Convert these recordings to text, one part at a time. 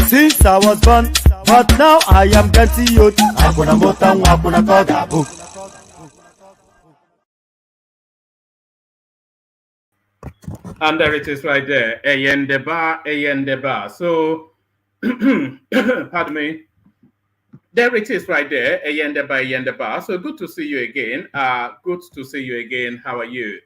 Since I was born, but now I am getting youth. Hakuna motangu, hakuna koga book. And there it is right there. Ayendeba. So, pardon me. There it is right there. Ayendeba. So good to see you again. Good to see you again. How are you?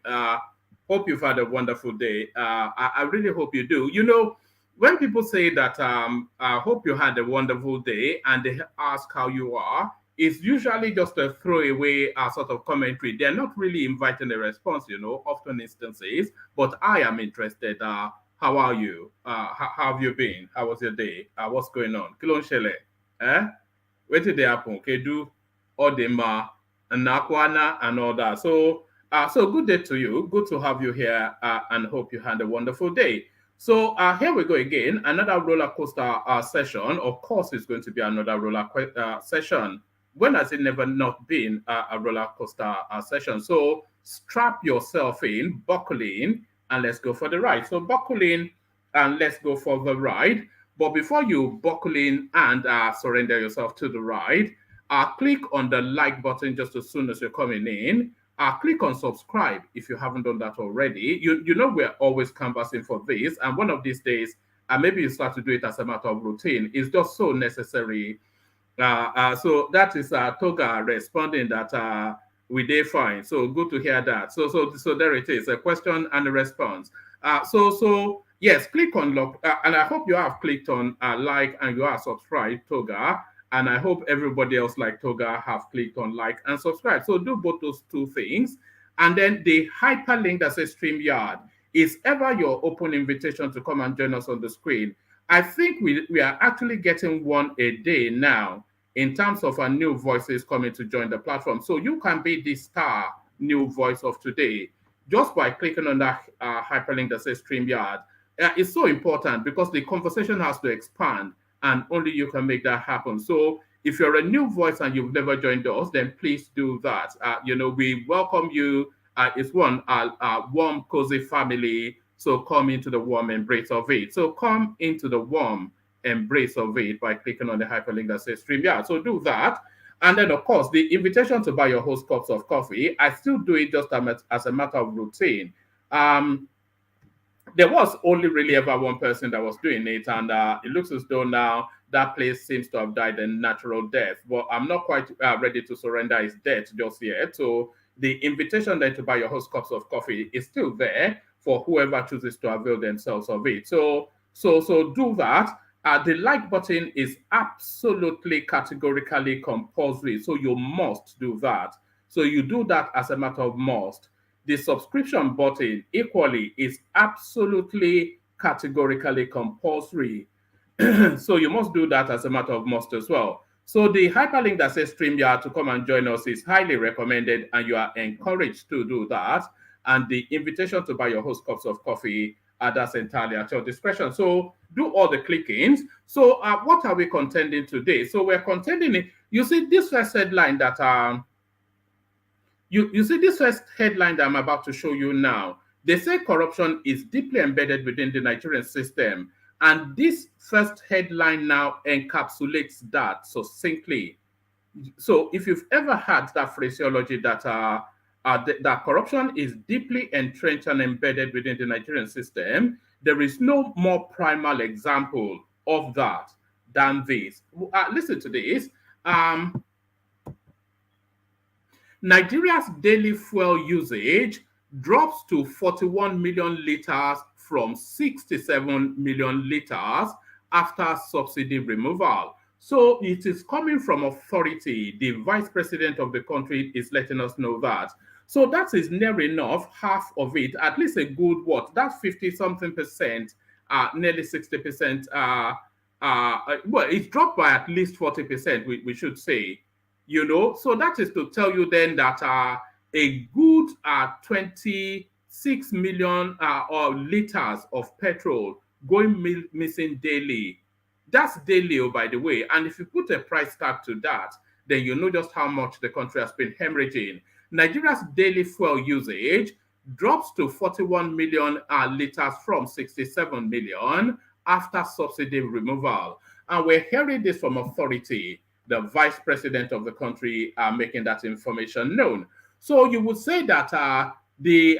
Hope you've had a wonderful day. I really hope you do. You know, when people say that, I hope you had a wonderful day, and they ask how you are, it's usually just a throwaway sort of commentary. They're not really inviting a response, you know, often instances, but I am interested. How are you? How have you been? How was your day? What's going on? Kilon Shele? Where did they happen? Kedu, Odema, and Nakwana, and all that. So good day to you. Good to have you here, and hope you had a wonderful day. So here we go again. Another roller coaster session. Of course, it's going to be another roller session. When has it never not been a roller coaster session? So strap yourself in, buckle in, and let's go for the ride. So buckle in and let's go for the ride. But before you buckle in and surrender yourself to the ride, click on the like button just as soon as you're coming in. Click on subscribe if you haven't done that already. You know we're always canvassing for this, and one of these days, maybe you start to do it as a matter of routine. It's just so necessary. So that is Toga responding that we did fine. So good to hear that. So there it is, a question and a response. So yes, click on and I hope you have clicked on like and you are subscribed, Toga. And I hope everybody else like Toga have clicked on like and subscribe. So do both those two things. And then the hyperlink that says StreamYard is ever your open invitation to come and join us on the screen. I think we are actually getting one a day now in terms of our new voices coming to join the platform. So you can be the star new voice of today just by clicking on that hyperlink that says StreamYard. It's so important because the conversation has to expand and only you can make that happen. So if you're a new voice and you've never joined us, then please do that. We welcome you. It's one warm, cozy family. So come into the warm embrace of it. So come into the warm embrace of it by clicking on the hyperlink that says StreamYard. So do that. And then, of course, the invitation to buy your host cups of coffee, I still do it just as a matter of routine. There was only really ever one person that was doing it, and it looks as though now that place seems to have died a natural death. But I'm not quite ready to surrender his death just yet. So the invitation then to buy your host cups of coffee is still there for whoever chooses to avail themselves of it. So do that. The like button is absolutely categorically compulsory, so you must do that. So you do that as a matter of must. The subscription button equally is absolutely categorically compulsory. So you must do that as a matter of must as well. So the hyperlink that says StreamYard to come and join us is highly recommended, and you are encouraged to do that. And the invitation to buy your host cups of coffee, that's entirely at your discretion. So do all the clickings. So what are we contending today? So we're contending it. You see this first headline that you see this first headline that I'm about to show you now. They say corruption is deeply embedded within the Nigerian system. And this first headline now encapsulates that succinctly. So if you've ever had that phraseology that that corruption is deeply entrenched and embedded within the Nigerian system, there is no more primal example of that than this. Listen to this. Nigeria's daily fuel usage drops to 41 million liters from 67 million liters after subsidy removal. So it is coming from authority. The vice president of the country is letting us know that. So that is near enough, half of it, at least a good what? That's 50-something percent, nearly 60%. Well, it's dropped by at least 40%, we should say. So that is to tell you then that a good 26 million liters of petrol going missing daily. That's daily, by the way. And if you put a price tag to that, then you know just how much the country has been hemorrhaging. Nigeria's daily fuel usage drops to 41 million liters from 67 million after subsidy removal. And we're hearing this from authority. The vice president of the country making that information known. So you would say that the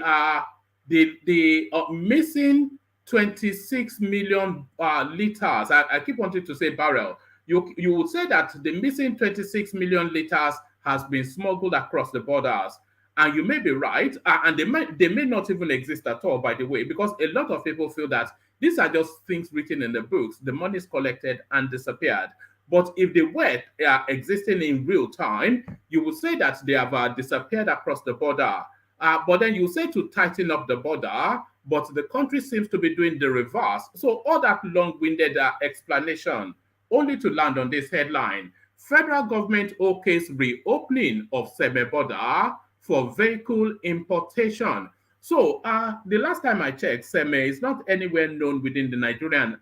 missing 26 million liters, I keep wanting to say barrel, you would say that the missing 26 million liters has been smuggled across the borders. And you may be right, and they may not even exist at all, by the way, because a lot of people feel that these are just things written in the books. The money is collected and disappeared. But if they were existing in real time, you would say that they have disappeared across the border. But then you say to tighten up the border, but the country seems to be doing the reverse. So all that long-winded explanation only to land on this headline. Federal government okays reopening of Seme border for vehicle importation. So the last time I checked, Seme is not anywhere known within the Nigerian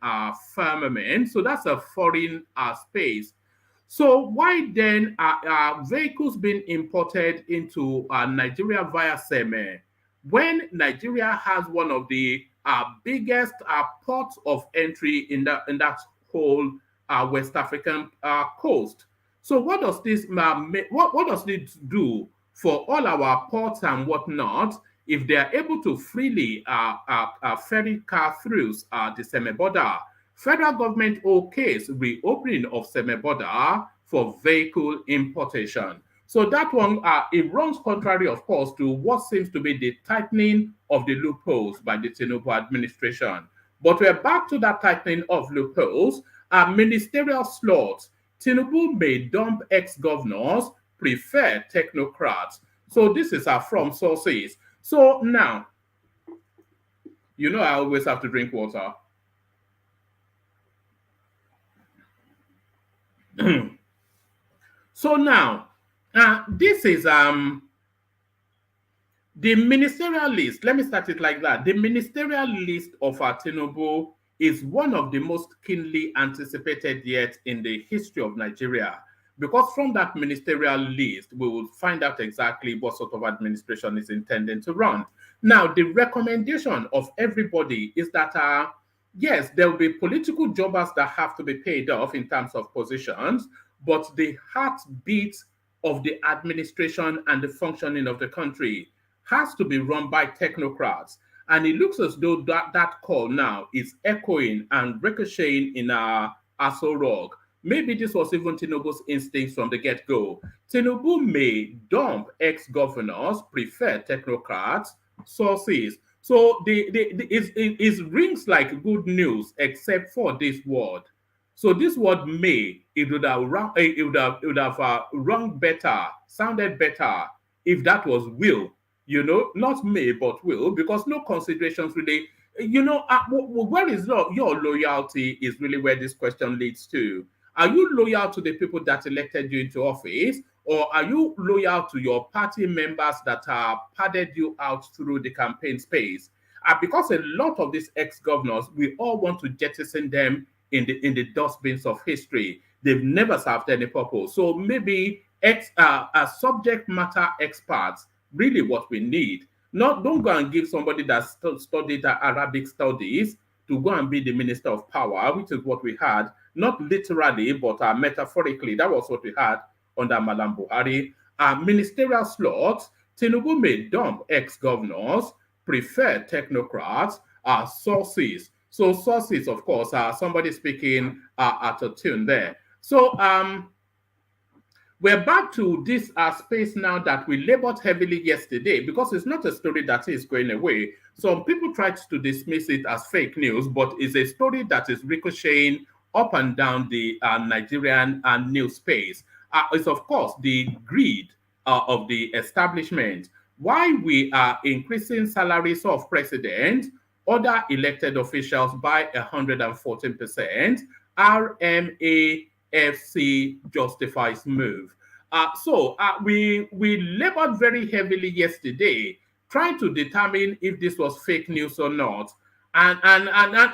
firmament. So that's a foreign space. So why then are vehicles being imported into Nigeria via Seme when Nigeria has one of the biggest ports of entry in that whole West African coast? So what does this what does this do for all our ports and whatnot if they are able to freely ferry car through the Seme border? Federal government okays reopening of Seme border for vehicle importation. So that one, it runs contrary, of course, to what seems to be the tightening of the loopholes by the Tinubu administration. But we're back to that tightening of loopholes. Ministerial slots. Tinubu may dump ex-governors, prefer technocrats. So this is from sources. So now, I always have to drink water. So now, this is the ministerial list. Let me start it like that. The ministerial list of Tinubu is one of the most keenly anticipated yet in the history of Nigeria. Because from that ministerial list, we will find out exactly what sort of administration is intended to run. Now, the recommendation of everybody is that, yes, there will be political jobbers that have to be paid off in terms of positions, but the heartbeat of the administration and the functioning of the country has to be run by technocrats. And it looks as though that call now is echoing and ricocheting in our Aso Rock. Maybe this was even Tinubu's instincts from the get-go. Tinubu may dump ex-governors, prefer technocrats, sources. So it rings like good news, except for this word. So this word may, it would have rung better, sounded better if that was will. Not may, but will, because no considerations really, where is your loyalty is really where this question leads to. Are you loyal to the people that elected you into office, or are you loyal to your party members that padded you out through the campaign space? Because a lot of these ex-governors, we all want to jettison them in the dustbins of history. They've never served any purpose. So maybe subject matter experts really what we need. Don't go and give somebody that studied Arabic studies to go and be the minister of power, which is what we had, not literally, but metaphorically. That was what we had under Madam Buhari. Ministerial slots, Tinubu may dump ex-governors, prefer technocrats, sources. So sources, of course, somebody speaking at a tune there. So we're back to this space now that we labored heavily yesterday, because it's not a story that is going away. Some people tried to dismiss it as fake news, but it's a story that is ricocheting up and down the Nigerian news space. It's, of course, the greed of the establishment. Why we are increasing salaries of president, other elected officials by 114%, RMAFC justifies move. So we labored very heavily yesterday trying to determine if this was fake news or not. And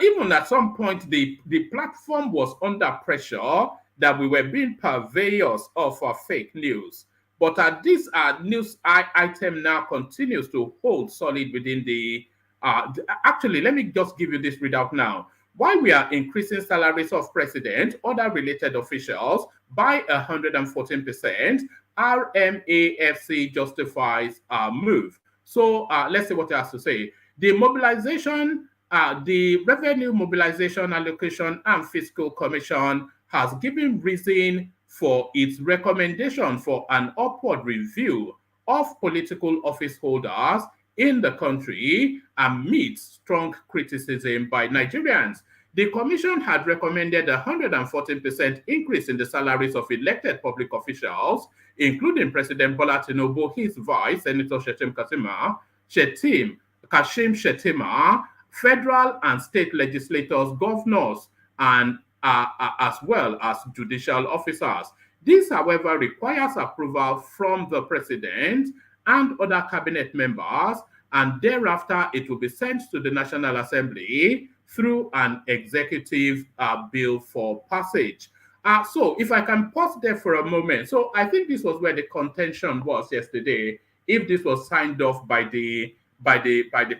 even at some point, the platform was under pressure that we were being purveyors of fake news. But this news item now continues to hold solid within the actually, let me just give you this readout now. Why we are increasing salaries of president, other related officials by 114%, RMAFC justifies move. So let's see what it has to say. The mobilization, the Revenue Mobilization Allocation and Fiscal Commission has given reason for its recommendation for an upward review of political office holders in the country amid strong criticism by Nigerians. The commission had recommended a 114% increase in the salaries of elected public officials, including President Bola Tinubu, his vice, Senator Kashim Shettima, federal and state legislators, governors, and as well as judicial officers. This, however, requires approval from the president and other cabinet members, and thereafter it will be sent to the National Assembly through an executive bill for passage. So if I can pause there for a moment. So I think this was where the contention was yesterday, if this was signed off by the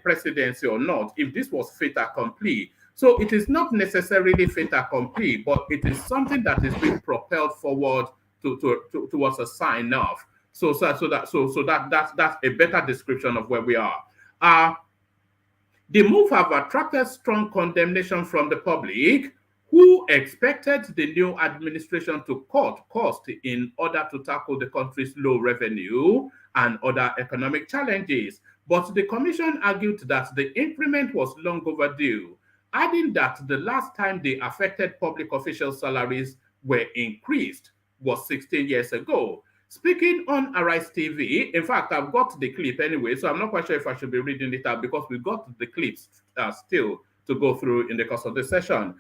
presidency or not, if this was fait accompli. So it is not necessarily fait accompli, but it is something that is being propelled forward towards a sign off. So that's a better description of where we are. The move have attracted strong condemnation from the public, who expected the new administration to cut costs in order to tackle the country's low revenue and other economic challenges. But the commission argued that the increment was long overdue, adding that the last time the affected public official salaries were increased was 16 years ago. Speaking on Arise TV, in fact, I've got the clip anyway, so I'm not quite sure if I should be reading it out because we've got the clips still to go through in the course of the session.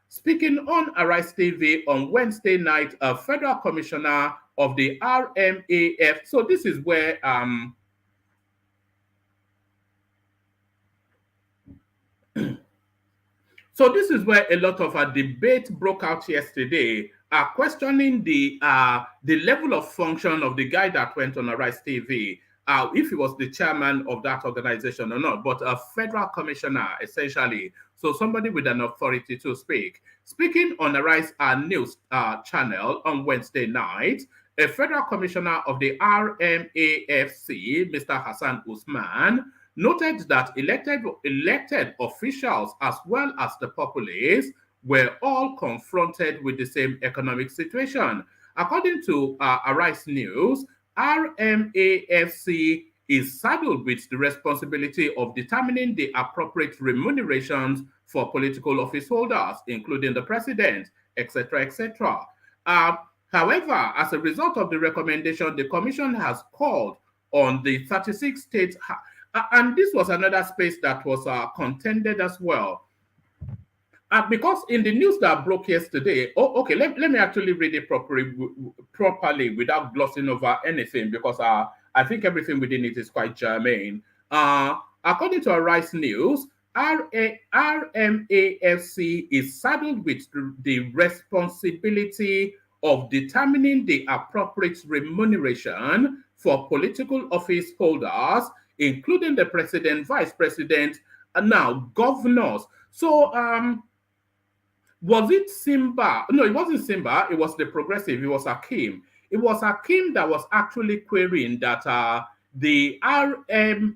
Speaking on Arise TV on Wednesday night, a federal commissioner of the RMAF. So this is where So this is where a lot of debate broke out yesterday, questioning the level of function of the guy that went on Arise TV, if he was the chairman of that organization or not, but a federal commissioner, essentially. So somebody with an authority to speak. Speaking on Arise News channel on Wednesday night, a federal commissioner of the RMAFC, Mr. Hassan Usman, noted that elected officials as well as the populace were all confronted with the same economic situation. According to Arise News, RMAFC is saddled with the responsibility of determining the appropriate remunerations for political office holders, including the president, etc., etc. However, as a result of the recommendation, the commission has called on the 36 states, and this was another space that was contended as well. Because in the news that broke yesterday, let me actually read it properly without glossing over anything, because I think everything within it is quite germane. According to Arise News, RMAFC is saddled with the responsibility of determining the appropriate remuneration for political office holders, including the president, vice president, and now governors. So, was it Simba? No, it wasn't Simba. It was the progressive. It was Akim. It was Akim that was actually querying that the RMAFC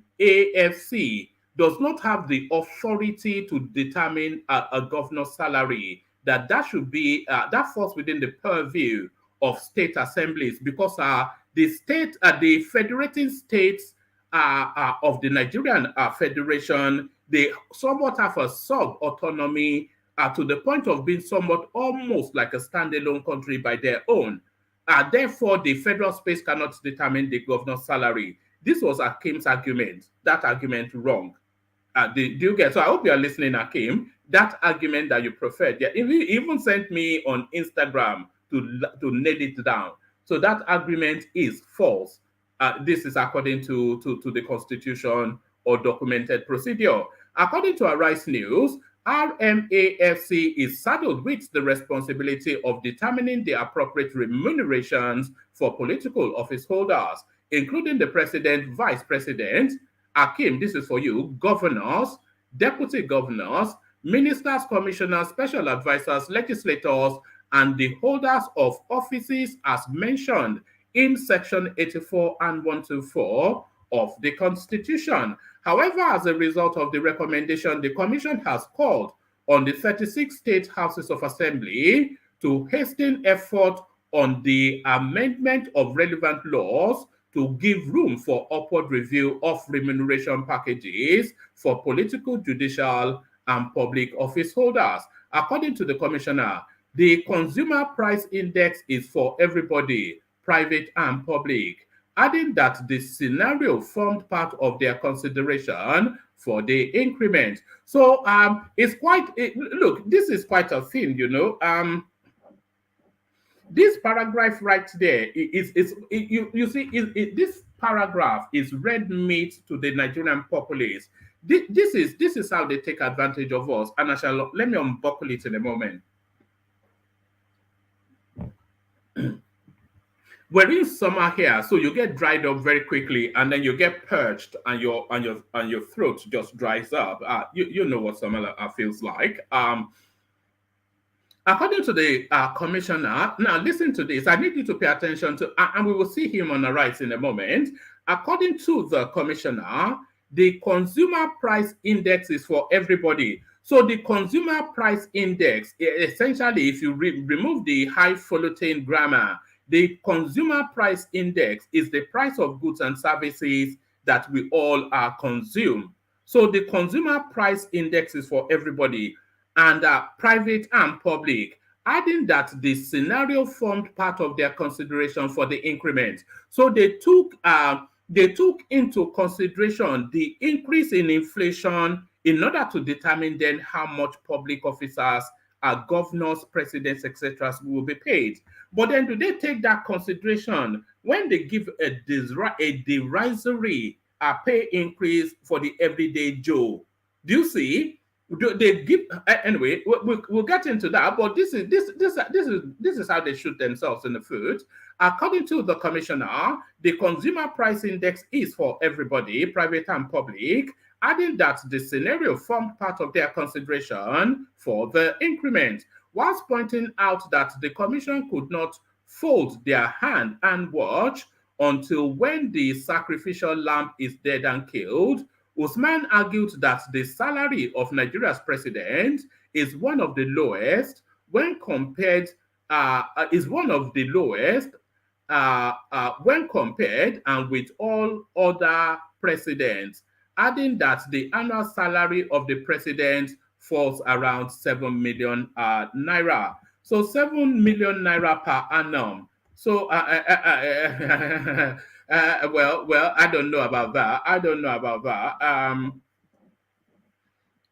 does not have the authority to determine a governor's salary. That should be that falls within the purview of state assemblies, because the federating states of the Nigerian Federation, they somewhat have a sub-autonomy to the point of being somewhat almost like a standalone country by their own. Therefore, the federal space cannot determine the governor's salary. This was Akim's argument. That argument wrong. Do you get? So I hope you are listening, Akim. That argument that you preferred. Yeah, he even sent me on Instagram to nail it down. So that argument is false. This is according to the Constitution or documented procedure. According to Arise News, RMAFC is saddled with the responsibility of determining the appropriate remunerations for political office holders, including the president, vice president, Akim, this is for you, governors, deputy governors, ministers, commissioners, special advisors, legislators, and the holders of offices as mentioned in Section 84 and 124 of the Constitution. However, as a result of the recommendation, the Commission has called on the 36 state houses of assembly to hasten effort on the amendment of relevant laws to give room for upward review of remuneration packages for political, judicial, and public office holders. According to the Commissioner, the Consumer Price Index is for everybody, private and public, adding that the scenario formed part of their consideration for the increment. So it's quite, look, this is quite a thing, you know. This paragraph right there you see, this paragraph is red meat to the Nigerian populace. This is how they take advantage of us, and let me unbuckle it in a moment. We're in summer here, so you get dried up very quickly, and then you get purged, and your throat just dries up. You know what summer feels like. According to the commissioner, now listen to this. I need you to pay attention to, and we will see him on the right in a moment. According to the commissioner, the consumer price index is for everybody. So the consumer price index, essentially, if you remove the highfalutin grammar, the consumer price index is the price of goods and services that we all consume. So the consumer price index is for everybody, and private and public. adding that the scenario formed part of their consideration for the increment. So they took into consideration the increase in inflation in order to determine then how much public officers, governors, presidents, etc., will be paid. But then do they take that consideration when they give a derisory pay increase for the everyday Joe? Do you see? They give anyway. We'll get into that, but this is how they shoot themselves in the foot. According to the commissioner, the consumer price index is for everybody, private and public, adding that the scenario formed part of their consideration for the increment, whilst pointing out that the commission could not fold their hand and watch until when the sacrificial lamb is dead and killed. Usman argued that the salary of Nigeria's president is one of the lowest when compared when compared and with all other presidents, adding that the annual salary of the president falls around 7 million naira. So 7 million naira per annum. So well, I don't know about that. I don't know about that.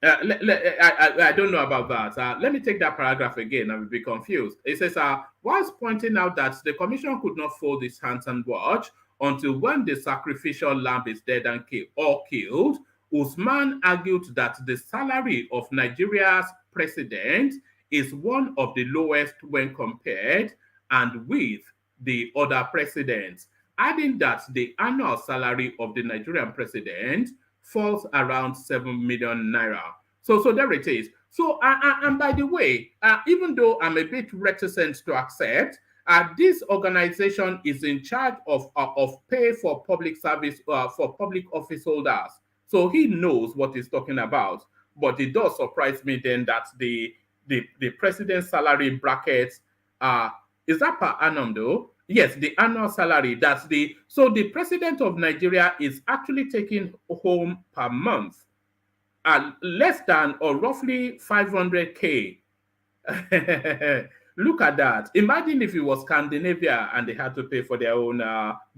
I don't know about that. Let me take that paragraph again. I will be confused. It says, whilst pointing out that the commission could not fold its hands and watch until when the sacrificial lamb is dead and killed, Usman argued that the salary of Nigeria's president is one of the lowest when compared and with the other presidents, adding that the annual salary of the Nigerian president falls around 7 million naira. So there it is. So, and by the way, even though I'm a bit reticent to accept, this organization is in charge of pay for public service, for public office holders. So he knows what he's talking about. But it does surprise me then that the president's salary bracket, is that per annum though? Yes, the annual salary. So the president of Nigeria is actually taking home per month less than or roughly 500K. Look at that. Imagine if it was Scandinavia and they had to pay for their own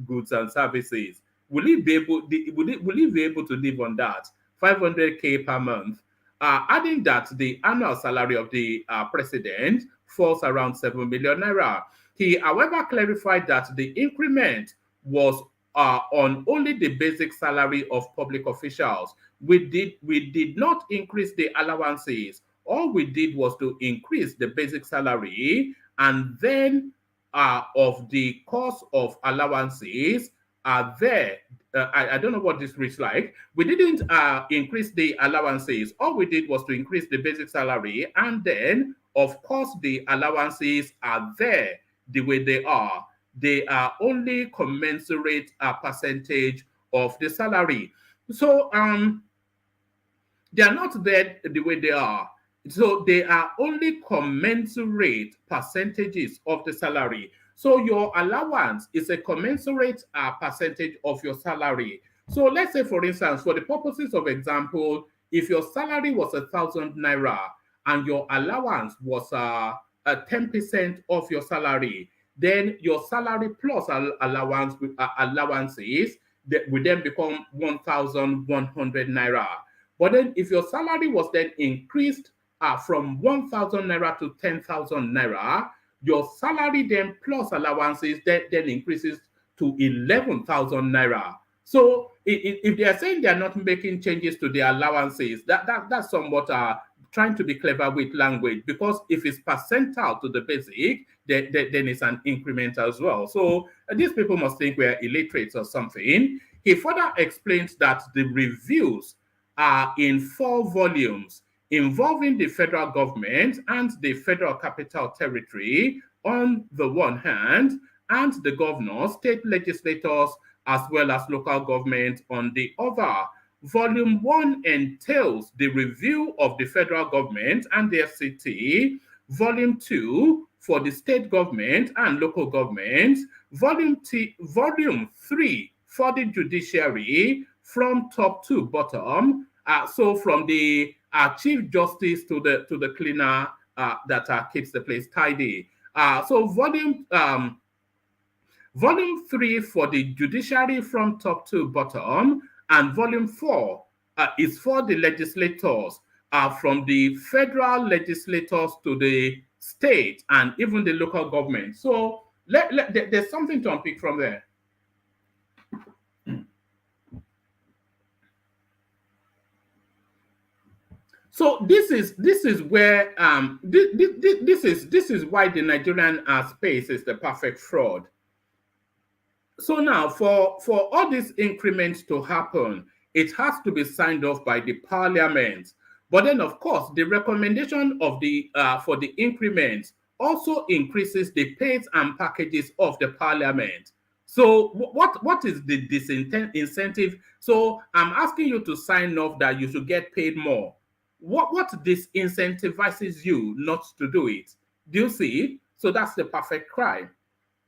goods and services. Will he be able to live on that? 500K per month. Adding that the annual salary of the president falls around 7 million naira. He, however, clarified that the increment was on only the basic salary of public officials. We did not increase the allowances. All we did was to increase the basic salary, and then of the cost of allowances are there. I don't know what this reads like. We didn't increase the allowances. All we did was to increase the basic salary, and then, of course, the allowances are there the way they are. They are only commensurate a percentage of the salary. So they are not there the way they are. So they are only commensurate percentages of the salary. So your allowance is a commensurate percentage of your salary. So let's say, for instance, for the purposes of example, if your salary was 1,000 naira and your allowance was 10% of your salary, then your salary plus allowances that will then become 1,100 naira. But then if your salary was then increased from 1,000 naira to 10,000 naira, your salary then plus allowances then increases to 11,000 naira. So if they are saying they are not making changes to the allowances, that's somewhat trying to be clever with language, because if it's percentile to the basic, then it's an increment as well. So these people must think we're illiterates or something. He further explains that the reviews are in 4 volumes involving the federal government and the Federal Capital Territory on the one hand, and the governors, state legislators, as well as local government on the other. Volume 1 entails the review of the federal government and the FCT. Volume 2 for the state government and local government. Volume 3 for the judiciary, from top to bottom. So from the Chief Justice to the cleaner keeps the place tidy. So volume 3 for the judiciary from top to bottom, and volume 4 is for the legislators, from the federal legislators to the state and even the local government. So there's something to unpick from there. So this is where this is why the Nigerian space is the perfect fraud. So now, for all these increments to happen, it has to be signed off by the parliament. But then, of course, the recommendation of the for the increments also increases the pays and packages of the parliament. So what is the disincentive? So I'm asking you to sign off that you should get paid more. What disincentivizes you not to do it? Do you see? So that's the perfect crime.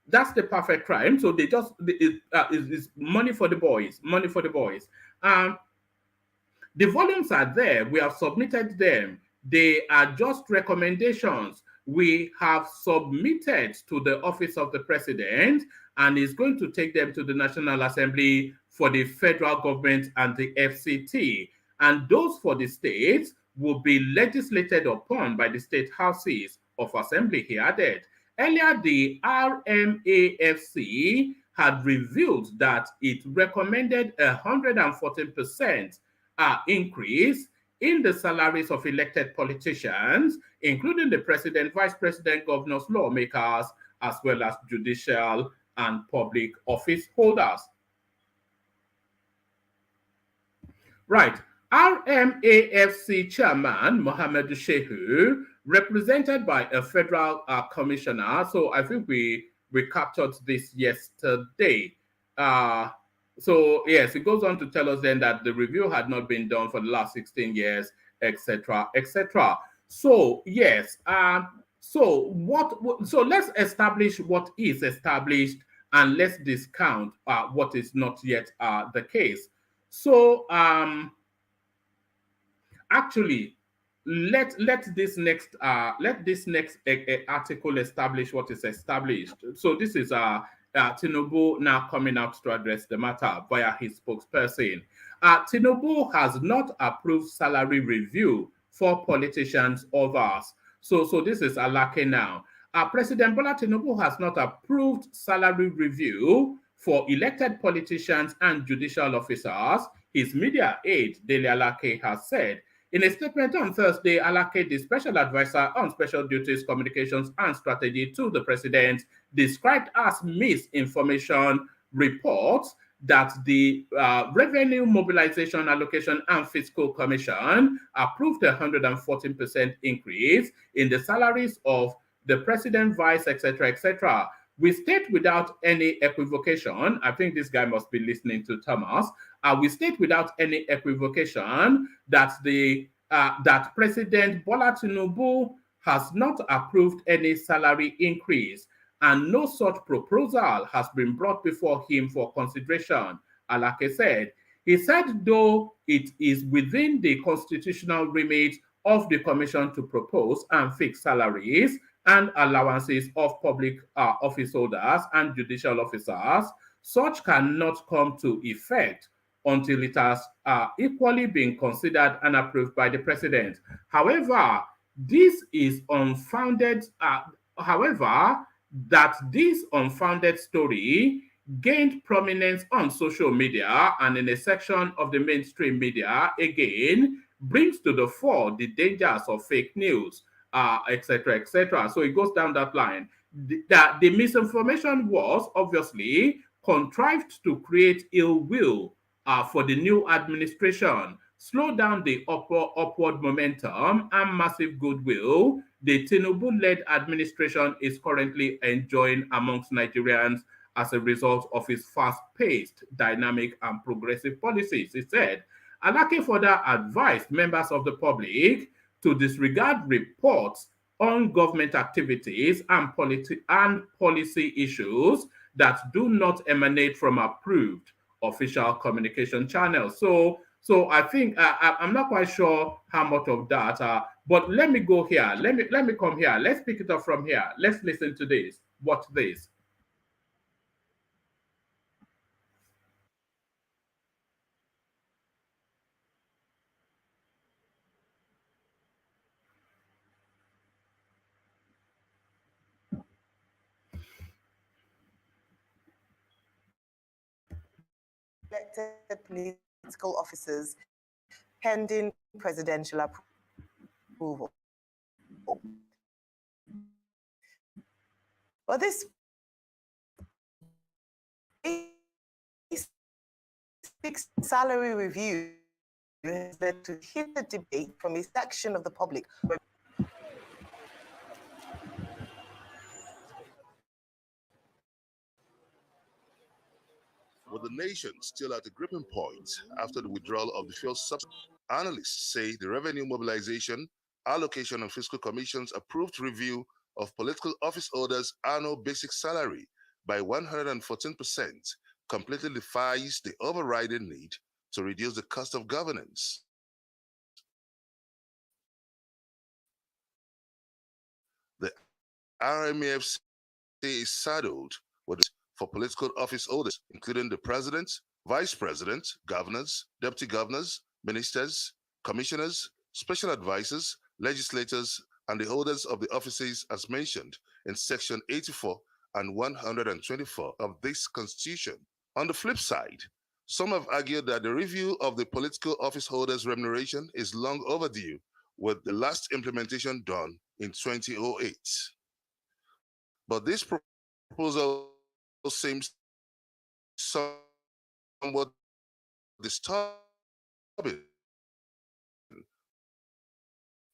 That's the perfect crime. So they just it's money for the boys, money for the boys. The volumes are there. We have submitted them. They are just recommendations we have submitted to the office of the president, and is going to take them to the National Assembly for the federal government and the FCT. And those for the states will be legislated upon by the state houses of assembly, he added. Earlier, the RMAFC had revealed that it recommended 114% increase in the salaries of elected politicians, including the president, vice president, governors, lawmakers, as well as judicial and public office holders. Right. RMAFC chairman Mohammed Shehu, represented by a federal commissioner. So I think we captured this yesterday. So yes, it goes on to tell us then that the review had not been done for the last 16 years, etc., etc. So yes, so let's establish what is established, and let's discount what is not yet the case. So actually, let this next article establish what is established. So this is Tinubu now coming out to address the matter via his spokesperson. Tinubu has not approved salary review for politicians or others. So this is Alake now. President Bola Tinubu has not approved salary review for elected politicians and judicial officers, his media aide, Dele Alake, has said. In a statement on Thursday, Alake, the special advisor on special duties, communications, and strategy to the president, described as misinformation reports that the Revenue Mobilization Allocation and Fiscal Commission approved a 114% increase in the salaries of the president, vice, etc., etc. We state without any equivocation, I think this guy must be listening to Thomas, we state without any equivocation that that President Bola Tinubu has not approved any salary increase, and no such proposal has been brought before him for consideration, Alake said. He said, though it is within the constitutional remit of the commission to propose and fix salaries and allowances of public office holders and judicial officers, such cannot come to effect until it has equally been considered and approved by the president. However, this is unfounded. That this unfounded story gained prominence on social media and in a section of the mainstream media, again, brings to the fore the dangers of fake news, etc., etc. So it goes down that line. The misinformation was obviously contrived to create ill will for the new administration, slow down the upward momentum and massive goodwill the Tinubu-led administration is currently enjoying amongst Nigerians as a result of its fast-paced, dynamic, and progressive policies, he said. Alake further advised members of the public to disregard reports on government activities and policy issues that do not emanate from approved official communication channels. So I think I'm not quite sure how much of that But let me go here. Let me come here. Let's pick it up from here. Let's listen to this. Watch this. Elected political officers pending presidential approval. But this salary review has led to heated debate from a section of the public. With the nation still at a gripping point after the withdrawal of the fuel subsidy, analysts say the Revenue Mobilization, Allocation and Fiscal Commission's approved review of political office holders' annual basic salary by 114% completely defies the overriding need to reduce the cost of governance. The RMAFC is saddled with for political office holders, including the president, vice president, governors, deputy governors, ministers, commissioners, special advisors, legislators, and the holders of the offices as mentioned in Section 84 and 124 of this Constitution. On the flip side, some have argued that the review of the political office holders' remuneration is long overdue, with the last implementation done in 2008. But this proposal seems somewhat disturbing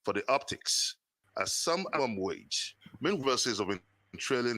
for the optics, as some minimum wage, main verses of trailing.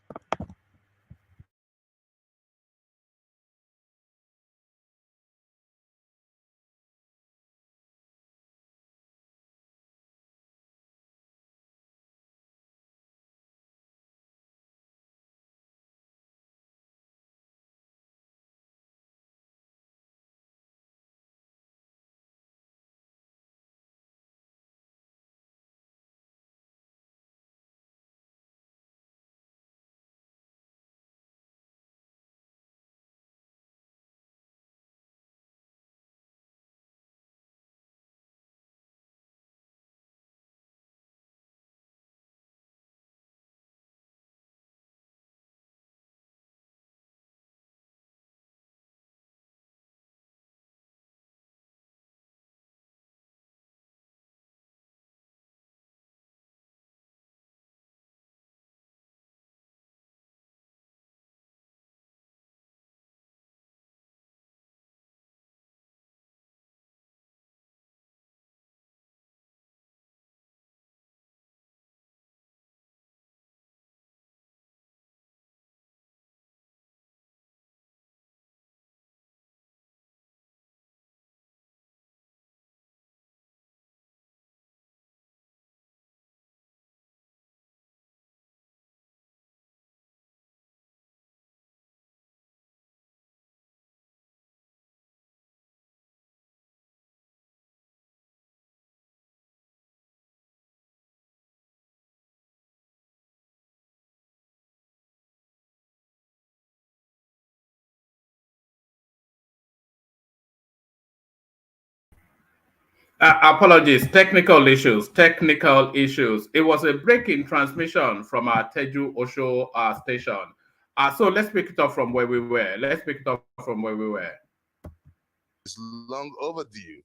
Apologies, technical issues, technical issues. It was a break in transmission from our Teju Osho station. So let's pick it up from where we were. Let's pick it up from where we were. Is long overdue,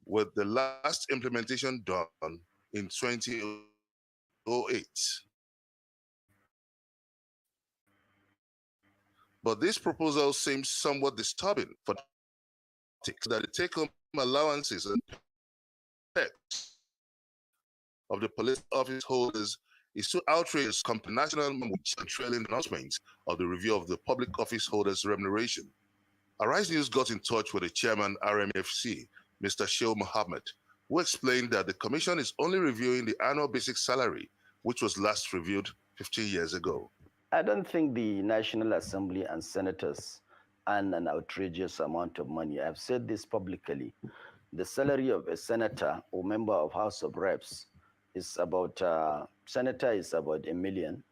with the last implementation done in 2008. But this proposal seems somewhat disturbing for that the take-home allowances and perks of the police office holders is so outrageous compared to national wage and trailing announcements of the review of the public office holders' remuneration. Arise News got in touch with the chairman RMFC, Mr. Sheil Mohammed, who explained that the commission is only reviewing the annual basic salary, which was last reviewed 15 years ago. I don't think the National Assembly and senators earn an outrageous amount of money. I've said this publicly. The salary of a senator or member of House of Reps It's about senator is about a million.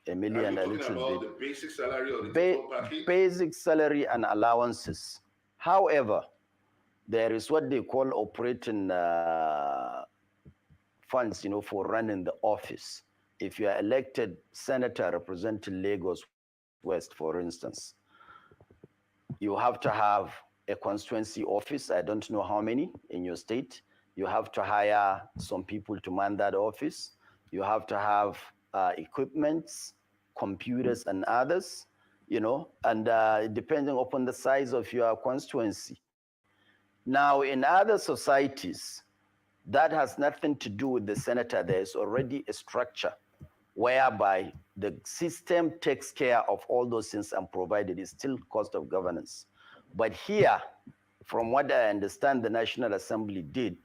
A million. Are A you talking little about bit. the basic salary or the total package? Basic salary and allowances. However, there is what they call operating funds, for running the office. If you are elected senator representing Lagos West, for instance, you have to have a constituency office. I don't know how many in your state. You have to hire some people to man that office. You have to have equipments, computers, and others, and depending upon the size of your constituency. Now, in other societies, that has nothing to do with the senator. There is already a structure whereby the system takes care of all those things and provided is still cost of governance. But here, from what I understand the National Assembly did,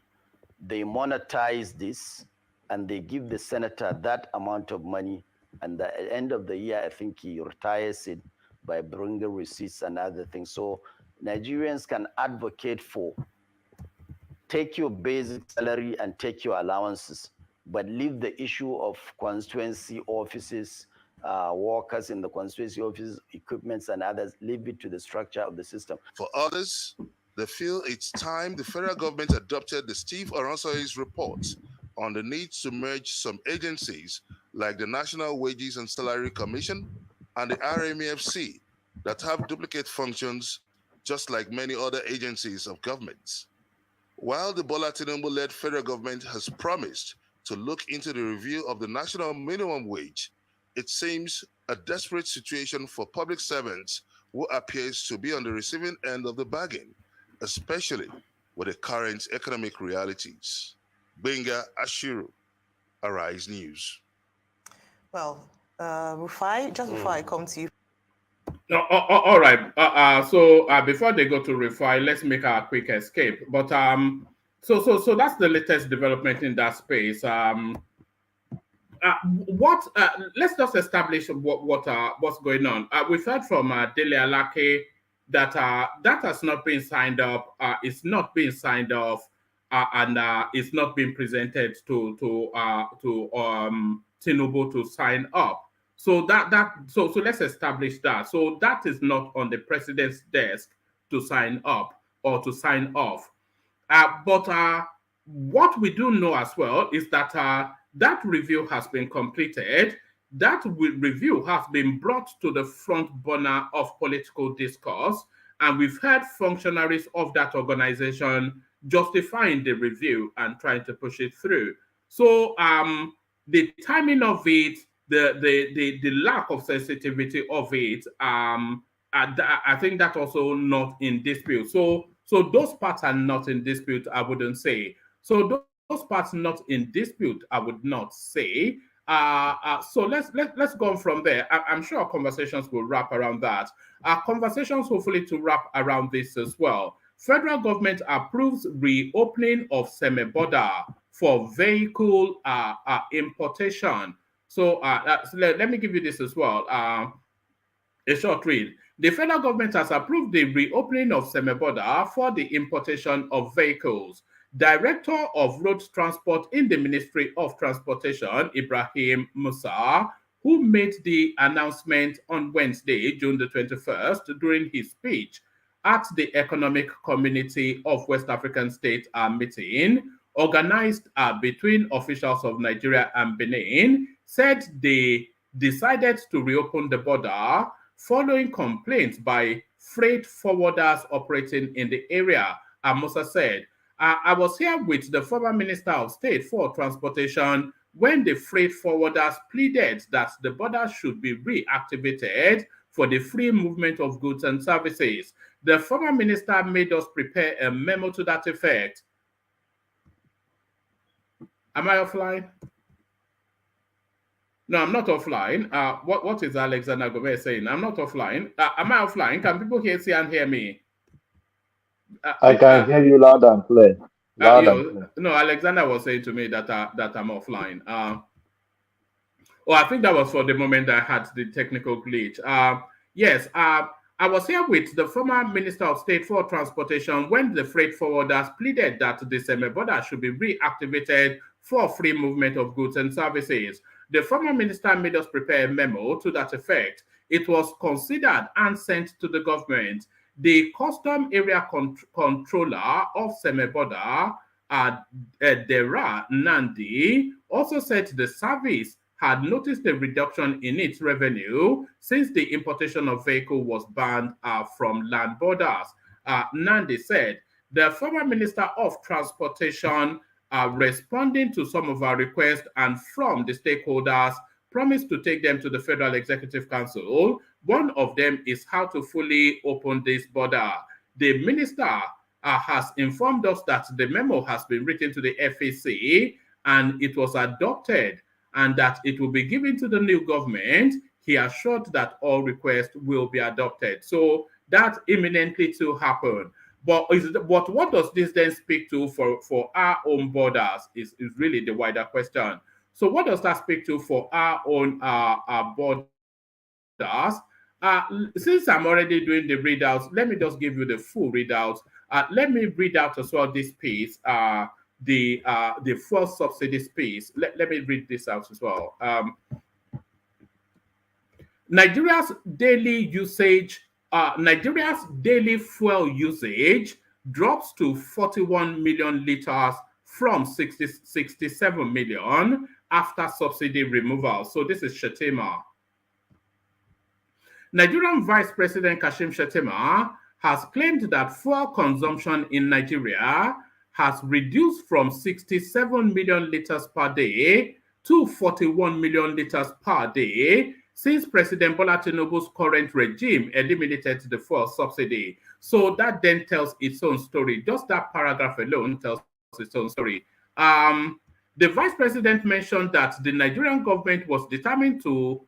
they monetize this and they give the senator that amount of money. And at the end of the year, I think he retires it by bringing receipts and other things. So Nigerians can advocate for take your basic salary and take your allowances, but leave the issue of constituency offices, workers in the constituency offices, equipments and others, leave it to the structure of the system. For others, they feel it's time the federal government adopted the Steve Oronsoy's report on the need to merge some agencies like the National Wages and Salary Commission and the RMEFC that have duplicate functions just like many other agencies of government. While the Bola Tinubu-led federal government has promised to look into the review of the national minimum wage, it seems a desperate situation for public servants who appears to be on the receiving end of the bargain, especially with the current economic realities. Benga Ashiru, Arise News. Well, Rufai, just before I come to you. No, all right. So before they go to Rufai, let's make a quick escape. But so that's the latest development in that space. Let's just establish what's going on. We've heard from Dele Alake that that has not been signed up. It's not being signed off, and it's not being presented to Tinubu to sign up. So so let's establish that. So that is not on the president's desk to sign up or to sign off. But what we do know as well is that that review has been completed. That review has been brought to the front burner of political discourse, and we've heard functionaries of that organization justifying the review and trying to push it through. So the timing of it, the lack of sensitivity of it, I think that's also not in dispute. So those parts are not in dispute, I wouldn't say. So those parts not in dispute, I would not say. So let's go from there. I'm sure our conversations will wrap around that. Our conversations hopefully to wrap around this as well. Federal government approves reopening of semi-border for vehicle importation. So let me give you this as well. A short read. The federal government has approved the reopening of semi-border for the importation of vehicles. Director of Road Transport in the Ministry of Transportation, Ibrahim Musa, who made the announcement on Wednesday, June the 21st, during his speech at the Economic Community of West African States meeting, organized between officials of Nigeria and Benin, said they decided to reopen the border following complaints by freight forwarders operating in the area. Musa said, I was here with the former Minister of State for Transportation when the freight forwarders pleaded that the border should be reactivated for the free movement of goods and services. The former minister made us prepare a memo to that effect. Am I offline? No, I'm not offline. What is Alexander Gomez saying? I'm not offline. Am I offline? Can people see and hear me? I can hear you loud and clear. Loud and clear. No, Alexander was saying to me that that I'm offline. I think that was for the moment I had the technical glitch. Yes, I was here with the former Minister of State for Transportation when the freight forwarders pleaded that the semi-border should be reactivated for free movement of goods and services. The former minister made us prepare a memo to that effect. It was considered and sent to the government. The custom area controller of Semeboda, Dera Nandi, also said the service had noticed a reduction in its revenue since the importation of vehicle was banned from land borders. Nandi said the former Minister of Transportation, responding to some of our requests and from the stakeholders, promised to take them to the Federal Executive Council. One of them is how to fully open this border. The minister has informed us that the memo has been written to the FAC and it was adopted and that it will be given to the new government. He assured that all requests will be adopted. So that imminently to happen. But what does this then speak to for our own borders is really the wider question. So what does that speak to for our own borders? Since I'm already doing the readouts, let me just give you the full readouts. Let me read out as well this piece, the fuel subsidies piece. Let me read this out as well. Nigeria's daily fuel usage drops to 41 million liters from 67 million after subsidy removal. So this is Shettima. Nigerian Vice President Kashim Shettima has claimed that fuel consumption in Nigeria has reduced from 67 million liters per day to 41 million liters per day since President Bola Tinubu's current regime eliminated the fuel subsidy. So that then tells its own story. Just that paragraph alone tells its own story. The vice president mentioned that the Nigerian government was determined to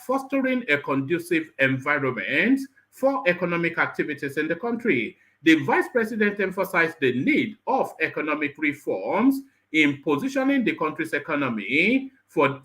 fostering a conducive environment for economic activities in the country. The vice president emphasized the need of economic reforms in positioning the country's economy for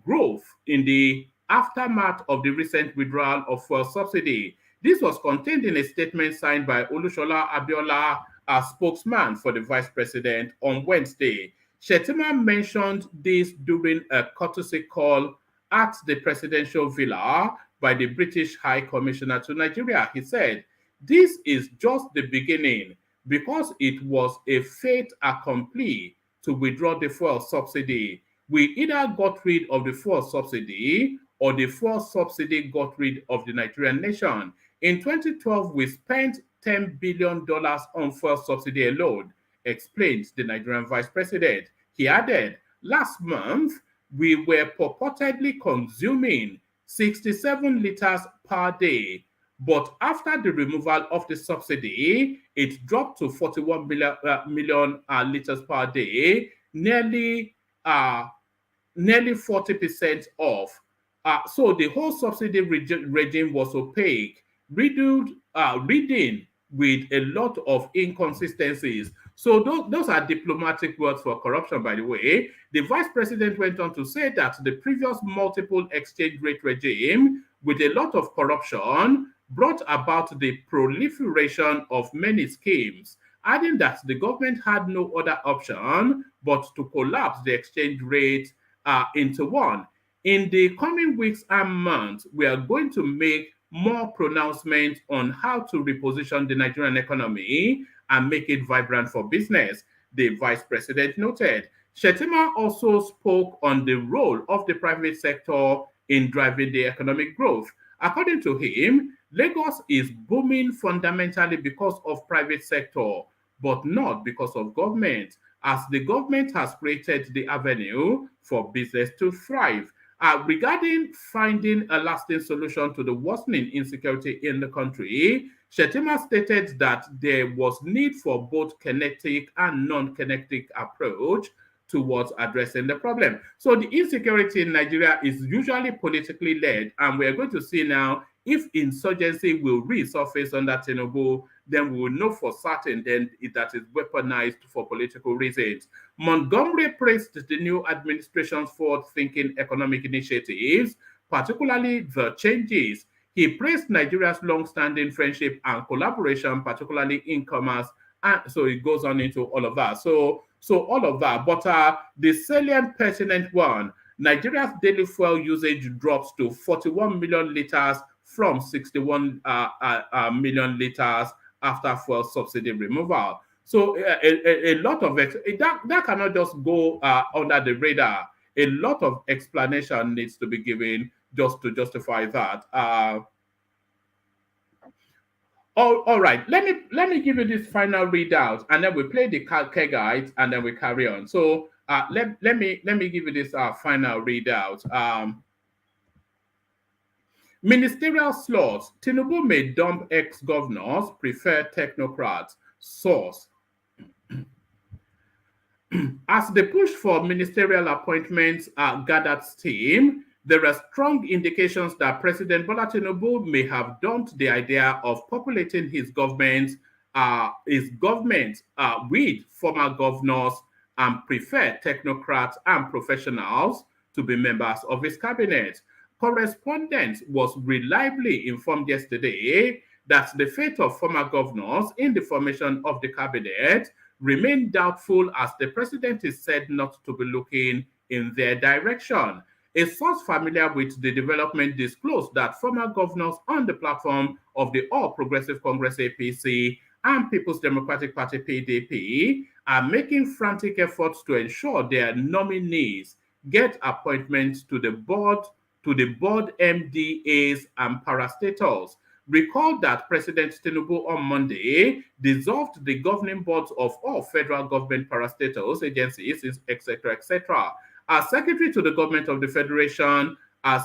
growth in the aftermath of the recent withdrawal of fuel subsidy. This was contained in a statement signed by Olushola Abiola, a spokesman for the vice president, on Wednesday. Shettima mentioned this during a courtesy call at the presidential villa by the British High Commissioner to Nigeria. He said, "This is just the beginning because it was a fait accompli to withdraw the fuel subsidy. We either got rid of the fuel subsidy or the fuel subsidy got rid of the Nigerian nation. In 2012, we spent $10 billion on fuel subsidy alone," explained the Nigerian vice president. He added, "Last month, we were purportedly consuming 67 liters per day, but after the removal of the subsidy, it dropped to 41 million liters per day, nearly 40% off. So the whole subsidy regime was opaque, riddled with a lot of inconsistencies." So those are diplomatic words for corruption, by the way. The vice president went on to say that the previous multiple exchange rate regime, with a lot of corruption, brought about the proliferation of many schemes, adding that the government had no other option but to collapse the exchange rate into one. In the coming weeks and months, we are going to make more pronouncements on how to reposition the Nigerian economy and make it vibrant for business, the vice president noted. Shettima also spoke on the role of the private sector in driving the economic growth. According to him, Lagos is booming fundamentally because of private sector, but not because of government, as the government has created the avenue for business to thrive. Regarding finding a lasting solution to the worsening insecurity in the country, Shettima stated that there was need for both kinetic and non-kinetic approach towards addressing the problem. So the insecurity in Nigeria is usually politically led, and we're going to see now if insurgency will resurface under Tinubu, then we will know for certain then that is weaponized for political reasons. Montgomery praised the new administration's forward-thinking economic initiatives, particularly the changes. He praised Nigeria's long-standing friendship and collaboration, particularly in commerce, and so it goes on into all of that. So So all of that. But the salient pertinent one, Nigeria's daily fuel usage drops to 41 million liters from 61 million liters after fuel subsidy removal. So a lot of it, that cannot just go under the radar. A lot of explanation needs to be given just to justify that. All right, let me give you this final readout, and then we play the care guide, and then we carry on. So let me give you this final readout. Ministerial slots. Tinubu may dump ex-governors, prefer technocrats. Source. As the push for ministerial appointments gathered steam, there are strong indications that President Bola Tinubu may have dumped the idea of populating his government with former governors and prefer technocrats and professionals to be members of his cabinet. Correspondent was reliably informed yesterday that the fate of former governors in the formation of the cabinet remain doubtful, as the president is said not to be looking in their direction. A source familiar with the development disclosed that former governors on the platform of the All Progressive Congress APC and People's Democratic Party PDP are making frantic efforts to ensure their nominees get appointments to the board MDAs and parastatals. Recall that President Tinubu on Monday dissolved the governing boards of all federal government parastatals, agencies, etc., etc. As Secretary to the Government of the Federation,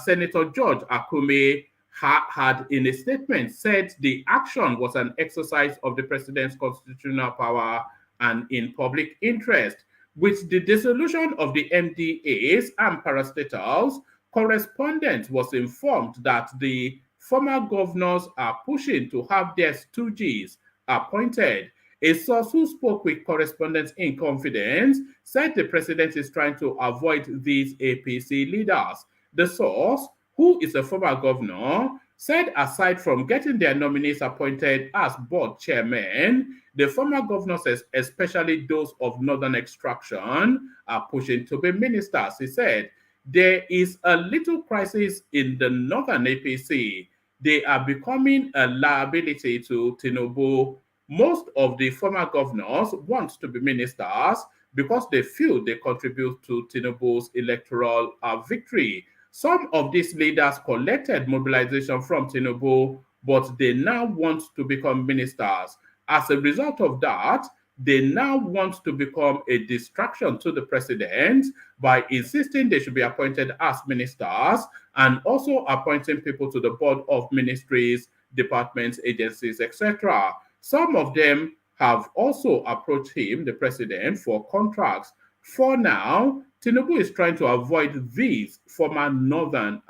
Senator George Akume had in a statement said the action was an exercise of the president's constitutional power and in public interest. With the dissolution of the MDAs and parastatals, correspondent was informed that the former governors are pushing to have their stooges appointed. A source who spoke with correspondents in confidence said the president is trying to avoid these APC leaders. The source, who is a former governor, said aside from getting their nominees appointed as board chairmen, the former governors, especially those of northern extraction, are pushing to be ministers. He said, there is a little crisis in the northern APC. They are becoming a liability to Tinubu. Most of the former governors want to be ministers because they feel they contribute to Tinubu's electoral victory. Some of these leaders collected mobilization from Tinubu, but they now want to become ministers. As a result of that, they now want to become a distraction to the president by insisting they should be appointed as ministers and also appointing people to the board of ministries, departments, agencies, etc. Some of them have also approached him, the president, for contracts. For now, Tinubu is trying to avoid these former northern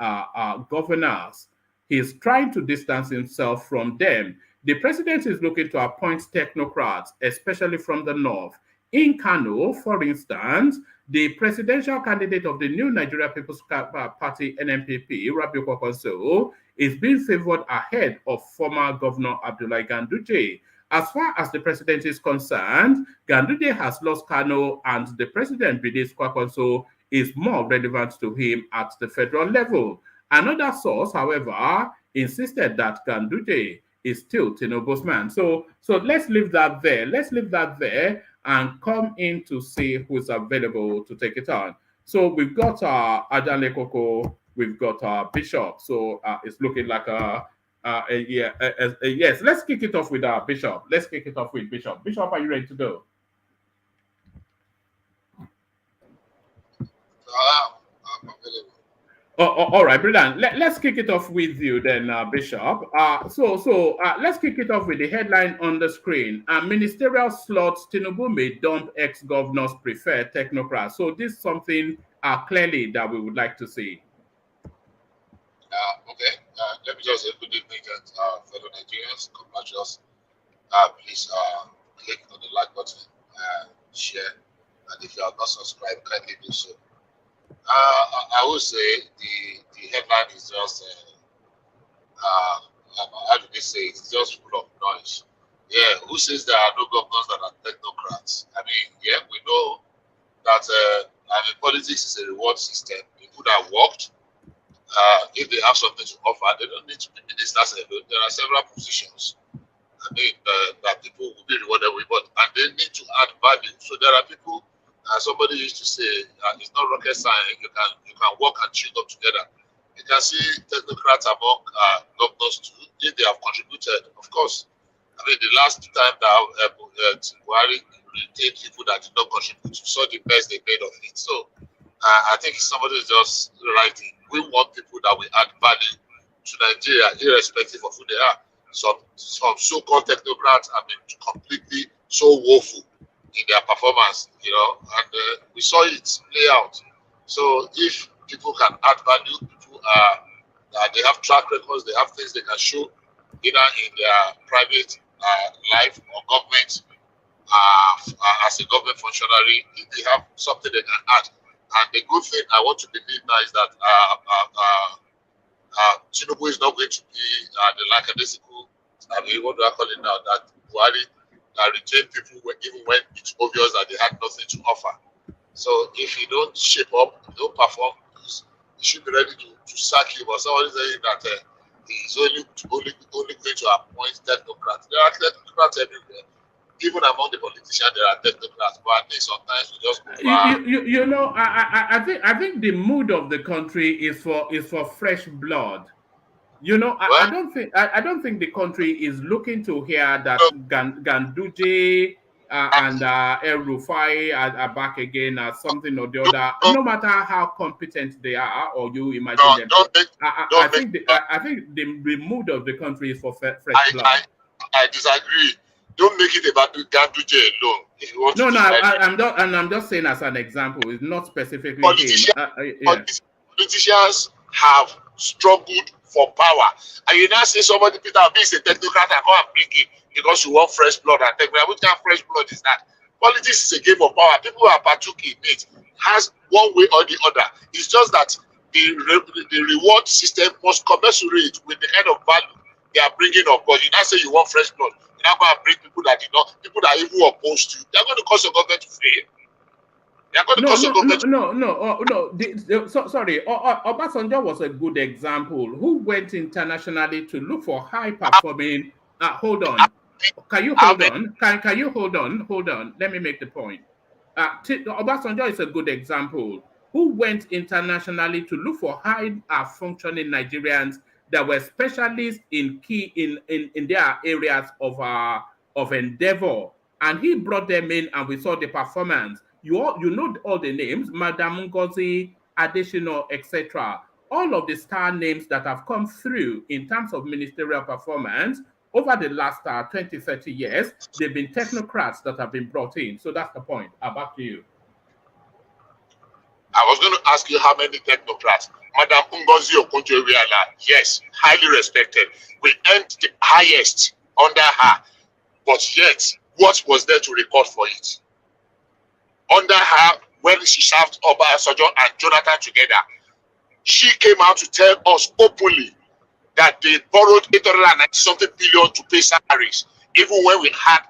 governors. He's trying to distance himself from them. The president is looking to appoint technocrats, especially from the north. In Kano, for instance, the presidential candidate of the new Nigeria People's Party, NNPP, Rabiu Kwankwaso, is being favored ahead of former Governor Abdullahi Ganduje. As far as the president is concerned, Ganduje has lost Kano, and the president, Bides Kwankwaso, is more relevant to him at the federal level. Another source, however, insisted that Ganduje is still Tinubu's man. So let's leave that there. Let's leave that there and come in to see who's available to take it on. So we've got Adanle Koko, we've got Bishop. So it's looking like yes. Let's kick it off with Bishop. Let's kick it off with Bishop. Bishop, are you ready to go? I'm available. All right, brilliant. Let's kick it off with you then, Bishop. So let's kick it off with the headline on the screen. Ministerial slots, Tinubu may dump ex-governors, prefer technocrats. So this is something clearly that we would like to see. Okay. Let me just say good evening, fellow Nigerians, compatriots. Please click on the like button, share, and if you have not subscribed, kindly do so. I would say the headline is just how do they say, it's just full of noise. Yeah, who says there are no governors that are technocrats? I mean, yeah, we know that politics is a reward system. People that worked, if they have something to offer, they don't need to be ministers alone. There are several positions that people will be rewarded with, and they need to add value. So there are people. Somebody used to say, it's not rocket science. You can work and chew up together. You can see technocrats among governors too. If they have contributed, of course. I mean, the last time that Buhari retained people that did not contribute, you saw the best they made of it. So I think somebody is just writing. We want people that will add value to Nigeria, irrespective of who they are. Some so-called technocrats have been completely so woeful in their performance, and we saw it play out. So if people can add value, people they have track records, they have things they can show, either in their private life or government, as a government functionary, if they have something they can add. And the good thing I want to believe now is that Tinubu is not going to be the lackadaisical, what do I call it now, that Buhari retain people even when it's obvious that they had nothing to offer. So if you don't shape up, don't perform, you should be ready to sack you. But somebody saying that he's only going to appoint technocrats. There are technocrats everywhere. Even among the politicians, there are technocrats. But I think sometimes we just go I think the mood of the country is for fresh blood. I don't think the country is looking to hear that Ganduje and El Rufai are back again as something or the other. No matter how competent they are, or you imagine them. I think the mood of the country is for fresh blood. I disagree. Don't make it about Ganduje alone. If you want I'm just saying as an example. It's not specifically politicians have struggled for power, and you now say somebody Peter Obi is a technocrat and go and bring it because you want fresh blood and technocrat. Which kind of fresh blood is that? Politics is a game of power. People who are partaking in it has one way or the other. It's just that the reward system must commensurate with the kind of value they are bringing up. But you now say you want fresh blood. You now go and bring people that did not, people that are even opposed to you. They're going to cause your government to fail. Sorry. Obasanjo was a good example. Who went internationally to look for high performing? Hold on. Can you hold on? Can you hold on? Hold on. Let me make the point. Obasanjo is a good example. Who went internationally to look for high functioning Nigerians that were specialists in their areas of endeavor, and he brought them in, and we saw the performance. You know all the names, Madam Ngozi, Adesina, etc. All of the star names that have come through in terms of ministerial performance over the last 20, 30 years, they've been technocrats that have been brought in. So that's the point. Back to you. I was going to ask you how many technocrats. Madam Ngozi Okonjo-Iweala, yes, highly respected. We earned the highest under her, but yet, what was there to record for it? Under her, when she served Obasanjo and Jonathan together, she came out to tell us openly that they borrowed 890-something billion to pay salaries, even when we had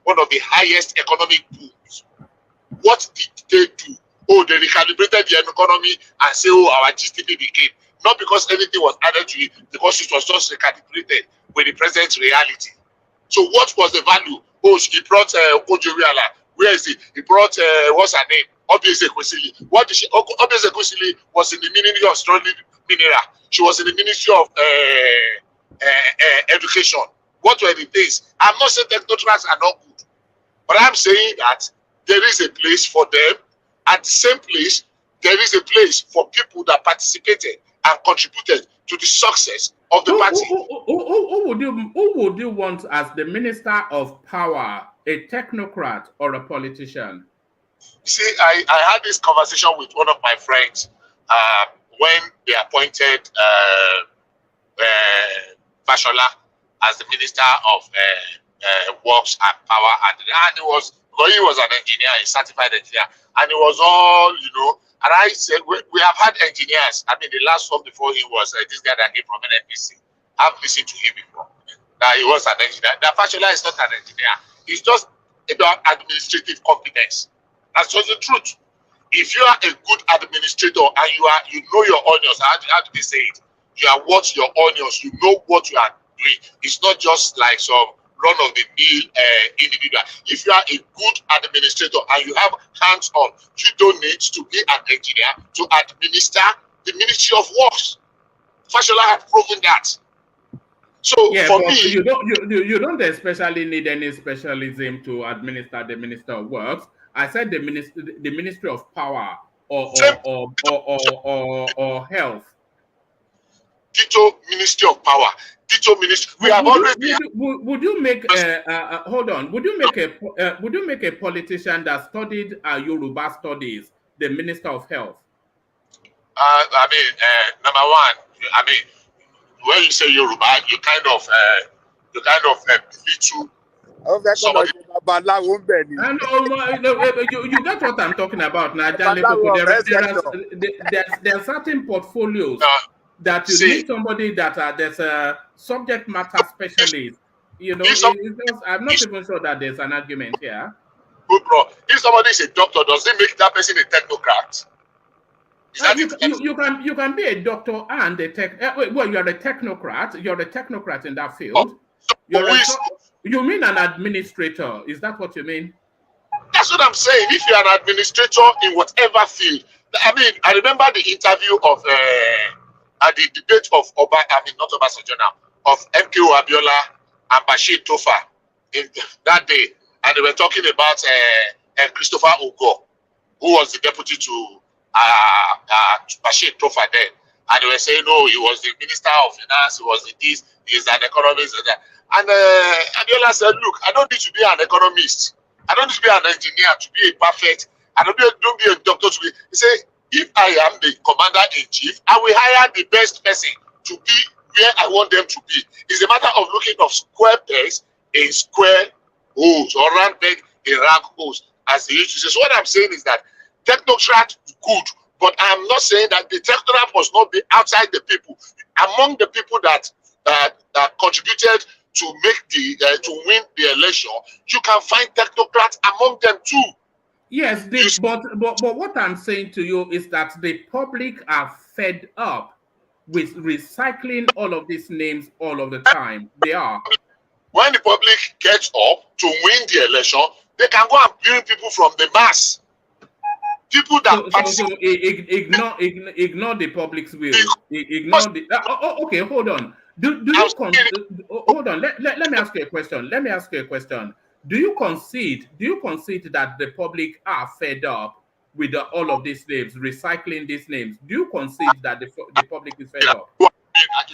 one of the highest economic booms. What did they do? Oh, they recalibrated the economy and say, oh, our GDP became, not because anything was added to it, because it was just recalibrated with the present reality. So what was the value? Oh, he brought Okonjo-Iweala. Where is it? He brought, what's her name? Obieze Ekwesili. What did she? Obieze Ekwesili was in the Ministry of Sterling Mineral. She was in the Ministry of Education. What were the things? I'm not saying technocrats are not good, but I'm saying that there is a place for them. At the same place, there is a place for people that participated and contributed to the success of the party. Who would you want as the Minister of Power, a technocrat or a politician? See, I had this conversation with one of my friends when they appointed Fashola as the Minister of Works and Power, and he was an engineer, a certified engineer, and it was all, and I said, we have had engineers. I mean, the last one before him was this guy that came from NNPC. I've listened to him before. that he was an engineer. That Fashola is not an engineer. It's just about administrative competence. That's just the truth. If you are a good administrator and you know your onions, how do they say it? You are what your onions, you know what you are doing. It's not just like some run-of-the-mill individual. If you are a good administrator and you have hands-on, you don't need to be an engineer to administer the Ministry of Works. Fashola has proven that. So yeah, for but me, you don't especially need any specialism to administer the Minister of Works. I said the Ministry of Power or Health. Tito Ministry of Power, Tito Ministry. We have already. Would you make hold on? Would you make a politician that studied Yoruba studies the Minister of Health? I mean, number one, I mean, when you say Yoruba, you kind of belittle somebody. And you get what I'm talking about now. There are certain portfolios that you need somebody that there's a subject matter specialist. You know, I'm not even sure that there's an argument here. Good bro. If somebody is a doctor, does it make that person a technocrat? You can be a doctor and a well, you're a technocrat. You're a technocrat in that field. You mean an administrator? Is that what you mean? That's what I'm saying. If you're an administrator in whatever field, I mean, I remember the interview of at the debate of not Obasanjo now, of MKO Abiola and Bashir Tofa in that day, and they were talking about Christopher Ogo, who was the deputy to Bashir Tofa then, and they were saying, no, he was the Minister of Finance, he was this, he's an economist, and that. And Abiola said, look, I don't need to be an economist. I don't need to be an engineer to be a perfect. I don't be a doctor to be. He said, if I am the commander-in-chief, I will hire the best person to be where I want them to be. It's a matter of looking of square pegs in square holes, or round peg in round holes, as they used to say. So what I'm saying is that technocrat good, but I'm not saying that the technocrat must not be outside the people. Among the people that contributed to make to win the election, you can find technocrats among them too. Yes, but what I'm saying to you is that the public are fed up with recycling all of these names all of the time. They are. When the public gets up to win the election, they can go and bring people from the mass. People that ignore the public's will. Ignore the. Okay, hold on. Hold on. Let me ask you a question. Do you concede that the public are fed up with all of these names, recycling these names? Do you concede that the public is fed up?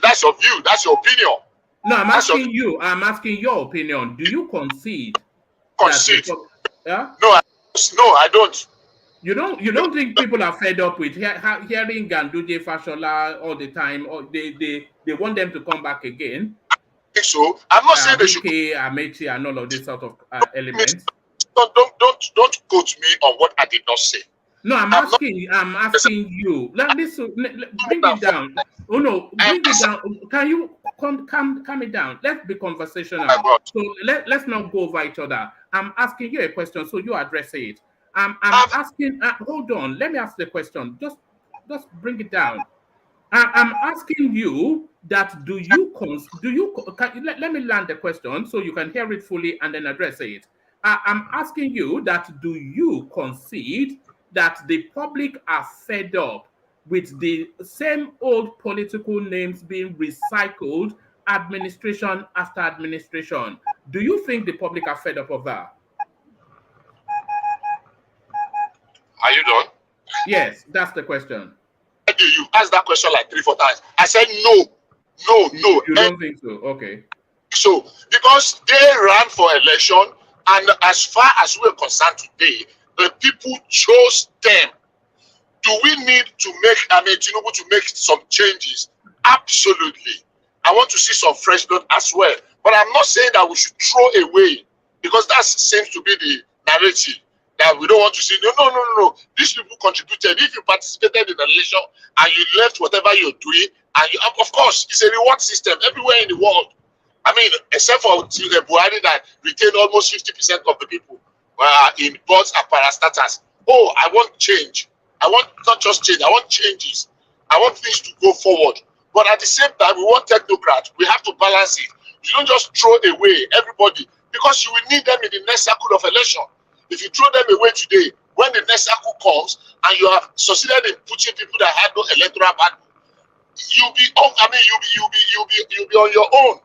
That's your view. That's your opinion. No, I'm asking you. I'm asking your opinion. Do you concede? Concede? Yeah? No, I don't. You don't think people are fed up with hearing Ganduje Fashola all the time, or they want them to come back again? I think so. I'm not saying they should. Amechi and all of these sort of elements. Don't quote me on what I did not say. No, I'm asking you. Bring it down. Oh no, bring it down. Can you calm it down? Let's be conversational. So let's not go over each other. I'm asking you a question, so you address it. I'm asking. Hold on. Let me ask the question. Just bring it down. I'm asking you that. Let me land the question so you can hear it fully and then address it. I'm asking you that. Do you concede that the public are fed up with the same old political names being recycled, administration after administration? Do you think the public are fed up of that? Are you done? Yes, that's the question. You asked that question like 3-4 times. I said no. You don't think so? Okay. So, because they ran for election, and as far as we're concerned today, the people chose them. Do we need to make, Tinubu to make some changes? Absolutely. I want to see some fresh blood as well. But I'm not saying that we should throw away, because that seems to be the narrative. That we don't want to see. No. These people contributed. If you participated in the election and you left whatever you're doing, and of course, it's a reward system everywhere in the world. I mean, except for Buhari that retained almost 50% of the people in boards and parastatals. Oh, I want change. I want not just change, I want changes. I want things to go forward. But at the same time, we want technocrats. We have to balance it. You don't just throw away everybody because you will need them in the next cycle of election. If you throw them away today, when the next cycle comes and you have succeeded in putting people that have no electoral value, you'll be on your own.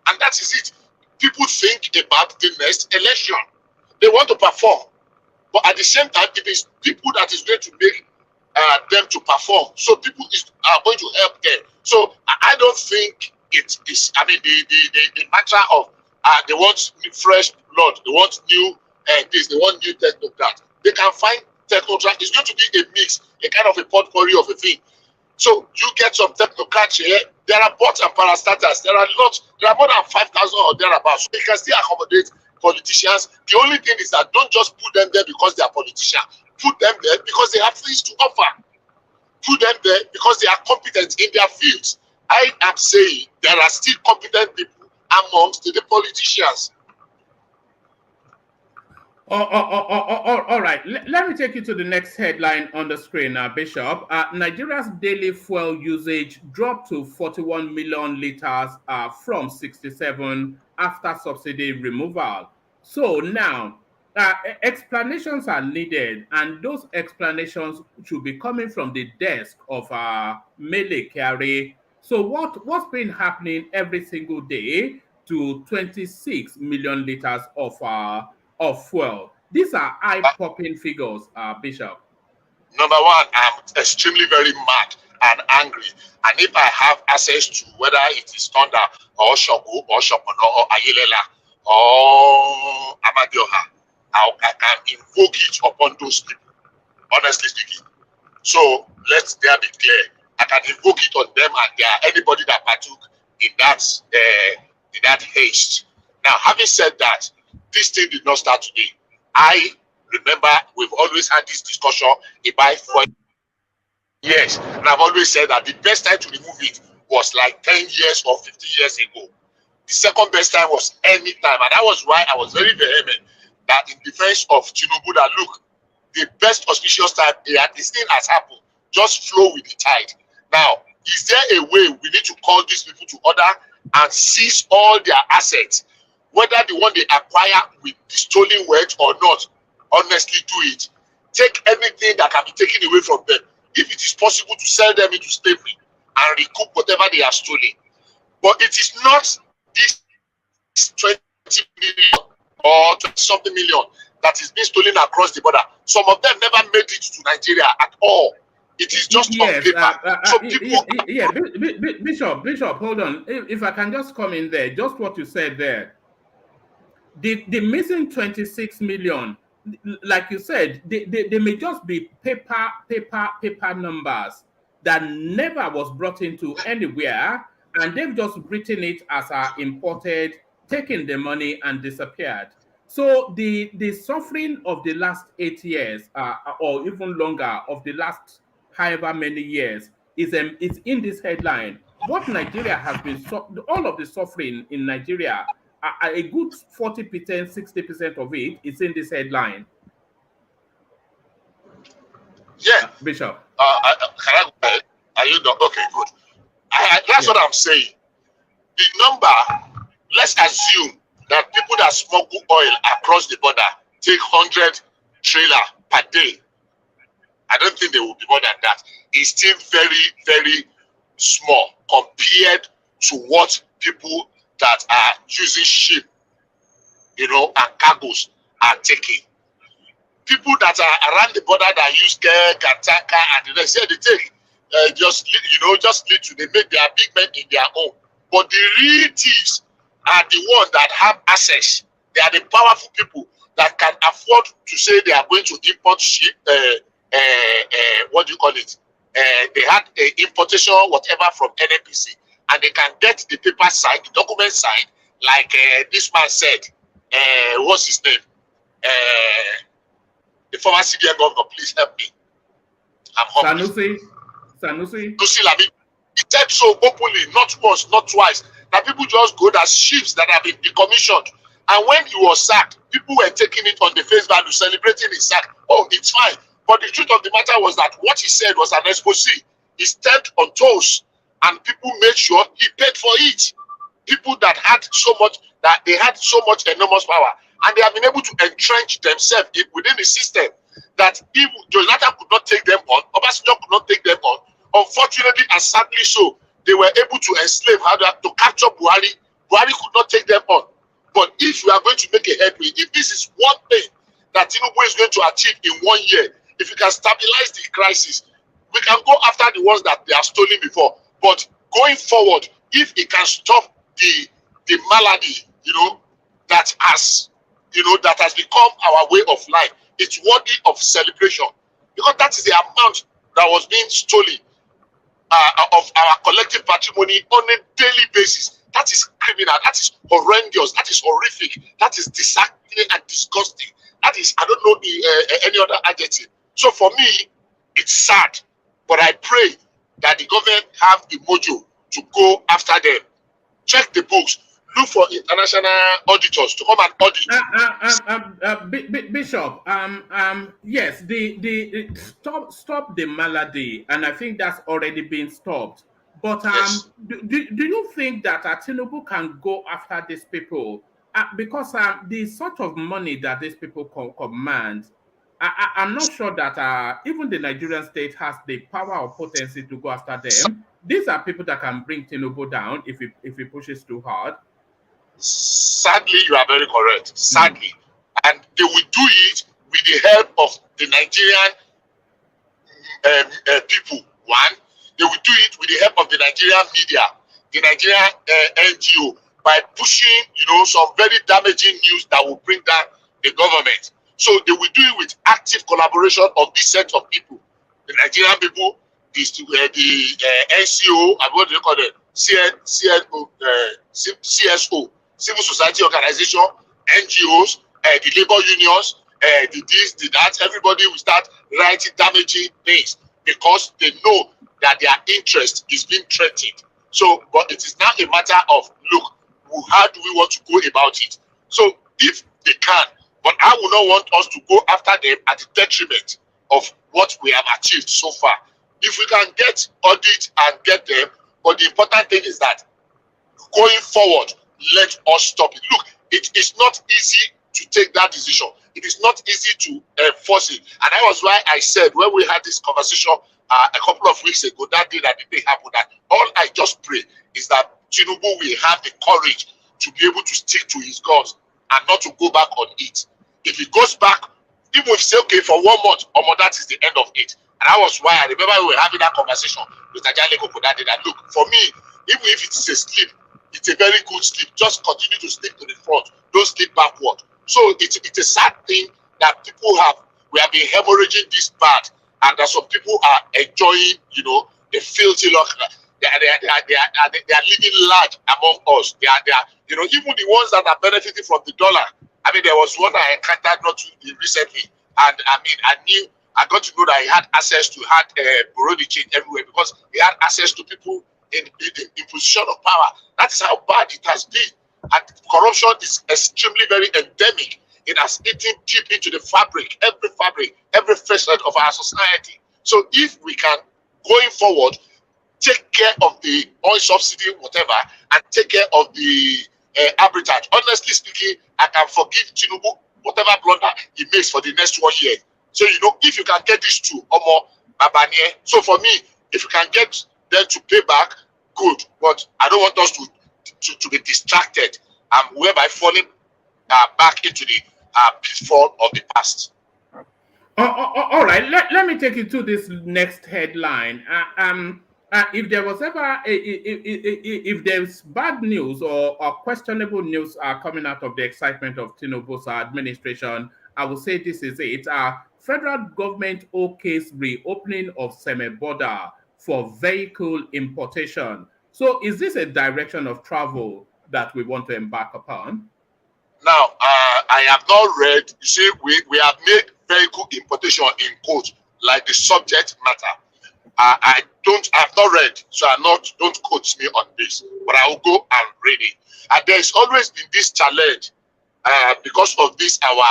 And that is it. People think about the next election. They want to perform. But at the same time, it is people that is going to make them to perform. So people are going to help them. So I don't think it is, I mean, the matter of they want fresh blood, they want new this, they want new technocrats. They can find technocrats. It's going to be a mix, a kind of a potpourri of a thing. So you get some technocrats here. There are bots and parastatals. There are lots. There are more than 5,000 or thereabouts. So you can still accommodate politicians. The only thing is that don't just put them there because they are politicians. Put them there because they have things to offer. Put them there because they are competent in their fields. I am saying there are still competent people amongst the politicians. All right. Let me take you to the next headline on the screen, Bishop. Nigeria's daily fuel usage dropped to 41 million liters from 67 after subsidy removal. So now, explanations are needed, and those explanations should be coming from the desk of Mele Kyari. So what's been happening every single day to 26 million liters of fuel? These are eye-popping figures, Bishop. Number one, I'm extremely very mad and angry. And if I have access to whether it is Thunder or Shogu or Shokono or Ayelela or Amadioha, I can invoke it upon those people, honestly speaking. So let's there be clear. I can invoke it on them and anybody that partook in that haste. Now, having said that, this thing did not start today. I remember we've always had this discussion about for years, and I've always said that the best time to remove it was like 10 years or 15 years ago. The second best time was any time, and that was why I was very vehement that in defense of Tinubu, that look, the best auspicious time, this thing has happened. Just flow with the tide. Now, is there a way we need to call these people to order and seize all their assets, whether the one they acquire with the stolen wealth or not? Honestly, do it. Take anything that can be taken away from them. If it is possible to sell them into slavery and recoup whatever they have stolen. But it is not this 20 million or 20-something million that is being stolen across the border. Some of them never made it to Nigeria at all. It is just on paper. So people... Bishop, hold on. If I can just come in there, just what you said there. The missing 26 million, like you said, they may just be paper numbers that never was brought into anywhere, and they've just written it as imported, taken the money and disappeared. So the suffering of the last 8 years, or even longer, of the last however many years, is in this headline. What Nigeria has been, all of the suffering in Nigeria, a good 40%, 60% of it is in this headline. Yeah, Bishop. Are you done? Okay, good. That's what I'm saying. The number, let's assume that people that smuggle oil across the border take 100 trailer per day. I don't think they will be more than that. It's still very, very small compared to what people that are using ship, and cargoes are taking. People that are around the border that use keg and tanker and the rest, they take just little. They make their big men in their own. But the real thieves are the ones that have access. They are the powerful people that can afford to say they are going to import ship. What do you call it? They had importation whatever from NNPC, and they can get the paper side, the document side, like this man said. What's his name? The former CBN governor. Please help me. I'm hungry. Sanusi. He said so openly, not once, not twice, that people just go as ships that have been decommissioned. And when he was sacked, people were taking it on the face value, celebrating his sack. Oh, it's fine. But the truth of the matter was that what he said was an expose. He stepped on toes, and people made sure he paid for it. People that had so much, that they had so much enormous power, and they have been able to entrench themselves within the system that if Jonathan could not take them on, Obasanjo could not take them on. Unfortunately and sadly so, they were able to enslave, to capture Buhari. Buhari could not take them on. But if we are going to make a headway, if this is one thing that Tinubu is going to achieve in 1 year, if we can stabilize the crisis, we can go after the ones that they have stolen before. But going forward, if it can stop the malady, that has become our way of life, it's worthy of celebration, because that is the amount that was being stolen of our collective patrimony on a daily basis. That is criminal. That is horrendous. That is horrific. That is disgusting and disgusting. That is, I don't know any other adjective. So for me, it's sad, but I pray that the government have the mojo to go after them. Check the books. Look for international auditors to come and audit. Bishop, yes, the stop the malady, and I think that's already been stopped. But Yes. do you think that Tinubu can go after these people? Because the sort of money that these people command, I'm not sure that even the Nigerian state has the power or potency to go after them. These are people that can bring Tinubu down if he pushes too hard. Sadly, you are very correct. Sadly. And they will do it with the help of the Nigerian people. One, they will do it with the help of the Nigerian media, the Nigerian NGO, by pushing, some very damaging news that will bring down the government. So they will do it with active collaboration of this set of people, the Nigerian people, the NCO, and what do you call it, CSO, civil society organization, NGOs, the labor unions, the this, the that. Everybody will start writing damaging things because they know that their interest is being threatened. So, but it is now a matter of, look, how do we want to go about it? So, if they can, but I would not want us to go after them at the detriment of what we have achieved so far. If we can get audit and get them, but the important thing is that going forward, let us stop it. Look, it is not easy to take that decision. It is not easy to enforce it. And that was why I said when we had this conversation a couple of weeks ago, that day that the thing happened, that all I just pray is that Tinubu will have the courage to be able to stick to his guns and not to go back on it. If he goes back, even if say, okay, for 1 month, that is the end of it. And that was why I remember we were having that conversation with Ajaleko that day, that look, for me, even if it's a sleep, it's a very good sleep. Just continue to sleep to the front. Don't sleep backward. So it's a sad thing that people we have been hemorrhaging this bad, and that some people are enjoying, the filthy luck. They are living large among us. They are, even the ones that are benefiting from the dollar. I mean, there was one I encountered not too recently, and I got to know that he had access to bureau de change everywhere because he had access to people in position of power. That is how bad it has been. And corruption is extremely very endemic. It has eaten deep into the fabric, every facet of our society. So if we can, going forward, take care of the oil subsidy, whatever, and take care of the arbitrage. Honestly speaking, I can forgive Tinubu whatever blunder he makes for the next 1 year. So, if you can get these two, Omo, Babanye. So for me, if you can get them to pay back, good. But I don't want us to be distracted and whereby falling back into the pitfall of the past. All right, let me take you to this next headline. If there was ever if there's bad news or questionable news coming out of the excitement of Tinubu's administration, I would say this is it. Federal government okays reopening of semi-border for vehicle importation. So is this a direction of travel that we want to embark upon? Now, I have not read, you see, we have made vehicle importation in quotes, like the subject matter. I've not read, so don't quote me on this, but I will go and read it. And there's always been this challenge because of this our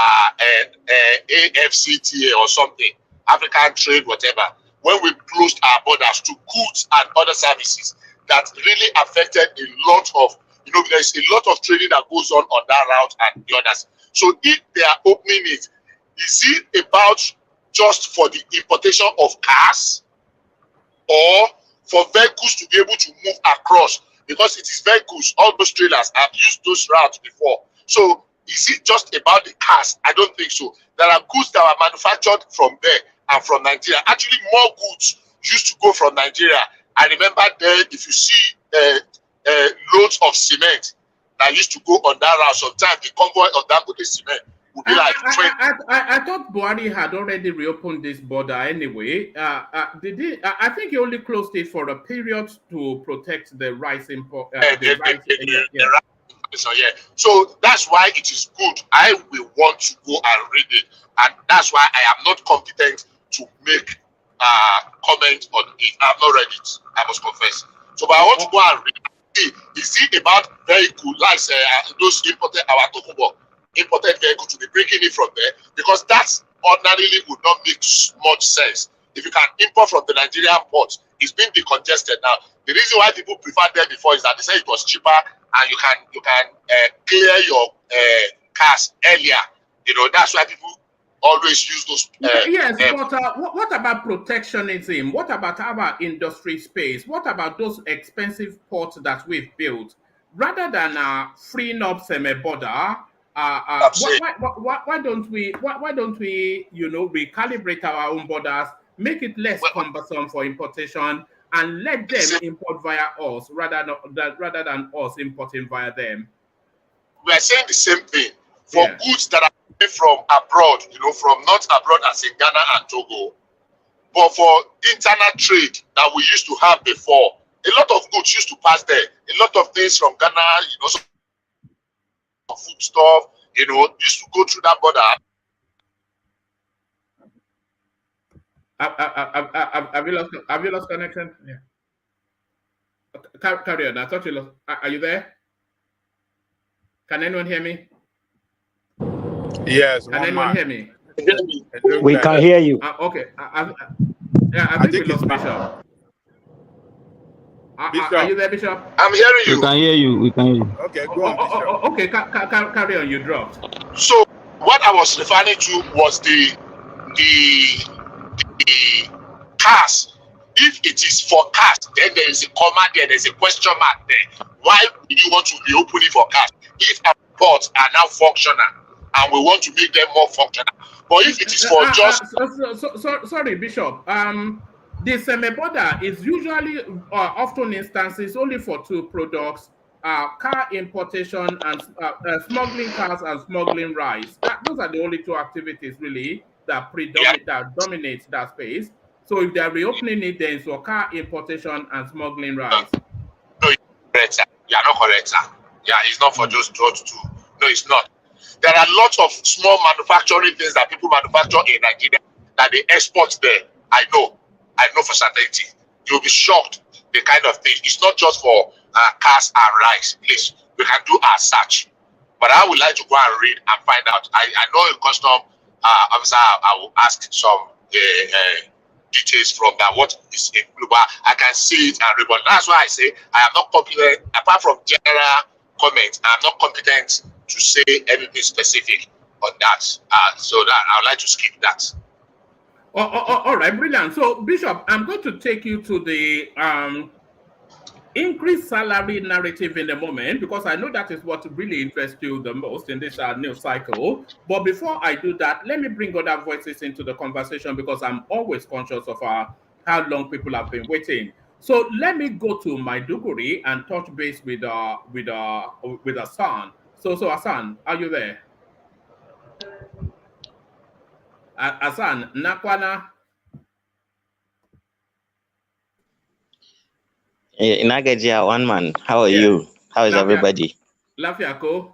AFCTA or something, African trade, whatever, when we closed our borders to goods and other services, that really affected a lot of, there's a lot of trading that goes on that route and the others. So if they are opening it, is it about just for the importation of cars or for vehicles to be able to move across? Because it is vehicles, all those trailers have used those routes before. So is it just about the cars? I don't think so. There are goods that are manufactured from there and from Nigeria. Actually, more goods used to go from Nigeria. I remember there, if you see loads of cement that used to go on that route, sometimes the convoy of that cement would be like 20. I thought Buhari had already reopened this border anyway. I think he only closed it for a period to protect the rice import. So that's why it is good. I will want to go and read it, and that's why I am not competent to make comment on it. I have not read it, I must confess. So, but I want to go and read it. Is it about vehicle, like those imported, our Tokubo, imported vehicle to be bringing it from there? Because that ordinarily would not make much sense. If you can import from the Nigerian port, it's been decongested now. The reason why people preferred them before is that they say it was cheaper and you can clear your cars earlier. That's why people always use those. Yes, but what about protectionism? What about our industry space? What about those expensive ports that we've built? Rather than freeing up border, why don't we recalibrate our own borders, make it less cumbersome for importation, and let them import via us rather than us importing via them? We are saying the same thing for goods that are from abroad, from not abroad as in Ghana and Togo, but for internal trade that we used to have before. A lot of goods used to pass there. A lot of things from Ghana, some food stuff, used to go through that border. Have you lost connection? Yeah. Carry on. I thought you lost. Are you there? Can anyone hear me? Yes. Can anyone hear me? We can hear you. Okay. I think we lost Bishop. Are you there, Bishop? I'm hearing you. We can hear you. We can hear you. Okay, go on, Bishop. Okay, carry on. You dropped. So what I was referring to was the cars. If it is for cars, then there is a comma there, there's a question mark there. Why do you want to be opening for cars? If our ports are now functional and we want to make them more functional. But if it is for just... Sorry, Bishop. The semi-border is usually often instances only for two products, car importation and smuggling cars and smuggling rice. Those are the only two activities really that dominate that space. So if they are reopening it, then it's for car importation and smuggling rice. No, you are not correct, sir. Yeah, it's not for just those two. No, it's not. There are lots of small manufacturing things that people manufacture in Nigeria that they export there. I know for certainty. You'll be shocked the kind of thing. It's not just for cars and rice. Please, we can do our search. But I would like to go and read and find out. I know a custom officer, I will ask some details from that. What is a global? I can see it and read. But that's why I say I am not competent, apart from general comments, I'm not competent to say anything specific on that. So that I would like to skip that. All right, brilliant. So, Bishop, I'm going to take you to the increased salary narrative in a moment, because I know that is what really interests you the most in this news cycle. But before I do that, let me bring other voices into the conversation, because I'm always conscious of how long people have been waiting. So let me go to Maiduguri and touch base with Hassan. So Hassan, are you there? Hassan, Nakwana. Inagajia, one man. How are you? How is everybody? Lafiako.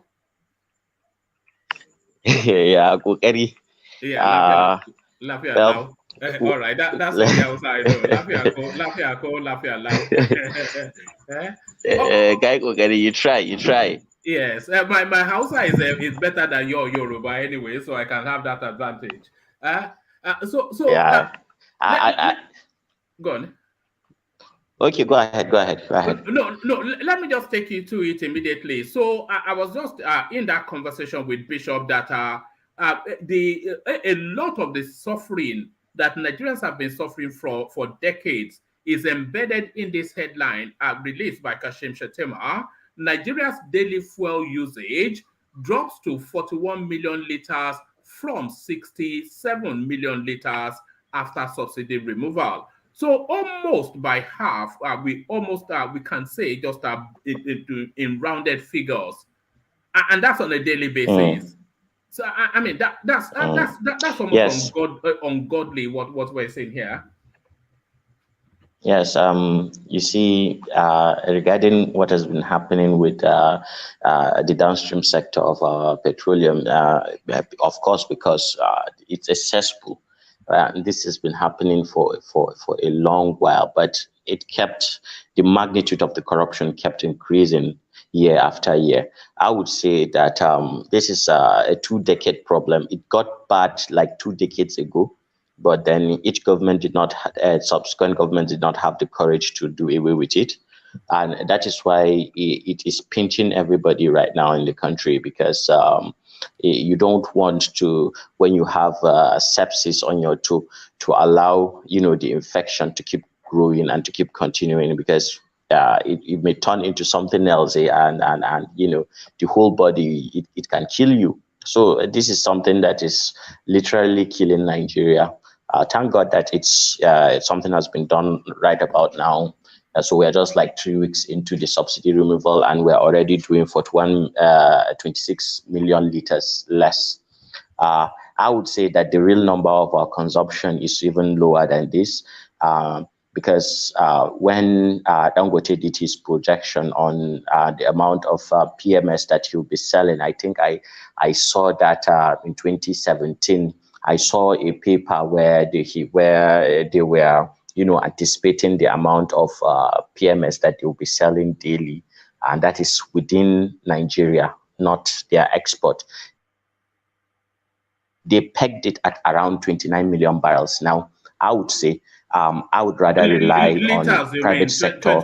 Yeah, Kukeri. Yeah, Lafia. Well, All right, that's on the outside. Lafia. Guy, you try. Yes, my Hausa is better than your Yoruba anyway, so I can have that advantage. Yeah. Let, go on. Okay, go ahead. No, let me just take you to it immediately. So I was just in that conversation with Bishop that a lot of the suffering that Nigerians have been suffering for decades is embedded in this headline released by Kashim Shettima. Nigeria's daily fuel usage drops to 41 million liters from 67 million liters after subsidy removal. So almost by half, we can say just in rounded figures, and that's on a daily basis. So I mean that's almost yes. ungodly what we're saying here. Yes, you see, regarding what has been happening with the downstream sector of our petroleum, of course, because it's a cesspool. This has been happening for a long while, but the magnitude of the corruption kept increasing year after year. I would say that this is a 2-decade problem. It got bad like 2 decades ago, but then each government subsequent government did not have the courage to do away with it. And that is why it is pinching everybody right now in the country, because you don't want to, when you have sepsis on your toe, to allow, the infection to keep growing and to keep continuing, because it may turn into something else, and the whole body, it can kill you. So this is something that is literally killing Nigeria. Thank God that it's something has been done right about now. So we're just like 3 weeks into the subsidy removal, and we're already doing 26 million liters less. I would say that the real number of our consumption is even lower than this, because when Dangote did his projection on the amount of PMS that he'll be selling, I think I saw that in 2017. I saw a paper where they were, anticipating the amount of PMS that they'll be selling daily, and that is within Nigeria, not their export. They pegged it at around 29 million barrels. Now, I would say I would rather rely on private sector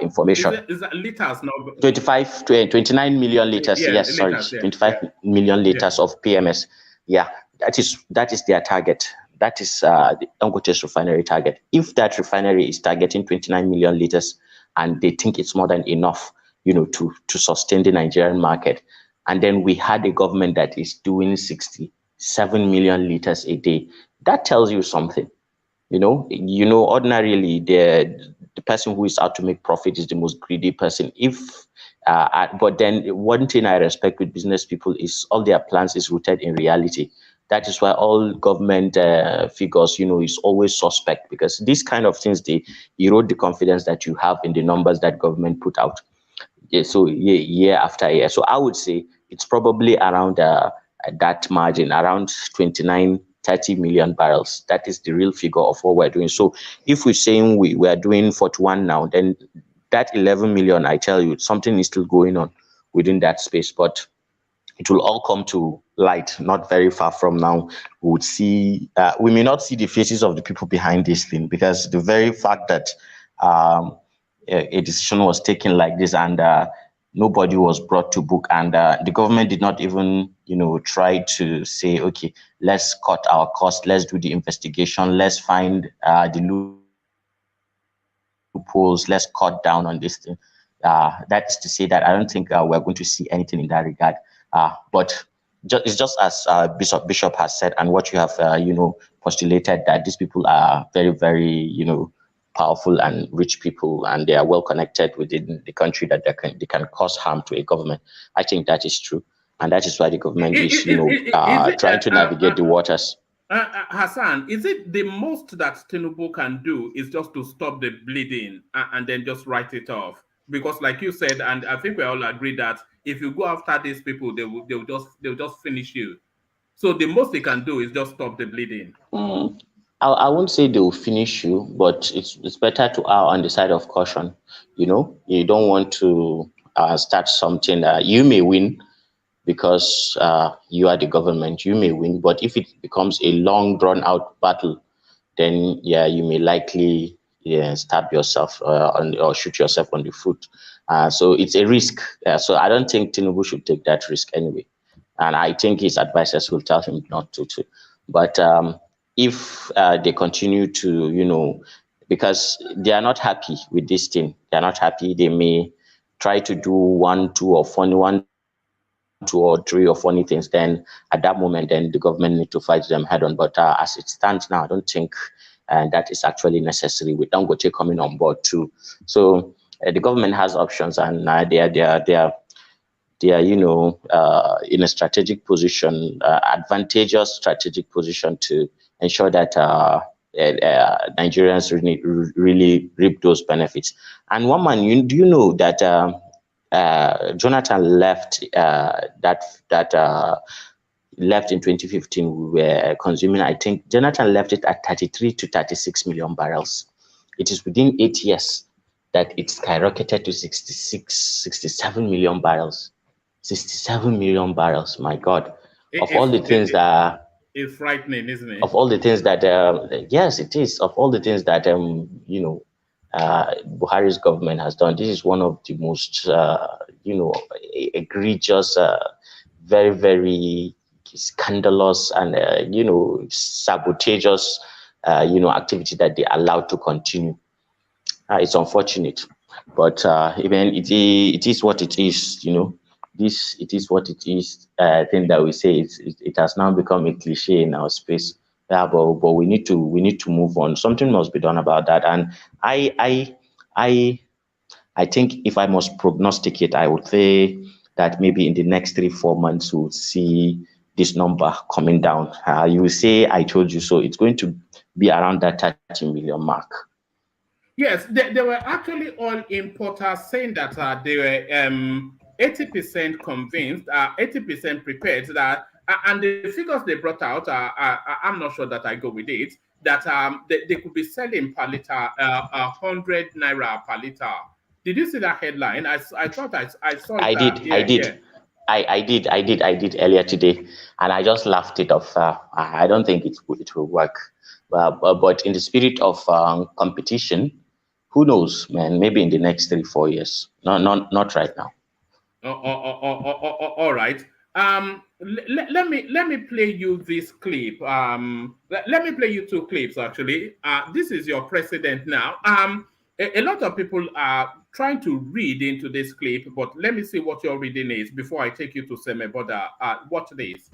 information. Is that liters now? 29 million liters. Yeah, yes, sorry, liters, yeah. 25 million liters of PMS. Yeah, that is their target. That is the Dangote's refinery target. If that refinery is targeting 29 million liters and they think it's more than enough, to sustain the Nigerian market, and then we had a government that is doing 67 million liters a day, that tells you something. Ordinarily the person who is out to make profit is the most greedy person. But then one thing I respect with business people is all their plans is rooted in reality. That is why all government figures, is always suspect, because these kind of things, they erode the confidence that you have in the numbers that government put out. So year after year. So I would say it's probably around that margin, around 29-30 million barrels. That is the real figure of what we're doing. So if we're saying we are doing 41 now, then that 11 million, I tell you, something is still going on within that space. But it will all come to light not very far from now. We may not see the faces of the people behind this thing, because the very fact that a decision was taken like this, and nobody was brought to book, and the government did not even try to say, okay, let's cut our costs, let's do the investigation, let's find the loopholes, let's cut down on this thing. That's to say that I don't think we're going to see anything in that regard. But it's just as Bishop has said, and what you have postulated, that these people are very, very powerful and rich people, and they are well connected within the country, that they can cause harm to a government. I think that is true, and that is why the government is trying to navigate the waters. Hassan, is it the most that Tinubu can do is just to stop the bleeding and then just write it off? Because, like you said, and I think we all agree that if you go after these people, they'll just finish you. So the most they can do is just stop the bleeding. I won't say they will finish you, but it's better to err on the side of caution. You don't want to start something that you may win because you are the government. You may win, but if it becomes a long, drawn-out battle, then yeah, you may likely stab yourself or shoot yourself on the foot. So it's a risk. So I don't think Tinubu should take that risk anyway. And I think his advisors will tell him not to. But if they continue to, because they are not happy with this thing, they are not happy. They may try to do one, two, or two or three or funny things. Then at that moment, then the government need to fight them head on. But as it stands now, I don't think that is actually necessary with Dangote coming on board too. So the government has options, and they are in a strategic position, advantageous strategic position to ensure that Nigerians really reap those benefits. And one man, do you know that Jonathan left left in 2015? We were consuming, I think Jonathan left it at 33 to 36 million barrels. It is within 8 years that it skyrocketed to 67 million barrels. 67 million barrels, my God. It's frightening, isn't it? Of all the things that, yes, it is. Of all the things that, Buhari's government has done, this is one of the most, egregious, very, very scandalous and, sabotageous, activity that they allowed to continue. It's unfortunate, but even it is what it is, it is what it is. Thing that we say it has now become a cliche in our space. Yeah, but we need to move on. Something must be done about that. And I think if I must prognosticate, I would say that maybe in the next 3-4 months we'll see this number coming down. You will say I told you so. It's going to be around that 30 million mark. Yes, there were actually oil importers saying that they were 80% convinced, 80% prepared that, and the figures they brought out, I'm not sure that I go with it, that they could be selling per liter 100 naira per liter. Did you see that headline? I thought I saw it. I did earlier today, and I just laughed it off. I don't think it will work. But in the spirit of competition, who knows, man? Maybe in the next 3-4 years. Not right now. All right. Let me play you this clip. Let me play you 2 clips actually. This is your president now. A lot of people are trying to read into this clip, but let me see what your reading is before I take you to Semeboda. Watch this.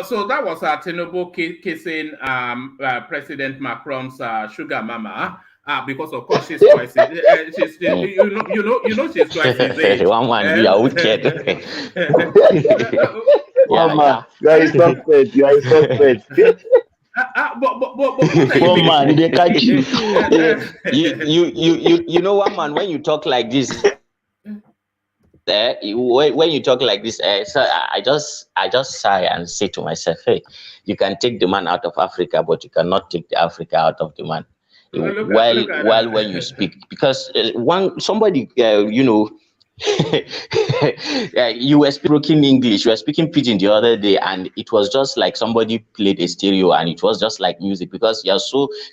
So that was Tinubu kissing President Macron's sugar mama because of course she's twice. She's she's twice his age. One man, you are wicked. One man, you are a suspect. You are a suspect. One man, they catch you. You know, one man, when you talk like this. When you talk like this, so I just sigh and say to myself, hey, you can take the man out of Africa, but you cannot take the Africa out of the man. While when you speak, because somebody Yeah, you were speaking English, you were speaking pidgin the other day, and it was just like somebody played a stereo, and it was just like music, because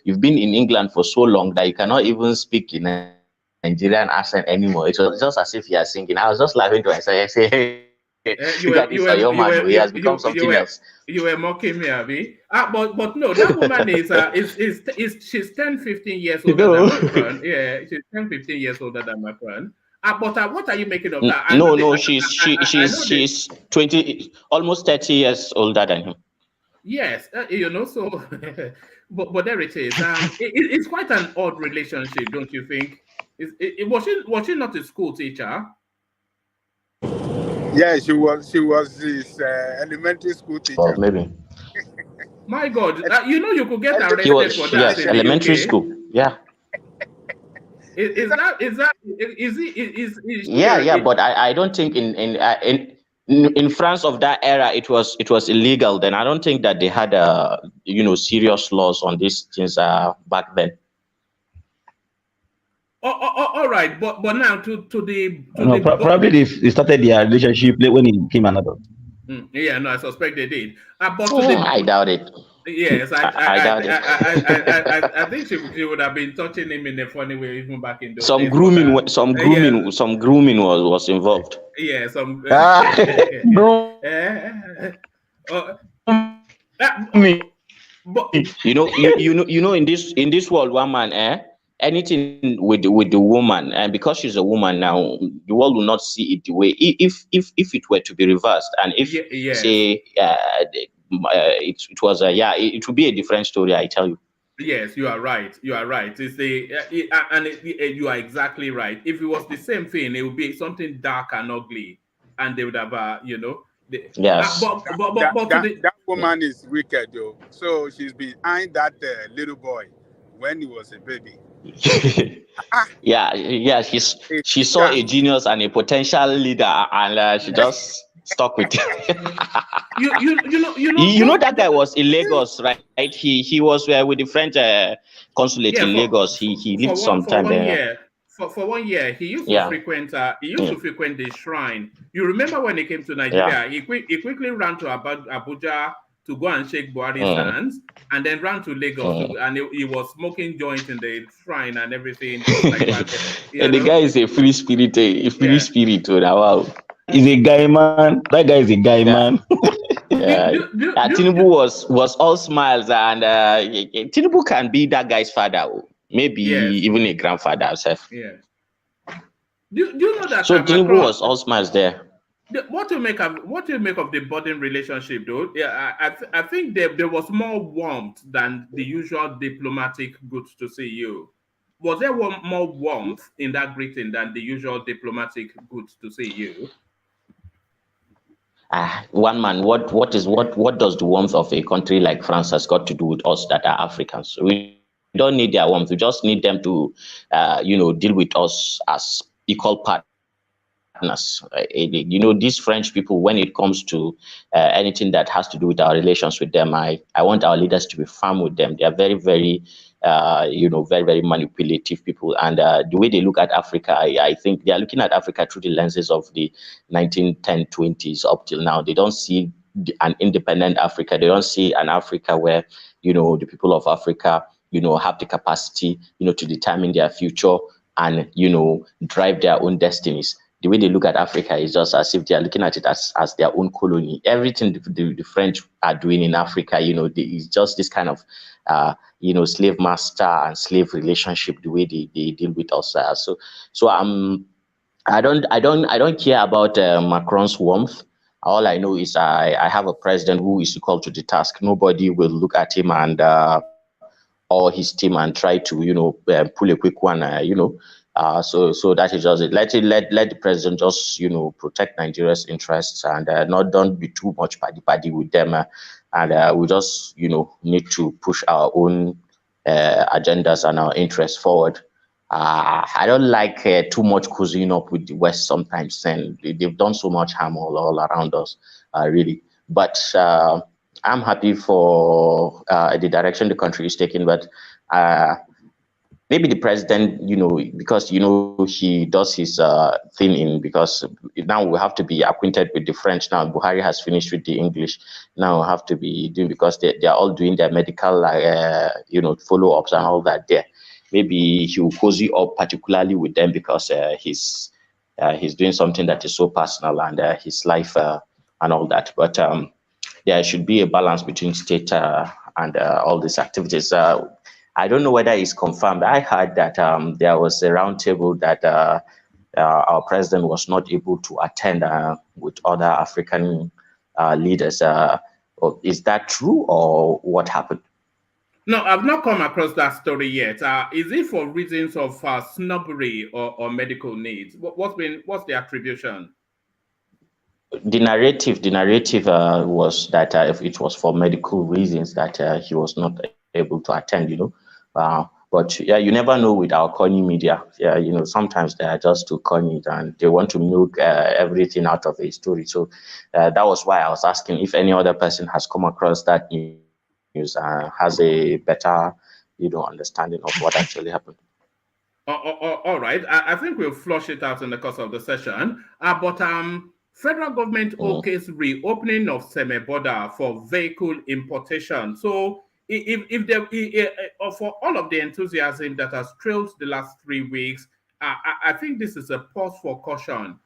you've been in England for so long that you cannot even speak in a Nigerian accent anymore. It was just as if you are singing. I was just laughing to myself. I say, hey, look at this your man, he has become something else. You were mocking me, Abby. But no, that woman is she's 10, 15 years older than Macron. Yeah, she's 10, 15 years older than Macron. But what are you making of that? No, she's 20, almost 30 years older than him. Yes, so but there it is. It's quite an odd relationship, don't you think? Was she not a school teacher? Yeah, she was his elementary school teacher. Oh, maybe. My God, you could get arrested for that. Yes, elementary school. Yeah. Yeah, but I don't think in France of that era it was illegal. Then I don't think that they had serious laws on these things back then. All right, but now probably they started their relationship when he became an adult. Yeah, no, I suspect they did. But I doubt it. Yes, I think she would have been touching him in a funny way even back in those some days. Some grooming was involved. Yeah, some. But you know, in this world, one man, anything with the woman, and because she's a woman now, the world will not see it the way if it were to be reversed, and if say it was it would be a different story, I tell you. Yes, you are right. You are right. You are exactly right. If it was the same thing, it would be something dark and ugly, and they would have, yes. That woman is wicked, though. So she's behind that little boy when he was a baby. Yeah. She saw a genius and a potential leader, and she just stuck with it. You know that guy was in Lagos, right? He was with the French consulate in Lagos. He lived some time there. For 1 year, he used to frequent. To frequent the shrine. You remember when he came to Nigeria? He quickly ran to Abuja to go and shake Buhari's hands, and then ran to Lagos, and he was smoking joints in the shrine and everything. Like that, and the guy is a free spirit, wow. He's a guy, man. That guy is a guy, man. Tinubu was all smiles, and Tinubu can be that guy's father, maybe even a grandfather himself. Yeah. Do you know that? So Tinubu was all smiles there. What do you make of the budding relationship, though? Yeah, I think there was more warmth than the usual diplomatic good to see you. Was there more warmth in that greeting than the usual diplomatic good to see you? One man, what does the warmth of a country like France has got to do with us that are Africans? We don't need their warmth. We just need them to, deal with us as equal partners. These French people, when it comes to anything that has to do with our relations with them, I want our leaders to be firm with them. They are very, very, very, very manipulative people. And the way they look at Africa, I think they are looking at Africa through the lenses of the 1910s, 20s up till now. They don't see an independent Africa. They don't see an Africa where, the people of Africa, have the capacity, to determine their future and, drive their own destinies. The way they look at Africa is just as if they are looking at it as their own colony. Everything the French are doing in Africa, it's just this kind of, slave master and slave relationship. The way they deal with us. So I don't care about Macron's warmth. All I know is I have a president who is equal to the task. Nobody will look at him and or his team and try to pull a quick one. So that is just it. Let the president just protect Nigeria's interests and don't be too much paddy with them, and we just need to push our own agendas and our interests forward. I don't like too much cozying up with the West sometimes, and they've done so much harm all around us, really. But I'm happy for the direction the country is taking, but maybe the president, because he does his thing in, because now we have to be acquainted with the French. Now Buhari has finished with the English. Now we have to be doing, because they are all doing their medical follow-ups and all that there. Maybe he will cozy up particularly with them, because he's doing something that is so personal, and his life and all that. But there should be a balance between state and all these activities. I don't know whether it's confirmed. I heard that there was a roundtable that our president was not able to attend with other African leaders. Is that true, or what happened? No, I've not come across that story yet. Is it for reasons of snobbery or medical needs? What's the attribution? The narrative was that if it was for medical reasons that he was not able to attend, but yeah, you never know with our corny media. Yeah, sometimes they are just too corny and they want to milk everything out of a story. So that was why I was asking if any other person has come across that news and has a better, understanding of what actually happened. All right, I think we'll flush it out in the course of the session. But federal government okays reopening of semi-border for vehicle importation. So if for all of the enthusiasm that has trailed the last 3 weeks, I think this is a pause for caution.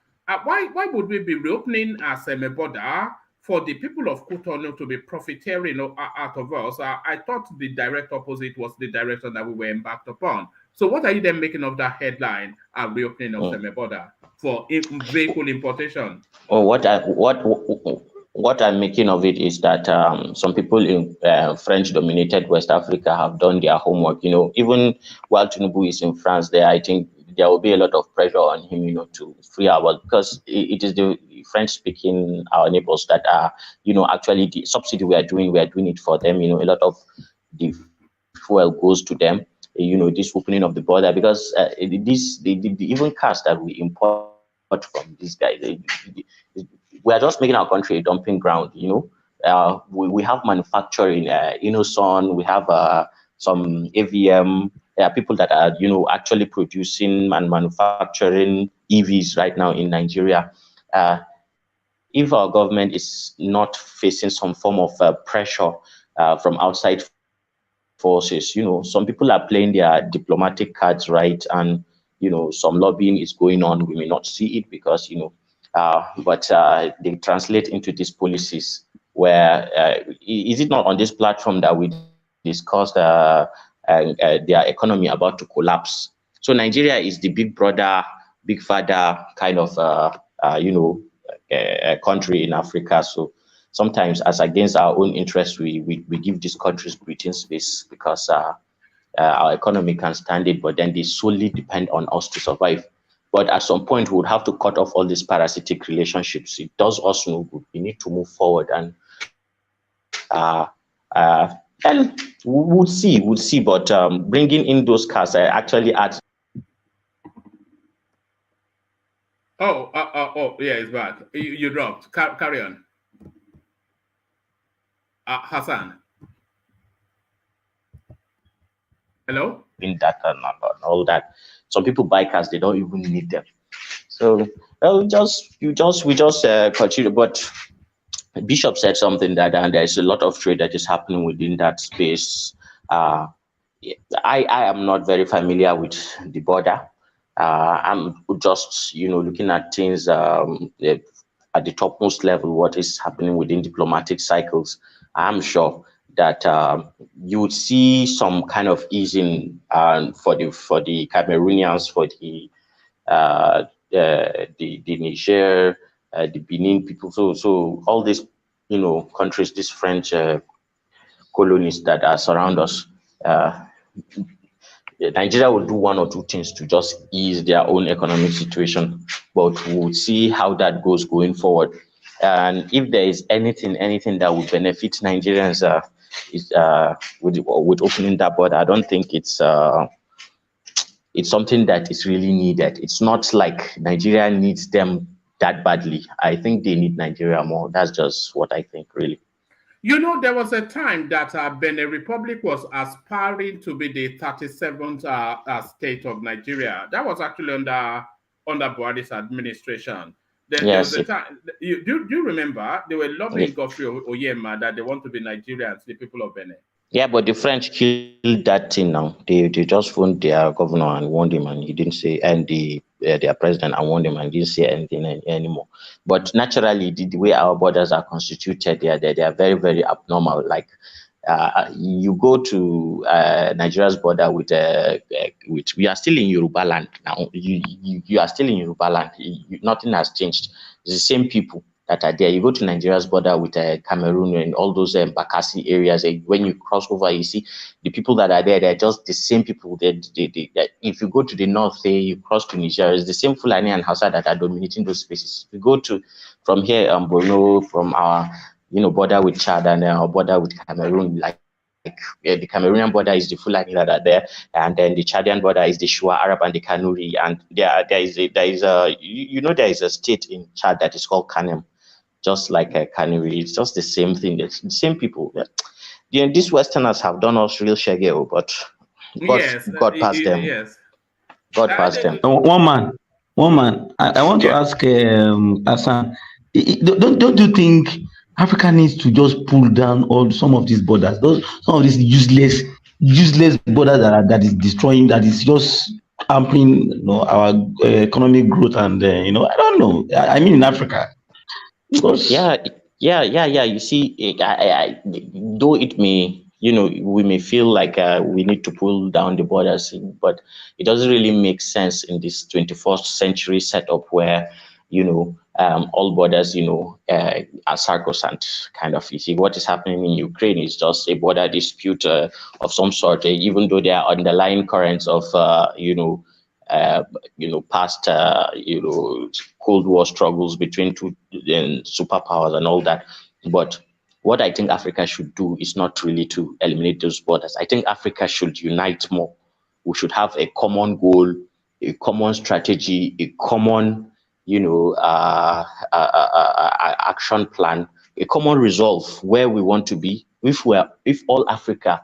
Why would we be reopening a semi-border for the people of Cotonou to be profiteering out of us? I thought the direct opposite was the direction that we were embarked upon. So what are you then making of that headline, reopening of semi-border for vehicle importation? Oh, what I'm making of it is that some people in French-dominated West Africa have done their homework. Even while Tinubu is in France, there, I think there will be a lot of pressure on him, to free our, because it is the French-speaking our neighbors that are, actually the subsidy we are doing it for them. A lot of the fuel goes to them. This opening of the border, because the even cars that we import from these guys, we are just making our country a dumping ground. We have manufacturing, Innoson, we have some AVM. There are people that are, actually producing and manufacturing EVs right now in Nigeria. If our government is not facing some form of pressure from outside forces, some people are playing their diplomatic cards right, and some lobbying is going on. We may not see it because but they translate into these policies where is it not on this platform that we discussed their economy about to collapse? So Nigeria is the big brother, big father kind of country in Africa. So sometimes, as against our own interests, we give these countries breathing space because our economy can stand it, but then they solely depend on us to survive. But at some point, we would have to cut off all these parasitic relationships. It does us no good. We need to move forward, and we'll see. But bringing in those cars actually adds. Oh, yeah, it's back. You dropped. Carry on. Hassan. Hello? In that and all that. Some people buy cars, they don't even need them. So we just continue. But Bishop said something that, and there's a lot of trade that is happening within that space. I am not very familiar with the border. I'm just looking at things at the topmost level, what is happening within diplomatic cycles. I'm sure that you would see some kind of easing for the Cameroonians, for the Niger, the Benin people. So all these countries, these French colonies that are surround us. Nigeria will do one or two things to just ease their own economic situation, but we'll see how that goes going forward. And if there is anything that would benefit Nigerians with opening that border, I don't think it's something that is really needed. It's not like Nigeria needs them that badly. I think they need Nigeria more. That's just what I think, really. You know, there was a time that Benin Republic was aspiring to be the 37th state of Nigeria. That was actually under Buhari's administration. Then there was Yes. a time. Do you remember they were lobbying Godfrey Oyema that they want to be Nigerians, the people of Benin. Yeah, but the French killed that thing now. They just phoned their governor and warned him, and he didn't say, and their president and warned him and didn't say anything anymore. But naturally, the way our borders are constituted, they are very, very abnormal. Like you go to Nigeria's border with we are still in Yoruba land now. You are still in Yoruba land. Nothing has changed. It's the same people that are there. You go to Nigeria's border with Cameroon and all those Bakassi areas. When you cross over, you see the people that are there. They're just the same people. If you go to the north, you cross to Nigeria, it's the same Fulani and Hausa that are dominating those spaces. We go to from here, Borno, from our border with Chad and our border with Cameroon, like the Cameroonian border is the Fulani that are there, and then the Chadian border is the Shua Arab and the Kanuri, and there is a state in Chad that is called Kanem, just like a Kanuri. It's just the same thing. It's the same people. Yeah, these Westerners have done us real shaggy, but God passed them. Yes, God passed them. One man. I want to ask Hassan. Don't you think Africa needs to just pull down some of these borders, some of these useless borders that is destroying, that is just hampering our economic growth, and I don't know. I mean in Africa. Because yeah. You see, though it may, we may feel like we need to pull down the borders, but it doesn't really make sense in this 21st century setup where all borders, are sacrosanct, kind of. You see, what is happening in Ukraine is just a border dispute of some sort, even though there are underlying currents of, past, Cold War struggles between two superpowers and all that. But what I think Africa should do is not really to eliminate those borders. I think Africa should unite more. We should have a common goal, a common strategy, a common action plan, a common resolve where we want to be. If all Africa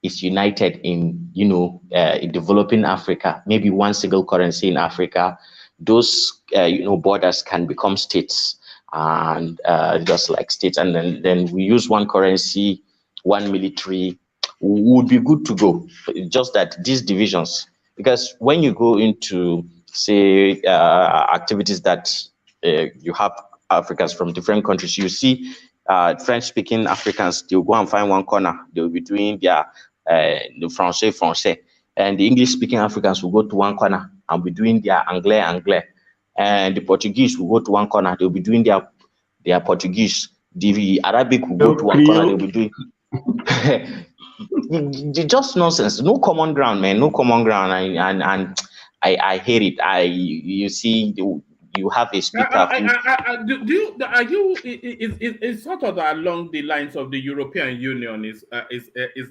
is united in in developing Africa, maybe one single currency in Africa, those borders can become states, and just like states, and then we use one currency, one military, would be good to go. Just that these divisions, because when you go into say activities that you have Africans from different countries, you see French-speaking Africans, they'll go and find one corner, they'll be doing their the Francais, and the English-speaking Africans will go to one corner and be doing their Anglais, and the Portuguese will go to one corner, they'll be doing their Portuguese. The Arabic will go to one corner, they'll be doing just nonsense. No common ground, man. No common ground, and I hate it. You see, you have a speaker. Is sort of along the lines of the European Union? Is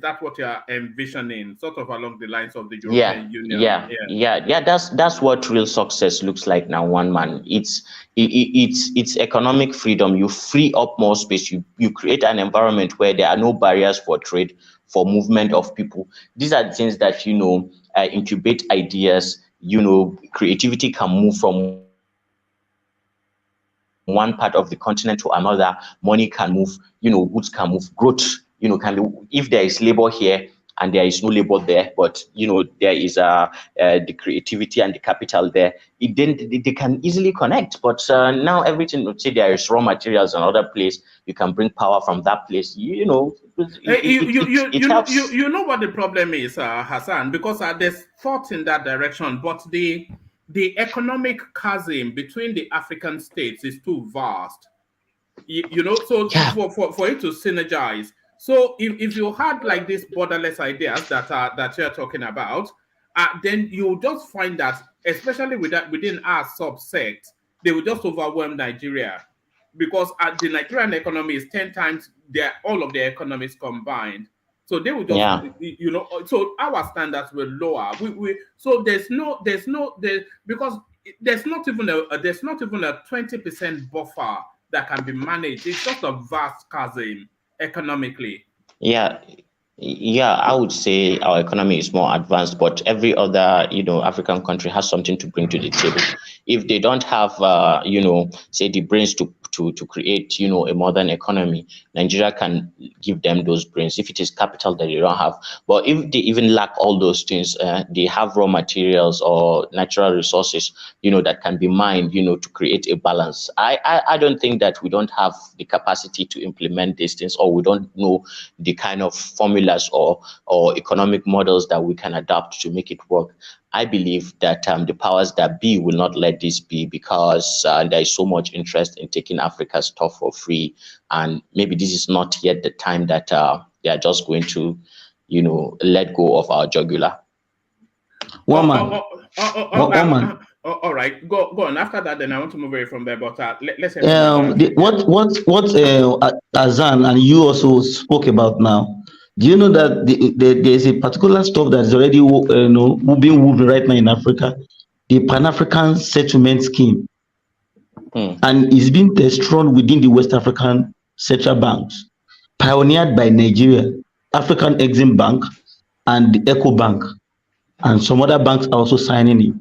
that what you are envisioning? Sort of along the lines of the European Union? Yeah. That's what real success looks like now. One man. It's economic freedom. You free up more space. You create an environment where there are no barriers for trade, for movement of people. These are the things that incubate ideas. Creativity can move from one part of the continent to another. Money can move, goods can move, growth, if there is labor here and there is no labor there, but there is the creativity and the capital there, they can easily connect. But now everything, would say there is raw materials in another place, you can bring power from that place. You know what the problem is, Hassan, because there's thought in that direction, but the economic chasm between the African states is too vast. For it to synergize. So if you had like these borderless ideas that you're talking about, then you just find that, especially within our subsect, they will just overwhelm Nigeria, because the Nigerian economy is 10 times all of their economies combined. So they will just, so our standards were lower. So there's not even a 20% buffer that can be managed. It's just a vast chasm. economically? Yeah, I would say our economy is more advanced, but every other, African country has something to bring to the table. If they don't have, say the brains to create, a modern economy, Nigeria can give them those brains. If it is capital that they don't have, but if they even lack all those things, they have raw materials or natural resources, that can be mined, to create a balance. I don't think that we don't have the capacity to implement these things, or we don't know the kind of formulas or economic models that we can adapt to make it work. I believe that the powers that be will not let this be, because there is so much interest in taking Africa's stuff for free, and maybe this is not yet the time that they are just going to, let go of our jugular. One man. All right, go on. After that, then I want to move away from there. But let's have what Azan and you also spoke about now. Do you know that there's a particular stuff that is already being woven right now in Africa, the Pan-African Settlement Scheme, and it's been run within the West African Central Banks, pioneered by Nigeria, African Exim Bank, and the Eco Bank, and some other banks are also signing it.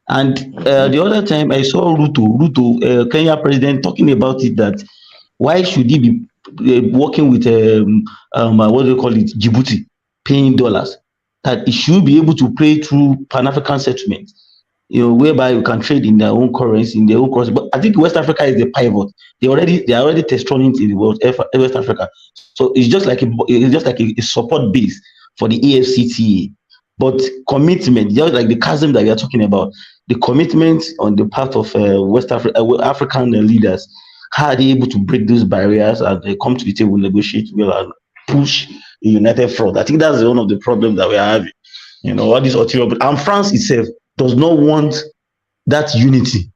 And the other time I saw Ruto, Kenya president, talking about it, that why should he be working with what do you call it, Djibouti, paying dollars, that it should be able to pay through Pan-African settlement, whereby you can trade in their own currency, But I think West Africa is the pivot. They are already testing it in the world, West Africa. So it's just like a support base for the AFCTA. But commitment, just like the chasm that we are talking about, the commitment on the part of African leaders, how are they able to break those barriers and they come to the table, negotiate well, and push a united front? I think that's one of the problems that we are having. All this and France itself does not want that unity.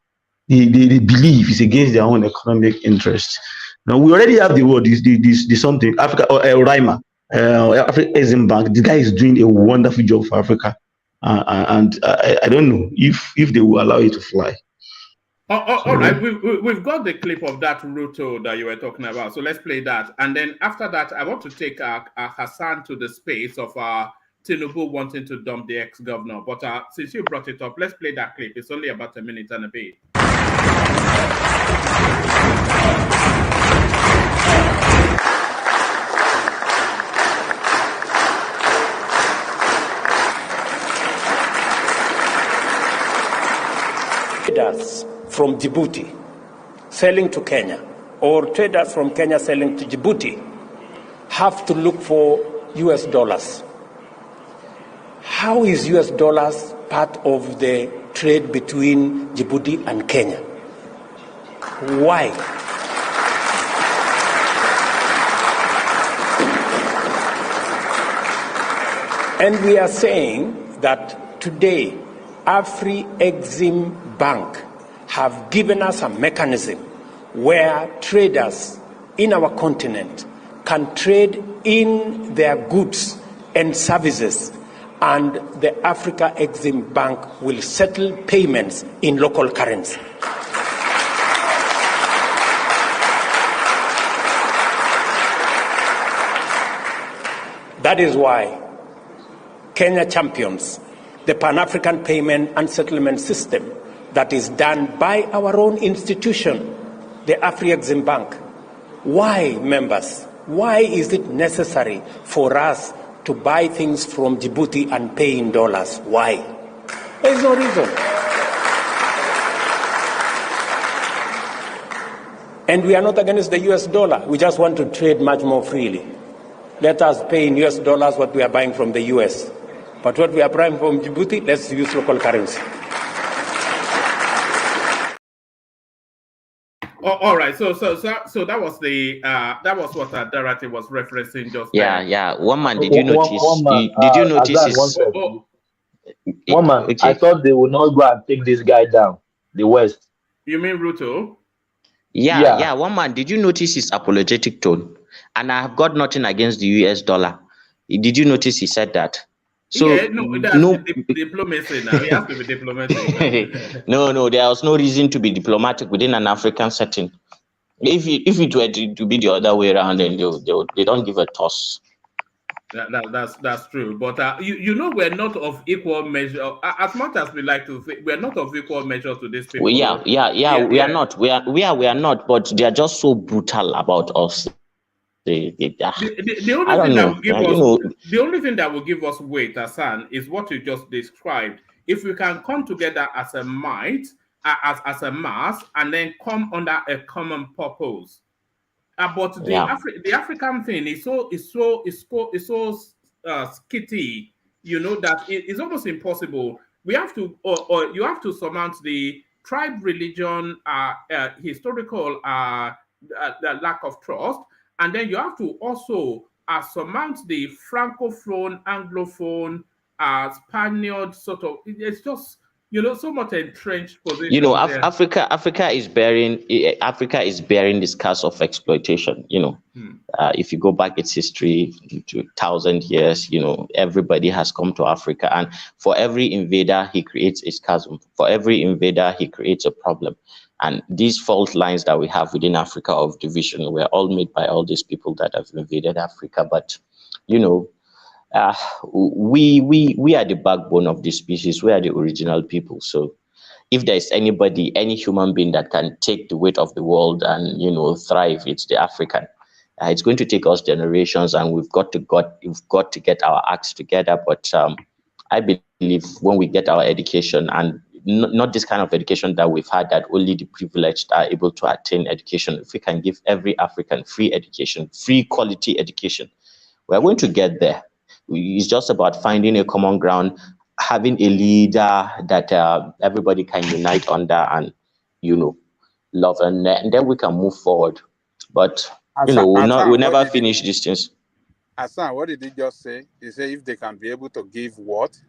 They believe it's against their own economic interests. Now we already have the word, this something Africa or Rima. Africa Exim Bank. The guy is doing a wonderful job for Africa, and I don't know if they will allow it to fly. All right, we've got the clip of that Ruto that you were talking about, so let's play that, and then after that, I want to take Hassan to the space of Tinubu wanting to dump the ex-governor. But since you brought it up, let's play that clip. It's only about a minute and a bit. Traders from Djibouti selling to Kenya, or traders from Kenya selling to Djibouti, have to look for US dollars. How is US dollars part of the trade between Djibouti and Kenya? Why? And we are saying that today, Afri-Exim Bank have given us a mechanism where traders in our continent can trade in their goods and services, and the Africa Exim Bank will settle payments in local currency. That is why Kenya champions the Pan-African Payment and Settlement System that is done by our own institution, the Afri-Exim Bank. Why, members? Why is it necessary for us to buy things from Djibouti and pay in dollars? Why? There is no reason. And we are not against the US dollar. We just want to trade much more freely. Let us pay in US dollars what we are buying from the US. But what we are buying from Djibouti, let's use local currency. All right. So that was what Darati was referencing just. Yeah. One man, did you notice? Did you notice? One man. Okay. I thought they would not go and take this guy down. The West. You mean Ruto? Yeah. One man, did you notice his apologetic tone? And I have got nothing against the US dollar. Did you notice he said that? So diplomacy now. He has to be diplomatic. No, there was no reason to be diplomatic within an African setting. If it were to be the other way around, then they don't give a toss. That's true. But you know, we're not of equal measure. As much as we like to say, we're not of equal measure to these Well, people. Yeah, we are yeah. not. We are not. But they are just so brutal about us. The I only don't thing that know. will give You us know, the only thing that will give us weight, Hassan, is what you just described. If we can come together as a might, as a mass, and then come under a common purpose. But yeah. the African thing is so skitty, that it's almost impossible. We have to, or you have to surmount the tribe, religion, historical the lack of trust, and then you have to also surmount the francophone, anglophone, Spaniard sort of. It's just so much entrenched You know, position there. Africa is bearing the scars of exploitation. Hmm. If you go back its history to 1,000 years, everybody has come to Africa, and for every invader, he creates a chasm. For every invader, he creates a problem. And these fault lines that we have within Africa of division were all made by all these people that have invaded Africa. But you know, we are the backbone of this species. We are the original people. So if there is anybody, any human being that can take the weight of the world and thrive, it's the African. It's going to take us generations, and we've got to get our acts together. But I believe when we get our education, and not this kind of education that we've had, that only the privileged are able to attain education. If we can give every African free education, free quality education, we're going to get there. It's just about finding a common ground, having a leader that everybody can unite under, and love, and then we can move forward. But we'll never finish these things. Hassan, what did he just say? He said if they can be able to give what?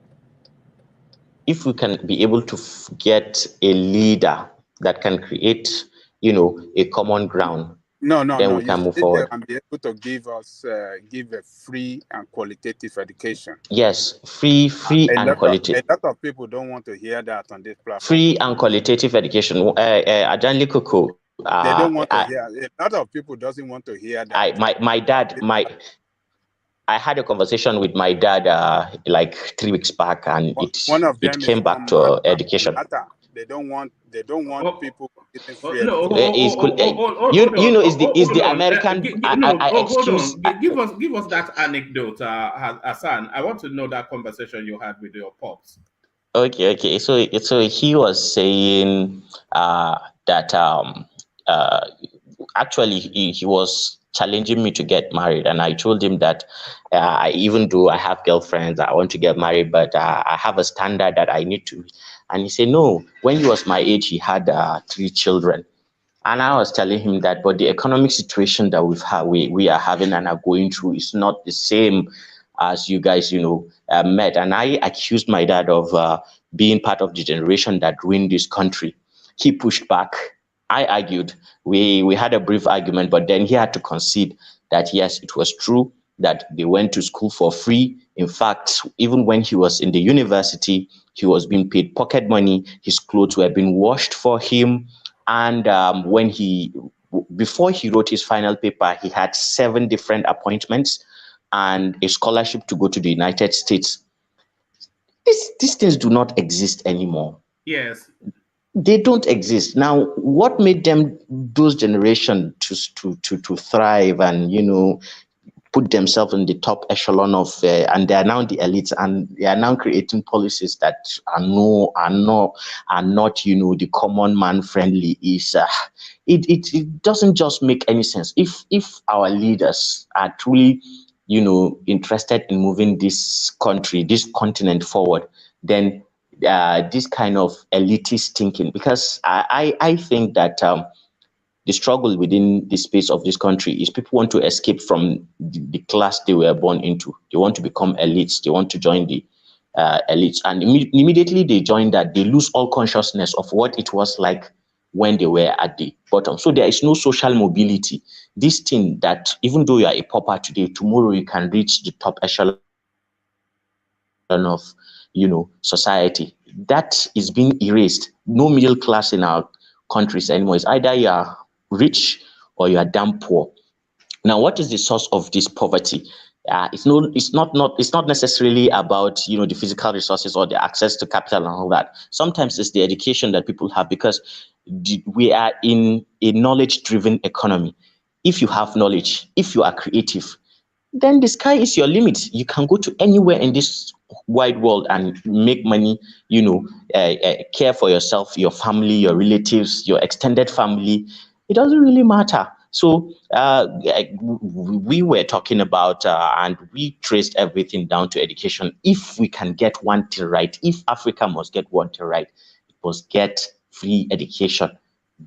If we can be able to get a leader that can create, a common ground, then we You can move said they forward. can be able to give us give a free and qualitative education. Yes, free and qualitative. A lot of people don't want to hear that on this platform. Free and qualitative education. Ajanli Koko. They don't want to hear. A lot of people doesn't want to hear that. I had a conversation with my dad like 3 weeks back, and it came back to education. They don't want people getting free It's the American. Excuse. Give us that anecdote, Hassan. I want to know that conversation you had with your pops. Okay. So he was saying that actually he was challenging me to get married, and I told him that even though I have girlfriends, I want to get married, but I have a standard that I need to. And he said, no, when he was my age, he had 3 children. And I was telling him that, but the economic situation that we are having and are going through is not the same as you guys, met. And I accused my dad of being part of the generation that ruined this country. He pushed back. I argued. We had a brief argument, but then he had to concede that yes, it was true that they went to school for free. In fact, even when he was in the university, he was being paid pocket money. His clothes were being washed for him. And before he wrote his final paper, he had 7 different appointments and a scholarship to go to the United States. These things do not exist anymore. Yes. They don't exist. Now, what made them, those generations, to thrive and, put themselves in the top echelon of, and they are now the elites, and they are now creating policies that are not, the common man friendly. It doesn't just make any sense. If our leaders are truly, interested in moving this country, this continent forward, then this kind of elitist thinking, because I think that the struggle within the space of this country is people want to escape from the class they were born into. They want to become elites. They want to join the elites. And immediately they join that, they lose all consciousness of what it was like when they were at the bottom. So there is no social mobility. This thing that even though you are a pauper today, tomorrow you can reach the top echelon of, society. That is being erased. No middle class in our countries anymore. It's either you are rich or you are damn poor. Now, what is the source of this poverty? It's not necessarily about the physical resources or the access to capital and all that. Sometimes it's the education that people have, because we are in a knowledge-driven economy. If you have knowledge, if you are creative, then the sky is your limit. You can go to anywhere in this wide world and make money, care for yourself, your family, your relatives, your extended family. It doesn't really matter. So we were talking about, and we traced everything down to education. If we can get one thing right, if Africa must get one thing right, it must get free education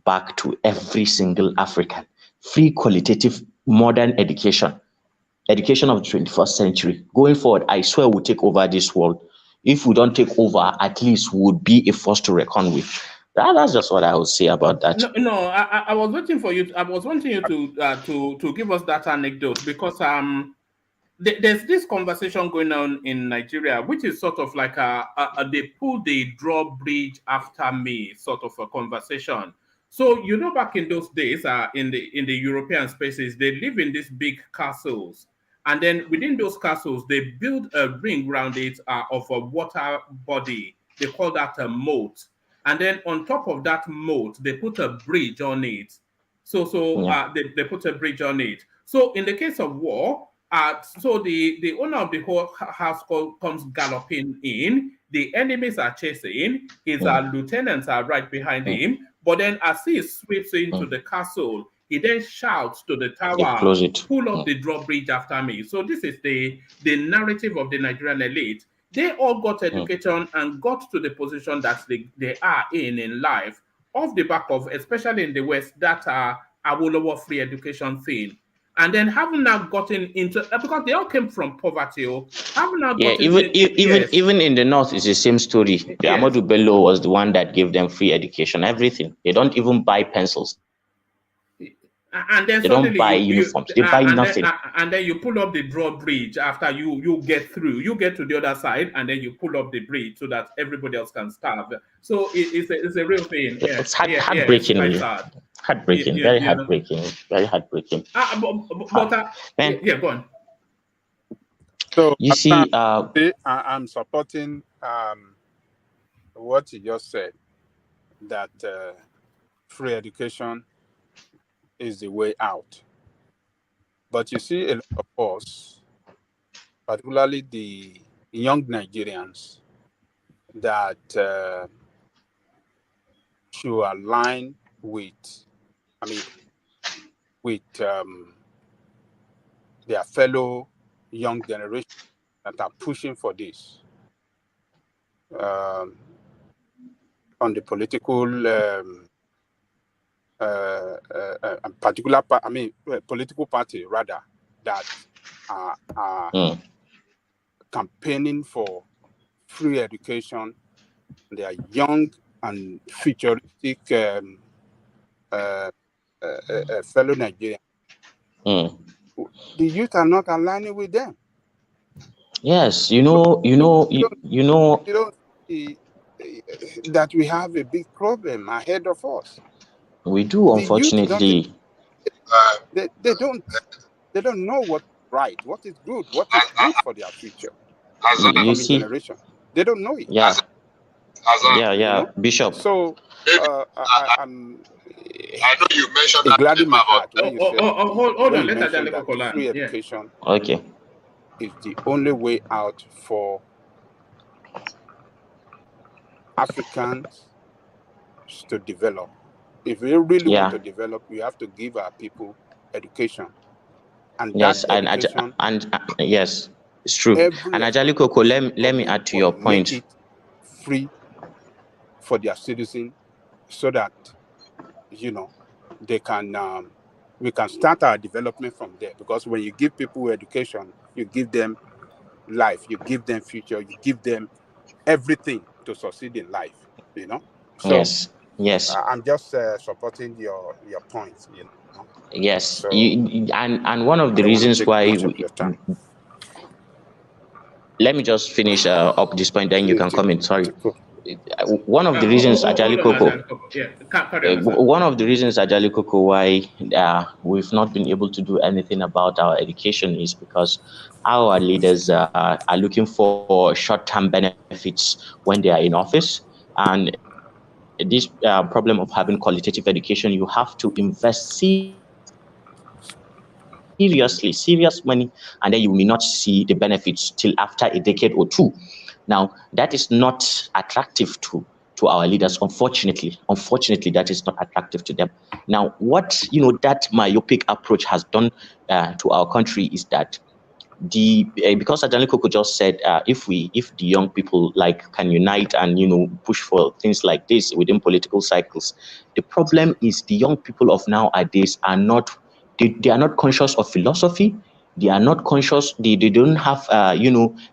back to every single African. Free, qualitative, modern education. Education of the 21st century. Going forward, I swear we'll take over this world. If we don't take over, at least we'll be a force to reckon with. That's just what I would say about that. No, I was waiting for you. I was wanting you to give us that anecdote, because there's this conversation going on in Nigeria, which is sort of like they pull the drawbridge after me sort of a conversation. So back in those days, in the European spaces, they live in these big castles, and then within those castles, they build a ring around it of a water body. They call that a moat. And then on top of that moat, they put a bridge on it. They put a bridge on it. So in the case of war, so the owner of the whole house comes galloping in. The enemies are chasing. His lieutenants are right behind him. But then as he sweeps into the castle, he then shouts to the tower, pull up the drawbridge after me. So this is the narrative of the Nigerian elite. They all got education and got to the position that they are in life, off the back of, especially in the West, that Awolowo free education thing. And then having now gotten into, because they all came from poverty, having now even in the North, it's the same story. Yes. Ahmadu Bello was the one that gave them free education, everything. They don't even buy pencils. And then they don't buy uniforms. They buy nothing. And then you pull up the drawbridge after you get through. You get to the other side, and then you pull up the bridge so that everybody else can starve. So it's a real thing. It's heartbreaking. It's heartbreaking. Very heartbreaking. Very heartbreaking. Yeah, go on. So you see, I'm supporting what you just said, that free education is the way out. But you see, a lot of us, particularly the young Nigerians, that should align with their fellow young generation that are pushing for this on the political political party rather, that are campaigning for free education. They are young and futuristic fellow Nigerians. The youth are not aligning with them. Yes, that we have a big problem ahead of us. We do, unfortunately. They don't know what's right, what is good for their future. You see, generation. They don't know it. Yeah. Bishop. So I know you mentioned that. Glad in my heart when you said, hold on, let that free education is the only way out for Africans to develop. If we really want to develop, we have to give our people education. And yes, and yes, it's true. And Ajali Koko, let me add to your point. Make it free for their citizens, so that they can we can start our development from there. Because when you give people education, you give them life, you give them future, you give them everything to succeed in life. So, yes. I'm just supporting your points. Yes, so, and one of the reasons why. Let me just finish up this point, then you can comment. Sorry. one of the reasons, Ajali Coco, carry on, sir. one of the reasons, Ajali Coco, why we've not been able to do anything about our education is because our leaders are looking for short-term benefits when they are in office. And this problem of having qualitative education, you have to invest serious money, and then you may not see the benefits till after a decade or two. Now, that is not attractive to our leaders, unfortunately. Unfortunately, that is not attractive to them. Now, what that myopic approach has done to our country is that because Adani Koko just said if the young people can unite and push for things like this within political cycles, the problem is the young people of nowadays are not they are not conscious of philosophy. They are not conscious. They don't have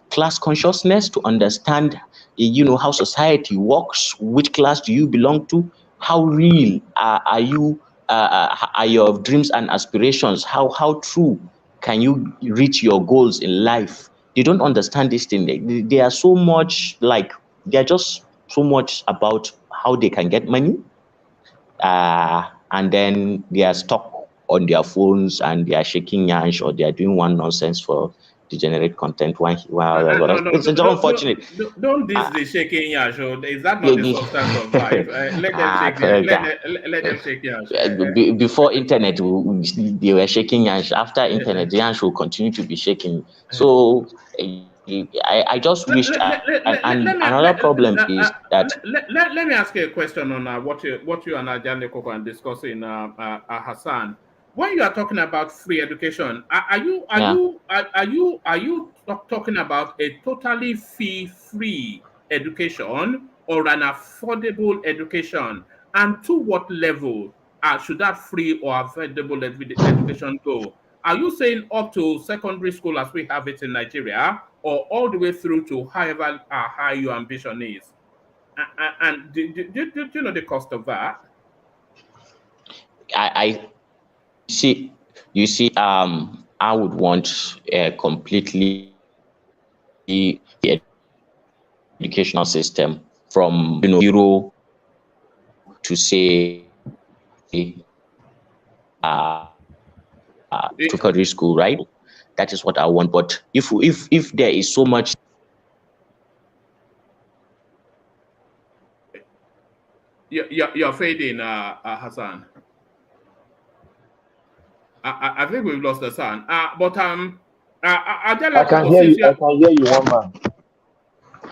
class consciousness to understand how society works. Which class do you belong to? How real are you? Are your dreams and aspirations? How true can you reach your goals in life? They don't understand this thing. They are so much they are just so much about how they can get money, and then they are stuck on their phones and they are shaking yansh, or they are doing one nonsense for to generate content. It's unfortunate. Don't diss the shaking yash. Is that not the substance of life? Let them shake let them shake yash. Before internet, they were shaking yansh. After internet, the yansh will continue to be shaking. So I just wish. And another problem is that. Let me ask you a question on what you and Ajani Koko are discussing, Hassan. When you are talking about free education, are you talking about a totally fee-free education or an affordable education? And to what level should that free or affordable education go? Are you saying up to secondary school as we have it in Nigeria, or all the way through to however high your ambition is? And do you know the cost of that? You see, I would want a completely educational system from zero to say to secondary school, right? That is what I want. But if there is so much, you're fading, Hassan. I think we've lost Hassan. But I can hear you. I can hear you, one man.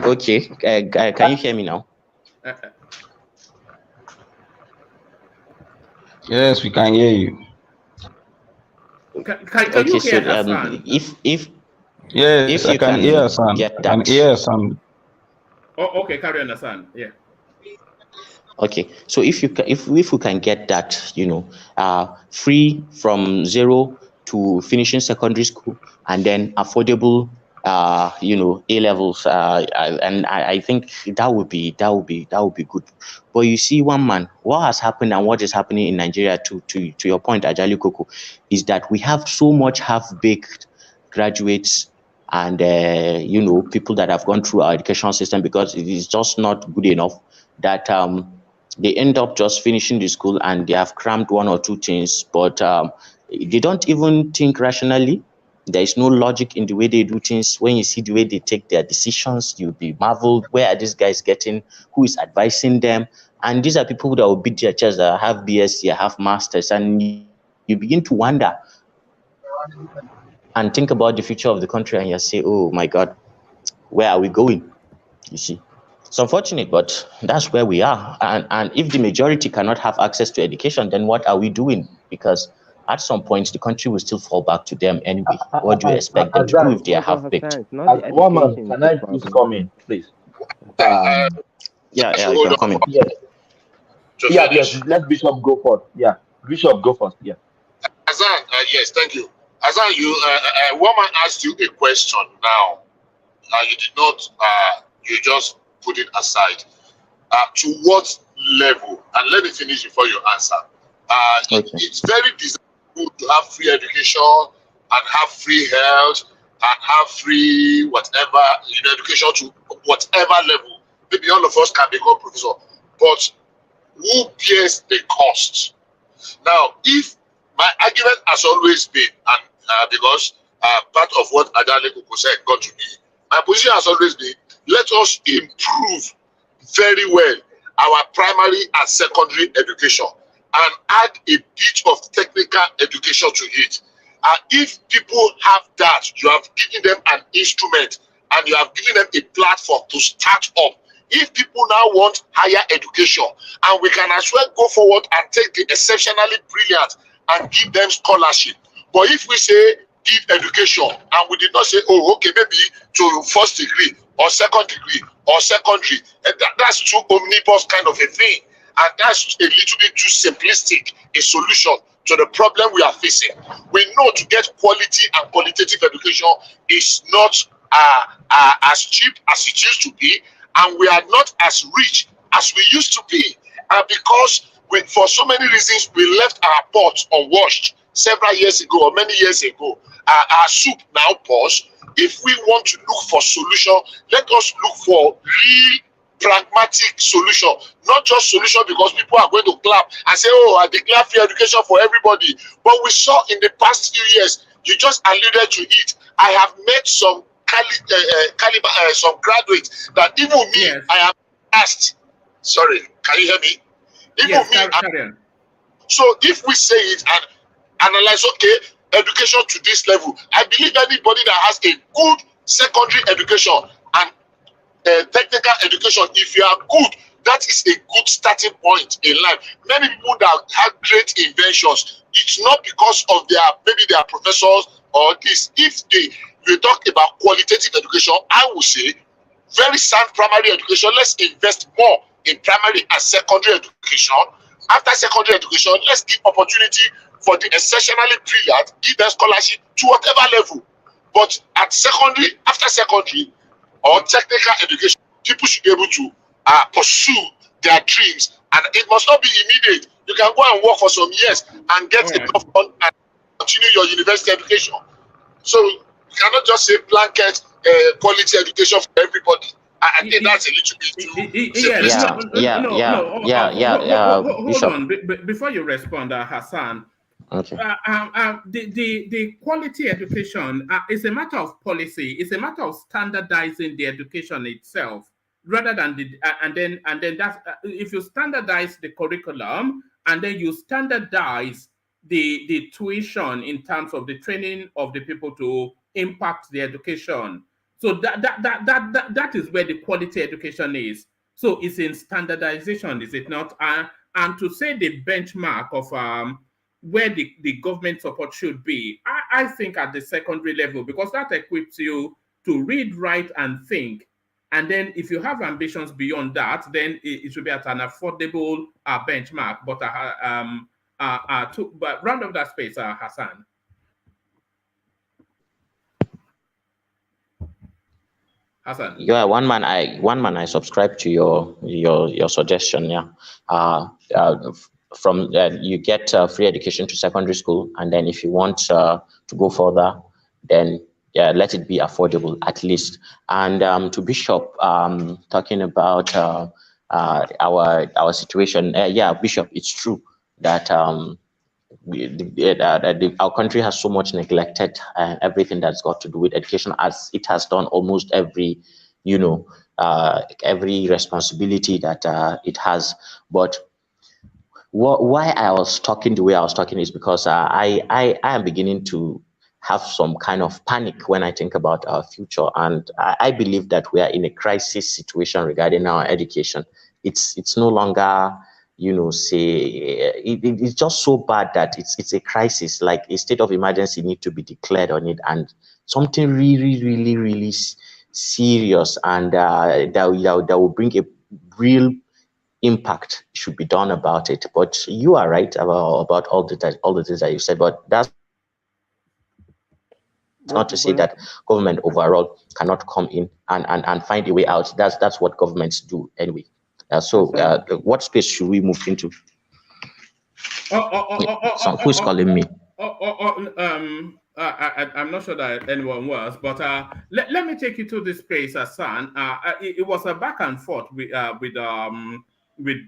Okay, can you hear me now? Yes, we can hear you. Can you hear Hassan? If I can hear Hassan. Get that. I can hear Hassan. Oh, okay, carry on, Hassan. Yeah. Okay, so if we can get that, free from zero to finishing secondary school, and then affordable, A levels, and I think that would be good. But you see, one man, what has happened and what is happening in Nigeria, to your point, Ajali Koko, is that we have so much half-baked graduates and people that have gone through our educational system, because it is just not good enough, that they end up just finishing the school and they have crammed one or two things, but they don't even think rationally. There is no logic in the way they do things. When you see the way they take their decisions, you'll be marveled. Where are these guys getting? Who is advising them? And these are people that will beat their chest, that have BSc, have masters, and you begin to wonder and think about the future of the country, and you say, oh my God, where are we going? You see. It's unfortunate, but that's where we are. And if the majority cannot have access to education, then what are we doing? Because at some point, the country will still fall back to them anyway. What do you expect them to do if they are half-baked? One man, can I please come in, please? Yeah, you can come in. Yes, let Bishop go first. Yeah, Bishop, go first. Yeah. Azan, yes, thank you. Azan, woman asked you a question now. You did not, you just put it aside. To what level? And let me finish before you answer. It's very desirable to have free education and have free health and have free whatever, education to whatever level maybe all of us can become professor, but who bears the cost? Now, if my argument has always been, and because part of what Adale Koko said got to me, my position has always been, let us improve very well our primary and secondary education and add a bit of technical education to it. If people have that, you have given them an instrument and you have given them a platform to start up. If people now want higher education, and we can as well go forward and take the exceptionally brilliant and give them scholarship. But if we say give education and we did not say, oh, okay, maybe to first degree or second degree or secondary, that's too omnibus kind of a thing. And that's a little bit too simplistic a solution to the problem we are facing. We know to get quality and qualitative education is not as cheap as it used to be, and we are not as rich as we used to be. Because for so many reasons, we left our pots unwashed several years ago or many years ago. Our soup now pours. If we want to look for solution, let us look for real pragmatic solution, not just solution because people are going to clap and say, oh, I declare free education for everybody. But we saw in the past few years, you just alluded to it. I have met some some graduates that even me, yes. I am asked. Sorry, can you hear me? Even yes, me. So if we say it and analyze, okay, education to this level, I believe anybody that has a good secondary education and technical education, if you are good, that is a good starting point in life. Many people that have great inventions, it's not because of maybe their professors or this. If we talk about qualitative education, I would say very sound primary education. Let's invest more in primary and secondary education. After secondary education, let's give opportunity for the exceptionally brilliant, give them scholarship to whatever level. But at secondary, after secondary, or technical education, people should be able to pursue their dreams, and it must not be immediate. You can go and work for some years and get enough fund and continue your university education. So you cannot just say blanket quality education for everybody. I think that's a little bit too Hold on. Before you respond, Hassan. Okay. The quality education is a matter of policy. It's a matter of standardizing the education itself, rather than and then that's if you standardize the curriculum and then you standardize the tuition in terms of the training of the people to impact the education. So that is where the quality education is. So it's in standardization, is it not? And to say the benchmark of where the government support should be, I think at the secondary level, because that equips you to read, write, and think. And then if you have ambitions beyond that, then it should be at an affordable benchmark. But round of that space, Hassan. Hassan. Yeah, one man I subscribe to your suggestion. Yeah. From you get free education to secondary school, and then if you want to go further, then let it be affordable at least. And to Bishop, talking about our situation, Bishop, it's true that our country has so much neglected everything that's got to do with education, as it has done almost every every responsibility that it has. But why I was talking the way I was talking is because I am beginning to have some kind of panic when I think about our future, and I believe that we are in a crisis situation regarding our education. It's no longer, it's just so bad that it's a crisis. Like a state of emergency need to be declared on it, and something really, really, really serious, and that will bring a real impact should be done about it. But you are right about all the things that you said, but that's not to say that government overall cannot come in and find a way out. That's what governments do anyway. So what space should we move into? Who's calling me? I'm not sure that anyone was, but let me take you to this place, Hassan. It was a back and forth with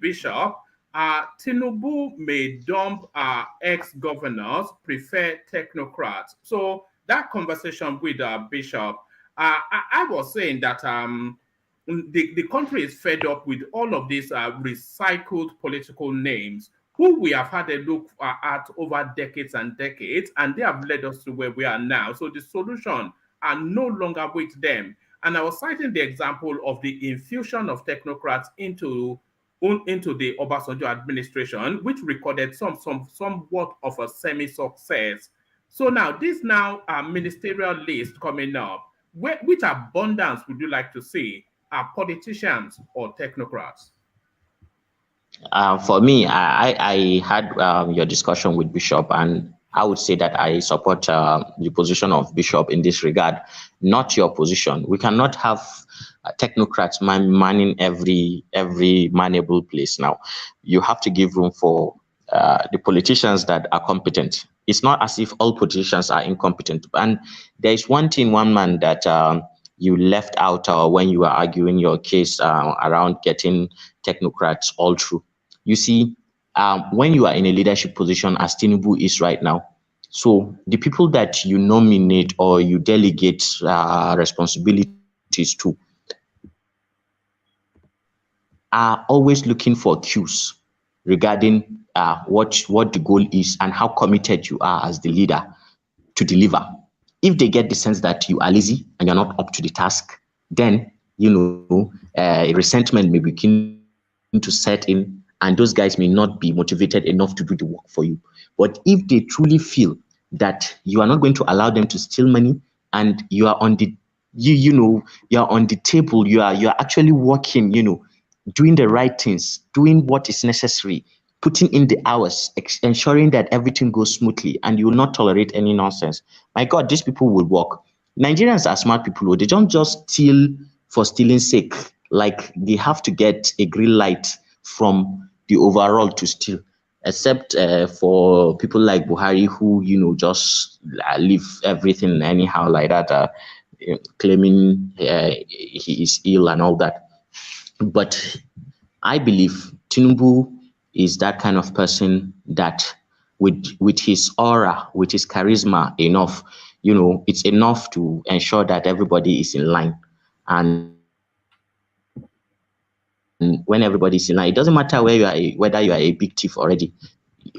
Bishop. Tinubu may dump ex-governors, prefer technocrats. So that conversation with Bishop, I was saying that the country is fed up with all of these recycled political names who we have had a look at over decades and decades, and they have led us to where we are now. So the solution are no longer with them. And I was citing the example of the infusion of technocrats into the Obasanjo administration, which recorded somewhat of a semi-success. So now this ministerial list coming up, which abundance would you like to see? Are politicians or technocrats? For me, I had your discussion with Bishop, and I would say that I support the position of Bishop in this regard, not your position. We cannot have technocrats manning every manable place. Now, you have to give room for the politicians that are competent. It's not as if all politicians are incompetent. And there is one man that you left out when you were arguing your case around getting technocrats all through. You see, when you are in a leadership position, as Tinubu is right now, so the people that you nominate or you delegate responsibilities to are always looking for cues regarding what the goal is and how committed you are as the leader to deliver. If they get the sense that you are lazy and you're not up to the task, then resentment may begin to set in, and those guys may not be motivated enough to do the work for you. But if they truly feel that you are not going to allow them to steal money, and you are on the you are on the table, you are actually working, doing the right things, doing what is necessary, putting in the hours, ensuring that everything goes smoothly, and you will not tolerate any nonsense. My God, these people will work. Nigerians are smart people. They don't just steal for stealing's sake. Like, they have to get a green light from the overall to steal, except for people like Buhari, who just leave everything anyhow like that, claiming he is ill and all that. But I believe Tinubu is that kind of person that with his aura, with his charisma enough, it's enough to ensure that everybody is in line. And when everybody is in line, it doesn't matter whether you are a big thief already.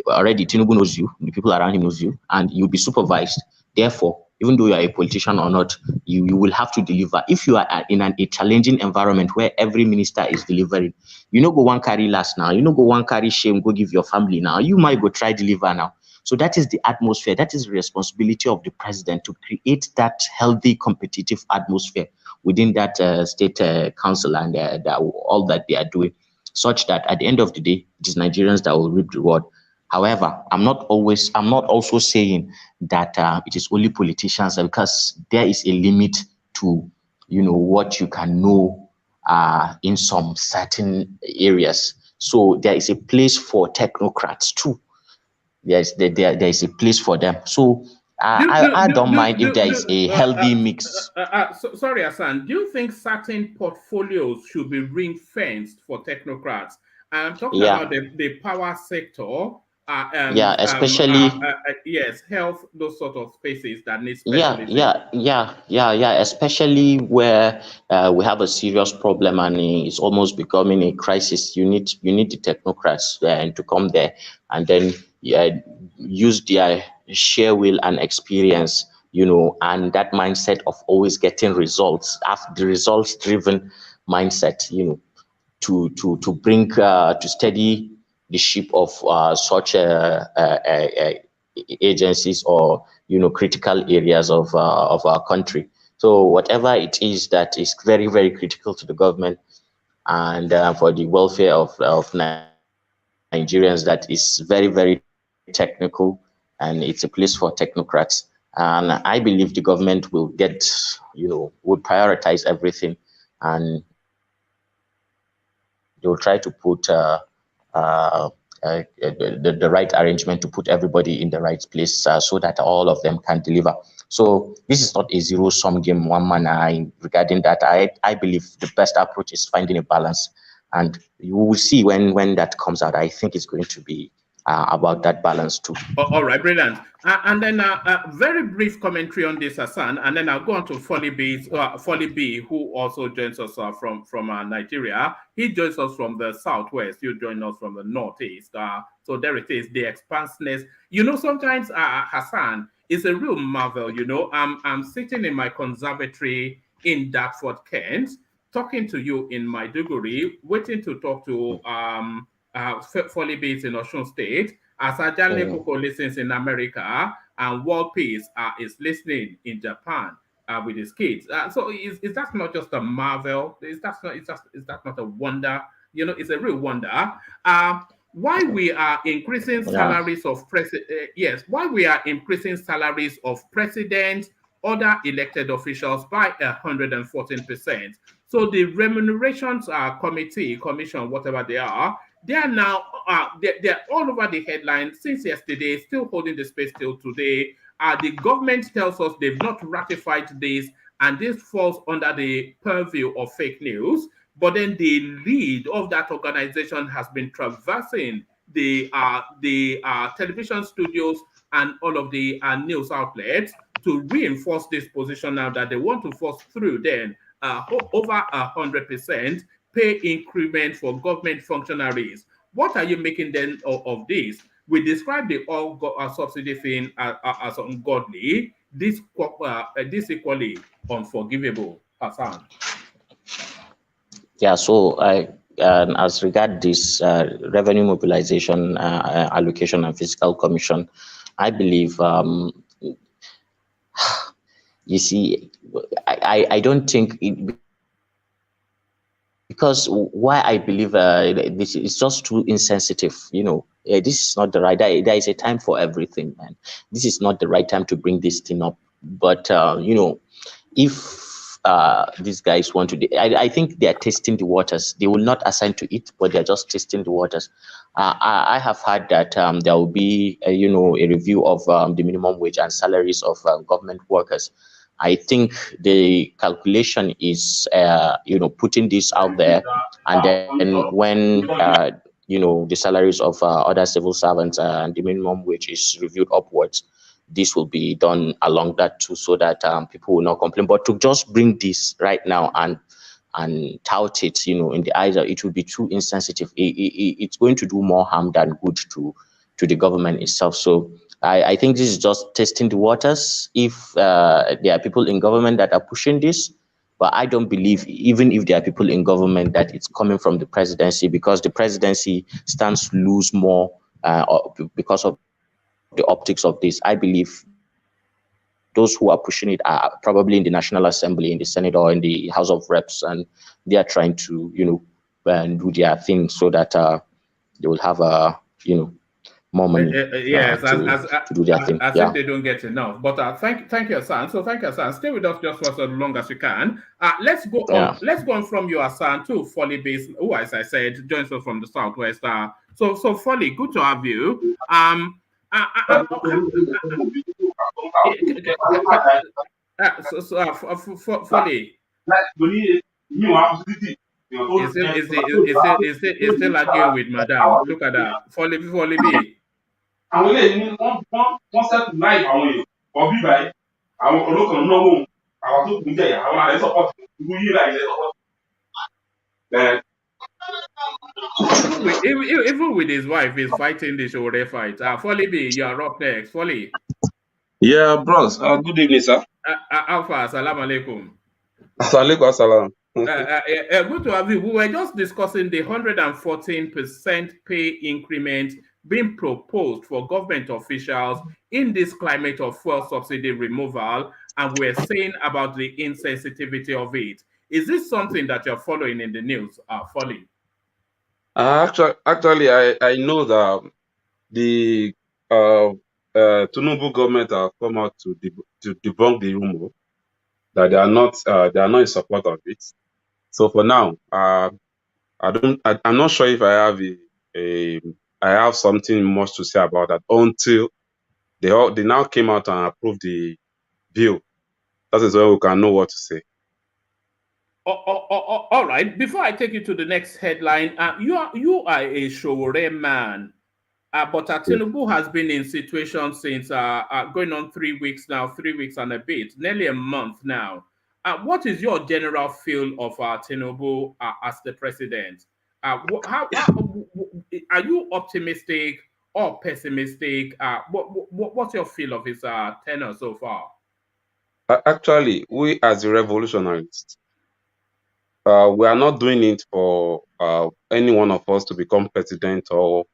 Tinubu knows you, the people around him knows you, and you'll be supervised. Therefore, even though you are a politician or not, you will have to deliver. If you are in a challenging environment where every minister is delivering, go one carry last now, go one carry shame, go give your family now, you might go try deliver now. So that is the atmosphere, that is the responsibility of the president, to create that healthy, competitive atmosphere within that state council and all that they are doing, such that at the end of the day, it is Nigerians that will reap the reward. However, I'm not also saying that it is only politicians, because there is a limit to, what you can know in some certain areas. So there is a place for technocrats too. There is a place for them. So I don't mind if there is a healthy mix. Sorry, Hassan. Do you think certain portfolios should be ring-fenced for technocrats? I'm talking about the power sector. Especially yes, health, those sort of spaces that need specialism. Especially where we have a serious problem and it's almost becoming a crisis. You need the technocrats to come there and then use their sheer will and experience, and that mindset of always getting results, after the results driven mindset, to bring to steady the ship of such agencies or critical areas of our country. So whatever it is that is very, very critical to the government and for the welfare of Nigerians, that is very, very technical, and it's a place for technocrats. And I believe the government will will prioritize everything, and they'll try to put the right arrangement to put everybody in the right place so that all of them can deliver. So this is not a zero-sum game, one man. Regarding that, I believe the best approach is finding a balance, and you will see when that comes out. I think it's going to be about that balance too. All right, brilliant. And then a very brief commentary on this, Hassan, and then I'll go on to Folly B, who also joins us from Nigeria. He joins us from the southwest. You join us from the northeast. So there it is, the expansiveness. You know, sometimes Hassan, it's a real marvel. You know, I'm sitting in my conservatory in Dartford, Kent, talking to you in Maiduguri, waiting to talk to Folly B in Osun State. As Ajale Koko listens in America, and World Peace is listening in Japan with his kids. So is that not just a marvel? Is that not a wonder? You know, it's a real wonder. Why we are increasing salaries of why we are increasing salaries of presidents, other elected officials by 114%. So the remunerations commission, whatever they are now they're all over the headlines since yesterday, still holding the space till today. The government tells us they've not ratified this, and this falls under the purview of fake news. But then the lead of that organization has been traversing the television studios and all of the news outlets to reinforce this position now that they want to force through then over 100% pay increment for government functionaries. What are you making then of this? We describe the all subsidy thing as ungodly. This equally unforgivable, Hassan. Yeah, so as regard this revenue mobilization, allocation, and fiscal commission, I believe, you see, I don't think it, because why I believe this is just too insensitive. You know, this is not the right. There is a time for everything, man. This is not the right time to bring this thing up. But you know, if these guys want to, I think they are testing the waters. They will not assign to it, but they're just testing the waters. I have heard that there will be, you know, a review of the minimum wage and salaries of government workers. I think the calculation is, you know, putting this out there, and then when, you know, the salaries of other civil servants and the minimum wage is reviewed upwards, this will be done along that too, so that people will not complain. But to just bring this right now and tout it, you know, in the eyes of, it will be too insensitive. It's going to do more harm than good to the government itself. So I think this is just testing the waters. If there are people in government that are pushing this, but I don't believe, even if there are people in government, that it's coming from the presidency, because the presidency stands to lose more because of the optics of this. I believe those who are pushing it are probably in the National Assembly, in the Senate, or in the House of Reps, and they are trying to, you know, do their thing so that they will have you know, more money yes, to do their thing. I think they don't get enough. But thank you, Hassan. So thank you, Hassan. Stay with us just for as long as you can. Let's go on. Let's go on from you, Hassan, to Folly Base, who, as I said, joins us from the southwest. So Folly, good to have you. Folly. Is still arguing with Madam. Look at that. Folly B. Àwọn eléyìí ní wọ́n sẹ́tù láì àwọn èèyàn ọ̀bí báyìí àwọn olókàn náwó àwọn tó kù ń jẹ̀yà àwọn àrẹ sọ́pọ̀tì ìlú yìí láì lẹ́ sọ́pọ̀tì. Even with his wife, he's fighting the Shore fight. Folly B, you are up next. Folly. Yeah, bros. Good evening, sir. Alpha, salam alaikum. Alaikum salam. Good to have you. We were just discussing the 114% pay increment being proposed for government officials in this climate of fuel subsidy removal, and we're saying about the insensitivity of it. Is this something that you're following in the news, Folly? Actually, I know that the Tinubu government have come out to debunk the rumor that they are not in support of it. So for now, I'm not sure if I have a I have something much to say about that until they now came out and approved the bill. That is when we can know what to say. All right. Before I take you to the next headline, you are a Showore man, but Tinubu has been in situation since going on 3 weeks now, 3 weeks and a bit, nearly a month now. What is your general feel of Tinubu as the president? How are you optimistic or pessimistic? What's your feel of his tenure so far? Actually, we as the revolutionists, we are not doing it for any one of us to become president, or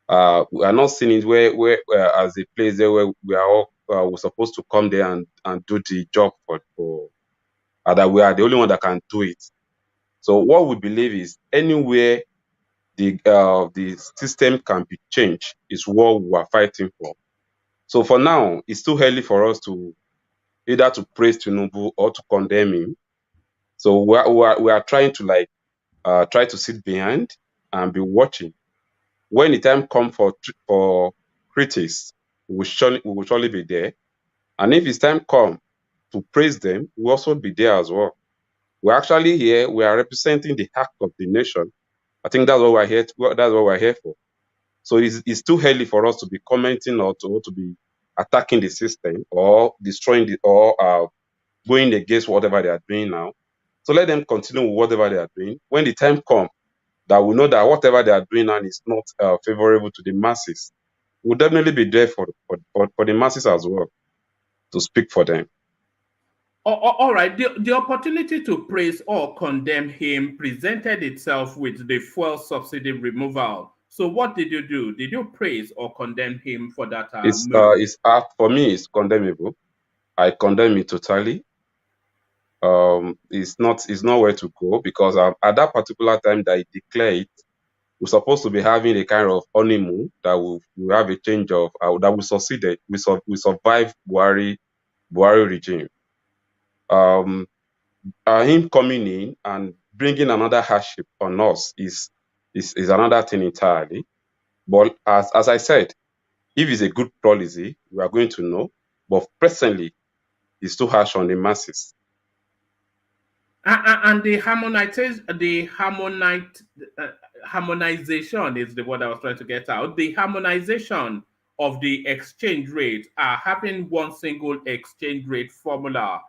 we are not seeing it where as a place there where we are all we're supposed to come there and do the job for that we are the only one that can do it. So what we believe is anywhere the system can be changed is what we are fighting for. So for now, it's too early for us to either to praise Tinubu or to condemn him. So we are trying to try to sit behind and be watching. When the time comes for critics, we will surely be there. And if it's time come to praise them, we'll also be there as well. We're actually here. We are representing the heart of the nation. I think that's what we're here. That's what we're here for. So it's too early for us to be commenting or to be attacking the system or destroying or going against whatever they are doing now. So let them continue with whatever they are doing. When the time comes that we know that whatever they are doing now is not favorable to the masses, we'll definitely be there for the masses as well to speak for them. All right. The opportunity to praise or condemn him presented itself with the fuel subsidy removal. So what did you do? Did you praise or condemn him for that move? For me, it's condemnable. I condemn it totally. It's not where to go, because at that particular time that I declare it, we're supposed to be having a kind of honeymoon that we have a change of that we succeeded. We survived Buhari regime. Him coming in and bringing another hardship on us is another thing entirely. But as I said, if it's a good policy, we are going to know. But presently, it's too harsh on the masses. And the harmonization is the word I was trying to get out. The harmonization of the exchange rate, having one single exchange rate formula,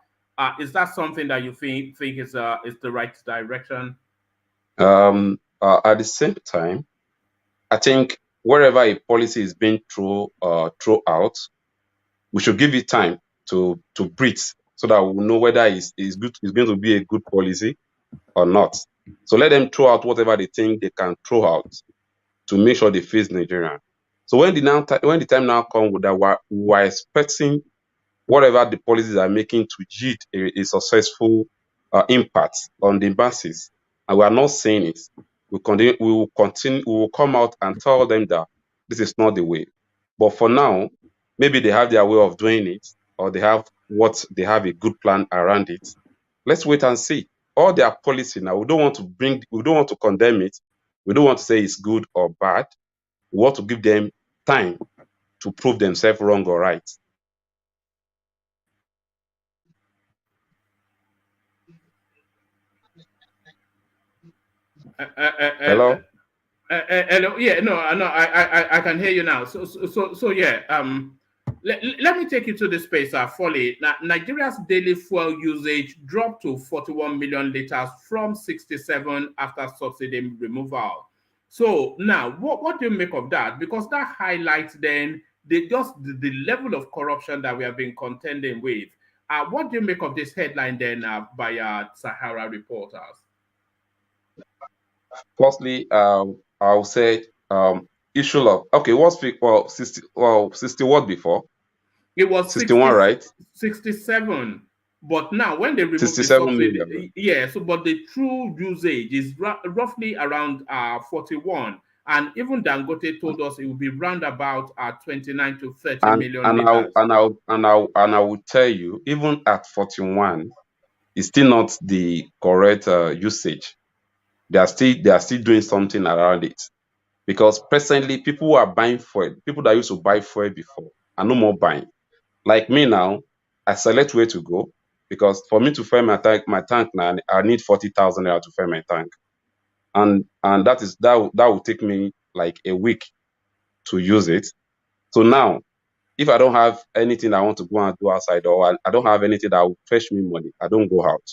is that something that you think is the right direction? At the same time, I think wherever a policy is being thrown out, we should give it time to breathe, so that we know whether it's going to be a good policy or not. So let them throw out whatever they think they can throw out to make sure they face Nigeria. So when the time now comes that we are expecting whatever the policies are making to yield a successful impact on the masses, and we are not saying it, we will come out and tell them that this is not the way. But for now, maybe they have their way of doing it, or they have a good plan around it. Let's wait and see. All their policy now, we don't want to condemn it. We don't want to say it's good or bad. We want to give them time to prove themselves wrong or right. Hello? Hello. Yeah, no, I can hear you now. So yeah. Let me take you to the space, Folly. Now, Nigeria's daily fuel usage dropped to 41 million liters from 67 after subsidy removal. So now, what do you make of that? Because that highlights then the level of corruption that we have been contending with. What do you make of this headline then by Sahara reporters? Firstly, I'll say issue of what's 60 what before? It was 61, right? 67. But now when they remove 67 the subsidy, million. yeah, so but the true usage is roughly around 41. And even Dangote told us it will be round about 29 to 30 million liters. I will tell you, even at 41, it's still not the correct usage. They are still doing something around it. because presently people who are buying fuel, people that used to buy fuel before, are no more buying. Like me now, I select where to go because for me to fill my tank now, I need 40,000 naira to fill my tank, and that will take me like a week to use it. So now, if I don't have anything I want to go and do outside, or I don't have anything that will fetch me money, I don't go out.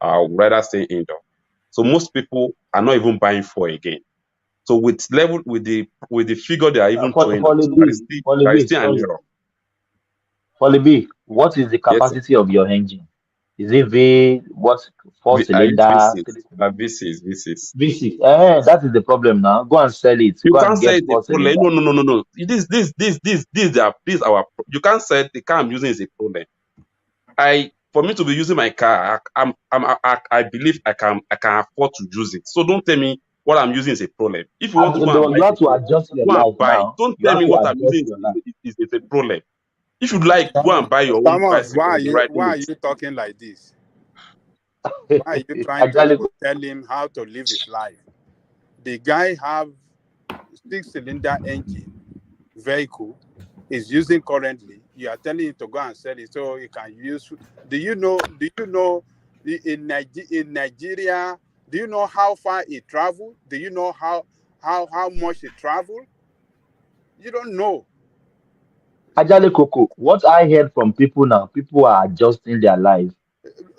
I'll rather stay indoor. So most people are not even buying fuel again. So with the figure they are even throwing out, that is still an error. Poly, what is the Yes, sir. capacity of your engine? Is it what, four I use cylinder, V6. three cylinder? V6. V6. That is the problem now. Go and sell it. You Go can't and say get it's a four problem. cylinder. No. This our. You can't say the car I'm using is a problem. For me to be using my car, I believe I can afford to use it. So don't tell me what I'm using is a problem. If you want to go and buy You have it, to adjust your go and life buy it. now. Don't You tell have me to what I'm adjust using your life. is a problem. If you like, go and buy your own Thomas, bicycle and be riding why are it. you talking like this? Why are you trying to tell him how to live his life? The guy have 6-cylinder engine vehicle is using currently. You are telling him to go and sell it so he can use. Do you know in Nigeria? Do you know how far it traveled? Do you know how much it traveled? You don't know. Ajale Coco, what I heard from people now, people are adjusting their life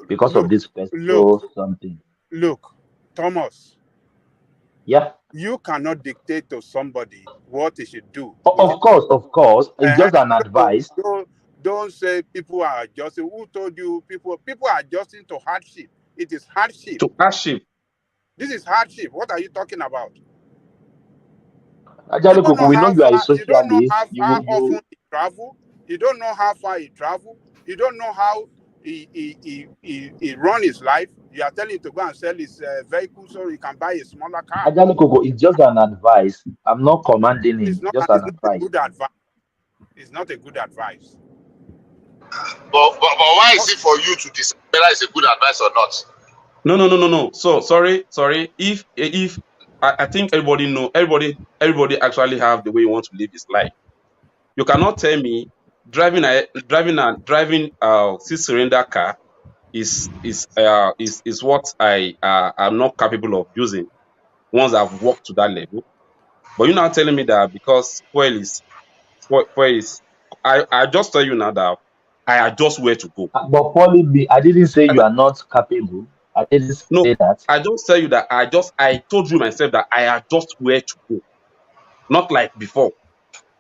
because of this petrol something. Look, Thomas. Yeah. You cannot dictate to somebody what they should do. Of course. It's just an advice. Don't say people are adjusting. Who told you people are adjusting to hardship? It is hardship. To hardship. This is hardship. What are you talking about? Ajale Coco, we know you are a socialist. You don't know how often he travel. You don't know how far he travel. You don't know how he run his life. You are telling him to go and sell his vehicle so he can buy a smaller car. Ajale Coco, it's just an advice. I'm not commanding him. It's not Just an advice. A good advice. It's not a good advice. But why is it for you to decide whether it's a good advice or not? No. So sorry. If I think everybody actually have the way you want to live his life. You cannot tell me driving a 6-cylinder car is what I am not capable of using once I've walked to that level. But you're now telling me that because fuel is I just tell you now that I adjust where to go. But Polly B, I didn't say you are not capable. I didn't say that. I just tell you that I told you myself that I adjust where to go. Not like before.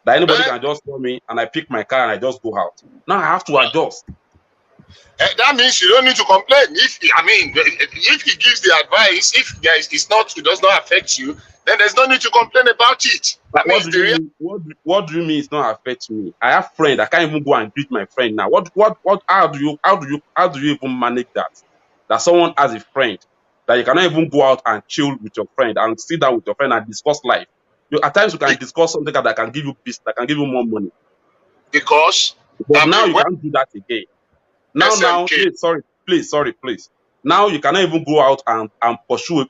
That anybody can just tell me and I pick my car and I just go out. Now I have to adjust. That means you don't need to complain. If he gives the advice, if it does not affect you, then there's no need to complain about it. What do you mean it's not affecting me? I have friends. I can't even go and greet my friend now. How do you even manage that? That someone has a friend that you cannot even go out and chill with your friend and sit down with your friend and discuss life. At times you can discuss something that can give you peace, that can give you more money. But now you can't do that again. Now, please. Now you cannot even go out and pursue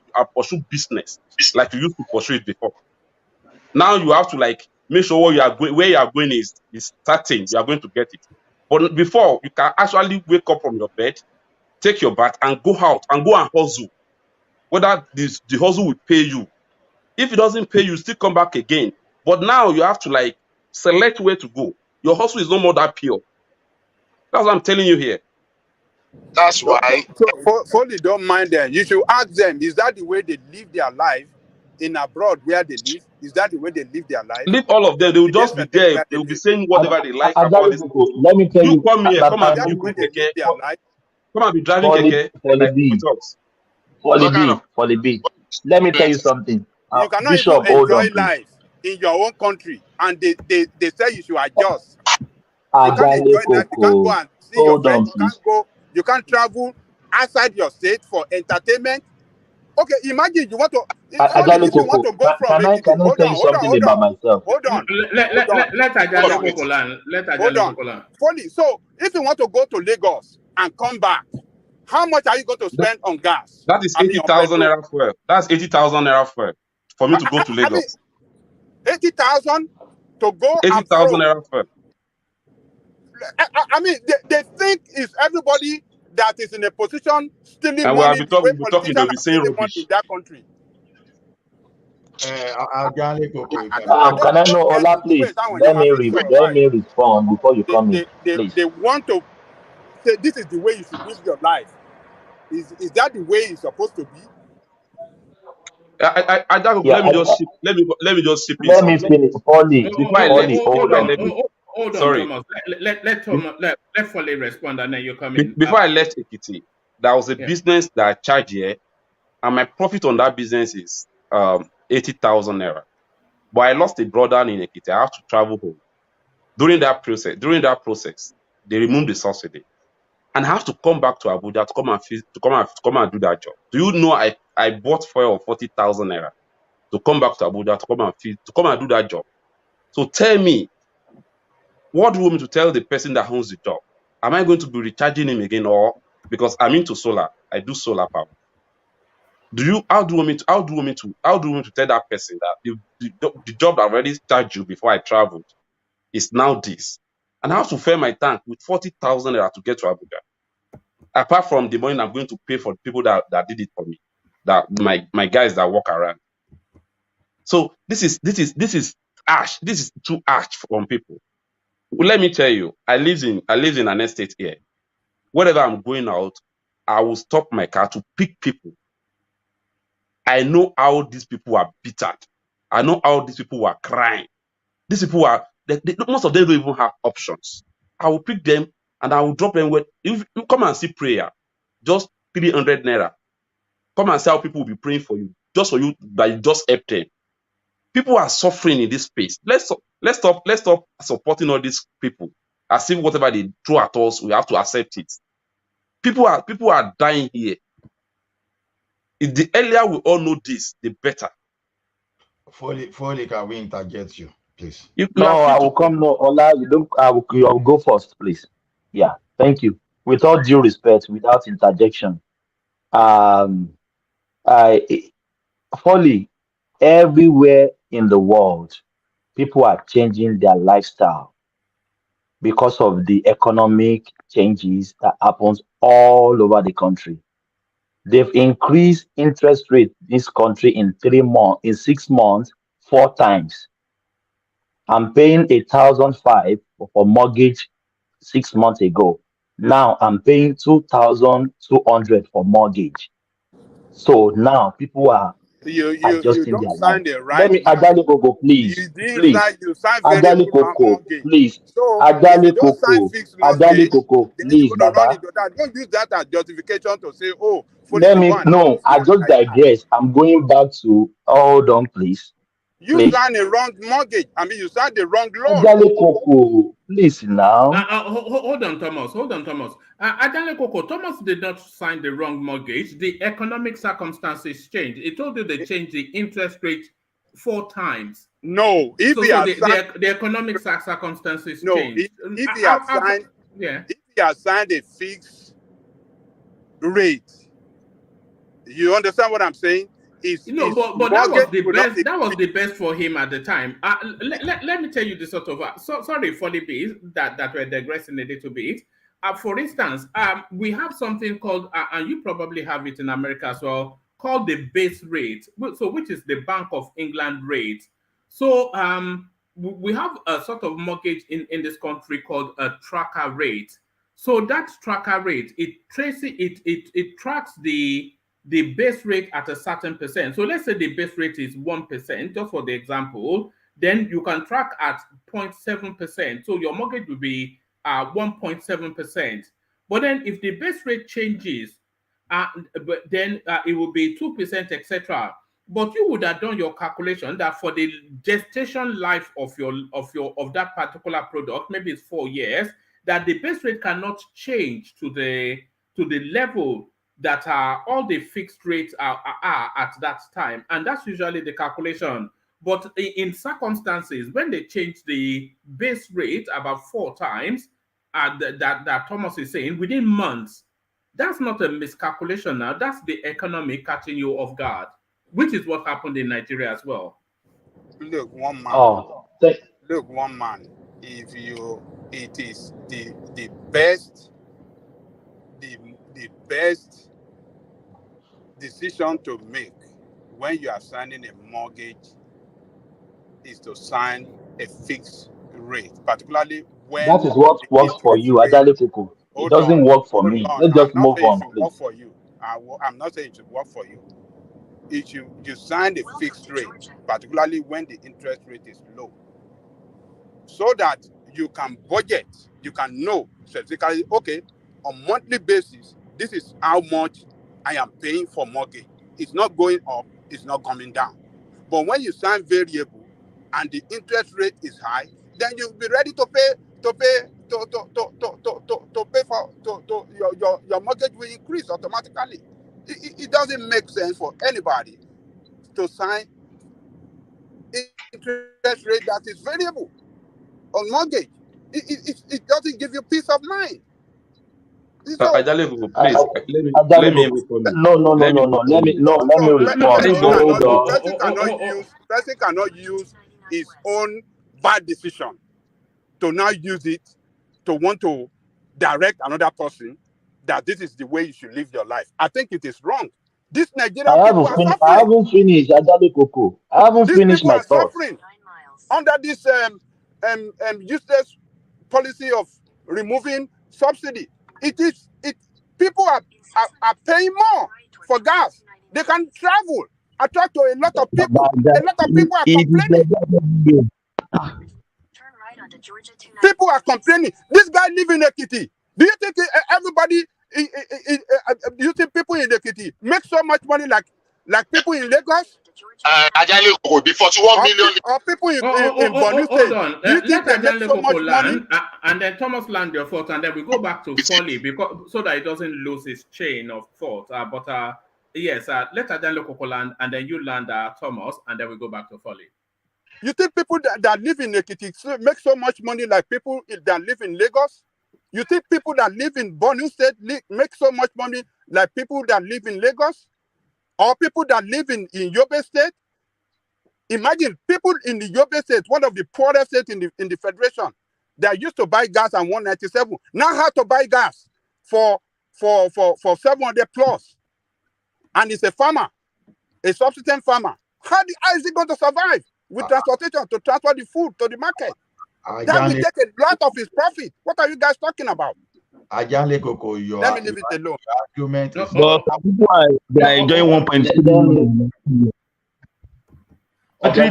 business like you used to pursue it before. Now you have to make sure where you are going is certain you are going to get it. But before, you can actually wake up from your bed, take your bath, and go out and go and hustle. Whether the hustle will pay you. If it doesn't pay you, still come back again. But now you have to select where to go. Your hustle is no more that pure. That's what I'm telling you here. That's why. So Foley, don't mind them. You should ask them, is that the way they live their life in abroad where they live? Is that the way they live their life? Leave all of them. They will just be there. They will be saying whatever they like about this. Let me tell you. Come here. Come and be driving keke with us. Folly B. Let me tell you something. You cannot Bishop, even enjoy life in your own country, and they say you should adjust. You can't enjoy that. You can't go and see your friends. You can't travel outside your state for entertainment. Okay, imagine you want to. If you want to go from can I tell you something about myself? Hold on. Let Ajale Coco land. Hold on. Funny. So if you want to go to Lagos and come back, how much are you going to spend on gas? That is 80,000 naira fuel. That's 80,000 naira fuel for me to go to Lagos. 80,000 to go and 80,000 borrow. naira first. I mean, they think it's everybody that is in a position stealing And money the way we'll be talking, politicians they'll be are saying stealing money in rubbish. that country. Can I know, Don't Ola, get the way please? someone you might be sure, Let right? me respond before you come in, please. They want to say this is the way you should live your life. Is that the way it's supposed to be? Yeah, Let me just chip in let me something. finish. Polly, Before I let Hold on, sorry. Thomas. Let Foley respond, and then you come in. Before I left Ekiti, there was a Yeah. business that I charged here, and my profit on that business is 80,000 naira. But I lost a brother in Ekiti. I have to travel home. During that process, they removed the subsidy, and I have to come back to Abuja to come and do that job. Do you know I bought fuel of 40,000 naira to come back to Abuja to come and do that job? So tell me, what do you want me to tell the person that owns the job? Am I going to be recharging him again, or because I'm into solar, I do solar power? How do you want me to tell that person that the job that already charged you before I traveled is now this, and I have to fill my tank with 40,000 naira to get to Abuja, apart from the money I'm going to pay for the people that did it for me, that my guys that walk around. So this is ash. This is too ash from people. Well, let me tell you, I live in an estate here. Wherever I'm going out, I will stop my car to pick people. I know how these people are bitter. I know how these people are crying. These people are, most of them don't even have options. I will pick them and I will drop them where, if you come and see prayer, just 300 naira. Come and see how people will be praying for you, just for you that you just help them. People are suffering in this space. Let's stop supporting all these people as if whatever they throw at us, we have to accept it. People are dying here. The earlier we all know this, the better. Foley, can we interject you, please? No, I will come. No, Ola, you will go first, please. Yeah, thank you. With all due respect, without interjection, um, Foley, everywhere in the world, people are changing their lifestyle because of the economic changes that happens all over the country. They've increased interest rate in this country in 3 months, in 6 months, 4 times. I'm paying 1,005 for mortgage 6 months ago. Now I'm paying 2,200 for mortgage. So now people are You adjusting don't their life. sign the Let right me mortgage. Adali Coco, You please, didn't sign. please. You sign Adali variable Coco, mortgage. please. So if you Adali don't sign Coco, fixed Adali mortgage, Coco, then you're please, gonna run Baba. into that. Don't use that as justification to say, "Oh, Foley Let the me one no. I money just like that." digress. I'm going back to hold on, please, You please. signed a wrong mortgage. I mean, you signed the wrong loan. Adali Coco, please now. Hold on, Thomas. Adale Koko, Thomas did not sign the wrong mortgage. The economic circumstances changed. He told you they changed the interest rate 4 times. No, if So, he so has signed, the economic circumstances no, changed. if he has signed, yeah. if he has signed a fixed rate, you understand what I'm saying? No, His but that was mortgage the will not best. be That was fixed. the best for him at the time. Let me tell you the sort of. Sorry for the bit that we're digressing a little bit. For instance, we have something called, and you probably have it in America as well, called the base rate. So, which is the Bank of England rate. So, we have a sort of mortgage in this country called a tracker rate. So that tracker rate, it tracks the base rate at a certain percent. So let's say the base rate is 1%, just for the example, then you can track at 0.7%. So your mortgage will be 1.7%. But then if the base rate changes, then it will be 2%, etc. But you would have done your calculation that for the gestation life of that particular product, maybe it's 4 years, that the base rate cannot change to the level that all the fixed rates are at that time. And that's usually the calculation. But in circumstances, when they change the base rate about 4 times, that Thomas is saying, within months, that's not a miscalculation now. That's the economy catching you off guard, which is what happened in Nigeria as well. Look, one man. Oh, Look, one man. If you, it is the best, the best decision to make when you are signing a mortgage is to sign a fixed rate, particularly when that is what the works for interest you, rate. Adale Kuku. It Hold doesn't on, work for hold me. on. Let's I'm just not move saying it on, should please. work for you. I'm not saying it should work for you. If you sign a fixed rate, particularly when the interest rate is low, so that you can budget, you can know specifically, okay, on monthly basis, this is how much I am paying for mortgage. It's not going up, it's not coming down. But when you sign variable and the interest rate is high, then you'll be ready to pay to pay for your mortgage will increase automatically. It doesn't make sense for anybody to sign interest rate that is variable on mortgage. It doesn't give you peace of mind. So Ajale Kuku, I, please I, let Adale me Kuku. even come in. No, no, no, Let me no, no. even come in. Let me respond. Let me Hold even on. come person cannot use his own bad decision to now use it to want to direct another person that this is the way you should live your life. I think it is wrong. These Nigerian people are I suffering. haven't finished, Adale Kuku. I haven't These finished people my are thoughts. suffering under this useless policy of removing subsidy. People are paying more for gas. They can travel, attract to a lot of people. A lot of people are complaining. People are complaining. This guy live in Ekiti. Do you think everybody? Do you think people in Ekiti make so much money like people in Lagos? Ajale Kuku, the 41 million. Or people in Hold Borno State? on. Do you Let think they make Ajale so much Koko money? land, and then Thomas land your thought, and then we go back to Folly because so that he doesn't lose his chain of thought. Yes, let Ajale Koko land, and then you land Thomas, and then we go back to Folly. You think people that live in Ekiti make so much money like people that live in Lagos? You think people that live in Borno State make so much money like people that live in Lagos? Or people that live in Yobe State? Imagine people in the Yobe State, one of the poorest states in the Federation, that used to buy gas at 197, now have to buy gas for 700 plus. And it's a farmer, a subsistence farmer. How is he going to survive with transportation to transport the food to the market? That will take a lot of his profit. What are you guys talking about? Ajale Kuku, Let me leave it alone. your argument is But people are enjoying 1.3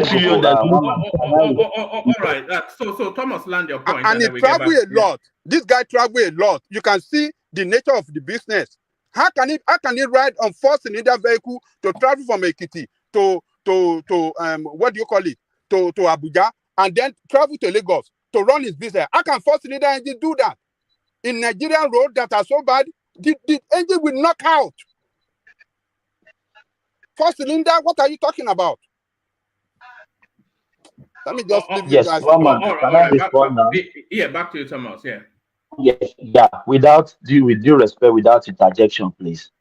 trillion. That's All right. So Thomas land your point, And then he we get travel back. a lot. This guy travel a lot. You can see the nature of the business. How can he ride on 4-cylinder vehicle to travel from Ekiti to what do you call it, to Abuja, and then travel to Lagos to run his business? How can 4-cylinder engine do that in Nigerian road that are so bad? The engine will knock out. 4-cylinder, what are you talking about? Let me just leave you guys. One man. Can I respond now? Back to you, Thomas. Yeah. Yes, yeah. With due respect, without interjection, please.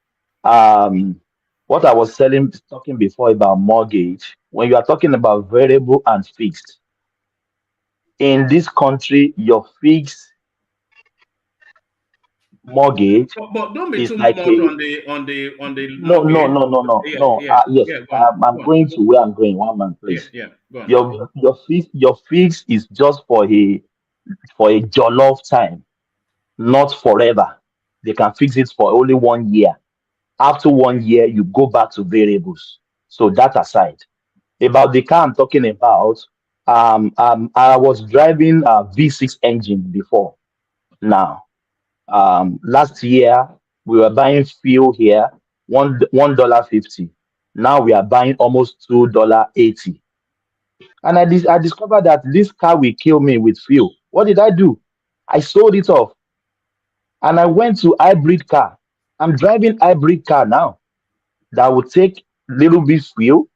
What I was talking before about mortgage, when you are talking about variable and fixed, in this country, your fixed mortgage But don't be is too like much a on the no, mortgage. no. Yes, Go on. I'm going to where I'm going. One man, please. Go on. Your fixed is just for a jollof time, not forever. They can fix it for only 1 year. After 1 year, you go back to variables. So that aside, about the car I'm talking about, I was driving a V6 engine before. Now, last year we were buying fuel here $1.50. Now we are buying almost $2.80. And I discovered that this car will kill me with fuel. What did I do? I sold it off and I went to hybrid car. I'm driving hybrid car now that will take little bit fuel,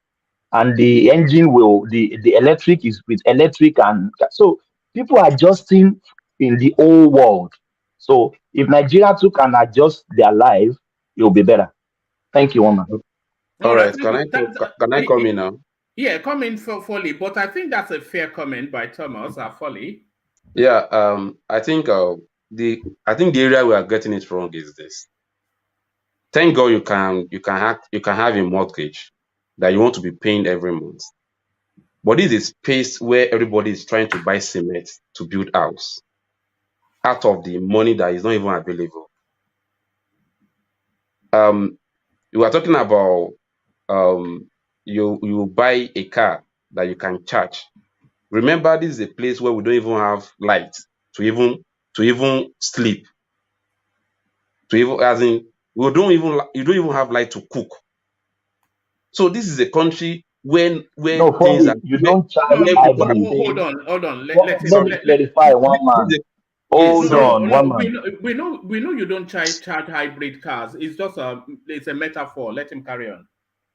and the engine will the electric is with electric, and so people are adjusting in the whole world. So if Nigeria too can adjust their life, it will be better. Thank you, woman. All right. Can I come in now? Yeah, comment for Foley, but I think that's a fair comment by Thomas Foley. Yeah, I think the area we are getting it wrong is this. Thank God you can have a mortgage that you want to be paying every month. But this is a space where everybody is trying to buy cement to build house out of the money that is not even available. You are talking about you buy a car that you can charge. Remember, this is a place where we don't even have light to even sleep. To even as in you don't even have light to cook. So this is a country where No, things are Foley, you where, don't charge No, where no, people are hybrid. hold on. Let me clarify one man. yes, Hold No, sorry. on, one no. man. We know you don't charge hybrid cars. It's just it's a metaphor. Let him carry on.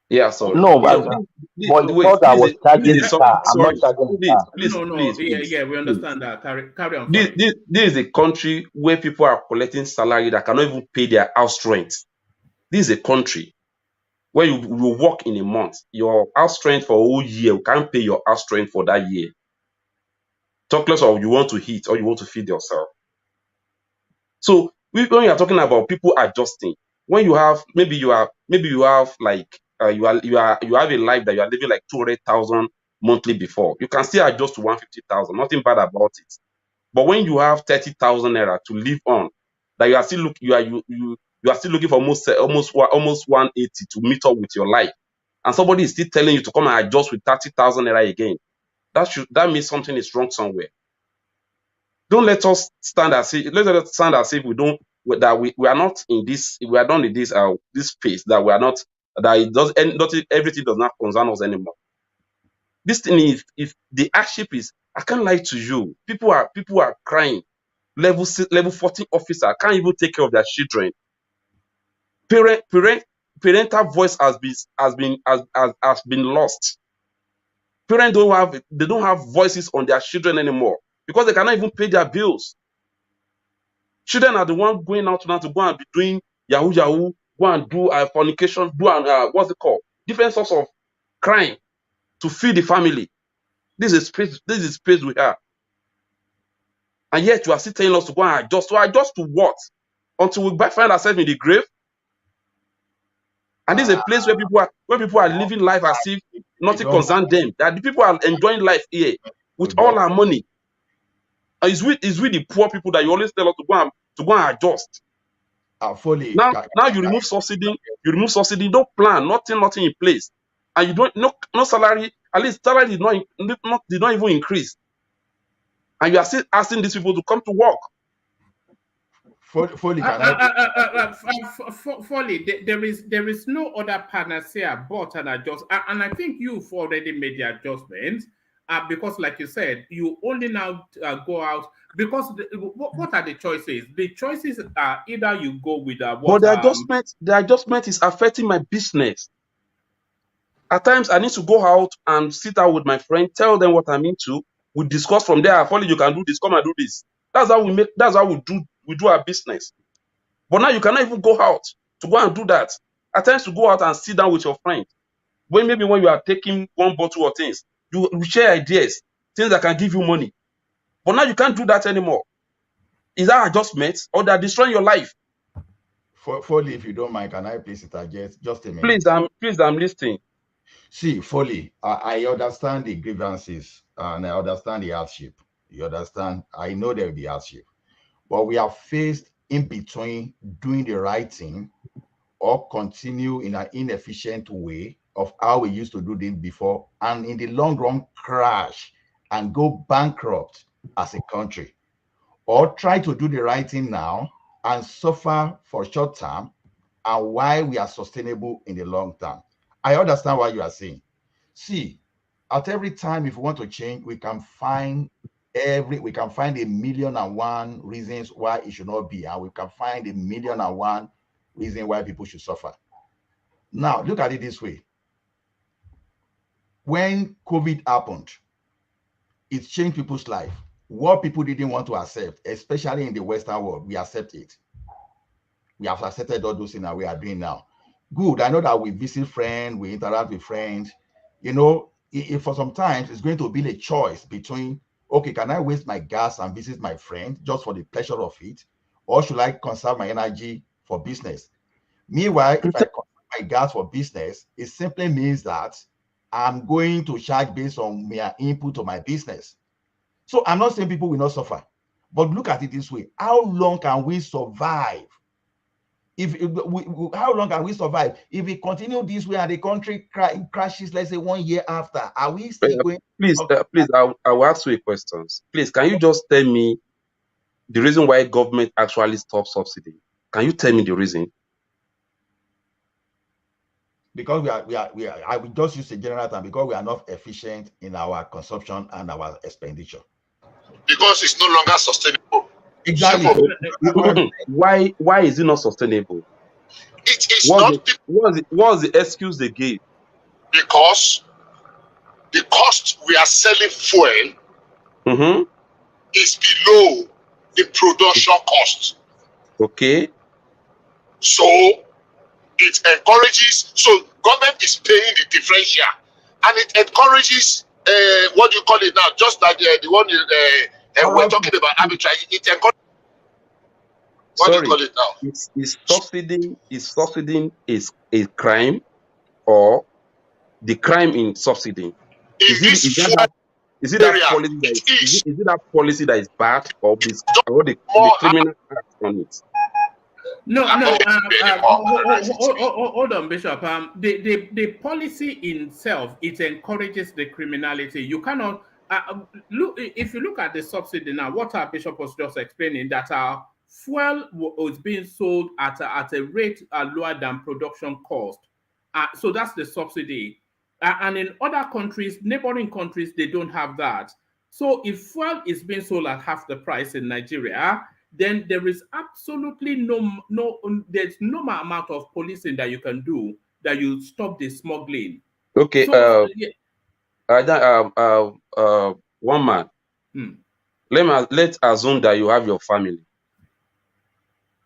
Yeah, sorry. No, You know, but you wait, thought I was charging the car. I'm not sorry. charging the car. No. Yeah, we Please. understand that. Carry on, This, Foley. this, this is a country where people are collecting salary that cannot even pay their house rent. This is a country where you work in a month. Your house rent for a whole year, you can't pay your house rent for that year. Talk less of you want to eat or you want to feed yourself. So when you are talking about people adjusting, when you have maybe you have like you have a life that you are living like 200,000 monthly before, you can still adjust to 150,000. Nothing bad about it. But when you have 30,000 naira to live on, that you are still you are still looking for almost 180 to meet up with your life, and somebody is still telling you to come and adjust with 30,000 naira again, that means something is wrong somewhere. Don't let us stand as if we don't that we are not in this, we are not in this space, that we are not, that it does, and not everything does not concern us anymore. This thing is, if the hardship is, I can't lie to you, people are crying. Level 14 officer can't even take care of their children. Parental voice has been lost. Parents don't have voices on their children anymore because they cannot even pay their bills. Children are the ones going out now to go and be doing yahoo, go and do fornication, do and what's it called? Different sorts of crime to feed the family. This is space we have. And yet you are still telling us to go and adjust. So adjust to what? Until we find ourselves in the grave? And this is a place where people are living life as if nothing concerns them. That the people are enjoying life here with all our money. And it's with the poor people that you always tell us to go and adjust. Fully. Now you remove subsidy, no plan, nothing in place, and you don't no salary. At least salary did not even increase, and you are still asking these people to come to work. Fully, Foley, there is no other panacea but an adjustment, and I think you've already made the adjustment. Because, like you said, you only now go out because what are the choices? The choices are either you go with what. But the adjustment is affecting my business. At times, I need to go out and sit out with my friend, tell them what I'm into. We discuss from there. Foley, you can do this. Come and do this. That's how we do our business. But now you cannot even go out to go and do that. At times, to go out and sit down with your friend. When you are taking one bottle of things, you share ideas, things that can give you money. But now you can't do that anymore. Is that adjustment, or they're destroying your life? Foley, if you don't mind, can I please interject just a minute? Please, I'm listening. See, Foley, I understand the grievances and I understand the hardship. You understand? I know there will be hardship. But we are faced in between doing the right thing or continue in an inefficient way of how we used to do things before, and in the long run crash and go bankrupt as a country, or try to do the right thing now and suffer for short term and why we are sustainable in the long term. I understand what you are saying. See, at every time, if we want to change, we can find a 1,000,001 reasons why it should not be, and we can find a 1,000,001 reason why people should suffer. Now, look at it this way. When COVID happened, it changed people's life. What people didn't want to accept, especially in the Western world, we accept it. We have accepted all those things that we are doing now. Good. I know that we visit friends, we interact with friends. You know, if for some times it's going to be a choice between, okay, can I waste my gas and visit my friend just for the pleasure of it, or should I conserve my energy for business? Meanwhile, if I conserve my gas for business, it simply means that I'm going to charge based on my input to my business. So I'm not saying people will not suffer, but look at it this way: how long can we survive? How long can we survive if we continue this way and the country crashes, let's say 1 year after? Are we still going? Please, I will ask you a question. Please, can you just tell me the reason why government actually stopped subsidy? Can you tell me the reason? Because I will just use a general term, because we are not efficient in our consumption and our expenditure. Because it's no longer sustainable. Exactly. Why is it not sustainable? It is not. What's the excuse they gave? Because the cost we are selling fuel is below the production cost. Okay. So it encourages. So government is paying the differential, and it encourages what do you call it now? Just like the one we're talking about arbitrage. It encourages. What do you call it now? Is subsidizing a crime, or the crime in subsidy? Is it that policy that is bad, or the criminal act on it? No. Hold on, Bishop. The policy in itself, it encourages the criminality. You cannot look. If you look at the subsidy now, what our Bishop was just explaining, that our fuel was being sold at a rate lower than production cost. So that's the subsidy. And in other countries, neighboring countries, they don't have that. So if fuel is being sold at half the price in Nigeria, then there is absolutely there's no amount of policing that you can do that you stop the smuggling. Okay. So, one man. Let's assume that you have your family,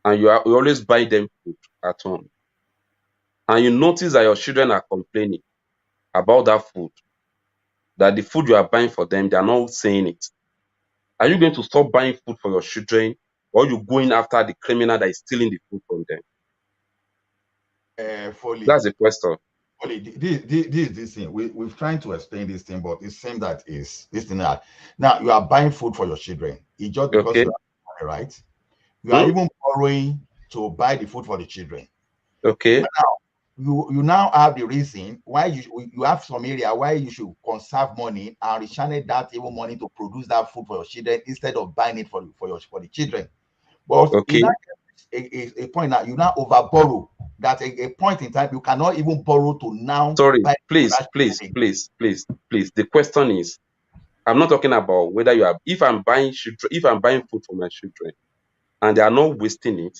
and you always buy them food at home, and you notice that your children are complaining about that food, that the food you are buying for them, they are not saying it. Are you going to stop buying food for your children, or are you going after the criminal that is stealing the food from them? That's the question. This thing, we've tried to explain this thing, but it seems that is this thing that now you are buying food for your children. It's just because you are money, right? You are even borrowing to buy the food for the children. Okay. But now you now have the reason why you have some area why you should conserve money and rechannel that even money to produce that food for your children instead of buying it for the children. But a point that you now over borrow. That a point in time you cannot even borrow to now. Sorry, please. The question is, I'm not talking about whether you are. If I'm buying food for my children, and they are not wasting it,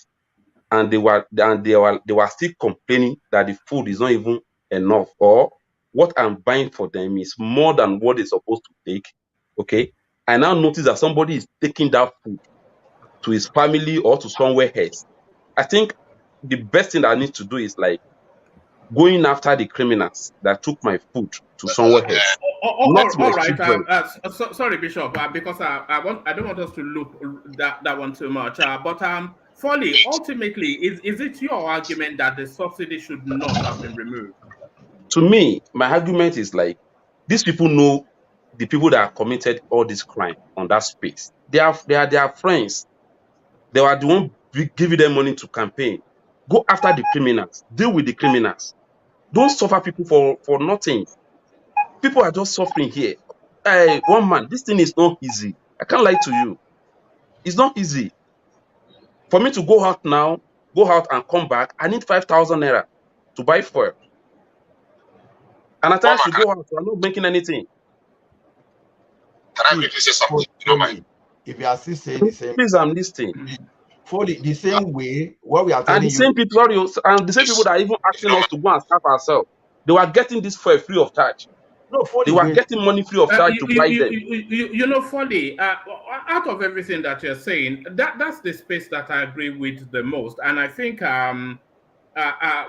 and they were still complaining that the food is not even enough, or what I'm buying for them is more than what they're supposed to take. Okay, I now notice that somebody is taking that food to his family or to somewhere else. I think the best thing that I need to do is like going after the criminals that took my food to somewhere else. Not my children. Sorry, Bishop, because I don't want us to look that one too much. But Foley, ultimately, is it your argument that the subsidy should not have been removed? To me, my argument is like, these people know the people that have committed all this crime on that space. They are their friends. They are the one giving them money to campaign. Go after the criminals. Deal with the criminals. Don't suffer people for nothing. People are just suffering here. Hey, one man, this thing is not easy. I can't lie to you. It's not easy. For me to go out and come back, I need 5,000 naira to buy fuel. And at times to go out, I'm not making anything. Can I quickly say something? You don't mind? If you are still saying the same, please, I'm listening. For the same way, what we are telling and the same people, and the same people that are even asking us to go and serve ourselves, they were getting this fuel free of charge. No, they were getting money free of charge to buy them. You know, Foley, out of everything that you're saying, that's the space that I agree with the most. And I think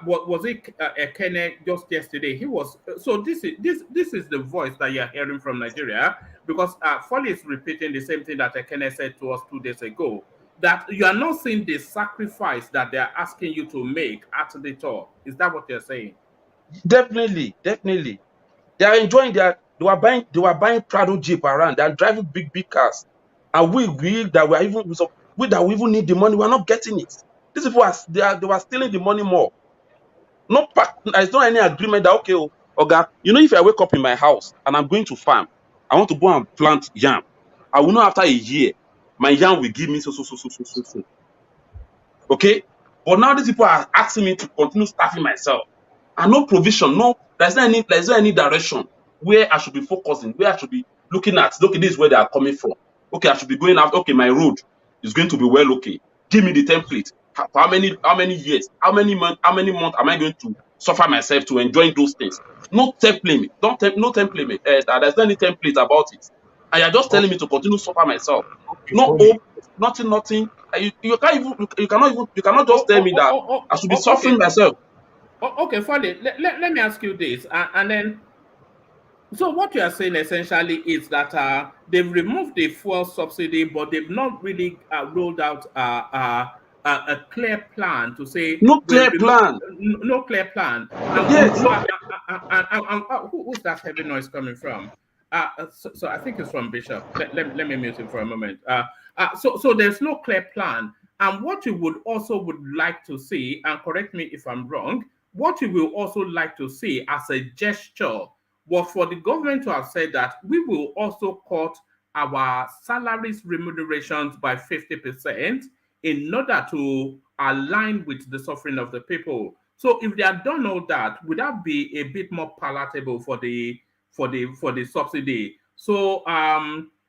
what was it? Ekene just yesterday. He was so. This is the voice that you're hearing from Nigeria, because Foley is repeating the same thing that Ekene said to us 2 days ago. That you are not seeing the sacrifice that they are asking you to make at the top. Is that what you're saying? Definitely, definitely. They are enjoying they were buying Prado Jeep around, they're driving big cars. And we that we even need the money, we're not getting it. These people they were stealing the money more. There's not any agreement that okay, Oga, if I wake up in my house and I'm going to farm, I want to go and plant yam. I will know after a year, my yam will give me so. Okay? But now these people are asking me to continue staffing myself. And no provision, there's not any direction where I should be focusing, where I should be looking at. Okay, this is where they are coming from. Okay, I should be going out. Okay, my road is going to be well. Okay, give me the template. How many years, how many months am I going to suffer myself to enjoy those things? No template. No template. There's not any template about it. And you're just telling me to continue suffer myself. No hope, nothing. You cannot just tell me that I should be suffering myself. Okay, Foley, let me ask you this, and then, so what you are saying essentially is that they've removed the fuel subsidy, but they've not really rolled out a clear plan to say no clear plan. No clear plan. Yes. Who's that heavy noise coming from? So I think it's from Bishop. Let me mute him for a moment. So there's no clear plan, and what you would like to see, and correct me if I'm wrong, what you will also like to see as a gesture was for the government to have said that we will also cut our salaries remunerations by 50% in order to align with the suffering of the people. So if they had done all that, would that be a bit more palatable for the subsidy? So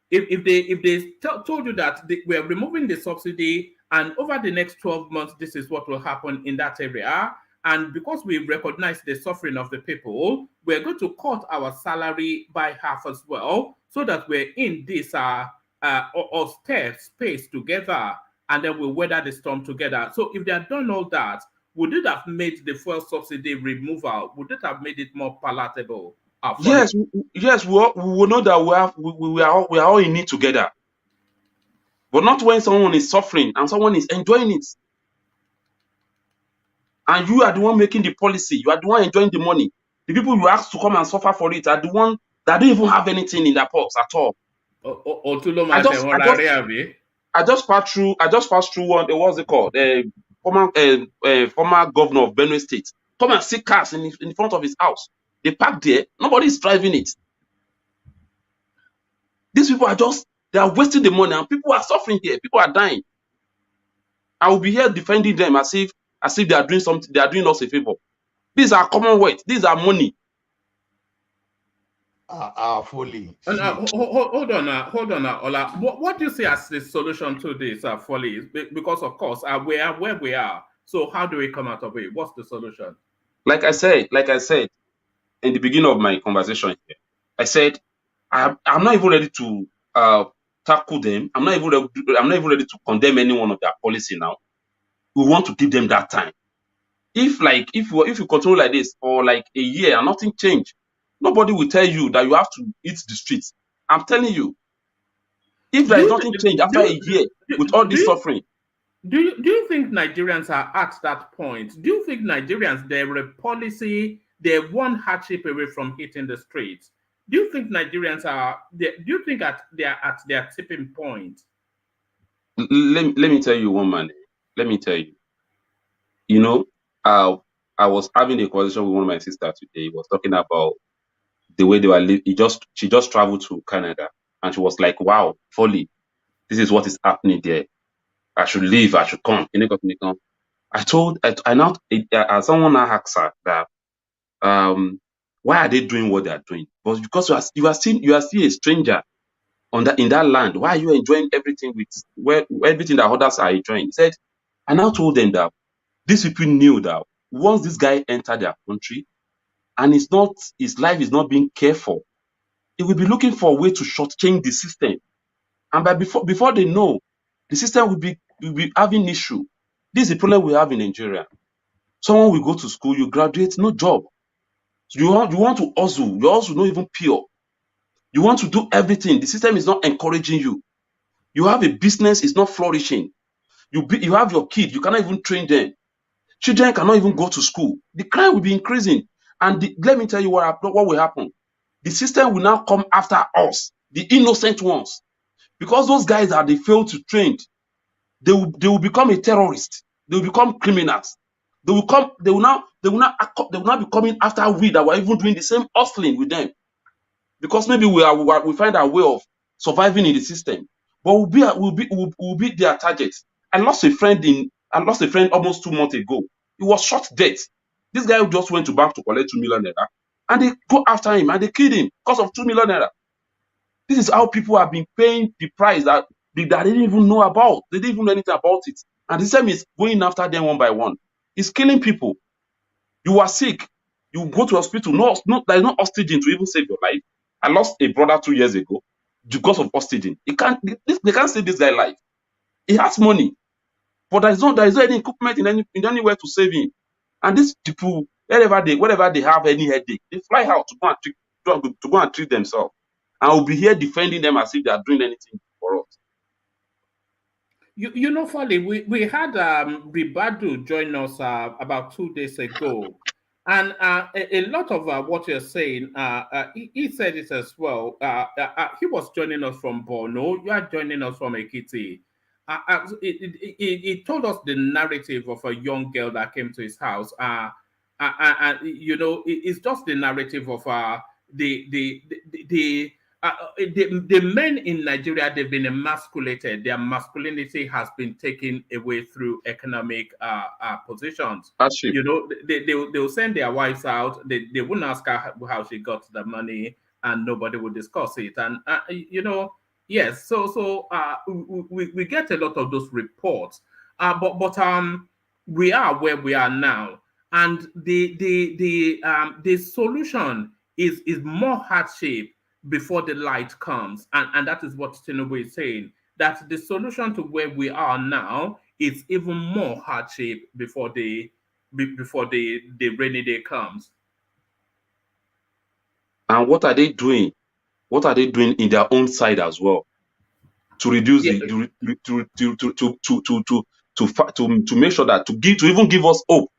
if they told you that we're removing the subsidy, and over the next 12 months, this is what will happen in that area, and because we recognize the suffering of the people, we're going to cut our salary by half as well, so that we're in this austere space together, and then we'll weather the storm together. So if they had done all that, would it have made the fuel subsidy removal? Would it have made it more palatable? Yes, we will know that we are all in it together, but not when someone is suffering and someone is enjoying it. And you are the one making the policy. You are the one enjoying the money. The people you ask to come and suffer for it are the one that don't even have anything in their purse at all. I just passed through one. What's it called? Former governor of Benue State. Come and see cars in front of his house. They park there. Nobody is driving it. These people they are wasting the money, and people are suffering here. People are dying. I will be here defending them as if they are doing something. They are doing us a favor. These are commonwealth. These are money. Fully. Hold on, Ola. What do you see as the solution to this, Foley? Because of course, we are where we are. So how do we come out of it? What's the solution? Like I said in the beginning of my conversation here, I said I'm not even ready to tackle them. I'm not even ready to condemn any one of their policy now. We want to give them that time. If you continue like this for like a year and nothing changed, nobody will tell you that you have to eat the streets. I'm telling you, if there is nothing changed after a year with all this suffering. Do you think Nigerians are at that point? Do you think Nigerians, their policy, they're one hardship away from hitting the streets? Do you think Nigerians they are at their tipping point? Let me tell you, one man. Let me tell you. I was having a conversation with one of my sisters today. He was talking about the way they were living. She just traveled to Canada, and she was like, "Wow, Foley, this is what is happening there. I should leave. I should come." Someone asked her that, why are they doing what they are doing? But because you are still a stranger in that land. Why are you enjoying everything everything that others are enjoying? He said, I now told them that these people knew that once this guy entered their country and his life is not being cared for, he will be looking for a way to shortchange the system. And before they know, the system will be having issue. This is the problem we have in Nigeria. Someone will go to school, you graduate, no job. You want to hustle, your hustle not even pure. You want to do everything. The system is not encouraging you. You have a business, it's not flourishing. You have your kid, you cannot even train them. Children cannot even go to school. The crime will be increasing. And let me tell you what will happen. The system will now come after us, the innocent ones. Because those guys that they failed to train, they will become a terrorist. They will become criminals. They will now be coming after we that were even doing the same hustling with them. Because maybe we find our way of surviving in the system. But we'll be their target. I lost a friend almost 2 months ago. He was shot dead. This guy just went to bank to collect 2 million naira. And they go after him and they killed him because of 2 million naira. This is how people have been paying the price that they didn't even know about. They didn't even know anything about it. And the same is going after them one by one. It's killing people. You are sick. You go to hospital. There is no oxygen to even save your life. I lost a brother 2 years ago because of oxygen. They can't save this guy's life. He has money, but there is no any equipment in anywhere to save him. And these people, wherever they have any headache, they fly out to go and treat themselves. And we'll be here defending them as if they are doing anything for us. You know, Folly, we had Ribadu join us about 2 days ago. And a lot of what you're saying, he said it as well. He was joining us from Borno. You are joining us from Ekiti. He told us the narrative of a young girl that came to his house. You know, it's just the narrative of the men in Nigeria. They've been emasculated. Their masculinity has been taken away through economic positions. Hardship. You know, they'll send their wives out. They wouldn't ask her how she got the money, and nobody would discuss it. And you know, yes. So we get a lot of those reports. But we are where we are now, and the solution is more hardship before the light comes. And that is what Tinubu is saying, that the solution to where we are now is even more hardship before the rainy day comes. And what are they doing? What are they doing in their own side as well to reduce to make sure that to even give us hope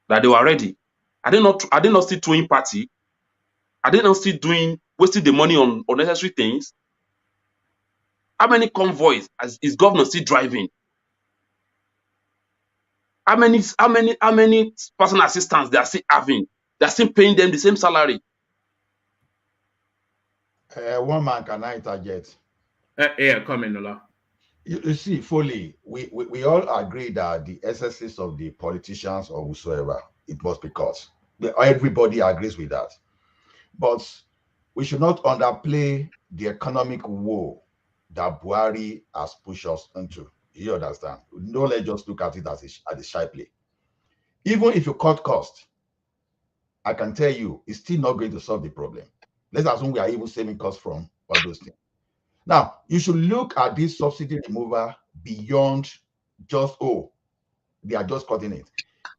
that they were ready? Are they not still throwing party? Are they not still wasting the money on unnecessary things? How many convoys is government still driving? How many personal assistants they are still having? They are still paying them the same salary. One man can I interject? Yeah, come in, Ola. You see, Foley, we all agree that the excesses of the politicians or whosoever, it must be cut. Everybody agrees with that. But we should not underplay the economic woe that Buhari has pushed us into. You understand? Don't let's just look at it as a shy play. Even if you cut costs, I can tell you, it's still not going to solve the problem. Let's assume we are even saving costs from all those things. Now, you should look at this subsidy removal beyond just, they are just cutting it.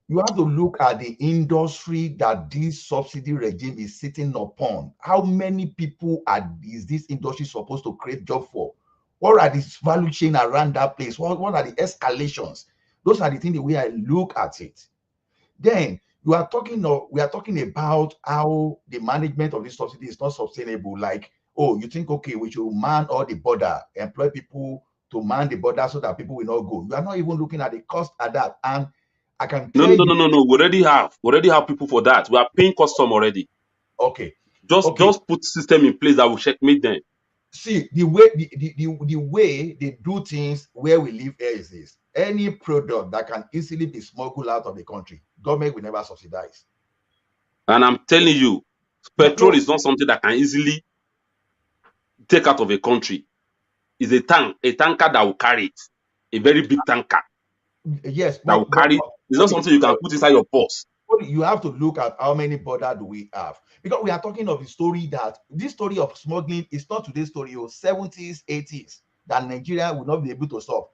You have to look at the industry that this subsidy regime is sitting upon. How many people is this industry supposed to create job for? What are the value chain around that place? What are the escalations? Those are the things the way I look at it. Then we are talking about how the management of this subsidy is not sustainable. Like, you think, okay, we should man all the border, employ people to man the border so that people will not go. You are not even looking at the cost at that. And I can tell you. No. We already have people for that. We are paying custom already. Okay. Just put system in place that will checkmate them. See, the way they do things where we live here is this. Any product that can easily be smuggled out of the country, government will never subsidize. And I'm telling you, petrol is not something that can easily take out of a country. It's a tanker that will carry it. A very big tanker. Yes, that will carry. It's not something you can put inside your purse. You have to look at how many borders do we have, because we are talking of a story that this story of smuggling is not today's story of 70s, 80s that Nigeria will not be able to solve.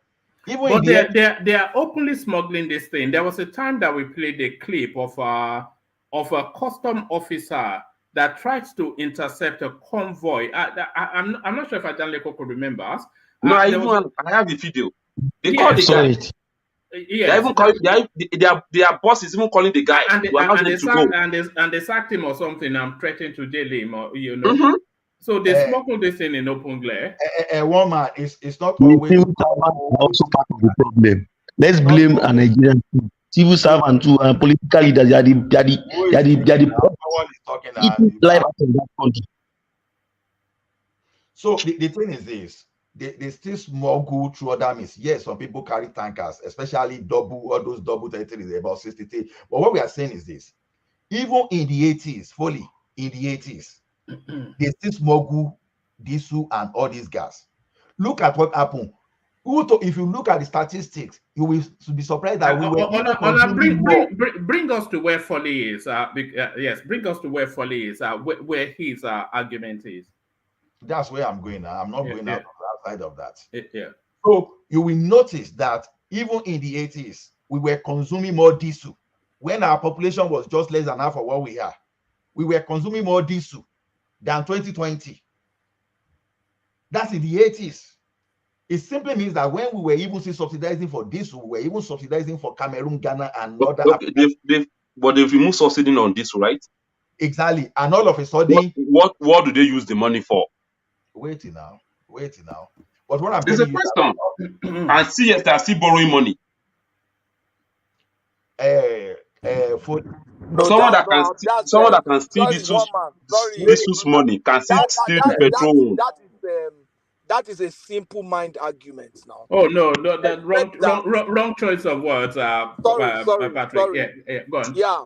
But they're openly smuggling this thing. There was a time that we played a clip of a custom officer that tried to intercept a convoy. I'm not sure if Adanleko could remember us. No, I have the video. They call the guy. Yes, their boss is even calling the guy. And they sacked him or something. I'm threatening to jail him, or So they smuggle this in open glare. A woman is not always also part of the problem. Let's blame a Nigerian civil servant too, and political leaders. They are the life out of that country. So the thing is this: they still smuggle through other means. Yes, some people carry tankers, especially all those double 33s, about 63. But what we are saying is this: even in the 80s, fully in the 80s, they still smuggle diesel and all these gas. Look at what happened. If you look at the statistics, you will be surprised that we were bring us to where Foley is. Yes, bring us to where Foley is. Where his argument is. That's where I'm going now. I'm not going outside of that. Yeah. So you will notice that even in the 80s, we were consuming more diesel. When our population was just less than half of what we are, we were consuming more diesel than 2020. That's in the 80s. It simply means that when we were even subsidizing for diesel, we were even subsidizing for Cameroon, Ghana, and other. But they've removed subsidy on diesel, right? Exactly. And all of a sudden, what do they use the money for? Waiting now. But what I'm saying is question. And see, yes, they are still borrowing money. Someone that can steal diesel's money can steal the petrol. That is a simple mind argument now. Oh no, that wrong choice of words. Sorry, Patrick. Yeah, go on. Yeah,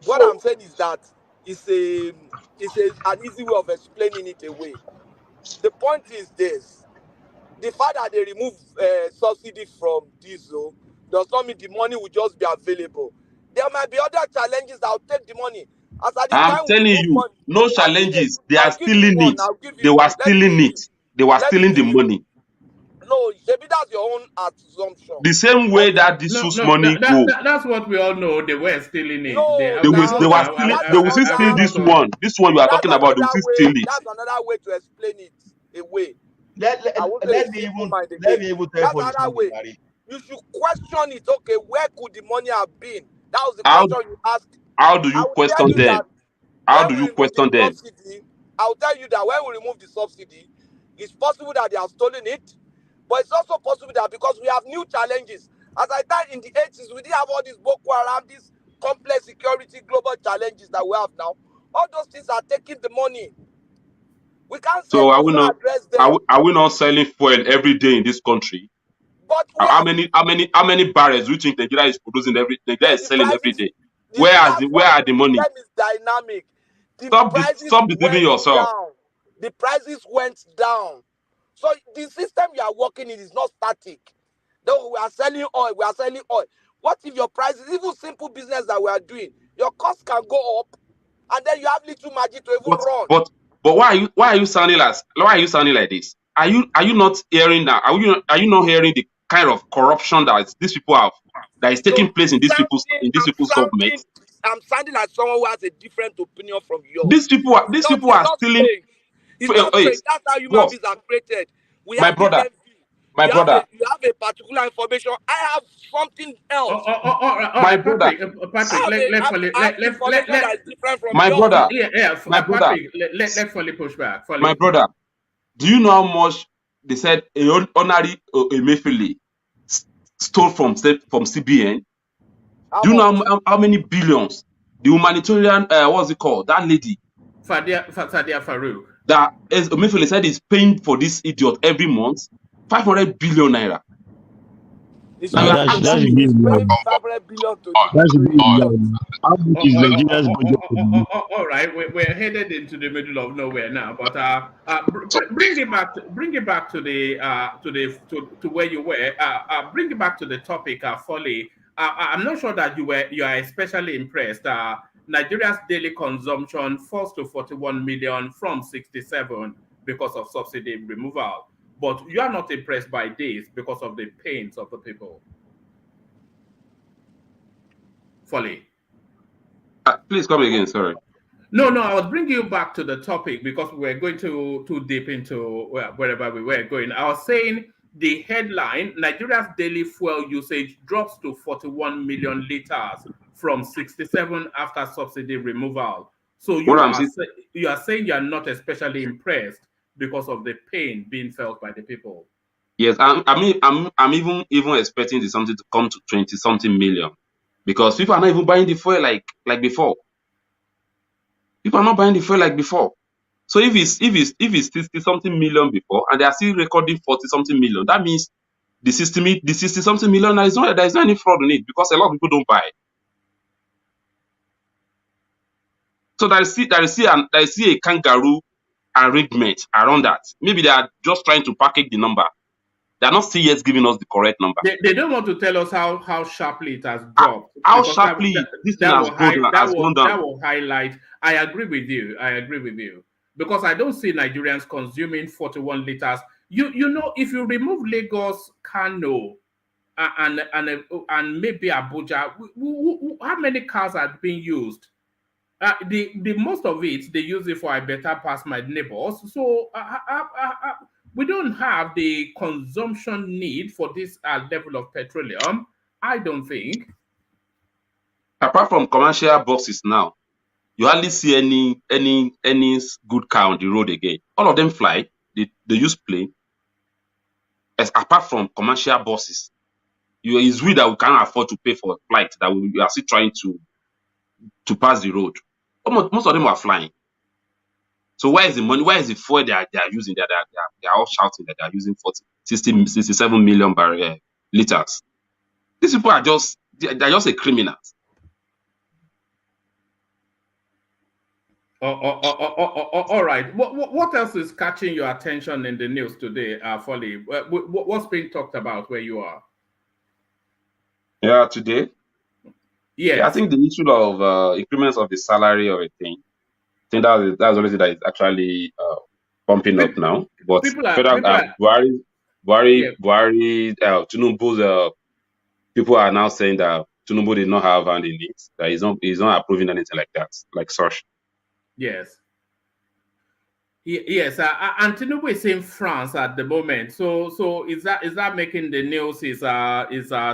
what I'm saying is that it's an easy way of explaining it away. The point is this: the fact that they remove subsidy from diesel does not mean the money will just be available. There might be other challenges that will take the money. I'm telling you, no challenges. They are stealing it. They were stealing it. They were stealing the money. No, maybe that's your own assumption. The same way that this money go. That's what we all know. They were stealing it. No, they will still steal this one. This one you are talking about, they will still steal it. That's another way to explain it away. Let me even tell you. You should question it. Okay, where could the money have been? That was the question you asked. How do you question them? How do you question them? I'll tell you that when we remove the subsidy, it's possible that they have stolen it, but it's also possible that because we have new challenges. As I thought in the 80s, we didn't have all these Boko Haram, these complex security global challenges that we have now. All those things are taking the money. We can't say so are we not selling fuel every day in this country? But how many barrels do you think Nigeria is producing Nigeria is selling every day? Where are the money? The system is dynamic. Stop deceiving yourself. The prices went down. So the system you are working in is not static. Though we are selling oil. What if your prices, even simple business that we are doing, your costs can go up, and then you have little margin to even run. But why are you sounding like this? Are you not hearing that? Are you not hearing the kind of corruption that these people have, that is taking place in these people's government? I'm sounding like someone who has a different opinion from yours. These people are stealing. It's not strange. That's how human beings are created. My brother. You have a particular information. I have something else. My brother. Let Foley push back. My brother, do you know how much they said honorary Emefiele stole from CBN? Do you know how many billions the humanitarian what's it called? That lady, Sadia Farouk. That Emefiele said is paying for this idiot every month 500 billion naira. That's a billion. How much is Nigeria's budget? All right, we're headed into the middle of nowhere now. But bring it back to where you were. Bring it back to the topic, Foley. I'm not sure that you are especially impressed. Nigeria's daily consumption falls to 41 million from 67 because of subsidy removal. but you are not impressed by this because of the pains of the people. Folly. Please come again. Sorry. No, I was bringing you back to the topic because we're going too deep into wherever we were going. I was saying the headline, Nigeria's daily fuel usage drops to 41 million liters from 67 after subsidy removal. So you are saying you are not especially impressed because of the pain being felt by the people. Yes, I'm even expecting the something to come to 20-something million, because people are not even buying the fuel like before. People are not buying the fuel like before. So if it's 60-something million before, and they are still recording 40-something million, that means the 60-something million, there is not any fraud in it, because a lot of people don't buy. So there is a kangaroo arrangement around that. Maybe they are just trying to package the number. They are not still yet giving us the correct number. They don't want to tell us how sharply it has dropped. How sharply this thing has gone down. That will highlight. I agree with you. Because I don't see Nigerians consuming 41 liters. You know, if you remove Lagos, Kano, and maybe Abuja, how many cars are being used? The most of it, they use it for I better pass my neighbors. So we don't have the consumption need for this level of petroleum, I don't think. Apart from commercial buses now, you hardly see any good car on the road again. All of them fly. They use plane. As apart from commercial buses, it's we that we can't afford to pay for a flight, that we are still trying to pass the road. Most of them are flying. So where is the money? Where is the fuel they are using? They are all shouting that they are using 67 million liters. These people are just a criminals. All right. What else is catching your attention in the news today, Folly? What's being talked about where you are? Yeah, today. Yes. Yeah, I think the issue of increments of the salary of a thing. I think that's already that is actually pumping up now. But Buhari, Tinubu's people are now saying that Tinubu did not have hand in it. That he's not approving anything like that, like such. Yes. Yes, and Tinubu is in France at the moment. So is that making the news? Is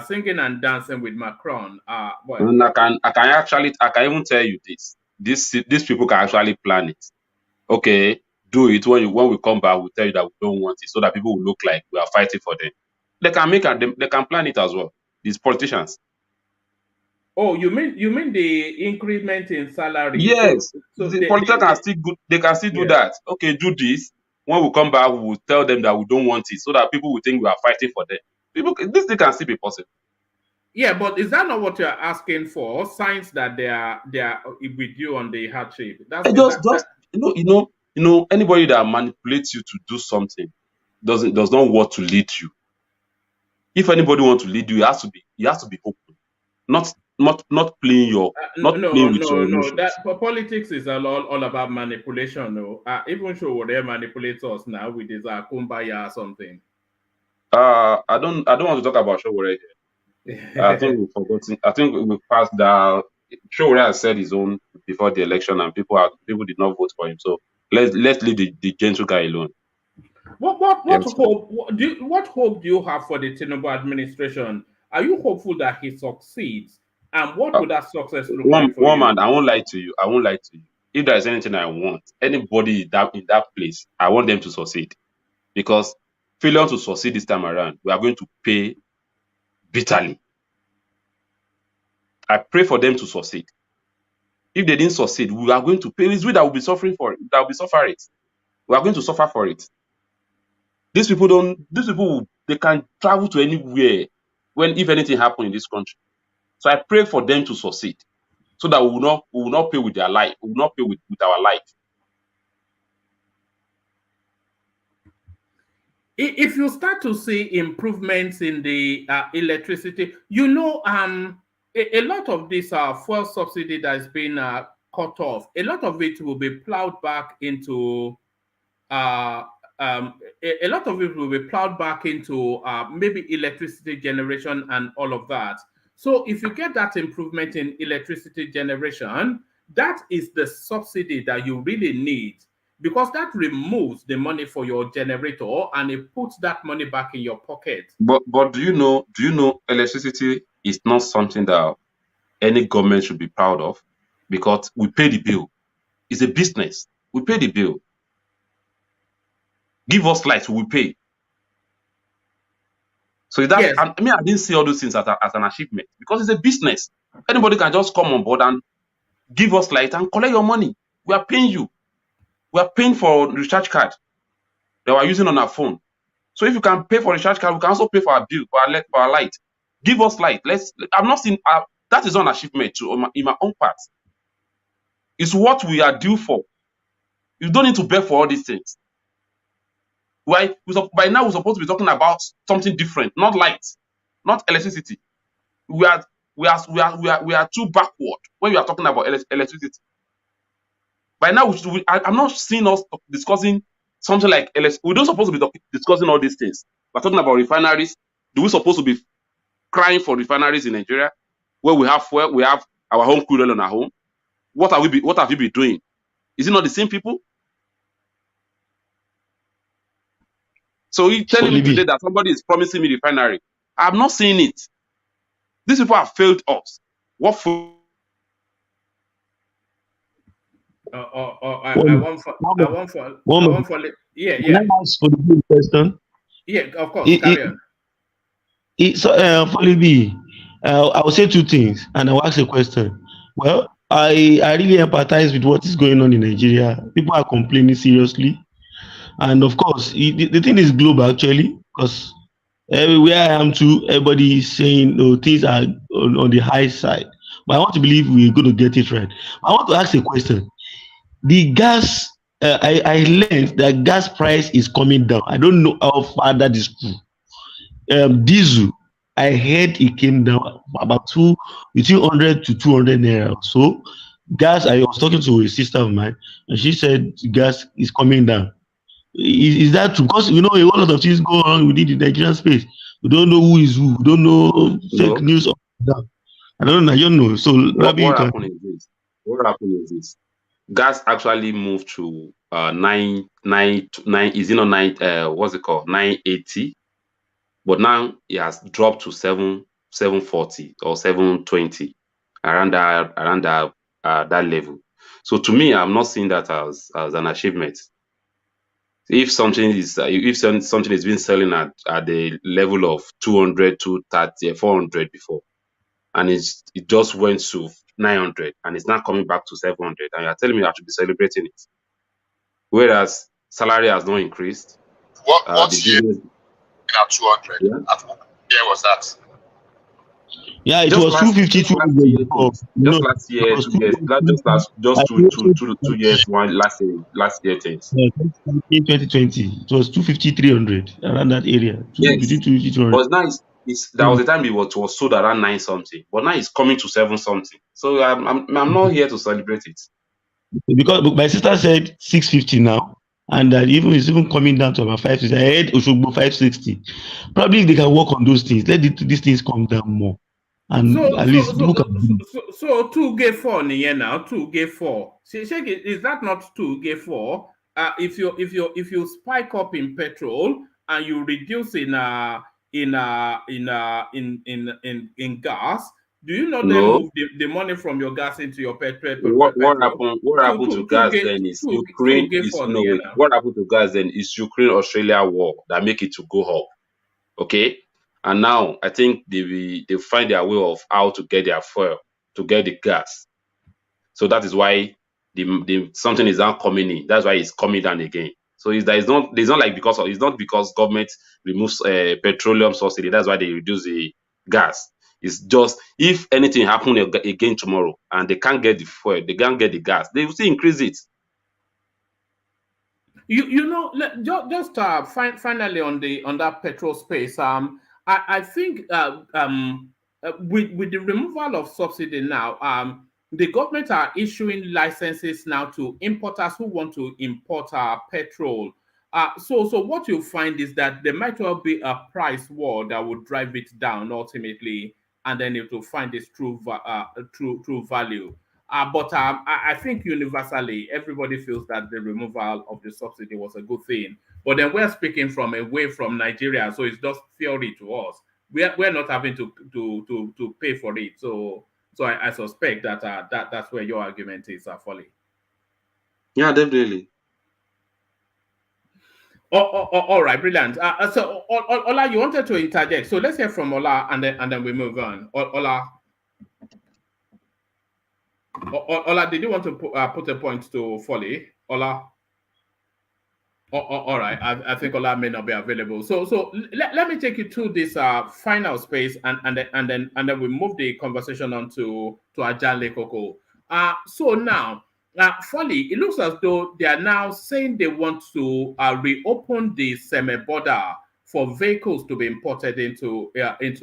singing and dancing with Macron? And I can even tell you this. These people can actually plan it. Okay, do it when we come back. We'll tell you that we don't want it, so that people will look like we are fighting for them. They can plan it as well. These politicians. Oh, you mean the increment in salary? Yes, so the politicians can still they can still do that. Okay, do this. When we come back, we will tell them that we don't want it, so that people will think we are fighting for them. This thing can still be possible. Yeah, but is that not what you're asking for? Signs that they are with you on the hardship. Anybody that manipulates you to do something does not want to lead you. If anybody wants to lead you, he has to be open, not playing your with your emotions. That politics is all about manipulation. No, even Showore manipulates us now with his kumbaya or something. I don't want to talk about Showore here. I think we've forgotten. I think we passed that. Showore has said his own before the election, and people did not vote for him. So let's leave the gentle guy alone. What hope do you have for the Tinubu administration? Are you hopeful that he succeeds? And what would that success look like for you? Man, I won't lie to you. If there is anything I want, anybody in that place, I want them to succeed. Because failure to succeed this time around, we are going to pay bitterly. I pray for them to succeed. If they didn't succeed, we are going to pay. It's we that will be suffering for it. That will be suffering it. We are going to suffer for it. These people they can travel to anywhere if anything happens in this country. So I pray for them to succeed, so that we will not pay with their life. We will not pay with our life. If you start to see improvements in the electricity, a lot of this fuel subsidy that has been cut off, a lot of it will be plowed back into a lot of it will be plowed back into maybe electricity generation and all of that. So if you get that improvement in electricity generation, that is the subsidy that you really need, because that removes the money for your generator and it puts that money back in your pocket. But do you know electricity is not something that any government should be proud of, because we pay the bill. It's a business. We pay the bill. Give us light, we pay. So that, Yes. I didn't see all those things as an achievement, because it's a business. Anybody can just come on board and give us light and collect your money. We are paying you. We are paying for recharge card that we are using on our phone. So if you can pay for recharge card, we can also pay for our bill, for our light. Give us light. I'm not saying that is not an achievement too, in my own part. It's what we are due for. You don't need to beg for all these things. Why? By now we're supposed to be talking about something different, not light, not electricity. We are too backward when we are talking about electricity. By now, I'm not seeing us discussing something like we don't supposed to be discussing all these things. We're talking about refineries. Do we supposed to be crying for refineries in Nigeria, where we have our home crude oil on our home? What have you been doing? Is it not the same people? So you're telling me today that somebody is promising me refinery. I'm not seeing it. These people have failed us. What for? I want for yeah. Can I ask for the question? Yeah, of course. Carry on. For Libby, I will say two things and I will ask a question. Well, I really empathize with what is going on in Nigeria. People are complaining seriously. And of course, the thing is global actually, because everywhere I am too, everybody is saying things are on the high side. But I want to believe we're going to get it right. I want to ask a question. The gas, I learned that gas price is coming down. I don't know how far that is true. Diesel, I heard it came down about between 100 to 200 naira. So gas, I was talking to a sister of mine, and she said gas is coming down. Is that true? Because a lot of things go on within the Nigerian space. We don't know who is who. We don't know fake news. I don't know. So what happened is this. Gas actually moved to 9. Is it not 9? What's it called? 980. But now it has dropped to 740 or 720, around that level. So to me, I'm not seeing that as an achievement. If something is being selling at the level of 200, 230, 400 before, and it just went to 900 and it's not coming back to 700, and you're telling me I should be celebrating it, whereas salary has not increased. What's year at 200? Yeah. At what year was that? Yeah, it was 250. Just last year, 2 years. Just 2 years. Last year things. 2020. It was 250, 300 around that area. Yes. Between 250, 200. But now that was the time it was sold around 9 something. But now it's coming to 7 something. So I'm not here to celebrate it. Because my sister said 650 now, and that it's even coming down to about 560. I heard Oshogbo 560. Probably if they can work on those things, let these things come down more. And at least so 2 get 4 now. 2 get 4. Is that not 2 get 4? If you spike up in petrol and you reduce in gas, do you not then move the money from your gas into your petrol? What happened to gas then is Ukraine what happened to gas then is Ukraine-Australia war that make it to go up. Okay? And now I think they find their way of how to get their fuel, to get the gas. So that is why the something is now coming in. That's why it's coming down again. So it's not because government removes petroleum subsidy. That's why they reduce the gas. It's just if anything happen again tomorrow and they can't get the fuel, they can't get the gas, they will still increase it. Just finally on that petrol space. I think with the removal of subsidy now, the government are issuing licenses now to importers who want to import petrol. So what you find is that there might well be a price war that would drive it down ultimately, and then it will find its true value. But I think universally, everybody feels that the removal of the subsidy was a good thing. But then we're speaking from away from Nigeria, so it's just theory to us. We're not having to pay for it. So I suspect that that's where your argument is, Folly. Yeah, definitely. All right, brilliant. So Ola, you wanted to interject. So let's hear from Ola, and then we move on. Ola, did you want to put a point to Folly? Ola. All right, I think Ola may not be available. So let me take you to this final space, and then we move the conversation on to Ajale Koko. So now, Folly, it looks as though they are now saying they want to reopen the semi-border for vehicles to be imported into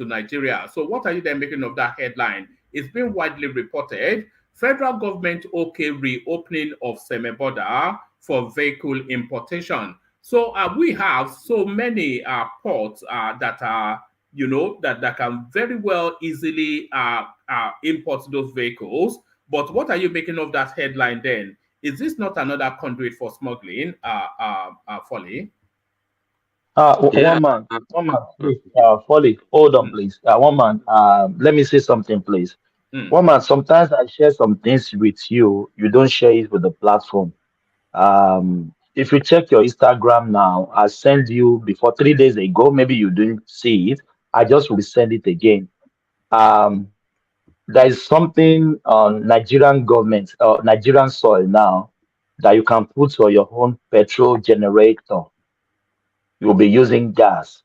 Nigeria. So what are you then making of that headline? It's been widely reported. Federal government okay reopening of semi-border for vehicle importation. So we have so many ports that are, that can very well easily import those vehicles. But what are you making of that headline then? Is this not another conduit for smuggling, Folly? Yeah. One man, please, Folly, hold on, please. One man, let me say something, please. One man, sometimes I share some things with you, you don't share it with the platform. If you check your Instagram now, I sent you before 3 days ago, maybe you didn't see it. I just will send it again. Um, there is something on Nigerian government or Nigerian soil now that you can put on your own petrol generator. You'll be using gas.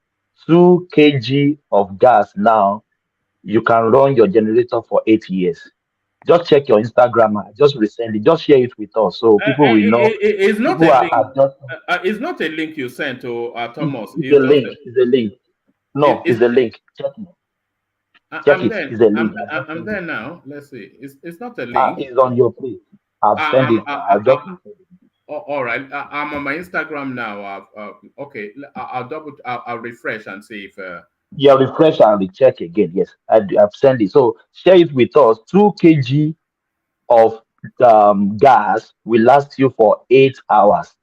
2 kg of gas now, you can run your generator for 8 years. Just check your Instagram. Just recently, just share it with us so people will know. It's not People a are link. just It's not a link you sent to Thomas. it's a It's just link. It's a link. No, it's it's, a link. Check it. Check I'm it. there. It's a link. I just I'm sent it. there now. Let's see. It's not a link. It's on your plate. I've sent it. I'll just All right. I'm on my Instagram now. Okay. I'll refresh and see if. yeah, refresh and recheck again. Yes, I've sent it. So share it with us. 2 kg of gas will last you for 8 hours.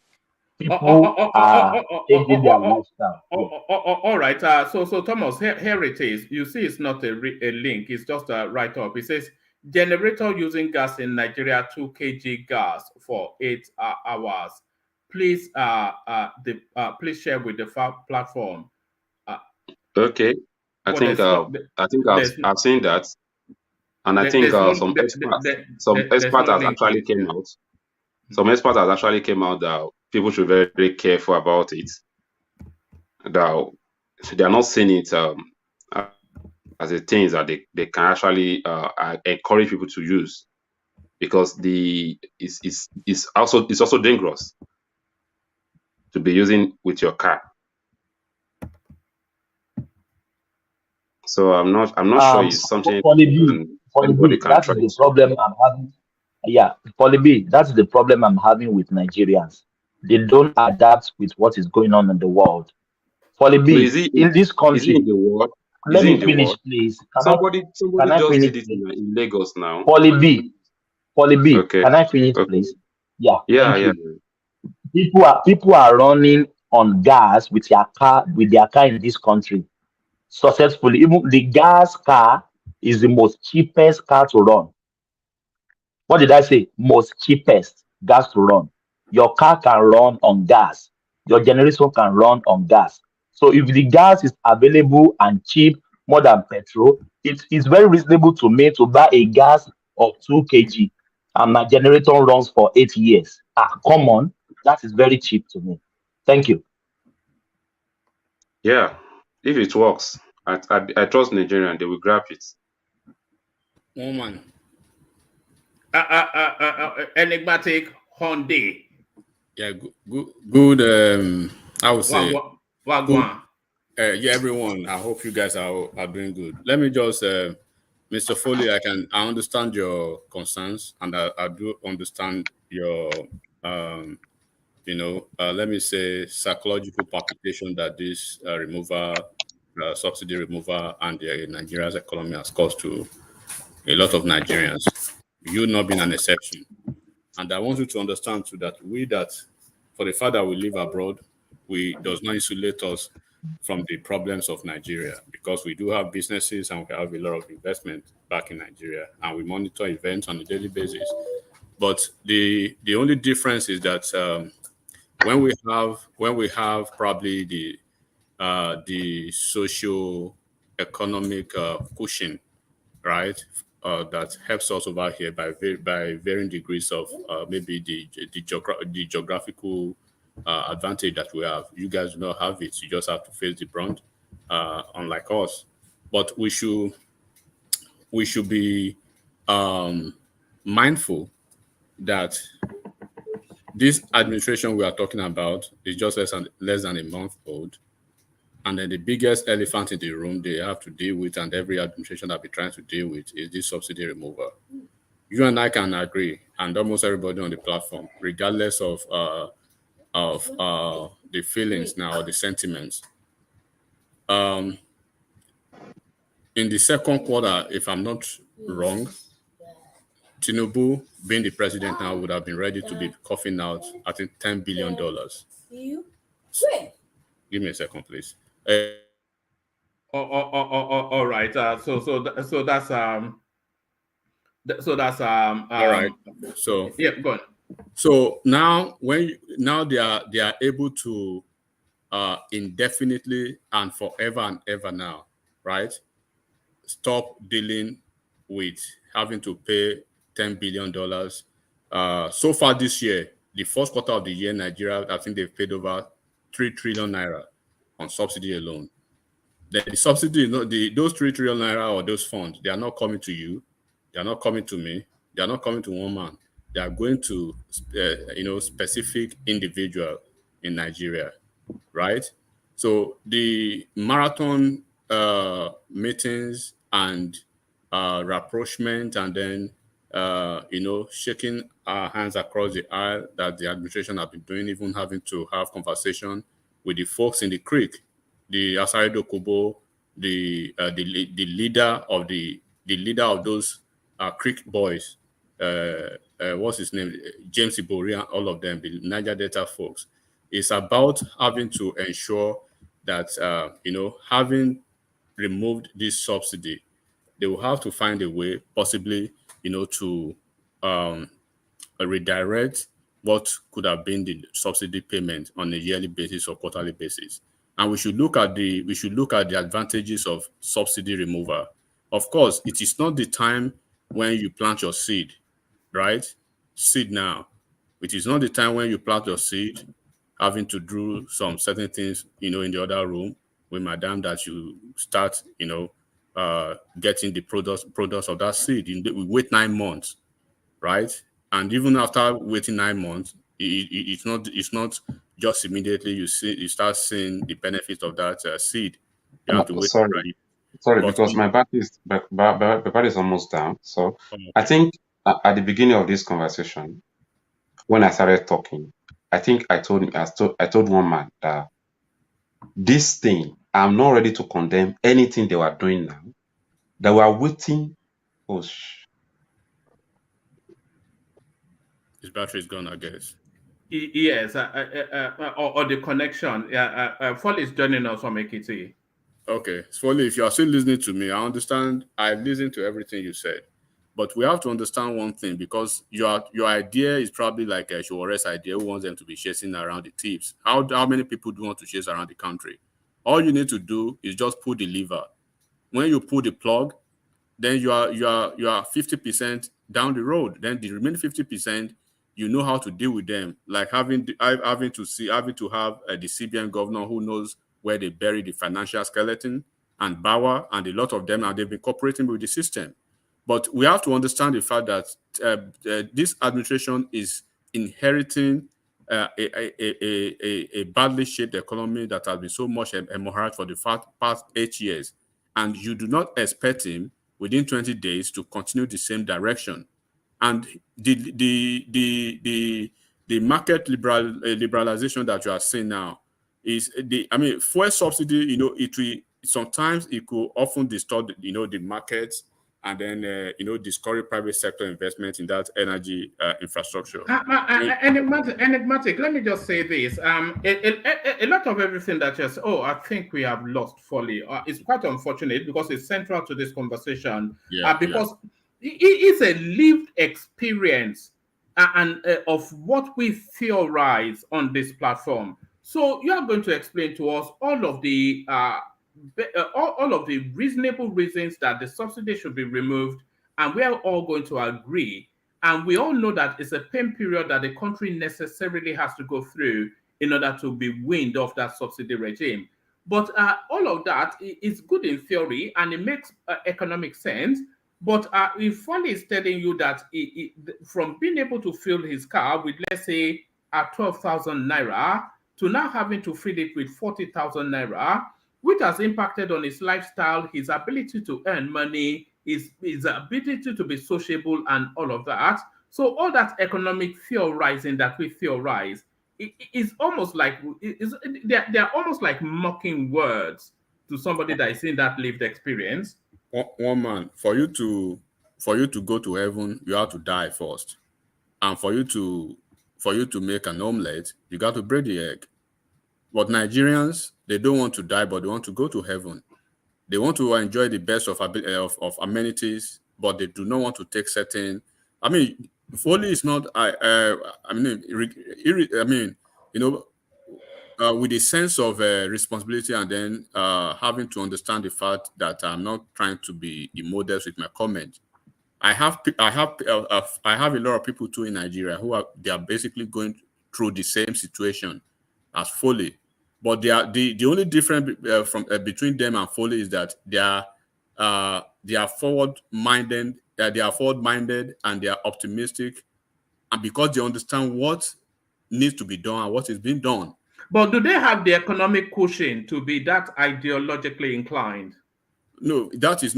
People are changing their lifestyle. Yeah. All right. So Thomas, here it is. You see, it's not a link. It's just a write up. It says generator using gas in Nigeria, 2 kg gas for 8 hours. Please, please share with the platform. Okay. I But think there's no, I've seen that, and I think there's no, some there's no experts has link to actually it. came out. Some experts has actually came out that people should be very, very careful about it. That they are not seeing it as a thing that they can actually encourage people to use, because it's also dangerous to be using with your car. So I'm not sure it's something anybody can That try is the to. problem I'm having. Yeah, Poly B, that's the problem I'm having with Nigerians. They don't adapt with what is going on in the world. Poly So B, in this is he in country, the world? Is let he me in the finish, world? please. Somebody Can I just finish, did it please? in Lagos now. Poly B, Okay. can I finish, Okay. please? Yeah, Yeah, thank yeah. you. People are running on gas with their car in this country successfully. Even the gas car is the most cheapest car to run. What did I say? Most cheapest gas to run. Your car can run on gas. Your generator can run on gas. So if the gas is available and cheap more than petrol, it is very reasonable to me to buy a gas of 2 kg and my generator runs for 8 years. Come on, that is very cheap to me. Thank you. Yeah. If it works, I trust Nigerian, they will grab it. Woman. Enigmatic Hyundai. Yeah, good. I would say Wagwan. yeah, everyone. I hope you guys are doing good. Let me just, Mr. Foley, I understand your concerns, and I do understand your let me say, psychological palpitation that this subsidy removal and Nigeria's economy has caused to a lot of Nigerians. You not being an exception. And I want you to understand too that for the fact that we live abroad, we does not insulate us from the problems of Nigeria, because we do have businesses and we have a lot of investment back in Nigeria, and we monitor events on a daily basis. But the only difference is that when we have probably the socio-economic cushion, right, that helps us over here by varying degrees of maybe the geographical advantage that we have. You guys do not have it. You just have to face the brunt, unlike us. But we should be mindful that this administration we are talking about is just less than a month old. And then the biggest elephant in the room they have to deal with, and every administration that be trying to deal with, is this subsidy removal. You and I can agree, and almost everybody on the platform, regardless of the feelings now or the sentiments. In the second quarter, if I'm not wrong, Tinubu, being the president now, would have been ready to be coughing out, I think, $10 billion. Give me a second, please. All right. So that's all right. So yeah, go on. So now they are able to indefinitely and forever and ever now, right, stop dealing with having to pay $10 billion. So far this year, the first quarter of the year, Nigeria, I think they've paid over 3 trillion naira on subsidy alone. The subsidy is not those 3 trillion naira or those funds, they are not coming to you, they are not coming to me, they are not coming to one man. They are going to specific individual in Nigeria, right? So the marathon meetings and rapprochement, and then shaking our hands across the aisle that the administration have been doing, even having to have conversation with the folks in the creek, the Asari Dokubo, the leader of those creek boys, what's his name, James Ibori, and all of them, the Niger Delta folks. It's about having to ensure that having removed this subsidy, they will have to find a way, possibly, to redirect what could have been the subsidy payment on a yearly basis or quarterly basis. And we should look at the advantages of subsidy removal. Of course, it is not the time when you plant your seed, right? Seed now. It is not the time when you plant your seed, having to do some certain things, in the other room with madam, that you start, getting the products of that seed. We wait 9 months, right? And even after waiting 9 months, it's not just immediately you start seeing the benefits of that seed. You have to wait. Sorry, because my battery is almost down. So I think at the beginning of this conversation, when I started talking, I think I told one man that this thing, I'm not ready to condemn anything they were doing now. They were waiting. His battery is gone, I guess. Yes, or the connection. Fall is joining us from Ekiti. Okay, Foley, if you are still listening to me, I understand. I listened to everything you said, but we have to understand one thing, because your idea is probably like a Showore's idea, who wants them to be chasing around the tips. How many people do want to chase around the country? All you need to do is just pull the lever. When you pull the plug, then you are 50% down the road. Then the remaining 50%, you know how to deal with them, like having to have the CBN governor who knows where they bury the financial skeleton, and Bauer and a lot of them, and they've been cooperating with the system. But we have to understand the fact that this administration is inheriting a badly shaped economy that has been so much hemorrhaged for the past 8 years, and you do not expect him within 20 days to continue the same direction. And the the market liberalization that you are seeing now is fuel subsidy. You know, sometimes it could often distort, the markets, and then discourage private sector investment in that energy infrastructure. Enigmatic. Let me just say this. A lot of everything that just, I think we have lost Folly. It's quite unfortunate because it's central to this conversation. Because it is a lived experience of what we theorize on this platform. So you are going to explain to us all of the reasonable reasons that the subsidy should be removed, and we are all going to agree. And we all know that it's a pain period that the country necessarily has to go through in order to be weaned off that subsidy regime. But all of that is good in theory, and it makes economic sense. But if Folly is telling you that from being able to fill his car with, let's say, 12,000 naira to now having to fill it with 40,000 naira, which has impacted on his lifestyle, his ability to earn money, his ability to be sociable, and all of that. So all that economic theorizing that we theorize is almost like they're almost like mocking words to somebody that is in that lived experience. One man, for you to go to heaven, you have to die first, and for you to make an omelette, you got to break the egg. But Nigerians, they don't want to die, but they want to go to heaven. They want to enjoy the best of amenities, but they do not want to take certain. Folly is not. With a sense of responsibility, and then having to understand the fact that I'm not trying to be immodest with my comment. I have a lot of people too in Nigeria who are basically going through the same situation as Foley, but the only difference between them and Foley is that they are forward-minded, and they are optimistic, and because they understand what needs to be done and what is being done. But do they have the economic cushion to be that ideologically inclined? No, that is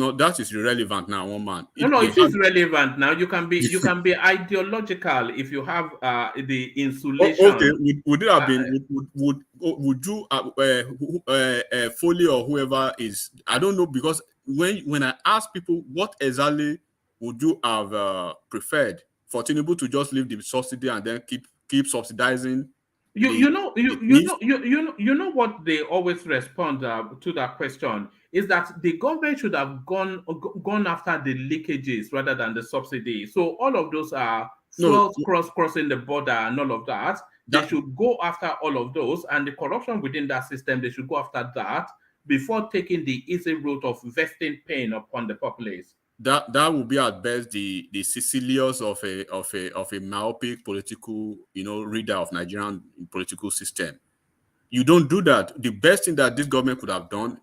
irrelevant now, one man. It is relevant now. You can be ideological if you have the insulation. Okay, would it have been would you Foley or whoever is, I don't know, because when I ask people what exactly would you have preferred, for Tinubu to just leave the subsidy and then keep subsidizing? You know what they always respond to that question is that the government should have gone after the leakages rather than the subsidy. So all of those are crossing the border and all of that. They should go after all of those, and the corruption within that system, they should go after that before taking the easy route of vesting pain upon the populace. That would be at best the Sicilius of a myopic political reader of Nigerian political system. You don't do that. The best thing that this government could have done,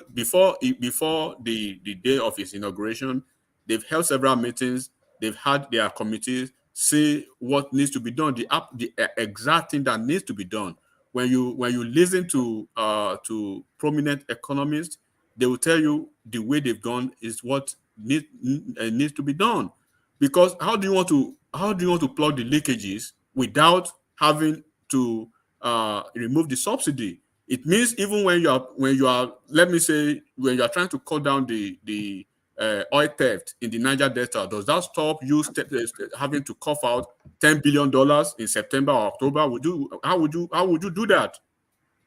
before the day of its inauguration, they've held several meetings. They've had their committees say what needs to be done, the exact thing that needs to be done. When you listen to prominent economists, they will tell you the way they've gone is what needs to be done. Because how do you want to plug the leakages without having to remove the subsidy? It means even when you are let me say, when you are trying to cut down the oil theft in the Niger Delta, does that stop you having to cough out $10 billion in September or October? How would you do that?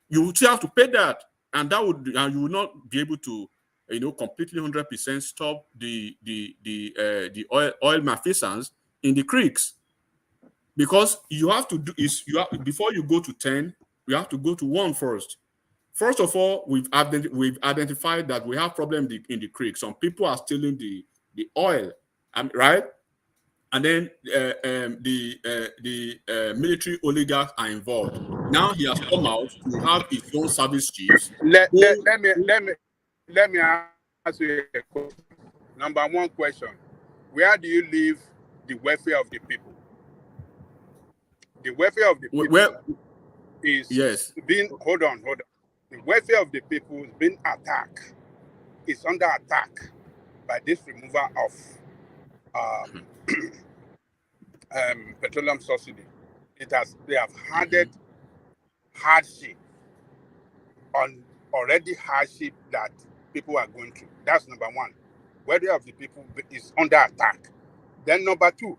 You would still have to pay that, and you would not be able to completely 100% stop the oil malfeasance in the creeks. Because you have to before you go to 10, you have to go to 1 first. First of all, we've identified that we have problem in the creek. Some people are stealing the oil, right? And then the military oligarchs are involved. Now he has come out to have his own service chiefs. Let me ask you a question. Number one question: where do you leave the welfare of the people? The welfare of the people is being hold on. The welfare of the people is being attacked. It's under attack by this removal of petroleum subsidy. they have handed hardship on already hardship that people are going through. That's number one. Whether of the people is under attack. Then number two,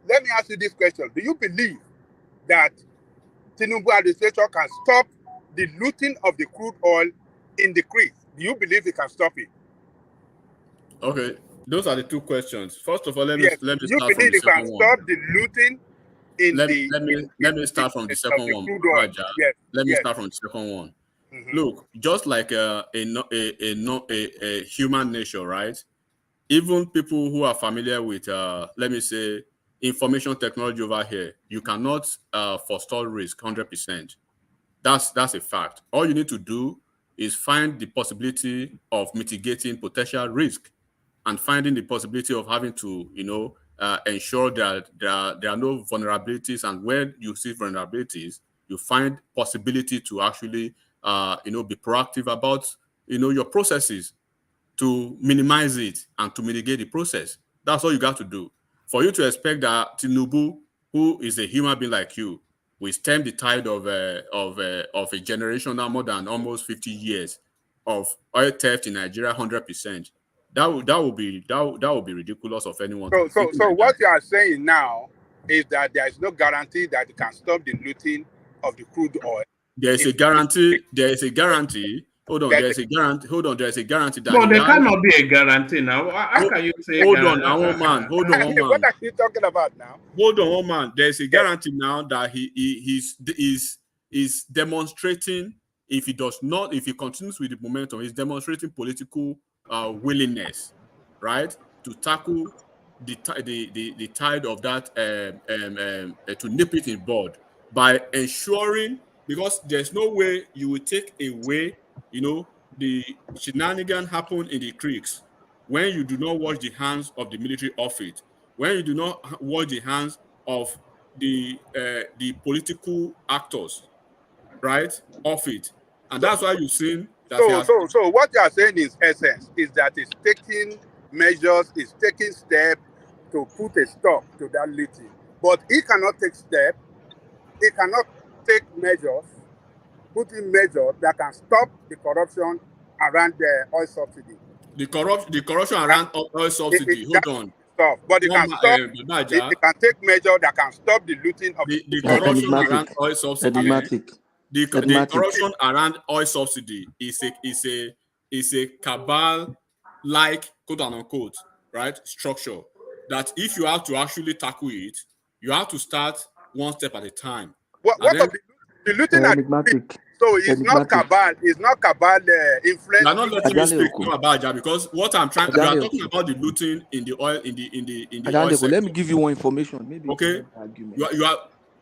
let me ask you this question. Do you believe that Tinubu administration can stop the looting of the crude oil in the creek? Do you believe it can stop it? Okay, those are the two questions. First of all, let me Yes. start Do you from the believe it can second one. stop the looting in Let me start from the second one, crude oil? Raja. Yes. Let me Yes. start from the second one. Mhm. Look, just like a human nature, right? Even people who are familiar with, let me say, information technology over here, you cannot forestall risk 100%. That's a fact. All you need to do is find the possibility of mitigating potential risk and finding the possibility of having to, ensure that there are no vulnerabilities. And when you see vulnerabilities, you find possibility to actually, be proactive about, your processes to minimize it and to mitigate the process. That's all you got to do. For you to expect that Tinubu, who is a human being like you, will stem the tide of a generation now, more than almost 50 years of oil theft in Nigeria, 100%. That would be ridiculous of anyone to be thinking So like what that. you are saying now is that there is no guarantee that it can stop the looting of the crude oil. There is a guarantee. There is a guarantee. Hold on. There is a guarantee. Hold on. There is a guarantee that But he there has. cannot be a guarantee now. How can you say Hold on, one man. Hold on, one What man. are you talking about now? Hold on, one man. There's a guarantee now that he's demonstrating. If he continues with the momentum, he's demonstrating political willingness, right, to tackle the tide of that to nip it in bud by ensuring, because there's no way you will take away, the shenanigan happen in the creeks when you do not wash the hands of the military of it, when you do not wash the hands of the political actors, right, of it. And that's why you've seen that he has. So what you are saying is essence is that it's taking measures, it's taking steps to put a stop to that looting. But he cannot take steps, he cannot take measures, put in measures that can stop the corruption around the oil subsidy. The corruption around oil subsidy. Hold on. Stop. But it can stop. It can take measures that can stop the looting of the corruption around oil subsidy. The corruption around oil subsidy is a cabal like, quote unquote, right, structure that if you have to actually tackle it, you have to start one step at a time. What of the looting at so it's not cabal, influence. You are not letting me speak about that, because what I'm trying, you are talking about the looting in the oil oil sector. Let me give you one information. Maybe okay, you are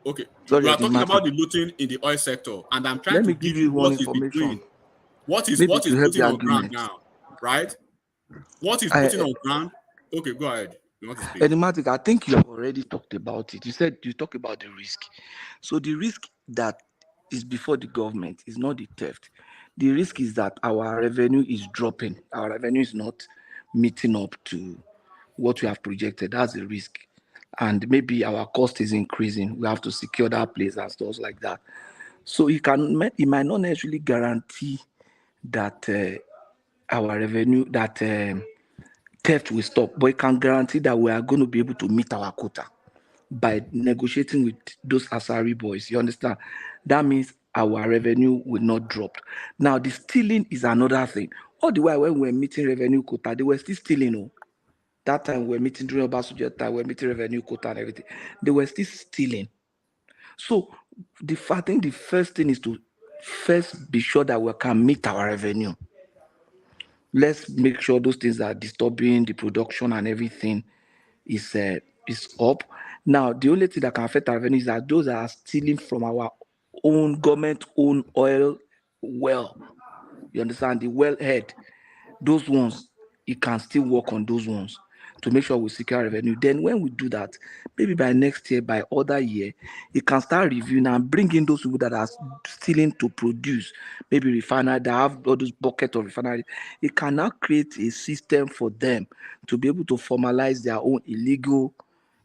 okay. Sorry, you are talking about the looting in the oil sector, and I'm trying to give you one what is information. What is putting on ground now, right? What is putting on ground? Okay, go ahead. You want to speak? Enigmatic, I think you have already talked about it. You talk about the risk. So the risk that is before the government is not the theft. The risk is that our revenue is dropping. Our revenue is not meeting up to what we have projected. That's the risk. And maybe our cost is increasing. We have to secure that place and stuff like that. So it might not necessarily guarantee that our revenue, that theft will stop, but it can guarantee that we are going to be able to meet our quota by negotiating with those Asari boys. You understand? That means our revenue will not drop. Now, the stealing is another thing. All the while when we were meeting revenue quota, they were still stealing. Oh. That time we were meeting during Obasanjo time, we were meeting revenue quota and everything. They were still stealing. So I think the first thing is to first be sure that we can meet our revenue. Let's make sure those things that are disturbing the production and everything is up. Now, the only thing that can affect our revenue is that those that are stealing from our own government-owned oil well. You understand? The wellhead. Those ones, you can still work on those ones to make sure we secure revenue. Then when we do that, maybe by next year, by other year, you can start reviewing and bring in those people that are stealing to produce, maybe refinery, that have all those buckets of refinery. It can now create a system for them to be able to formalize their own illegal,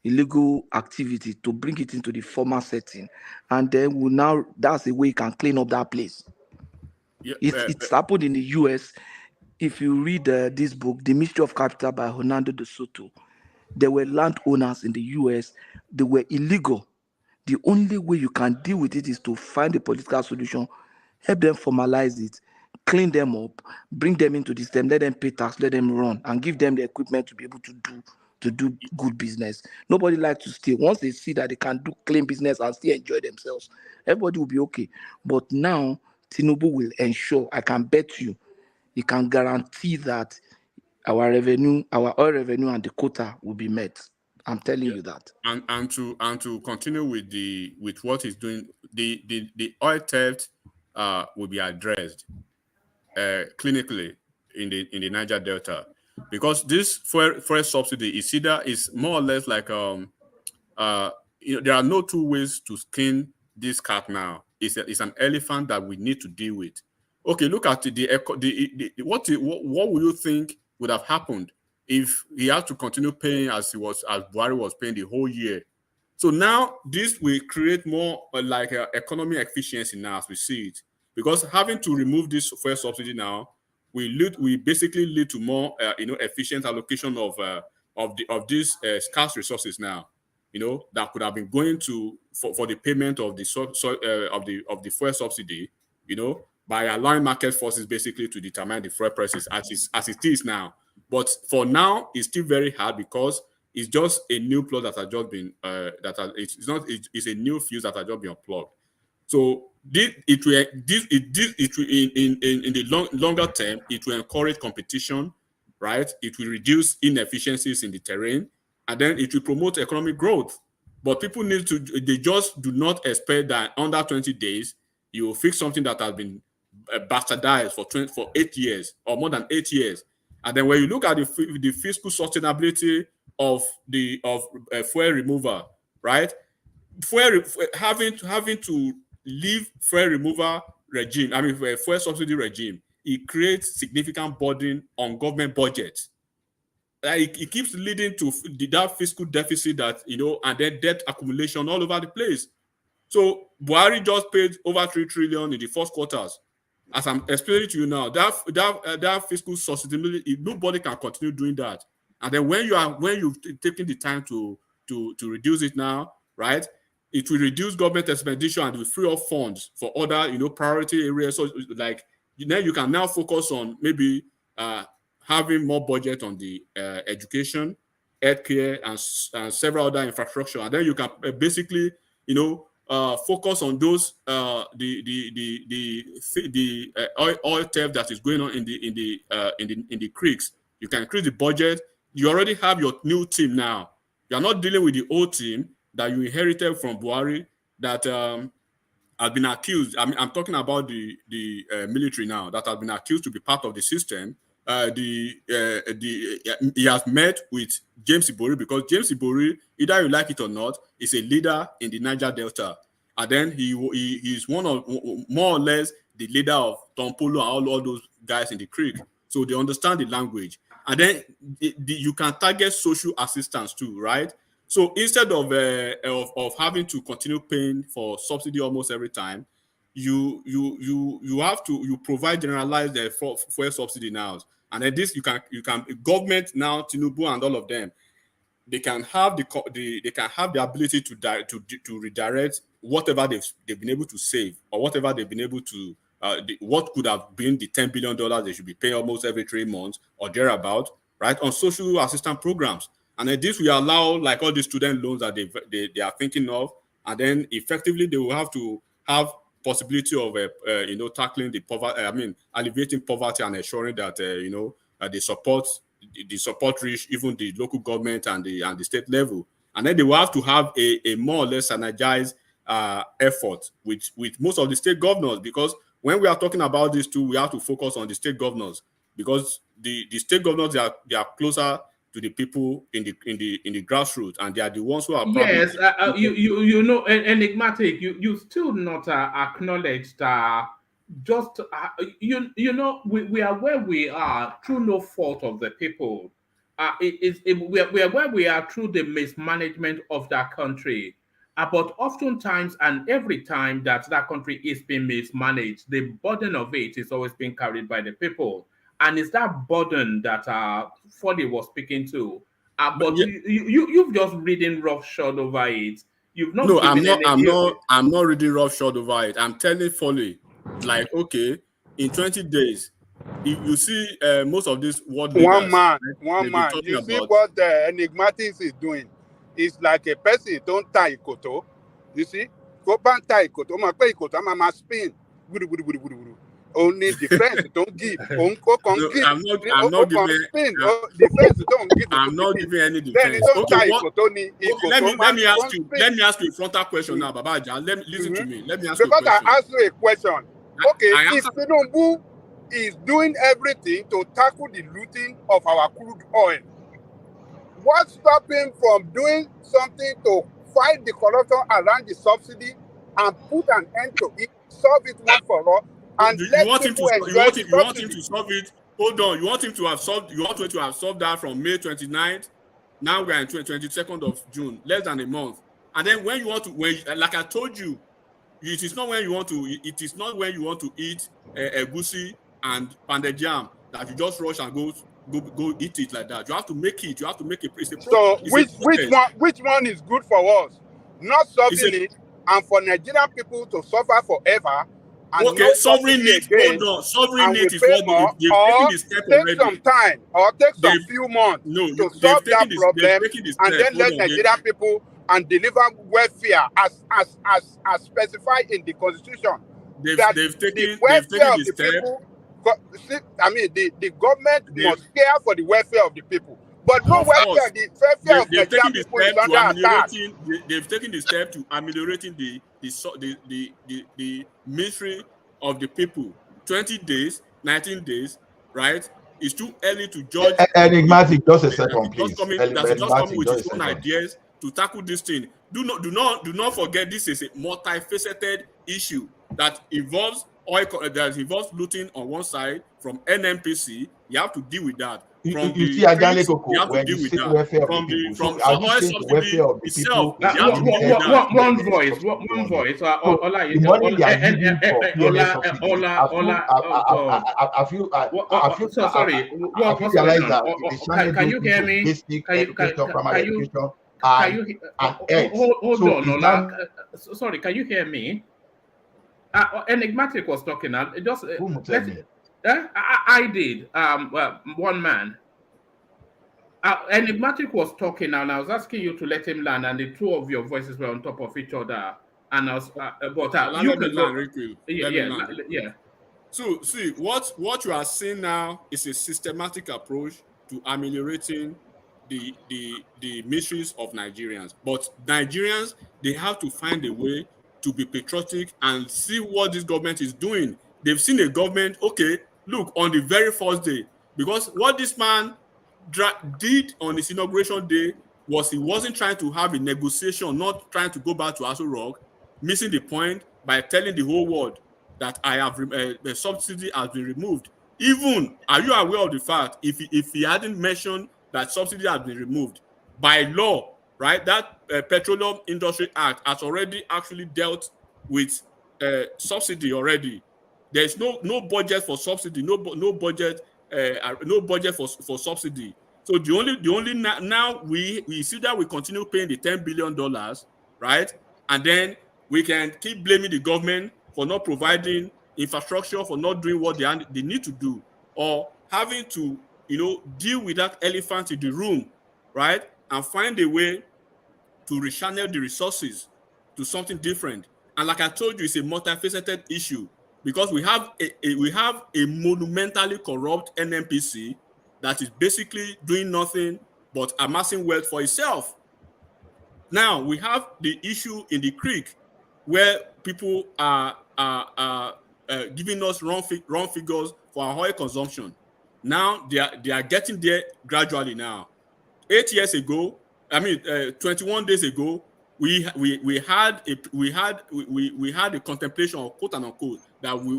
illegal activity to bring it into the formal setting, and then that's the way you can clean up that place. Yeah, It's happened in the US. If you read this book, The Mystery of Capital by Hernando de Soto, there were landowners in the US. They were illegal. The only way you can deal with it is to find a political solution, help them formalize it, clean them up, bring them into the system, let them pay tax, let them run, and give them the equipment to be able to do good business. Nobody likes to steal. Once they see that they can do clean business and still enjoy themselves, everybody will be okay. But now, Tinubu will ensure, I can bet you, he can guarantee that our oil revenue and the quota will be met. I'm telling you that. And to continue with what he's doing, the oil theft will be addressed clinically in the Niger Delta, because this fuel subsidy is more or less like there are no two ways to skin this cat now. It's an elephant that we need to deal with. Okay, look at what would you think would have happened if he had to continue paying as Buhari was paying the whole year? So now this will create more economy efficiency now as we see it, because having to remove this fuel subsidy now will basically lead to more efficient allocation of these scarce resources now, that could have been going for the payment of the fuel subsidy, by allowing market forces basically to determine the fuel prices as it is now. But for now, it's still very hard because it's just a new plug that has just been it's a new fuse that has just been unplugged. So in the longer term, it will encourage competition, right? It will reduce inefficiencies in the terrain, and then it will promote economic growth. But people they just do not expect that under 20 days, you will fix something that has been bastardized for 8 years or more than 8 years. And then when you look at the fiscal sustainability of fuel removal, right? Having to leave fuel removal regime, fuel subsidy regime, it creates significant burden on government budgets. It keeps leading to that fiscal deficit and then debt accumulation all over the place. So Buhari just paid over 3 trillion in the first quarters. As I'm explaining to you now, that fiscal sustainability, nobody can continue doing that. And then when you've taken the time to reduce it now, right? It will reduce government expenditure and will free up funds for other priority areas. So you can now focus on maybe having more budget on the education, healthcare, and several other infrastructure, and then you can basically focus on those oil theft that is going on in the creeks. You can increase the budget. You already have your new team now. You are not dealing with the old team that you inherited from Buhari that has been accused. I'm talking about the military now that has been accused to be part of the system. He has met with James Ibori, because James Ibori, either you like it or not, is a leader in the Niger Delta, and then he is one of more or less the leader of Tompolo and all those guys in the creek. So they understand the language, and then you can target social assistance too, right? So instead of having to continue paying for subsidy almost every time, you provide generalized fuel subsidy now. And then this you can government now, Tinubu and all of them, they can have the ability to redirect whatever they've been able to save, or whatever they've been able to what could have been the $10 billion they should be paying almost every 3 months or thereabout, right, on social assistance programs. And then this will allow all the student loans that they are thinking of, and then effectively they will have to have possibility of tackling the poverty, alleviating poverty and ensuring that the support reach even the local government and the state level. And then they will have to have a more or less energized effort with most of the state governors, because when we are talking about this too, we have to focus on the state governors, because the state governors they are closer to the people in the grassroots, and they are the ones who are probably enigmatic. You still not acknowledged we are where we are through no fault of the people. we're where we are through the mismanagement of that country. But oftentimes and every time that that country is being mismanaged, the burden of it is always being carried by the people. And it's that burden that Foley was speaking to. But Yeah, you've just reading roughshod over it. You've not no, given any. I'm not reading roughshod over it. I'm telling Foley, like, okay, in 20 days, you see most of these world One leaders, man, right, one they've been man. talking You see about. what the enigmatics is doing? It's like a person don't tie ikoto. You see? Go back tie ikoto. Ma pay ikoto. Ma spin. Only defense don't give. Onko can No, give. I'm not Can giving. spin. Defense don't give. I'm not giving any Then it defense. don't Okay, tie what? ikoto ni Okay, ikoto let me ask can you. spin. Let me ask you a frontal question now, Baba Jan. Listen to me. Let me ask you a Because I question. asked you a question. Okay, I if answer. Tinubu is doing everything to tackle the looting of our crude oil, what stops him from doing something to fight the corruption around the subsidy and put an end to it, solve it once for all, and You let want him to people you enjoy want the him, you want him subsidy? to solve it. Hold on. You want him to have solved. You want him to have solved that from May 29th. Now we're in 22nd of June, less than a month. And then when you want to, like I told you, it is not when you want to. It is not when you want to eat egusi and pounded jam that you just rush and go eat it like that. You have to make it. You have to make it. So It's a process. which one is good for us? Not It's a solving it and for Nigerian people to suffer forever and okay. no Sovereign subsidy need. Hold again, on. Sovereign and we need is pay what more, they've taken or the step take some already. time or take some They've few months no. to They've solve taken that this. They've problem, taken the and step. then Hold let on. Nigerian people and deliver welfare as specified in the constitution. That They've the taken welfare the of the step. people, the government must care for the welfare of the people. But no Of welfare, course, the welfare of they've Nigerian taken the people is step to under attack. ameliorating. They've taken the step to ameliorating the misery of the people. 20 days, 19 days, right? It's too early to judge a Enigmatic, just a that second, is just please. coming. That is just coming Enigmatic, with just its a own second. ideas to tackle this thing. Do not forget this is a multifaceted issue that involves oil, that involves looting on one side from NNPC. You have to deal with that. From You the see, Ajane creeks, you Koko, have to when you deal with say that. welfare of the From people, so are you oil saying the subsidy welfare of the itself, people is you have to deal with limited that. to where One there is voice, subsidy one money? voice. So the money they are using for PMS subsidy, Oh God. So sorry. have you What's going realized on? that the channel Can goes you hear into me? basic Can you education, primary can you education, can and you health? hold So on, is Ola? that Sorry, can you hear me? Enigmatic was talking now. Just who tell let. me? I did. One man. Enigmatic was talking now, and I was asking you to let him land, and the two of your voices were on top of each other. And I was, but you Let me can go. land real quick. Yeah, Let me yeah, land real quick. yeah. So see what you are seeing now is a systematic approach to ameliorating the miseries of Nigerians. But Nigerians, they have to find a way to be patriotic and see what this government is doing. They've seen a government, okay, look, on the very first day, because what this man did on his inauguration day was he wasn't trying to have a negotiation, not trying to go back to Aso Rock, missing the point by telling the whole world that I have the subsidy has been removed. Even, are you aware of the fact if he hadn't mentioned that subsidy has been removed by law, right? That Petroleum Industry Act has already actually dealt with subsidy already. There's no budget for subsidy, no budget for subsidy. So the only now we see that we continue paying the $10 billion, right? And then we can keep blaming the government for not providing infrastructure, for not doing what they need to do, or having to deal with that elephant in the room, right? And find a way to rechannel the resources to something different. And like I told you, it's a multifaceted issue because we have a monumentally corrupt NNPC that is basically doing nothing but amassing wealth for itself. Now we have the issue in the creek where people are giving us wrong figures for our oil consumption. Now they are getting there gradually now. 8 years ago, 21 days ago, we had a contemplation of quote unquote that we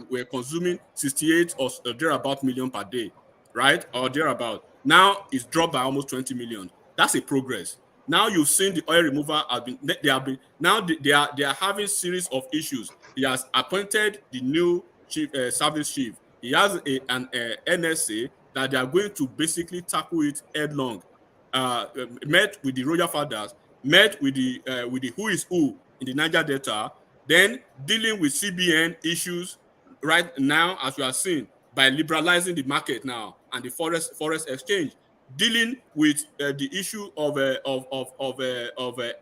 were consuming 68 or thereabout million per day. right, or thereabout. Now it's dropped by almost 20 million. That's a progress. Now you've seen the oil remover have been, they have been, now they are having series of issues. He has appointed the new chief service chief. He has an NSA that they are going to basically tackle it headlong. Met with the royal fathers, met with the who is who in the Niger Delta, then dealing with CBN issues right now, as we are seeing, by liberalizing the market now and the forest exchange, dealing with the issue of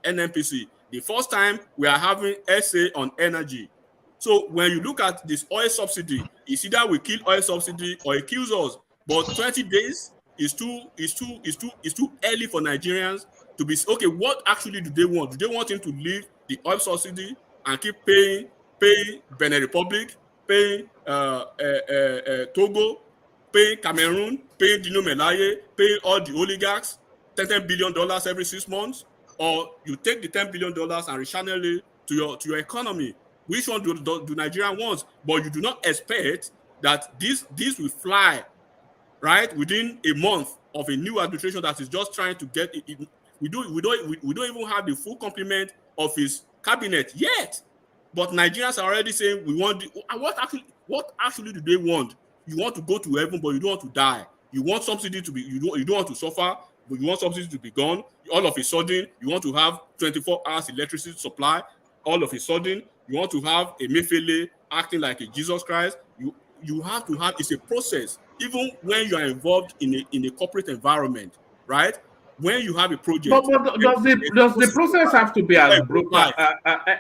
NNPC. The first time we are having essay on energy. So when you look at this oil subsidy, it's either we kill oil subsidy or it kills us. But 20 days is too early for Nigerians to be okay. What actually do they want? Do they want him to leave the oil subsidy and keep paying Benin Republic, paying Togo, paying Cameroon, paying Dino Melaye, paying all the oligarchs $10 billion every 6 months? Or you take the $10 billion and rechannel it to your economy? Which one do Nigeria want? But you do not expect that this will fly right within a month of a new administration that is just trying to get it. We don't even have the full complement of his cabinet yet. But Nigerians are already saying we want what actually do they want? You want to go to heaven, but you don't want to die. You want subsidy to be you don't want to suffer, but you want subsidy to be gone. All of a sudden, you want to have 24 hours electricity supply. All of a sudden, you want to have a Mefele acting like a Jesus Christ. You have to have, it's a process. Even when you are involved in a corporate environment, right? When you have a project, but does the process have to be as brutal,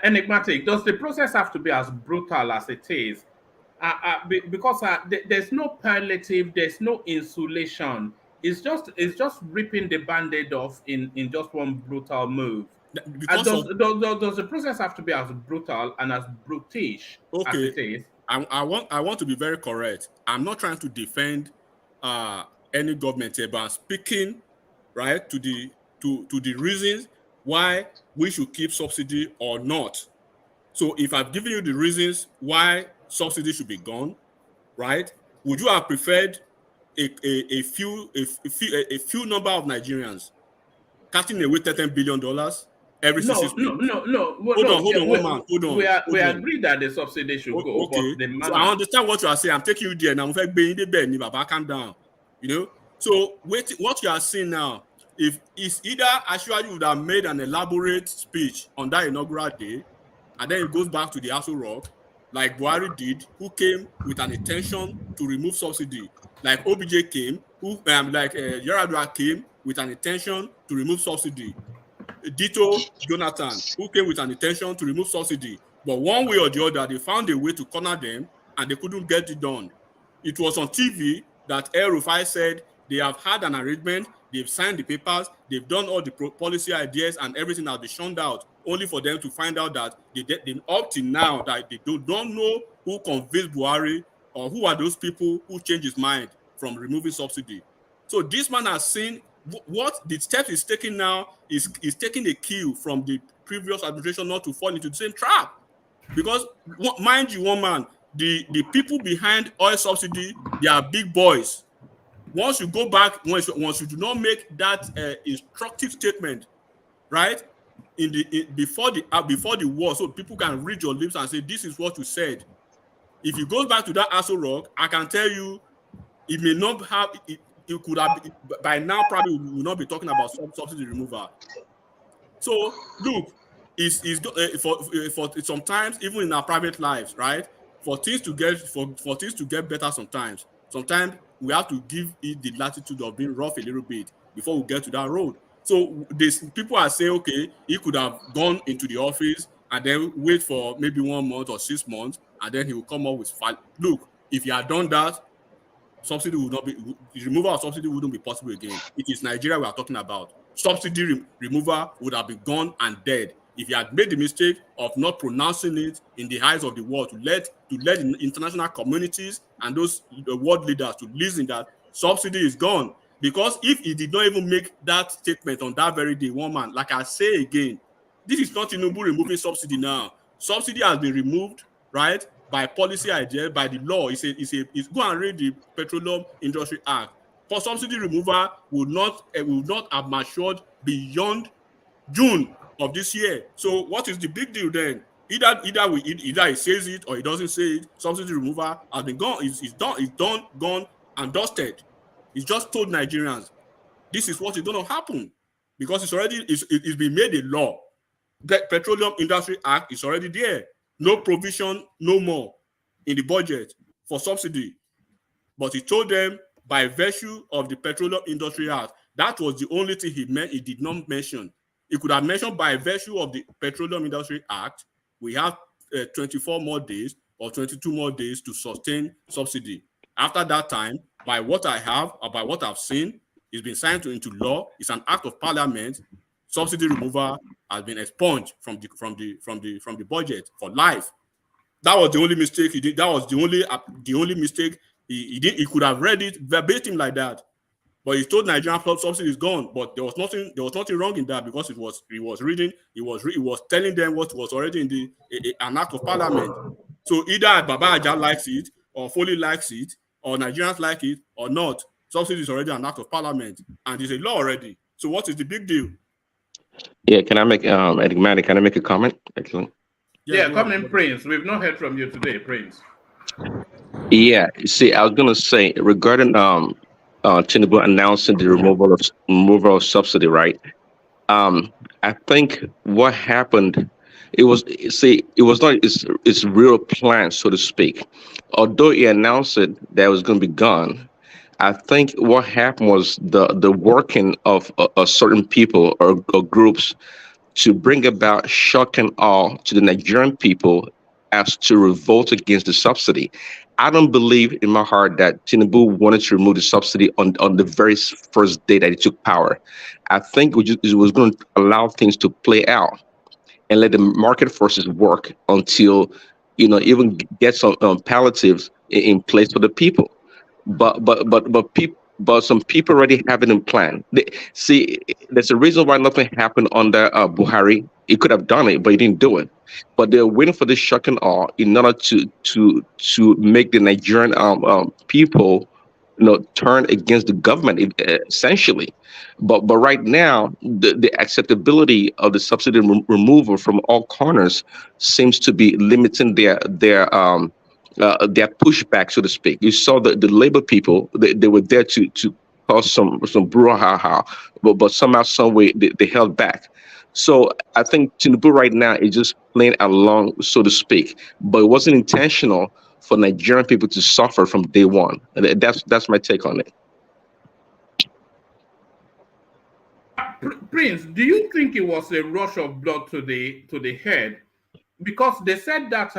enigmatic? Does the process have to be as brutal as it is? Because there's no palliative, there's no insulation. It's just ripping the band-aid off in just one brutal move. Does the process have to be as brutal and as brutish as it is? I want to be very correct. I'm not trying to defend any government here, but I'm speaking right to the reasons why we should keep subsidy or not. So if I've given you the reasons why subsidy should be gone, right? Would you have preferred a few number of Nigerians cutting away $10 billion every 6 months? No. Hold on. We agree that the subsidy should go. Okay. But the manner... So I understand what you are saying. I'm taking you there now. Calm down. You know. So what you are seeing now, if it's either Ashwaju would have made an elaborate speech on that inaugural day, and then it goes back to the Aso Rock, like Buhari did, who came with an intention to remove subsidy, like OBJ came, Yaradua came with an intention to remove subsidy. Ditto Jonathan, who came with an intention to remove subsidy. But one way or the other, they found a way to corner them, and they couldn't get it done. It was on TV that L00TING said they have had an arrangement, they've signed the papers, they've done all the policy ideas, and everything has been shunned out, only for them to find out that they up till now that they don't know who convinced Buhari or who are those people who changed his mind from removing subsidy. So this man has seen what the steps he's taking now is taking a cue from the previous administration not to fall into the same trap. Because mind you, one man, the people behind oil subsidy, they are big boys. Once you go back, once you do not make that instructive statement, right, before the war, so people can read your lips and say this is what you said. If you go back to that Aso Rock, I can tell you, it may not have. It could have by now. Probably we will not be talking about subsidy removal. So look, is for sometimes even in our private lives, right? For things to get better, sometimes we have to give it the latitude of being rough a little bit before we get to that road. So people are saying, okay, he could have gone into the office and then wait for maybe 1 month or 6 months, and then he will come up with file. Look, if he had done that, subsidy would not be, the removal of subsidy wouldn't be possible again. It is Nigeria we are talking about. Subsidy removal would have been gone and dead if he had made the mistake of not pronouncing it in the eyes of the world, to let the international communities and those world leaders to listen that subsidy is gone. Because if he did not even make that statement on that very day, one man, like I say again, this is not Tinubu removing subsidy now. Subsidy has been removed, right, by policy idea, by the law. It's go and read the Petroleum Industry Act. subsidy removal will not have matured beyond June of this year. So what is the big deal then? Either he says it or he doesn't say it. Subsidy removal has been gone. It's done, gone, and dusted. He's just told Nigerians this is what is going to happen because it's been made a law. The Petroleum Industry Act is already there. No provision, no more in the budget for subsidy. But he told them by virtue of the Petroleum Industry Act, that was the only thing he did not mention. He could have mentioned by virtue of the Petroleum Industry Act, we have 24 more days or 22 more days to sustain subsidy. After that time, by what I have or by what I've seen, it's been signed into law. It's an act of parliament. Subsidy removal has been expunged from the budget for life. That was the only mistake he did. That was the only mistake he did. He could have read it verbatim like that, but he told Nigerian subsidy is gone. But there was nothing wrong in that because he was telling them what was already in an act of parliament. So either Baba Aja likes it, or Foley likes it, or Nigerians like it, or not. Subsidy is already an act of parliament, and it's a law already. So what is the big deal? Yeah, can I make enigmatic? Can I make a comment? Actually. Yeah, come in, Prince. We've not heard from you today, Prince. Yeah, see, I was gonna say regarding Tinubu announcing the removal of subsidy, right? I think what happened, it was not its real plan, so to speak. Although he announced it that it was going to be gone, I think what happened was the working of certain people or groups to bring about shock and awe to the Nigerian people as to revolt against the subsidy. I don't believe in my heart that Tinubu wanted to remove the subsidy on the very first day that he took power. I think it was going to allow things to play out and let the market forces work until, even get some palliatives in place for the people. But some people already have it in plan. There's a reason why nothing happened under Buhari. He could have done it, but he didn't do it. But they're waiting for this shock and awe in order to make the Nigerian people, turn against the government, essentially. But right now, the acceptability of the subsidy removal from all corners seems to be limiting their pushback, so to speak. You saw the labor people; they were there to cause some brouhaha, but somehow, some way, they held back. So I think Tinubu right now is just playing along, so to speak, but it wasn't intentional for Nigerian people to suffer from day one. And that's my take on it. Prince, do you think it was a rush of blood to the head? Because they said that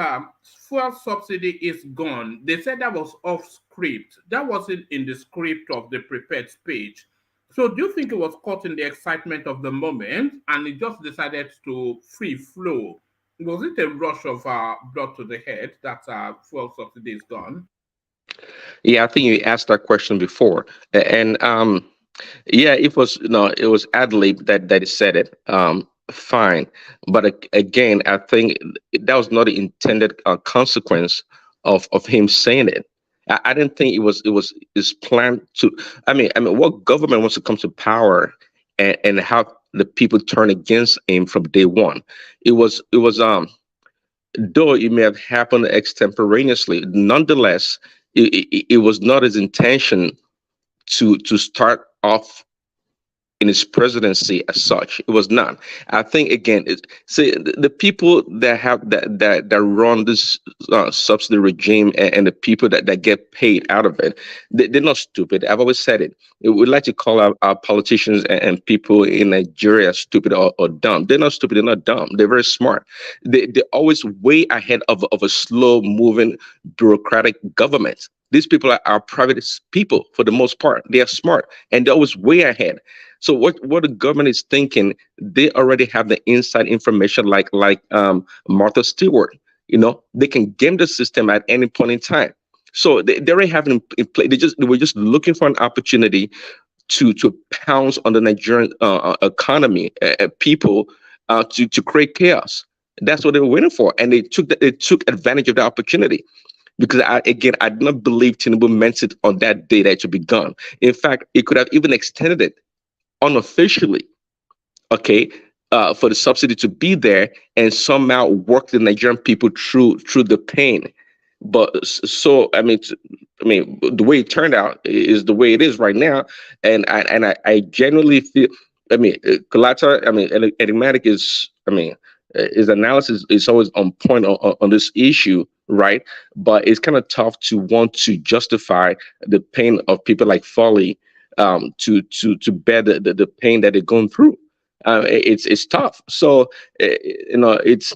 fuel subsidy is gone. They said that was off script. That wasn't in the script of the prepared speech. So do you think it was caught in the excitement of the moment and it just decided to free flow? Was it a rush of blood to the head that fuel subsidy is gone? Yeah, I think you asked that question before. And yeah, it was ad lib that said it. Fine, but again, I think that was not the intended consequence of him saying it. I didn't think it was his plan to. I mean, what government wants to come to power and have the people turn against him from day one? It was though it may have happened extemporaneously. Nonetheless, it was not his intention to start off in his presidency as such. It was not. I think again, the people that run this subsidy regime and the people that get paid out of it, they're not stupid. I've always said it. We like to call our politicians and people in Nigeria stupid or dumb. They're not stupid. They're not dumb. They're very smart. They're always way ahead of a slow-moving bureaucratic government. These people are private people for the most part. They are smart and they're always way ahead. So what the government is thinking, they already have the inside information, like Martha Stewart. They can game the system at any point in time. So they already have it in play. They were just looking for an opportunity to pounce on the Nigerian economy, people, to create chaos. That's what they were waiting for, and they took advantage of the opportunity. because I do not believe Tinubu meant it on that day that it should be gone. In fact, it could have even extended it unofficially, okay, for the subsidy to be there and somehow work the Nigerian people through the pain. But so I mean, the way it turned out is the way it is right now, and I genuinely feel. I mean, Kalata. I mean, enigmatic is. I mean, his analysis is always on point on this issue, right? But it's kind of tough to want to justify the pain of people like Foley, to bear the pain that they're going through. It's tough. So it's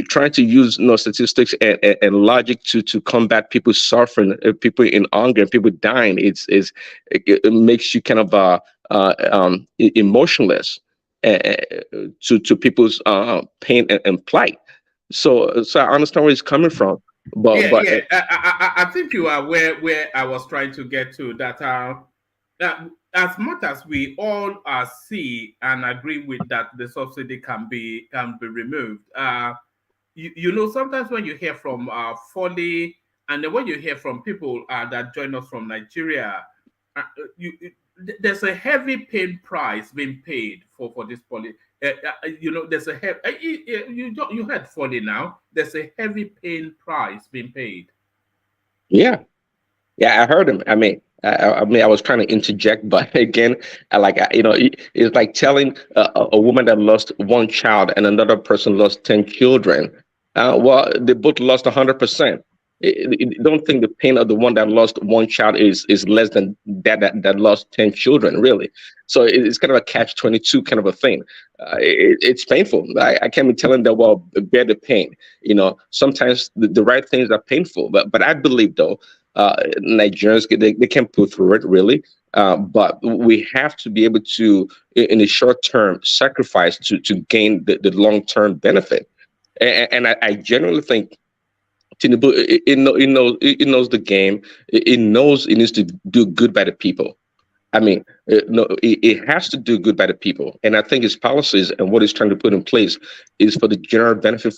trying to use statistics and logic to combat people suffering, people in hunger, people dying. It makes you kind of emotionless to people's pain and plight. So I understand where it's coming from, but I think you are where I was trying to get to. That as much as we all see and agree with that, the subsidy can be removed. Sometimes when you hear from Foley, and then when you hear from people that join us from Nigeria, there's a heavy pain price being paid for this policy. There's a heavy. You heard Foley now. There's a heavy pain price being paid. Yeah, I heard him. I mean, I was trying to interject, but again, it's like telling a woman that lost one child and another person lost 10 children. Well, they both lost 100%. Don't think the pain of the one that lost one child is less than that lost 10 children, really. So it's kind of a catch-22 kind of a thing. It's painful. I can't be telling them, well, bear the pain. Sometimes the right things are painful, but I believe though, Nigerians, they can pull through it, really. But we have to be able to, in the short term, sacrifice to gain the long-term benefit. And I generally think Tinubu, it knows the game. It knows it needs to do good by the people. I mean, it has to do good by the people. And I think his policies and what he's trying to put in place is for the general benefit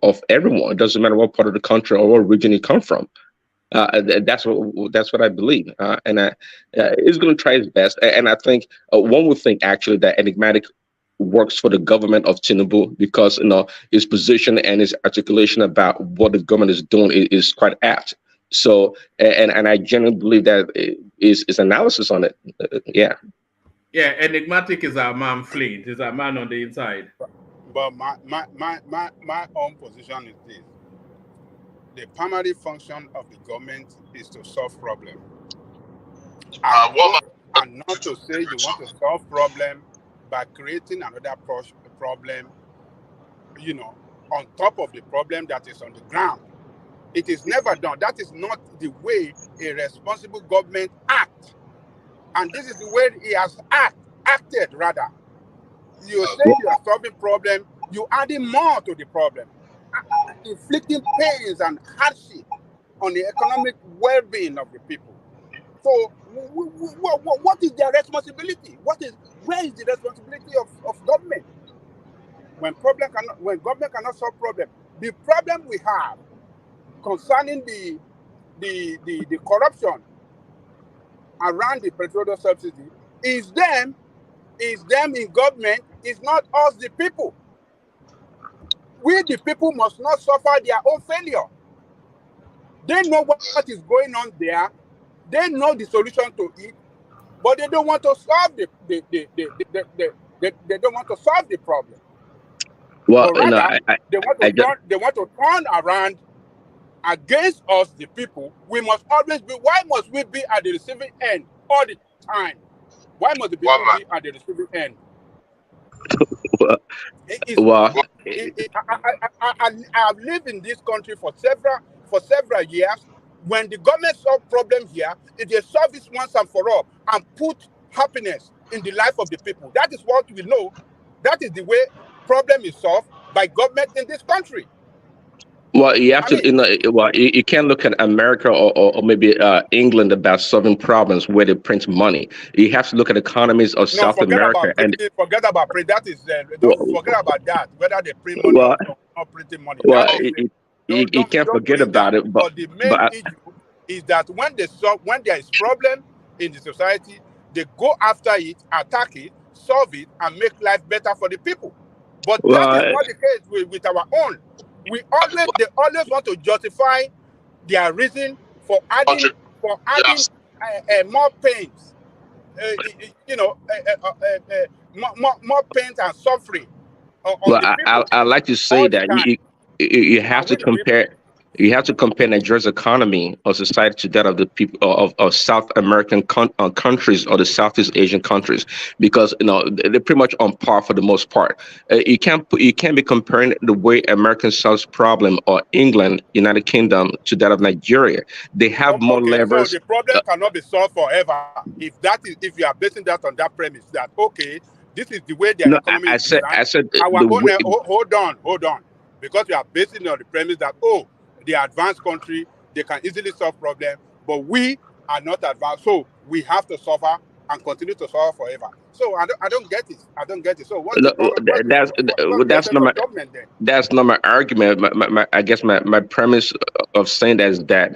of everyone. It doesn't matter what part of the country or what region you come from. That's what I believe. And he's going to try his best. And I think one would think actually that enigmatic works for the government of Tinubu because his position and his articulation about what the government is doing is quite apt. So and I genuinely believe that is analysis on it. Yeah, enigmatic is our man Flint, is our man on the inside. But my own position is this: the primary function of the government is to solve problem, and not to say you want to solve problem by creating another problem, on top of the problem that is on the ground. It is never done. That is not the way a responsible government acts. And this is the way he has acted, rather. You say you are solving problem, you adding more to the problem, inflicting pains and hardship on the economic well-being of the people. So what is their responsibility? Where is the responsibility of government? When government cannot solve problem, the problem we have concerning the corruption around the petroleum subsidy is them in government, is not us the people. We the people must not suffer their own failure. They know what is going on there. They know the solution to it, but they don't want to solve they don't want to solve the problem. Well, rather, they want to turn around against us, the people. We must always be. Why must we be at the receiving end all the time? Why must the people be at the receiving end? I've lived in this country for several years. When the government solve problem here, if they solve this once and for all and put happiness in the life of the people, that is what we know. That is the way problem is solved by government in this country. Well, you have you can't look at America or maybe England about solving problems where they print money. You have to look at economies of South America. Forget about print. That is don't forget about that. Whether they print money or not printing money. you can't don't forget bring about that. it. But the main But issue is that when there is problem in the society, they go after it, attack it, solve it, and make life better for the people. But that is well, not the case with our own. They always want to justify their reason for adding Yes. more pains, more pains and suffering on well, the people I like to say all the that time. you have And to we the people. compare. You have to compare Nigeria's economy or society to that of the people of South American countries or the Southeast Asian countries, because they're pretty much on par for the most part. You can't be comparing the way American solves problem or England, United Kingdom, to that of Nigeria. They have more Okay, so levers. the problem cannot be solved forever. If you are basing that on that premise that okay, this is the way their No, economy is I designed. said Our the own way. hold on, because we are basing it on the premise that the advanced country, they can easily solve problems, but we are not advanced, so we have to suffer and continue to suffer forever. So I don't get it. I don't get it. So what's the No, problem? What's the that's essence not my of government then? that's not my argument. I guess my premise of saying that is that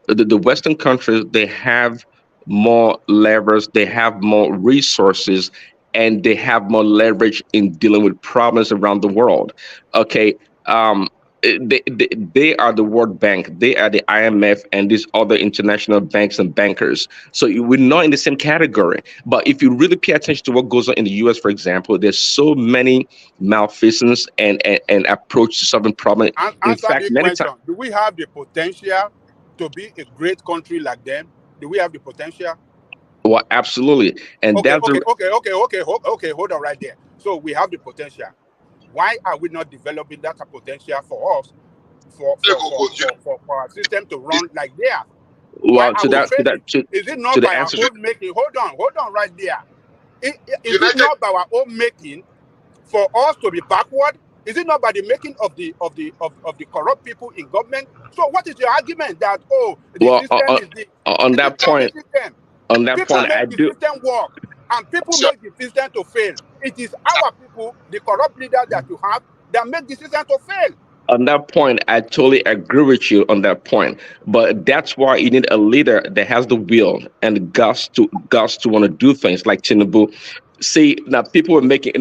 the Western countries, they have more levers, they have more resources, and they have more leverage in dealing with problems around the world. Okay, they are the World Bank, they are the IMF, and these other international banks and bankers. So we're not in the same category. But if you really pay attention to what goes on in the U.S., for example, there's so many malfeasance and approach to solving problems. In Answer fact, the many question. times, Do we have the potential to be a great country like them? Do we have the potential? well, absolutely, and Okay, that's the hold on right there. So we have the potential. Why are we not developing that potential for us, for our system to run like theirs? Why well are to we that to failing? that to, Is it to not the by our answer. own making? Hold on right there. Is it United not by our own making for us to be backward? Is it not by the making of the corrupt people in government? So what is your argument that the Well, system is the on it is that not the point, system. People I make the do. system work, and people make the system to fail. It is our people, the corrupt leaders that you have, that make the system to fail. On that point, I totally agree with you on that point. But that's why you need a leader that has the will and the guts to want to do things like Tinubu. See, now people were making,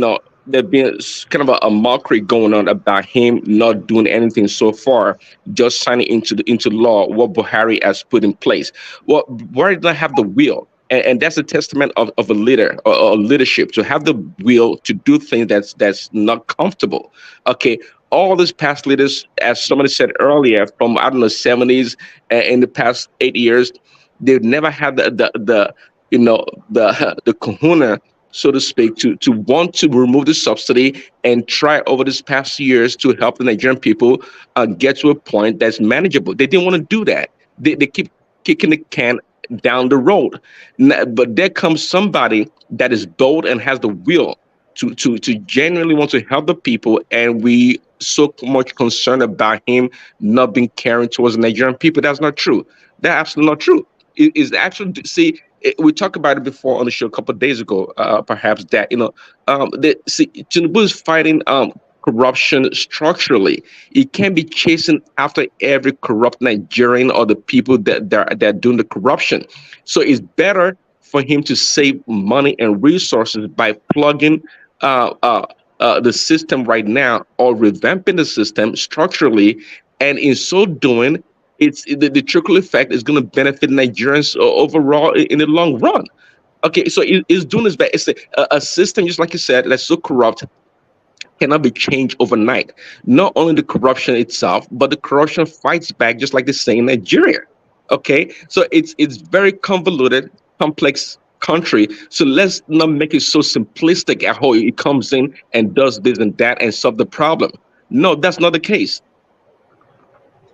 there being kind of a mockery going on about him not doing anything so far, just signing into law what Buhari has put in place. Well, Buhari does not have the will. And that's a testament of a leader or leadership, to have the will to do things that's not comfortable. Okay, all these past leaders, as somebody said earlier, from I don't know 70s and in the past 8 years, they've never had the kahuna, so to speak, to want to remove the subsidy and try over these past years to help the Nigerian people get to a point that's manageable. They didn't want to do that. They keep kicking the can down the road. But there comes somebody that is bold and has the will to genuinely want to help the people, and we so much concerned about him not being caring towards the Nigerian people. That's not true. That's absolutely not true. It is actually, see, we talked about it before on the show a couple of days ago, perhaps, that Tinubu is fighting corruption structurally. He can't be chasing after every corrupt Nigerian or the people that are doing the corruption. So it's better for him to save money and resources by plugging the system right now, or revamping the system structurally, and in so doing, the trickle effect is going to benefit Nigerians overall in the long run. Okay, so it's doing this bad. It's a system, just like you said, that's so corrupt, cannot be changed overnight. Not only the corruption itself, but the corruption fights back, just like they say in Nigeria. Okay, so it's very convoluted, complex country. So let's not make it so simplistic at how it comes in and does this and that and solve the problem. No, that's not the case.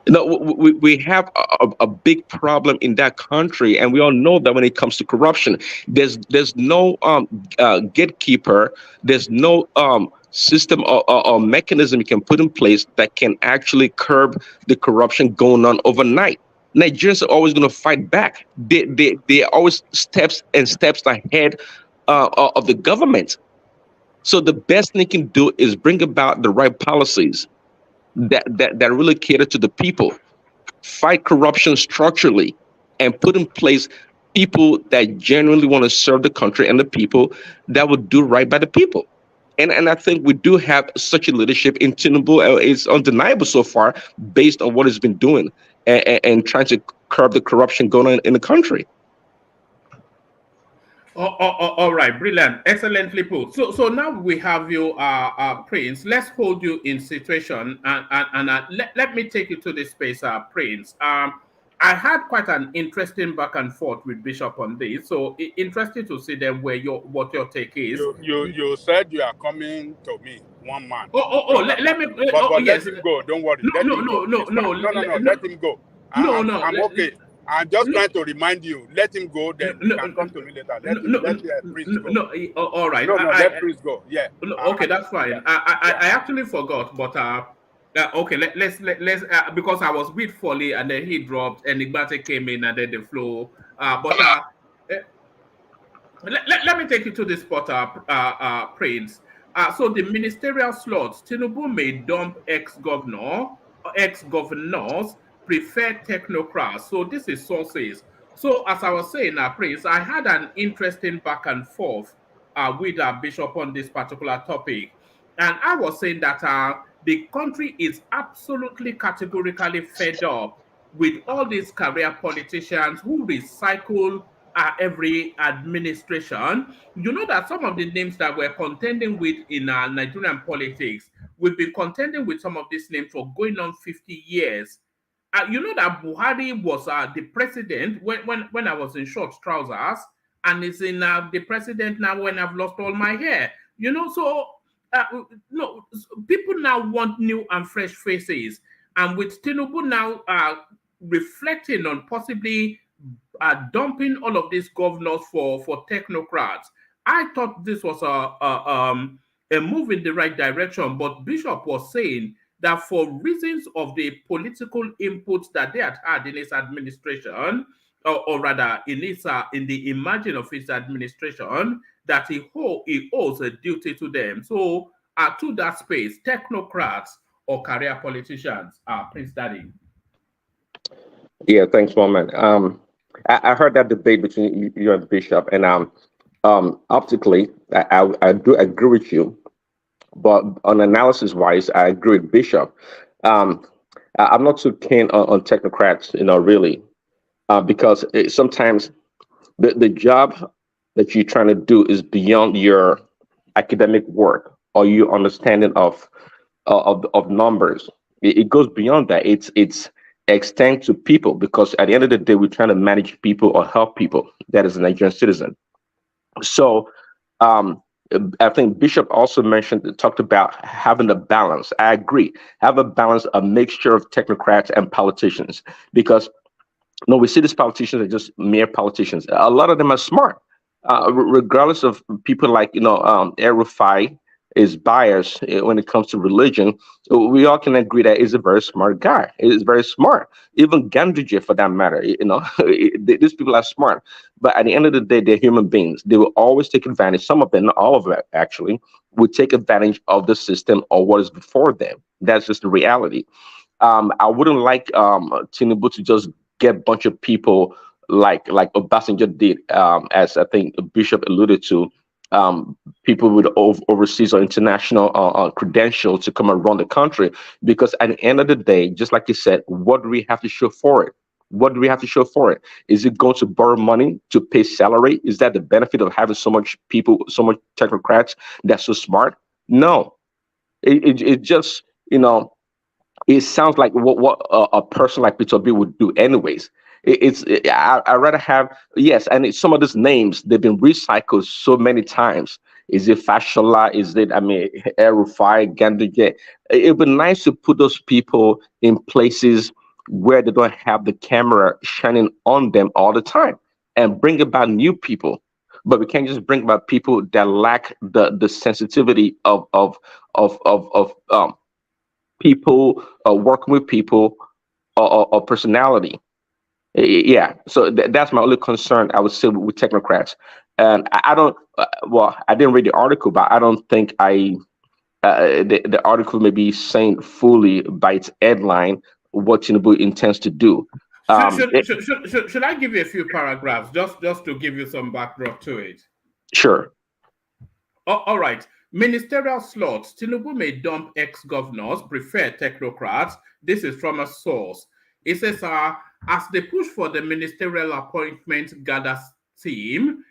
We have a big problem in that country, and we all know that when it comes to corruption, there's no gatekeeper, there's no system or mechanism you can put in place that can actually curb the corruption going on overnight. Nigerians are always going to fight back. They are always steps ahead of the government. So the best thing can do is bring about the right policies, that really cater to the people, fight corruption structurally, and put in place people that genuinely want to serve the country and the people, that would do right by the people. And I think we do have such a leadership in Tinubu. It's undeniable so far, based on what he's been doing and trying to curb the corruption going on in the country. All right, brilliant, excellently put. So now we have you, Prince. Let's hold you in situation, and let me take you to this space, Prince. I had quite an interesting back and forth with Bishop on this, so interesting to see them what your take is. You said you are coming to me, one man. Let me. But Yes. let him go. Don't worry. No, Let no, him no, go. no, It's no, fine. No. Let him go. I'm okay. I'm just trying to remind you. Let him go. Then you can come to me later. Let Priest go. All right. Let Priest go. Yeah. Okay, that's fine. I actually forgot, but okay. Let's because I was with Foley and then he dropped, and Igbate came in and then the flow. Let me take you to this spot, Prince. So the ministerial slots, Tinubu may dump ex-governors, prefer technocrats. So this is sources. So as I was saying, Prince, I had an interesting back and forth with Bishop on this particular topic. And I was saying that the country is absolutely categorically fed up with all these career politicians who recycle every administration. You know that some of the names that we're contending with in Nigerian politics, we've been contending with some of these names for going on 50 years. You know that Buhari was the president when I was in short trousers, and is in the president now when I've lost all my hair. You know, so no, people now want new and fresh faces, and with Tinubu now reflecting on possibly dumping all of these governors for technocrats. I thought this was a move in the right direction, but Bishop was saying that for reasons of the political inputs that they had in his administration, or rather in the margin of his administration, that he owes a duty to them. So to that space, technocrats or career politicians, Prince Daddy. Yeah, thanks, Woman. I heard that debate between you and Bishop, and optically, I do agree with you, but on analysis wise, I agree with Bishop. I'm not too keen on technocrats, really, because sometimes the job that you're trying to do is beyond your academic work or your understanding of numbers. It goes beyond that. It's extend to people, because at the end of the day, we're trying to manage people or help people that is a Nigerian citizen. So I think Bishop also talked about having a balance. I agree. Have a balance, a mixture of technocrats and politicians, because we see these politicians are just mere politicians. A lot of them are smart, regardless of people like El-00TING is biased when it comes to religion. We all can agree that he's a very smart guy. He's very smart. Even Ganduje, for that matter, these people are smart. But at the end of the day, they're human beings. They will always take advantage. Some of them, not all of them, actually, will take advantage of the system or what is before them. That's just the reality. I wouldn't like Tinubu to just get a bunch of people like Obasanjo did, as I think Bishop alluded to. People with overseas or international credentials to come and run the country, because at the end of the day, just like you said, what do we have to show for it? What do we have to show for it? Is it going to borrow money to pay salary? Is that the benefit of having so much people, so much technocrats that's so smart? No, it just it sounds like what a person like Peter B would do anyways. I'd rather have, yes, and some of these names, they've been recycled so many times. Is it Fashola? Is it, El-00TING, Ganduje? It'd be nice to put those people in places where they don't have the camera shining on them all the time, and bring about new people. But we can't just bring about people that lack the sensitivity of people working with people or personality. Yeah, so that's my only concern, I would say, with technocrats. And I don't, I didn't read the article, but I don't think I the article may be saying fully by its headline what Tinubu intends to do. Should I give you a few paragraphs just to give you some backdrop to it? Sure. All right. Ministerial slots. Tinubu may dump ex-governors, prefer technocrats. This is from a source. It says, as they push for the ministerial appointment gathers team,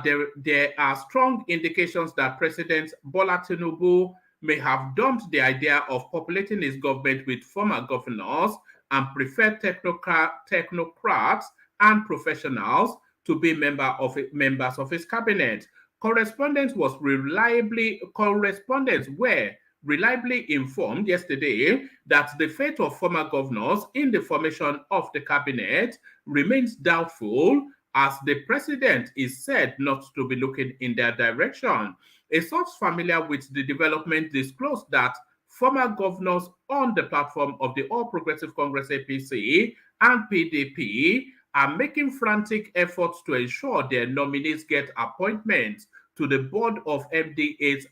there are strong indications that President Bola Tinubu may have dumped the idea of populating his government with former governors and prefer technocrats and professionals to be members of his cabinet. Correspondents were reliably informed yesterday that the fate of former governors in the formation of the cabinet remains doubtful, as the president is said not to be looking in their direction. A source familiar with the development disclosed that former governors on the platform of the All Progressive Congress APC and PDP are making frantic efforts to ensure their nominees get appointments to the board of MDAs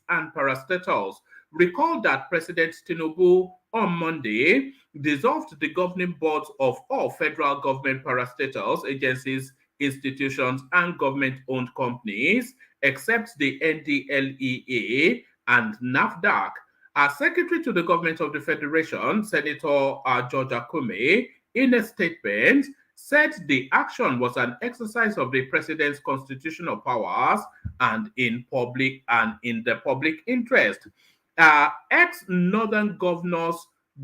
and parastatals. Recall that President Tinubu on Monday dissolved the governing boards of all federal government parastatals, agencies, institutions, and government-owned companies, except the NDLEA and NAFDAC. As Secretary to the Government of the Federation, Senator George Akume, in a statement, said the action was an exercise of the president's constitutional powers and in the public interest. Ex-Northern governors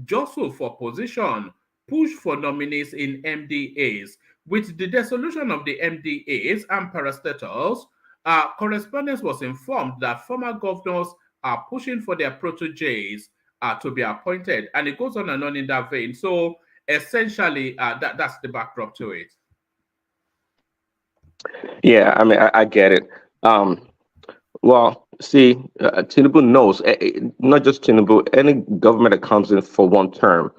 jostle for position, push for nominees in MDAs. With the dissolution of the MDAs and parastatals, correspondence was informed that former governors are pushing for their proteges to be appointed, and it goes on and on in that vein. So essentially, that's the backdrop to it. Yeah, I mean, I get it. Well, see, Tinubu knows, not just Tinubu, any government that comes in for one term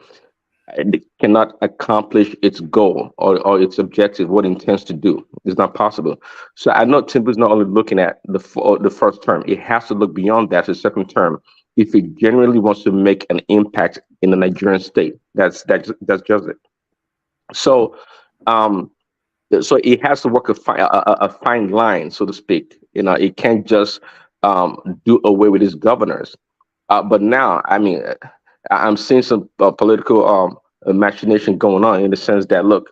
it cannot accomplish its goal or its objective, what it intends to do. It's not possible. So I know Tinubu's not only looking at the first term, it has to look beyond that to the second term if it genuinely wants to make an impact in the Nigerian state. That's just it. So so it has to work a fine line, so to speak. You know, it can't just do away with its governors. But now, I mean, I'm seeing some political machination going on in the sense that, look,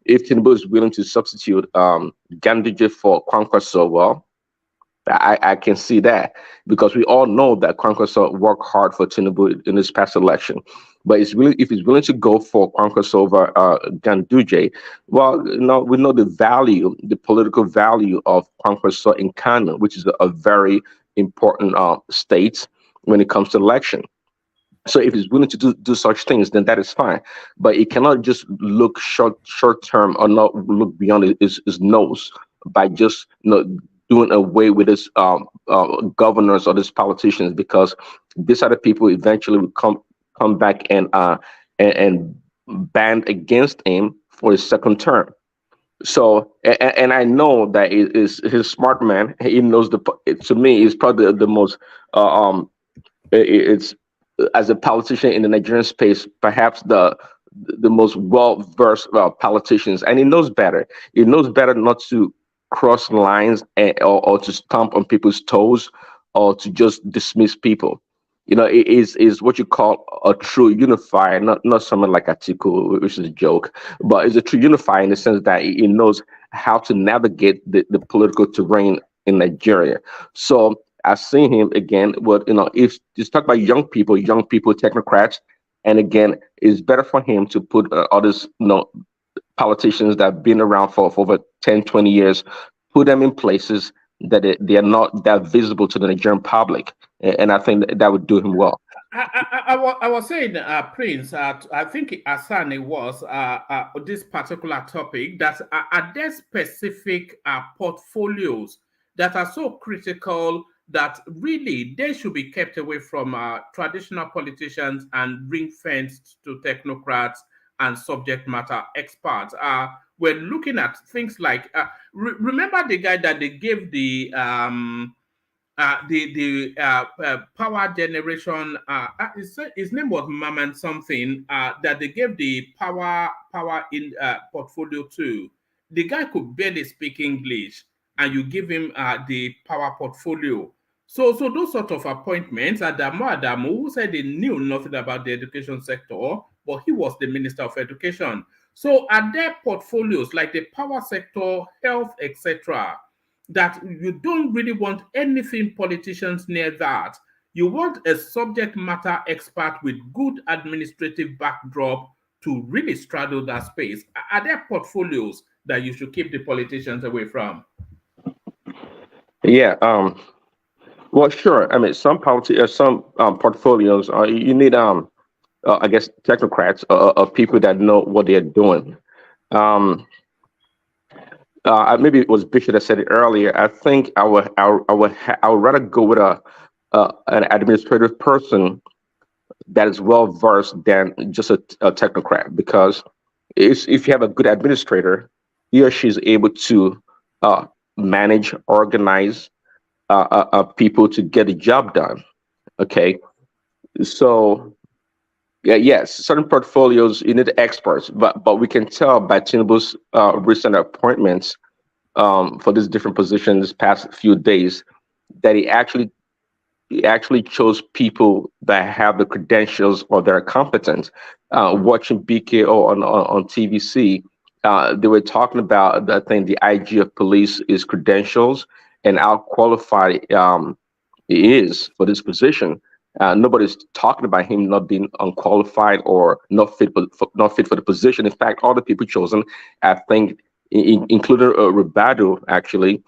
if Tinubu is willing to substitute Ganduje for Kwankwaso, well, I can see that, because we all know that Kwankwaso worked hard for Tinubu in this past election. But if he's willing to go for Kwankwaso over Ganduje, well, you know, we know the political value of Kwankwaso in Kano, which is a very important state when it comes to election. So if he's willing to do such things, then that is fine. But it cannot just look short term or not look beyond his nose by just, you know, doing away with his governors or his politicians, because these are the people who eventually will come back and band against him for his second term. So, and I know that he's smart man. He knows to me, he's probably the most it's as a politician in the Nigerian space, perhaps the most well-versed politicians, and he knows better. He knows better not to cross lines or to stomp on people's toes or to just dismiss people. You know, it is what you call a true unifier, not someone like Atiku, which is a joke, but it's a true unifier in the sense that he knows how to navigate the political terrain in Nigeria. So I've seen him again. Well, you know, if you talk about young people, technocrats, and again, it's better for him to put others, you know, politicians that have been around for over 10, 20 years, put them in places that they are not that visible to the Nigerian public. And I think that would do him well. I was saying, Prince, I think Hassan, it was this particular topic, that are there specific portfolios that are so critical that really they should be kept away from traditional politicians and ring-fenced to technocrats and subject matter experts? We're looking at things like, remember the guy that they gave the power generation. His name was Maman something. That they gave the power in portfolio to. The guy could barely speak English, and you give him the power portfolio. So those sort of appointments, Adamu, who said he knew nothing about the education sector, but he was the Minister of Education. So are there portfolios like the power sector, health, etc., that you don't really want anything politicians near that? You want a subject matter expert with good administrative backdrop to really straddle that space. Are there portfolios that you should keep the politicians away from? Yeah. Well, sure. I mean, some portfolios. You need I guess technocrats, people that know what they're doing. Maybe it was Bishop that said it earlier. I think I would rather go with an administrative person that is well versed than just a technocrat, because if you have a good administrator, he or she is able to manage, organize people to get the job done. Okay, so yeah, yes, certain portfolios you need experts, but we can tell by Tinubu's recent appointments for these different positions this past few days that he actually chose people that have the credentials or that are competent. Watching BKO on TVC, they were talking about, I think, the IG of police is credentials and how qualified he is for this position. Nobody's talking about him not being unqualified or not fit for the position. In fact, all the people chosen, I think, including Ribadu, actually,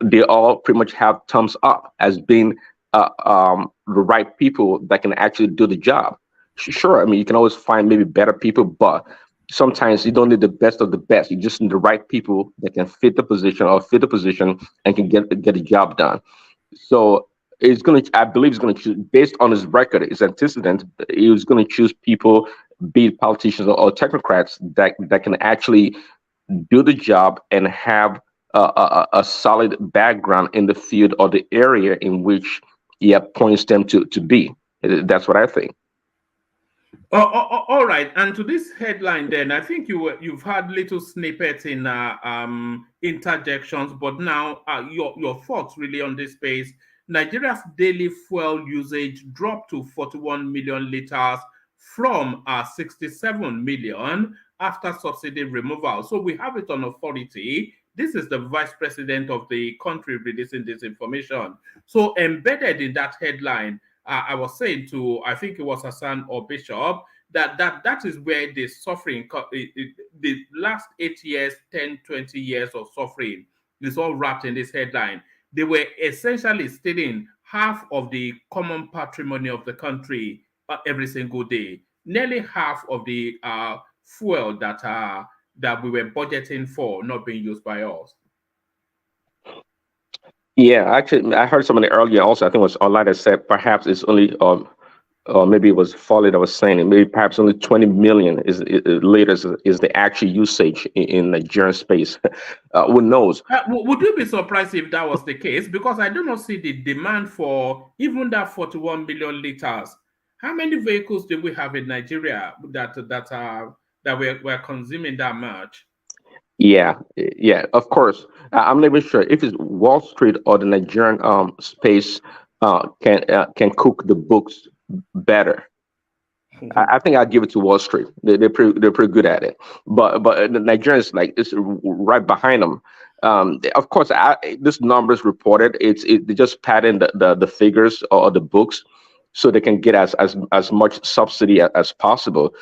they all pretty much have thumbs up as being the right people that can actually do the job. Sure, I mean, you can always find maybe better people, but sometimes you don't need the best of the best. You just need the right people that can fit the position and can get the job done. So I believe he's gonna choose, based on his record, his antecedents, he was gonna choose people, be it politicians or technocrats, that can actually do the job and have a solid background in the field or the area in which he appoints them to be. That's what I think. All right, and to this headline, then I think you've had little snippets in interjections, but now your thoughts really on this space. Nigeria's daily fuel usage dropped to 41 million liters from 67 million after subsidy removal. So we have it on authority. This is the vice president of the country releasing this information. So embedded in that headline, I was saying to, I think it was Hassan or Bishop, that is where the suffering, the last 8 years, 10, 20 years of suffering is all wrapped in this headline. They were essentially stealing half of the common patrimony of the country every single day. Nearly half of the fuel that we were budgeting for not being used by us. Yeah, actually, I heard somebody earlier also, I think it was online, that said perhaps it's only, or maybe it was Foley that was saying it, maybe perhaps only 20 million liters is the actual usage in Nigerian space. Who knows? Would you be surprised if that was the case? Because I do not see the demand for even that 41 million liters. How many vehicles do we have in Nigeria that we're consuming that much? Yeah, of course. I'm not even sure if it's Wall Street or the Nigerian space can cook the books better. I think I'll give it to Wall Street. They're pretty good at it. But the Nigerians, like, it's right behind them. Of course, this numbers reported. They just padding the figures or the books so they can get as much subsidy as possible.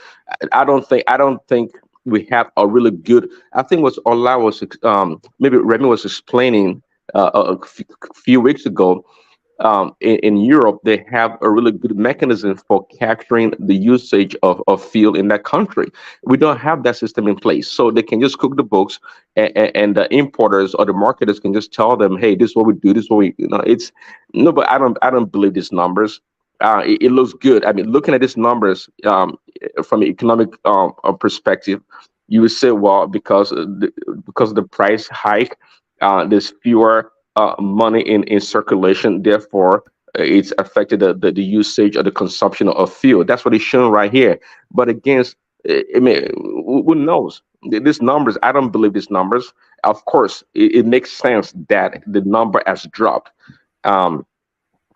I don't think we have a really good. I think what Ola was maybe Remy was explaining a few weeks ago. In Europe, they have a really good mechanism for capturing the usage of fuel in that country. We don't have that system in place, so they can just cook the books, and the importers or the marketers can just tell them, "Hey, this is what we do. This is what we." It's no, but I don't believe these numbers. It looks good. I mean, looking at these numbers from an economic perspective, you would say, well, because of the price hike, there's fewer money in circulation. Therefore, it's affected the usage or the consumption of fuel. That's what it's shown right here. But again, I mean, who knows? These numbers, I don't believe these numbers. Of course, it makes sense that the number has dropped.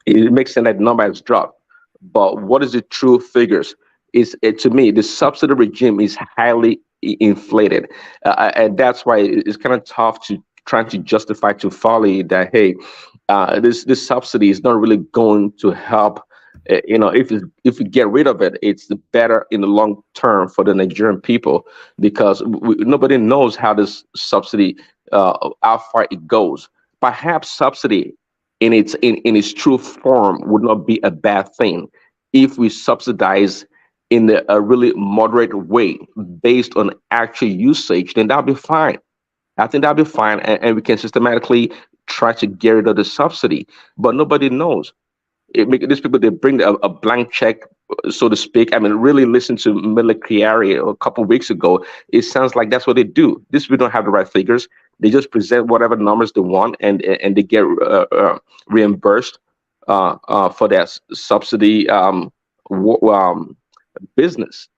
It makes sense that the number has dropped. But what is the true figures? To me, the subsidy regime is highly inflated, and that's why it's kind of tough to try to justify to Folly that hey, this subsidy is not really going to help. If we get rid of it, it's better in the long term for the Nigerian people because nobody knows how this subsidy, how far it goes. Perhaps subsidy in its true form would not be a bad thing if we subsidize in a really moderate way based on actual usage, then that'll be fine. I think that'll be fine, and we can systematically try to get rid of the subsidy. But nobody knows. These people, they bring a blank check, so to speak. I mean, really listen to Mele Kyari a couple of weeks ago. It sounds like that's what they do. These people don't have the right figures. They just present whatever numbers they want, and they get reimbursed for that subsidy business.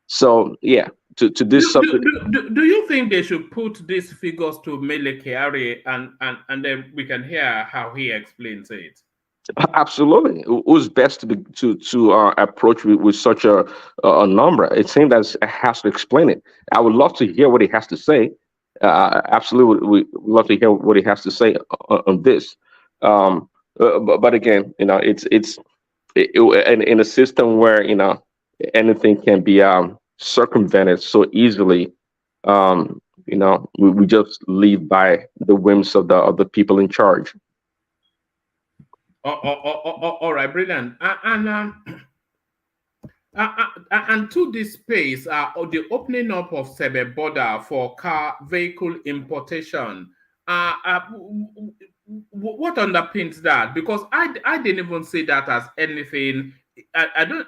So yeah, to this subsidy. Do you think they should put these figures to Mele Kyari and then we can hear how he explains it? Absolutely. Who's best to approach with such a number? It seems that it has to explain it. I would love to hear what he has to say. Absolutely, we love to hear what he has to say on this. But again, it's in a system where anything can be circumvented so easily. We just live by the whims of the people in charge. All right, brilliant. And to this space, the opening up of Sebe border for car vehicle importation, what underpins that? Because I didn't even see that as anything. I don't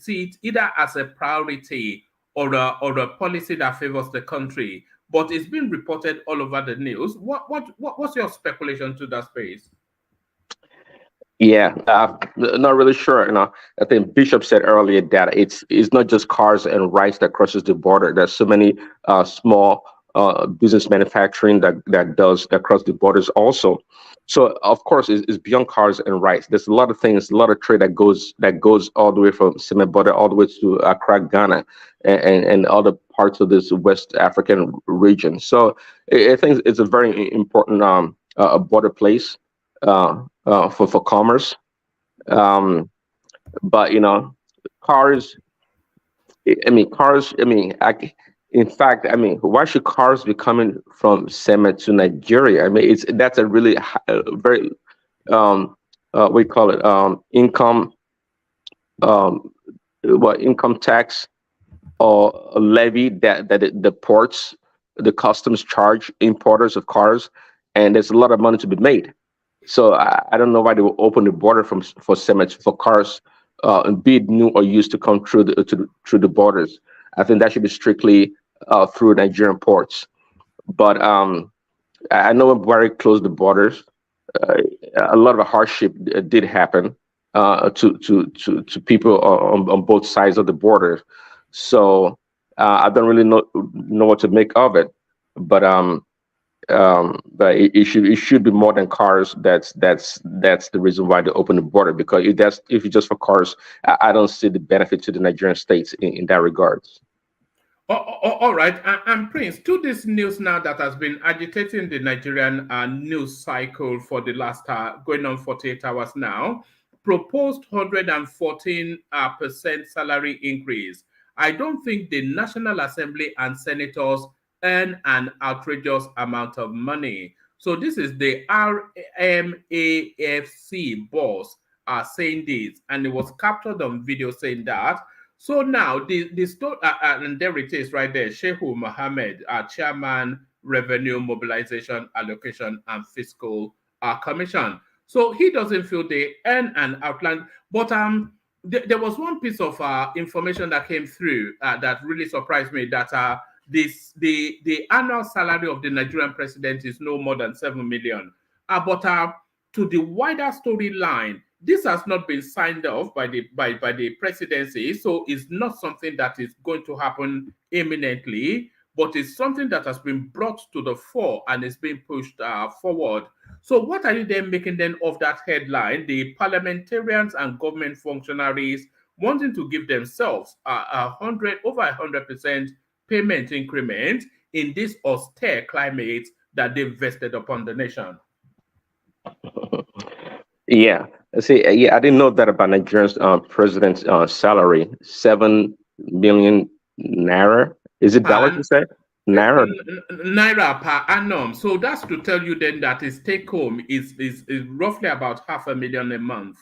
see it either as a priority or a policy that favors the country. But it's been reported all over the news. What's your speculation to that space? Yeah, not really sure. I think Bishop said earlier that it's not just cars and rice that crosses the border. There's so many small business manufacturing that cross the borders also. So of course, it's beyond cars and rice. There's a lot of things, a lot of trade that goes all the way from Seme border all the way to Accra, Ghana, and other parts of this West African region. So I think it's a very important border place. For commerce, but cars. In fact, why should cars be coming from Seme to Nigeria? That's a really very what we call it income income tax or a levy that the ports, the customs charge importers of cars, and there's a lot of money to be made. So I don't know why they will open the border for Seme for cars, be it new or used, to come through the borders. I think that should be strictly through Nigerian ports. But I know when Buhari closed the borders, a lot of hardship did happen to people on both sides of the border. So I don't really know what to make of it. But it should be more than cars. That's the reason why they open the border, because if it's just for cars, I don't see the benefit to the Nigerian states in that regards. All right, and Prince, to this news now that has been agitating the Nigerian news cycle for the last going on 48 hours now, proposed 114% salary increase. I don't think the National Assembly and senators earn an outrageous amount of money. So this is the RMAFC boss saying this, and it was captured on video saying that. So now the story, and there it is right there, Shehu Mohammed, Chairman, Revenue Mobilization, Allocation and Fiscal Commission. So he doesn't feel they earn an outline, but there was one piece of information that came through that really surprised me, that the annual salary of the Nigerian president is no more than 7 million. But to the wider storyline, this has not been signed off by the presidency, so it's not something that is going to happen imminently, but it's something that has been brought to the fore and is being pushed forward. So what are you then making then of that headline? The parliamentarians and government functionaries wanting to give themselves over 100% payment increment in this austere climate that they've vested upon the nation. Yeah. See, yeah, I didn't know that about Nigeria's president's salary, 7 million naira. Is it dollars you said? Naira. Naira per annum. So that's to tell you then that his take home is roughly about $500,000 a month.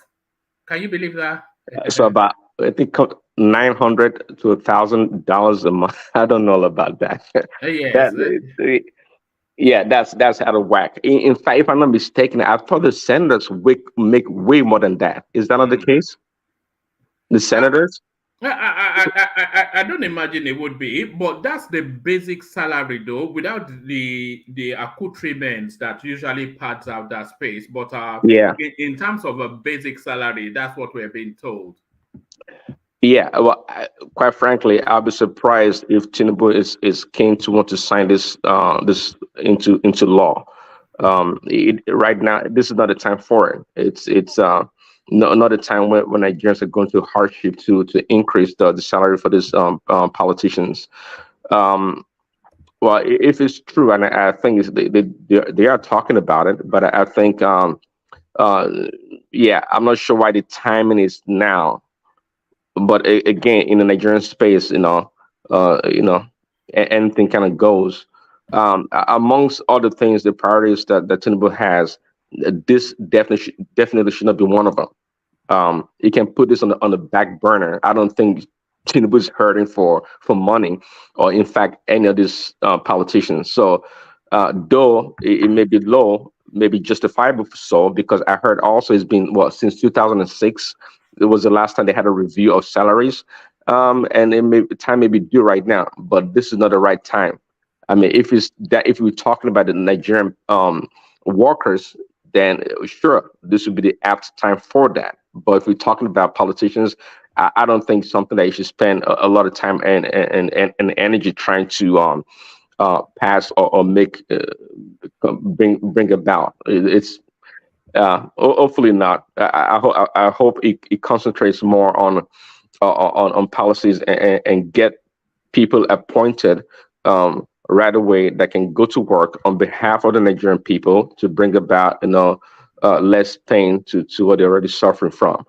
Can you believe that? So about, I think, $900 to $1,000 a month. I don't know about that. Yes. Yeah, that's out of whack. In fact, if I'm not mistaken, I thought the senators make way more than that. Is that not the case? The senators? I don't imagine it would be, but that's the basic salary though, without the accoutrements that usually pads out that space. But yeah, in terms of a basic salary, that's what we're being told. Yeah, well, quite frankly, I'll be surprised if Tinubu is keen to want to sign this into law. Right now, this is not the time for it. It's not a time when Nigerians are going through hardship to increase the salary for these politicians. Well, if it's true, and I think they are talking about it, but I think yeah, I'm not sure why the timing is now. But again, in the Nigerian space, anything kind of goes. Amongst other things, the priorities that Tinubu has, this definitely should not be one of them. You can put this on the back burner. I don't think Tinubu is hurting for money, or in fact, any of these politicians. So, though it may be low, maybe justifiable so, because I heard also it's been since 2006. It was the last time they had a review of salaries, and time may be due right now, but this is not the right time. I mean, if we're talking about the Nigerian workers, then sure, this would be the apt time for that. But if we're talking about politicians, I don't think something that you should spend a lot of time and energy trying to pass or make bring about. It's hopefully not. I hope it concentrates more on policies and get people appointed right away that can go to work on behalf of the Nigerian people to bring about less pain to what they're already suffering from.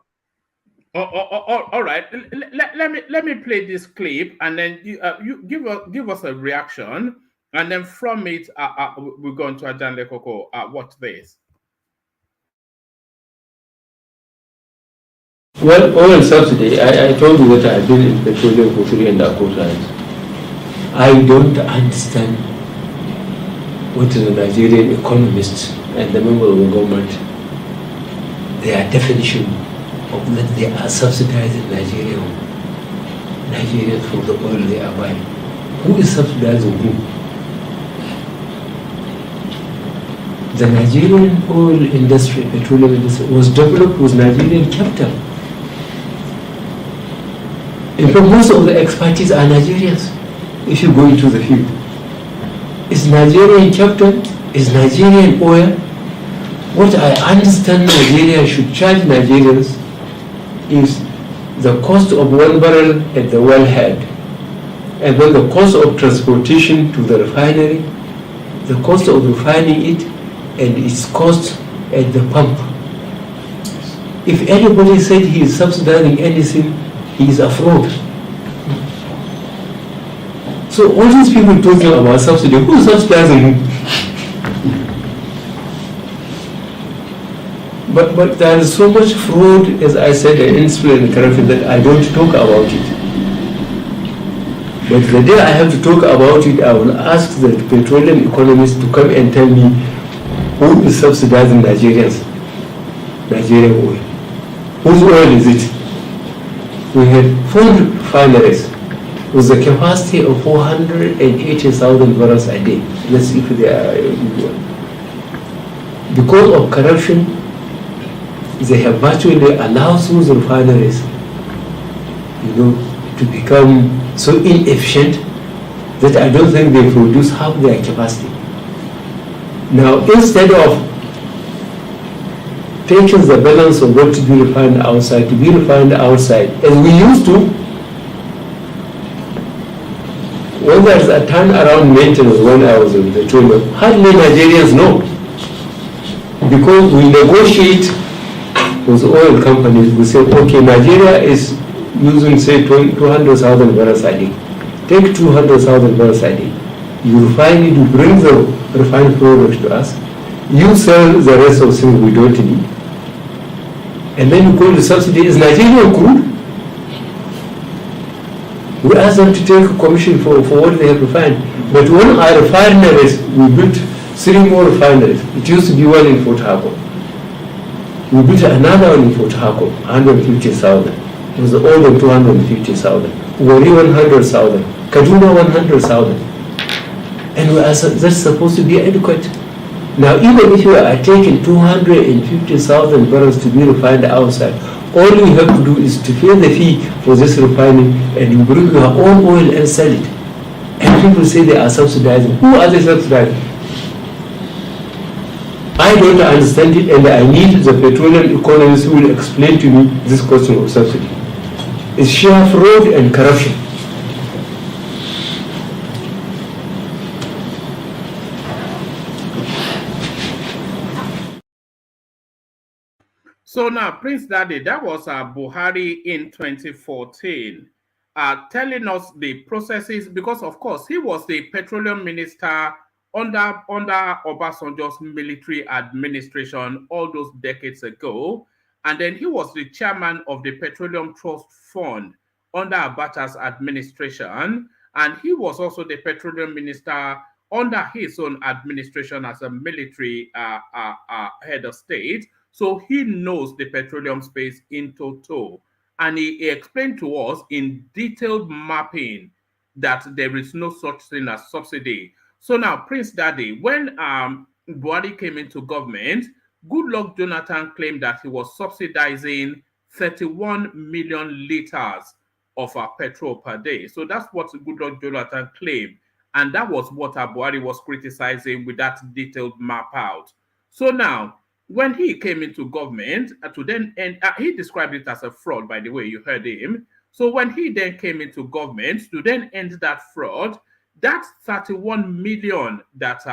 All right. Let me play this clip, and then you give us a reaction, and then from it we're going to Ajanle Koko. Watch this. Well, oil subsidy, I told you that I've been in petroleum for 3.25 years. I don't understand what the Nigerian economists and the members of the government, their definition of that they are subsidizing Nigerians for the oil they are buying. Who is subsidizing who? The Nigerian oil industry, petroleum industry, was developed with Nigerian capital. In fact, most of the expertise are Nigerians. If you go into the field, it's Nigerian capital, it's Nigerian oil. What I understand Nigeria should charge Nigerians is the cost of 1 barrel at the wellhead, and then the cost of transportation to the refinery, the cost of refining it, and its cost at the pump. If anybody said he is subsidizing anything, he is a fraud. So all these people talking about subsidy, who is subsidizing who? But there is so much fraud, as I said, and indiscipline and corruption that I don't talk about it. But the day I have to talk about it, I will ask the petroleum economists to come and tell me who is subsidizing Nigerian oil. Whose oil is it? We had 4 refineries with a capacity of 480,000 barrels a day. Let's see if they are equal. Because of corruption, they have virtually allowed those refineries, to become so inefficient that I don't think they produce half their capacity. Now, instead of taking the balance of what to be refined outside, as we used to, when there's a turnaround maintenance when I was in petroleum, hardly Nigerians know. Because we negotiate with oil companies, we say, okay, Nigeria is using, say, 200,000 barrels a day. Take 200,000 barrels a day. You refine it, you bring the refined products to us. You sell the rest of things we don't need. And then you call the subsidy is Nigerian crude. We ask them to take a commission for what they have refined. But when our refineries, we built 3 more refineries. It used to be one in Port Harcourt. We built another one in Port Harcourt, 150,000. It was all of 250,000. Wari 100,000. Kaduna 100,000. And we asked, that's supposed to be adequate. Now, even if you are taking 250,000 barrels to be refined outside, all you have to do is to pay the fee for this refining, and you bring your own oil and sell it. And people say they are subsidizing. Who are they subsidizing? I don't understand it, and I need the petroleum economists who will explain to me this question of subsidy. It's sheer fraud and corruption. So now, Prince Daddy, that was Buhari in 2014, telling us the processes, because of course he was the petroleum minister under Obasanjo's military administration all those decades ago, and then he was the chairman of the Petroleum Trust Fund under Abacha's administration, and he was also the petroleum minister under his own administration as a military head of state. So he knows the petroleum space in toto. And he explained to us in detailed mapping that there is no such thing as subsidy. So now, Prince Daddy, when Buhari came into government, Goodluck Jonathan claimed that he was subsidizing 31 million liters of petrol per day. So that's what Goodluck Jonathan claimed. And that was what Buhari was criticizing with that detailed map out. So now, when he came into government, he described it as a fraud, by the way, you heard him. So when he then came into government to then end that fraud, that 31 million that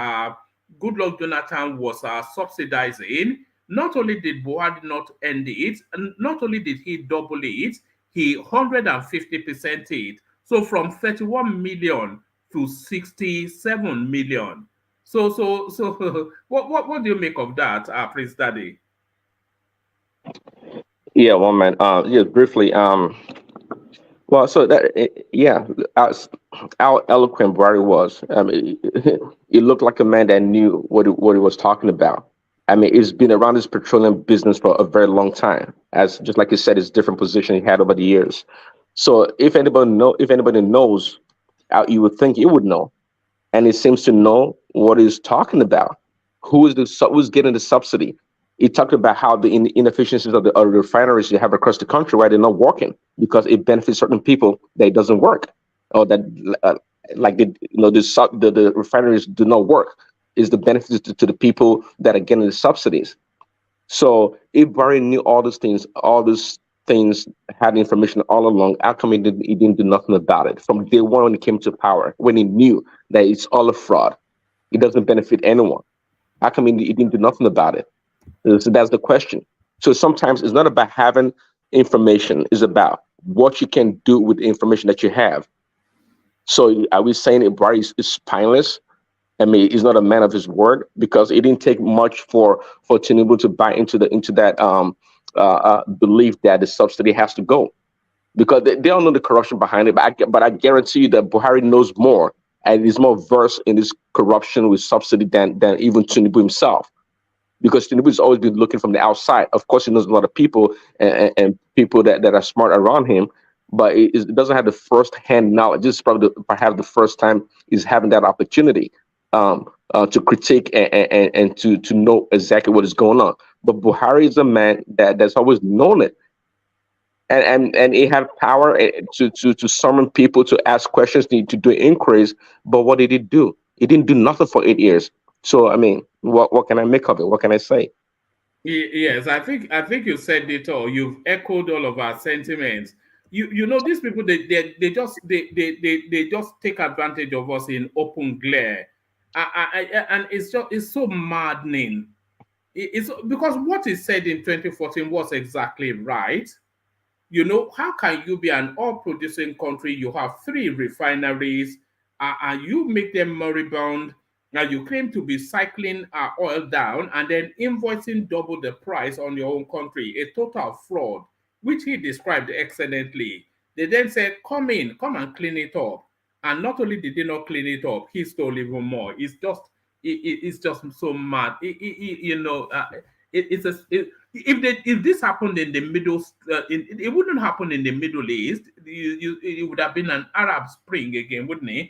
Goodluck Jonathan was subsidizing, not only did Buhari not end it, and not only did he double it, he 150% it. So from 31 million to 67 million. So what do you make of that, Prince Daddy? Yeah, well, man. Yeah, briefly. Well, so that how eloquent Buhari was. I mean, he looked like a man that knew what he was talking about. I mean, he's been around this petroleum business for a very long time. As just like you said, his different position he had over the years. So if anybody knows, you would think he would know. And he seems to know what he's talking about. Who's getting the subsidy? He talked about how the inefficiencies of the refineries you have across the country, why they're not working because it benefits certain people that it doesn't work, or that the refineries do not work. Is the benefits to the people that are getting the subsidies. So if Buhari knew all these things, had information all along, how come he didn't do nothing about it from day one when he came to power, when he knew that it's all a fraud, it doesn't benefit anyone? How come he didn't do nothing about it? So that's the question. So sometimes it's not about having information, it's about what you can do with the information that you have. So are we saying that Buhari is spineless? I mean, he's not a man of his word, because it didn't take much for Tinubu to buy into that belief that the subsidy has to go, because they don't know the corruption behind it. But I guarantee you that Buhari knows more and is more versed in this corruption with subsidy than even Tinubu himself, because Tinubu has always been looking from the outside. Of course, he knows a lot of people and people that are smart around him, but it doesn't have the first-hand knowledge. This is probably perhaps the first time he's having that opportunity. to critique and to know exactly what is going on. But Buhari is a man that's always known it, and he had power to summon people, to ask questions, to do inquiries. But what did he do? He didn't do nothing for 8 years. So I mean, what can I make of it? What can I say? Yes, I think you said it all. You've echoed all of our sentiments. You know, these people, they just take advantage of us in open glare. And it's so maddening. It's because what is said in 2014 was exactly right. You know, how can you be an oil producing country? You have 3 refineries, and you make them moribund, and you claim to be cycling oil down and then invoicing double the price on your own country, a total fraud, which he described excellently. They then said, come in, come and clean it up. And not only did they not clean it up, he stole even more. It's just so mad. If this happened in the it wouldn't happen in the Middle East. It would have been an Arab Spring again, wouldn't it?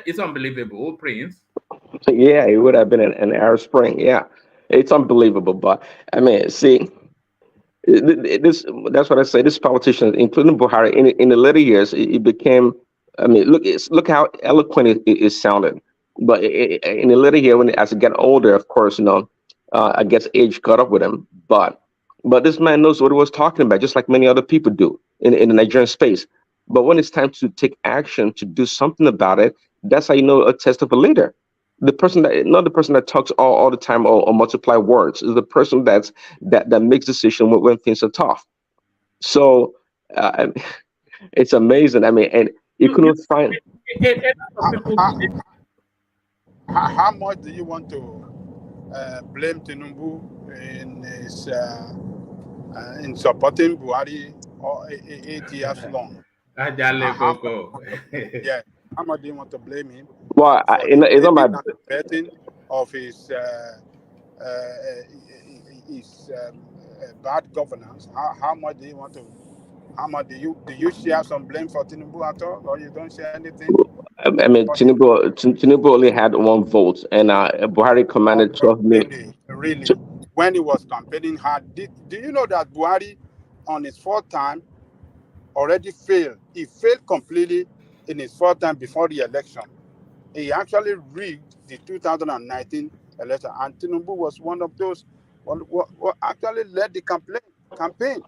It's unbelievable, Prince. Yeah, it would have been an Arab Spring. Yeah, it's unbelievable. But I mean, see, this that's what I say. This politician, including Buhari, in the later years, it became. I mean, look how eloquent it sounded. But in the later year, as he got older, of course, I guess age caught up with him. But this man knows what he was talking about, just like many other people do in the Nigerian space. But when it's time to take action, to do something about it, that's how you know a test of a leader. The person that, not the person that talks all the time or multiply words, is the person that makes decision when things are tough. So it's amazing. I mean, and you couldn't find. How much do you want to blame Tinubu in supporting Buhari or 8 years long? Yeah, how much do you want to blame him Well, for it's not my. the betting of his bad governance? How much do you want to? How much do you share some blame for Tinubu at all, or you don't share anything? I mean, Tinubu only had 1 vote, and Buhari commanded 12 million. Really, when he was campaigning hard, do you know that Buhari, on his 4th time, already failed? He failed completely in his 4th time before the election. He actually rigged the 2019 election, and Tinubu was one of those who actually led the campaign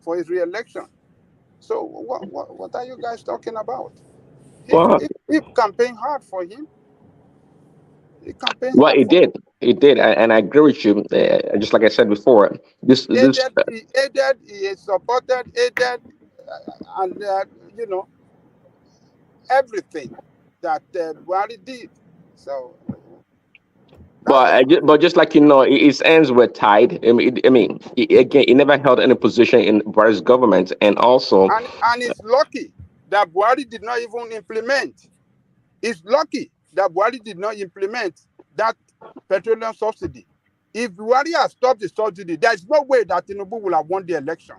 for his re-election. So what are you guys talking about? He campaigned hard for him. He campaigned Well, hard it for him. did. It did, and I agree with you. Just like I said before, He aided, he supported, and you know, everything that Buhari did. So, but just like his ends were tied. Again, he never held any position in Buhari's government, and also. And it's lucky that Buhari did not even implement. It's lucky that Buhari did not implement that petroleum subsidy. If Buhari had stopped the subsidy, there is no way that Tinubu will have won the election.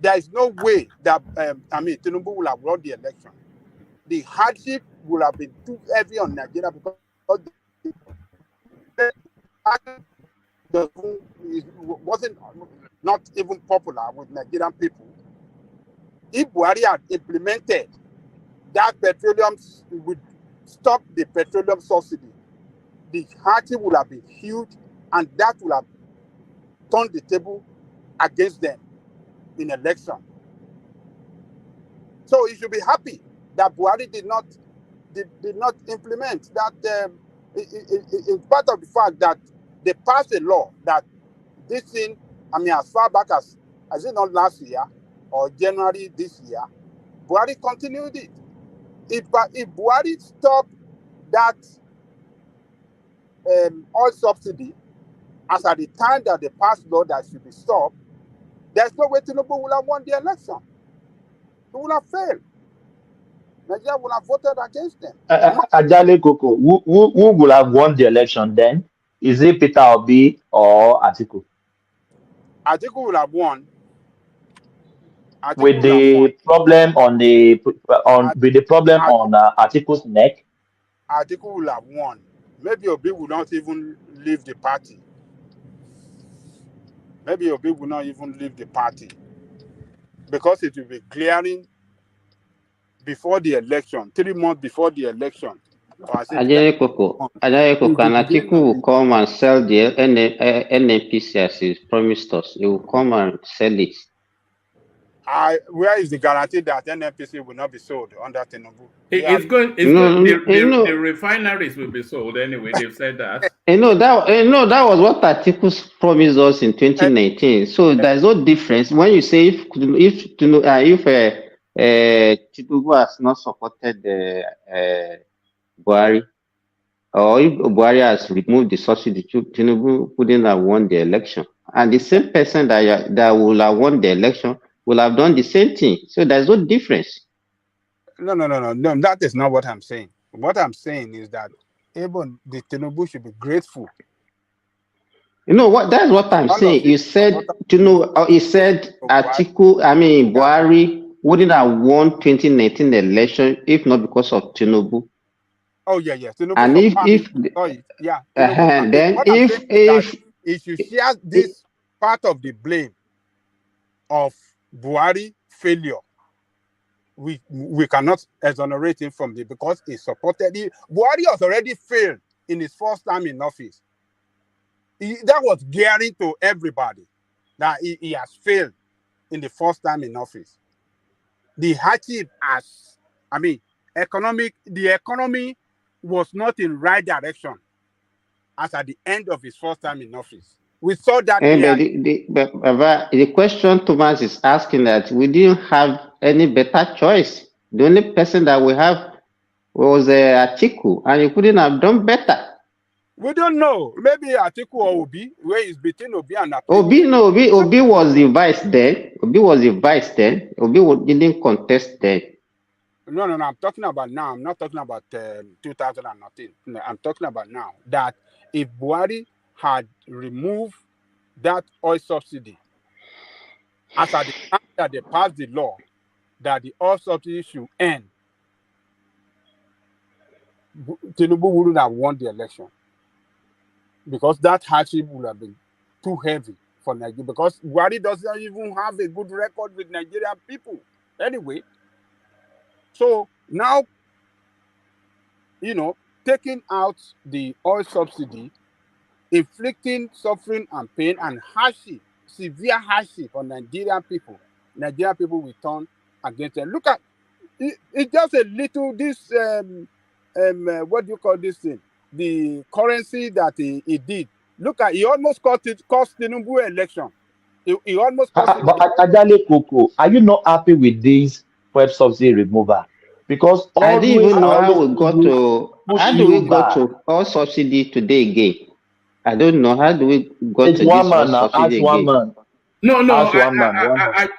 There is no way that Tinubu will have won the election. The hardship would have been too heavy on Nigeria because wasn't not even popular with Nigerian people. If Buhari had implemented that petroleum, would stop the petroleum subsidy, the hardship would have been huge, and that would have turned the table against them in election. So you should be happy that Buhari did not implement that. In part of the fact that they passed a law that this thing, as far back as it not last year or January this year, Buhari continued it. If Buhari stopped that oil subsidy, as at the time that they passed law that should be stopped, there's no way Tinubu would have won the election. He would have failed. Nigeria would have voted against them. Ajale Koko, who would have won the election then? Is it Peter Obi or Atiku? Atiku would have won. With the problem on Atiku's neck. Atiku will have won. maybe Obi will not even leave the party. Maybe Obi will not even leave the party because it will be clearing before the election, 3 months before the election. Or I say the Ajay Koko, it's the and beginning Atiku of will the come and sell the NNPC as he promised us. He will come and sell it. where is the guarantee that NNPC will not be sold under Tinubu? It's going. The refineries will be sold anyway. They've said that. That was what Atiku promised us in 2019. So there's no difference when you say if Tinubu has not supported Buhari, or if Buhari has removed the subsidy, Tinubu wouldn't have won the election, and the same person that will have won the election will have done the same thing. So there's no difference. No. That is not what I'm saying. What I'm saying is that even the Tinubu should be grateful. You know what? That's what I'm saying. You said Atiku. I mean Buhari wouldn't have won 2019 election if not because of Tinubu. Oh yeah. Tinubu and then if you share this part of the blame of Buhari failure, we cannot exonerate him from it because he supported it. Buhari has already failed in his first time in office. That was gearing to everybody that he has failed in the first time in office. The hardship the economy was not in right direction as at the end of his first time in office. We saw that clearly. The question Thomas is asking that we didn't have any better choice. The only person that we have was Atiku, and you couldn't have done better. We don't know. Maybe Atiku or Obi, where is between Obi and Atiku? Obi was the vice then. Obi didn't contest then. No. I'm talking about now. I'm not talking about 2019. I'm talking about now. That if Buhari had removed that oil subsidy, as at the time that they passed the law that the oil subsidy should end, Tinubu wouldn't have won the election because that hardship would have been too heavy for Nigeria. Because Buhari doesn't even have a good record with Nigerian people anyway. So now, taking out the oil subsidy, inflicting suffering and pain and hardship, severe hardship on Nigerian people will turn against them. Look at it's just a little what do you call this thing? The currency that he did. Look at he almost cost Tinubu election. He almost cost it. But Ajale Koko, are you not happy with this fuel subsidy removal? Because I didn't even know how we got to all subsidy today again. I don't know how do we got to this all subsidy again. No.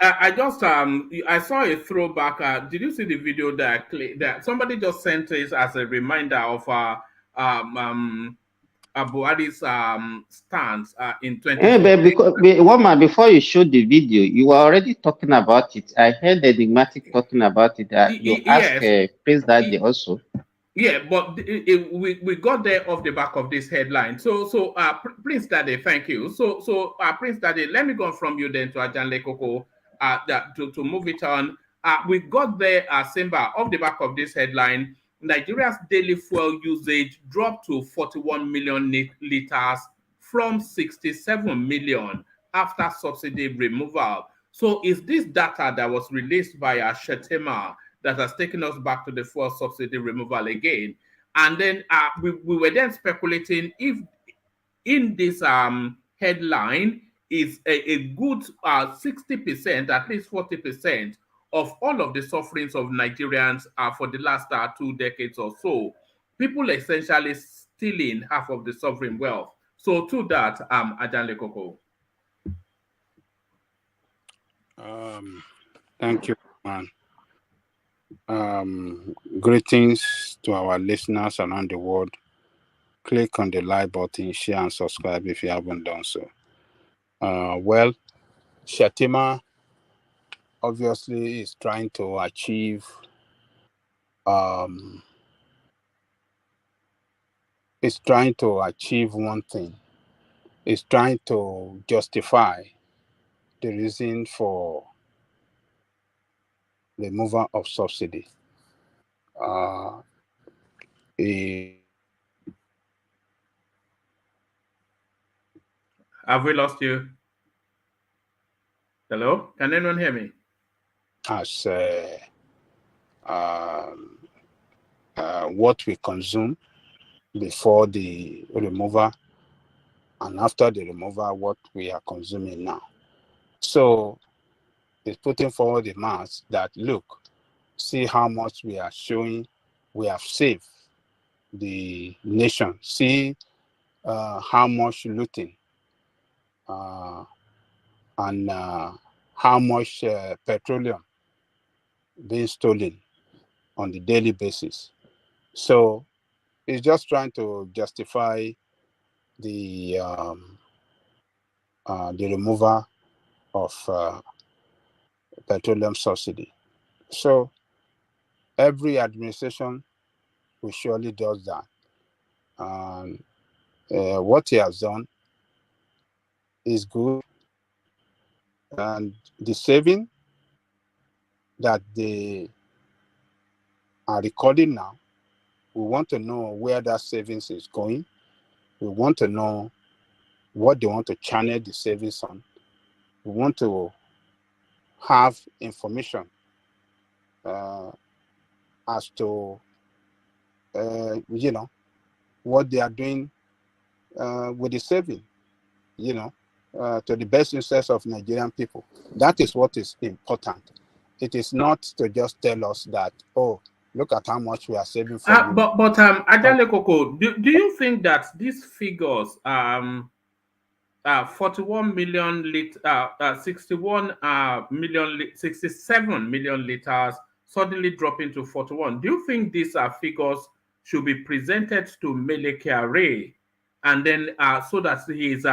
I just I saw a throwback. Did you see the video that somebody just sent us as a reminder of Buhari's stance in 2014? Before you showed the video, you were already talking about it. I heard Enigmatic talking about it. You asked Prince Daddy also. Yeah, but we got there off the back of this headline. So Prince Daddy, thank you. So Prince Daddy, let me go from you then to Ajanle Koko to move it on. We got there, Simba, off the back of this headline. Nigeria's daily fuel usage dropped to 41 million liters from 67 million after subsidy removal. So is this data that was released by Shettima that has taken us back to the fuel subsidy removal again? And then we were then speculating if in this headline is a good 60%, at least 40% of all of the sufferings of Nigerians for the last 2 decades or so. People essentially stealing half of the sovereign wealth. So to that, Ajanle Koko. Thank you, man. Greetings to our listeners around the world. Click on the like button, share and subscribe if you haven't done so. Well, Shettima obviously is trying to achieve is trying to achieve one thing. It's trying to justify the reason for the removal of subsidy. Have we lost you? Hello? Can anyone hear me? As what we consume before the removal, and after the removal, what we are consuming now. So it's putting forward the mass that, look, see how much we are showing we have saved the nation. See how much looting and how much petroleum being stolen on the daily basis. So it's just trying to justify the removal of petroleum subsidy. So every administration will surely does that. And what he has done is good. And the saving that they are recording now, we want to know where that savings is going. We want to know what they want to channel the savings on. We want to have information as to what they are doing with the saving, to the best interest of Nigerian people. That is what is important. It is not to just tell us that, oh, look at how much we are saving for you. But Ajale Koko, do you think that these figures 41 million 61 million 67 million liters suddenly dropping to 41? Do you think these figures should be presented to Mele Kyari, and then so that his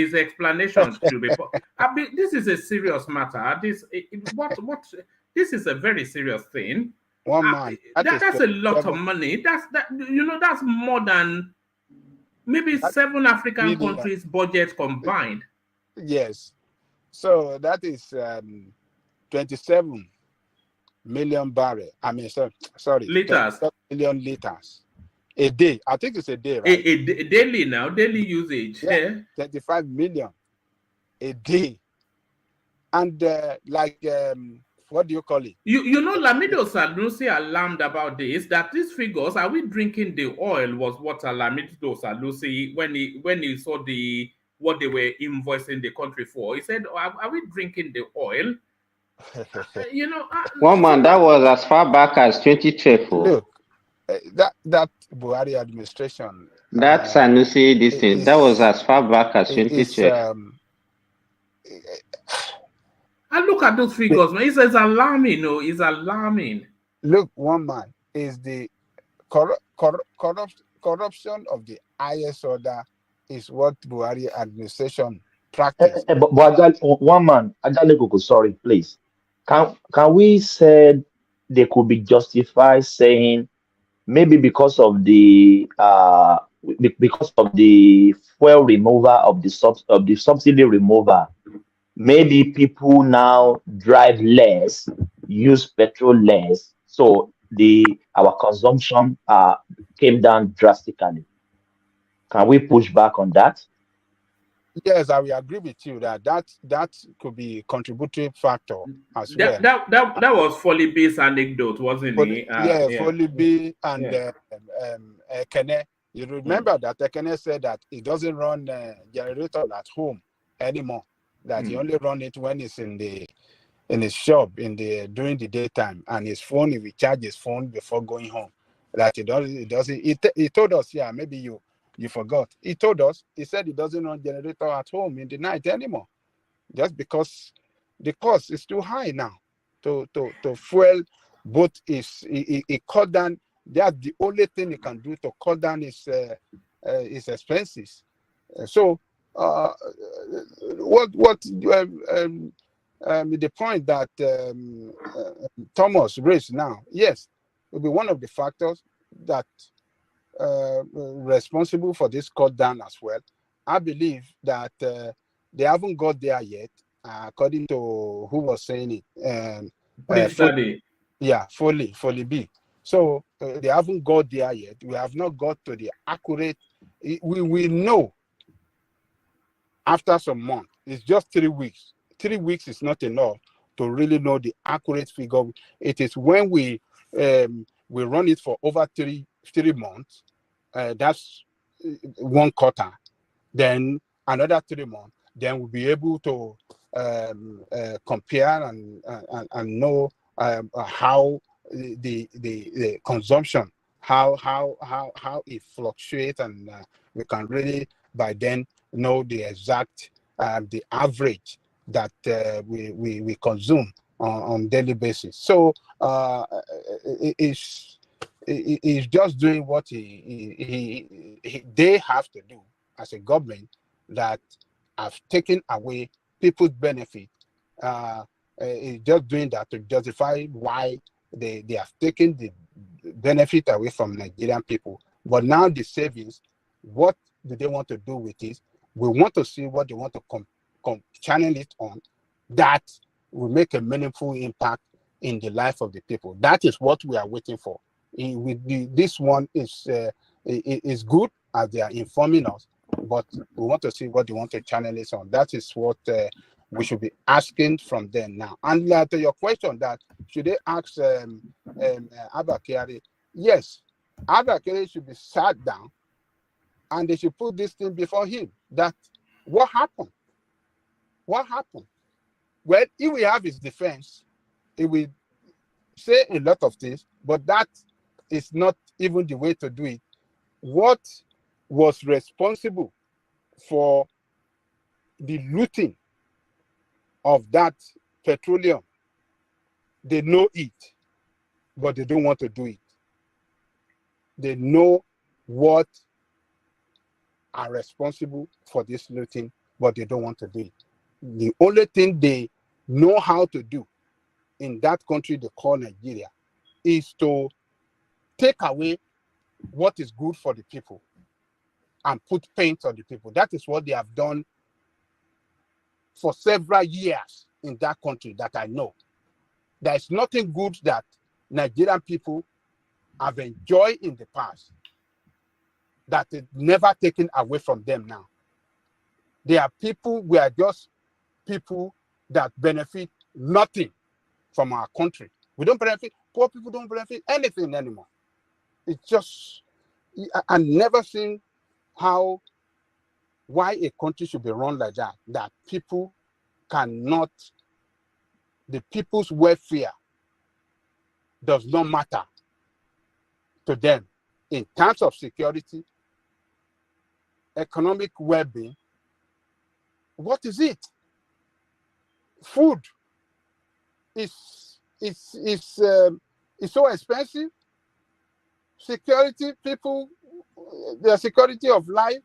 explanations should be I mean, this is a serious matter. This is a very serious thing. That's a lot of money. That's more than maybe 7 African countries' budget combined. Yes. So that is 27 million barrel. I mean, sorry, liters. Million liters a day. I think it's a day, right? A daily now, daily usage. Yeah, 25 million a day. And what do you call it? Lamido Sanusi alarmed about this, that these figures, are we drinking the oil, was what Lamido Sanusi, when he saw what they were invoicing the country for. He said, are we drinking the oil? One man, that was as far back as 2012. Look, that Buhari administration. That Sanusi, this thing, that was as far back as 2012. And look at those figures, man. It's alarming, it's alarming. Look, one man is the corruption of the highest order is what Buhari administration practice. But one man, Ajale Koko, sorry, please. Can we say they could be justified saying maybe because of the fuel remover of the subsidy remover, maybe people now drive less, use petrol less, so our consumption came down drastically. Can we push back on that? Yes, I will agree with you that could be a contributory factor as well. That was Folly B's anecdote, wasn't it? Folly B and Ekene. You remember that Ekene said that he doesn't run generator at home anymore. That he only run it when it's in his shop during the daytime, and his phone, if he charge his phone before going home. That he doesn't. He told us, maybe you forgot. He told us, he said he doesn't run generator at home in the night anymore, just because the cost is too high now to fuel both. He cut down. That's the only thing he can do to cut down his expenses. So the point that Thomas raised now, yes, will be one of the factors that responsible for this cut down as well. I believe that they haven't got there yet, according to who was saying it. Foley B. So they haven't got there yet. We have not got to the accurate. We will know after some months. It's just 3 weeks. 3 weeks is not enough to really know the accurate figure. It is when we run it for over 3 months. That's 1 quarter. Then another 3 months. Then we'll be able to compare and know how the consumption, how it fluctuates, and we can really by then know the exact the average that we consume on daily basis. So it's just doing what they have to do as a government that have taken away people's benefit. It's just doing that to justify why they have taken the benefit away from Nigerian people. But now the savings, what do they want to do with it? We want to see what they want to channel it on that will make a meaningful impact in the life of the people. That is what we are waiting for. This one is good as they are informing us, but we want to see what they want to channel it on. That is what we should be asking from them now. And to your question, that should they ask Abba Kyari? Yes, Abba Kyari should be sat down and they should put this thing before him. That what happened? What happened? Well, he will have his defense. He will say a lot of things, but that is not even the way to do it. What was responsible for the looting of that petroleum? They know it, but they don't want to do it. They know what are responsible for this looting, but they don't want to do it. The only thing they know how to do in that country they call Nigeria is to take away what is good for the people and put paint on the people. That is what they have done for several years in that country that I know. There is nothing good that Nigerian people have enjoyed in the past that is never taken away from them now. They are people, we are just people that benefit nothing from our country. We don't benefit, poor people don't benefit anything anymore. It's just, I've never seen why a country should be run like that people cannot, the people's welfare does not matter to them in terms of security, economic well-being. What is it? Food is so expensive. Security, people, their security of life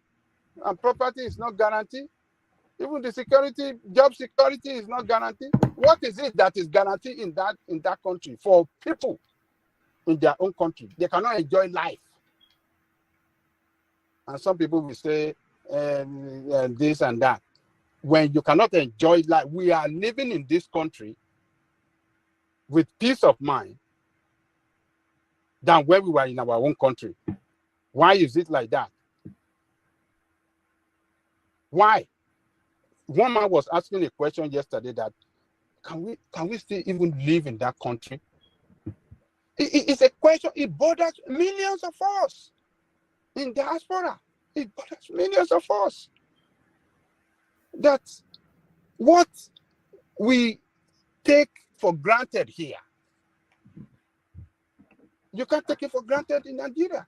and property is not guaranteed. Even the security, job security is not guaranteed. What is it that is guaranteed in that country for people in their own country? They cannot enjoy life. And some people will say this and that. When you cannot enjoy life, we are living in this country with peace of mind than when we were in our own country. Why is it like that? Why? One man was asking a question yesterday that can we still even live in that country? It's a question. It bothers millions of us in diaspora. It bothers millions of us. That's what we take for granted here. You can't take it for granted in Nigeria.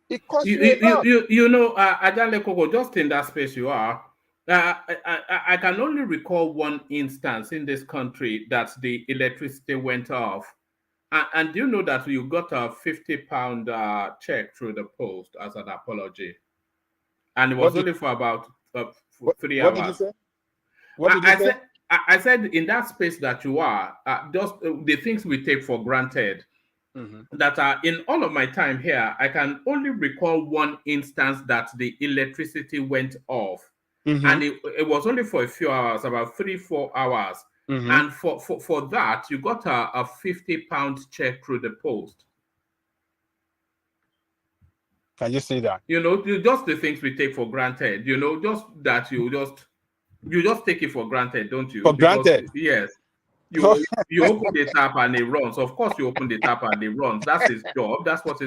It costs you a lot. You know, Ajale Koko, just in that space you are, I can only recall one instance in this country that the electricity went off. And do you know that you got a £50 check through the post as an apology? And it was only for about 3 hours. What did you say? What did you say? I said in that space that you are, just the things we take for granted, that are in all of my time here, I can only recall one instance that the electricity went off. And it was only for a few hours, about 3-4 hours. And for that, you got a 50-pound check through the post. Can you see that? Just the things we take for granted, just that you just take it for granted, don't you? For granted. Yes. You open the tap and it runs. Of course, you open the tap and it runs. That's his job. That's what's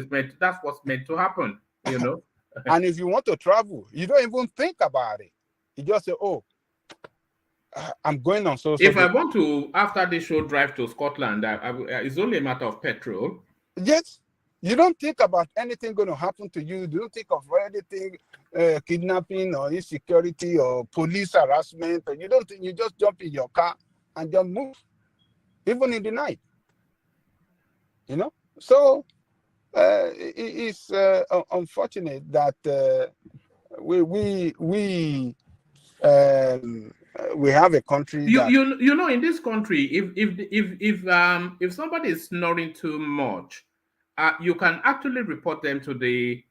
meant to happen, And if you want to travel, you don't even think about it. You just say, "Oh, I'm going on so." If I want to, after the show, drive to Scotland, it's only a matter of petrol. Yes, you don't think about anything going to happen to you. You don't think of anything, kidnapping or insecurity or police harassment. You don't think. You just jump in your car and just move, even in the night. So it's unfortunate that we have a country that in this country, if somebody is snoring too much, you can actually report them to they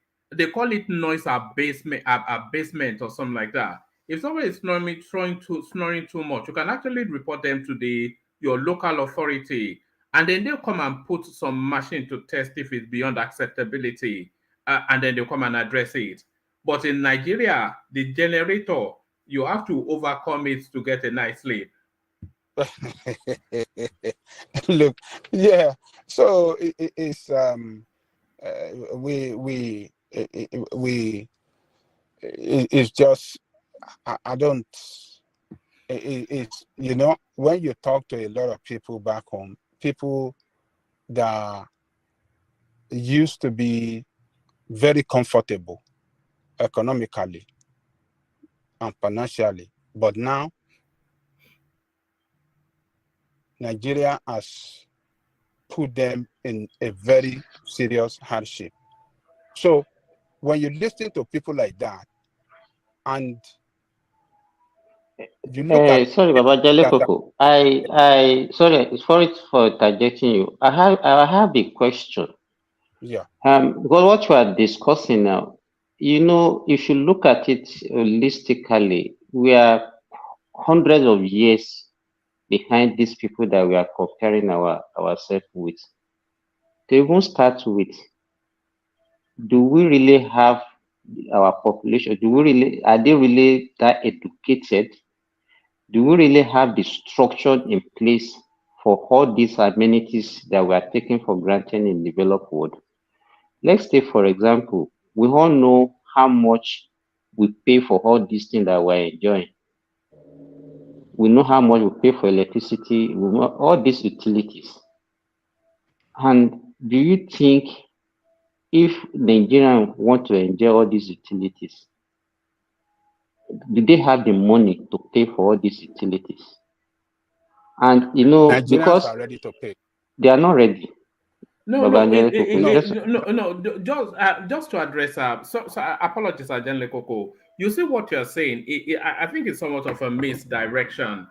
call it noise abasement or something like that. If somebody is snoring too much, you can actually report them to your local authority, and then they'll come and put some machine to test if it's beyond acceptability, and then they'll come and address it. But in Nigeria, the generator, you have to overcome it to get a nice sleep. Look, yeah. So it's it's just I don't. It's when you talk to a lot of people back home, people that used to be very comfortable economically and financially, but now Nigeria has put them in a very serious hardship. So when you listen to people like that, and you look at sorry, Baba Jale Koko. I sorry for interjecting you. I have a question. Yeah. Because what you are discussing now, if you look at it holistically, we are hundreds of years behind these people that we are comparing ourselves with. To even start with, do we really have our population? Are they really that educated? Do we really have the structure in place for all these amenities that we are taking for granted in the developed world? Let's take, for example, we all know how much we pay for all these things that we're enjoying. We know how much we pay for electricity, we know all these utilities. And do you think if Nigerians want to enjoy all these utilities, do they have the money to pay for all these utilities? And Nigerians because are ready to pay. They are not ready. No, just to address so apologies, Ajanle Koko. You see what you're saying? I think it's somewhat of a misdirection.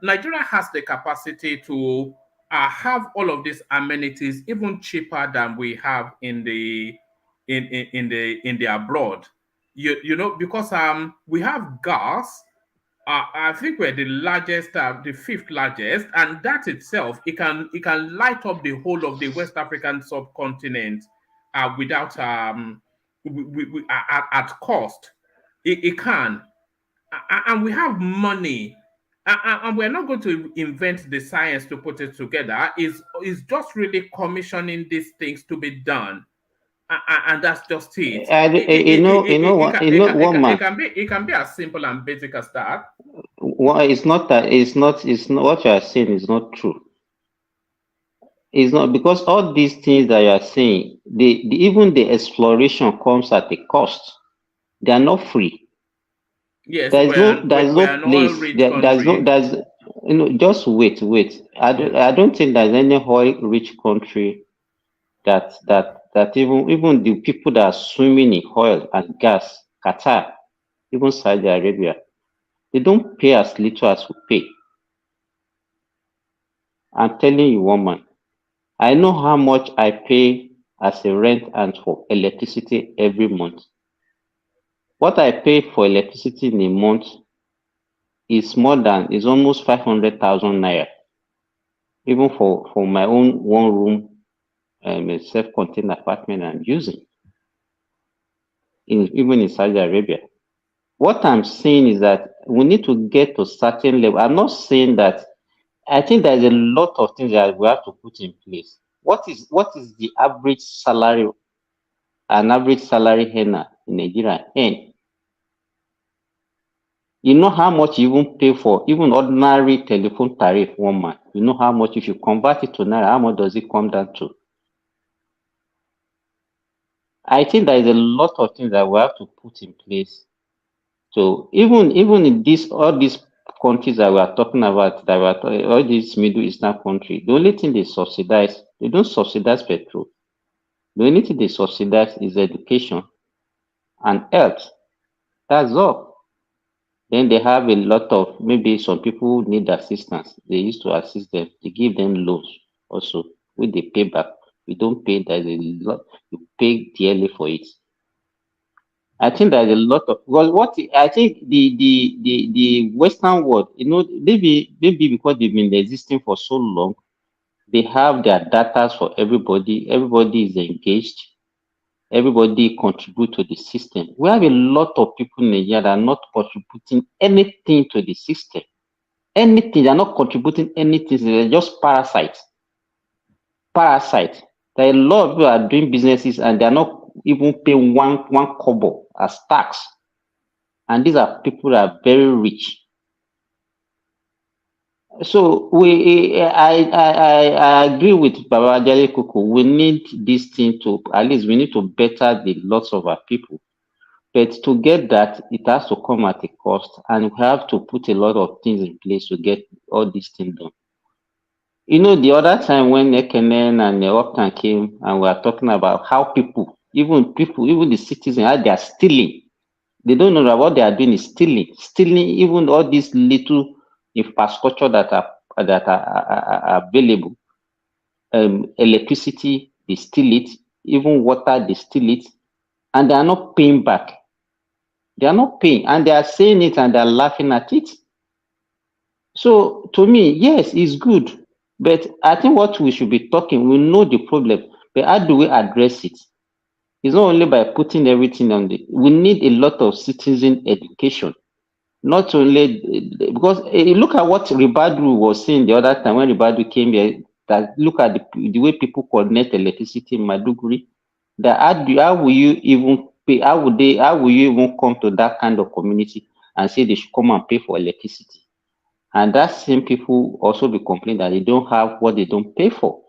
Nigeria has the capacity to have all of these amenities even cheaper than we have in the abroad. Because we have gas. I think we're the largest, the fifth largest, and that itself, it can light up the whole of the West African subcontinent without at cost. It can, and we have money, and we're not going to invent the science to put it together. It's just really commissioning these things to be done. And that's just it. It can be as simple and basic as that. Well, it's not what you are saying is not true. It's not, because all these things that you are saying, even the exploration comes at a cost. They are not free. Yes, there's no place. Just wait. I don't think there's any oil-rich country that even the people that are swimming in oil and gas, Qatar, even Saudi Arabia, they don't pay as little as we pay. I'm telling you, woman, I know how much I pay as a rent and for electricity every month. What I pay for electricity in a month is almost 500,000 naira, even for my own one room, a self-contained apartment I'm using, even in Saudi Arabia. What I'm saying is that we need to get to certain level. I'm not saying that. I think there's a lot of things that we have to put in place. What is the average salary, an average salary earner in Nigeria earn? You know how much you even pay for even ordinary telephone tariff 1 month. You know how much, if you convert it to naira, how much does it come down to? I think there is a lot of things that we have to put in place. So even in all these countries that we are talking about, all these Middle Eastern countries, the only thing they don't subsidize petrol. The only thing they subsidize is education and health. That's all. Then they have a lot of, maybe some people need assistance. They used to assist them. They give them loans also, when they pay back. We don't pay, there's a lot, you pay dearly for it. I think there's a lot of, well, I think the Western world, maybe because they've been existing for so long, they have their data for everybody. Everybody is engaged. Everybody contribute to the system. We have a lot of people in Nigeria that are not contributing anything to the system. Anything, they're not contributing anything. They're just parasites. Parasites. There are a lot of people that are doing businesses and they're not even paying one kobo as tax. And these are people that are very rich. So I agree with Baba Jale Kuku. We need this thing to, at least we need to better the lots of our people. But to get that, it has to come at a cost, and we have to put a lot of things in place to get all these things done. The other time when Ekenen and Optan came and we were talking about how even the citizens, how they are stealing. They don't know that what they are doing is stealing even all these little infrastructure that are available. Electricity, they steal it. Even water, they steal it, and they are not paying back. They are not paying, and they are saying it and they are laughing at it. So to me, yes, it's good, but I think what we should be talking, we know the problem, but how do we address it? It's not only by putting everything on we need a lot of citizen education. Not only because look at what Ribadu was saying the other time when Ribadu came here, that look at the way people connect electricity in Maduguri, that how will you even pay, how will you even come to that kind of community and say they should come and pay for electricity? And that same people also be complaining that they don't have what they don't pay for.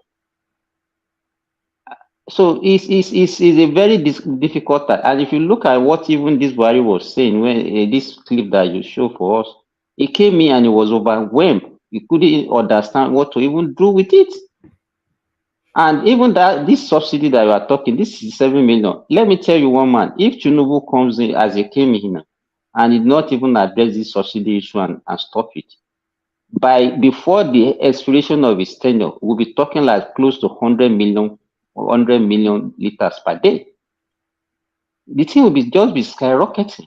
So it's a very difficult, and if you look at what even this Buhari was saying when this clip that you show for us, he came in and he was overwhelmed. He couldn't understand what to even do with it. And even this subsidy that you are talking, this is 7 million. Let me tell you one man, if Tinubu comes in as he came in and did not even address this subsidy issue and stop it, before the expiration of his tenure, we'll be talking like close to 100 million liters per day. The thing will just be skyrocketing.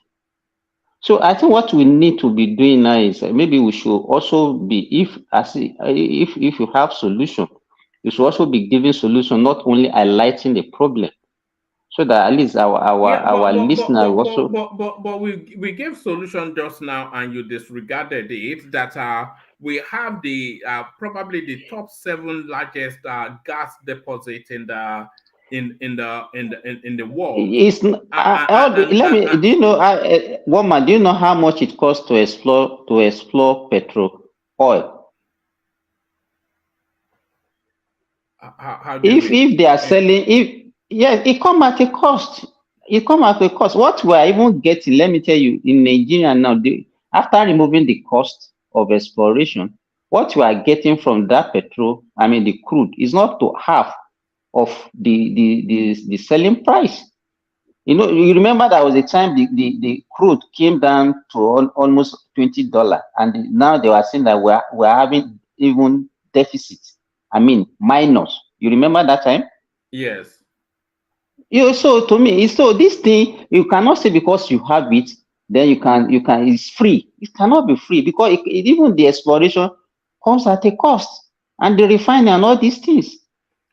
So I think what we need to be doing now is maybe we should also be, if you have solution, you should also be giving solution, not only highlighting the problem, so that at least our listener also. But we gave solution just now, and you disregarded it. That we have the probably the top 7 largest gas deposit in the world. It's do you know, woman? Do you know how much it costs to explore petrol oil? How if they are selling, yes, it come at a cost. It come at a cost. What we are even getting, let me tell you, in Nigeria now, after removing the cost of exploration, what we are getting from that petrol, I mean the crude, is not to half of the selling price. You remember there was a time the crude came down to almost $20, and now they were saying that we're having even deficit. I mean minus. You remember that time? Yes. So to me, so this thing, you cannot say because you have it, then you can, it's free. It cannot be free because even the exploration comes at a cost, and the refining and all these things.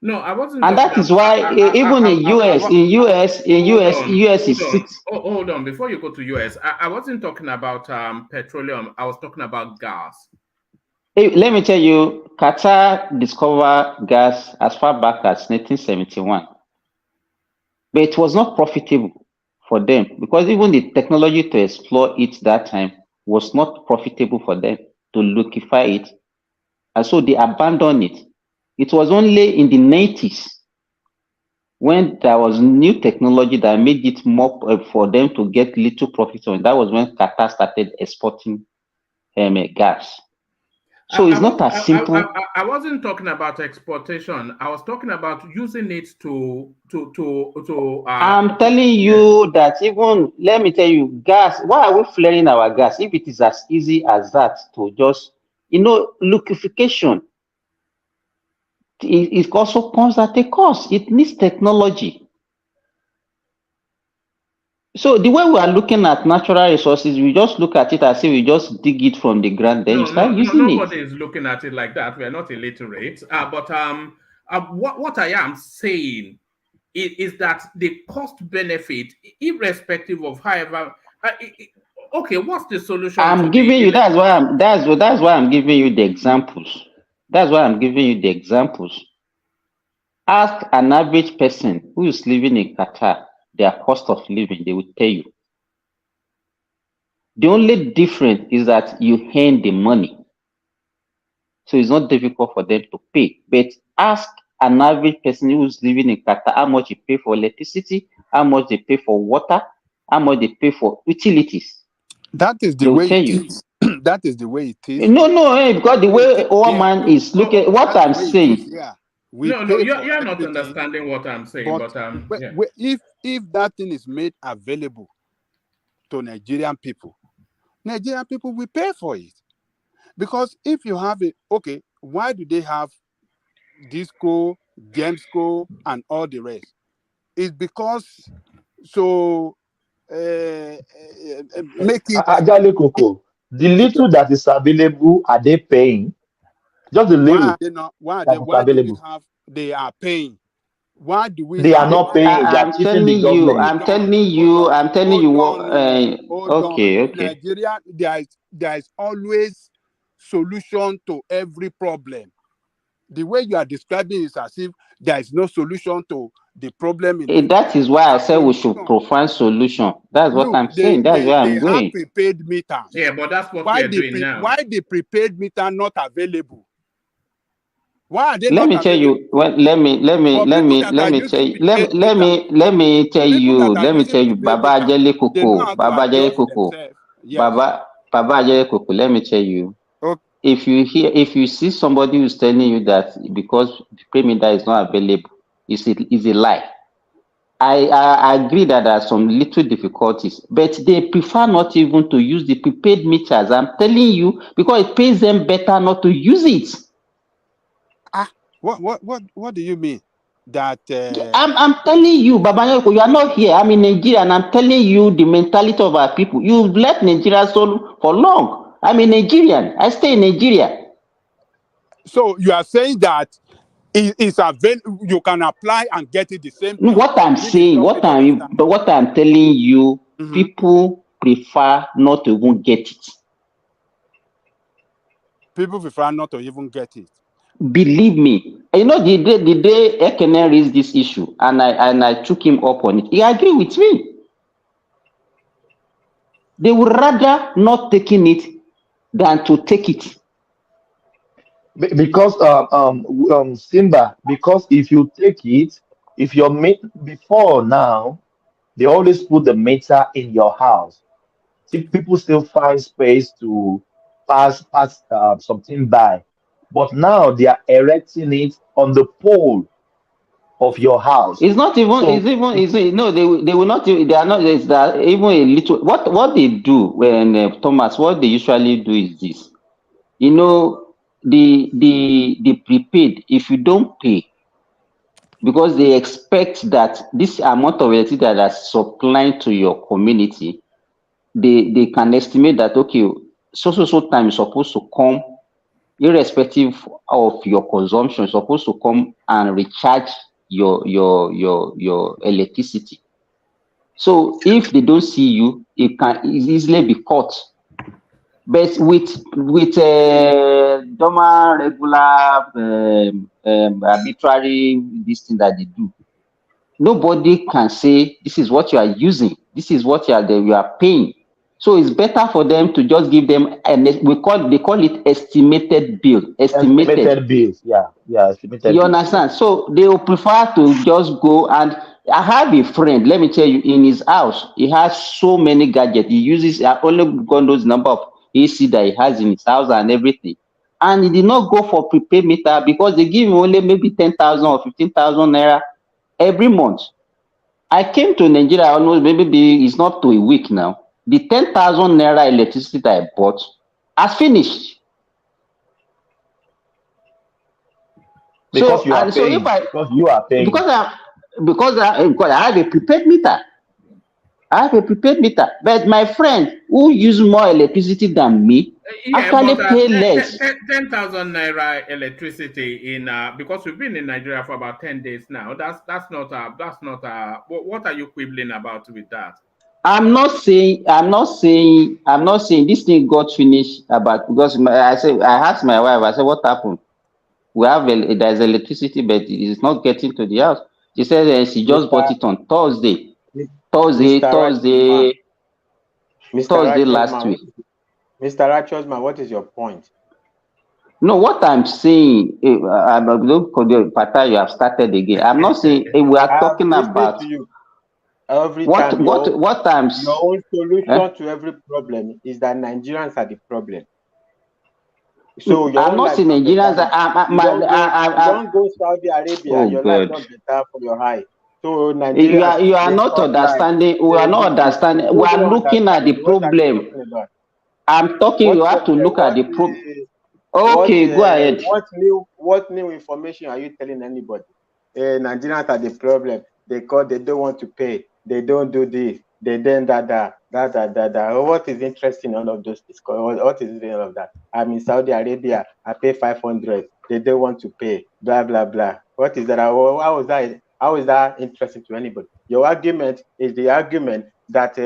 No, I wasn't. And that is why even in US is 6. Hold on. Before you go to US, I wasn't talking about petroleum. I was talking about gas. Hey, let me tell you, Qatar discovered gas as far back as 1971, but it was not profitable for them because even the technology to explore it that time was not profitable for them to liquefy it, and so they abandoned it. It was only in the 90s when there was new technology that made it more for them to get little profit on. That was when Qatar started exporting gas. So it's not as simple. I wasn't talking about exportation. I was talking about using it to. I'm telling you that even, let me tell you, gas. Why are we flaring our gas if it is as easy as that to just, liquefaction? It also comes at a cost. It needs technology. So the way we are looking at natural resources, we just look at it as if we just dig it from the ground, then you start using it. Nobody is looking at it like that. We are not illiterate. But what I am saying is that the cost benefit, irrespective of however, okay, what's the solution? I'm giving you. That's why I'm giving you the examples. That's why I'm giving you the examples. Ask an average person who is living in Qatar their cost of living, they will tell you. The only difference is that you earn the money. So it's not difficult for them to pay. But ask an average person who's living in Qatar how much they pay for electricity, how much they pay for water, how much they pay for utilities. That is the way it is. That is the way it is. No, because the way one man is looking, what I'm saying. You're not understanding what I'm saying. But if that thing is made available to Nigerian people will pay for it. Because if you have it, okay, why do they have Disco, Gemsco, and all the rest? It's because make it. Ajale Coco, the little that is available, are they paying? Just the little. They are paying. Why do we? They are not paying. I'm telling you. Okay. Nigeria, there is always solution to every problem. The way you are describing is as if there is no solution to the problem. That is why I said we should find solution. That's what I'm saying. That's where I'm going. They have prepaid meters. Yeah, but that's what we are doing now. Why the prepaid meter not available? Why are they let not me available? tell you. Let me tell you. Baba Ajele Koko. Let me tell you. Okay. If you see somebody who's telling you that because the prepaid meter is not available, is a lie. I agree that there are some little difficulties, but they prefer not even to use the prepaid meters. I'm telling you, because it pays them better not to use it. What do you mean? That I'm telling you, Baba, you are not here. I'm in Nigeria, and I'm telling you the mentality of our people. You've left Nigeria for long. I'm a Nigerian. I stay in Nigeria. So you are saying that it's available. You can apply and get it the same thing. What I'm saying, what I'm telling you, people prefer not to even get it. People prefer not to even get it. Believe me. You know, the day Ekene raised this issue, and I took him up on it, he agreed with me. They would rather not taking it than to take it. Because Simba, because if you take it, if your before now, they always put the meter in your house. See, people still find space to pass something by, but now they are erecting it on the pole of your house. It's not even. No, they will not. They are not. It's that even a little. What they do when Thomas, what they usually do is this. You know, the prepaid. If you don't pay, because they expect that this amount of electricity that is supplying to your community, they can estimate that, okay, so time is supposed to come, irrespective of your consumption, is supposed to come and recharge your electricity. So if they don't see you, it can easily be caught. But with normal, regular, arbitrary, this thing that they do, nobody can say this is what you are using, this is what you are paying. So it's better for them to just give them, and they call it estimated bill. Estimated bills. Yeah, estimated You bills. understand? So they will prefer to just go, and I have a friend, let me tell you, in his house, he has so many gadgets. He uses, I only got those number of AC that he has in his house and everything. And he did not go for prepaid meter because they give him only maybe 10,000 or 15,000 naira every month. I came to Nigeria almost maybe it's not to a week now. The 10,000 naira electricity that I bought has finished. Because So you are and so paying. if I Because you are paying. because I have a prepaid meter. But my friend who use more electricity than me actually pay less. 10,000 naira electricity in because we've been in Nigeria for about 10 days now. That's not what are you quibbling about with that? I'm not saying this thing got finished about because I asked my wife, I said, what happened? We have there's electricity, but it's not getting to the house. She said she just bought it on Thursday. Thursday last week. Mr. Rachosman, what is your point? No, what I'm saying, I'm not Pata, you have started again. I'm not saying we are talking about you. Every what time what I'm your own solution to every problem is that Nigerians are the problem. So I'm not saying Nigerians. Don't go Saudi Arabia. Oh, your God. life not better for your high. So Nigeria, you are not understanding. We are not understanding. We are looking at the problem. I'm talking. You have to look at the problem. Okay, go ahead. What new information are you telling anybody? Nigerians are the problem. They don't want to pay. They don't do this. They then that. What is interesting in all of those? What is in all of that? I'm in Saudi Arabia. I pay 500. They don't want to pay. Blah blah blah. What is that? How is that interesting to anybody? Your argument is the argument that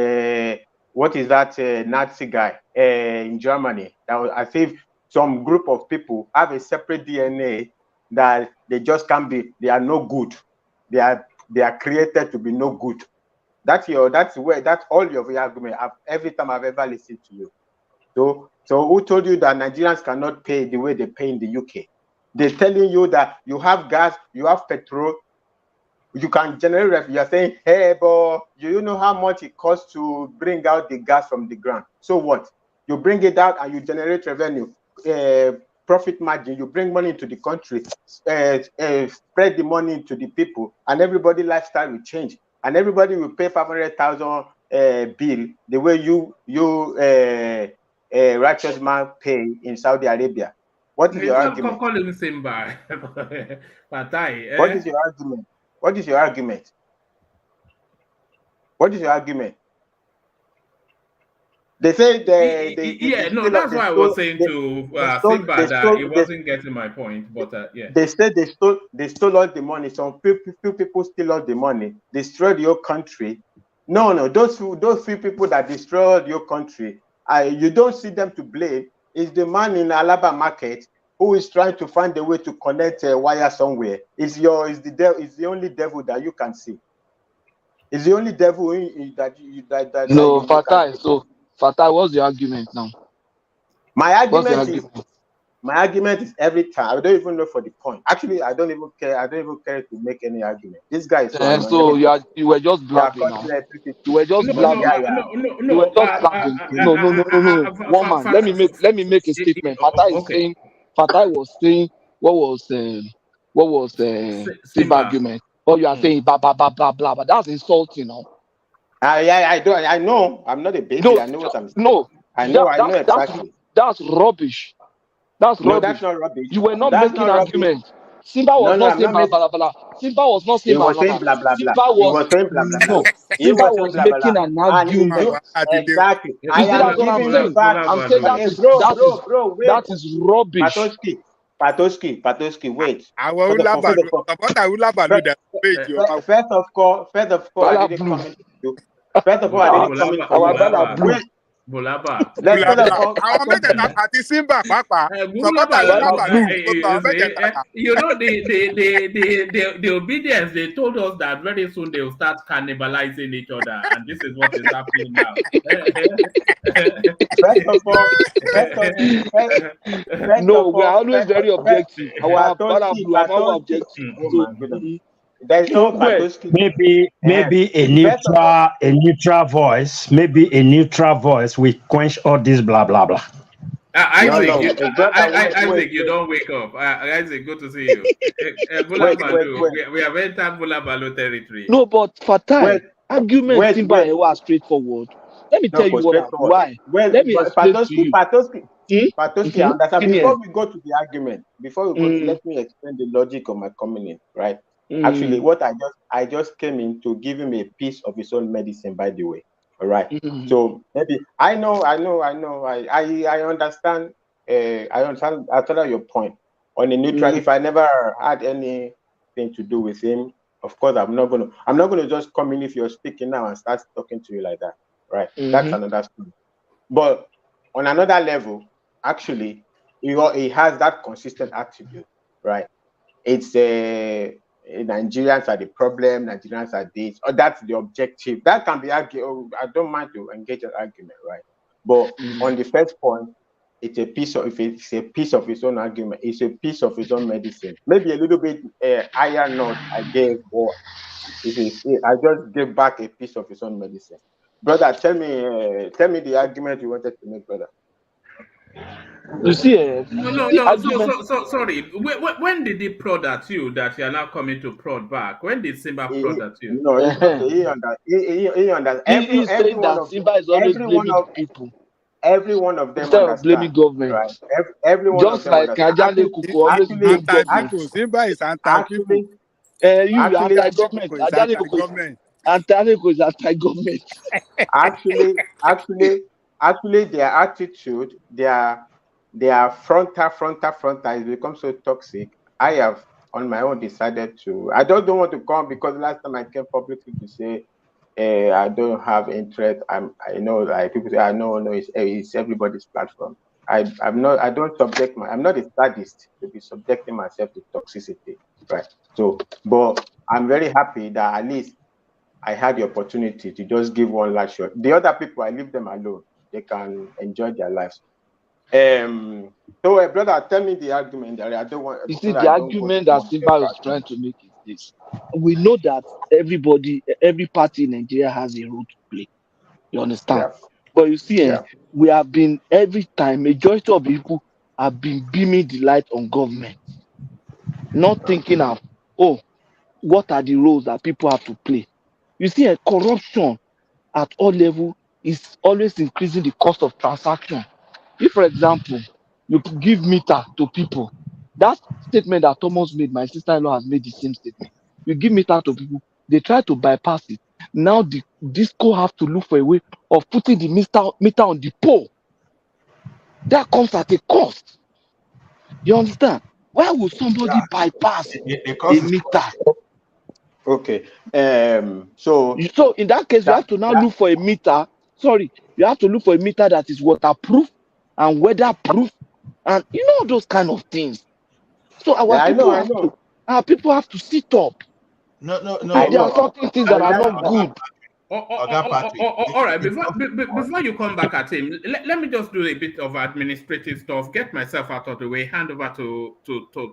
what is that Nazi guy in Germany? I think some group of people have a separate DNA that they just can't be. They are no good. They are created to be no good. That's all your argument. Every time I've ever listened to you. So who told you that Nigerians cannot pay the way they pay in the UK? They're telling you that you have gas, you have petrol, you can generate revenue. You're saying, hey, but you know how much it costs to bring out the gas from the ground. So what? You bring it out and you generate revenue, profit margin. You bring money into the country, spread the money into the people, and everybody's lifestyle will change. And everybody will pay 500,000 bill the way you righteous man pay in Saudi Arabia. What is your argument? Call him Simba. What is your argument? What is your argument? What is your argument? They say that's why I was saying to Simba that he wasn't getting my point. But yeah, they said they stole all the money. Some few people steal all the money, destroyed your country. No, those few people that destroyed your country, you don't see them to blame. It's the man in Alaba market who is trying to find a way to connect a wire somewhere. It's the only devil that you can see. It's the only devil that no, Fatah. So Fatah, what's the argument now? My argument is every time. I don't even know for the point. Actually, I don't even care. I don't even care to make any argument. This guy is so annoying. So you were just blabbing now. You were just blabbing. You were just blabbing. No. One man. Let me make a statement. Fatah was saying what was Simba argument. Or you are saying blah blah blah blah blah. But that's insulting now. I know. I'm not a baby. No, I know what I'm saying. No. I know exactly. That's rubbish. That's rubbish. That's not rubbish. You were not making argument. Simba was No, not I'm saying not blah making. blah blah. Simba was not He saying blah was blah saying blah. blah blah blah. Simba He was was saying blah blah blah. no. He Simba was saying was blah blah blah. making an And he argument. exactly. You I see, am that's what I'm giving saying. him back. I'm saying Wait. that is rubbish. Patoski, wait. Our For the Ula for the Balu, for, about our Ula Balu, that wait, first of all, I Bala didn't blue. come into. First of all, I didn't come into. Our Bala blue. Wait. Bulaba. Let's Bula first of Bula. all. Our method at the Simba, Papa. Support our Ula Bala Balu. blue. You know the obedience, they told us that very soon they will start cannibalizing each other, and this is what is happening now. First of all, No, we are always very objective. Our Bala blue, I'm always objective. Oh So, my goodness. There is no Patoski. Maybe First of all, a neutral voice, will quench all this blah blah blah. Isaac, wait. Isaac, you don't wake up. Isaac, good to see you. Bula Balu, we have entered Bula Balu territory. no, but for time, argument Simba was straightforward. Let me tell you why. Let me explain to you. Patoski, I understand. Give me Before we go to the argument, let me explain the logic of my coming in, right? Actually, what I just came in to give him a piece of his own medicine, by the way. All right. So maybe I understand. I understand. I tell your point on a neutral. If I never had anything to do with him, of course I'm not gonna just come in if you're speaking now and start talking to you like that. Right. That's another story. But on another level, actually, he has that consistent attribute. Right. It's Nigerians are the problem, Nigerians are this, or that's the objective. That can be argued. I don't mind to engage an argument, right? But on the first point, it's a piece of his own argument. It's a piece of his own medicine. Maybe a little bit higher note I gave, or I just gave back a piece of his own medicine. Brother, tell me the argument you wanted to make, brother. You see, No. So sorry. When did he prod at you that you are now coming to prod back? When did Simba prod at you? No, he understands. He's saying that Simba is always blaming people. Every one of them instead of blaming government. Right? Every one just of them like Ajale Kuku always blame government. Simba is anti-people. You are anti-government. Ajale Kuku is anti-government. Actually, their attitude, their frontal has become so toxic. I have on my own decided to. I don't want to come because last time I came publicly to say I don't have interest. I know like people say I know it's everybody's platform. I'm not a sadist to be subjecting myself to toxicity, right? So, but I'm very happy that at least I had the opportunity to just give one last shot. The other people, I leave them alone. They can enjoy their lives. So, brother, tell me the argument. I don't want. You see, the argument that Simba is trying to make is this: we know that every party in Nigeria has a role to play. You understand? Yeah. But you see, we have been every time. Majority of people have been beaming the light on government, not thinking of what are the roles that people have to play. You see, corruption at all levels is always increasing the cost of transaction. If, for example, you give meter to people, that statement that Thomas made, my sister-in-law has made the same statement. You give meter to people, they try to bypass it. Now the disco have to look for a way of putting the meter on the pole. That comes at a cost. You understand? Why would somebody bypass a meter? Okay. So in that case, you have to now look for a meter. Sorry, you have to look for a meter that is waterproof and weatherproof, and you know those kind of things. So our people have to sit up. No. There are certain things that are not good. All right. Before you come back at him, let me just do a bit of administrative stuff. Get myself out of the way. Hand over to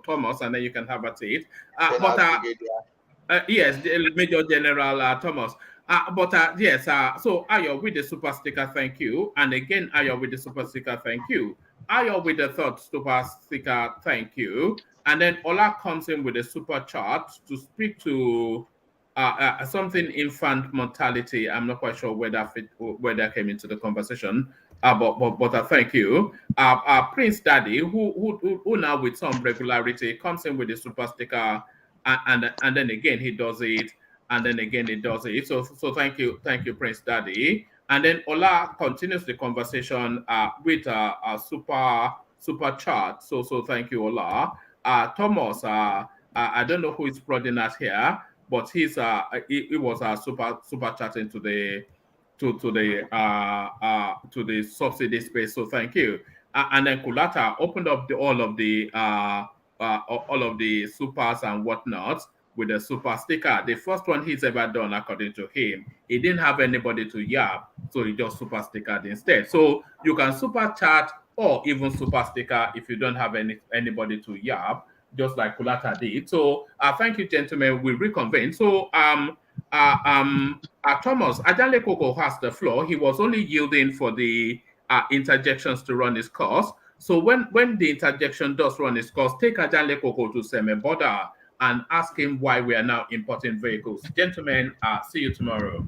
Thomas, and then you can have a seat. Yes, Major General Thomas. Yes, so Ayo with the super sticker, thank you. And again, Ayo with the super sticker, thank you. Ayo with the third super sticker, thank you. And then Ola comes in with a super chart to speak to something infant mortality. I'm not quite sure where that came into the conversation. But thank you. Prince Daddy, who now with some regularity comes in with the super sticker, and then again he does it, and then again he does it. So thank you, Prince Daddy. And then Ola continues the conversation with a super chat. So thank you, Ola. Thomas, I don't know who is prodding us here, but he was super chatting to the to the subsidy space. So thank you. And then Kulata opened up all of the supers and whatnot with a super sticker. The first one he's ever done, according to him. He didn't have anybody to yap, so he just super stickered instead. So you can super chat or even super sticker if you don't have anybody to yap, just like Kulata did. So thank you, gentlemen. We reconvene. So Thomas Ajale Koko has the floor. He was only yielding for the interjections to run his course. So when the interjection does run its course, take Ajale Koko to Semeboda and ask him why we are now importing vehicles. Gentlemen, see you tomorrow.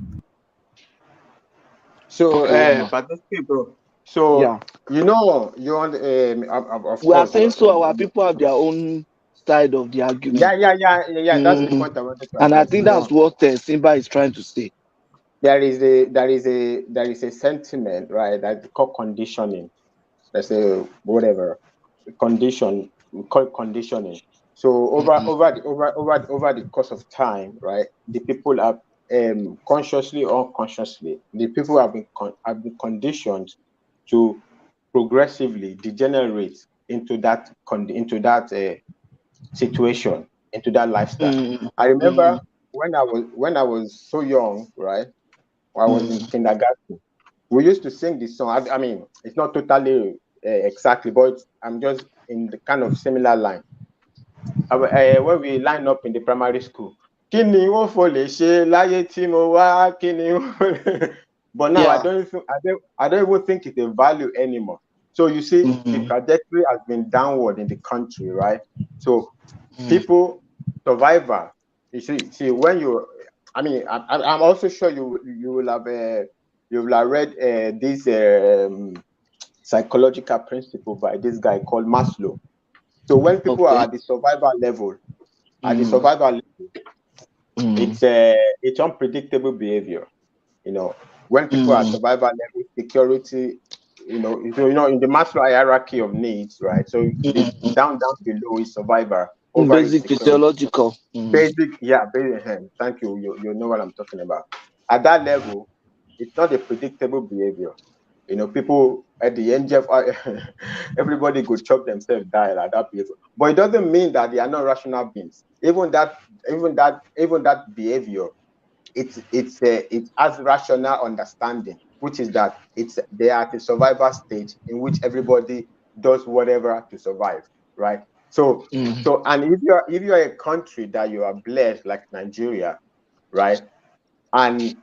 So, Okay, bro. So, yeah, you know, you want of we are course. saying so. Our people have their own side of the argument. Yeah. That's the point I wanted to And I address. think You know, that's what Simba is trying to say. there is a sentiment, right? That's called conditioning. Let's say whatever condition we call it conditioning. So over the course of time, right? The people have consciously or unconsciously, the people have been conditioned to progressively degenerate into that situation, into that lifestyle. I remember when I was so young, right? I was in kindergarten. We used to sing this song. I mean, it's not totally exactly, but I'm just in the kind of similar line. When we line up in the primary school, kí ni wọ́n fò lè ṣe láyé tí mo wá, kí ni wọ́n but now I don't even think it's a value anymore. So you see, the trajectory has been downward in the country, right? So people, survivor, you see when you, I mean, I'm also sure you will have read this psychological principle by this guy called Maslow. So when people are at the survival level, it's unpredictable behavior. You know, when people are at survival level, security, in the Maslow hierarchy of needs, right? So the down below is survivor. Over Basic physiological. Basic. Thank you. You know what I'm talking about. At that level, it's not a predictable behavior. You know, people at the end of everybody could chop themselves die like that behavior. But it doesn't mean that they are not rational beings. Even that behavior, it has rational understanding, which is that they are at a survival stage in which everybody does whatever to survive, right? So and if you're a country that you are blessed like Nigeria, right, and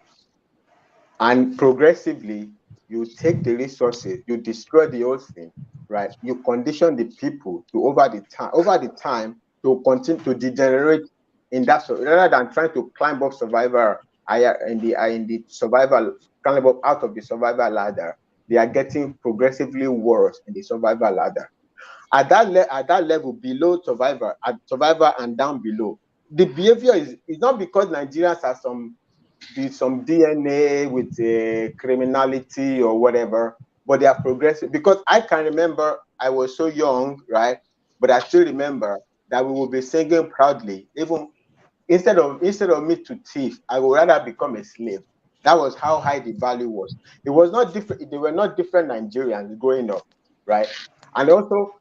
progressively you take the resources, you destroy the whole thing, right? You condition the people to over the time to continue to degenerate in that, rather than trying to climb up survival in the survival, climb up out of the survival ladder. They are getting progressively worse in the survival ladder. At that level below survivor, at survivor and down below, the behavior is not because Nigerians are some DNA with criminality or whatever, but they are progressive. Because I can remember I was so young, right? But I still remember that we would be singing proudly, even instead of me to thief, I would rather become a slave. That was how high the value was. It was not different. They were not different Nigerians growing up, right? And also,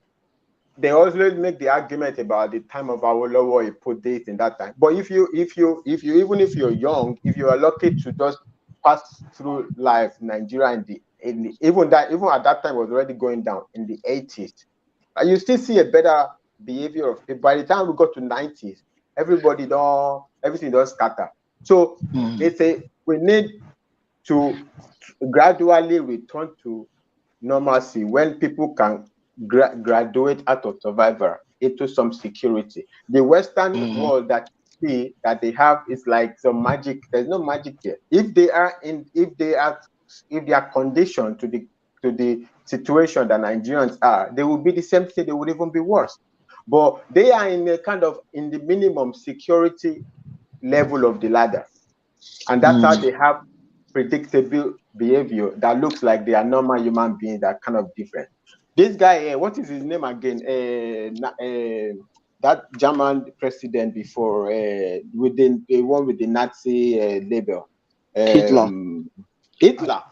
they always make the argument about the time of our lower he put this in that time. But if you even if you're young, if you are lucky to just pass through life, Nigeria even at that time was already going down in the 80s. You still see a better behavior of people. By the time we got to 90s, everything does scatter. So we need to gradually return to normalcy when people can graduate out of survivor into some security. The Western world that they have is like some magic. There's no magic here. If they are conditioned to the the situation that Nigerians are, they will be the same thing. They would even be worse. But they are in a kind of in the minimum security level of the ladder, and that's how they have predictable behavior that looks like they are normal human beings that are kind of different. This guy, what is his name again? That German president before, within the one with the Nazi label, Hitler. Hitler.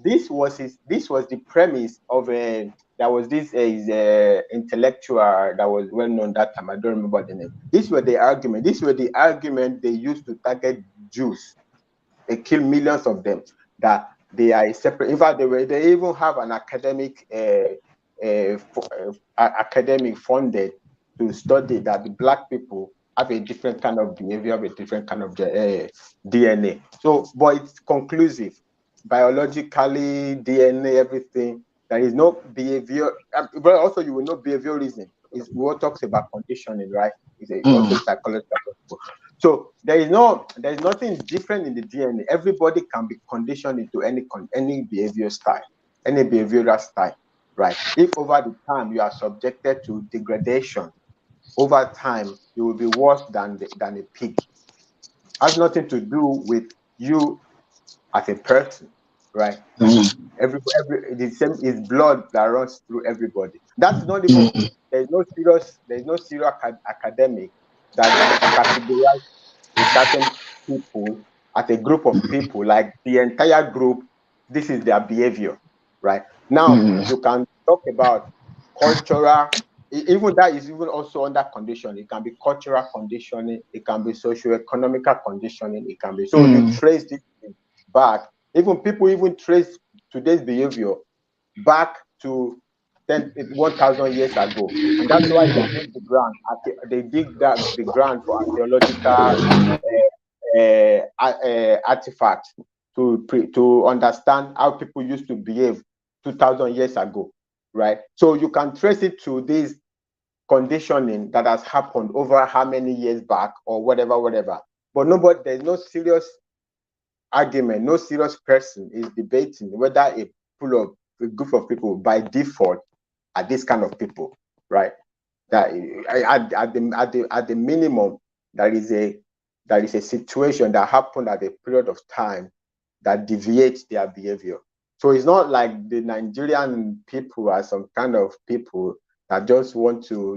This was the premise of there was this intellectual that was well known that time. I don't remember the name. These were the argument they used to target Jews. They kill millions of them. That they are separate. In fact, they even have an academic academic funded to study that the black people have a different kind of behavior, have a different kind of DNA. So, but it's conclusive. Biologically, DNA, everything. There is no behavior, but also you will know behaviorism. Is what talks about conditioning, right? It's also psychological. So there's nothing different in the DNA. Everybody can be conditioned into any behavior style, any behavioral style, right? If over the time you are subjected to degradation, over time you will be worse than a pig. Has nothing to do with you as a person, right? Every the same is blood that runs through everybody. That's not even there's no serious academic that categorize a certain people as a group of people, like the entire group, this is their behavior, right? Now you can talk about cultural, even that is even also under conditioning. It can be cultural conditioning, it can be socio-economical conditioning, it can be so you trace this back. Even people even trace today's behavior back to 1,000 years ago, and that's why they dig the ground. They dig the ground for archaeological artifacts to understand how people used to behave 2,000 years ago, right? So you can trace it to this conditioning that has happened over how many years back or whatever. But there's no serious argument, no serious person is debating whether a group of people by default are this kind of people, right? That at the minimum, there is a situation that happened at a period of time that deviates their behavior. So it's not like the Nigerian people are some kind of people that just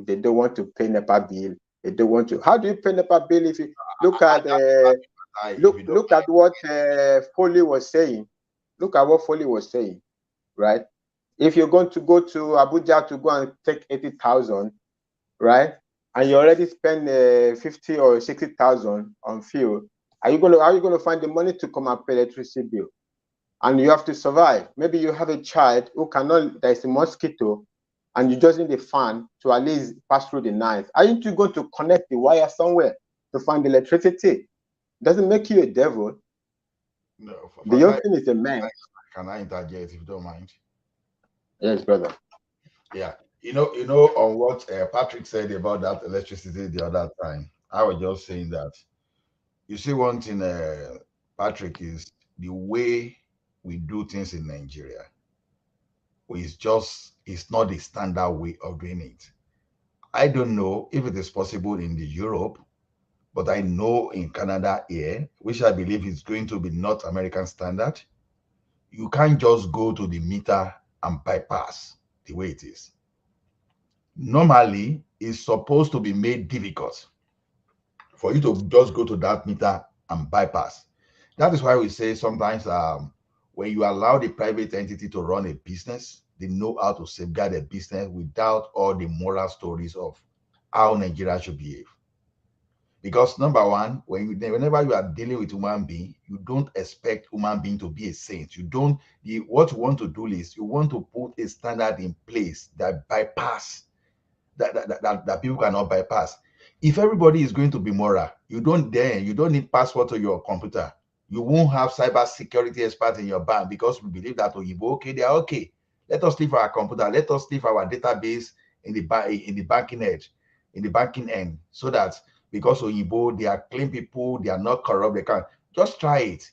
they don't want to pay NEPA bill. They don't want to. How do you pay NEPA bill if you look at look at what Foley was saying? Look at what Foley was saying, right? If you're going to go to Abuja to go and take 80,000, right, and you already spend 50 or 60,000 on fuel, how are you going to find the money to come and pay electricity bill? And you have to survive. Maybe you have a child who there's a mosquito, and you just need a fan to at least pass through the night. Aren't you going to connect the wire somewhere to find the electricity? Doesn't make you a devil. No. The whole thing is a man. Can I interject if you don't mind? Yes, brother. Yeah. You know, on what Patrick said about that electricity the other time, I was just saying that. You see, one thing, Patrick, is the way we do things in Nigeria. It's not the standard way of doing it. I don't know if it is possible in the Europe, but I know in Canada here, which I believe is going to be North American standard, you can't just go to the meter and bypass the way it is. Normally, it's supposed to be made difficult for you to just go to that meter and bypass. That is why we say sometimes when you allow the private entity to run a business, they know how to safeguard a business without all the moral stories of how Nigeria should behave. Because number one, whenever you are dealing with human being, you don't expect human being to be a saint. What you want to do is you want to put a standard in place that bypass that people cannot bypass. If everybody is going to be moral, you don't need password to your computer. You won't have cyber security experts in your bank because we believe that they are okay. Let us leave our computer, let us leave our database in the banking end, so that because they are clean people, they are not corrupt, they can just try it.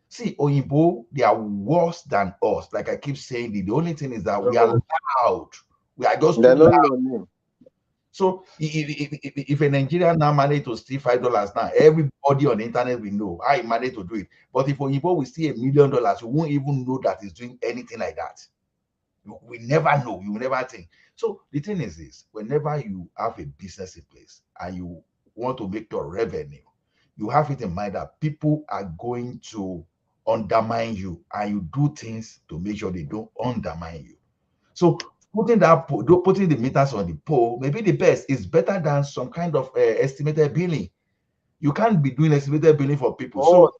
See, Oyinbo, they are worse than us. Like I keep saying, the only thing is that we are loud. We are just too loud. So if a Nigerian now manage to steal $5 now, everybody on the internet will know I managed to do it. But if Oyinbo will steal $1 million, you won't even know that he's doing anything like that. We never know. You will never think. So the thing is this: whenever you have a business in place and you want to make your revenue, you have it in mind that people are going to undermine you, and you do things to make sure they don't undermine you. So putting the meters on the pole may be the best. It's better than some kind of estimated billing. You can't be doing estimated billing for people. Oh,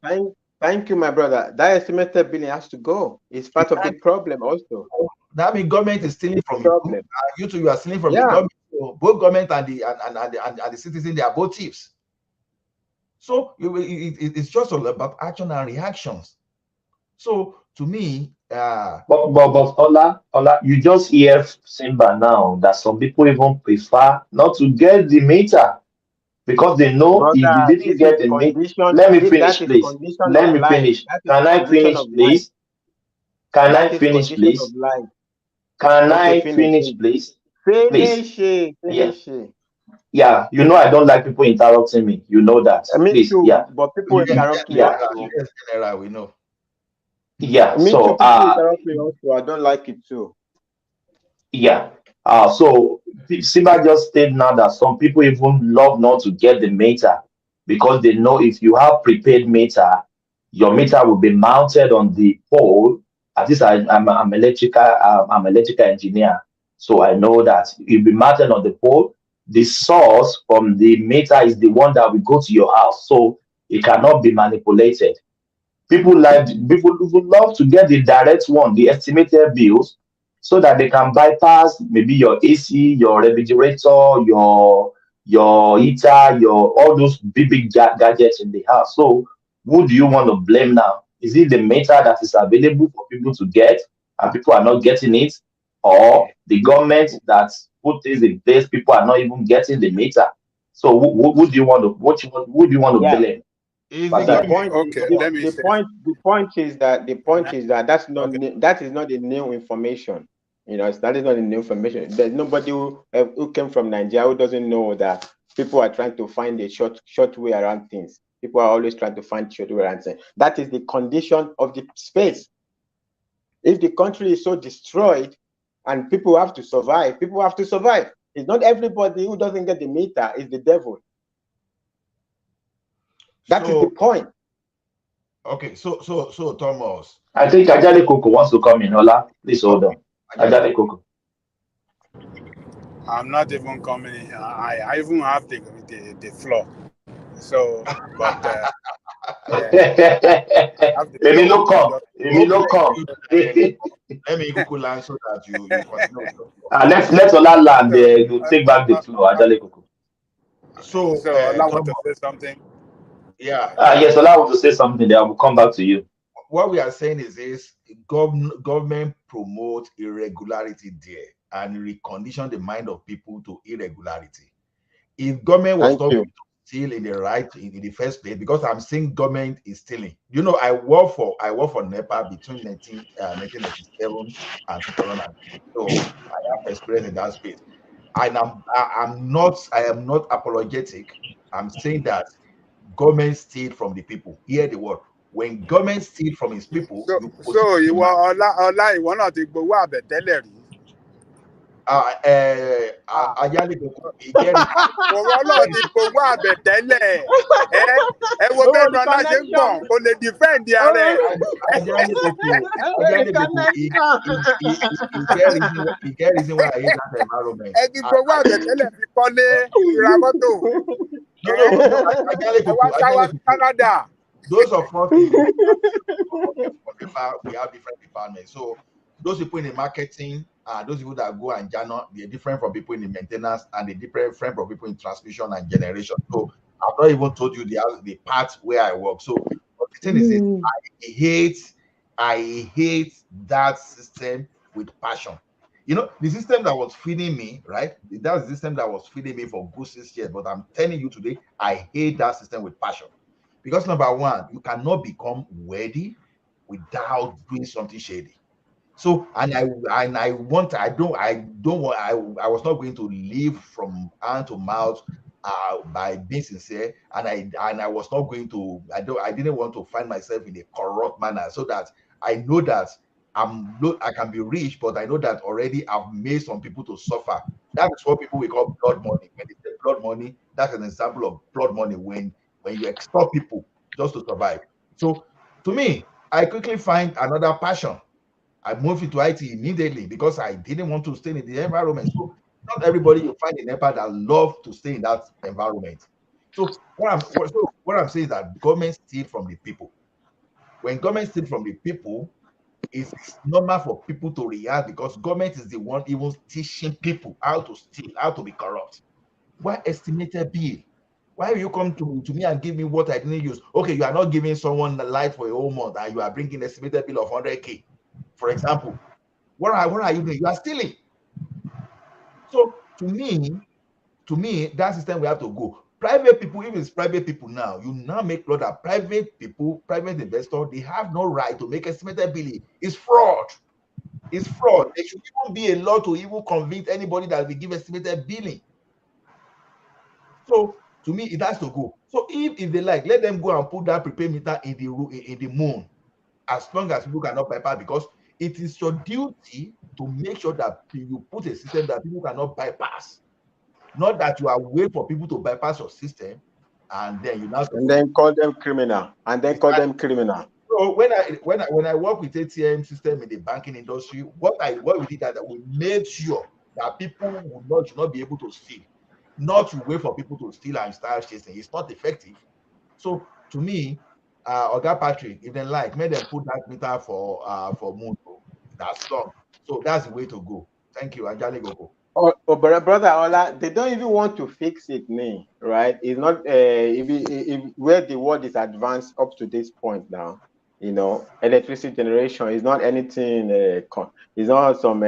thank you, my brother. That estimated billing has to go. It's part of the problem also. That means government is stealing from you. You two, you are stealing from the government. So both government and the citizen, they are both thieves. So it's just all about action and reactions. So to me, but Ola, you just hear Simba now that some people even prefer not to get the meter because they know brother, if you didn't get the meter. Let me finish, please. Let me finish. Can I finish, please? Can I finish, please? Can I finish, please? Please. Yeah, you know I don't like people interrupting me. You know that. Please, too, yeah. but people interrupt me. Yes, general, we know. Yeah, me so too, people interrupt me also. I don't like it too. Yeah. So Simba just stated now that some people even love not to get the meter because they know if you have prepaid meter, your meter will be mounted on the pole. At least I'm electrical engineer, so I know that it'll be mounted on the pole. The source from the meter is the one that will go to your house, so it cannot be manipulated. People would love to get the direct one, the estimated bills, so that they can bypass maybe your AC, your refrigerator, your heater, your all those big gadgets in the house. So who do you want to blame now? Is it the meter that is available for people to get and people are not getting it, or the government that put this in place, people are not even getting the meter? So who do you want to who do you want to blame? The point is that that is not the new information. You know, that is not the new information. There's nobody who came from Nigeria who doesn't know that people are trying to find a short way around things. People are always trying to find short way around things. That is the condition of the space. If the country is so destroyed and people have to survive, people have to survive. It's not everybody who doesn't get the meter is the devil. That is the point. Okay, so Thomas. I think Ajale Koko wants to come in. Ola, please hold on. Ajale Koko. I'm not even coming in. I even have the floor. So, but Maybe no come. Maybe no come. Let me Koko land so that you continue. Let's Ola land. You take back the floor, Ajale Koko. So Ola want to say something. Yeah. Yes, Ola want to say something. Then I will come back to you. What we are saying is this: government promote irregularity there and recondition the mind of people to irregularity. If government was not steal in the first place, because I'm saying government is stealing. You know, I work for NEPA between 1997 and 2003. So I have experience in that space. And I am not apologetic. I'm saying that government steal from the people. Hear the word. When government steal from its people, so you are Ola ìwọ náà ti gbowó àbẹ̀tẹ́lẹ̀ rí. Ajale Koko, Òwò náà ti gbowó àbẹ̀tẹ́lẹ̀. Ẹ wo bẹ́ẹ̀ ni Ọlá ṣe ń gbọ̀n kó lè defend ara ẹ̀. Ajale Koko, he get reason why I hate that environment. Ẹ ti gbowó àbẹ̀tẹ́lẹ̀ fi kọ́lé ìra mọ́tò. Ajale Koko, Canada. Those of us we have different departments. So those people in the marketing, those people that go and journal, they're different from people in the maintenance, and they're different from people in transmission and generation. So I've not even told you the part where I work. So but the thing is, I hate that system with passion. You know, the system that was feeding me, right? That's the system that was feeding me for good 6 years. But I'm telling you today, I hate that system with passion. Because number one, you cannot become wealthy without doing something shady. So, and I was not going to live from hand to mouth by being sincere, and I was not going to, I didn't want to find myself in a corrupt manner, so that I know that I can be rich, but I know that already I've made some people to suffer. That is what people we call blood money. When they say blood money, that's an example of blood money when you extort people just to survive. So to me, I quickly find another passion. I moved into IT immediately because I didn't want to stay in the environment. So not everybody you find in Nepal that love to stay in that environment. So what I'm saying is that government steal from the people. When government steal from the people, it's normal for people to react because government is the one even teaching people how to steal, how to be corrupt. Why estimated bill? Why will you come to me and give me what I didn't use? Okay, you are not giving someone the light for a whole month and you are bringing estimated bill of 100K, for example. What are you doing? You are stealing. So to me, that system we have to go. Private people, even it's private people now, you now make law that private people, private investors, they have no right to make estimated billing. It's fraud. It's fraud. There should even be a law to even convict anybody that will give estimated billing. So to me, it has to go. So if they like, let them go and put that prepaid meter in the moon, as long as people cannot bypass, because it is your duty to make sure that you put a system that people cannot bypass. Not that you are waiting for people to bypass your system and then you now and then call them criminal. So when I work with ATM system in the banking industry, what we did that we made sure that people should not be able to steal, not to wait for people to steal and start chasing. It's not effective. So to me, Oga Patrick, if they like, make them put that meter for Mundo. That's long. So that's the way to go. Thank you, Ajali Goko. Oh, brother Ola, they don't even want to fix it, right? It's not if where the world is advanced up to this point now. Electricity generation is not anything. It's not some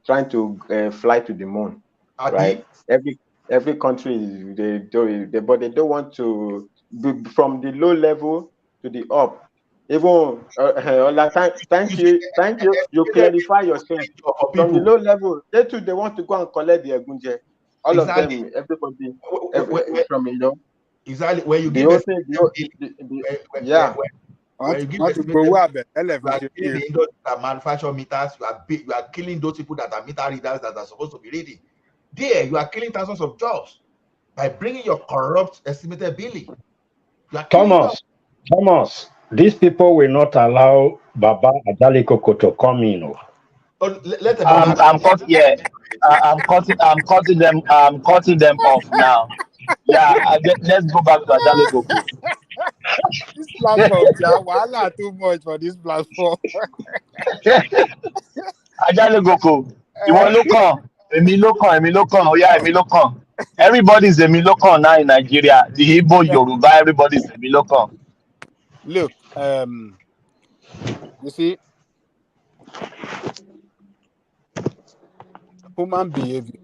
trying to fly to the moon, right? Every country but they don't want to be from the low level to the up. Even thank you. You clarify yourself. From the low level, they want to go and collect the Egunje. All Exactly. of them, everybody from exactly when you the give whole thing, when you give the industry that manufacture meters, you are killing those people that are meter readers that are supposed to be reading. There, you are killing thousands of jobs by bringing your corrupt estimated billing. Thomas, these people will not allow Baba Ajali Koko to come in. I'm cutting them off now. Yeah, let's go back to Ajali Koko. This platform, wahala too much for this platform. Ajali Koko, ìwọ ló kàn, èmi ló kàn, ó yá èmi ló kàn. Everybody's èmi ló kàn now in Nigeria. The Igbo, Yoruba, everybody's èmi ló kàn. Look, you see, human behavior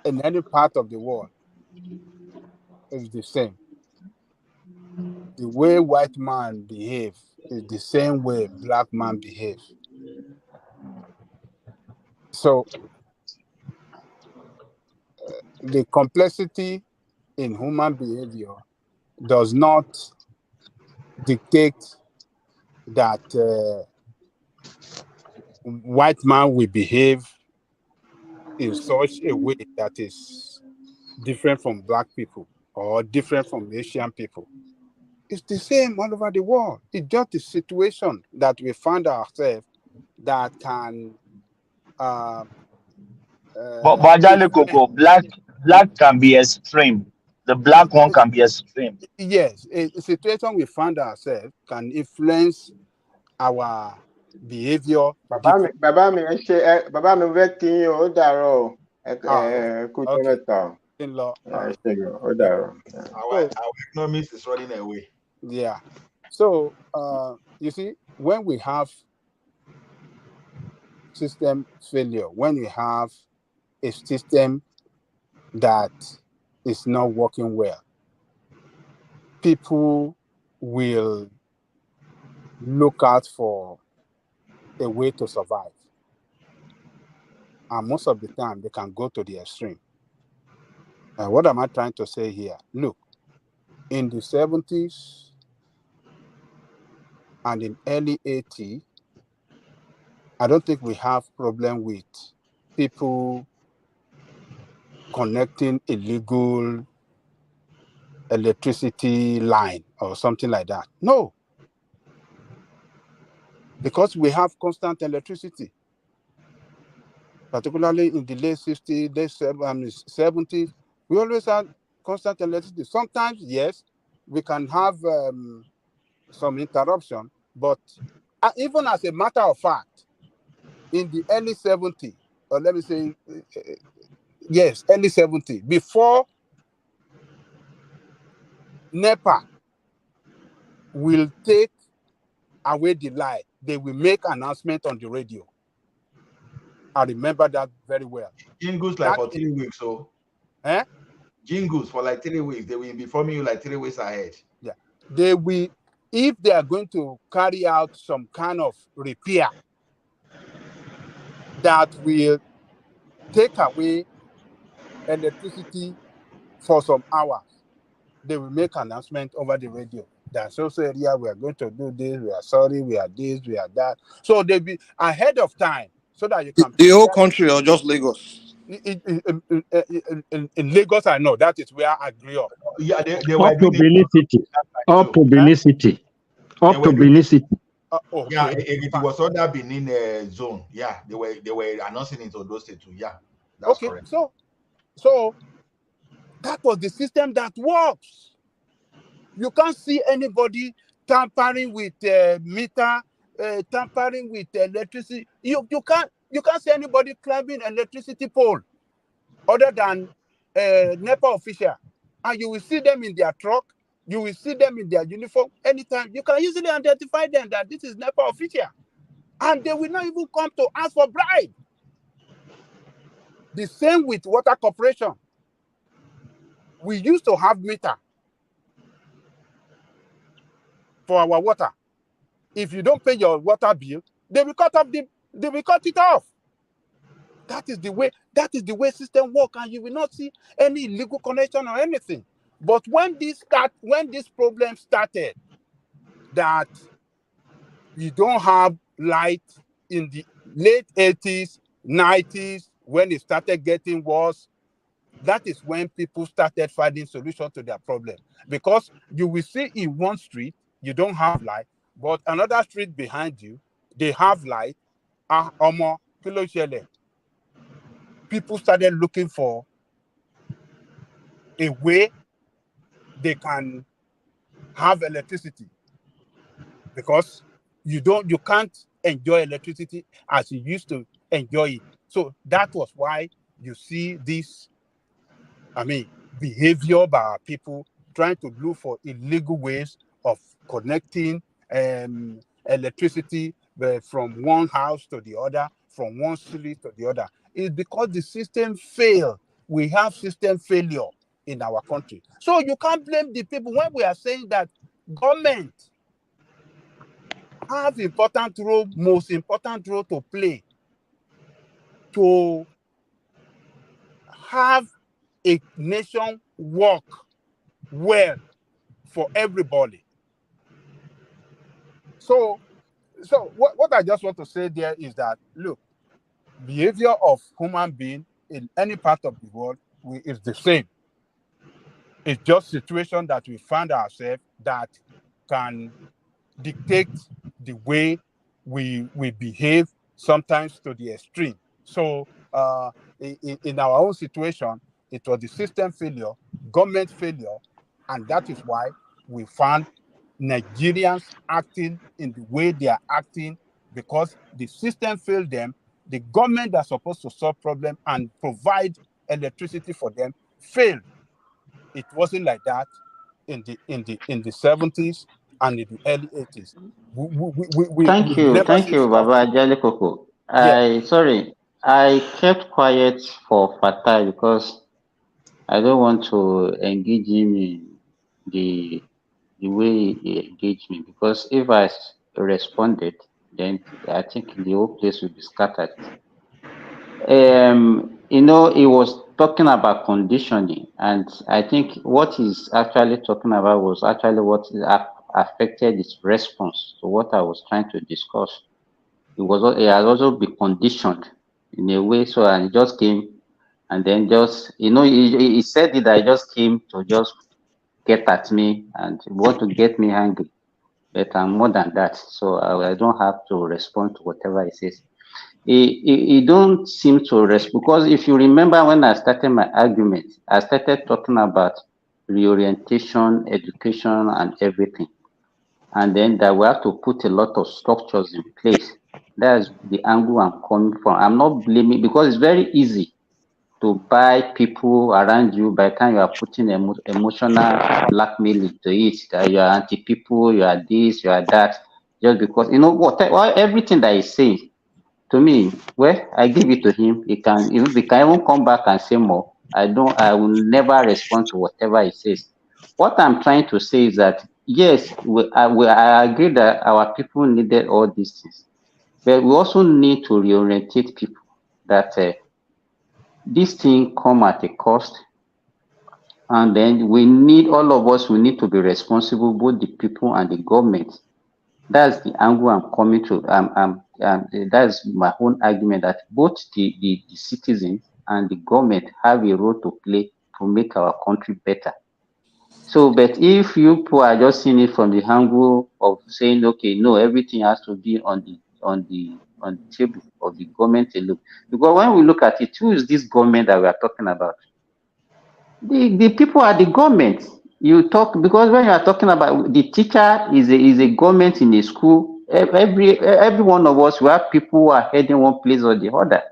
in any part of the world is the same. The way white man behave is the same way black man behaves. So the complexity in human behavior does not dictate that white man will behave in such a way that is different from black people or different from Asian people. It's the same all over the world. It's just the situation that we find ourselves that can. But Ajali Koko, black can be extreme. The black one can be extreme. Yes, a situation we find ourselves can influence our behavior. Baba mi fẹ́ kí yín ó dàárọ̀ kú tẹ́lẹ̀ta. Ó dàárọ̀. Our economics is running away. Yeah. So you see, when we have system failure, when you have a system that is not working well, people will look out for a way to survive. And most of the time, they can go to the extreme. And what am I trying to say here? Look, in the 70s and in early 80s, I don't think we have problem with people connecting illegal electricity line or something like that. No. Because we have constant electricity, particularly in the late 60s, late 70s, we always had constant electricity. Sometimes, yes, we can have some interruption, but even as a matter of fact, in the early 70s, or let me say, yes, early 70s, before NEPA will take away the light, they will make announcement on the radio. I remember that very well. Jingles like for 3 weeks, so. Jingles for like 3 weeks. They will be informing you like 3 weeks ahead. Yeah. They will, if they are going to carry out some kind of repair that will take away electricity for some hours, they will make announcement over the radio. That's also area we are going to do this, we are sorry, we are this, we are that. So they be ahead of time so that you can the whole country or just Lagos? In Lagos, I know that is where I grew up. Yeah, they Up were to doing Benin City. Up to Benin City. Up to Benin City. Okay. Yeah, it was on that Benin zone. Yeah, they were announcing it on those states too. Yeah, that's okay, correct. So that was the system that works. You can't see anybody tampering with meter, tampering with electricity. You can't see anybody climbing electricity pole other than NEPA official, and you will see them in their truck. You will see them in their uniform anytime. You can easily identify them that this is NEPA official, and they will not even come to ask for bribe. The same with water corporation. We used to have meter for our water. If you don't pay your water bill, they will cut it off. That is the way system work, and you will not see any illegal connection or anything. But when this problem started, that you don't have light in the late 80s, 90s, when it started getting worse, that is when people started finding solutions to their problem. Because you will see in one street, you don't have light, but another street behind you, they have light. People started looking for a way they can have electricity, because you can't enjoy electricity as you used to enjoy it. So that was why you see this, behavior by our people trying to look for illegal ways of connecting electricity from one house to the other, from one street to the other. It's because the system failed. We have system failure in our country. So you can't blame the people when we are saying that government have most important role to play to have a nation work well for everybody. So what I just want to say there is that, look, behavior of human being in any part of the world is the same. It's just situation that we find ourselves that can dictate the way we behave, sometimes to the extreme. So in our own situation, it was the system failure, government failure, and that is why we found Nigerians acting in the way they are acting, because the system failed them. The government that's supposed to solve problem and provide electricity for them failed. It wasn't like that in the 70s and in the early 80s. Thank you, Baba Jalikoko. Sorry, I kept quiet for Fatai because I don't want to engage him in the way he engaged me. Because if I responded, then I think the whole place will be scattered. He was talking about conditioning, and I think what he's actually talking about was actually what affected his response to what I was trying to discuss. It has also been conditioned in a way, so I just came and then just he said it. I just came to just get at me and want to get me angry, but I'm more than that, so I don't have to respond to whatever he says. He don't seem to rest because if you remember when I started my argument, I started talking about reorientation, education, and everything, and then that we have to put a lot of structures in place. That's the angle I'm coming from. I'm not blaming because it's very easy to buy people around you by the time you are putting emotional blackmail into it, that you are anti-people, you are this, you are that, just because, everything that he's saying, to me, well, I give it to him. He can even come back and say more. I will never respond to whatever he says. What I'm trying to say is that, yes, I agree that our people needed all these things, but we also need to reorientate people that this thing come at a cost, and then all of us, we need to be responsible, both the people and the government. That's the angle I'm coming to. That's my own argument, that both the citizens and the government have a role to play to make our country better. So, but if you people are just seeing it from the angle of saying, okay, no, everything has to be on the table of the government alone. Because when we look at it, who is this government that we are talking about? The people are the government. You talk because when you are talking about the teacher is a government in a school. Every one of us, we have people who are heading one place or the other.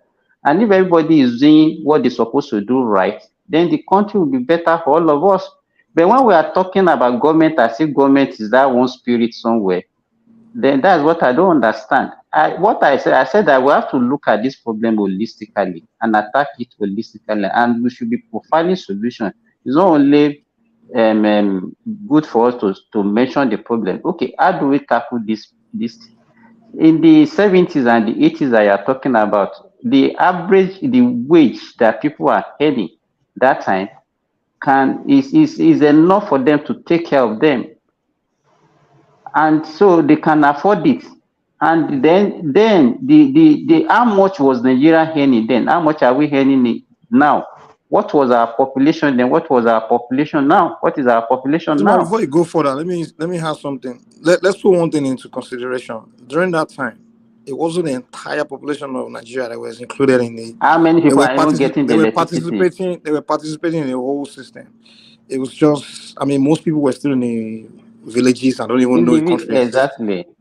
And if everybody is doing what they're supposed to do right, then the country will be better for all of us. But when we are talking about government as if government is that one spirit somewhere, then that's what I don't understand. I said that we have to look at this problem holistically and attack it holistically, and we should be profiling solutions. It's not only good for us to mention the problem. Okay, how do we tackle this? In the 70s and the 80s that you're talking about, the wage that people are earning that time is enough for them to take care of them, and so they can afford it. And then the how much was Nigeria earning then? How much are we earning now? What was our population then? What was our population now? What is our population now? Before you go further, let me have something. Let's put one thing into consideration. During that time, it wasn't the entire population of Nigeria that was included in the. How many people are even getting the electricity? They were participating in the whole system. It was just, most people were still in the villages. I don't even know the country.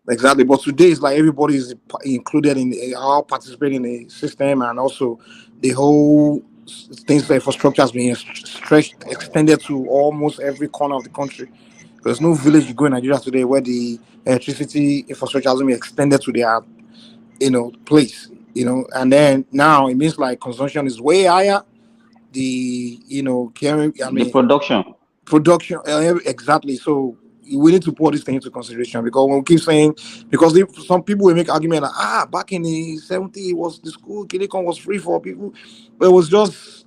Exactly. But today it's like everybody is included all participating in the system, and also the whole things like infrastructure has been extended to almost every corner of the country. There's no village you go in Nigeria today where the electricity infrastructure hasn't been extended to their place. And then now it means like consumption is way higher. The production exactly. So we need to put this thing into consideration, because when we keep saying, because some people will make argument like, back in the 70s was the school Kilikon was free for people, but it was just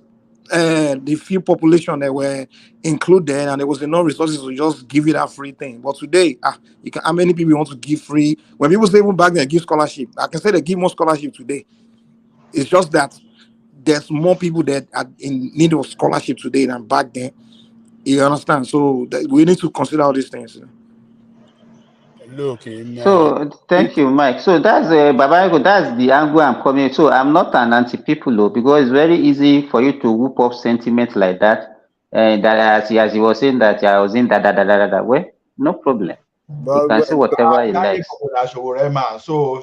the few population that were included, and there was enough resources to just give it a free thing. But today, how many people want to give free? When people say even back then give scholarship, I can say they give more scholarship today. It's just that there's more people that are in need of scholarship today than back then. You understand? So we need to consider all these things. Look, so thank you, Mike. So that's Babaiko, that's the angle I'm coming. So I'm not an anti-people though, because it's very easy for you to whoop up sentiment like that. That as he was saying that I was in that. Well, no problem. But you can say whatever he likes. So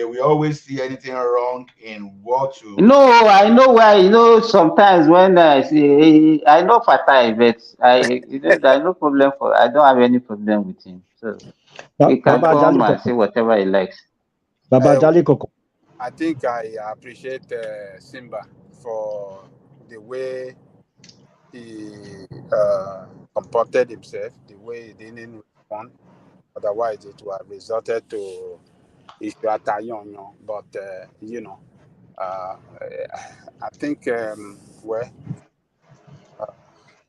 we always see anything wrong in what you. No, I know why. Sometimes when I see, I know Fatai, but there's no problem I don't have any problem with him. So he can come and say whatever he likes. Baba Jalikoko. I think I appreciate Simba for the way he comported himself, the way he didn't respond. Otherwise, it would have resulted to issue. But I think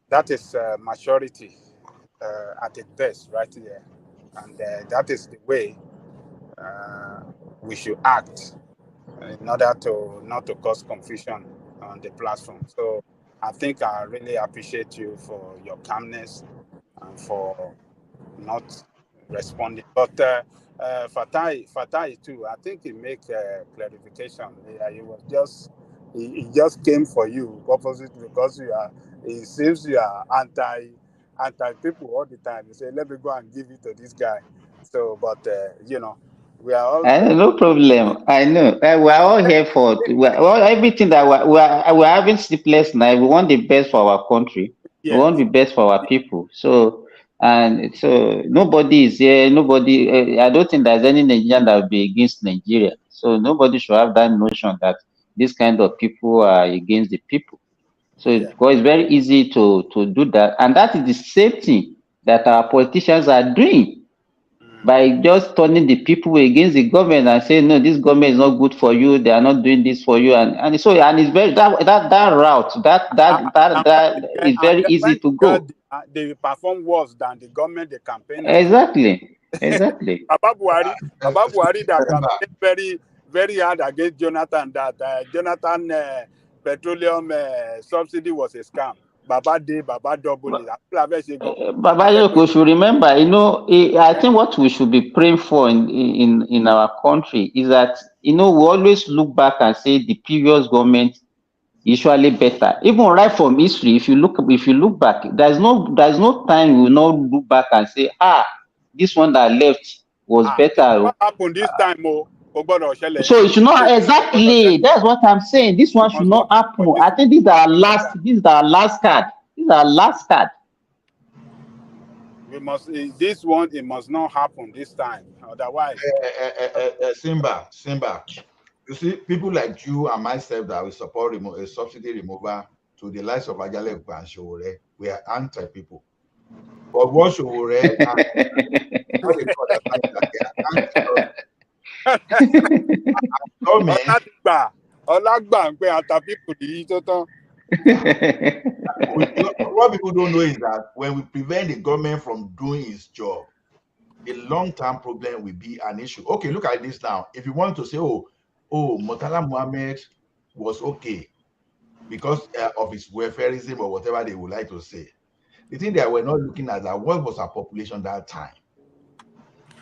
that is maturity at its best, right there, and that is the way uh, we should act in order to not to cause confusion on the platform. So I think I really appreciate you for your calmness and for not responding. But Fatai too, I think he make clarification. He was just he just came for you opposite because you are. It seems you are anti people all the time. You say, let me go and give it to this guy. So, but we are all No problem. I know. We're all here for everything that we're having sleepless night. We want the best for our country. We want yes. the best for our people. So nobody is here. Nobody. I don't think there's any Nigerian that will be against Nigeria. So nobody should have that notion that this kind of people are against the people. So Yeah. because it's very easy to do that, and that is the same thing that our politicians are doing by just turning the people against the government and saying, no, this government is not good for you, they are not doing this for you, and it's very that route that is And very then easy when to go. they perform worse than the government they campaign against. Exactly. Baba Buhari that Remember, campaigned very, very hard against Jonathan, that Jonathan petroleum subsidy was a scam. Baba did, Baba double it. Baba Yoko should remember, I think what we should be praying for in our country is that, we always look back and say the previous government usually better. Even right from history, if you look back, there's no time we will not look back and say, this one that left was better. What happened this time? So it should not exactly. That's what I'm saying. This one should not happen. I think these are our last card. These are our last card. We must this one. It must not happen this time. Otherwise, Simba. You see, people like you and myself that will support a subsidy remover to the likes of Ajale and Showore, we are anti-people. But what Showore and what they call that, what people don't know is that when we prevent the government from doing its job, the long-term problem will be an issue. Okay, look at this now. If you want to say, oh, Murtala Muhammad was okay because of his welfareism or whatever they would like to say, the thing that we're not looking at that what was our population that time.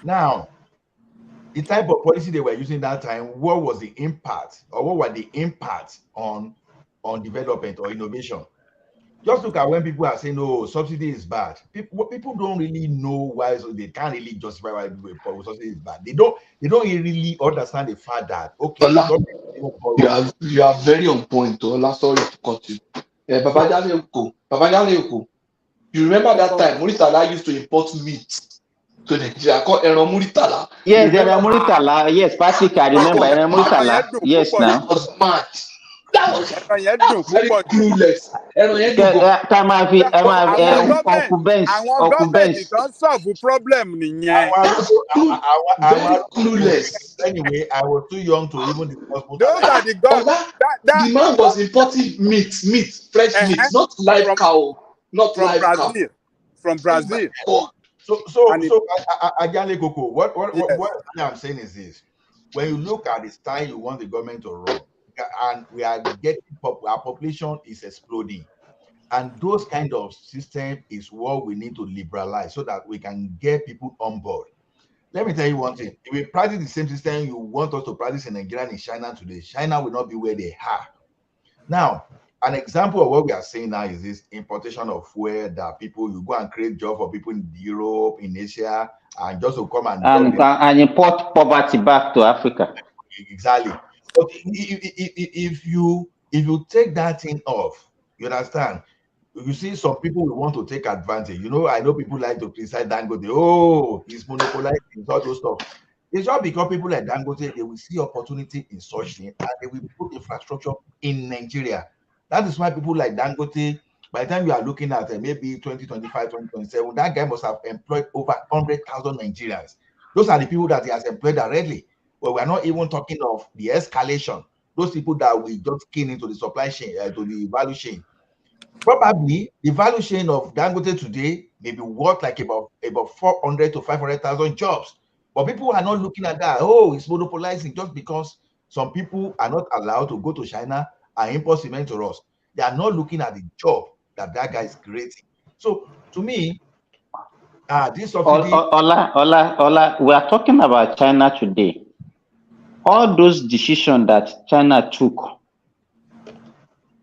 Now, the type of policy they were using that time, what was the impact or what were the impacts on development or innovation? Just look at when people are saying, "Oh, subsidy is bad." People don't really know why, so they can't really justify why subsidy is bad. They don't really understand the fact that Ola, you are very on point. Ola, sorry to cut you. Baba Oko. You remember that time Muritala used to import meat to Nigeria called Eran Muritala? Yes, Eran Muritala. Yes, Patrick, I remember Eran Muritala. Yes, now. That was mad. That was very clueless. Uncle Benz. Don't solve the problem. Very clueless. Anyway, I was too young to even discuss. Those are the gods. The man was importing meat, fresh meat, not live cow, not live cow. From Brazil. So, Ajale Koko, what I'm saying is this: when you look at the style you want the government to run, and we are getting our population is exploding, and those kind of system is what we need to liberalize so that we can get people on board. Let me tell you one thing: if we practice the same system you want us to practice in Nigeria and in China today, China will not be where they are now. An example of what we are saying now is this importation of fuel that people, you go and create job for people in Europe, in Asia, and just to come and import poverty back to Africa. Exactly. But if you take that thing off, you understand? You see, some people will want to take advantage. I know people like to criticize Dangote. Oh, he's monopolizing all those stuff. It's just because people like Dangote, they will see opportunity in such thing and they will put infrastructure in Nigeria. That is why people like Dangote, by the time you are looking at maybe 2025, 2027, that guy must have employed over 100,000 Nigerians. Those are the people that he has employed directly. But we're not even talking of the escalation. Those people that will just keen into the supply chain, to the value chain. Probably the value chain of Dangote today may be worth like about 400 to 500,000 jobs. But people are not looking at that. Oh, it's monopolizing just because some people are not allowed to go to China and import cement to us. They are not looking at the job that guy is creating. So to me, this subsidy. Ola, we are talking about China today. All those decisions that China took,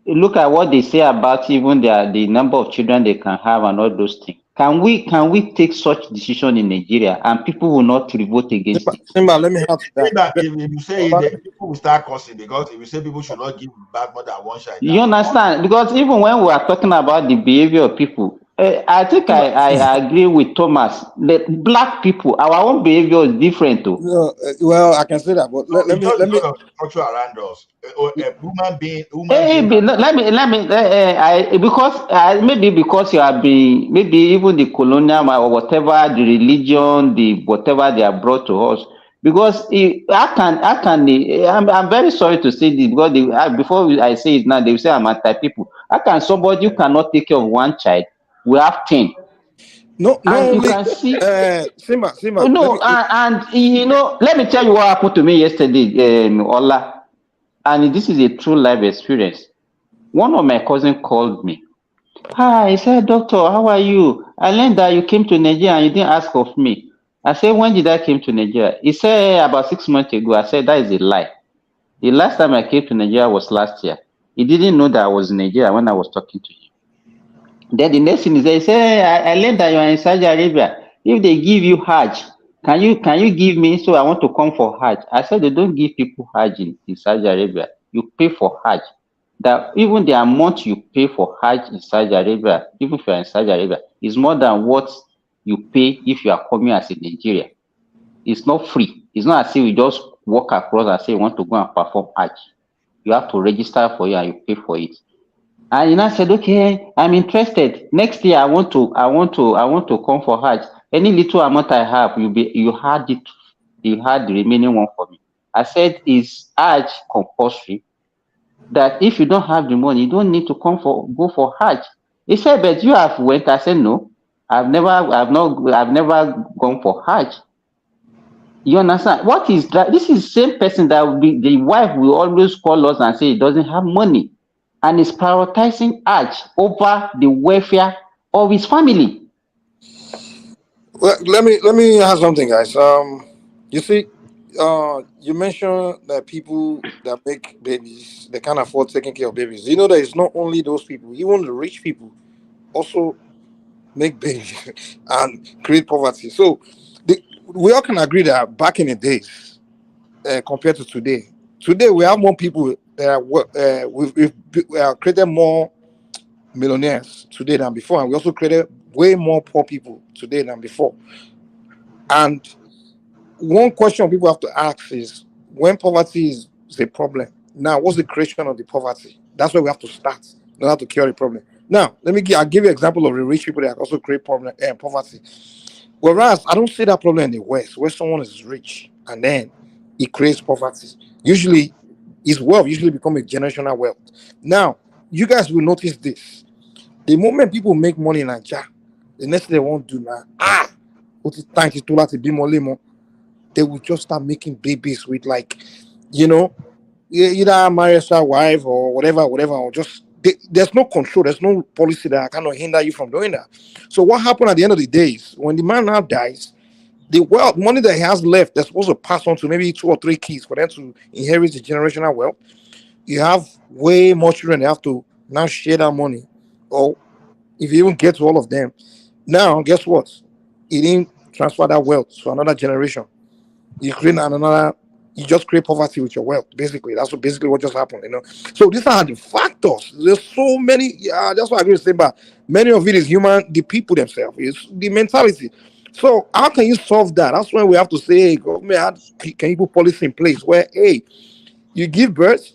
look at what they say about even the number of children they can have and all those things. Can we take such decision in Nigeria and people will not revolt against it? Simba, let me answer that. If you say it, people will start cursing, because if you say people should not give back more than one child. You understand? Because even when we are talking about the behavior of people, I think I agree with Thomas. The black people, our own behavior is different too. No, well, I can say that, but let me structure around us. A human being. Maybe because you have been, maybe even the colonial or whatever, the religion, the whatever they have brought to us. Because I'm very sorry to say this, because before I say it now, they will say I'm anti people. How can somebody who cannot take care of one child, we have 10? No, and you can see Simba. No, and you know, let me tell you what happened to me yesterday, Ola, and this is a true life experience. One of my cousins called me. Hi, he said, "Doctor, how are you? I learned that you came to Nigeria and you didn't ask of me." I said, "When did I came to Nigeria?" He said, "About 6 months ago." I said, "That is a lie. The last time I came to Nigeria was last year." He didn't know that I was in Nigeria when I was talking to him. Then the next thing is he said, I learned that you are in Saudi Arabia. If they give you Hajj, can you give me, so I want to come for Hajj? I said, they don't give people Hajj in Saudi Arabia. You pay for Hajj. That even the amount you pay for Hajj in Saudi Arabia, even if you are in Saudi Arabia, is more than what you pay if you are coming as a Nigerian. It's not free. It's not as if you just walk across and say you want to go and perform Hajj. You have to register for it and you pay for it. And I said, okay, I'm interested. Next year I want to come for Hajj. Any little amount I have, you had the remaining one for me. I said, is Hajj compulsory? That if you don't have the money, you don't need to go for Hajj. He said, but you have went. I said, no, I've never gone for Hajj. You understand? What is that? This is the same person that will be, the wife will always call us and say he doesn't have money, and is prioritizing Hajj over the welfare of his family. Well, let me ask something, guys. You see, you mentioned that people that make babies, they can't afford taking care of babies. You know that it's not only those people, even the rich people also make babies and create poverty. So we all can agree that back in the days, compared to today we have more people that are, we've created more millionaires today than before, and we also created way more poor people today than before. And one question people have to ask is, when poverty is a problem, now what's the creation of the poverty? That's where we have to start in order to cure the problem. Now, I'll give you an example of the rich people that also create poverty. Whereas I don't see that problem in the West, where someone is rich and then he creates poverty. Usually, his wealth usually become a generational wealth. Now, you guys will notice this. The moment people make money in Nigeria, the next thing they won't do now, what is time to be more lemon, they will just start making babies with, like, either marry a wife or whatever, or just there's no control, there's no policy that cannot hinder you from doing that. So what happened at the end of the day is, when the man now dies, the wealth, money that he has left, they're supposed to pass on to maybe 2 or 3 kids for them to inherit the generational wealth. You have way more children, they have to now share that money, or if you even get to all of them, now guess what? You didn't transfer that wealth to another generation. You create another. You just create poverty with your wealth. Basically, that's basically what just happened. So these are the factors. There's so many. That's what I agree with saying. But many of it is human. The people themselves. It's the mentality. So how can you solve that? That's when we have to say, hey, government, can you put policy in place where, hey, you give birth,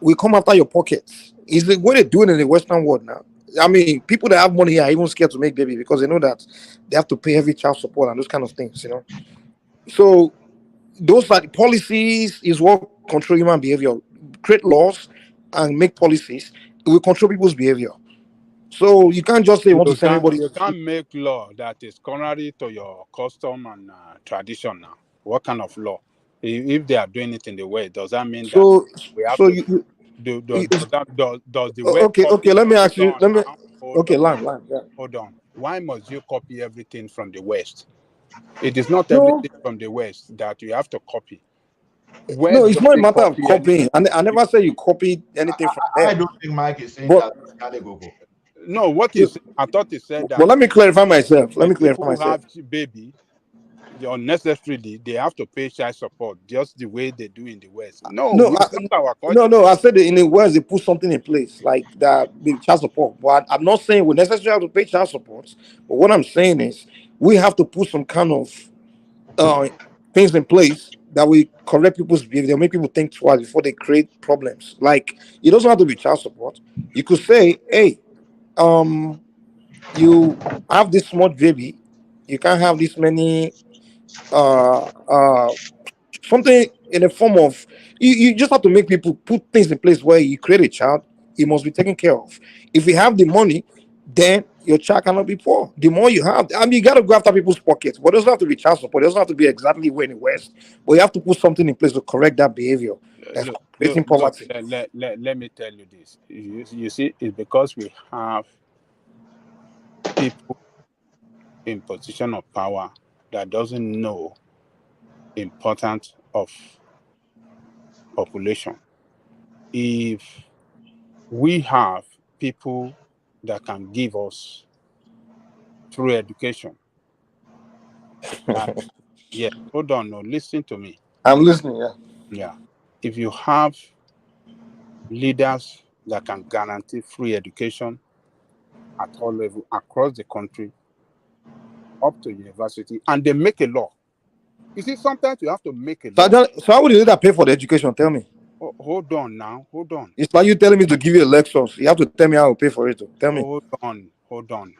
we come after your pockets. Is the way they do it in the Western world now. I mean, people that have money here are even scared to make baby because they know that they have to pay heavy child support and those kind of things, you know. So those are the policies is what control human behavior. Create laws and make policies. It will control people's behavior. So you can't just say you want to send everybody. You can't make law that is contrary to your custom and tradition now. What kind of law? If they are doing it in the West, does that mean that we have So to you do? Does the West okay, copy? let me ask you. Hold on now. Okay, line, yeah. Hold on. Why must you copy everything from the West? It is not No. everything from the West that you have to copy. No, it's not a matter of copying. I never say you copy anything from there. I don't think Mike is saying that. No, what is? I thought he said that. But let me clarify myself. People who have baby, unnecessarily, they have to pay child support just the way they do in the West. No, it's not our culture. No. I said in the West they put something in place like that with child support. But I'm not saying we necessarily have to pay child support. But what I'm saying is we have to put some kind of things in place that will correct people's behavior, make people think twice before they create problems. Like it doesn't have to be child support. You could say, hey, you have this small baby, you can't have this many something in the form of you just have to make people put things in place where you create a child, he must be taken care of. If you have the money, then your child cannot be poor. The more you have, I mean, you got to go after people's pockets, but it doesn't have to be child support. It doesn't have to be exactly where in the West, but you have to put something in place to correct that behavior that's creating poverty. Let me tell you this. You see, it's because we have people in position of power that doesn't know importance of population. If we have people that can give us through education, yeah, hold on, no, listen to me. I'm listening, Yeah. If you have leaders that can guarantee free education at all levels across the country, up to university, and they make a law. You see, sometimes you have to make a law. So how would you pay for the education? Tell me. Oh, hold on now. Hold on. It's like you telling me to give you a lecture. You have to tell me how to pay for it. Tell me. Hold on.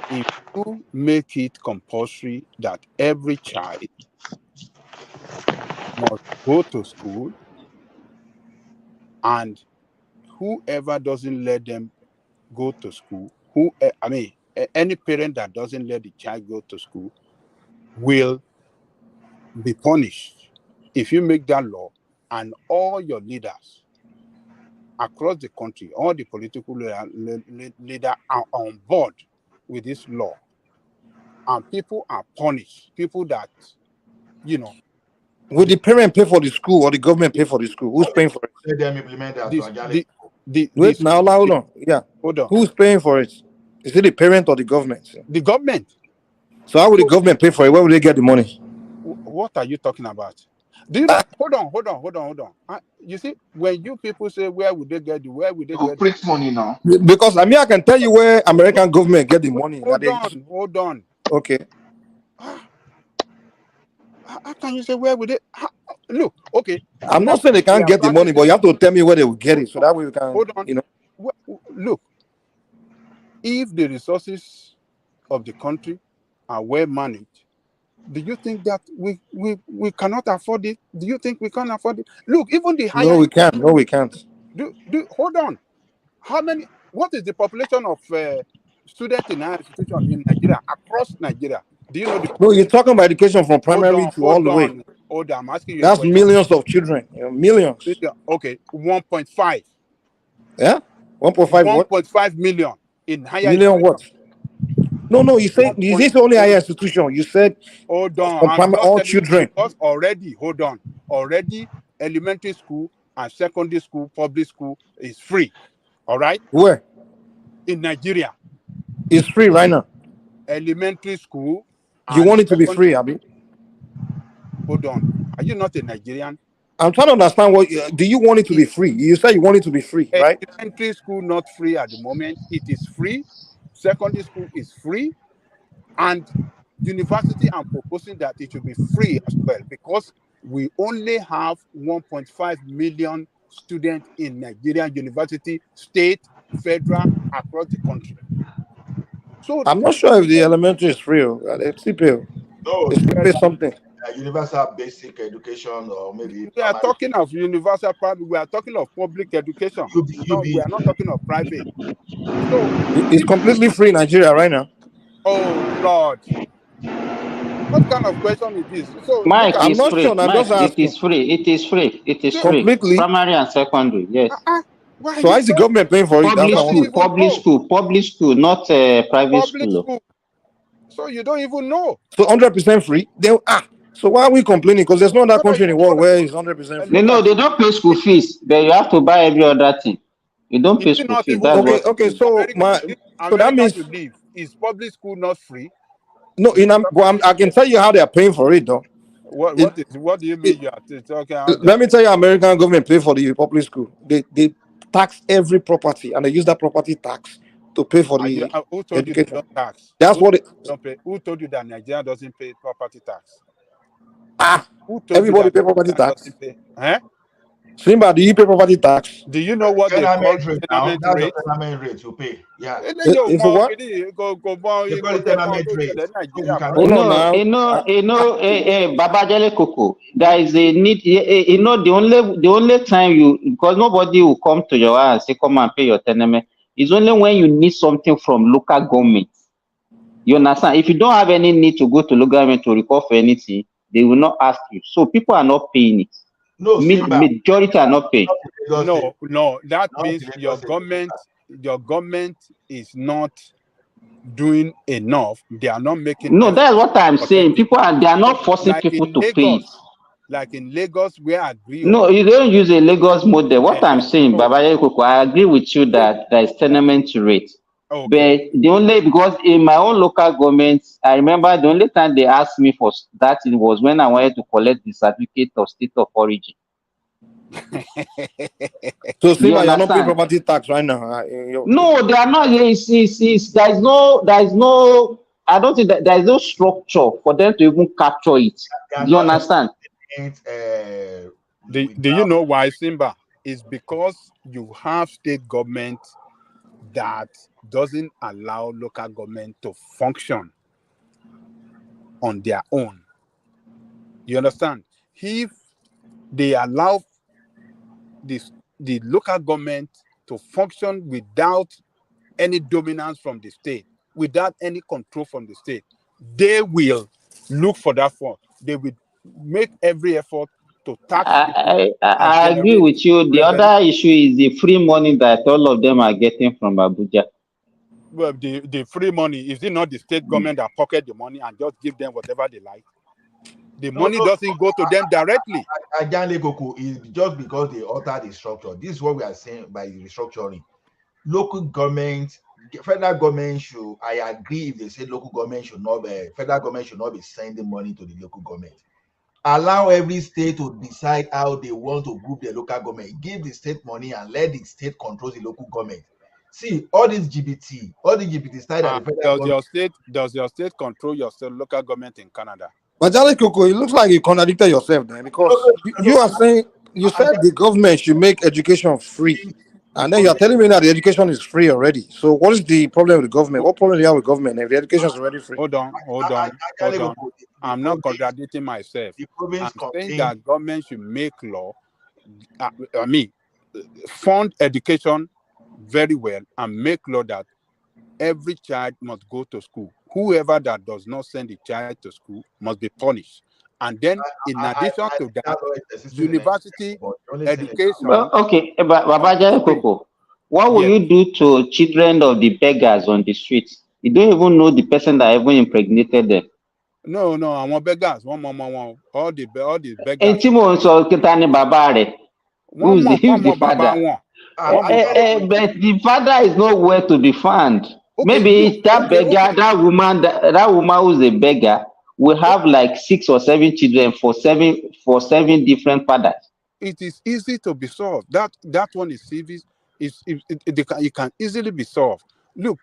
If you make it compulsory that every child must go to school, and whoever doesn't let them go to school, any parent that doesn't let the child go to school will be punished. If you make that law, and all your leaders across the country, all the political leaders are on board with this law, and people are punished, people that, Will the parent pay for the school or the government pay for the school? Who's paying for it? Let them implement that. Wait, now hold on. Yeah. Hold on. Who's paying for it? Is it the parent or the government? The government. So how will the government pay for it? Where will they get the money? What are you talking about? Do you know? Hold on. You see, when you people say where would they get print money now? Because I can tell you where American government get the money. Hold on. Okay. How can you say where would they? Look, okay. I'm not saying they can't get the money, but you have to tell me where they will get it, so that way we can. Hold on. Look, if the resources of the country are well managed, do you think that we cannot afford it? Do you think we can't afford it? Look, even the higher. No, we can't. Hold on. What is the population of students in higher institutions in Nigeria, across Nigeria? Do you know the? No, you're talking about education from primary to all the way. Hold on, I'm asking you. That's millions of children. Millions. Okay, 1.5. Yeah, 1.5 what? 1.5 million in higher. Million what? No. You say only higher institution. You said. Hold on. All children. Because already elementary school and secondary school, public school is free. All right. Where? In Nigeria. It's free right now. Elementary school. You want it to be free, Abi? Hold on. Are you not a Nigerian? I'm trying to understand do you want it to be free? You said you want it to be free, right? Elementary school not free at the moment. It is free. Secondary school is free. And university, I'm proposing that it should be free as well, because we only have 1.5 million students in Nigerian university, state, federal, across the country. So I'm not sure if the elementary is free. They still pay. No, They still pay something. universal basic education, or maybe we are primary. talking of universal private, we are talking of public education. No, we are not talking of private. So It's completely free in Nigeria right now. oh Lord, what kind of question is this? So look Mike at I'm is not free. sure. I'm Mike, just it asking. is free. It is free. It is so, free. Completely. Primary and secondary, yes. why So you is the don't, government paying for it? That's Public what I want don't to school, even know? public school, not private Public school. school. So you don't even know. So 100% free. So why are we complaining? Because there's no other country in the world where it's 100% free. No, Look at they don't pay school fees, but you have to buy every other thing. You don't pay is it school not fees. even That's free? what it Okay. is. So that America means you live, is public school not free? no. I can tell you how they are paying for it though. What do you mean you are talking about? Let me tell you, American government pay for the public school. They tax every property and they use that property tax to pay for the Who told you they education. don't tax? That's what it. Don't pay? Who told you that Nigeria doesn't pay property tax? Who told you Everybody that pay property Nigeria tax. doesn't pay? Eh? Simba, do you pay property tax? Do you know what they call Tenement rate now. tenement That's rate? the tenement rate you pay. Yeah. It's a what? They call it tenement rate. So you can Hold on now. Babajele Koko. There is a need. The only time because nobody will come to your house and say, "Come and pay your tenement." It's only when you need something from local government. You understand? If you don't have any need to go to local government to report for anything, they will not ask you. So people are not paying it. No, majority are not paying. No. That means your government is not doing enough. They are not making. No, that's what I'm saying. They are not forcing people to pay it. Like in Lagos, where I agree. No, you don't use a Lagos model. What I'm saying, Babaye Koko, I agree with you that there is tenement rate. Okay. But because in my own local government, I remember the only time they asked me for that was when I wanted to collect the certificate of state of origin. So Simba, you're not paying property tax right now. No, they are not. There is no. I don't think that there is no structure for them to even capture it. Do you understand? Do you know why, Simba? It's because you have state government that doesn't allow local government to function on their own. You understand? If they allow the local government to function without any dominance from the state, without any control from the state, they will look for that fund. They will make every effort to tax. I agree with you. The other issue is the free money that all of them are getting from Abuja. Well, the free money, is it not the state government that pocket the money and just give them whatever they like? The money doesn't go to them directly. Ajale Koko is just because they alter the structure. This is what we are saying by restructuring. Local government, federal government should, I agree if they say local government should not be, federal government should not be sending money to the local government. Allow every state to decide how they want to group their local government. Give the state money and let the state control the local government. See, all this GBT style that the federal government. Does your state control your local government in Canada? But Jale Koko, it looks like you contradicted yourself there, because you are saying, you said the government should make education free, and then you are telling me that the education is free already. So what is the problem with the government? What problem do you have with government if the education is already free? Hold on. I'm not contradicting myself. I'm saying that government should make law. Fund education very well and make law that every child must go to school. Whoever that does not send the child to school must be punished. And then, in addition to that, university education. Well, okay, but Babajale Koko, what will you do to children of the beggars on the streets? You don't even know the person that even impregnated them. No, I'm beggars. All the beggars. And Timon so Kitani Babare. Who's the father? But the father is nowhere to be found. Maybe that beggar, that woman who's a beggar, will have like 6 or 7 children for seven different fathers. It is easy to be solved. That one is easy. It can easily be solved. Look,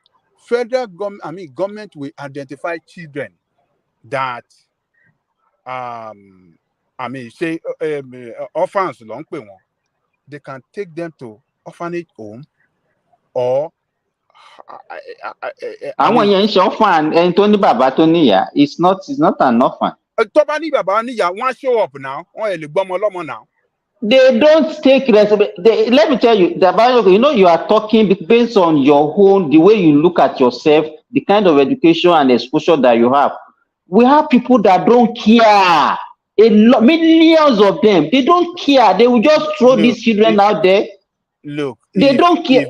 federal government, government will identify children that say orphans long pay one. They can take them to orphanage home, or Àwọn yẹn ń ṣe orphan ẹni tó ní bàbá tó níyà. It's not an orphan. tó bá ní bàbá níyà, wọ́n á show up now. Wọ́n ẹ̀ lè gbọ́mọ lọ́mọ now. They don't take responsibility. Let me tell you, you know, you are talking based on your own, the way you look at yourself, the kind of education and exposure that you have. We have people that don't care. Millions of them, they don't care. They will just throw these children out there. Look, they don't care.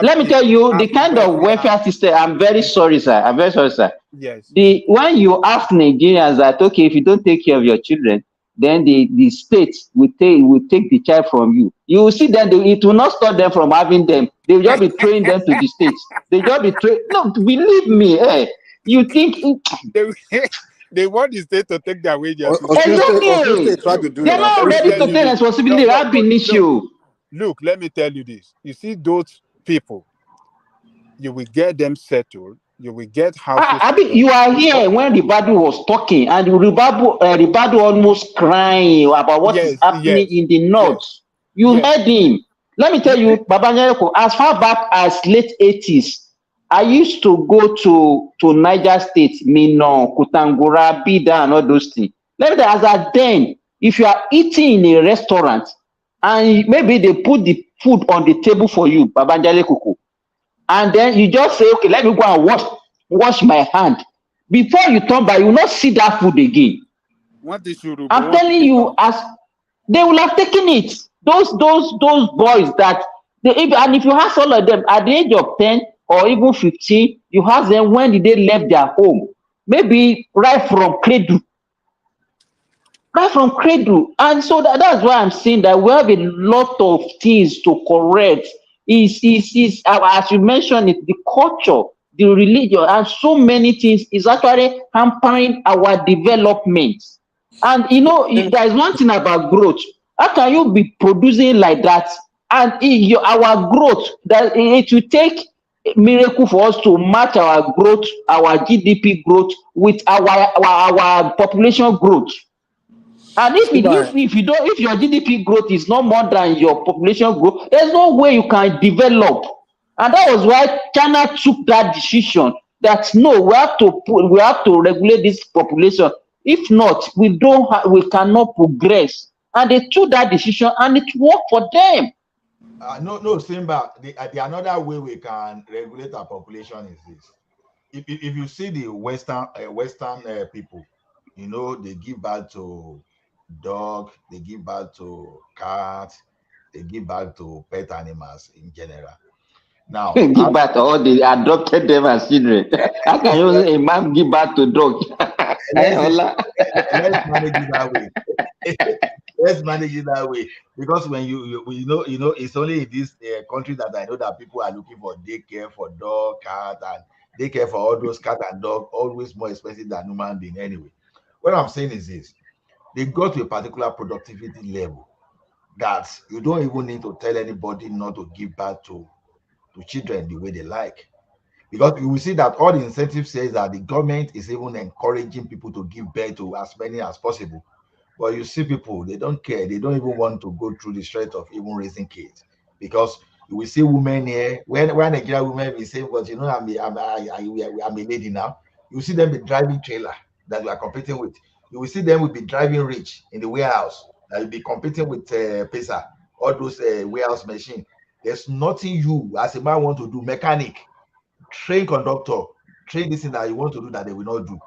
Let me tell you, the kind of welfare system. I'm very sorry, sir. I'm very sorry, sir. Yes. When you ask Nigerians that, okay, if you don't take care of your children, then the state will take the child from you. You will see that it will not stop them from having them. They will just be throwing them to the states. They just be no, believe me. You think they want the state to take their wages? Exactly. They're not ready to take responsibility. That's been issue. Look, let me tell you this. You see those people, you will get them settled. You will get houses. You are here when Ribadu was talking, and Ribadu almost crying about what is happening in the north. You heard him. Let me tell you, Babanyeko, as far back as late 80s, I used to go to Niger State, Minna, Kutangura, Bida, and all those things. Let me tell you, as at then, if you are eating in a restaurant, and maybe they put the food on the table for you, Babanyeko, and then you just say, okay, let me go and wash my hand. Before you turn back, you will not see that food again. I'm telling you, as they will have taken it. Those boys that and if you ask all of them at the age of 10 or even 15, you ask them when did they left their home? Maybe right from cradle. Right from cradle. And so that's why I'm saying that we have a lot of things to correct. Is as you mentioned it, the culture, the religion, and so many things is actually hampering our development. And you know, there is one thing about growth. How can you be producing like that? And our growth, that it will take a miracle for us to match our growth, our GDP growth with our population growth. And if your GDP growth is no more than your population growth, there's no way you can develop. And that was why China took that decision that no, we have to regulate this population. If not, we cannot progress. And they took that decision, and it worked for them. No, Simba. The another way we can regulate our population is this: if you see the Western people, you know, they give birth to dog, they give birth to cats, they give birth to pet animals in general. Now, give birth to all the adopted them as children. How can you say a man give birth to dog? Let's manage it that way. Let's manage it that way, because when you know, it's only in this country that I know that people are looking for daycare for dog, cat, and daycare for all those cat and dog, always more expensive than human being anyway. What I'm saying is this: they got to a particular productivity level that you don't even need to tell anybody not to give birth to children the way they like, because you will see that all the incentive says that the government is even encouraging people to give birth to as many as possible. But you see people, they don't care. They don't even want to go through the stress of even raising kids, because you will see women here, when Nigerian women will say, but you know, I'm a lady now. You see them be driving trailer that we are competing with. You will see them will be driving rich in the warehouse that will be competing with Pesa, all those warehouse machine. There's nothing you as a man want to do. Mechanic, train conductor, train this thing that you want to do that they will not do.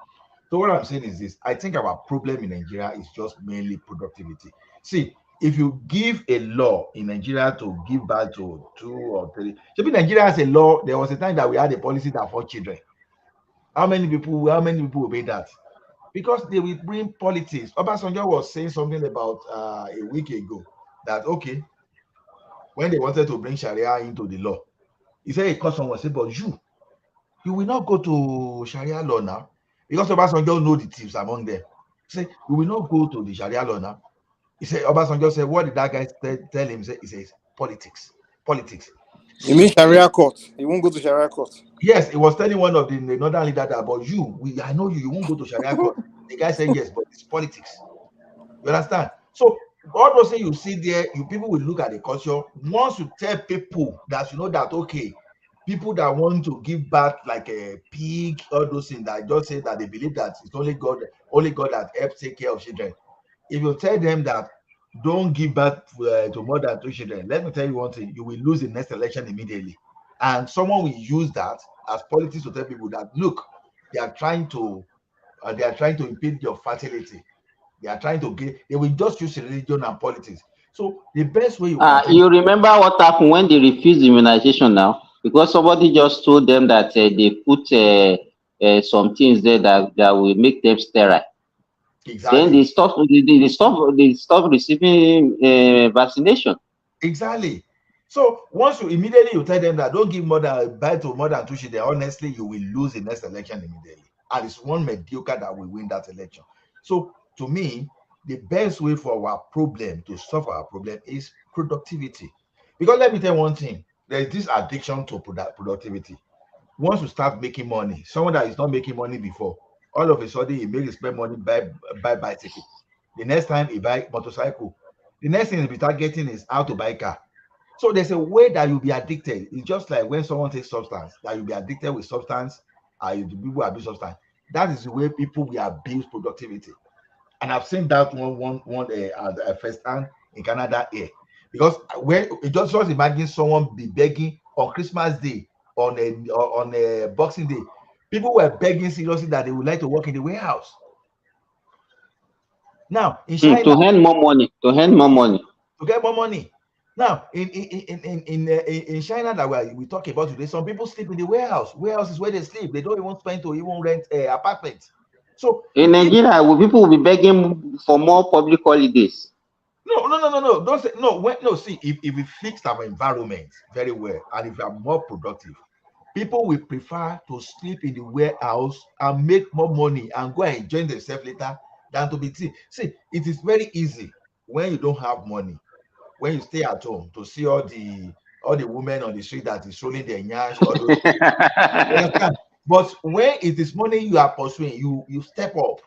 So what I'm saying is this: I think our problem in Nigeria is just mainly productivity. See, if you give a law in Nigeria to give birth to 2 or 3, maybe Nigeria has a law. There was a time that we had a policy that for children. How many people obey that? Because they will bring politics. Obasanjo was saying something about a week ago that, okay, when they wanted to bring Sharia into the law, he said, because someone said, but you will not go to Sharia law now, because Obasanjo know the thieves among them. He said, we will not go to the Sharia law now. He said, Obasanjo said, what did that guy tell him? He says, politics. You mean Sharia court? You won't go to Sharia court. Yes, it was telling one of the northern leader that, but I know you won't go to Sharia court. The guy said yes, but it's politics. You understand? So all those things you see there, people will look at the culture. Once you tell people that you know that, okay, people that want to give back like a pig, all those things that just say that they believe that it's only God that helps take care of children. If you tell them that don't give back to more than 2 children, let me tell you one thing: you will lose the next election immediately, and someone will use that as politics to tell people that look, they are trying to impede your fertility. They are trying to get. They will just use religion and politics. So the best way you can. You remember what happened when they refused immunization now? Because somebody just told them that they put some things there that will make them sterile. Exactly. Then they stop receiving vaccination. Exactly. So once you tell them that don't give more than 2 children, honestly, you will lose the next election immediately. And it's one mediocre that will win that election. So to me, the best way for our problem to solve our problem is productivity. Because let me tell you one thing: there's this addiction to productivity. Once you start making money, someone that is not making money before, all of a sudden he makes spend money buy bicycle. The next time he buy motorcycle. The next thing he start getting is how to buy car. So there's a way that you'll be addicted. It's just like when someone takes substance, that you'll be addicted with substance, people abuse substance. That is the way people will abuse productivity. And I've seen that one at first hand in Canada here. Because when just imagine someone be begging on Christmas Day, on a Boxing Day, people were begging seriously that they would like to work in the warehouse. Now in China, to earn more money, to get more money. Now in China that we talk about today, some people sleep in the warehouse. Warehouse is where they sleep. They don't even spend to even rent apartments. So in Nigeria, people will be begging for more public holidays. No. Don't say no. See, if we fix our environment very well and if we are more productive, people will prefer to sleep in the warehouse and make more money and go and enjoy themselves later than to be seen. See, it is very easy when you don't have money, when you stay at home, to see all the women on the street that is rolling their nyash, all those things. You understand? But when it is money you are pursuing, you step up.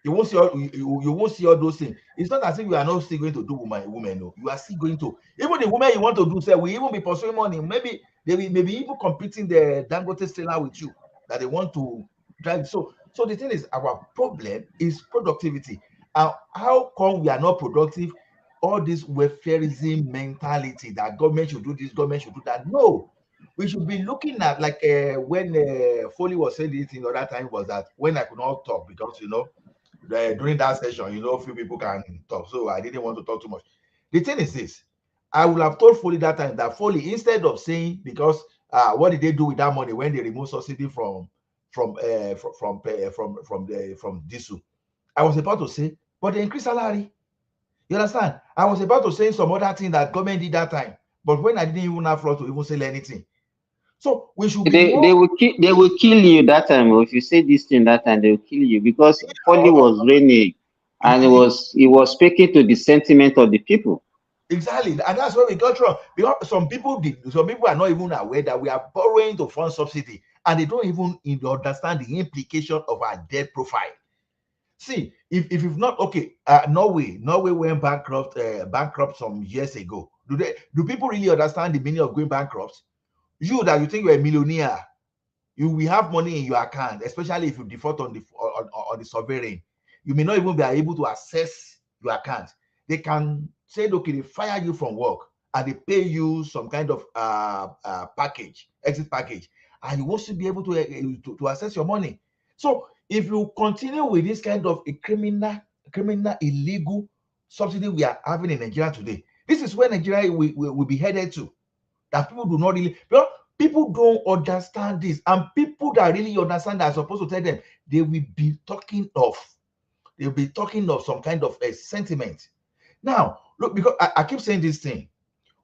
You won't see all those things. It's not as if you are not still going to do women. No, you are still going to. Even the women you want to do, say, will even be pursuing money. Maybe they will maybe even competing the Dangote trailer with you that they want to drive. So the thing is, our problem is productivity. And how come we are not productive? All this welfareism mentality that government should do this, government should do that. No, we should be looking at like when Foley was saying this thing the other time, was that when I could not talk because during that session, a few people can talk, so I didn't want to talk too much. The thing is this: I would have told Foley that time that Foley, instead of saying, because what did they do with that money when they removed subsidy from diesel? I was about to say, but they increased salary. You understand? I was about to say some other thing that government did that time, but when I didn't even have floor to even say anything. So we should they will kill you that time. If you say this thing that time, they will kill you, because Foley was raining and he was speaking to the sentiment of the people. Exactly, and that's where we got wrong. Because some people are not even aware that we are borrowing to fund subsidy, and they don't even understand the implication of our debt profile. See, if you've not Norway went bankrupt some years ago. Do people really understand the meaning of going bankrupt? You think you're a millionaire, you will have money in your account, especially if you default on the sovereign. You may not even be able to access your account. They can say, okay, they fire you from work and they pay you some kind of exit package, and you won't still be able to access your money. So if you continue with this kind of a criminal, illegal subsidy we are having in Nigeria today, this is where Nigeria will be headed to. That people do not really, because people don't understand this, and people that really understand that are supposed to tell them, they will be talking of some kind of a sentiment. Now, look, because I keep saying this thing: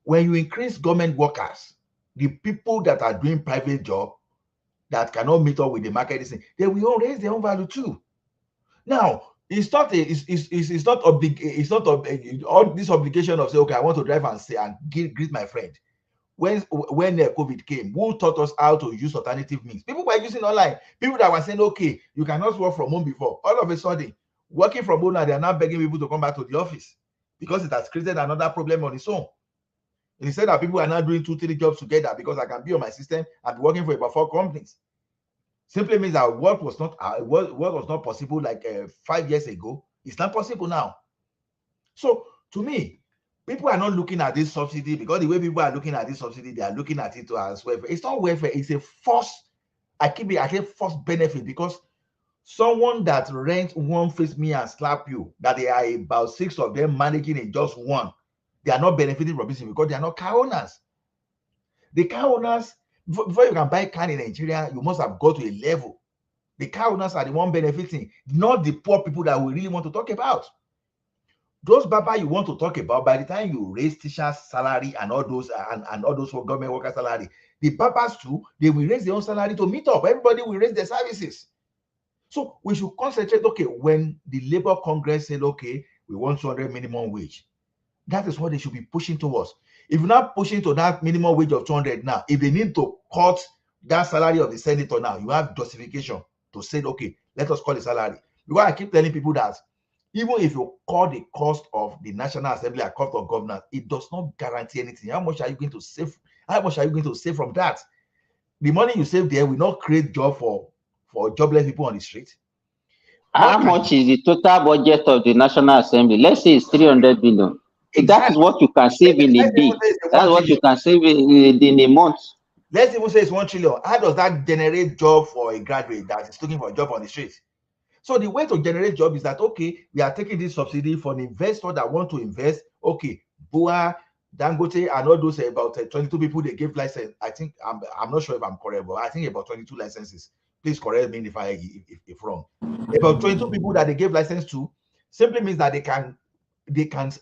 when you increase government workers, the people that are doing private job that cannot meet up with the market, they will all raise their own value too. Now, it's not all this obligation of say, okay, I want to drive and say and greet my friend. when COVID came, who taught us how to use alternative means? People were using online. People that were saying, okay, you cannot work from home before. All of a sudden, working from home now, they are now begging people to come back to the office because it has created another problem on its own. Instead that people are now doing 2-3 jobs together because I can be on my system and be working for about 4 companies. Simply means that what was not possible like 5 years ago is not possible now. So to me, people are not looking at this subsidy because the way people are looking at this subsidy, they are looking at it as welfare. It's not welfare, it's a forced, I say forced benefit, because someone that rents one face me and slap you, that they are about 6 of them managing in just one, they are not benefiting from this because they are not car owners. The car owners, before you can buy a car in Nigeria, you must have got to a level. The car owners are the one benefiting, not the poor people that we really want to talk about. Those baba you want to talk about, by the time you raise teachers' salary and all those for government worker salary, the babas too, they will raise their own salary to meet up. Everybody will raise their services. So we should concentrate, okay, when the Labour Congress said, okay, we want 200 minimum wage, that is what they should be pushing towards. If you're not pushing to that minimum wage of 200 now, if they need to cut that salary of the senator now, you have justification to say, okay, let us cut the salary. Because I keep telling people that even if you cut the cost of the National Assembly and cost of governance, it does not guarantee anything. How much are you going to save? How much are you going to save from that? The money you save there will not create job for jobless people on the street. How much is the total budget of the National Assembly? Let's say it's 300 billion. Exactly. That is what you can save in a day. That's what you can save in a month. Let's even say it's 1 trillion. How does that generate job for a graduate that is looking for a job on the street? So the way to generate job is that, okay, we are taking this subsidy for an investor that want to invest. Okay, Buhari, Dangote, and all those about 22 people they gave license. I think I'm not sure if I'm correct, but I think about 22 licenses. Please correct me if wrong. About 22 people that they gave license to simply means that they can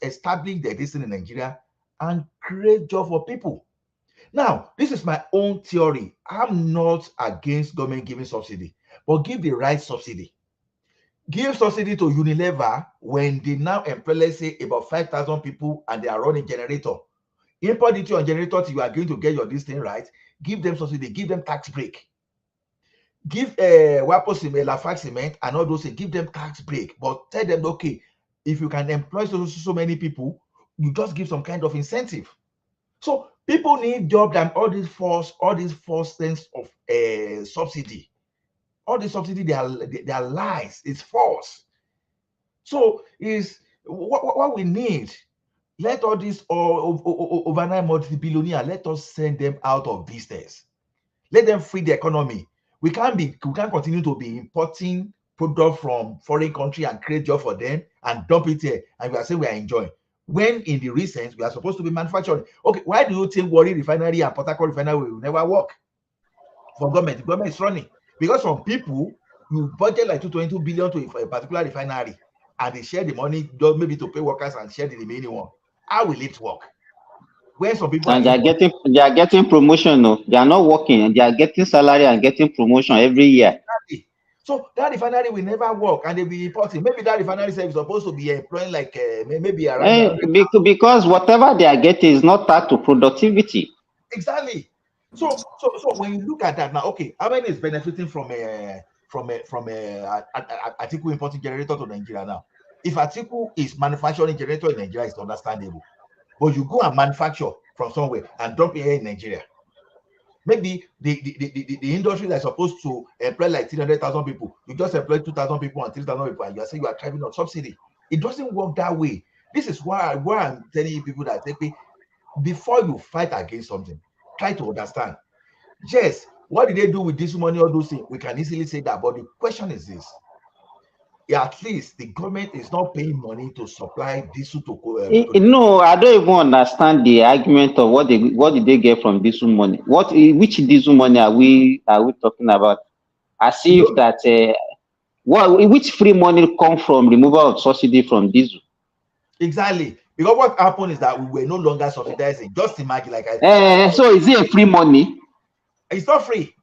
establish their destiny in Nigeria and create job for people. Now, this is my own theory. I'm not against government giving subsidy, but give the right subsidy. Give subsidy to Unilever when they now employ, let's say, about 5,000 people and they are running generator. Import it on generator till you are going to get your this thing right. Give them subsidy, give them tax break. Give Wapo Cement, Lafarge Cement, and all those things, give them tax break. But tell them, okay, if you can employ so many people, you just give some kind of incentive. So people need jobs and all these false sense of subsidy. All the subsidy, they are lies. It's false. So is what we need. Let all these overnight multi-billionaires, let us send them out of business. Let them free the economy. We can't continue to be importing product from foreign country and create job for them and dump it here, and we are saying we are enjoying. When in the recent we are supposed to be manufacturing. Okay, why do you think Warri Refinery and Port Harcourt Refinery will never work for government? The government is running because some people you budget like 222 billion to a particular refinery, and they share the money maybe to pay workers and share the remaining one. How will it work? Where some people and they are getting promotion. No, they are not working and they are getting salary and getting promotion every year. Exactly. So that refinery will never work, and they'll be importing. Maybe that refinery is supposed to be employing like maybe around because whatever they are getting is not tagged to productivity. Exactly. So when you look at that now, okay, how many is benefiting from Atiku importing generator to Nigeria now? If Atiku is manufacturing generator in Nigeria, it's understandable. But you go and manufacture from somewhere and dump it here in Nigeria. Maybe the industry that's supposed to employ like 300,000 people, you just employ 2,000 people and 3,000 people, and you are saying you are driving on subsidy. It doesn't work that way. This is why I'm telling you people that before you fight against something, try to understand. Yes, what did they do with this money? All those things, we can easily say that. But the question is this: at least the government is not paying money to supply diesel to. No, I don't even understand the argument of what did they get from diesel money? Which diesel money are we talking about? As if that which free money come from removal of subsidy from diesel? Exactly, because what happened is that we were no longer subsidizing. Just imagine, like so is it a free money? It's not free.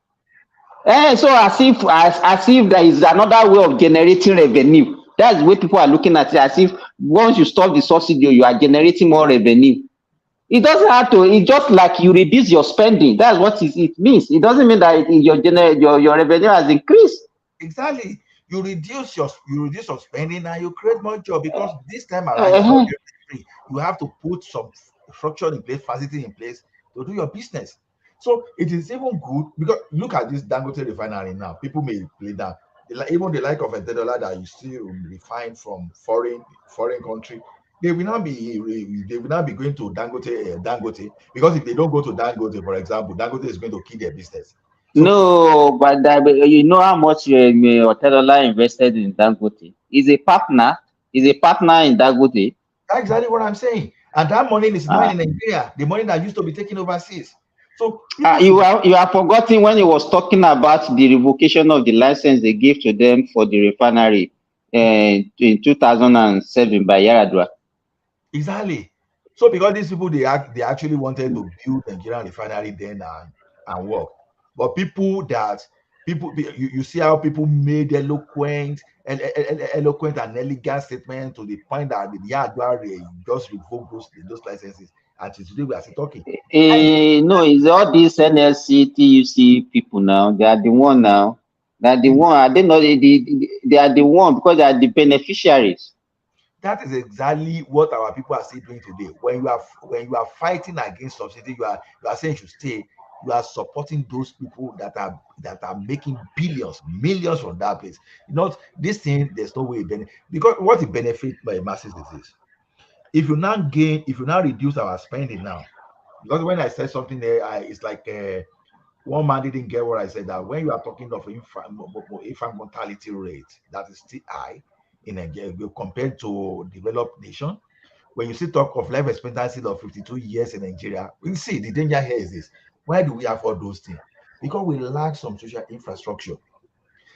So as if there is another way of generating revenue. That's the way people are looking at it. As if once you stop the subsidy, you are generating more revenue. It doesn't have to. It's just like you reduce your spending. That's what it means. It doesn't mean that your revenue has increased. Exactly. You reduce your spending and you create more job, because this time around it's not Uh-huh. free. You have to put some structure in place, facility in place to do your business. So it is even good, because look at this Dangote refinery now. People may play that even the like of a $10 that you see refined from foreign country, they will not be going to Dangote, because if they don't go to Dangote, for example, Dangote is going to kill their business. So No, but you know how much Otedola invested in Dangote. He's a partner. He's a partner in Dangote. that's exactly what I'm saying. And that money is not Uh, in Nigeria, the money that used to be taken overseas. So people should you are forgetting when he was talking about the revocation of the license they gave to them for the refinery in 2007 by Yaradua. exactly. So because these people they actually wanted to build Nigerian refinery then and work. But you see how people made eloquent and elegant statement to the point that the Yaradua just revoked those licenses. And today we are still talking. No, it's all these NLC, TUC people now. They are the one now. They are the one. Are they not? They are the one because they are the beneficiaries. That is exactly what our people are still doing today. When you are fighting against subsidy, you are saying you should stay. You are supporting those people that are making billions, millions from that place. Not this thing. There's no way because what it benefit by masses is this. If you now reduce our spending now, because when I said something there, it's like one man didn't get what I said, that when you are talking of infant mortality rate that is still high in Nigeria compared to developed nation, when you see talk of life expectancy of 52 years in Nigeria, we see the danger here is this. Why do we have all those things? Because we lack some social infrastructure.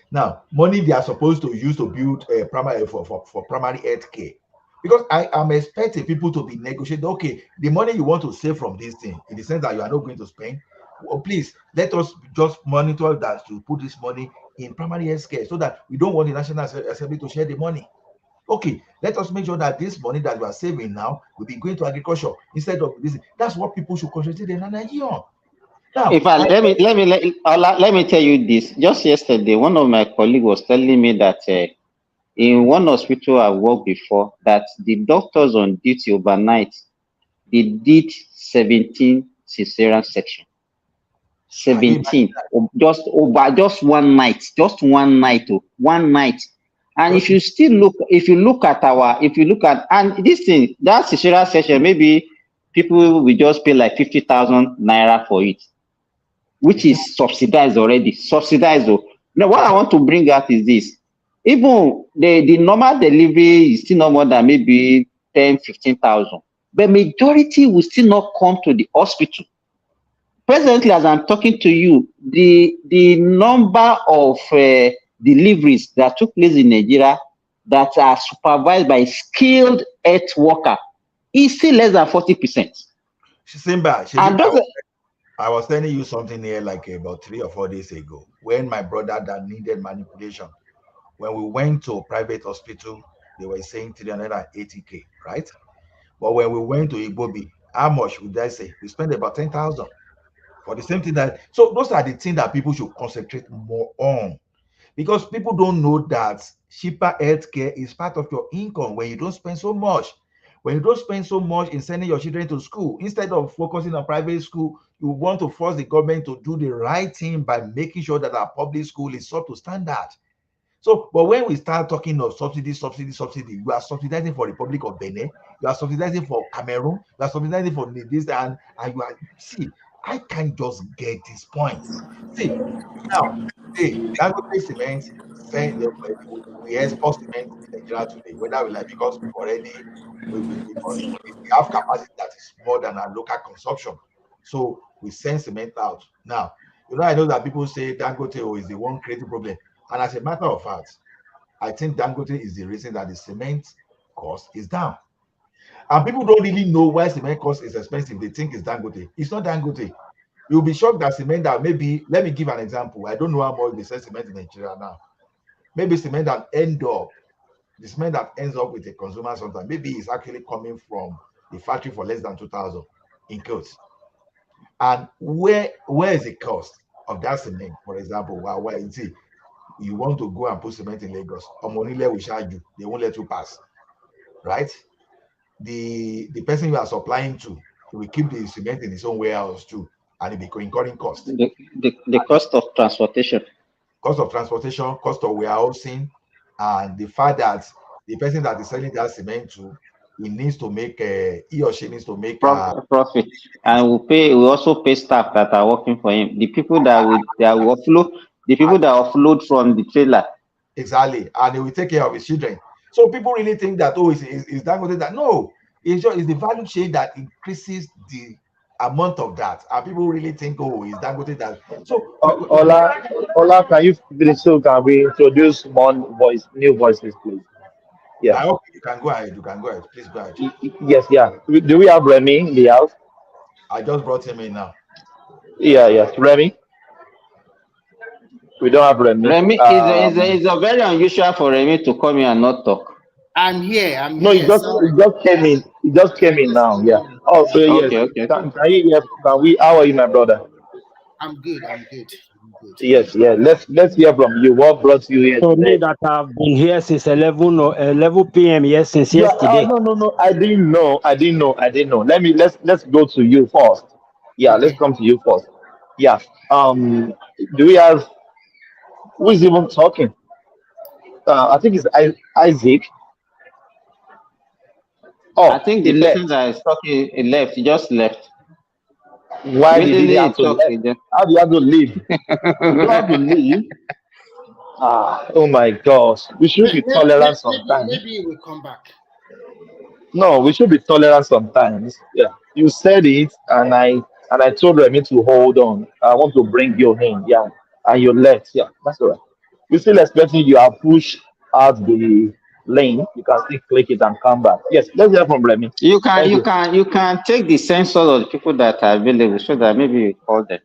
Now, money they are supposed to use to build primary for primary health care. Because I am expecting people to be negotiating. Okay, the money you want to save from this thing, in the sense that you are not going to spend, well, please let us just monitor that to put this money in primary health care, so that we don't want the National Assembly to share the money. Okay, let us make sure that this money that we are saving now will be going to agriculture instead of this. That's what people should concentrate in energy on. Now, In fact, let me tell you this. Just yesterday, one of my colleagues was telling me that in one hospital I worked before, that the doctors on duty overnight, they did 17 cesarean section. 17, just one night, one night. And if you look at and this thing, that cesarean section, maybe people will just pay like 50,000 naira for it, which is subsidized already. Subsidized. Now, what I want to bring out is this. Even the normal delivery is still not more than maybe 10, 15,000. But majority will still not come to the hospital. Presently, as I'm talking to you, the number of deliveries that took place in Nigeria that are supervised by skilled health worker is still less than 40%. Simba, I was telling you something here like about 3 or 4 days ago, when my brother that needed manipulation. When we went to a private hospital, they were saying 380K, right? But when we went to Igbobi, how much would I say? We spent about 10,000 for the same thing. So those are the things that people should concentrate more on, because people don't know that cheaper healthcare is part of your income when you don't spend so much. When you don't spend so much in sending your children to school, instead of focusing on private school, you want to force the government to do the right thing by making sure that our public school is up to standard. So, but when we start talking of subsidy, you are subsidizing for the Republic of Benin, you are subsidizing for Cameroon, you are subsidizing for this, and you are, see, I can't just get this point. See, now, Dangote Cement, we export cement in Nigeria today, whether we like, because we've already, we have capacity that is more than our local consumption. So we send cement out. Now, I know that people say Dangote is the one creating problem. And as a matter of fact, I think Dangote is the reason that the cement cost is down. And people don't really know why cement cost is expensive. They think it's Dangote. It's not Dangote. You'll be shocked that cement that maybe, let me give an example. I don't know how much they sell cement in Nigeria now. Maybe cement that the cement that ends up with a consumer sometimes, maybe it's actually coming from the factory for less than 2,000 in coast. And where is the cost of that cement, for example? Where you see, you want to go and put cement in Lagos, Omonile will charge you, they won't let you pass, right? The person you are supplying to will keep the cement in his own warehouse too, and it will be incurring cost. The cost of transportation. Cost of transportation, cost of warehousing, and the fact that the person that is selling that cement to, he or she needs to make profit, and we also pay staff that are working for him. The people that will offload, the people that offload from the trailer. Exactly, and he will take care of his children. So people really think that is Dangote that no, it's the value chain that increases the amount of that, and people really think is Dangote that. So Ola, can you finish? So can we introduce new voices, please? Yeah. I hope you can go ahead. You can go ahead. Please go ahead. Yes, yeah. Do we have Remy in the house? I just brought him in now. Yeah, yes. Remy? We don't have Remy. Remy is a very unusual for Remy to come here and not talk. I'm here. No, he just came in. He just came in now. Yeah. Oh, so yes. Okay. Can we? How are you, my brother? I'm good. Yes, yeah. Let's hear from you. What brought you here today? That I've been here since 11 p.m. Yes, since yesterday. No. I didn't know. Let's go to you first. Yeah, Okay. let's come to you first. Yeah. Do we have? Who is even talking? I think it's Isaac. Oh, I think the person that is talking left. He just left. Why did he have to leave? How do you have to leave? You don't have to leave. Oh my gosh. We should be tolerant sometimes. Maybe he will come back. No, we should be tolerant sometimes. Yeah. You said it, and I told Remy to hold on. I want to bring you in. Yeah. And you left. Yeah, that's all right. We're still expecting you have pushed out the lane. You can still click it and come back. Yes, let's hear from Remy. You can take the census of the people that are available so that maybe you call them.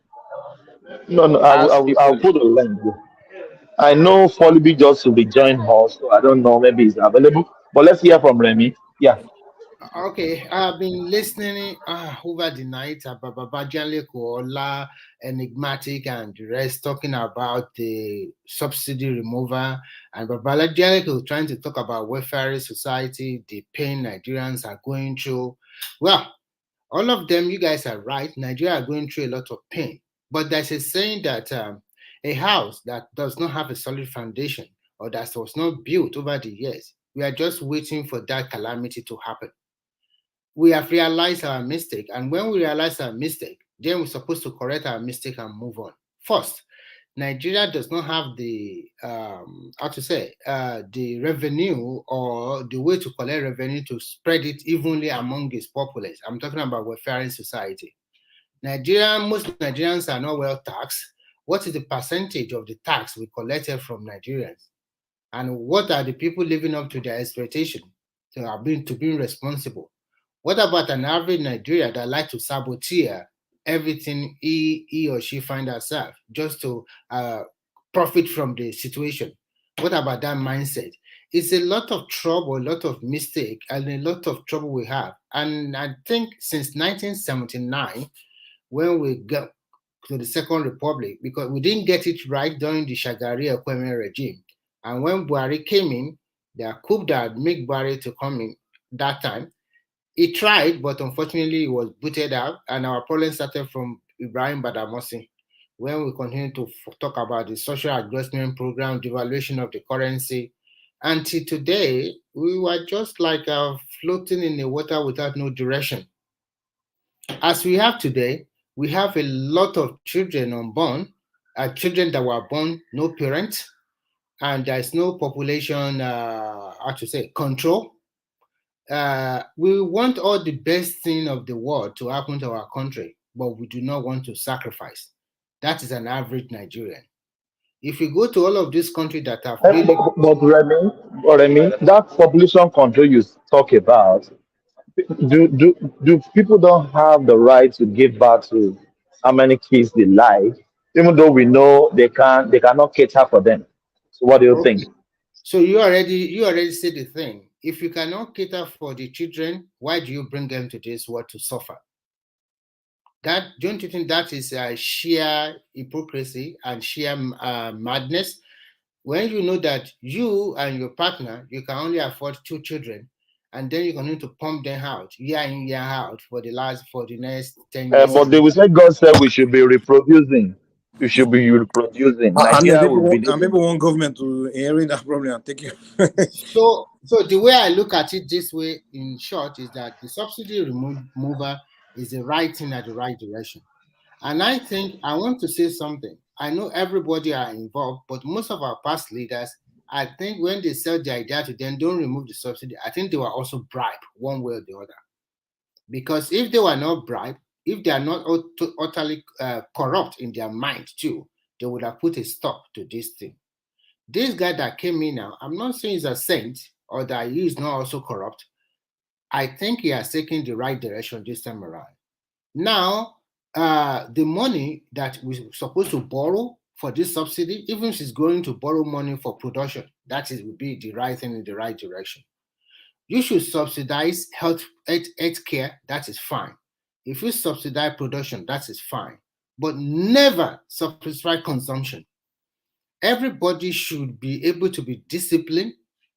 No, I'll put a link. I know Folibi just will be joining us, so I don't know, maybe it's available. But let's hear from Remy. Yeah. Okay, I've been listening over the night about Babajale Kola, Enigmatic, and the rest talking about the subsidy remover, and Babajale trying to talk about welfare society, the pain Nigerians are going through. Well, all of them, you guys are right. Nigeria are going through a lot of pain, but there's a saying that a house that does not have a solid foundation or that was not built over the years, we are just waiting for that calamity to happen. We have realized our mistake, and when we realize our mistake, then we're supposed to correct our mistake and move on. First, Nigeria does not have the the revenue or the way to collect revenue to spread it evenly among its populace. I'm talking about welfare society. Most Nigerians are not well taxed. What is the percentage of the tax we collected from Nigerians? And what are the people living up to their expectation to being responsible? What about an average Nigerian that like to saboteur everything he or she finds herself just to profit from the situation? What about that mindset? It's a lot of trouble, a lot of mistake, and a lot of trouble we have. And I think since 1979, when we got to the Second Republic, because we didn't get it right during the Shagari Ekweme regime. And when Buhari came in, the coup that made Buhari to come in that time, he tried, but unfortunately he was booted out, and our problem started from Ibrahim Badamasi, when we continued to talk about the social adjustment program, devaluation of the currency. Until today, we were just like floating in the water without no direction. As we have today, we have a lot of children unborn, children that were born no parents, and there's no population, control. We want all the best thing of the world to happen to our country, but we do not want to sacrifice. That is an average Nigerian. If we go to all of these countries that have really... But Remy, that population control you talk about, do people don't have the right to give back to how many kids they like, even though we know they cannot cater for them? So what do you think? So you already said the thing. If you cannot cater for the children, why do you bring them to this world to suffer? Don't you think that is sheer hypocrisy and sheer madness? When you know that you and your partner, you can only afford 2 children, and then you're going to pump them out year in, year out for the next 10 years. But they will say God said we should be reproducing. We should be reproducing. And then Nigeria will be people want government to inherit that problem and take it. So the way I look at it this way, in short, is that the subsidy remover is the right thing at the right direction. And I think I want to say something. I know everybody are involved, but most of our past leaders, I think when they sell the idea to them, don't remove the subsidy, I think they were also bribed one way or the other. Because if they were not bribed, if they are not utterly corrupt in their mind too, they would have put a stop to this thing. This guy that came in now, I'm not saying he's a saint or that he is not also corrupt. I think he has taken the right direction this time around. Now, the money that we're supposed to borrow for this subsidy, even if it's going to borrow money for production, that is would be the right thing in the right direction. You should subsidize health care, that is fine. If you subsidize production, that is fine. But never subsidize consumption. Everybody should be able to be disciplined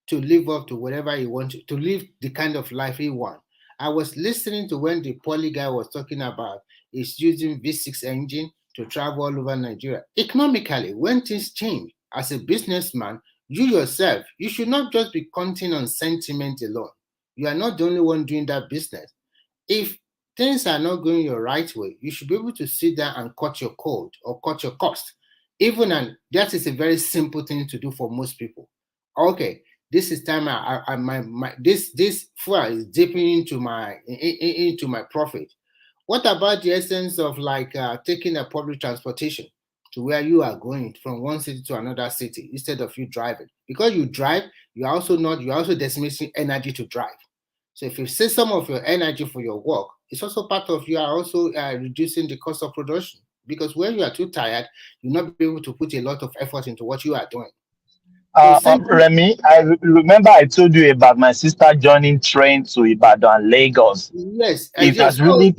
to live up to whatever he wants, to live the kind of life he wants. I was listening to when the poly guy was talking about is using V6 engine to travel all over Nigeria. Economically, when things change, as a businessman, you yourself, you should not just be counting on sentiment alone. You are not the only one doing that business. If things are not going your right way, you should be able to sit down and cut your code or cut your cost. Even and that is a very simple thing to do for most people. Okay, this is time this fuel is dipping into my profit. What about the essence of like taking a public transportation to where you are going from one city to another city instead of you driving? Because you drive, you're also dismissing energy to drive. So if you save some of your energy for your work, it's also part of you are also reducing the cost of production. Because when you are too tired, you'll not be able to put a lot of effort into what you are doing. Remy, I remember I told you about my sister joining train to Ibadan, Lagos. Yes, It has really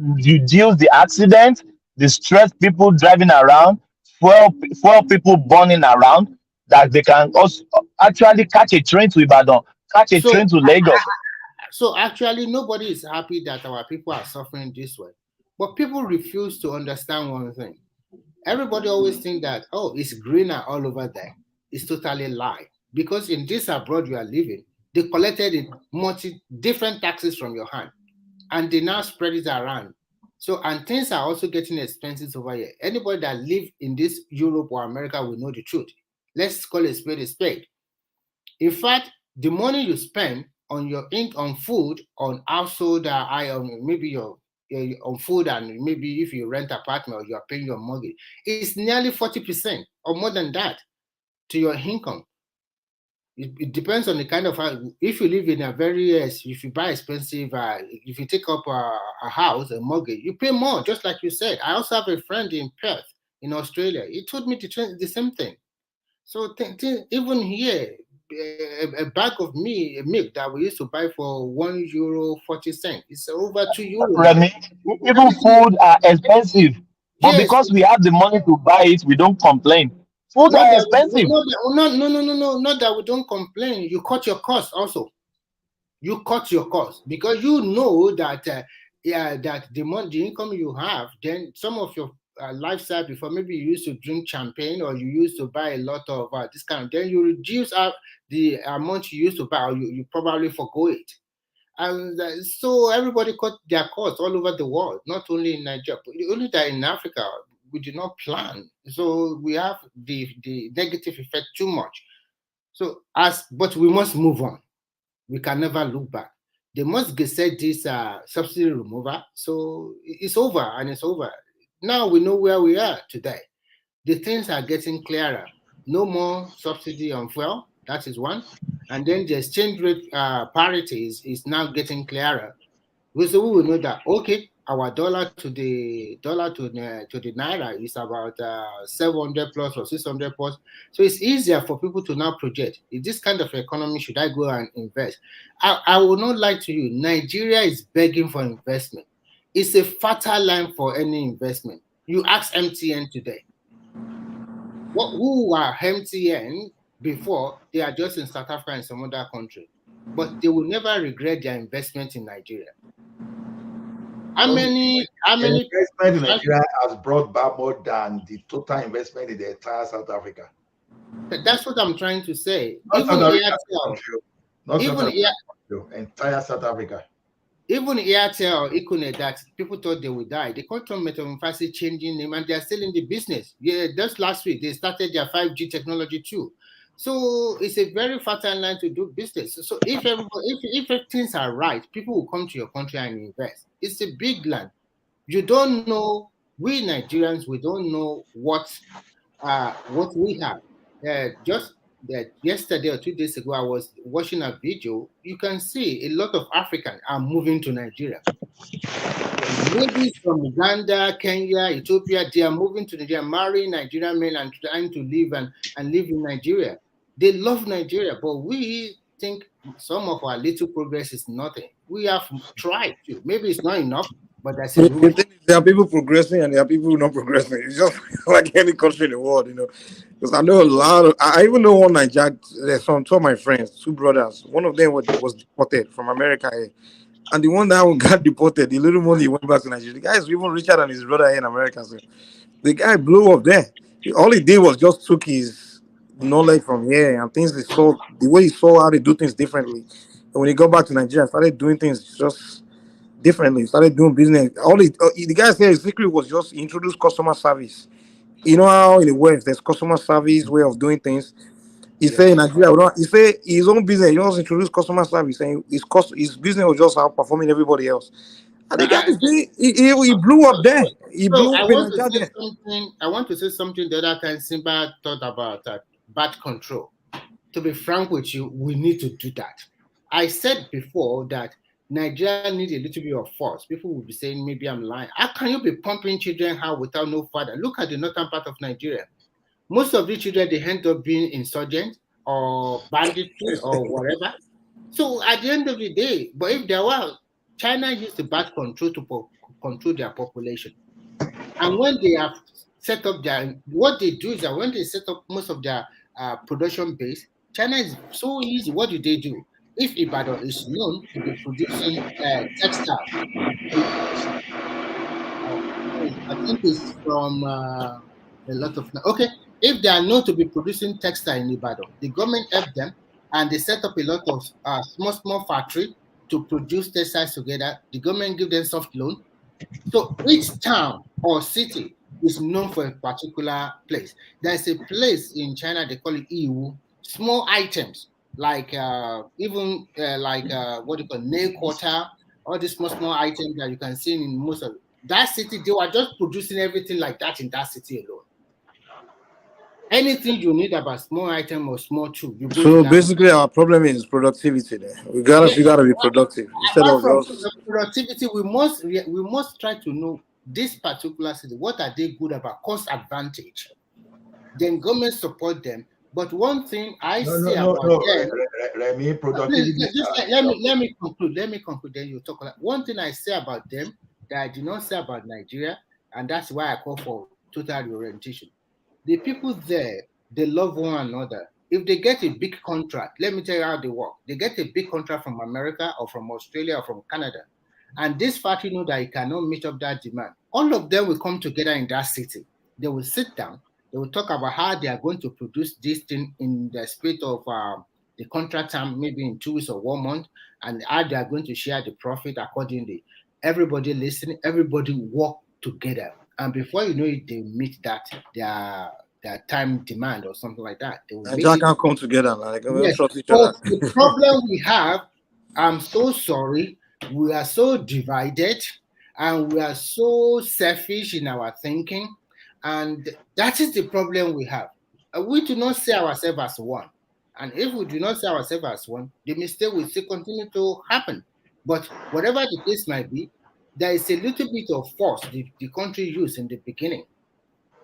reduced the accident, the stress people driving around, fuel people burning around, that they can also actually catch a train to Ibadan, catch a train to Lagos. So actually, nobody is happy that our people are suffering this way. But people refuse to understand one thing. Everybody always think that, oh, it's greener all over there. It's totally lie. Because in this abroad you are living, they collected different taxes from your hand. And they now spread it around. So, and things are also getting expensive over here. Anybody that live in this Europe or America will know the truth. Let's call a spade a spade. In fact, the money you spend on your on food, on household, maybe your on food, and maybe if you rent apartment or you are paying your mortgage, it's nearly 40% or more than that to your income. It depends on the kind of house. If you live in a if you buy expensive, if you take up a house, a mortgage, you pay more, just like you said. I also have a friend in Perth, in Australia. He told me the same thing. So even here, a bag of milk that we used to buy for €1.40, it's over €2. Remy, even food are expensive, but because we have the money to buy it, we don't complain. Food are expensive. No, not that we don't complain. You cut your cost also. You cut your cost because you know that that the income you have, then some of your lifestyle before, maybe you used to drink champagne or you used to buy a lot of this kind of, then you reduce the amount you used to buy, or you probably forgo it. And so everybody cut their costs all over the world, not only in Nigeria, but only that in Africa we did not plan. So we have the negative effect too much. So but we must move on. We can never look back. They must get this subsidy removal. So it's over and it's over. Now we know where we are today. The things are getting clearer. No more subsidy on fuel. That is one. And then the exchange rate parity is now getting clearer. So we will know that, okay, our dollar to the naira is about 700 plus or 600 plus. So it's easier for people to now project. In this kind of economy, should I go and invest? I will not lie to you. Nigeria is begging for investment. It's a fertile land for any investment. You ask MTN today. Who were MTN before? They are just in South Africa and some other country. But they will never regret their investment in Nigeria. How many investment in Nigeria has brought back more than the total investment in the entire South Africa? That's what I'm trying to say. Not Even South Africa, Airtel, not even South Africa, entire South Africa. Even Airtel, Econet, that people thought they would die. They called on Metamorphosis changing name, and they are still in the business. Yeah, just last week they started their 5G technology too. So it's a very fertile line to do business. So if things are right, people will come to your country and invest. It's a big land. You don't know. We Nigerians, we don't know what we have. Just that yesterday or 2 days ago, I was watching a video. You can see a lot of Africans are moving to Nigeria. Ladies from Uganda, Kenya, Ethiopia, they are moving to Nigeria, marrying Nigerian men and trying to live and live in Nigeria. They love Nigeria, but we think some of our little progress is nothing. We have tried to. Maybe it's not enough, but that's a room. There are people progressing and there are people not progressing. It's just like any country in the world, Because I know a lot of, I even know one Niger, two of my friends, two brothers. One of them was deported from America, and the one that got deported, the little money went back to Nigeria. The guy is even richer than his brother here in America. So the guy blew up there. All he did was just took his knowledge from here and things he saw, the way he saw how they do things differently. And when he got back to Nigeria, started doing things just differently, started doing business. The guy said his secret was just introduce customer service. You know how in the West there's customer service way of doing things. He said in Nigeria, he said his own business, he just introduced customer service, and his business was just outperforming everybody else. And the guy he blew up there. He blew up in Nigeria. I want to say something the other time Simba thought about bad control. To be frank with you, we need to do that. I said before that Nigeria needs a little bit of force. People will be saying maybe I'm lying. How can you be pumping children out without no father? Look at the northern part of Nigeria. Most of the children, they end up being insurgent or banditry or whatever. So at the end of the day, but if there were, China used the bad control to control their population. And when they have set up what they do is that when they set up most of their production base, China is so easy. What do they do? If Ibadan is known to be producing textile, I think it's from a lot of if they are known to be producing textile in Ibadan, the government help them and they set up a lot of small factory to produce textiles together. The government give them soft loan. So each town or city is known for a particular place. There's a place in China, they call it Yiwu, small items like what do you call nail cutter, all these small items that you can see in most of that city. They were just producing everything like that in that city alone. Anything you need about small item or small tool, you go so basically our problem is productivity there. We gotta be productive instead of just productivity. We must try to know this particular city, what are they good about, cost advantage, then government support them. But one thing I say about them, let me conclude, then you talk. One thing I say about them that I do not say about Nigeria, and that's why I call for total reorientation. The people there, they love one another. If they get a big contract, let me tell you how they work. They get a big contract from America or from Australia or from Canada. And this factory know that it cannot meet up that demand. All of them will come together in that city. They will sit down. They will talk about how they are going to produce this thing in the spirit of the contract time, maybe in 2 weeks or 1 month, and how they are going to share the profit accordingly. Everybody listening, everybody work together. And before you know it, they meet their time demand or something like that. They will can't come together. Yes. The problem we have, I'm so sorry, we are so divided and we are so selfish in our thinking. And that is the problem we have. We do not see ourselves as one. And if we do not see ourselves as one, the mistake will still continue to happen. But whatever the case might be, there is a little bit of force the country used in the beginning.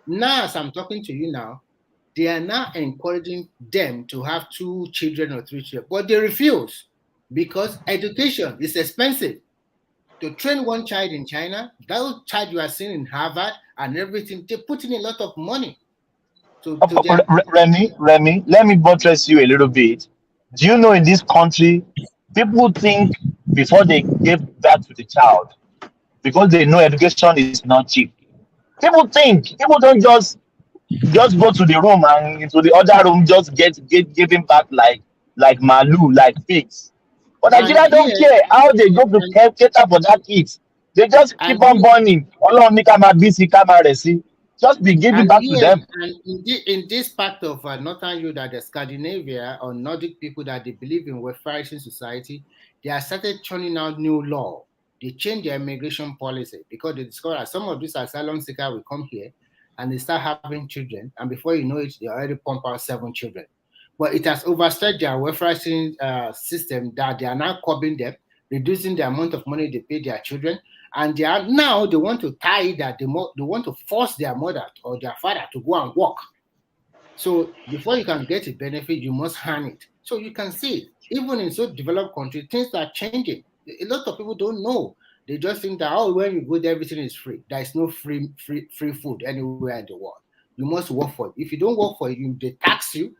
Now, as I'm talking to you now, they are now encouraging them to have 2 children or 3 children, but they refuse because education is expensive. to train one child in China, that child you are seeing in Harvard and everything, they put in a lot of money. So Remy, let me buttress you a little bit. Do you know in this country, people think before they give that to the child, because they know education is not cheap. People don't just go to the room and into the other room, just get giving back like malu, like pigs. But and Nigeria don't here care how they go to cater for that kids. They just keep and on burning. Ọlọ́run ní ká máa bí sí, ká máa rẹ̀ sí. Just be giving back to them. and in this part of northern Europe, the Scandinavia or Nordic people that they believe in welfare society, they have started churning out new law. They change their immigration policy because they discover that some of these asylum seekers will come here and they start having children, and before you know it, they already pump out 7 children. But it has overstretched their welfare system that they are now curbing them, reducing the amount of money they pay their children, and they want to tie that they want to force their mother or their father to go and work. So before you can get a benefit, you must earn it. So you can see, even in so developed countries, things are changing. A lot of people don't know. They just think that when you go there, everything is free. There is no free food anywhere in the world. You must work for it. If you don't work for it, they tax you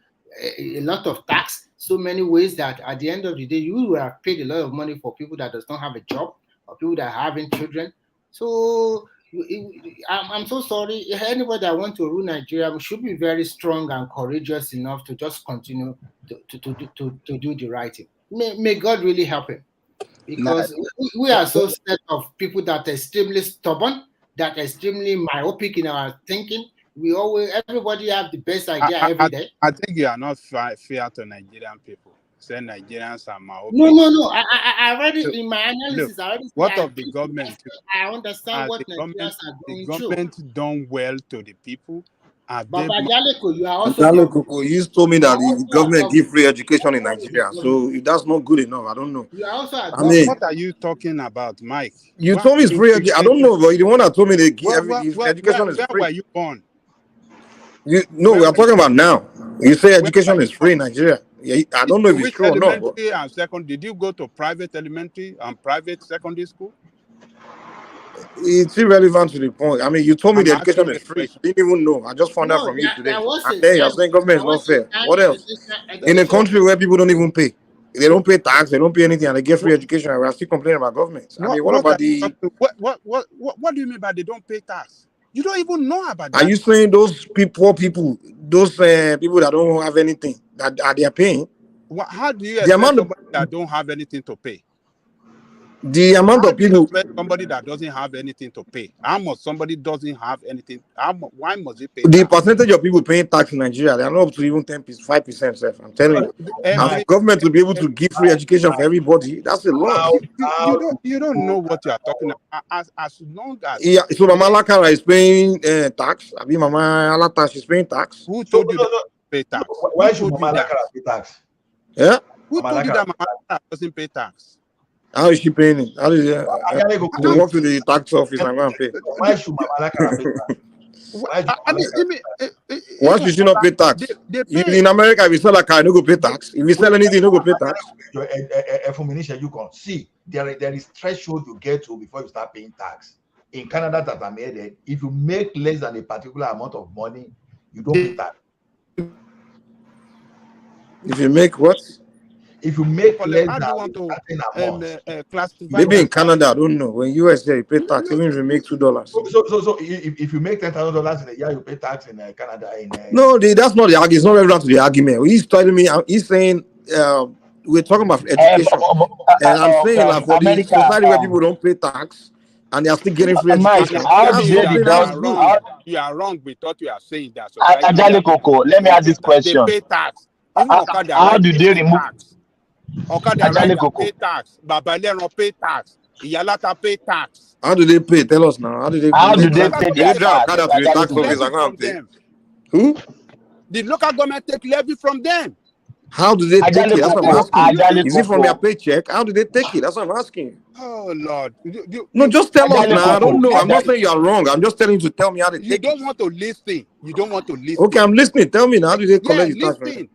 a lot of tax, so many ways that at the end of the day, you will have paid a lot of money for people that does not have a job or people that are having children. So I'm so sorry. Anybody that wants to rule Nigeria should be very strong and courageous enough to just continue to do the right thing. May God really help him, because we are so set of people that are extremely stubborn, that are extremely myopic in our thinking. Everybody have the best idea every day. I think you are not fair to Nigerian people. Say Nigerians are myopic. No. I already in my analysis. Look, I already what of the government? I understand what Nigerians are going through. The government done well to the people. But Jaleko, you are also. Jaleko, you told me that the government give free education in Nigeria. So if that's not good enough, I don't know. You are also. What are you talking about, Mike? You told me it's free education. I don't know, but you're the one that told me they give education is free. Where were you born? No, we are talking about now. You say education is free in Nigeria. I don't know if it's true or not. Elementary and second, did you go to private elementary and private secondary school? It's irrelevant to the point. I mean, you told me the education is free. I didn't even know. I just found out from you today. And then you're saying government is not fair. What else? In a country where people don't even pay. They don't pay tax, they don't pay anything, and they get free education, and we're still complaining about government. I mean, what about the... What do you mean by they don't pay tax? You don't even know about that. Are you saying those poor people, those people that don't have anything, that they are paying? How do you expect somebody that don't have anything to pay? The amount of people... somebody that doesn't have anything to pay. How much somebody doesn't have anything? Why must they pay the tax? Percentage of people paying tax in Nigeria, they are not up to even 5%. I'm telling you. And the government will be able to give free education for everybody. That's a lot. You don't know what you are talking about. As long as... Yeah, so Mama Lakara is paying tax. I mean, Mama Alata, she's paying tax. Who told you to pay tax? Why should Mama Lakara pay tax? Yeah? Who told you that Mama Lakara doesn't pay tax? How is she paying it? How is to walk to the tax office and go and pay? Why should Mama Lakara pay tax? Why should she not pay tax? In America, if you sell a car, you don't go pay tax. If you sell anything, you don't go pay tax. You can see there is threshold you get to before you start paying tax. In Canada, that I made it, if you make less than a particular amount of money, you don't pay tax. If you make what? If you make less how than do you want to classify? Maybe in Canada, I don't know. When US there, you pay tax even if you make $2. So if you make $10,000 in a year, you pay tax in Canada. No, that's not the argument. It's not relevant to the argument. He's telling me, he's saying we're talking about education, and I'm saying like for the society where people don't pay tax and they are still getting free education. You are wrong. We thought you are saying that. Ajale Koko, let me ask this question. They pay tax. How do they remove tax? Okada pay tax. Babalero pay tax. Iyalata pay tax. How do they pay? Tell us now. How do they pay their tax? Okada to the tax office and go and pay. Who? The local government take levy from them. How do they take it? That's what I'm asking. Is it from your paycheck? How do they take it? That's what I'm asking. Oh Lord! No, just tell us now. I don't know. I'm not saying you are wrong. I'm just telling you to tell me how they take it. You don't want to listen. You don't want to listen. Okay, I'm listening. Tell me now. How do they collect the tax?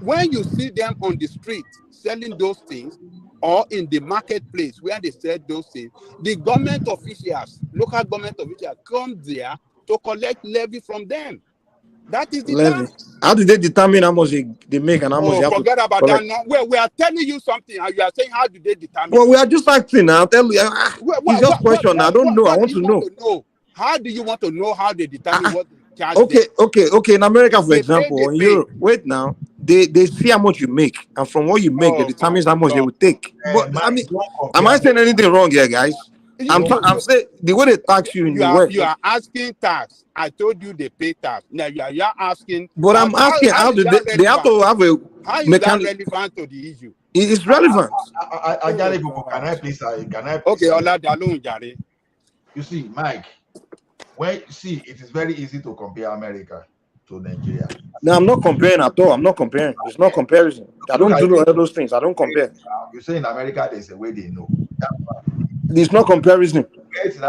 When you see them on the street selling those things, or in the marketplace where they sell those things, the government officials, local government officials come there to collect levy from them. That is the Levy. tax. How do they determine how much they make and how much they have Forget to about collect? that now. Well, we are telling you something and you are saying, how do they determine? Well, we are just acting now. Tell you, it's just question. I don't know. I want to know. How do you want to know how they determine what they charge Okay, them? okay. In America, for They example, pay, in Europe, wait now, they see how much you make, and from what you make, they determine how much they will take. But I mean, am I saying anything wrong here, guys? I'm saying the way they tax you in the West. You are asking tax. I told you they pay tax. Now you are asking. But I'm asking how do they have to have a how is that relevant to the issue? It's relevant. Can I please? Okay, Ola Dalun Jare. You see, Mike, it is very easy to compare America to Nigeria. No, I'm not comparing at all. I'm not comparing. It's not comparison. I don't do all those things. I don't compare. You say in America there's a way they know. It's not comparison.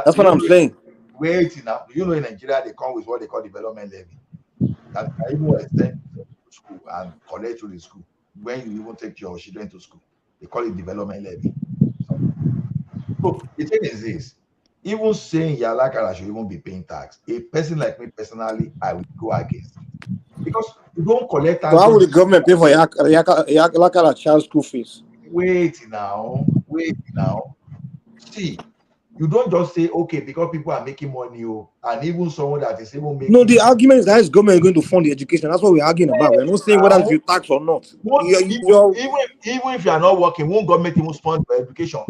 That's what I'm saying. Wait now. You know in Nigeria they come with what they call development levy. That can even extend to school and collect to the school when you even take your children to school. They call it development levy. So the thing is this. Even saying Yalakara should even be paying tax. A person like me personally, I would go against it. Because you don't collect tax. So how would the government pay for Yalakara child school fees? Wait now. See, you don't just say, okay, because people are making money, and even someone that is even making. No, the argument is that government is going to fund the education. That's what we're arguing about. We're not saying whether you tax or not. Even if you are not working, won't government even fund for education?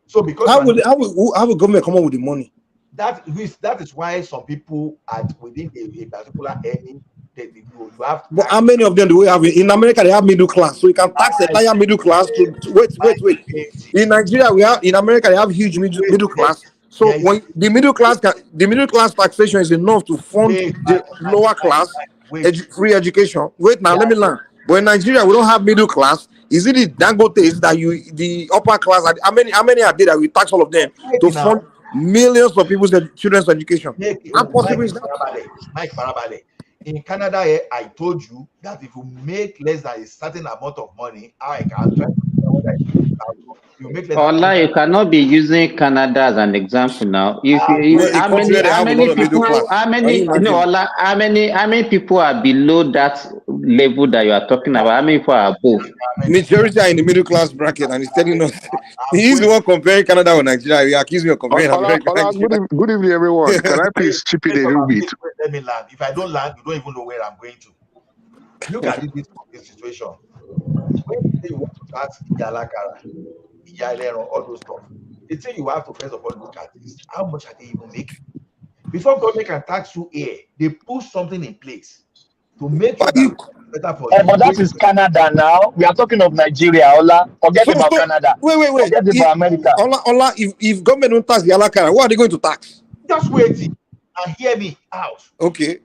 So because how will government come up with the money? That is why some people within a particular earning, you have. But how many of them do we have in America? They have middle class, so you can tax the entire middle class. Wait. In Nigeria, in America they have huge middle class. So when the middle class taxation is enough to fund the lower class free education. Wait now, let me learn. But in Nigeria, we don't have middle class. Is it the Dangotes that the upper class? How many are there that we tax all of them to fund millions of people's children's education? How possible is that? Mike Farabale. In Canada, I told you that if you make less than a certain amount of money, I can try to you make less. Ola, you cannot be using Canada as an example now. How many people are below that level that you are talking about? How many people are above? Majority are in the middle class bracket, and he's telling us he's the one comparing Canada with Nigeria. He accused me of comparing America. Good evening, everyone. Can I please chip in a little bit? Let me land. If I don't land, you don't even know where I'm going to. Look at this situation. When you want to tax Yalakara, all those stuff, the thing you have to first of all look at is how much are they even making? Before government can tax you here, they put something in place to make it better for you. But that is Canada now. We are talking of Nigeria, Ola. Forget about Canada. Wait. Forget about America. Ola, if government don't tax Yalakara, what are they going to tax? Just wait and hear me out. Okay.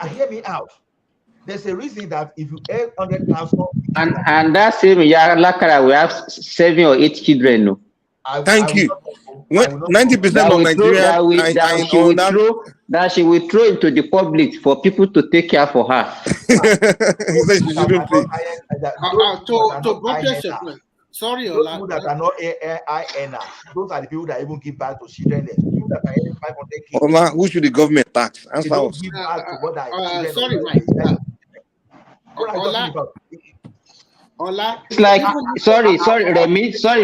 And hear me out. There's a reason that if you earn 100,000 and that same Yalakara, we have 7 or 8 children. No. Thank you. 90% of Nigeria that she will throw into the public for people to take care for her. Sorry, those people that are not earners, those are the people that even give back to children. People that are earning 500K. Ola, who should the government tax? Answer us. Sorry, Mike. Ola. It's like sorry,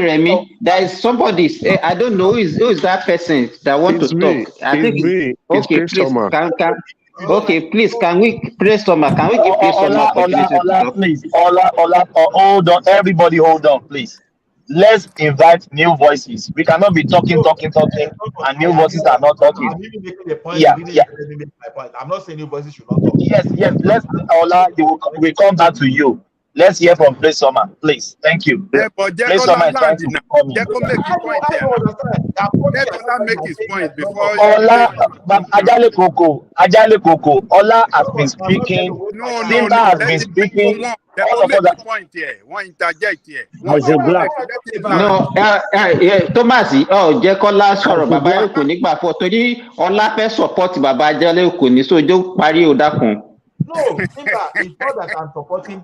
Remy. There is somebody. I don't know who is that person that want to talk. I think okay, please, can we play Summer? Can we give Summer please? Ola, hold on, everybody, hold on, please. Let's invite new voices. We cannot be talking, and new voices are not talking. I'm even making the point. Yeah. I'm not saying new voices should not talk. Yes. Let's Ola. We come back to you. Let's hear from Play Summer, please. Thank you. Yeah, but Play Summer is trying to come in. Make his point there. Let Ola make his point before. Ola, Ajale Koko. Ola has been speaking. Simba has been speaking. All of us point here. One interject here. No, Thomas. Jẹ́ Kọ́lá sọ̀rọ̀ bàbá Eko nígbà fọ́ torí Ọlá fẹ́ support bàbá Ajale Eko ní sójó parí ó dákun. No, Simba, it's not that I'm supporting.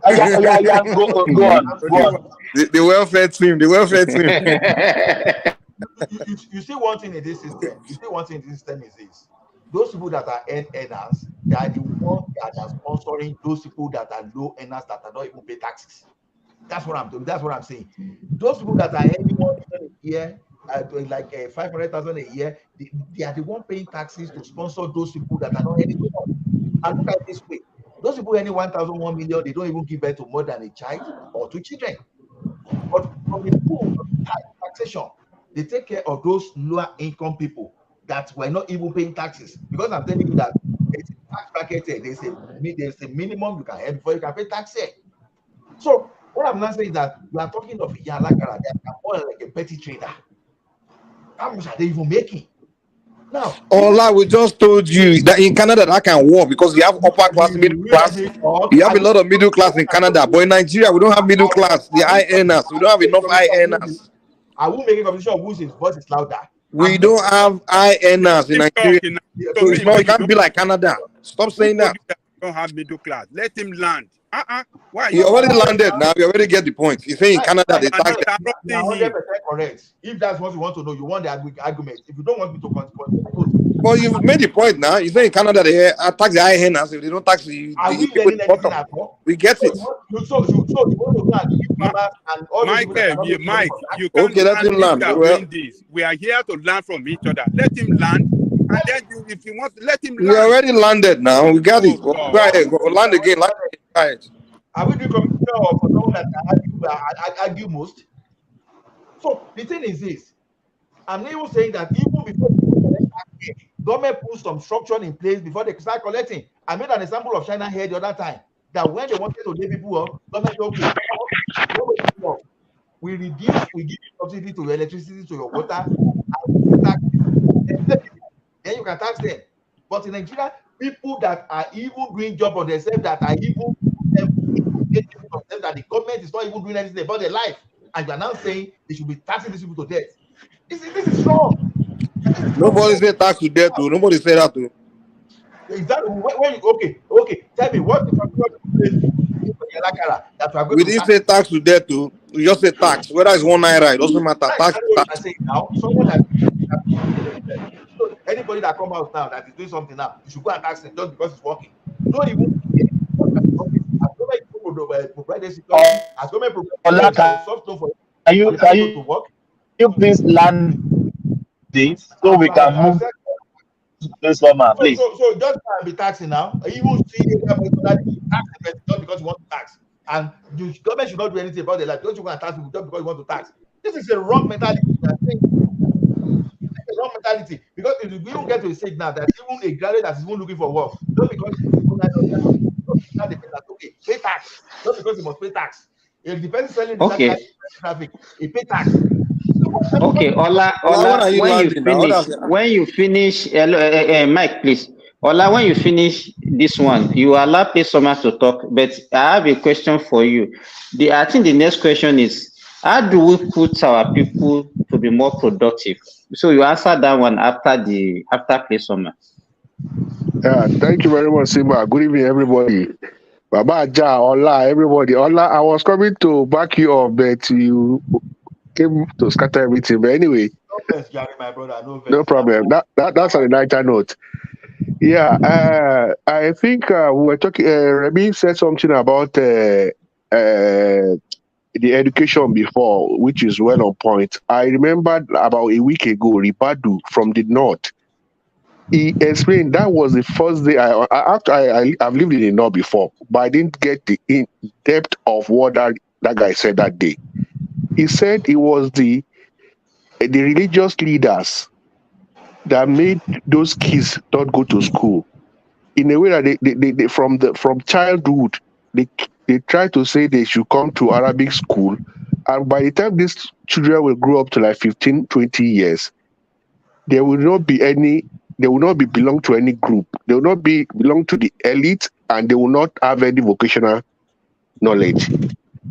Go on. The welfare team, the welfare team. You see one thing in this system. You see one thing in this system is this: those people that are earners, they are the ones that are sponsoring those people that are low earners that are not even pay taxes. That's what I'm doing. That's what I'm saying. Those people that are earning 1 million a year, like 500,000 a year, they are the one paying taxes to sponsor those people that are not earning enough. And look at it this way: those people earning 1,000, 1 million, they don't even give birth to more than a child or 2 children. But from the pool of taxation, they take care of those lower income people that were not even paying taxes. Because I'm telling you that it's a tax bracket here. There's a minimum you can earn before you can pay tax here. So what I'm not saying is that you are talking of Yalakara, they are more like a petty trader. How much are they even making? Now, Ola, we just told you that in Canada that can work because you have upper class, middle class. You have a lot of middle class in Canada, but in Nigeria we don't have middle class. The high earners, we don't have enough high earners. I will make a competition of whose voice is louder. We don't have high earners in Nigeria, so it's not. It can't be like Canada. Stop saying that. Don't have middle class. Let him land. Why? You already landed now. You already get the point. He's saying in Canada they tax them. 100% correct. If that's what you want to know, you want the argument. If you don't want me to continue. Well, you've made the point now. You say in Canada they tax the high earners. If they don't tax the people in the bottom, we get it. So you want to go and give and all Michael, Mike, you can't okay, let him land. Well, we are here to learn from each other. Let him land, and then if you want, let him land. We already landed now. We got it. Go ahead. Go land again. Land again. Right. Are we doing competition or for someone that argue most? So the thing is this: I'm not even saying that even before the government put some structure in place before they start collecting. I made an example of China here the other time that when they wanted to lay people up, government said, okay, we reduce, we give you subsidy to your electricity, to your water, and then you can tax them. But in Nigeria, people that are even doing job on themselves, that are even that the government is not even doing anything about their life, and you are now saying they should be taxing these people to death. This is wrong. Nobody said tax to death, though. Nobody said that, though. Exactly. When you, okay. Tell me what we didn't say tax to death, though. We just said tax. Whether it's 1 naira, it doesn't matter. Tax. Now, someone that anybody that come out now that is doing something now, you should go and tax them just because it's working. Don't even you please land this so we can move this summer, please. So just be taxing now. Even see tax just because you want to tax. And the government should not do anything about their life. Don't you want to tax people just because you want to tax? This is a wrong mentality. It's a wrong mentality. Because if we don't get to a stage now that even a graduate that is even looking for work, not because okay, pay tax. Not because he must pay tax. If the person selling the traffic, he pay tax. Okay, Ola, when you finish, Mike, please. Ola, when you finish this one, you allow Plesoma to talk, but I have a question for you. I think the next question is, how do we put our people to be more productive? So you answer that one after Plesoma. Yeah, thank you very much, Simba. Good evening, everybody. Baba Ja, Ola, everybody. Ola, I was coming to back you up, but you came to scatter everything. But anyway, no problem. That's on the nighter note. Yeah, I think we were talking. Remy said something about the education before, which is well on point. I remember about a week ago, Ribadu from the north. He explained that was the first day I've lived in the north before, but I didn't get the in depth of what that guy said that day. He said it was the religious leaders that made those kids not go to school in a way that they from childhood they try to say they should come to Arabic school, and by the time these children will grow up to like 15, 20 years, there will not be belong to any group. They will not belong to the elite, and they will not have any vocational knowledge.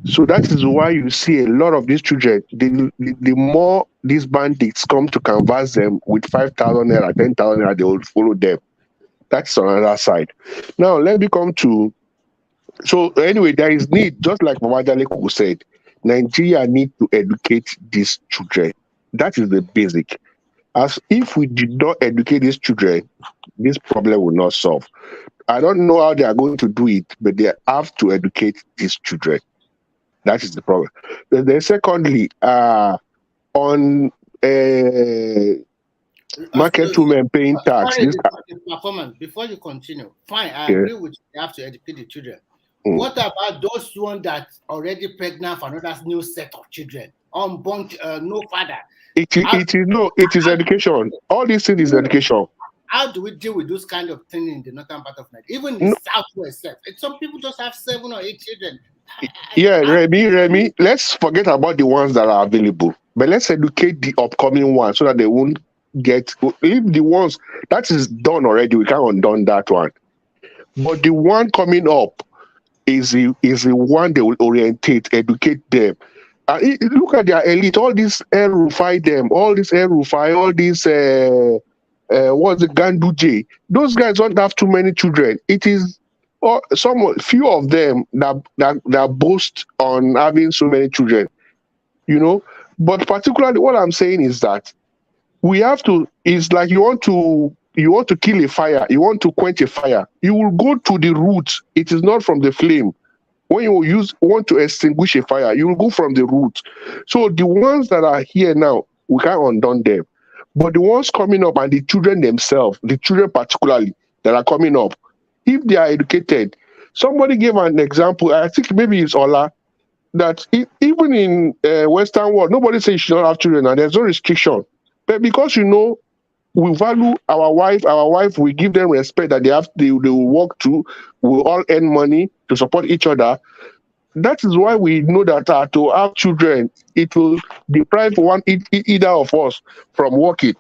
So that is why you see a lot of these children, the more these bandits come to canvass them with 5,000 naira, 10,000 naira, they will follow them. That's on another side. Now let me come to. So anyway, there is need, just like Mama Jaleko said, Nigeria need to educate these children. That is the basic. As if we did not educate these children, this problem will not solve. I don't know how they are going to do it, but they have to educate these children. That is the problem. Then secondly, on market women paying tax. Sorry, the performance. Before you continue, fine, I agree with you. You have to educate the children. What about those ones that already pregnant for another new set of children, unborn, no father? It is education. All these things is education. How do we deal with those kind of things in the northern part of Nigeria? Even in the southwest, some people just have 7 or 8 children. Yeah, Remy, let's forget about the ones that are available, but let's educate the upcoming ones so that they won't leave the ones that is done already. We can't undo that one. But the one coming up is the one they will orientate, educate them. Look at their elite, all these El-Rufai them, all these El-Rufai, all these what's the Ganduje? Those guys don't have too many children. It is few of them that boast on having so many children, But particularly, what I'm saying is that we have to. It's like you want to kill a fire, you want to quench a fire. You will go to the root. It is not from the flame. When you want to extinguish a fire, you will go from the root. So the ones that are here now, we can't undo them. But the ones coming up and the children themselves, the children particularly that are coming up, if they are educated, somebody gave an example, I think maybe it's Ola, that even in Western world, nobody says you should not have children and there's no restriction. But because we value our wife, we give them respect that they will work too, we all earn money to support each other. That is why we know that to have children, it will deprive either of us from working.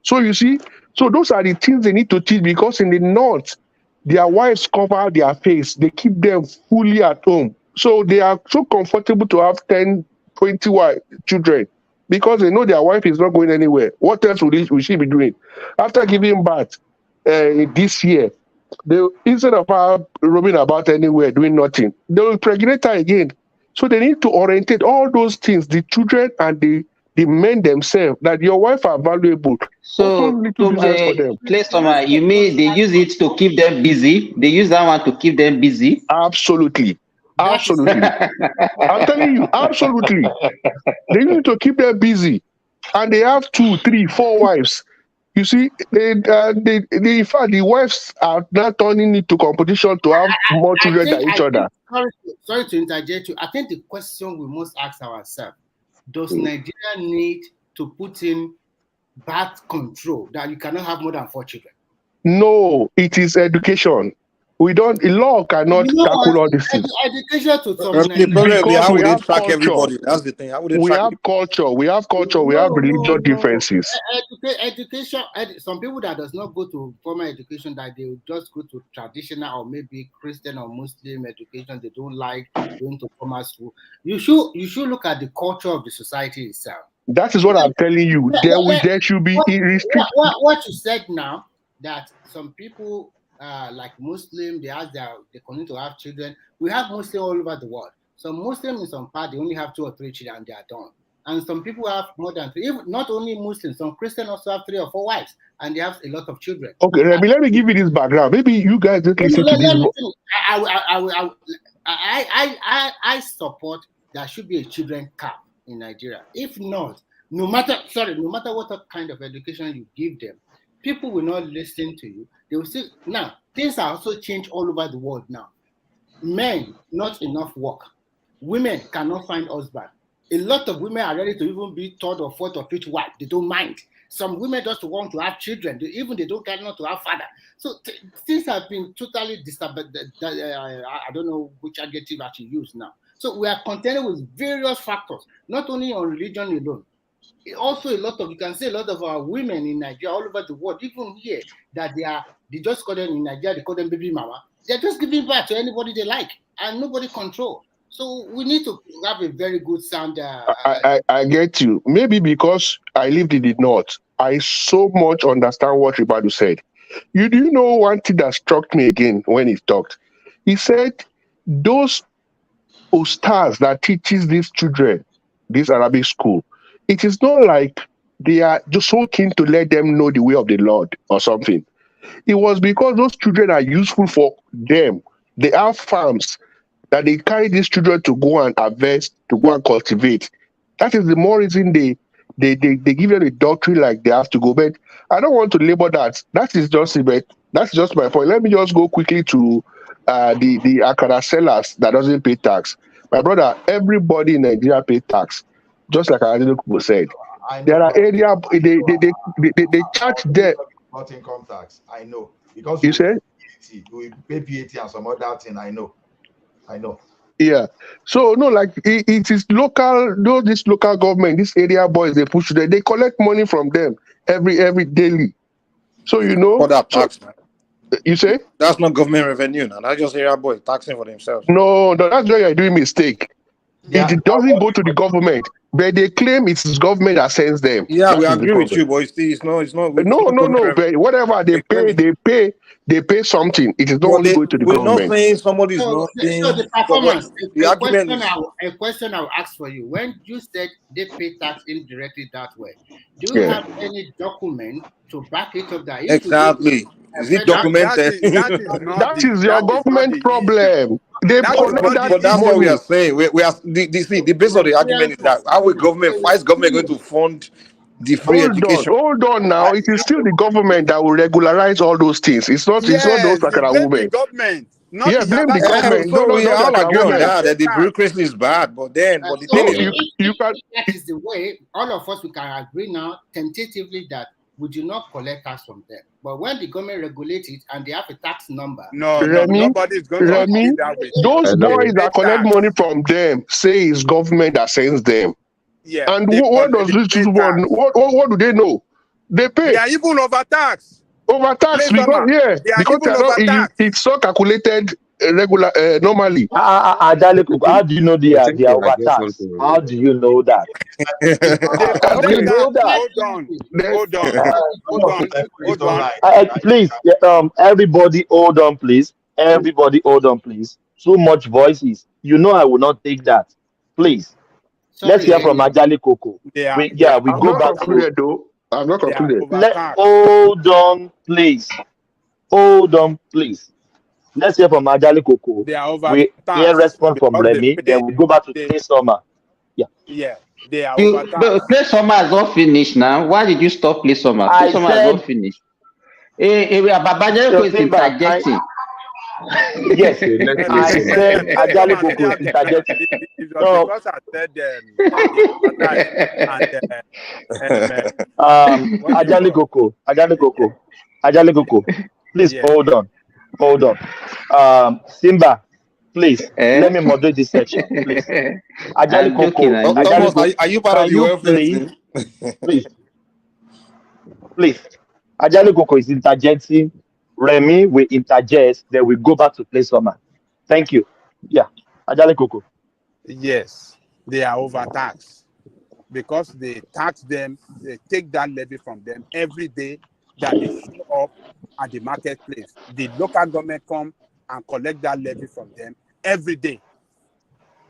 So you see, those are the things they need to teach, because in the north, their wives cover their face. They keep them fully at home. So they are so comfortable to have 10, 20 children because they know their wife is not going anywhere. What else will she be doing? After giving birth this year, instead of her roaming about anywhere doing nothing, they will pregnate her again. So they need to orientate all those things, the children and the men themselves, that your wife are valuable. So, place Thomas, you mean they use it to keep them busy? They use that one to keep them busy? Absolutely. I'm telling you, absolutely. They use it to keep them busy. And they have 2, 3, 4 wives. You see, in fact, the wives are now turning into competition to have more children than each other. Sorry to interject you. I think the question we must ask ourselves, does Nigeria need to put in birth control that you cannot have more than 4 children? No, it is education. Law cannot tackle all these things. Education to some how would they track everybody? That's the thing. How would they we have culture, we have religious differences. Education, some people that does not go to formal education, that they just go to traditional or maybe Christian or Muslim education, they don't like going to formal school. You should look at the culture of the society itself. That is what I'm telling you. There should be what you said now, that some people like Muslim, they continue to have children. We have Muslims all over the world. Some Muslims in some part, they only have 2 or 3 children and they are done. And some people have more than 3. Not only Muslims, some Christians also have 3 or 4 wives and they have a lot of children. Okay, let me give you this background. Maybe you guys don't listen to this. I support there should be a children cap in Nigeria. If not, no matter what kind of education you give them, people will not listen to you. They will say, now, things are also changed all over the world now. Men, not enough work. Women cannot find husband. A lot of women are ready to even be 3rd or 4th or 5th wife. They don't mind. Some women just want to have children. They don't care not to have father. So things have been totally disturbed. I don't know which adjective I should use now. So we are contending with various factors, not only on religion alone. Also, you can say a lot of our women in Nigeria, all over the world, even here, that they just call them in Nigeria, they call them baby mama. They're just giving birth to anybody they like, and nobody control. So we need to have a very good sound. I get you. Maybe because I lived in the north, I so much understand what Ribadu said. You do know one thing that struck me again when he talked? He said those stars that teaches these children, this Arabic school, it is not like they are just so keen to let them know the way of the Lord or something. It was because those children are useful for them. They have farms that they carry these children to go and harvest, to go and cultivate. That is the more reason they give them a doctrine like they have to go. But I don't want to label that. That is just it, but that's just my point. Let me just go quickly to the akara sellers that doesn't pay tax. My brother, everybody in Nigeria pay tax, just like Adenokubo said. There are area they charge them. Not income tax. I know because You said? we pay VAT and some other thing. I know. Yeah. So no, like it is local. No, this local government, this area boys, they push them. They collect money from them every daily. So you know. For that tax, man. You say? That's not government revenue, now. That's just area boys taxing for themselves. No, that's where you're doing mistake. Yeah. It doesn't go to the government, but they claim it's government that sends them. Yeah, we agree with you, but it's not. No. But whatever they pay something. It is not only going to the government. We're not saying somebody's not. So the performance. A question I'll ask for you: when you said they pay tax indirectly that way, do you have any document to back it up? That exactly. Is it documented? That is your government problem. They but that's what we are saying. We are the base of the argument is that our government going to fund the free education. Hold on now. It is still the government that will regularize all those things. It's not those Akara women. Government. Blame the government. So we all agree on that the bureaucracy is bad, but the thing is if that is the way, all of us we can agree now tentatively that we do not collect tax from them. But when the government regulates it and they have a tax number, nobody's going to do that way. Those boys that collect money from them say it's government that sends them. Yeah. And what does this one? What do they know? They pay. They are even overtaxed. Overtaxed because it's so calculated normally. How do you know they are overtaxed? How do you know that? Hold on. Please, everybody hold on, please. Everybody hold on, please. Too much voices. You know I will not take that. Please. Let's hear from Ajali Koko. We go back to. I'm not concluded. Hold on, please. Hold on, please. Let's hear from Ajali Koko. We hear response from Remy. Then we go back to Play Summer. Yeah, they are overtaxed. But Play Summer has not finished now. Why did you stop Play Summer? Play Summer has not finished. Babajeko is interjecting. Yes, I said Ajali Koko is interjecting. Because I said Ajali Koko, please hold on. Simba, please let me moderate this section, please. Ajali Koko, are you part of the welfare team? Please. Ajali Koko is interjecting. Remy will interject, then we go back to Play Summer. Thank you. Yeah, Ajali Koko. Yes, they are overtaxed because they tax them, they take that levy from them every day that they show up at the marketplace. The local government come and collect that levy from them every day.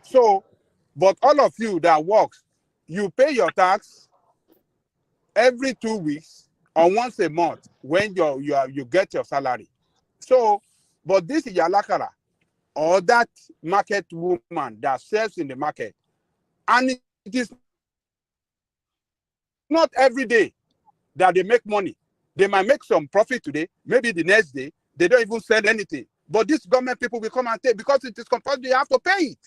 So, but all of you that works, you pay your tax every 2 weeks or once a month when you get your salary. So, but this is Yalakara or that market woman that sells in the market, and it is not every day that they make money. They might make some profit today, maybe the next day they don't even sell anything. But these government people will come and take because it is compulsory. They have to pay it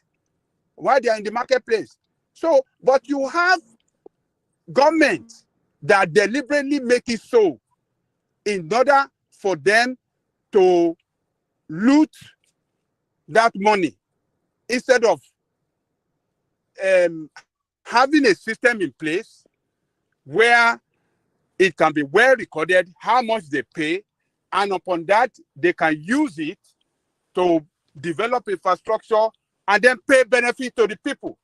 while they are in the marketplace. So, but you have government that deliberately make it so in order for them to loot that money instead of having a system in place where it can be well recorded how much they pay, and upon that they can use it to develop infrastructure and then pay benefit to the people.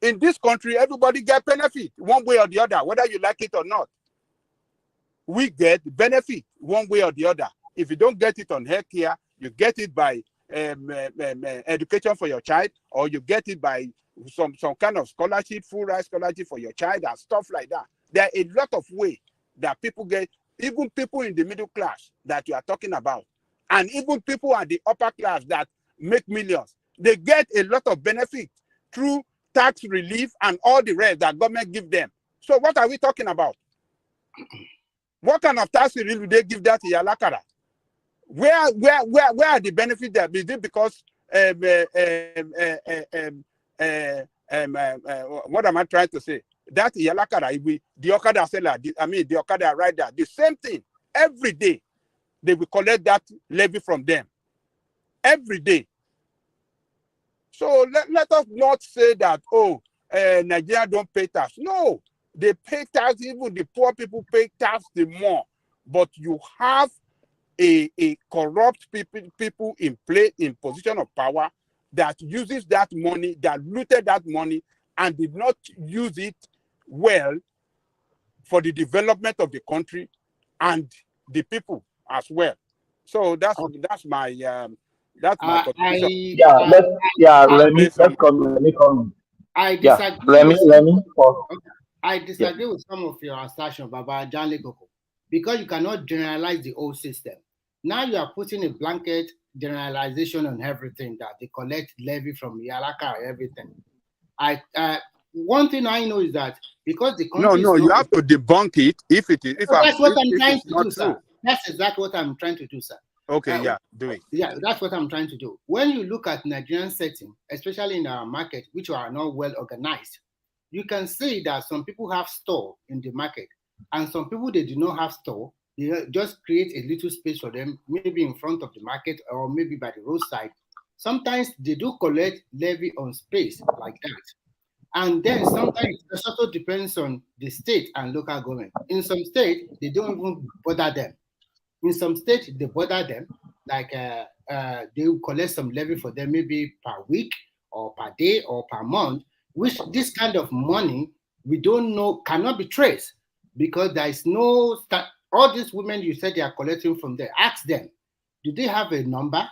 In this country, everybody get benefit one way or the other, whether you like it or not. We get benefit one way or the other. If you don't get it on healthcare, you get it by education for your child, or you get it by some kind of scholarship, full ride scholarship for your child, and stuff like that. There are a lot of ways that people get, even people in the middle class that you are talking about, and even people at the upper class that make millions, they get a lot of benefit through tax relief and all the rest that government give them. So what are we talking about? What kind of tax relief do they give that to Yalakara? Where are the benefits there? Is it because what am I trying to say? That Yalakara, the Okada seller, the Okada rider, the same thing. Every day, they will collect that levy from them. Every day. So let us not say that, Nigeria don't pay tax. No, they pay tax. Even the poor people pay tax the more. But you have a corrupt people in position of power that uses that money, that looted that money, and did not use it well for the development of the country and the people as well. So that's my contribution. Let me come. I disagree. I disagree with some of your assertion, Baba Janle Koko, because you cannot generalize the whole system. Now you are putting a blanket generalization on everything, that they collect levy from Yalaka or everything. One thing I know is that because the country you have to debunk it if it is. That's what I'm trying to do, sir. That's exactly what I'm trying to do, sir. Okay, do it. Yeah, that's what I'm trying to do. When you look at Nigerian setting, especially in our market, which are not well organized, you can see that some people have store in the market, and some people, they do not have store. They just create a little space for them, maybe in front of the market or maybe by the roadside. Sometimes they do collect levy on space like that. And then sometimes it also depends on the state and local government. In some states, they don't even bother them. In some states, they bother them, like they will collect some levy for them maybe per week or per day or per month, which this kind of money, we don't know, cannot be traced, because there is no, all these women you said they are collecting from there, ask them, do they have a number?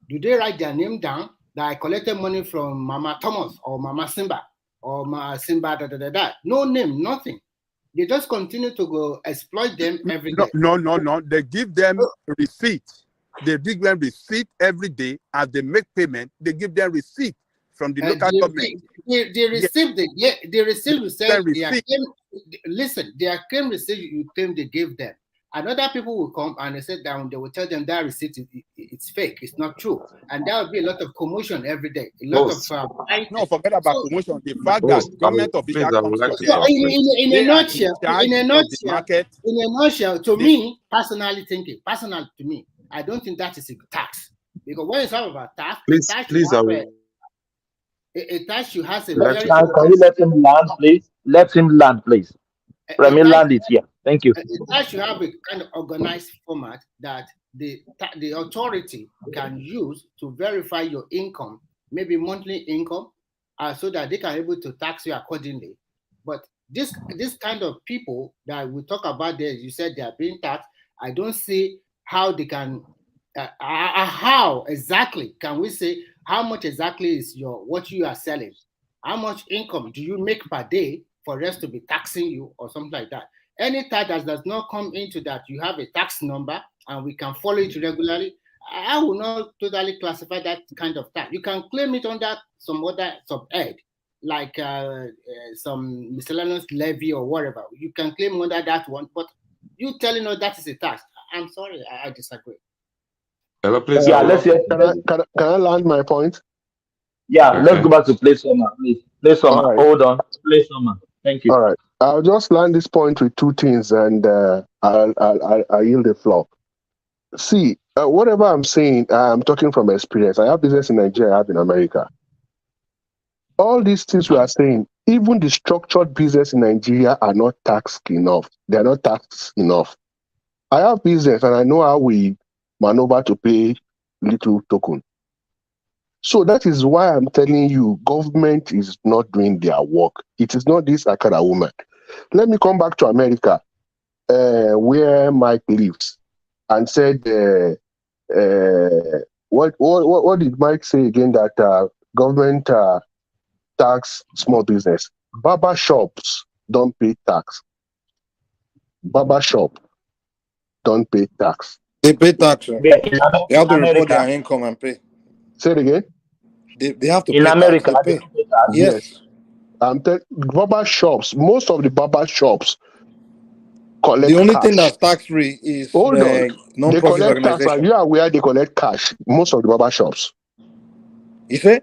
Do they write their name down that I collected money from Mama Thomas or Mama Simba or Mama Simba, No name, nothing. They just continue to go exploit them every day. No. They give them receipt. They give them receipt every day. As they make payment, they give them receipt from the local government. They receive you said their claim receipt you claim they gave them. And other people will come and they sit down, they will tell them that receipt it's fake, it's not true. And there will be a lot of commotion every day. A lot of no, forget about commotion. The fact that government officials in a nutshell, to me, personally, I don't think that is a tax. Because when you talk about tax, a tax should have a very... Can you let him land, please? Let him land, please. Let me land it here. Thank you. That should have a kind of organized format that the authority can use to verify your income, maybe monthly income, so that they can be able to tax you accordingly. But this kind of people that we talk about there, you said they are being taxed. I don't see how they can. How exactly can we say how much exactly is what you are selling? How much income do you make per day for us to be taxing you or something like that? Any tax that does not come into that, you have a tax number and we can follow it regularly. I will not totally classify that kind of tax. You can claim it under some other sub-ed, like some miscellaneous levy or whatever. You can claim under that one, but you telling us that is a tax. I'm sorry, I disagree. Hello, please. Can I land my point? Yeah, let's go back to play summer, please. Play summer. Right. Hold on. Play summer. Thank you. All right. I'll just land this point with two things, and I'll yield the floor. See, whatever I'm saying, I'm talking from experience. I have business in Nigeria, I have in America. All these things we are saying, even the structured business in Nigeria are not taxed enough. They are not taxed enough. I have business, and I know how we maneuver to pay little token. So that is why I'm telling you, government is not doing their work. It is not this Akara woman. Let me come back to America, where Mike lives. and said, what did Mike say again? That government tax small business. Barber shops don't pay tax. Barber shop don't pay tax. They pay tax. They have to report America. their income and pay. Say it again. They have to In pay America, tax. They pay. Yes. Barber shops. Most of the barber shops collect. The only cash. thing that's tax free is Hold on. non-profit They collect tax, organization. and you are where they collect cash. Most of the barber shops. You say?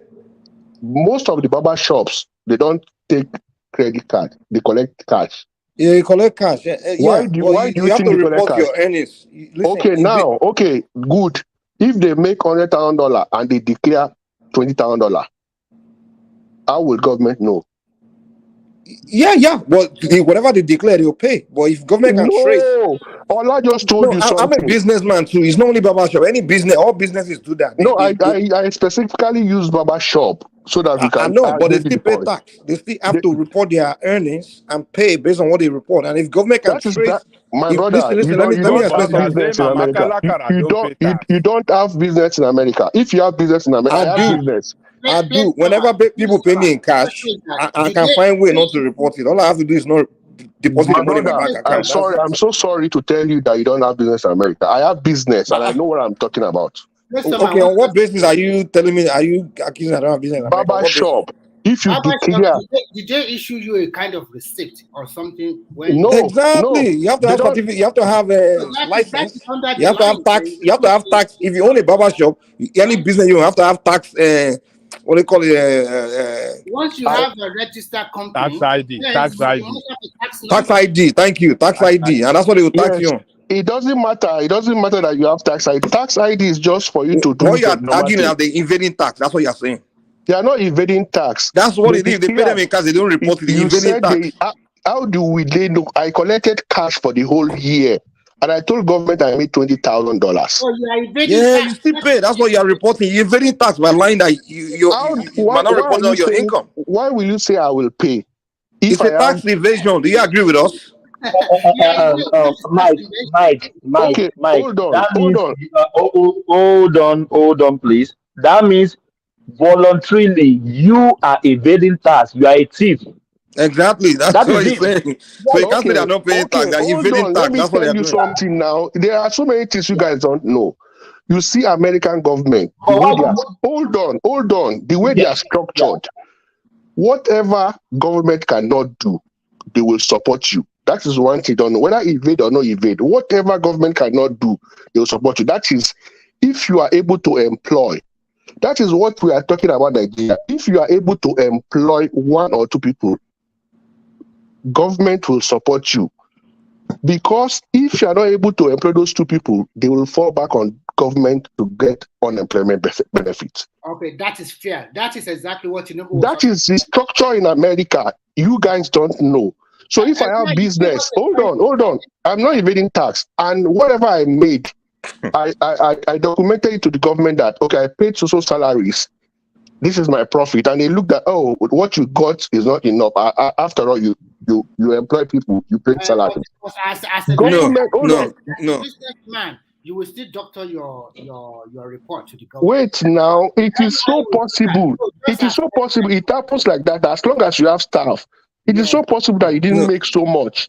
Most of the barber shops, they don't take credit card. They collect cash. Yeah, you collect cash. Why do you have think to they collect report cash? your earnings. Listen, Okay, good. If they make $100,000 and they declare $20,000, how will government know? Yeah. But whatever they declare, they'll pay. But if government can trace. Ola just told you something. I'm a businessman too. It's not only barber shop. Any business, all businesses do that. I specifically use barber shop so that we can. I know, but they still pay tax. They still have to report their earnings and pay based on what they report. And if government can trace, my brother, listen, let me explain something. Business in America. You don't have business in America. If you have business in America, I have business. I do. Whenever people pay me in cash, I can find a way not to report it. All I have to do is not deposit the money in my bank account. I'm so sorry to tell you that you don't have business in America. I have business and I know what I'm talking about. Okay, on what basis are you telling me? Are you accusing I don't have business in America? Barber shop. If you declare, did they issue you a kind of receipt or something? Exactly. You have to have certificate. You have to have a license. You have to have tax. You have to have tax. If you own a barber shop, any business, you have to have tax. What do you call it? Once you have a registered company, tax ID. Tax ID. Thank you. Tax ID, and that's what they will tax you on. It doesn't matter. It doesn't matter that you have tax ID. Tax ID is just for you to do. What you are arguing are they evading tax. That's what you are saying. They are not evading tax. That's what it is. They pay them in cash. They don't report it. They evading tax. How do they know? I collected cash for the whole year, and I told government I made $20,000. Oh, you are evading tax. You still pay. That's what you are reporting. You're evading tax by lying that you are not reporting on your income. Why will you say I will pay? It's a tax evasion. Do you agree with us? Mike. Hold on, please. That means voluntarily you are evading tax. You are a thief. Exactly. That's what he's saying. So you can't say they're not paying tax. They're evading tax. Let me tell you something now. There are so many things you guys don't know. You see, American government. Hold on. The way they are structured, whatever government cannot do, they will support you. That is one thing. Don't know whether evade or not evade. Whatever government cannot do, they will support you. That is, if you are able to employ. That is what we are talking about, Nigeria. If you are able to employ one or two people, government will support you. Because if you are not able to employ those two people, they will fall back on government to get unemployment benefits. Okay, that is fair. That is exactly what That is the structure in America. You guys don't know. So if I have business, hold on. I'm not evading tax. And whatever I made, I documented it to the government that, okay, I paid social salaries. This is my profit. And they looked at, oh, what you got is not enough. After all, you employ people, you pay salaries. As a businessman, you will still doctor your report to the government. Wait now, it is so possible. It is so possible. It happens like that as long as you have staff. It is so possible that you didn't make so much.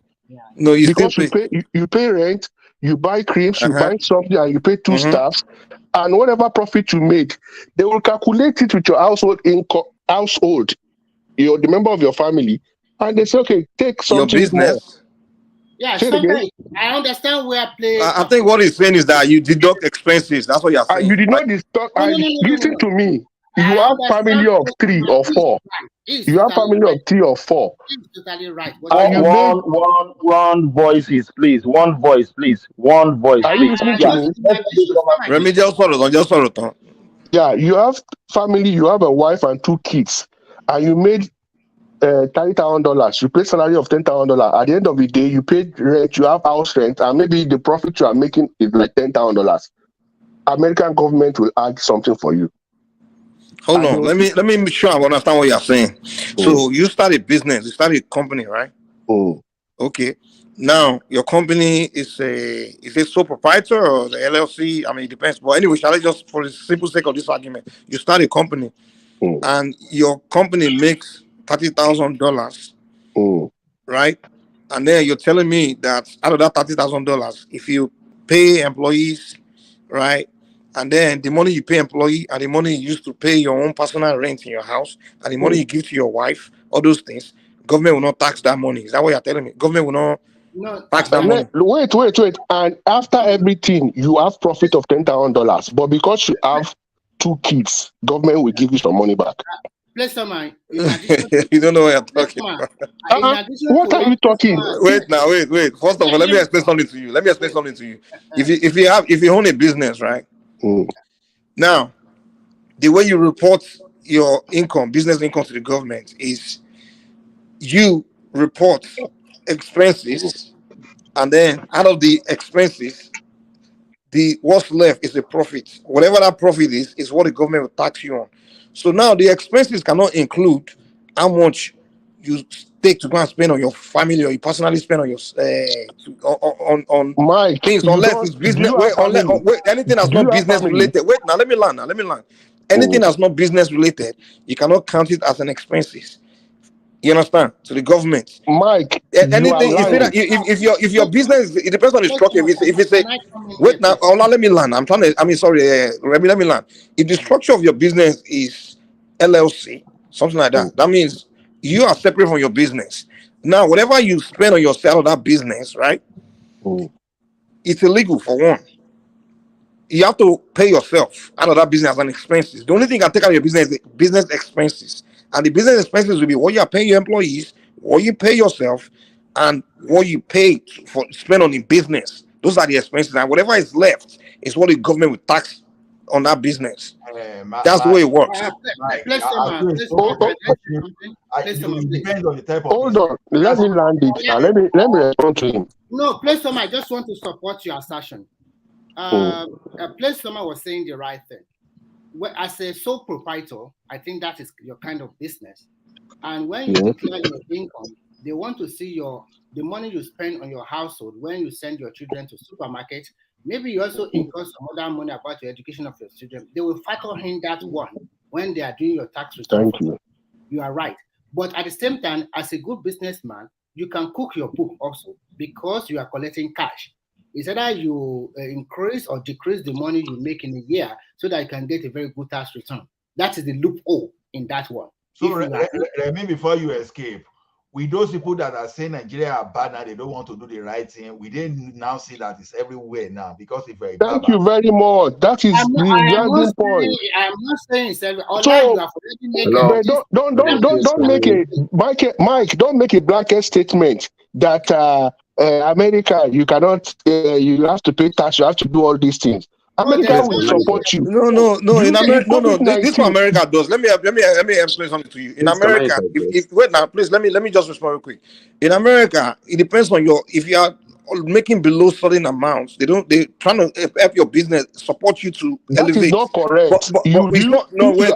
No, because you pay rent, you buy creams, you buy something, and you pay two staffs, and whatever profit you made, they will calculate it with your household income, you're the member of your family, and they say, okay, take something your business. More. Yeah, sometimes I understand where I think what he's saying is that you deduct expenses. That's what you're saying. You did not deduct. Listen to me. You have family of 3 or 4. You have family of 3 or 4. Totally right. One voice, please. One voice, please. Are you listening to me? Yeah, you have family. You have a wife and 2 kids, and you made $30,000. You pay salary of $10,000. At the end of the day, you paid rent. You have house rent, and maybe the profit you are making is like $10,000. American government will add something for you. Hold on. Let me make sure I understand what you're saying. So you start a business, you start a company, right? Okay. Now your company is a sole proprietor or the LLC? I mean, it depends. But anyway, shall I just, for the simple sake of this argument, you start a company and your company makes $30,000, right? And then you're telling me that out of that $30,000, if you pay employees, right, and then the money you pay employee and the money you use to pay your own personal rent in your house and the money you give to your wife, all those things, government will not tax that money. Is that what you're telling me? Government will not No, tax that money. Wait. And after everything, you have profit of $10,000. But because you have 2 kids, government will give you some money back. Please, someone, in addition to, You don't know what you're talking about. in addition What to are you talking? Wait. First of all, let me explain something to you. If you own a business, right? Now, the way you report your income, business income to the government is you report expenses, and then out of the expenses, the what's left is the profit. Whatever that profit is what the government will tax you on. So now the expenses cannot include how much you take to go and spend on your family, or you personally spend on your on Mike, things, you unless don't. it's Do business. you Wait, have family? anything that's Do you not have business family? related. Wait, now let me land. Anything that's not business related, you cannot count it as an expenses. You understand? To the government. Mike, you are Anything you see lying. that if your business, it depends on the structure. If it's a wait now, let me land. I'm trying to. I mean, sorry, let me land. If the structure of your business is LLC, something like that, that means you are separate from your business. Now, whatever you spend on yourself of that business, right? It's illegal for one. You have to pay yourself out of that business as an expenses. The only thing you can take out of your business is business expenses. And the business expenses will be what you are paying your employees, what you pay yourself, and what you pay for spend on the business. Those are the expenses. And whatever is left is what the government will tax on that business. That's the way it works. Mike, Please, someone, it depends on the type of Hold on. Let me land it now. Let me respond to him. No, please, someone, I just want to support your assertion. Place someone was saying the right thing. Well, as a sole proprietor, I think that is your kind of business. And when you declare your income, they want to see the money you spend on your household when you send your children to supermarket. Maybe you also incur some other money about your education of your children. They will factor in that one when they are doing your tax return. Thank you. You are right. But at the same time, as a good businessman, you can cook your book also because you are collecting cash. It's either you increase or decrease the money you make in a year so that you can get a very good tax return. That is the loophole in that one. So, Remy, before you escape, with those people that are saying Nigeria are bad now, they don't want to do the right thing, we didn't now see that it's everywhere now. Because if you're a Thank you very much. That is the landing point. I'm not saying it's everywhere. So, Don't make a Mike. Don't make a blanket statement that America, you cannot. You have to pay tax. You have to do all these things. America will support you. No. In America, this is what America does. Let me explain something to you. In America, if wait now, please let me just respond real quick. In America, it depends on if you are making below certain amounts, they trying to help your business, support you to elevate. That is not correct. But it's not. No, wait.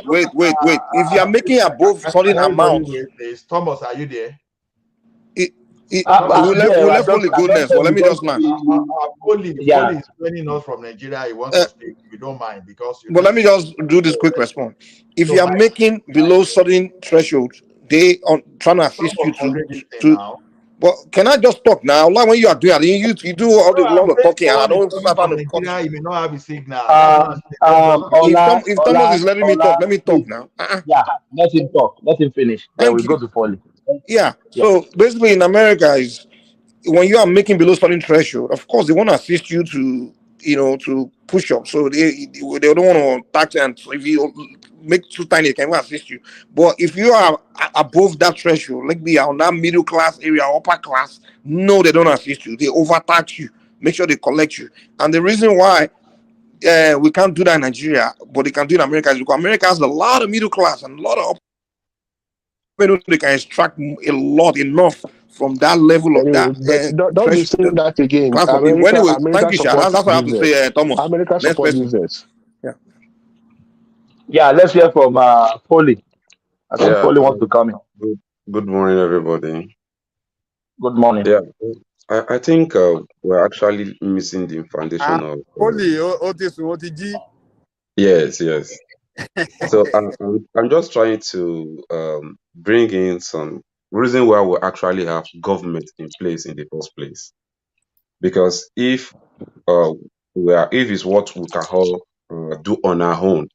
If you are making above certain amounts, Thomas, are you there? We'll let Foley go next. Well, let me just land. Foley is joining us from Nigeria. He wants to speak. If you don't mind, because. But let me just do this quick response. If you are making below certain threshold, they are trying to assist you to. But can I just talk now? Like when you are doing it, you do all the lot of talking, and I don't start on the Nigeria, you may not have a signal. If Thomas is letting me talk, let me talk now. Yeah, let him talk. Let him finish. Then we go to Foley. Yeah. So basically, in America, is when you are making below certain threshold, of course, they want to assist you to, to push up. So they don't want to tax, and so if you make too tiny, they can assist you. But if you are above that threshold, like be on that middle class area, upper class, no, they don't assist you. They overtax you. Make sure they collect you. And the reason why we can't do that in Nigeria, but they can do it in America is because America has a lot of middle class and a lot of they can extract enough from that level of that. Don't be saying that again. Anyway, thank you, Sha. That's what I have to say, Thomas. America supports business. Yeah, let's hear from Foley. I think Foley wants to come in. Good morning, everybody. Good morning. Yeah, I think we're actually missing the foundation of. Holy Otis Otiji. Yes, yes. So I'm just trying to bring in some reason why we actually have government in place in the first place. Because if if it's what we can all do on our own,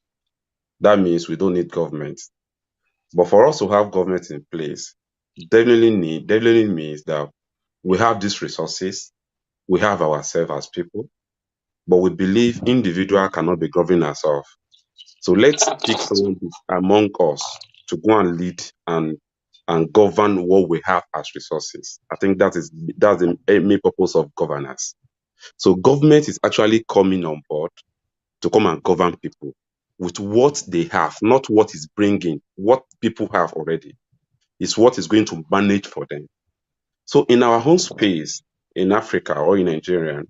that means we don't need government. But for us to have government in place, definitely means that we have these resources, we have ourselves as people, but we believe individual cannot be governing ourselves. So let's pick someone among us to go and lead and govern what we have as resources. I think that's the main purpose of governance. So government is actually coming on board to come and govern people with what they have, not what is bringing. What people have already is what is going to manage for them. So in our home space in Africa or in Nigeria,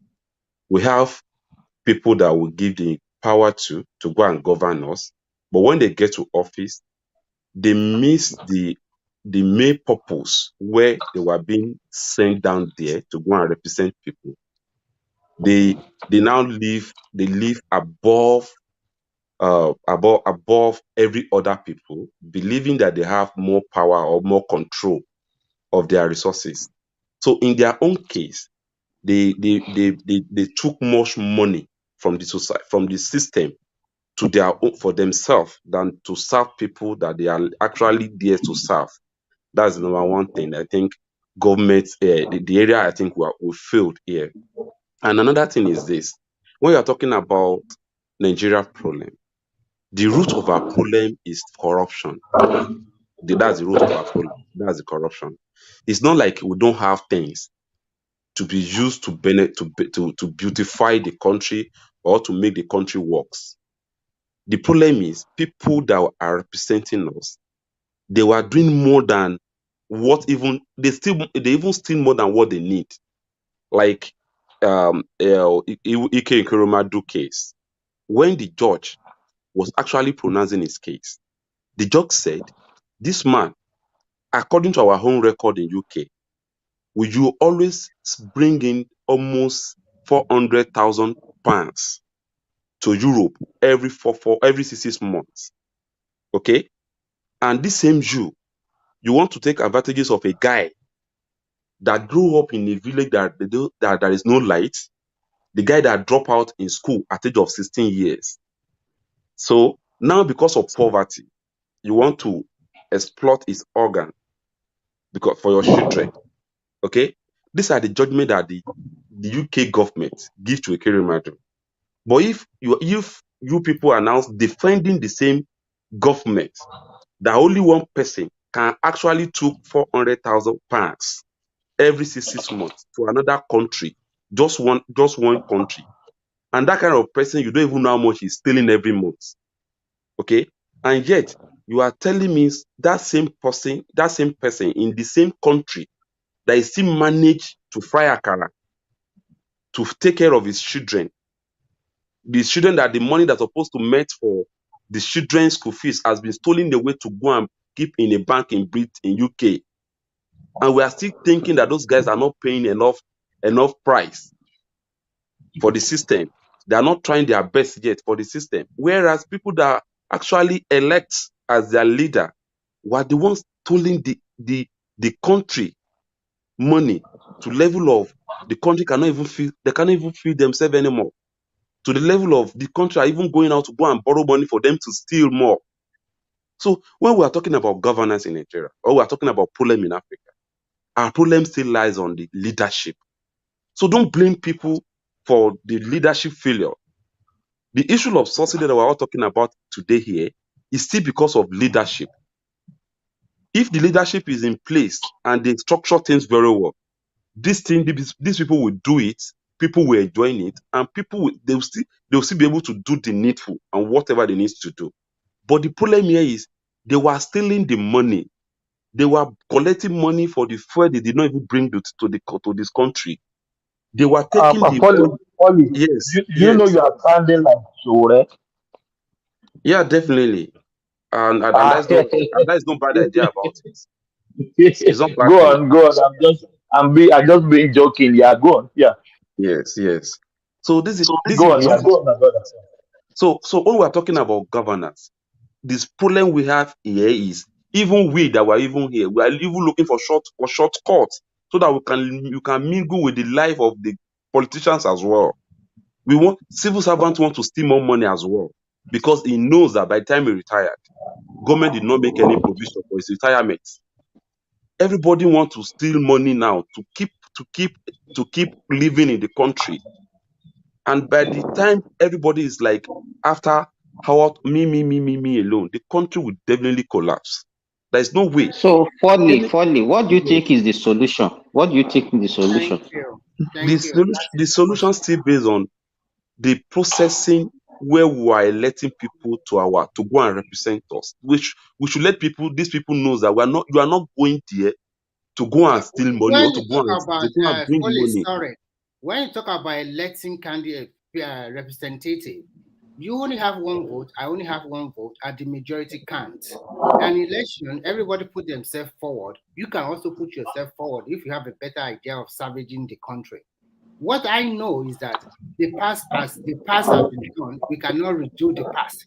we have people that will give the power to go and govern us. But when they get to office, they miss the main purpose where they were being sent down there to go and represent people. They now live above every other people, believing that they have more power or more control of their resources. So in their own case, they took much money from the society, from the system, to their own, for themselves, than to serve people that they are actually there to serve. That's the number one thing. I think government, the area I think we failed here. And another thing is this: when you are talking about Nigeria problem, the root of our problem is corruption. That's the root of our problem. That's the corruption. It's not like we don't have things to be used to beautify the country or to make the country works. The problem is people that are representing us, they were doing more than what they even steal more than what they need. Like Ike Nkrumah case, when the judge was actually pronouncing his case, the judge said, this man, according to our home record in UK, will you always bring in almost 400,000 pounds to Europe every 6 months. Okay? And this same you want to take advantages of a guy that grew up in a village that there is no light, the guy that dropped out in school at the age of 16 years. So now, because of poverty, you want to exploit his organ for your children. Okay? These are the judgment that the UK government gives to Ekerimadru. But if you people are now defending the same government, that only one person can actually took 400,000 pounds every 6 months to another country, just one country, and that kind of person, you don't even know how much he's stealing every month. Okay, and yet you are telling me that same person in the same country that is still managed to fry akara, to take care of his children. The children that the money that's supposed to meet for the children's school fees has been stolen away to go and keep in a bank in UK. And we are still thinking that those guys are not paying enough price for the system. They are not trying their best yet for the system. Whereas people that actually elect as their leader were the ones stealing the country money to level of the country cannot even feed themselves anymore. To the level of the country are even going out to go and borrow money for them to steal more. So when we are talking about governance in Nigeria, or we are talking about problem in Africa, our problem still lies on the leadership. So don't blame people for the leadership failure. The issue of subsidy that we're all talking about today here is still because of leadership. If the leadership is in place and they structure things very well, these people will do it, people will enjoy it, and they'll still be able to do the needful and whatever they need to do. But the problem here is they were stealing the money. They were collecting money for the fuel they did not even bring to this country. They were taking Polly, yes. You know you are sounding like Shure. Yeah, definitely. And that is not bad idea about it. It's not bad Go thing. on. I'm just being joking. Yeah, go on. Yeah. Yes, yes. So this is Go on. Yeah, go on, my brother. so when we're talking about governance, this problem we have here is even we that were even here, we are even looking for shortcuts so that you can mingle with the life of the politicians as well. Civil servants want to steal more money as well because he knows that by the time he retired, government did not make any provision for his retirement. Everybody wants to steal money now to keep living in the country. And by the time everybody is like, after Howard, me alone, the country will definitely collapse. There's no way. So, Folly, what do you think is the solution? What do you think is the solution? Thank you. Thank you. The solution still based on the processing where we are electing people to go and represent us. Which we should let these people know that you are not going there to go and steal money When or to you go talk about and bring money. sorry, when you talk about electing candidate representative, you only have one vote. I only have one vote, and the majority can't. An election, everybody put themselves forward. You can also put yourself forward if you have a better idea of salvaging the country. What I know is that the past has been done. We cannot redo the past.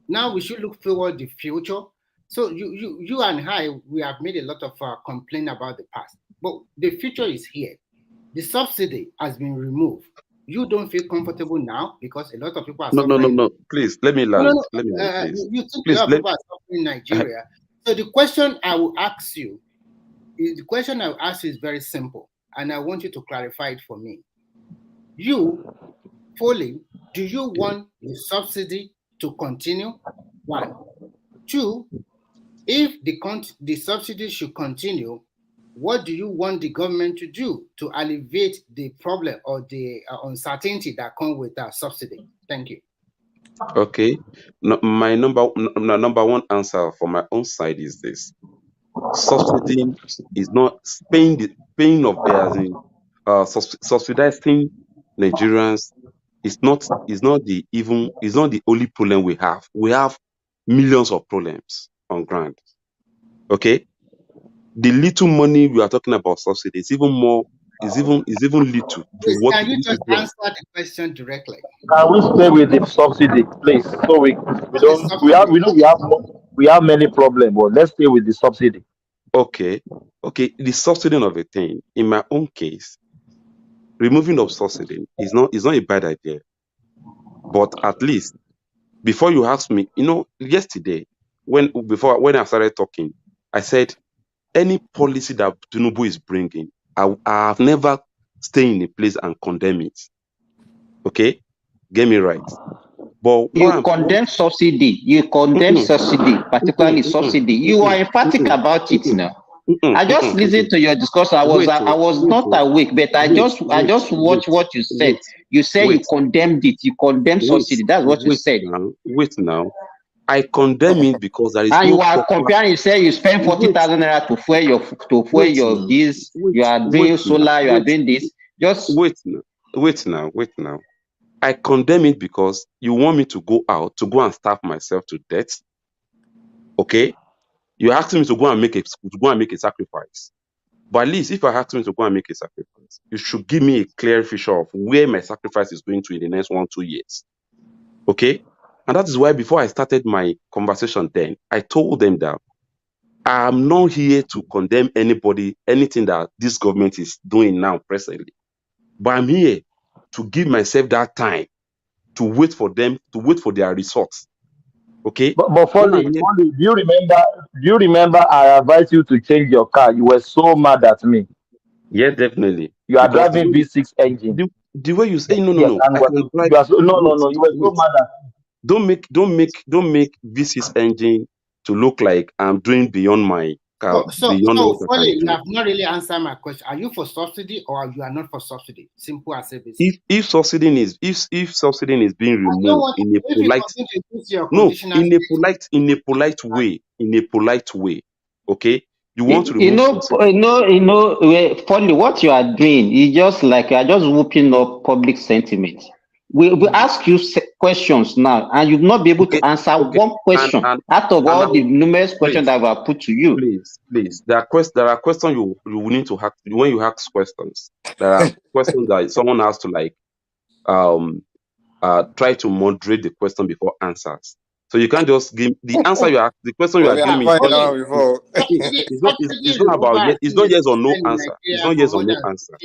Now we should look forward the future. So you and I, we have made a lot of complaint about the past, but the future is here. The subsidy has been removed. You don't feel comfortable now because a lot of people are suffering. No. Please let me land. Let me land, please. You think a lot of people are suffering in Nigeria. So the question I will ask you is very simple, and I want you to clarify it for me. You, Foley, do you want the subsidy to continue? 1. 2, if the subsidy should continue, what do you want the government to do to alleviate the problem or the uncertainty that comes with that subsidy? Thank you. Okay. My number one answer for my own side is this: subsidy is not subsidizing Nigerians is not the only problem we have. We have millions of problems on ground. Okay, the little money we are talking about subsidy is even little. Please, can you just answer the question directly? Can we stay with the subsidy, please? So we have many problems, but let's stay with the subsidy. Okay. The subsidy of a thing, in my own case, removing of subsidy is not a bad idea. But at least before you ask me, yesterday when I started talking, I said any policy that Tinubu is bringing, I have never stayed in a place and condemn it. Okay, get me right. But you condemn subsidy. You condemn subsidy, particularly subsidy. You are emphatic about it now. I just listened to your discussion. I was not awake, but I just watched what you said. You said you condemned it. You condemned subsidy. That's what you said. Wait now. I condemn it because there is. And you are comparing. You say you spend 40,000 naira to fuel your this. You are doing solar. You are doing this. Just wait now. I condemn it because you want me to go out to go and starve myself to death. Okay, you asked me to go and make a sacrifice. But at least if I asked me to go and make a sacrifice, you should give me a clear picture of where my sacrifice is going to in the next 1-2 years. Okay. And that is why before I started my conversation then, I told them that I'm not here to condemn anything that this government is doing now presently. But I'm here to give myself that time to wait for their results. Okay? But Foley, do you remember I advised you to change your car? You were so mad at me. Yeah, definitely. You are driving V6 engine. The way you say no. You were so mad at me. Don't make V6 engine to look like I'm doing beyond my car. So Foley, you have not really answered my question. Are you for subsidy or you are not for subsidy? Simple as it is. If subsidy is being removed in a polite way. Okay, you want to remove Foley, what you are doing is just like you are just whooping up public sentiment. We ask you questions now, and you've not been able to answer one question out of all the numerous questions that were put to you. Please. There are questions you will need to ask when you ask questions. There are questions that someone has to try to moderate the question before answers. So you can't just give the answer you ask. The question you are giving me. It's not about it's not yes or no answer. It's not yes or no answer.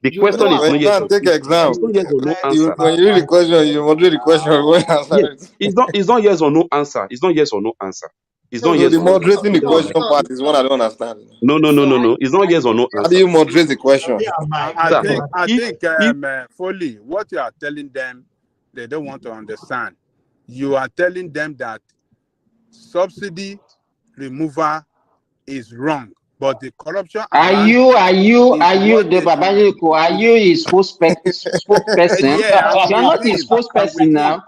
The question is not yes or no. Take exam. It's not yes or no answer. When you read the question, you moderate the question. It's not yes or no answer. It's not yes or no answer. It's not So yes the or no. moderating the question part is what I don't understand. No. It's not yes or no answer. How do you moderate the question? I think, Foley, what you are telling them, they don't want to understand. You are telling them that subsidy removal is wrong, but the corruption. Are you the Babajiko? Are you his spokesperson? Yeah, You're not his spokesperson now.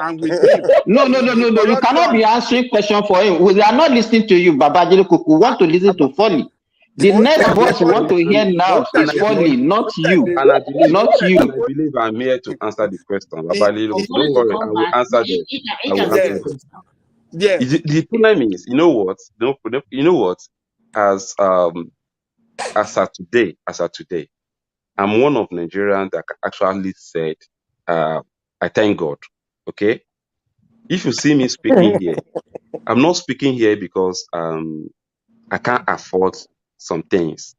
And with him. No. You cannot be answering question for him. We are not listening to you, Babajiko. We want to listen to Foley. The next voice we want to hear now is Foley, not you. And I believe I'm here to answer the question. Don't worry, I will answer them. Yeah. The problem is, you know what? As of today, I'm one of Nigerians that actually said, I thank God. Okay? If you see me speaking here, I'm not speaking here because I can't afford some things.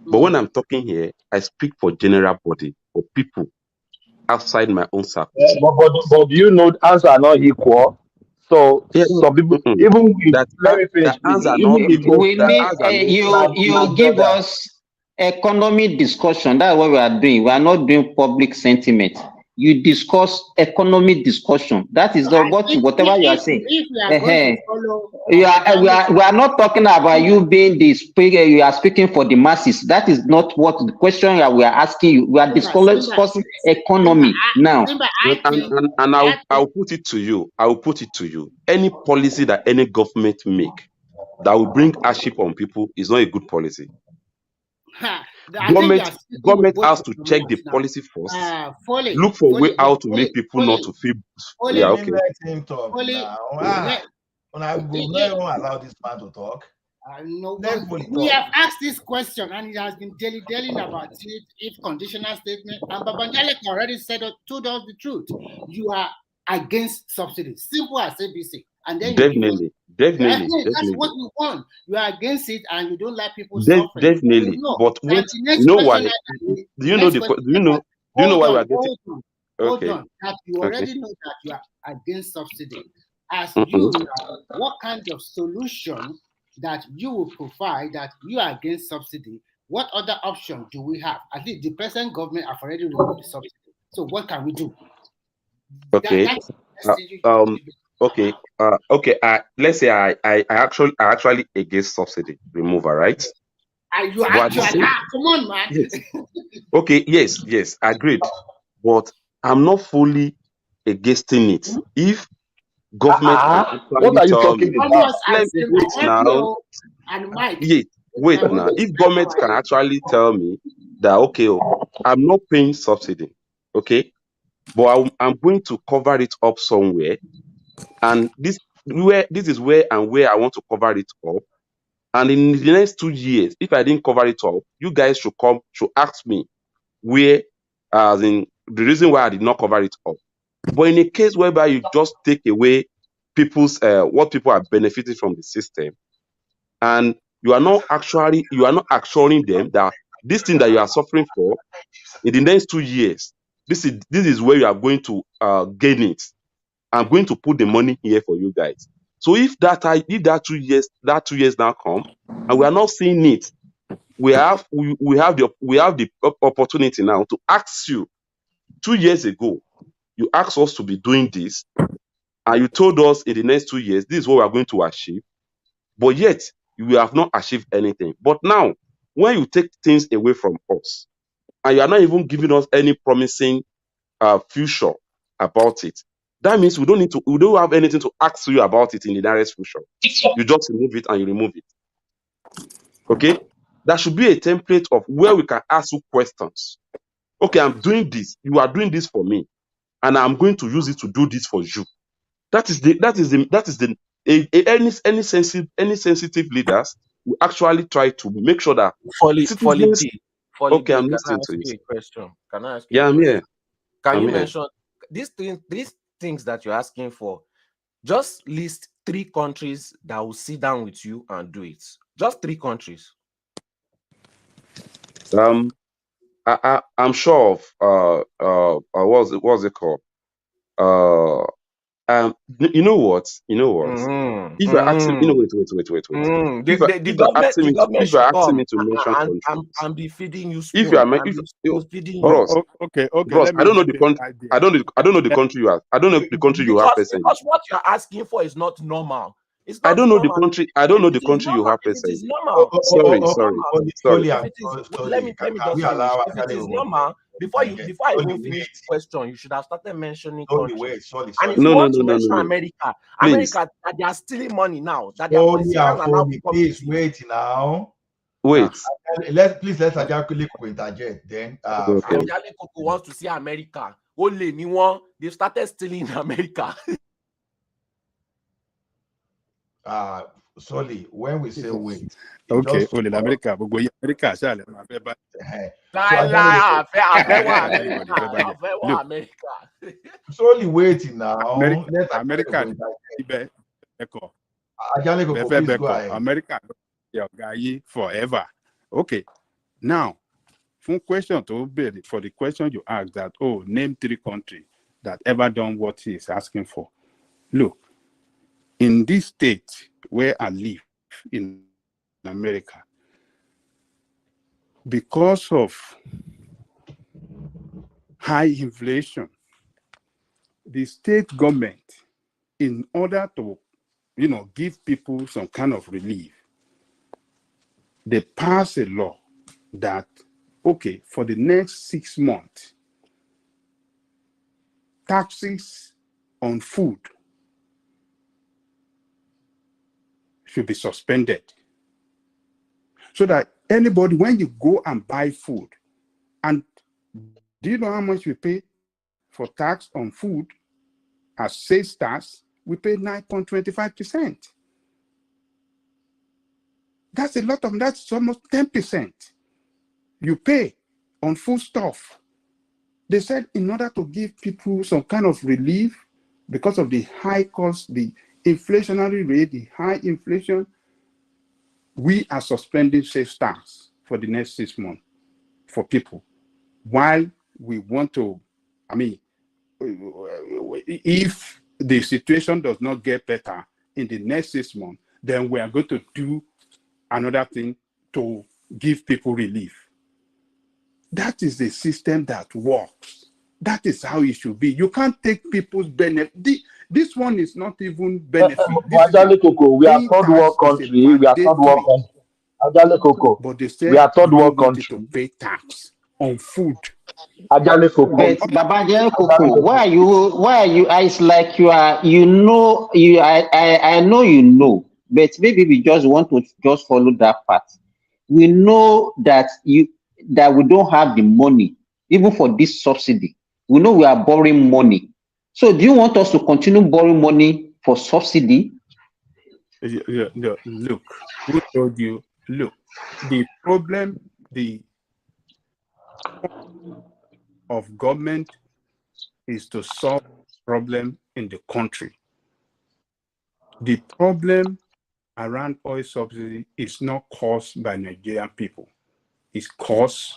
But when I'm talking here, I speak for general body, for people outside my own circle. But you know, answers are not equal. So some people, even with, let me finish, please. We need you give us economic discussion. That's what we are doing. We are not doing public sentiment. You discuss economic discussion. That is whatever you are saying. We are not talking about you being the speaker. You are speaking for the masses. That is not what the question that we are asking you. We are discussing economy now. And I'll put it to you. Any policy that any government make that will bring hardship on people is not a good policy. Government has to check the policy first. Look for a way out to make people not to feel. Yeah, okay. Let him talk now. When I go, no one allow this man to talk. We have asked this question and he has been dealing about it, if conditional statement. And Babangale already told us the truth. You are against subsidies. Simple as ABC. And then Definitely. That's what you want. You are against it and you don't like people suffering. Definitely. But wait, you know why? Do you know why we are getting? Hold on. That you already know that you are against subsidy. As you know, what kind of solution that you will provide that you are against subsidy? What other option do we have? I think the present government have already removed the subsidy. So what can we do? Okay. Let's say I actually against subsidy removal, right? You actually come on, man. Yes. Okay, yes, agreed. But I'm not fully against it. If government what are you talking about? Wait now. If government can actually tell me that okay, I'm not paying subsidy, okay, but I'm going to cover it up somewhere, and this is where I want to cover it up. And in the next 2 years, if I didn't cover it up, you guys should ask me where, as in the reason why I did not cover it up. But in a case whereby you just take away people's what people are benefiting from the system, and you are not assuring them that this thing that you are suffering for in the next 2 years, this is where you are going to gain it. I'm going to put the money here for you guys. So if that 2 years now come and we are not seeing it, we have the opportunity now to ask you. 2 years ago, you asked us to be doing this, and you told us in the next 2 years this is what we are going to achieve, but yet you have not achieved anything. But now, when you take things away from us, and you are not even giving us any promising future about it, that means we don't have anything to ask you about it in the nearest future. You just remove it and you remove it. Okay? There should be a template of where we can ask you questions. okay, I'm doing this, you are doing this for me, and I'm going to use it to do this for you. Any sensitive leaders will actually try to make sure that Folly citizens. B. Folly Okay, B. I'm Can I listening to ask you. you a question? Can I ask you a Yeah, I'm question? here. Can I'm you here. mention these things that you're asking for? Just list 3 countries that will sit down with you and do it. Just 3 countries. I'm sure of what's it called? You know what? If you're asking, wait. The government If you're should asking come me to mention countries, and be feeding you if you are, spoon and if be feeding you. bros, Okay. bros, Let I me don't know give the you country. an idea. I don't know the country you have. I don't know the country you have personally. Because what you're asking for is not normal. It's I not don't know the normal. country. I don't know If the it is country you normal, have if it is personally. normal, if it is normal, Sorry. if it is let me Can just we finish. allow If it is Ajale normal, before I Tolly, even finish wait. the question, you should have started mentioning Tolly, countries. wait. Sorry. And if you No. want to mention America, Please that they are stealing money now, that their Tolly politicians and are now Foley, becoming please wait now. wait. Let's Ajale interject. Then Okay. Ajale Koko wants to see America. Only anyone they started stealing in America. Sorry, when we say wait, it Okay, just only America, but go America, shall I? so Ajale, Look, slowly waiting now. Let America, Ajale Koko, please go ahead. America, your guy forever. Okay, now, for the question you asked that, name 3 countries that ever done what he is asking for. Look, in this state where I live in America, because of high inflation, the state government, in order to, give people some kind of relief, they pass a law that, okay, for the next 6 months, taxes on food should be suspended. So that anybody, when you go and buy food, and do you know how much we pay for tax on food as sales tax? We pay 9.25%. That's a lot that's almost 10% you pay on food stuff. They said in order to give people some kind of relief because of the high cost, the inflationary rate, the high inflation, we are suspending sales tax for the next 6 months for people. While we want to, if the situation does not get better in the next 6 months, then we are going to do another thing to give people relief. That is the system that works. That is how it should be. You can't take people's benefit. This one is not even benefit. Ajale Koko, we are third world country. We are third world country. Ajale Koko, But they we said are third you world don't want it to country. pay tax on food. Ajale Koko. But Babajale Koko, why are you? It's like I know you know, but maybe we just want to just follow that path. We know that we don't have the money, even for this subsidy. We know we are borrowing money. So do you want us to continue borrowing money for subsidy? Look, who told you? Look, the problem, of government is to solve problem in the country. The problem around oil subsidy is not caused by Nigerian people. It's caused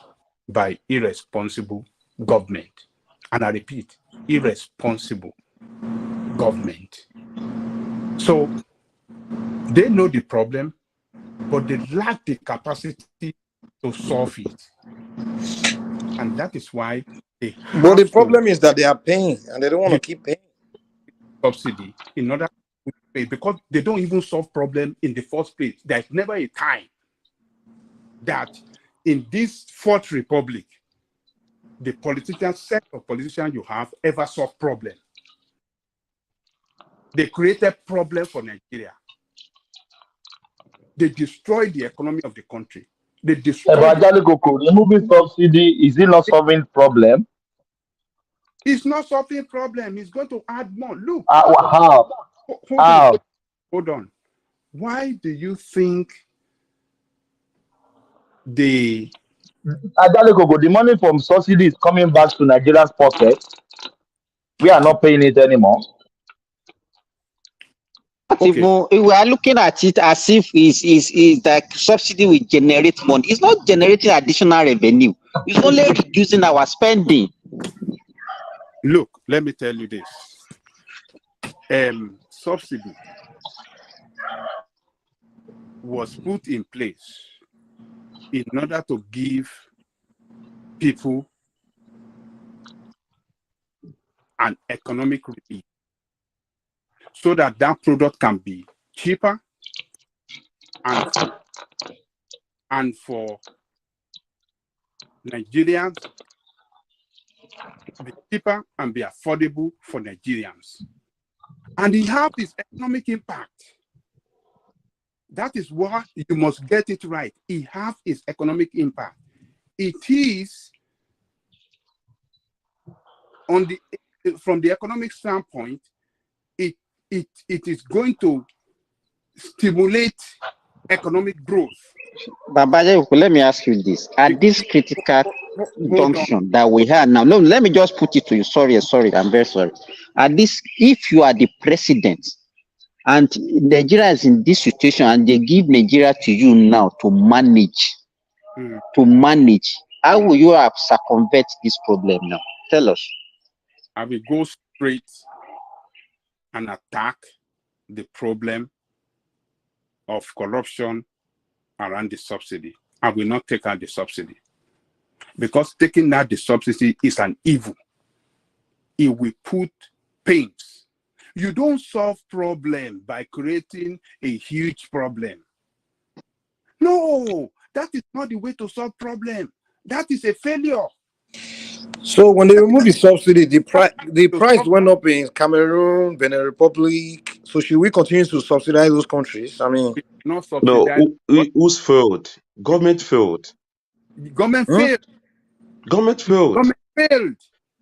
by irresponsible government. And I repeat, irresponsible government. So they know the problem, but they lack the capacity to solve it. And that is why they have But the problem is that they are paying and they don't want to keep paying subsidy in order to pay, because they don't even solve problem in the first place. There's never a time that in this Fourth Republic, the set of politicians you have ever solved problem. They created problem for Nigeria. They destroyed the economy of the country. They destroy the, Evangelical, removing subsidy, is it not solving problem? it's not solving problem. It's going to add more. Look, How? Hold on. Why do you think the The money from subsidy is coming back to Nigeria's pocket? We are not paying it anymore. Okay. We are looking at it as if is that subsidy will generate money. It's not generating additional revenue. It's only reducing our spending. Look, let me tell you this. Subsidy was put in place in order to give people an economic relief so that that product can be cheaper and for Nigerians be cheaper and be affordable for Nigerians. And it has this economic impact. That is why you must get it right. It has its economic impact. It is on the from the economic standpoint, it is going to stimulate economic growth. Babaja, let me ask you this. At this critical junction that we have now, no, let me just put it to you. Sorry, I'm very sorry. At this, if you are the president and Nigeria is in this situation and they give Nigeria to you now to manage, how will you have circumvent this problem now? Tell us. I will go straight and attack the problem of corruption around the subsidy. I will not take out the subsidy because taking out the subsidy is an evil. It will put pains. You don't solve problem by creating a huge problem. No, that is not the way to solve problem. That is a failure. So when they remove the subsidy, the price went up in Cameroon, Benin Republic. So should we continue to subsidize those countries? I mean, not subsidize. No, who's failed? Government failed. Government failed. Government failed. Government failed.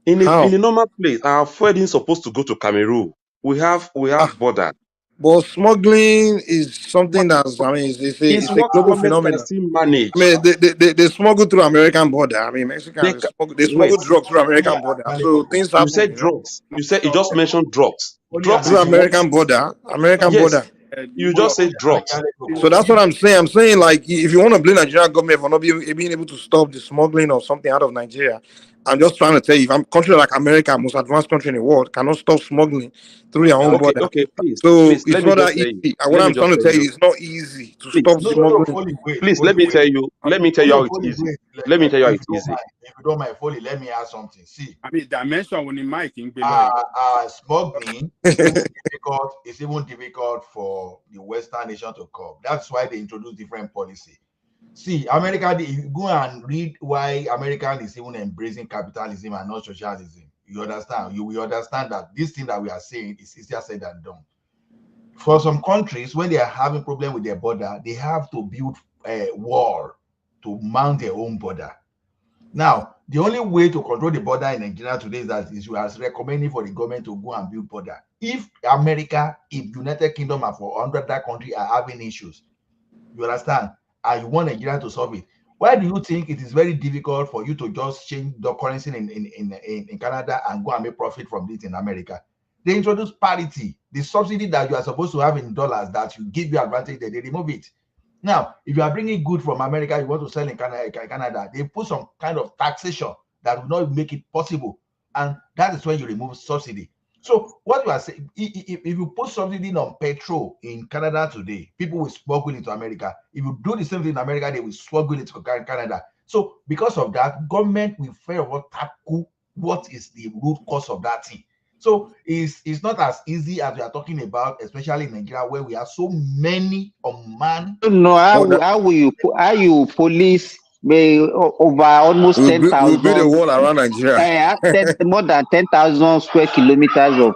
In a normal place, our fuel is supposed to go to Cameroon. We have border. But smuggling is something that's, I mean, it's a global phenomenon. Manage. I mean, they smuggle through American border. I mean, Mexicans they smuggle drugs through American border. So things happen. You said drugs. You just mentioned drugs. Drugs through American border. Border. You just said drugs. So that's what I'm saying. I'm saying, like, if you want to blame Nigerian government for not being able to stop the smuggling of something out of Nigeria, I'm just trying to tell you, if a country like America, most advanced country in the world, cannot stop smuggling through their own border. Okay, please. So please, it's not that easy. What I'm trying to tell you, it's not easy to stop smuggling. Please, let me tell you how it's easy. Let me tell you how it's easy. If you don't mind, Foley, let me add something. See, I mean, dimension when the mic in smuggling is even difficult for the Western nation to cope. That's why they introduce different policy. See, America, if you go and read why American is even embracing capitalism and not socialism, you understand? You will understand that this thing that we are saying is easier said than done. For some countries, when they are having problem with their border, they have to build a wall to mount their own border. Now, the only way to control the border in Nigeria today is you are recommending for the government to go and build border. If America, if United Kingdom and for 100 other countries are having issues, you understand? And you want Nigeria to solve it. Why do you think it is very difficult for you to just change the currency in Canada and go and make profit from it in America? They introduce parity. The subsidy that you are supposed to have in dollars that you give you advantage, they remove it. Now, if you are bringing good from America, you want to sell in Canada, they put some kind of taxation that will not make it possible. And that is when you remove subsidy. So what you are saying, if you put subsidy on petrol in Canada today, people will smuggle it to America. If you do the same thing in America, they will smuggle it to Canada. So because of that, government will fail what tackle what is the root cause of that thing. So it's not as easy as we are talking about, especially in Nigeria, where we have so many unmanned. No, how you police over almost 10,000. We'll build a wall around Nigeria. More than 10,000 square kilometers of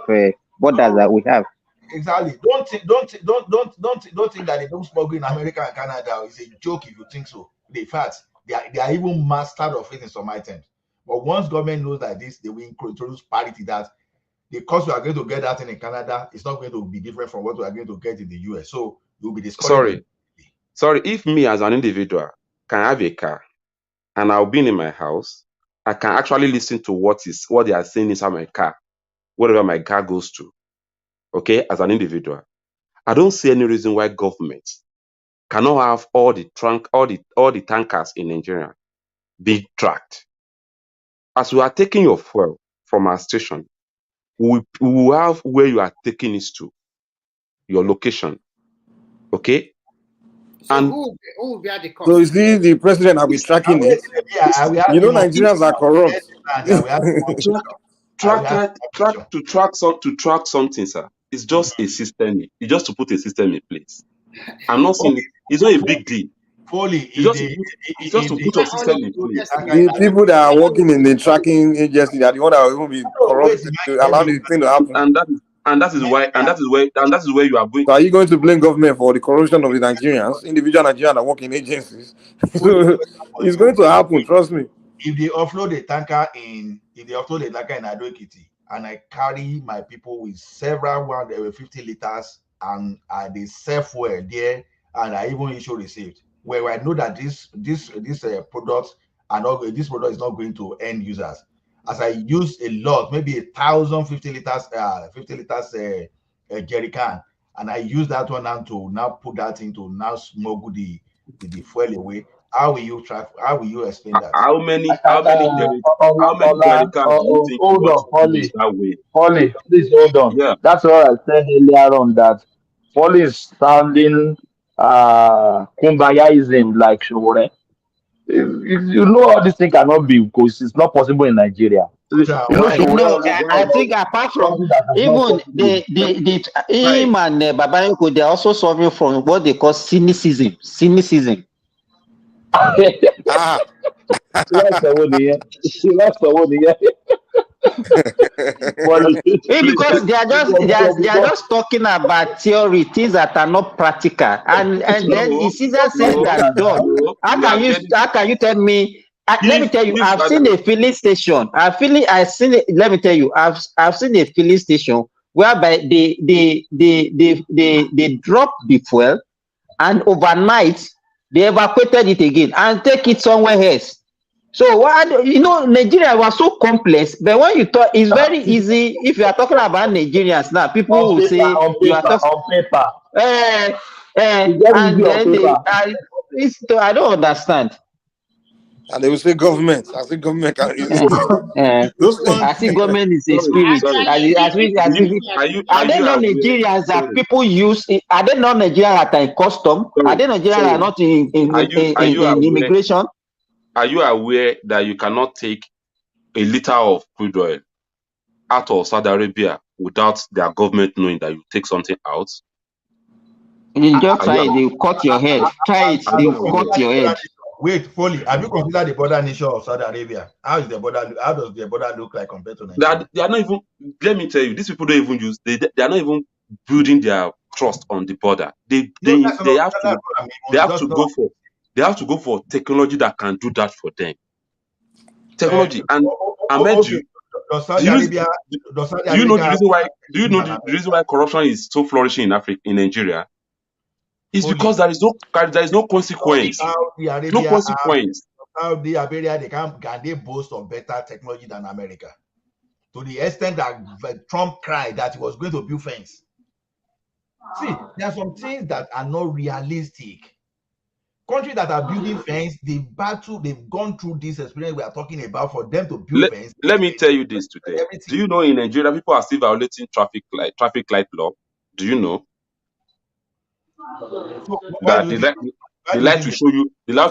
borders that we have. Exactly. Don't think that they don't smuggle in America and Canada. It's a joke if you think so. In fact, they are even mastered of it in some items. But once government knows that this, they will introduce parity that the cost we are going to get that in Canada is not going to be different from what we are going to get in the US. So you'll be discouraged. Sorry, if me as an individual can have a car and I'll be in my house, I can actually listen to what they are saying inside my car, wherever my car goes to. Okay, as an individual, I don't see any reason why government cannot have all the tankers in Nigeria be tracked. As we are taking your fuel from our station, we will have where you are taking it to, your location. Okay? So and who will bear the cost? So you see, the president will be tracking it. You know, Nigerians are corrupt. To track something, sir, it's just a system. It's just to put a system in place. I'm not saying it's not a big deal. It's just to put a system in place. The people that are working in the tracking agency are the one that will even be corrupt to allow the thing to happen. And that is where you are going. So are you going to blame government for the corruption of the Nigerians, individual Nigerians that work in agencies? So it's going to happen, trust me. If they offload a tanker in Ado-Ekiti, and I carry my people with several 50 liters and they sell fuel there, and I even issue receipt where I know that this product this product is not going to end users. As I use a lot, maybe 1,050 liters, jerry can, and I use that one now to put that into smuggle the fuel away. How will you explain that? How many jerry cans do you think you want to use that way? Polly, please hold on. Yeah. That's what I said earlier on, that Polly is sounding kumbayaism like Shore. You know all this thing cannot be, because it's not possible in Nigeria. No, I think apart from even him and Babayoko, they are also suffering from what they call cynicism. Because they are just talking about theory, things that are not practical, and then it's easier said than done. How can you tell me? Let me tell you, I've seen a filling station. Let me tell you, I've seen a filling station whereby they drop the fuel, and overnight they evacuated it again and take it somewhere else. So Nigeria was so complex, but when you talk, it's very easy. If you are talking about Nigerians now, people will say you are talking on paper. And then I don't understand. And they will say government. I say government can resist. I think government is a spirit. Are they not Nigerians that people use? Are they not Nigerians that are in custom? Are they Nigerians that are not in immigration? Are you aware that you cannot take a liter of crude oil out of Saudi Arabia without their government knowing that you take something out? You just try it, they cut your head. Try it, they cut your head. Wait, Foley, have you considered the border nation of Saudi Arabia? How does the border look like compared to Nigeria? They are not even, let me tell you, these people don't even use, they are not even building their trust on the border. They have to go for technology that can do that for them. Technology. And I meant you. Do you know the reason why corruption is so flourishing in Africa, in Nigeria? It's because there is no consequence. No consequence. Saudi Arabia, can they boast of better technology than America? To the extent that Trump cried that he was going to build fence. See, there are some things that are not realistic. Countries that are building fence, they've gone through this experience we are talking about for them to build fence. Let me tell you this today. Do you know in Nigeria people are still violating traffic light law? Do you know? That the light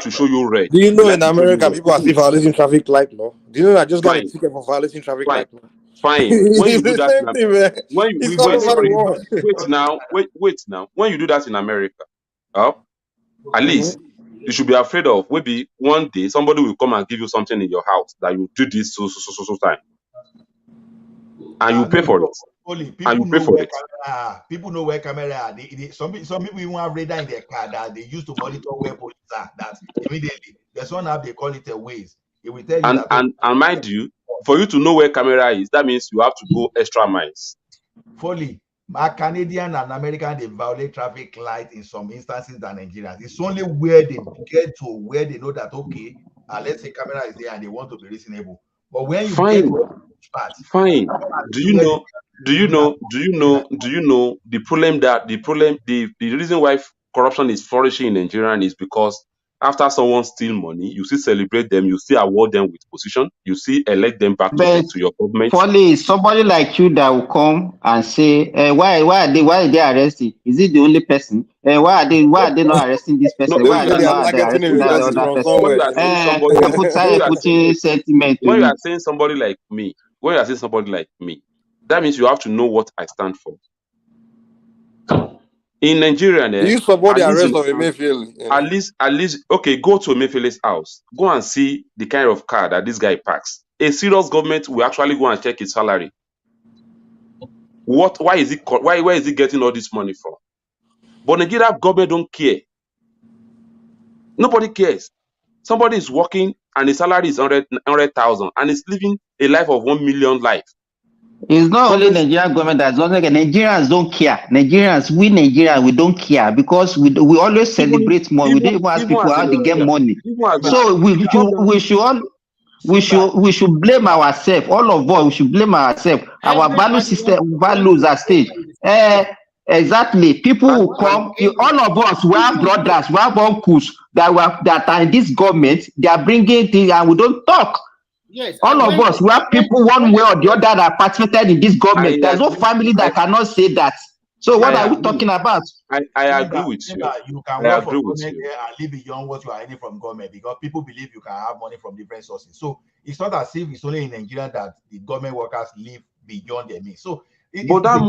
to show you red. Do you know in America people are still violating traffic light law? Do you know I just got a ticket for violating traffic light law? Fine. When you do that, wait now. When you do that in America, at least you should be afraid of maybe one day somebody will come and give you something in your house that you do this so time, and you pay for it. Only and people you pay know for where it. camera are. People know where camera are. Some people even have radar in their car that they use to monitor where police are. That immediately there's one app they call it a Waze. It will tell you And that. and mind you, for you to know where camera is, that means you have to go extra miles. Fully, my Canadian and American, they violate traffic light in some instances than Nigerians. It's only where they get to where they know that okay, let's say camera is there and they want to be reasonable. But when you get Fine, to part, fine. Do you know? Do you know? Do you know? Do you know the problem the reason why corruption is flourishing in Nigeria is because after someone steal money, you still celebrate them, you still award them with position, you still elect them back But to your government. Foley, somebody like you that will come and say, why are they arresting? Is it the only person? Why are they not arresting this person? No, Why are they arresting that other person? when you are saying somebody, Putting sentiment to when you are it. saying somebody like me, that means you have to know what I stand for. In Nigeria, Do you support the at least arrest of Emefiele? at least, okay, go to Emefiele's house. Go and see the kind of car that this guy parks. A serious government will actually go and check his salary. Why is he getting all this money from? But Nigeria government don't care. Nobody cares. Somebody is working and his salary is 100,000 and is living a life of 1 million life. It's not only Nigerian government that's not like Nigerians don't care. Nigerians, we don't care because we always celebrate more. We don't even ask people how they get money. So we should blame ourselves. All of us, we should blame ourselves. Our value system, values are staged. Exactly. People will come. All of us, we have brothers, we have uncles that are in this government. They are bringing things, and we don't talk. Yes, all of us, we have people one way or the other that participated in this government. There's no family that cannot say that. So what are we talking about? I agree with you. You can work for government and live beyond what you are earning from government because people believe you can have money from different sources. So it's not as if it's only in Nigeria that the government workers live beyond their means. So but that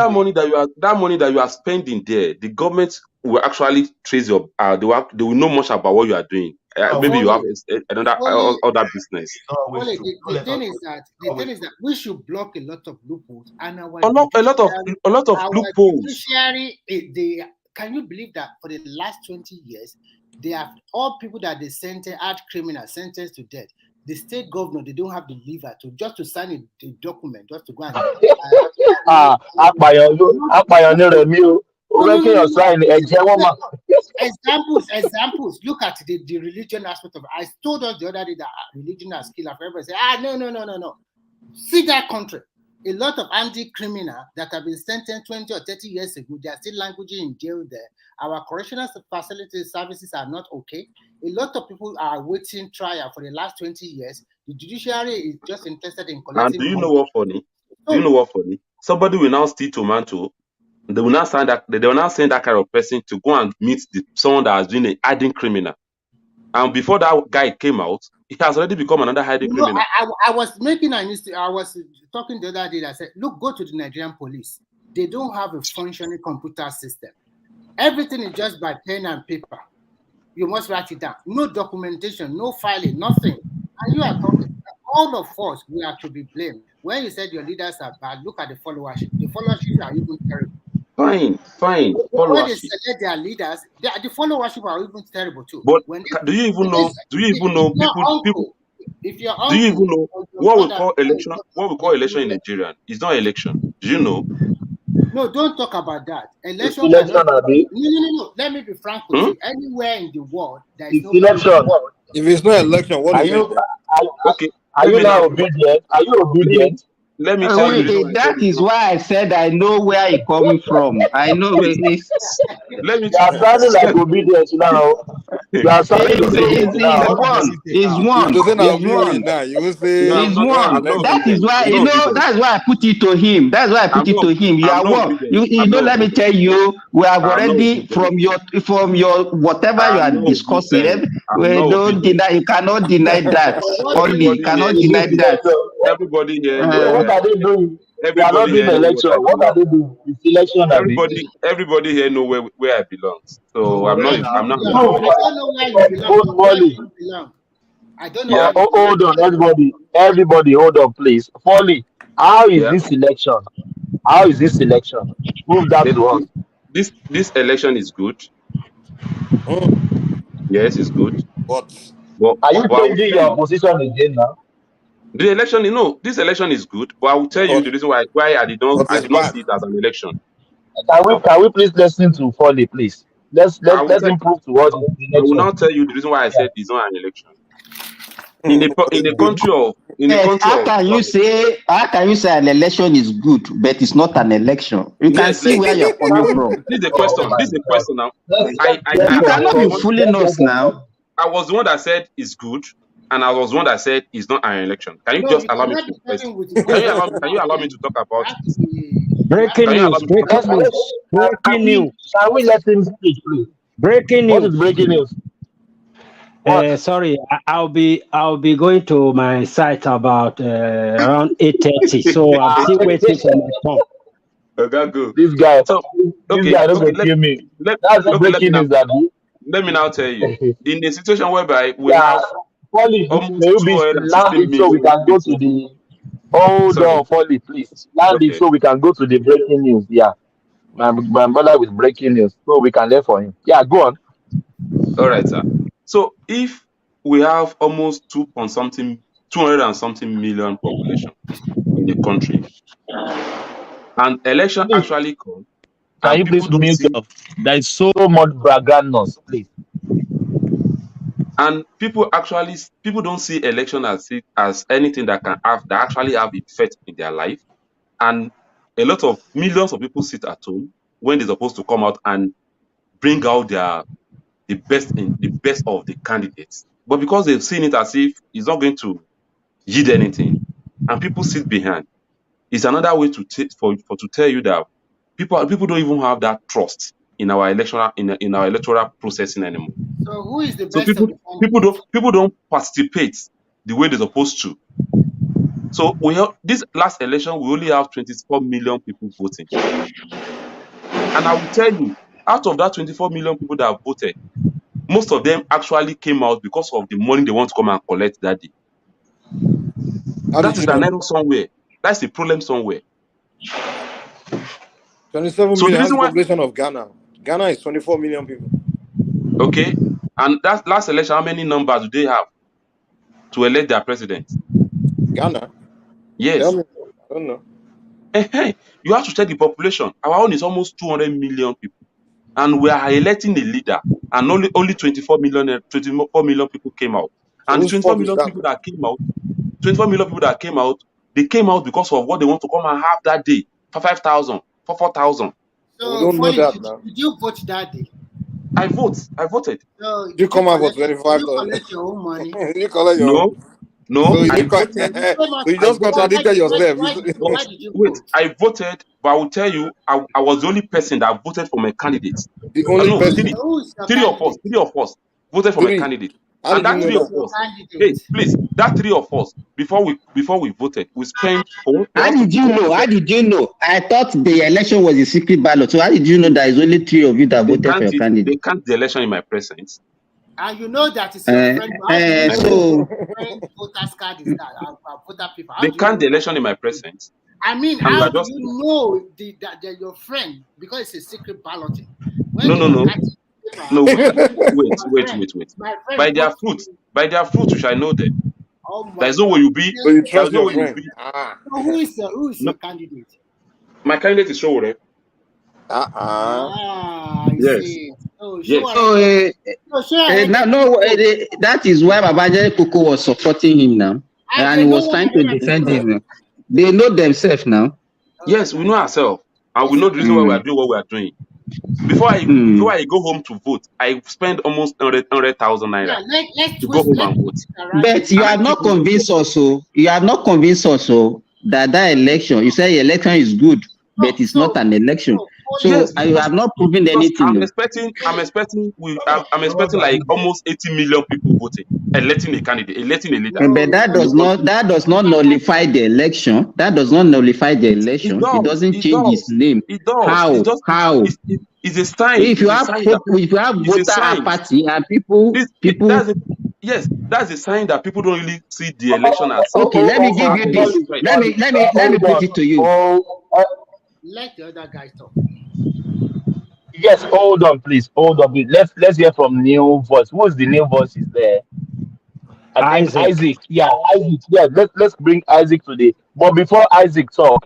money that you are spending there, the government will actually trace your they will know much about what you are doing. Maybe you have another other business. The thing is that we should block a lot of loopholes, and a lot of loopholes. Judiciary, can you believe that for the last 20 years, they have all people that they had criminals sentenced to death. The state governor, they don't have the lever to sign a document, just to go and examples. Look at the religion aspect of it. I told us the other day that religion has killed. Everybody say, no. See that country. A lot of anti-criminals that have been sentenced 20 or 30 years ago, they are still languaging in jail there. Our correctional facility services are not okay. A lot of people are waiting trial for the last 20 years. The judiciary is just interested in collecting. And do you know what funny? Do you know what funny? Somebody will now steal tomato. They will now send that kind of person to go and meet someone that has been a hardened criminal. And before that guy came out, he has already become another hardened criminal. I was talking the other day. I said, look, go to the Nigerian police. They don't have a functioning computer system. Everything is just by pen and paper. You must write it down. No documentation, no filing, nothing. And you are talking. All of us, we are to be blamed. When you said your leaders are bad, look at the followership. The followership are even terrible. Fine. When they select their leaders, the followership are even terrible too. But do you even know people? If you're do you even know what we call election? What we call election in Nigeria is not election. Do you know? No, don't talk about that. Election. No. Let me be frank with you. Anywhere in the world, there is no election. If it's not election, what is it? Okay. Are you now obedient? Are you obedient? Let me tell you. That is why I said I know where it's coming from. I know where it is. Let me. You are sounding like obedience now. You are sounding like obedience now. It's one. That is why That's why I put it to him. That's why I put it to him. You are one. You know. Let me tell you, we have already from your whatever you are discussing. Don't deny. You cannot deny that. Only you cannot deny that. Everybody here. What are they doing? They are not doing election. What are they doing? It's election. Everybody here know where I belong. So I'm not. I don't know where you belong. I don't know. Yeah. Hold on, everybody, hold on, please. Foley, how is this election? How is this election? Prove that to us. This election is good. Yes, it's good. But Are you but I will changing tell your you, position again now? the election, this election is good. But I will tell you the reason why I did not it's see bad. it as an election. Can we please listen to Foley, please? Let I will him prove to us the I will now election. tell you the reason why I said it's not an election. In the Yes, how can you say an election is good, but it's not an election? You can yes, see where you're coming from. this is a Oh question. my This is a God. question now. Let's You cannot be conclude. fooling us now. I was the one that said it's good, and I was the one that said it's not an election. Can you No, just you allow me cannot to be first? talking with the government Can you allow me now. to talk about You have it? to be. Breaking Can you allow news, me to talk breaking about it? news, breaking news, Can we let him speak, please? breaking What is news. breaking news? What? Sorry, I'll be going to my site about around 8:30. So I'm still waiting for my turn. Okay, good. This guy, So this guy don't kill me. That's the let me breaking now news, that tell you. In a situation whereby we yeah. have Foley, may almost you be land 260 it so we million can go to people. the. Hold Sorry. on, Foley, please. Land it Okay. so we can go to the breaking news. Yeah, my brother with breaking news, so we can learn for him. Yeah, go on. All right, sir. So if we have almost 200 and something million population in the country, and election Please, actually come, can and you people please don't mute see, off? There is so much braggadness, please. and people don't see election as anything that actually have effect in their life, and a lot of millions of people sit at home when they're supposed to come out and bring out the best of the candidates, but because they've seen it as if it's not going to yield anything, and people sit behind. It's another way to tell you that people don't even have that trust in our electoral processing anymore. So who is the So best of the candidates? people don't participate the way they're supposed to. So this last election, we only have 24 million people voting, and I will tell you, out of that 24 million people that have voted, most of them actually came out because of the money they want to come and collect that day. That is an error somewhere. That's the problem somewhere. 27 So the million. That's reason the why, population of Ghana. Ghana is 24 million people. okay, and that last election, how many numbers do they have to elect their president? Ghana? Yes. Tell me. I don't know. You have to check the population. Our own is almost 200 million people, and we are electing a leader, and only 24 million people came out. So And the whose 24 fault is million that? people that came out, they came out because of what they want to come and have that day for 5,000, for 4,000. We So don't know Foley, that now. did you vote that day? I voted. So Did you come out for 25,000? collect your own money? Did you collect your own? No, So I you, voted. so you just contradicted yourself. Why did you Wait, vote? I voted, but I will tell you, I was the only person that voted for my candidate. The only No, person. Who is your three candidate? of us voted for my Three. candidate. How And did you that know three Who of is your that? us, hey, candidate? please, that three of us, before we voted, we spent for How us to did you know? How did you know? I thought the election was a secret ballot. So how did you know there is only 3 of you that voted for your they candidate? can't the election in my presence. And you know that is your friend. How do you know So where voter's card is that? Voter paper. How They do you can't know the that? election in my presence. I mean, And we how are do just you know that they're your friend? Because it's a secret balloting. When no they no were no casting paper, no wait. My by friend their voted fruit, for you. you shall know them. Oh There my is no way God. you be So you there is trust no your way you friend? be So who is no, your candidate? my candidate is Showore. I Yes. see. Oh, Yes. that is why Babajide Koko was supporting him now, and he was trying to defend him. They know themselves now. Yes, we know ourselves, and we know the reason why we are doing what we are doing. Before I go home to vote, I spend almost 100,000 naira to go home and vote. But you are not convinced also. You are not convinced also that election. You say election is good, but it's not an election. So Yes, you have not proven anything. I'm expecting like almost 80 million people voting, electing a candidate, electing a leader. But that does not nullify the election. That does not nullify the election. It doesn't change its name. It does. How? It's just How? it's a sign. If you It's a have sign that voter apathy and people that's a sign that people don't really see the election as okay, let me give you this. Let me put it to you. Let the other guys talk. Yes, hold on, please. Hold on, please. Let's hear from new voice. Who's the new voice is there? I think Isaac. Isaac. Yeah, Isaac. Yeah, let's bring Isaac today. But before Isaac talk,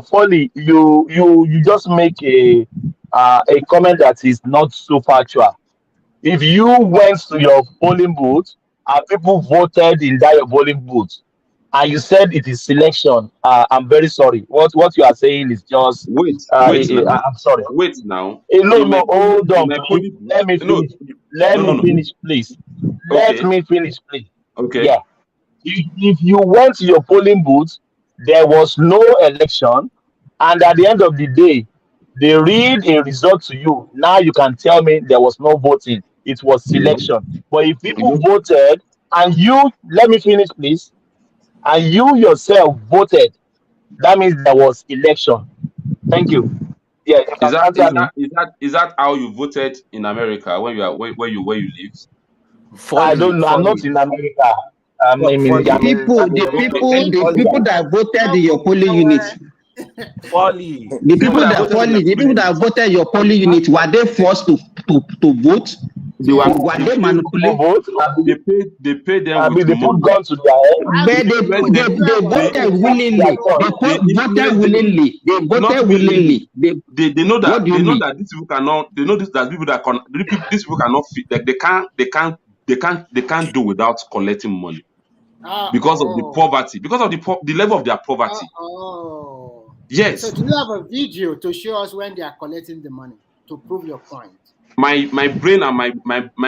Folly, you just make a comment that is not so factual. If you went to your polling booth and people voted in that your polling booth, and you said it is selection, I'm very sorry. What you are saying is just Wait now. I'm sorry. Wait now. No, In my no, hold in on, my please. polling booth. Let me No, finish. Let no, no, me no. finish, please. Let Okay. me finish, please. Okay. Yeah. If you went to your polling booth, there was no election, and at the end of the day, they read a result to you. Now you can tell me there was no voting. It was Yeah. selection. But if people Yeah. voted and you, let me finish, please, and you yourself voted, that means there was election. Thank you. Yeah, you Is can that answer me. is that how you voted in America when you are where you live? I don't know. I'm not in America. I'm in. The I'm in. people, I'm in. the Okay. people, the people that voted in your polling unit, Folly. the People people that that voted in my folly, the people polling booth, that voted your polling unit, were they forced to vote? they were Were they they paid To manipulated? vote. they paid them I with mean, they put money. gun to their head. How But did They you know? influenced them. they Where was They the voted Force their willingly. gun. They they voted influenced them. willingly. They Not voted willingly. willingly. They, They know what that do you mean? these people cannot. They know this that people that can these people cannot fit. Like they can't do without collecting money because of the oh. poverty, because of the level of their poverty. Oh. So Yes, do you have a video to show us when they are collecting the money to prove your point? my brain and my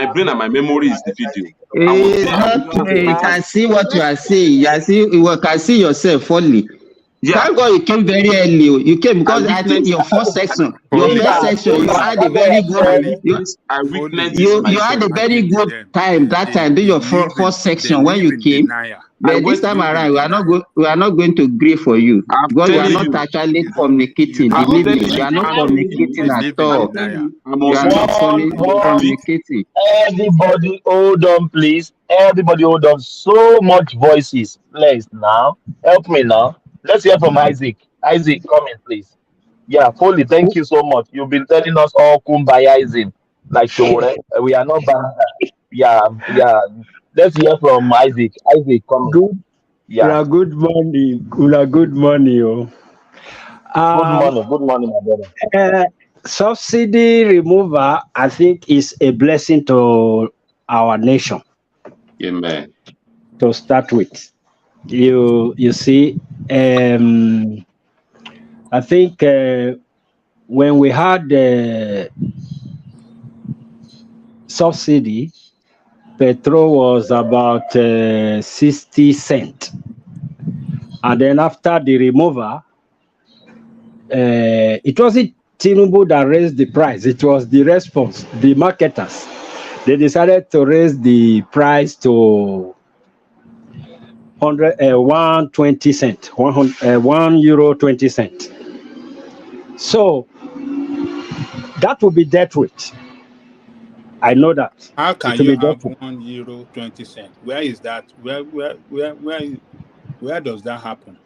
brain and my memory is the video. I was It's there. I not. witnessed You everything. can see what you Let's are saying. You can see yourself fully. Yeah, Thank God you came very early. You came I because I think witnessed. your first section, your Foley, first Tina, section, you Tina, Foley, had a that's what very I good. said. I Foley, witnessed this you You had myself. a very arguing with good them. time that time. Do your first They section when live you in came. denial. I But this went. time Live in around, denial. we are not going to agree for you I'm because you are telling not you. actually You communicating. don't I'm Believe live me, telling in you you. are not I'm denial. telling you. You communicating at live in I'm all. telling denial. you. I must One, one. Communicating. Everybody, hold on, please. Everybody, hold on. So much voices. Please, now. Help me now. Let's hear from Isaac. Isaac, come in, please. Yeah, Foley, thank you so much. You've been telling us all kumbayaism. Like, Shore. We are not bad. Yeah, yeah. Let's hear from Isaac. Isaac, come in. Good, Yeah. good morning. Good morning. Oh. Good Um, morning. Good morning, my brother. uh, Subsidy removal, I think, is a blessing to our nation Amen. to start with. You see, I think when we had the subsidy, petrol was about 60 cents. And then after the removal, it wasn't Tinubu that raised the price. It was the response, the marketers. They decided to raise the price to 120 cents, €1.20. So that will be dealt with. I know that. How can It will you Mm-hmm. be have dealt with. €1.20? Where is that? Where does that happen?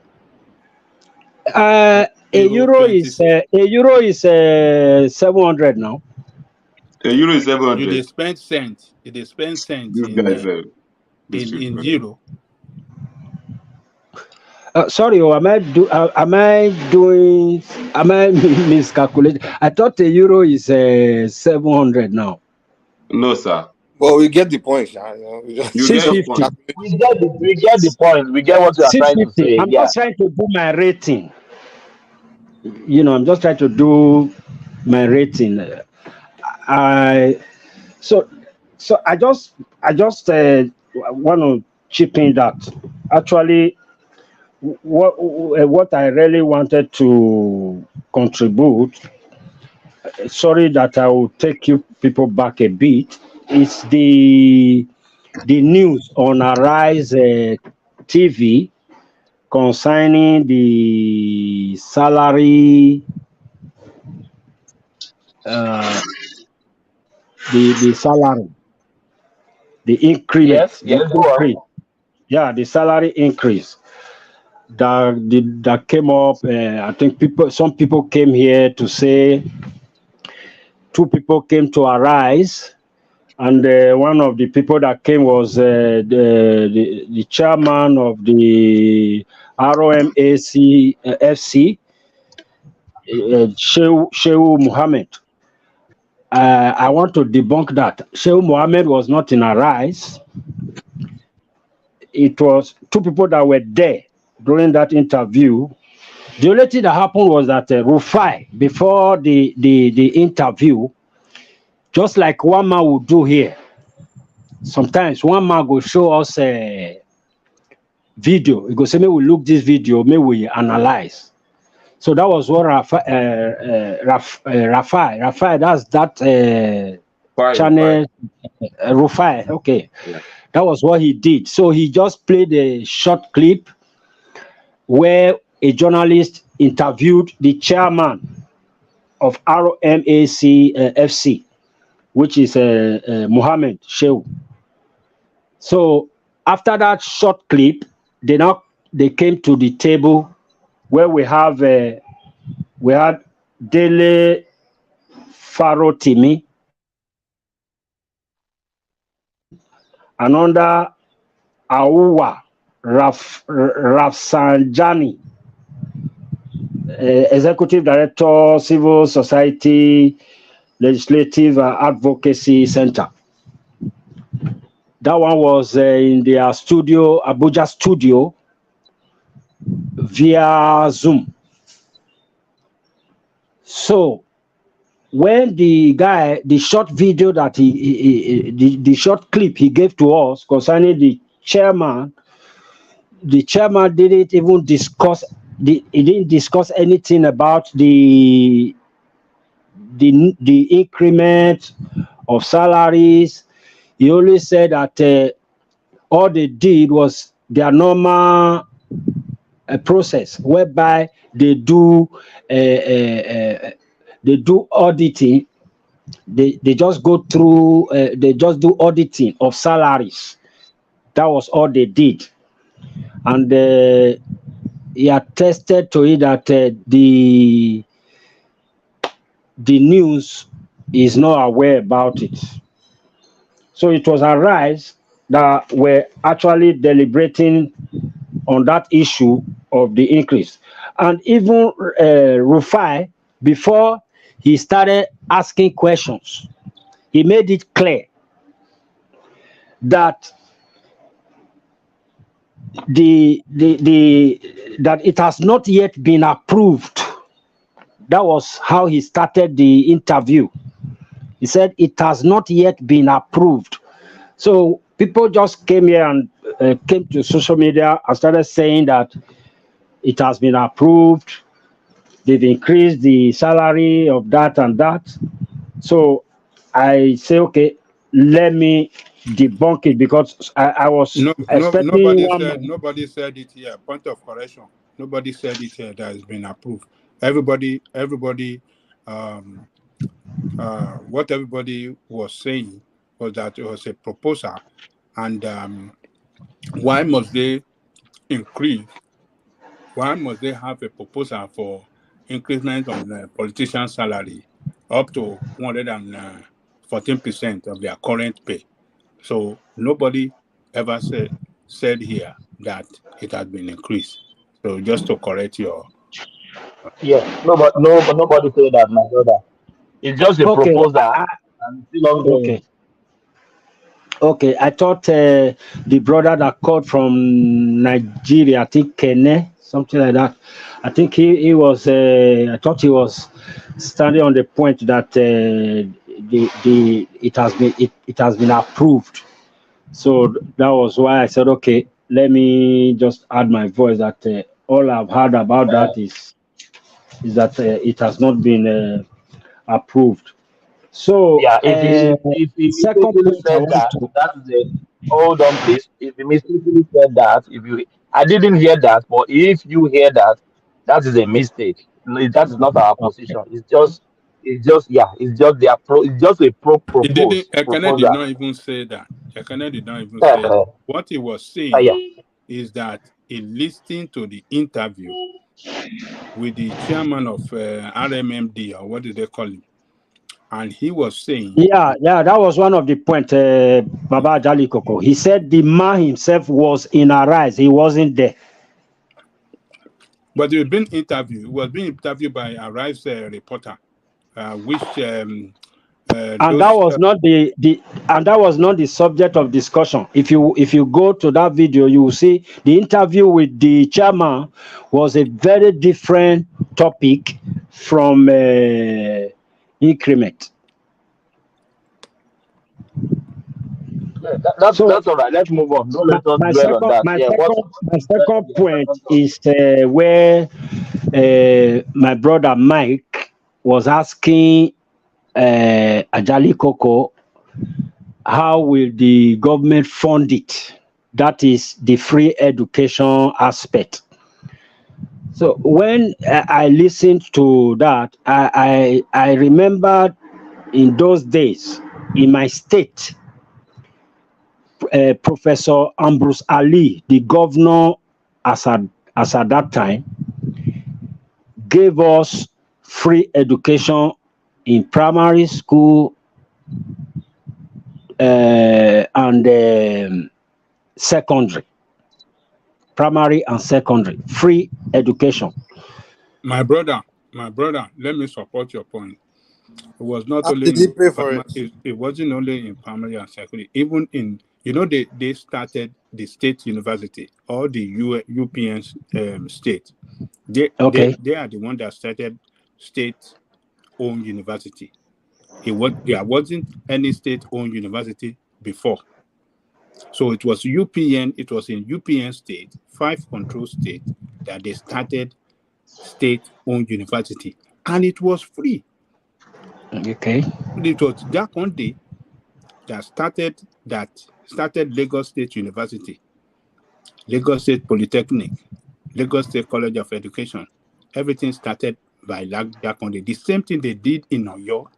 A euro 20 is cents. 700 now. A euro is You they 700. spend cents. They spend cents This guy said, these in people. euro. Sorry, am I miscalculating? I thought the euro is 700 now. No, sir. Well, we get the point. Yeah, you know, we just, You we get just your 650. point. calculate. We get the point. We get what you are trying to 650. say. I'm Yeah. just trying to do my rating. I'm just trying to do my rating. So I just want to chip in that. Actually, what I really wanted to contribute, sorry that I will take you people back a bit, is the news on Arise TV concerning the salary, uh, the salary, the increment, Yes. Yes. Go on. yeah, the salary increase. that came up. I think some people came here to say 2 people came to arise, and one of the people that came was the chairman of the ROMAC FC, Shehu Mohammed. I want to debunk that. Shehu Mohammed was not in Arise. It was 2 people that were there during that interview. The only thing that happened was that Rufai, before the interview, just like one man would do here, sometimes one man will show us a video. He go say, may we look this video, may we analyze. So that was what Rafai, that's that channel, Rufai, okay. Yeah. That was what he did. So he just played a short clip where a journalist interviewed the chairman of ROMAC FC, which is Mohammed Shehu. So after that short clip, they came to the table where we had Dele Farotimi, and under Auwa Rafsanjani, Executive Director, Civil Society Legislative Advocacy Center. That one was in their studio, Abuja studio, via Zoom. So when the short video that the short clip he gave to us concerning the chairman didn't even discuss. He didn't discuss anything about the increment of salaries. He only said that all they did was their normal process, whereby they do auditing. They just go through. They just do auditing of salaries. That was all they did, and he attested to it that the news is not aware about it. So it was Arise that were actually deliberating on that issue of the increase. And even Rufai, before he started asking questions, he made it clear that that it has not yet been approved. That was how he started the interview. He said it has not yet been approved. So people just came here and came to social media and started saying that it has been approved. They've increased the salary of that and that. So I say, okay, let me debunk it, because I was expecting nobody said it here. Point of correction. Nobody said it here that has been approved. Everybody what everybody was saying was that it was a proposal, and why must they increase? Why must they have a proposal for increment on the politician's salary up to 114% of their current pay? So nobody ever said here that it had been increased. So just to correct your nobody said that, my brother. It's just a proposal, and still ongoing. Okay, I thought the brother that called from Nigeria, I think Kene, something like that. I think he was. I thought he was standing on the point that it has been approved. So that was why I said, okay, let me just add my voice that all I've heard about that is that it has not been approved. So yeah, if he mistakenly said that, that is a hold on, please. If he mistakenly said that, I didn't hear that, but if you hear that, that is a mistake. That is not our position. It's just it's just a proposal. Ekene did not even say that. Ekene did not even say that. What he was saying is that he listened to the interview with the chairman of RMMD, or what did they call him? And he was saying, yeah, that was one of the points, Baba Jali Koko. He said the man himself was in Arise, he wasn't there. But he was being interviewed by Arise reporter, which and that was not the subject of discussion. If you go to that video, you will see the interview with the chairman was a very different topic from increment. Yeah, that's all right. Let's move on. Don't let us dwell on that. My second point is where my brother Mike was asking Ajali Koko, how will the government fund it? That is the free education aspect. So when I listened to that, I remembered in those days in my state, Professor Ambrose Ali, the governor as at that time, gave us free education in primary school and secondary. Primary and secondary, free education. My brother, let me support your point. It was not How only did he pay for it? It wasn't only in primary and secondary. Even in, they started the state university or the UPN state. They are the one that started state-owned university. There wasn't any state-owned university before. So it was UPN. It was in UPN state, 5 control states, that they started state-owned university, and it was free. Okay. It was Jack Conde that started Lagos State University, Lagos State Polytechnic, Lagos State College of Education. Everything started by Jack Conde. The same thing they did in Oyo,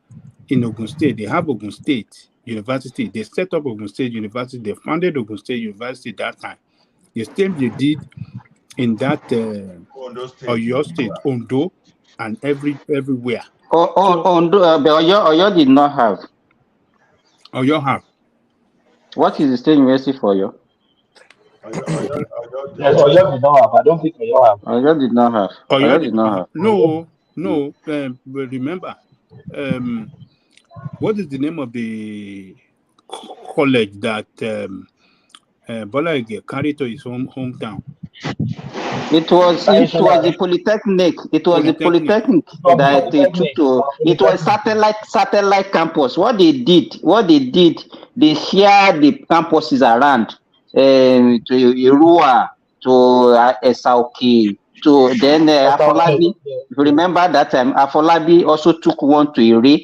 in Ogun State. They have Ogun State University. They set up Ogun State University. They founded Ogun State University that time. The same they did in that Oyo State, Ondo, and everywhere. Ondo, but Oyo did not have. Oyo have. What is the state university for Oyo? Yes, Oyo did not have. I don't think Oyo have. Oyo did not have. Oyo did not have. No. But remember, what is the name of the college that Bola Ige carried to his hometown? It was the Polytechnic. It was the Polytechnic that they took to. It was satellite campus. What they did, they shared the campuses around to Irua, to Esauki, to then Afolabi. If you remember that time, Afolabi also took one to Ire.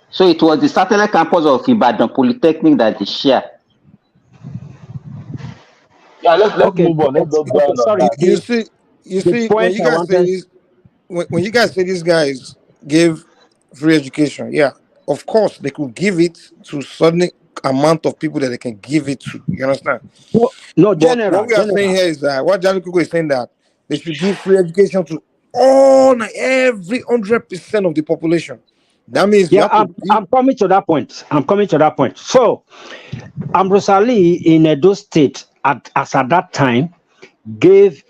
So it was the satellite campus of Ibadan Polytechnic that they shared. Yeah, let's move on. Let's go down. Sorry, you see, when you guys say these guys gave free education, yeah, of course they could give it to certain amount of people that they can give it to. You understand? Well, no, general. What we are saying here is that what Jali Kuku is saying, that they should give free education to every 100% of the population. That means I'm coming to that point. So, Ambrose Ali in Edo State as at that time gave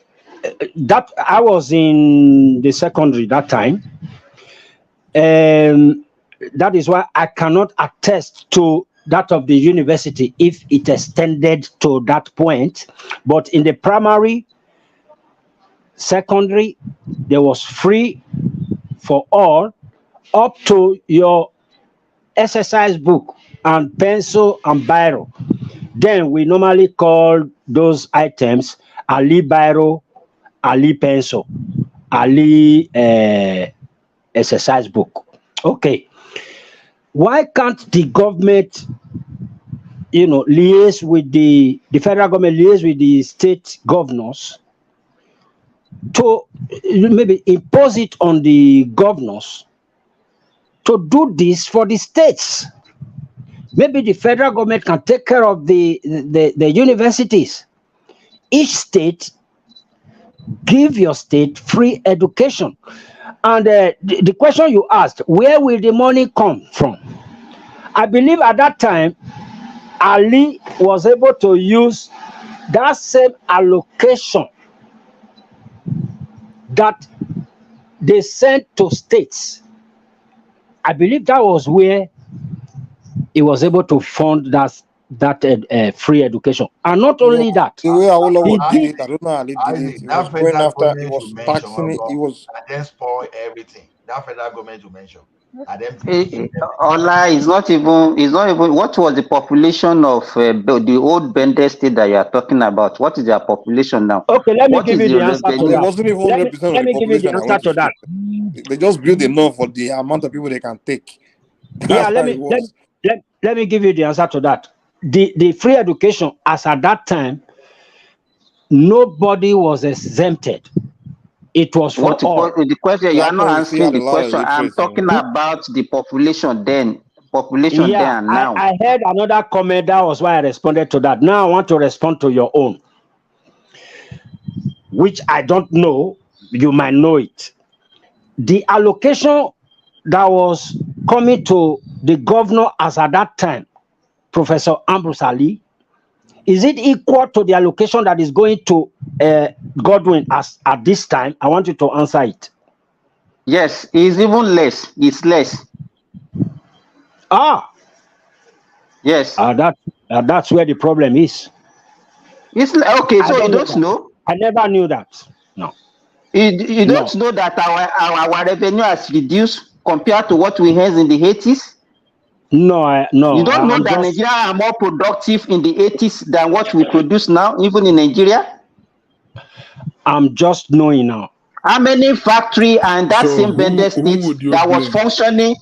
that. I was in the secondary that time. That is why I cannot attest to that of the university if it extended to that point. But in the primary, secondary, there was free for all, up to your exercise book and pencil and biro. Then we normally call those items Ali biro, Ali pencil, Ali exercise book. Okay. Why can't the government, liaise with the federal government, liaise with the state governors to maybe impose it on the governors to do this for the states? Maybe the federal government can take care of the universities each state give your state free education. And the question you asked, where will the money come from? I believe at that time, Ali was able to use that same allocation that they sent to states. I believe that was where he was able to fund that free education. And not only that, The way Awolowo he did did it, I don't know how he did it. Isaac, He that was going federal after, he government was you mentioned, taxing it, he was and then spoil everything. That federal government you mentioned, and then Ola is not even. What was the population of the old Bende state that you are talking about? What is their population now? okay. Let me What give is you the the answer to and it that. revenue? wasn't even Let 100% me of let the me give you the population that answer went to to that. school. They just built enough for the amount of people they can take. Yeah, That's how it was. let me give you the answer to that. The free education, as at that time, nobody was exempted. It was for What all. the question? You are That not point we still answering had a the lot of question. I'm illiteracy. talking about the population then, Yeah, and now. I heard another comment. That was why I responded to that. Now I want to respond to your own, which I don't know. You might know it. The allocation that was coming to the governor as at that time, Professor Ambrose Ali, is it equal to the allocation that is going to Godwin as at this time? I want you to answer it. Yes, it's even less. It's less. Ah, yes. That's where the problem is. It's okay. So you don't know? I never knew that. No. You don't know that our revenue has reduced compared to what we had in the 80s? No. You don't know that Nigeria are more productive in the 80s than what we produce now, even in Nigeria? I'm just knowing now. How many factory and that So same who Bende state would you that was blame? functioning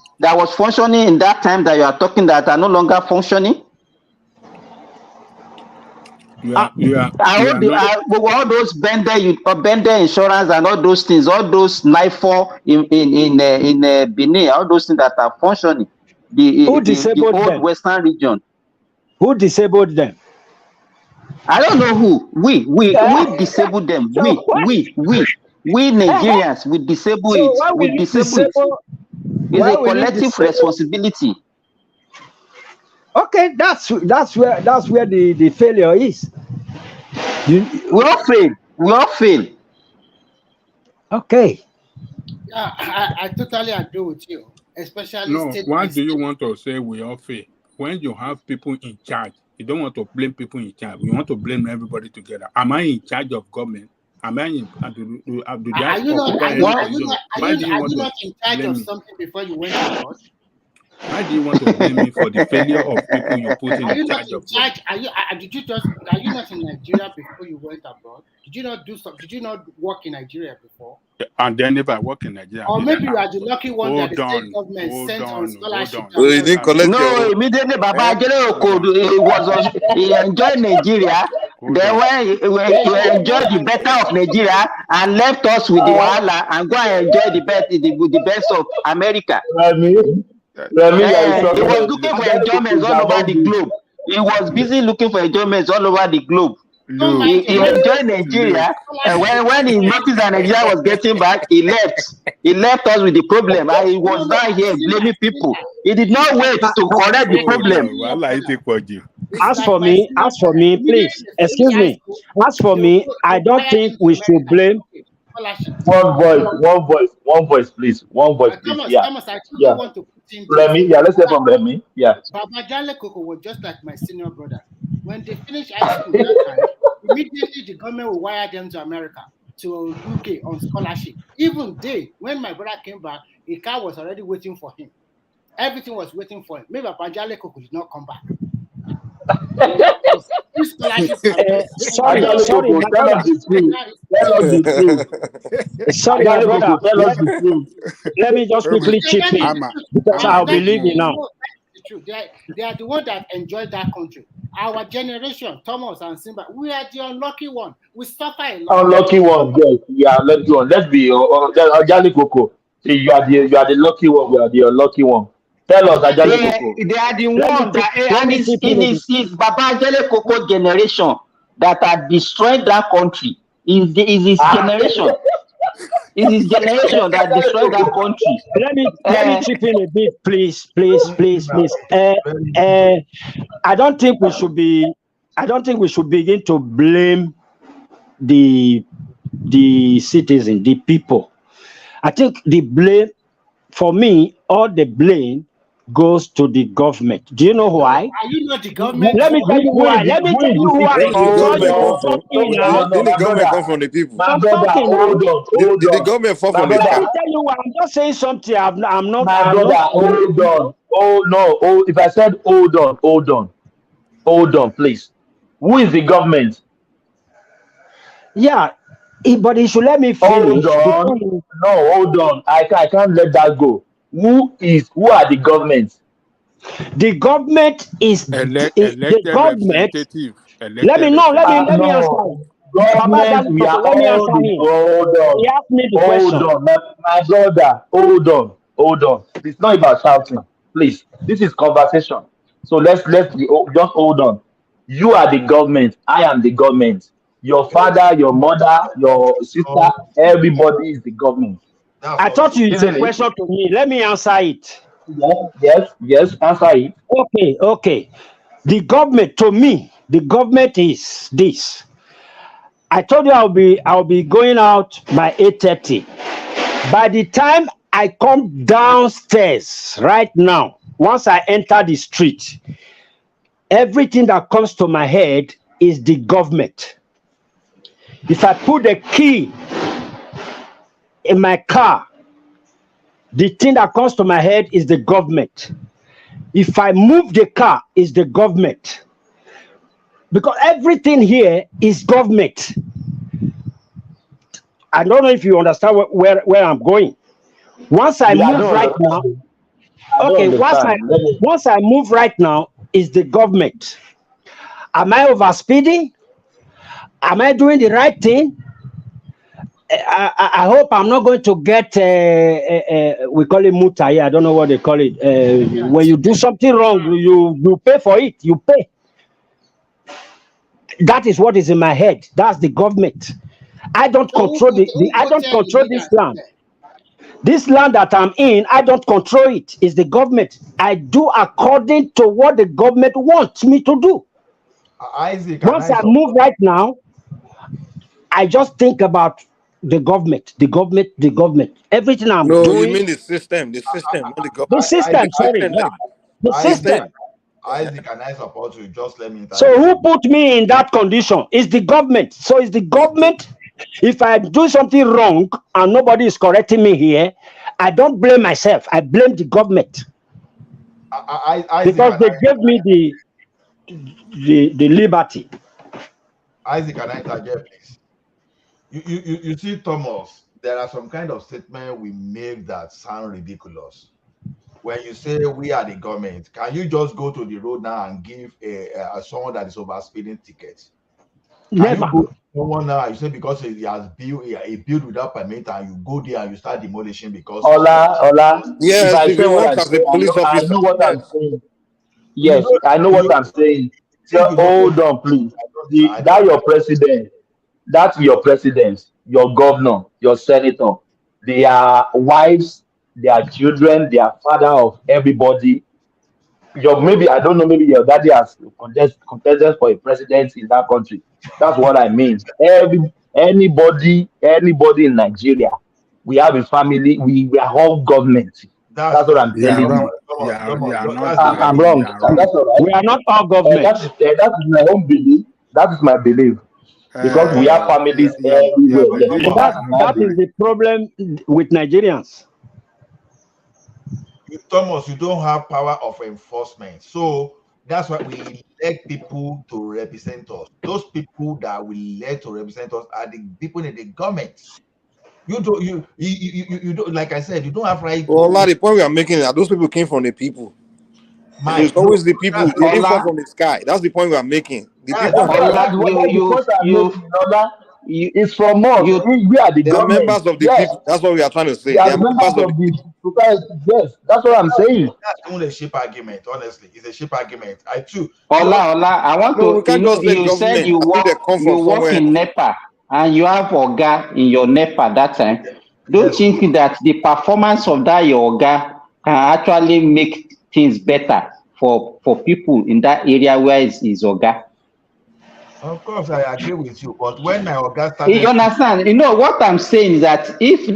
in that time that you are talking that are no longer functioning? All All those Bende insurance and all those things, all those NIFO in Benin, all those things that are functioning. The old them? Western region. Who disabled them? I don't know who. We disabled them. We Nigerians, we disable So it. why will We you disable it. It's a collective responsibility. Okay, that's where the failure is. We all fail. Okay. Yeah, I totally agree with you, especially No, state why by do you state. want to say we all fail? When you have people in charge, you don't want to blame people in charge. You want to blame everybody together. Am I in charge of government? Am I in? Do Are I you not? occupy Are any you, are you position? not? Why Are do you, you are want you to not in charge blame of me? something before you went abroad? Why do you want to blame me for the failure of people you put Are in you not charge in of charge? government? Are you not in Nigeria before you went abroad? Did you not do something? Did you not work in Nigeria before? And then if I work in Nigeria, Or did maybe you I? are the lucky one that the state government Hold sent on on. scholarship to So you didn't America. collect your No, own. immediately Baba he enjoyed Nigeria. Then when he enjoyed the better of Nigeria and left us with the wahala and go and enjoy the best of America. Remy, you are He talking was of looking for Ajale Koko enjoyments is all over among the this. globe. He was busy looking for enjoyments all over the globe. Look, He enjoyed Nigeria, and when he noticed that Nigeria was getting back, he left. He left us with the problem, and he was down here blaming people. He did not wait to correct the problem. well, I take what you. As for me, please, excuse me. As for me, I don't think we should blame. One voice, please. One voice, please. Thomas, Yeah. I quickly Yeah. want to put in this. Remy, yeah, let's hear from Remy. Yeah. Babajale Koko was just like my senior brother. When they finished high school that time, immediately the government will wire them to America, to UK on scholarship. Even when my brother came back, a car was already waiting for him. Everything was waiting for him. Maybe Babajale Koko did not come back. Sorry, Tell us the truth. Tell us the truth. Sorry, my brother. Tell us the truth. Let me just quickly chip in because I'll be leaving now. They are the ones that enjoy that country. Our generation, Thomas and Simba, we are the unlucky one. We suffer a lot. Unlucky one, yes. Yeah, let's go on. Let's be Ajale Koko. See, you are the lucky one. We are the unlucky one. Tell us, Ajale Koko. They are the one that and it's Babajale Koko generation that are destroying that country. Is his generation. It is generation that destroyed that country. Let me chip in a bit, please. I don't think we should begin to blame the citizen, the people. I think the blame, for me, all the blame goes to the government. Do you know why? Are you not the government? Let me tell you why. Where did the government come from? Didn't the government come from the people? I'm talking now. Did the government fall from the Let sky? me tell you why. I'm just saying something. I'm not. My brother, hold on. Oh no. Oh, if I said hold on, please. Who is the government? Yeah, but he should let me Hold finish. on. No, hold on. I can't let that go. Who are the government? The government is Elected the government. representative. Let me answer. Government, we are Let me all answer the him. hold on. He asked me the Hold question. on, my brother. Hold on. It's not about shouting, please. This is conversation. So let's just hold on. You are the government. I am the government. Your father, your mother, your sister, everybody is the government. I thought you Isn't a it? question to me. Let me answer it. Yes. Answer it. Okay. The government, to me, the government is this. I told you I'll be going out by 8:30. By the time I come downstairs right now, once I enter the street, everything that comes to my head is the government. If I put the key in my car, the thing that comes to my head is the government. If I move the car, is the government. Because everything here is government. I don't know if you understand where I'm going. Once I move right now, once I move right now, is the government. Am I overspeeding? Am I doing the right thing? I hope I'm not going to get we call it muta here. I don't know what they call it. When you do something wrong, you pay for it. You pay. That is what is in my head. That's the government. I don't control I don't control this land. This land that I'm in, I don't control it. It's the government. I do according to what the government wants me to do. Isaac, once I move right now, I just think about the government. Everything I'm doing. No, you mean the system, not the government. The system, sorry. Yeah. The system. Isaac, and I support you. Just let me. So who put me in that condition? It's the government. So it's the government. If I do something wrong and nobody is correcting me here, I don't blame myself. I blame the government. Because they gave me the liberty. Isaac, and I interject, please. You see, Thomas, there are some kind of statement we make that sound ridiculous. When you say we are the government, can you just go to the road now and give someone that is overspeeding tickets? Never. Someone now, you say because he has built a build without permit, and you go there and you start demolishing because. Ola. Yes, if you work as a police officer. I know what I'm saying. Yes, I know what I'm saying. Hold on, please. That's your president, your governor, your senator. They are wives, they are children, they are father of everybody. Maybe I don't know, maybe your daddy has contested for a president in that country. That's what I mean. Anybody in Nigeria, we have a family, we are all government. That's what I'm telling you. I'm wrong. That's all right. We are not all government. That is my own belief. That is my belief. Because we have families everywhere. That is the problem with Nigerians. Thomas, you don't have power of enforcement. So that's why we elect people to represent us. Those people that we elect to represent us are the people in the government. You don't, like I said, you don't have right. Well, the point we are making is that those people came from the people. It's always the people. They didn't fall from the sky. That's the point we are making. The people. It's from us. You We are the They are government. members of the Yes, people. That's what we are trying to say. they They are are members members of the of the people. society. Yes, that's what I'm saying. That's only a cheap argument, honestly. It's a cheap argument. I too. Ola, I want No, we to, can't just say you said government. I think they come from you work somewhere in else. NEPA and you have Oga in your NEPA that time. Don't Yes. you think that the performance of that your Oga can actually make things better for people in that area where is Oga? Of course, I agree with you. But when my Oga You started, understand? You know what I'm saying is that if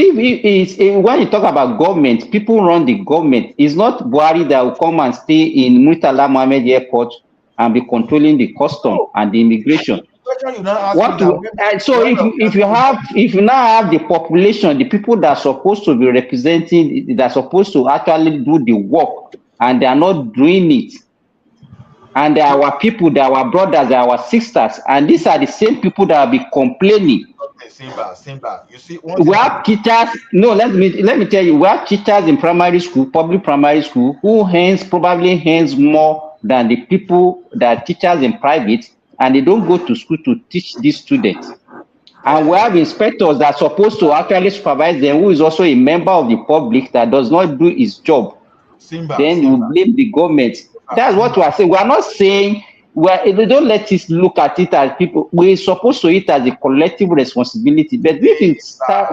when you talk about government, people run the government. It's not Buhari that will come and stay in Murtala Mohammed Airport and be controlling the custom no, and the immigration. the question you now ask me What that to, so if you now have the population, the people that are supposed to be representing, that are supposed to actually do the work, and they are not doing it, and they are our people, they are our brothers, they are our sisters, and these are the same people that will be complaining. Simba, you see, We have teachers. No, let me tell you, we have teachers in primary school, public primary school, who probably earns more than the people that are teachers in private, and they don't go to school to teach these students. And we have inspectors that are supposed to actually supervise them, who is also a member of the public that does not do his job. Then you blame the government. That's what we are saying. We are not saying they don't let us look at it as people. We're supposed to it as a collective responsibility. But if it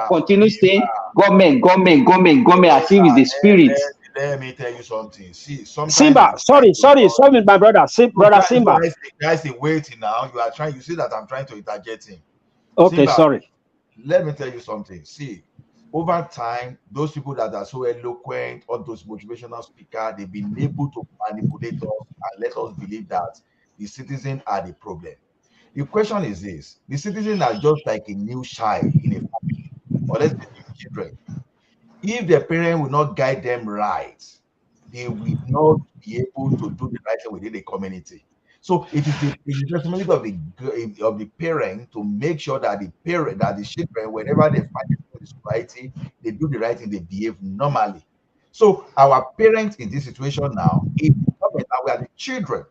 continue saying government, as if it's the spirit. Let me tell you something. See, sometimes Simba, sorry, my brother. Brother Simba. Guys, waiting now. You are trying. You see that I'm trying to interject him. Okay, Simba, sorry. let me tell you something. See, over time, those people that are so eloquent, all those motivational speakers, they've been able to manipulate us and let us believe that the citizens are the problem. The question is this: the citizens are just like a new child in a family, or let's say new children. If the parent will not guide them right, they will not be able to do the right thing within the community. So it is the responsibility of the parent to make sure that the children, whenever they find in the society, they do the right thing, they behave normally. So our parents in this situation now is the government, and we are the children.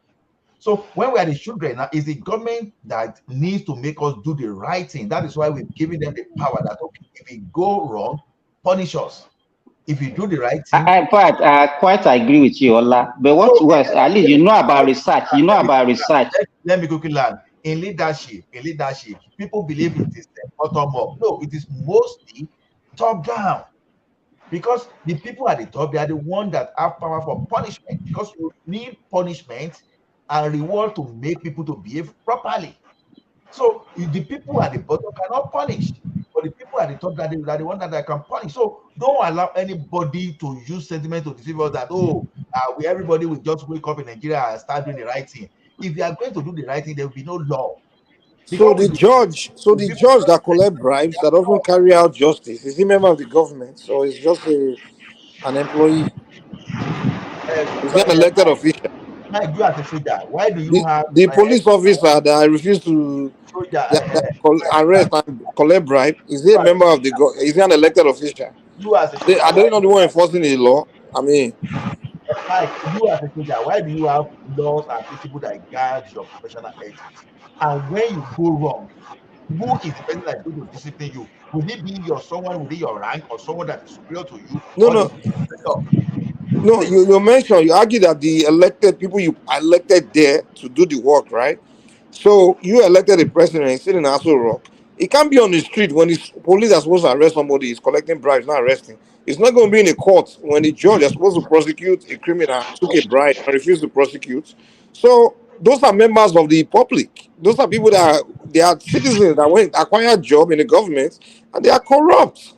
So when we are the children, now it's the government that needs to make us do the right thing. That is why we've given them the power that, okay, if we go wrong, punish us. If you do the right thing. I quite agree with you, Ola. But what was at least you know about research. You know about research. Let me quickly learn. In leadership, people believe it is bottom up. No, it is mostly top down. Because the people at the top, they are the ones that have power for punishment. Because you need punishment and reward to make people to behave properly. So the people at the bottom cannot punish, but the people at the top that are the ones that can punish. So don't allow anybody to use sentiment to deceive us that everybody will just wake up in Nigeria and start doing the right thing. If they are going to do the right thing, there will be no law. So the judge that collect bribes, that doesn't carry out justice, is he a member of the government, or is just an employee? Is he an elected official? Mike, you as a soldier, why do you have The police officer that refused to arrest and collect bribe, is he a member of the is he an elected official? You as a soldier, Are they not the one enforcing the law? I mean, Mike, you as a soldier, why do you have laws and principles that guard your professional ethics? And when you go wrong, who is the person that is going to discipline you? Will it be someone within your rank or someone that is superior to you? No, you mentioned, you argue that the elected people you elected there to do the work, right? So you elected a president, he's sitting in Aso Rock. He can't be on the street when the police are supposed to arrest somebody, he's collecting bribes, not arresting. It's not going to be in a court when the judge is supposed to prosecute a criminal, took a bribe and refused to prosecute. So those are members of the public. Those are people they are citizens that went acquire a job in the government and they are corrupt.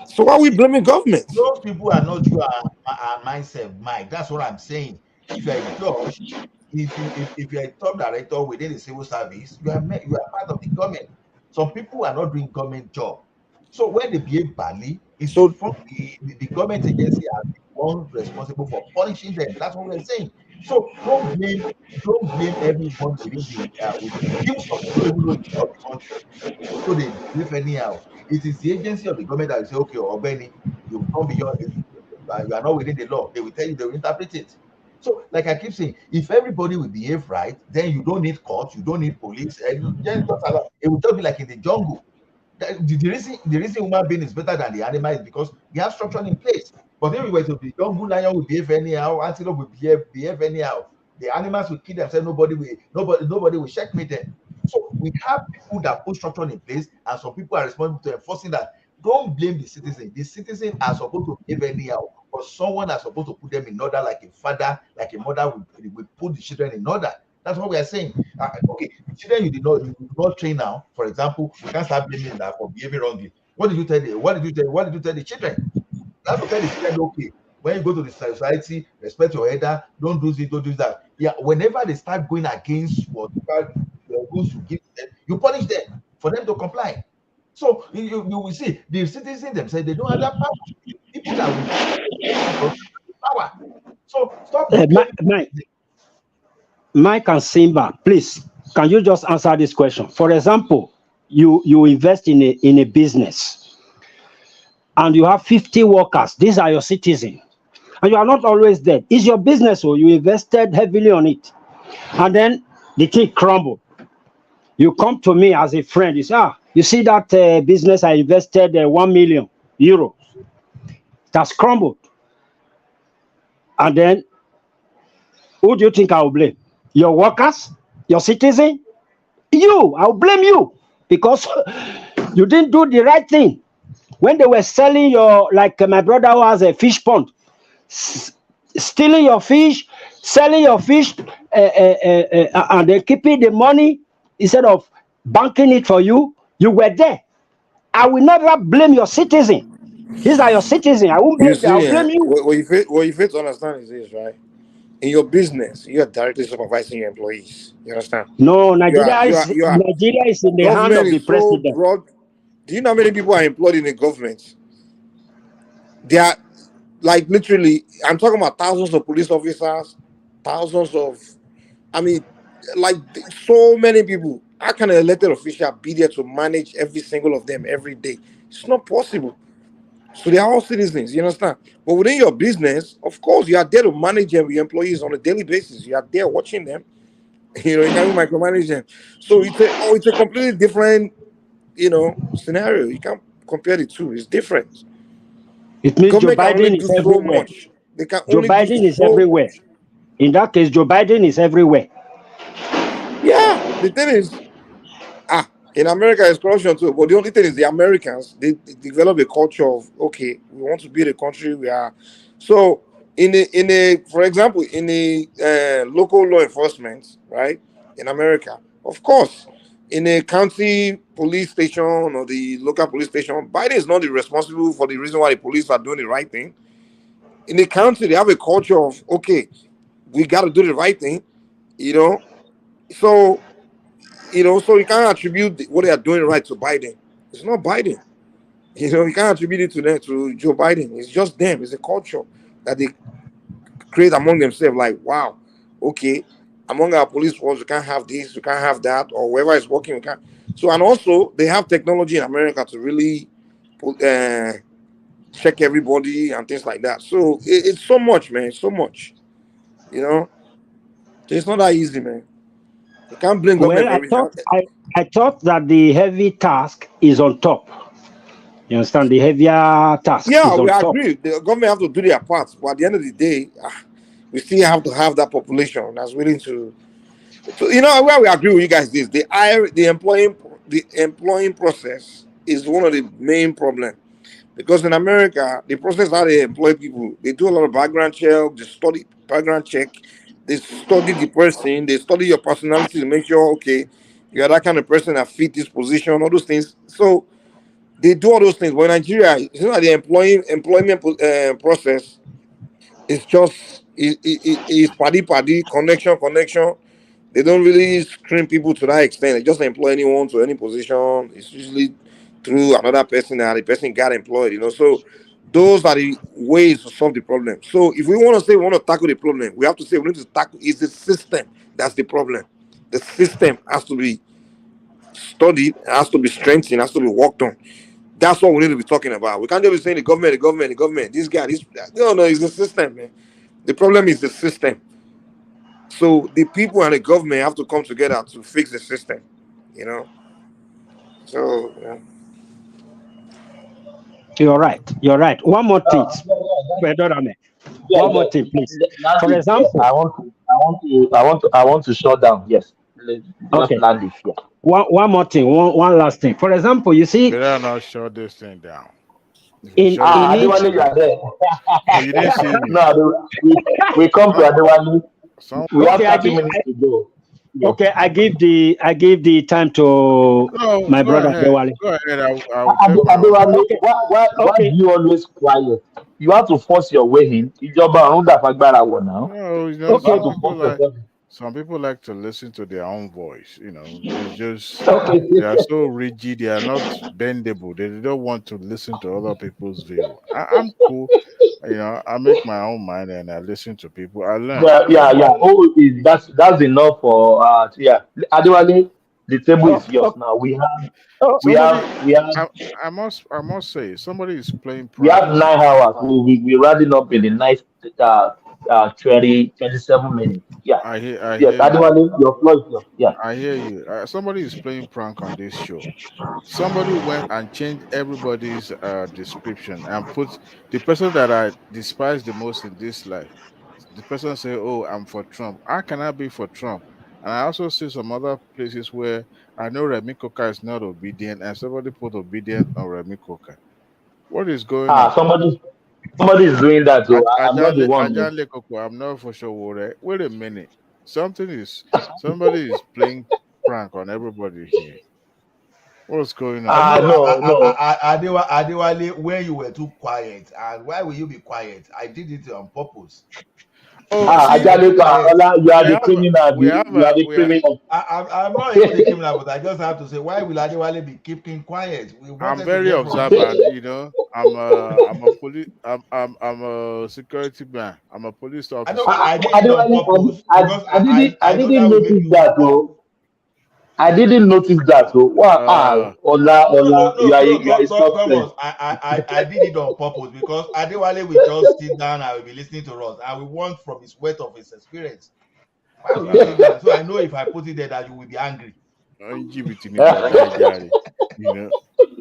So why are we blaming government? Those people are not you and myself, Mike. That's what I'm saying. If you're a judge, if you're a top director within the civil service, you are part of the government. Some people are not doing government job. So when they behave badly, it's the government agency are the ones responsible for punishing them. That's what we're saying. So don't blame everyone within even some people don't even know the law of the country. So they behave anyhow. It is the agency of the government that will say, okay, Obeni, you come beyond, you are not within the law. They will tell you, they will interpret it. So, like I keep saying, if everybody will behave right, then you don't need court, you don't need police, and it will just be like in the jungle. The reason human being is better than the animal is because we have structure in place. But if we were to be jungle, lion will behave anyhow, antelope will behave anyhow. The animals will kill themselves. Nobody will checkmate them. So we have people that put structure in place, and some people are responsible to enforcing that. Don't blame the citizen. The citizens are supposed to behave anyhow, but someone is supposed to put them in order, like a father, like a mother will put the children in order. That's what we are saying. Okay, the children you did not train now, for example, you can't start blaming that for behaving wrongly. What did you tell the children? You have to tell the children, okay, when you go to the society, respect your elder, don't do this, don't do that. Yeah, whenever they start going against whatever the rules you give them, you punish them for them to comply. So you will see the citizens themselves, they don't have that power. People that will power. So stop Mike and Simba, please, can you just answer this question? For example, you invest in a business and you have 50 workers. These are your citizens. And you are not always there. It's your business, so you invested heavily on it. And then the thing crumbled. You come to me as a friend. You say, you see that business I invested 1 million euros. It has crumbled. And then who do you think I will blame? Your workers? Your citizen? You. I'll blame you because you didn't do the right thing. When they were selling like my brother who has a fish pond, stealing your fish, selling your fish, and then keeping the money instead of banking it for you, you were there. I will never blame your citizen. These are your citizens. I won't blame them. I'll blame you. What you fail to understand is this, right? In your business, you are directly supervising your employees. You understand? No, Nigeria is in the hand of the president. Broad. Do you know how many people are employed in the government? They are like literally, I'm talking about thousands of police officers, thousands of, like so many people. How can an elected official be there to manage every single of them every day? It's not possible. So they are all citizens, you understand? But within your business, of course, you are there to manage your employees on a daily basis. You are there watching them. You can't micromanage them. So it's a completely different, scenario. You can't compare the two. It's different. It means Joe Biden is everywhere. Joe Biden is everywhere. In that case, Joe Biden is everywhere. Yeah, the thing is, in America, it's corruption too. But the only thing is, the Americans they develop a culture of we want to be the country we are. So for example, in the local law enforcement, right, in America, of course, in a county police station or the local police station, Biden is not responsible for the reason why the police are doing the right thing. In the county, they have a culture of we got to do the right thing, So so you can't attribute what they are doing right to Biden. It's not Biden. You can't attribute it to Joe Biden. It's just them. It's a culture that they create among themselves. Like, wow, among our police force, we can't have this, we can't have that, or whoever is working, we can't. So, and also, they have technology in America to really check everybody and things like that. So, it's so much, man. So much. It's not that easy, man. You can't blame government. I thought that the heavy task is on top. You understand? The heavier task is on top. We agree. The government have to do their part, but at the end of the day, we still have to have that population that's willing to. So where we agree with you guys is the employing process is one of the main problems, because in America the process how they employ people, they do a lot of background check, they study background check. They study the person, they study your personality to make sure, you are that kind of person that fit this position, all those things. So they do all those things. But in Nigeria, the employment process is just is paddy, connection. They don't really screen people to that extent. They just employ anyone to any position. It's usually through another person that the person got employed, So those are the ways to solve the problem. So if we want to say we want to tackle the problem, we have to say we need to tackle is the system that's the problem. The system has to be studied, has to be strengthened, has to be worked on. That's what we need to be talking about. We can't just be saying the government. This guy, no, it's the system, man. The problem is the system. So the people and the government have to come together to fix the system, you know. So You're right. You're right. One more thing. Yeah, One more thing, please. land For it. Yes, example, I want to shut down. Yes, just okay. land it. Yeah. One more thing. One last thing. For example, you see, Better not shut this thing down. If you shut it in down, each Adewale, you are there. oh, you didn't see me. No, we come to Some, Adewale. some. We have okay, 30 minutes to go. Yes. okay, I give the time to No, my go brother ahead. Dewale. Go ahead. I will take my own time. Adewale, Okay, why do okay, you always quiet? You have to force your way in. Ìjọba ọ̀run dàfagbára wọ̀ now. No, You okay, have to force yourself. some people like to listen to their own voice. It's just okay, they are so rigid. They are not bendable. They don't want to listen to other people's view. I'm cool. I make my own mind and I listen to people. I learn. Yeah. Oh, that's enough for yeah. Adewale, the table oh, is yours oh, now. oh, Somebody, We have I must say, somebody is playing we prank have on 9 hours. We're rounding up in the nice 27 minutes. Yeah. I Yes, hear you. Adewale, your floor is yours. Yeah. I hear you. Somebody is playing prank on this show. Somebody went and changed everybody's description and put the person that I despise the most in this life. The person say, "Oh, I'm for Trump." How can I be for Trump? And I also see some other places where I know Remi Koka is not obedient, and somebody put obedient on Remi Koka. What is going on? Somebody is doing that. So I'm not the one. Ajan Lekoko, I'm not for sure. Wait a minute. Somebody is playing prank on everybody here. What's going on? Ah, no. Adewale, when you were too quiet, and why will you be quiet? I did it on purpose. Oh, Ah, see, Ajale, Ola, you are we the have a, criminal. we have You are a, the we are. criminal. I'm not even the criminal, but I just have to say, why will Adewale be keeping quiet? We I'm wanted to very hear from you. observant. I'm a police. I'm a security man. I'm a police I know officer. I did it on Adewale, purpose because I I know that didn't will make notice you that. talk. Oh, I didn't notice that. Oh, wow. Ola, you are a suspect. Thomas. I did it on purpose because Adewale will just sit down and will be listening to us. And we want from his weight of his experience. Why will you sit down? So I know if I put it there that you will be angry. LGBT ni bọ̀dá ìjàre,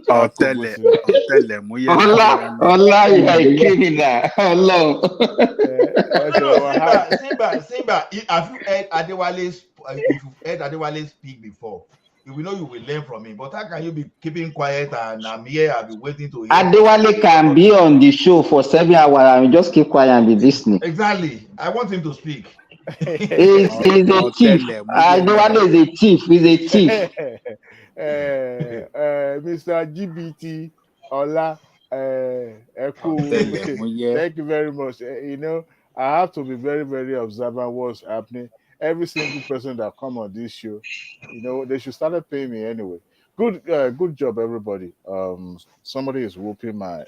Ọ̀tẹlẹ̀ ọ̀tẹlẹ̀múyẹ́ ni Ola, Adéwálé. Ola, you are a criminal. Hello. Simba, have you heard Adewale? If you've heard Adewale speak before, you will know you will learn from him. But how can you be keeping quiet and I'm here? I'll be waiting to hear. Adewale can be on the show for 7 hours and just keep quiet and be listening. Exactly. I want him to speak. He's a thief. Adewale is a thief. He's a thief. Mr. GBT Ola, thank you very much. I have to be very, very observant what's happening. Every single person that come on this show, they should start paying me anyway. Good job, everybody. Somebody is whooping my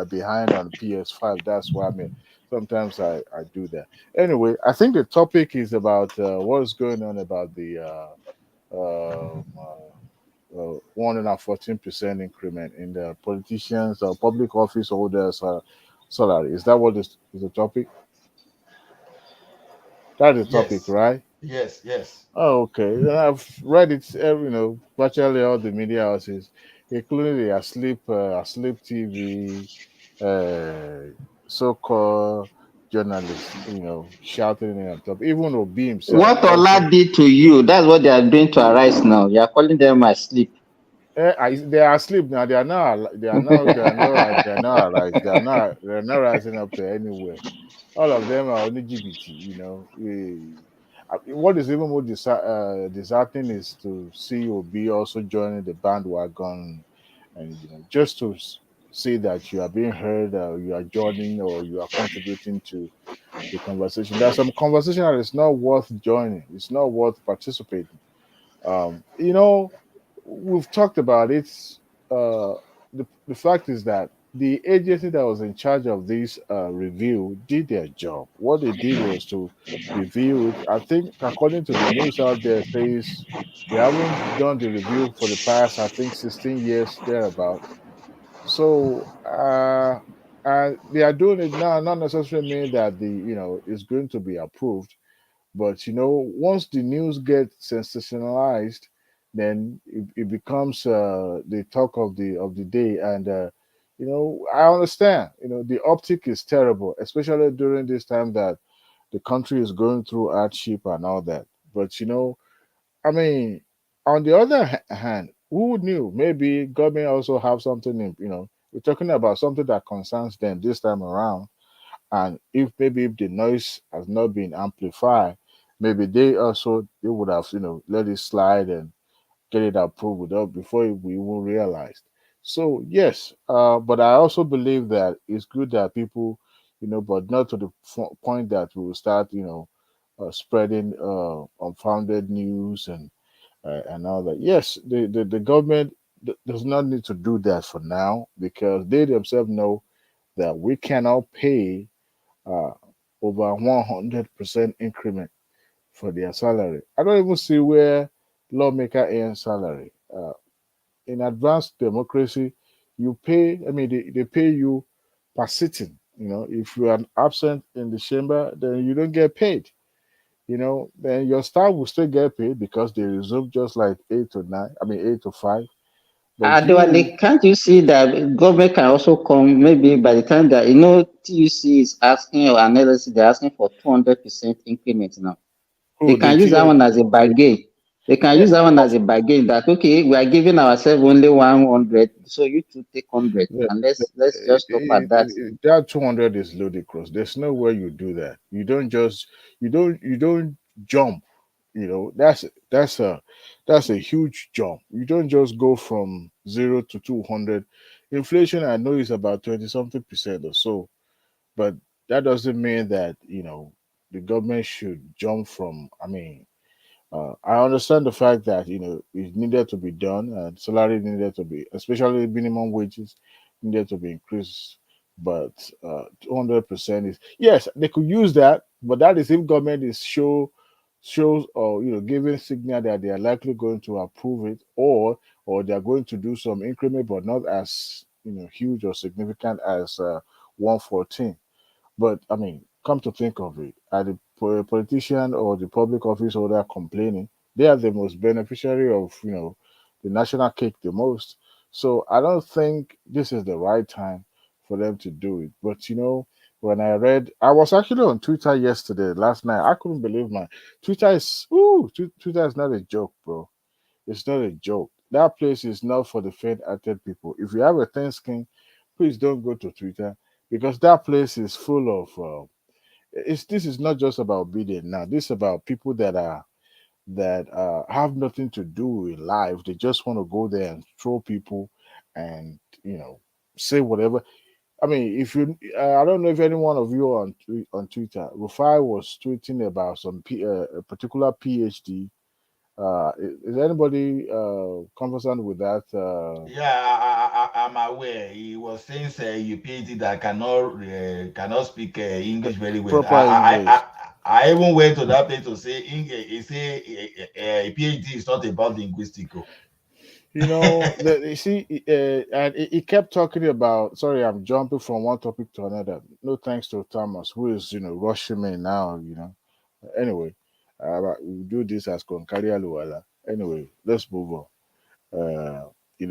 behind on PS5. That's why sometimes I do that. Anyway, I think the topic is about what's going on about the 114% increment in the politicians or public office holders salary. Is that what is the topic? That's the topic, right? Yes. Oh, okay. I've read it. Virtually all the media houses, including the Asleep TV, so-called journalists, shouting it on top. Even Obi himself. What Ola did to you, that's what they are doing to Arise now. You are calling them asleep. They are asleep now. They are not. They are not. They are not. They are not arise. They are not. They are not rising up to anywhere. All of them are only LGBT. What is even more disheartening is to see Obi also joining the bandwagon, and just to see that you are being heard, you are joining, or you are contributing to the conversation. There's some conversation that is not worth joining. It's not worth participating. We've talked about it. The fact is that the agency that was in charge of this review did their job. What they did was to review it. I think, according to the news out there, says they haven't done the review for the past, I think, 16 years thereabout. So they are doing it now. Not necessarily mean that it's going to be approved, But once the news gets sensationalized, then it becomes the talk of the day. And I understand. The optic is terrible, especially during this time that the country is going through hardship and all that. But I mean, on the other hand, who knew? Maybe government also have something in. We're talking about something that concerns them this time around, and if the noise has not been amplified, maybe they would have let it slide and get it approved without before we even realized. So yes, but I also believe that it's good that people, but not to the point that we will start spreading unfounded news and all that. Yes, the government does not need to do that for now because they themselves know that we cannot pay uh, over 100% increment for their salary. I don't even see where lawmaker earn salary. In advanced democracy, you pay. I mean, they pay you per sitting. If you are absent in the chamber, then you don't get paid. Then your staff will still get paid because they resume just like 8 to 9. I mean 8 to 5. But you, Can't you see that government can also come maybe by the time that TUC is asking or analysis they're asking for 200% increment now. They who the can use that TS, one as a bargain. They can yeah, use that one as a bargain that okay, we are giving ourselves only 100, so you two take 100 and let's just stop at that. that 200 is ludicrous. There's no way you do that. You don't jump. That's a huge jump. You don't just go from 0 to 200. Inflation, I know, is about 20 something percent or so, but that doesn't mean that the government should jump from. I mean, I understand the fact that it needed to be done, and salary needed to be, especially minimum wages, needed to be increased. But 200% is, yes, they could use that, but that is if government is shows or giving signal that they are likely going to approve it, or they are going to do some increment, but not as huge or significant as 114. But I mean, come to think of it, are the politician or the public office holder complaining? They are the most beneficiary of the national cake the most. So I don't think this is the right time for them to do it. But when I was actually on Twitter yesterday, last night. I couldn't believe my Twitter is not a joke, bro. It's not a joke. That place is not for the faint-hearted people. If you have a thin skin, please don't go to Twitter because that place is full of. This is not just about bidding now. This is about people that have nothing to do with life. They just want to go there and troll people, and say whatever. I mean, if you, I don't know if any one of you on Twitter, Rufai was tweeting about a particular PhD. Is anybody conversant with that? Yeah, I'm aware. He was saying, say, you PhD that cannot speak English very well. Proper English. I even went to that place to say, he say a PhD is not about linguistic. You see, and he kept talking about. Sorry, I'm jumping from one topic to another. No thanks to Thomas, who is rushing me now. Anyway, we do this as Konkaria Luala. Anyway, let's move on.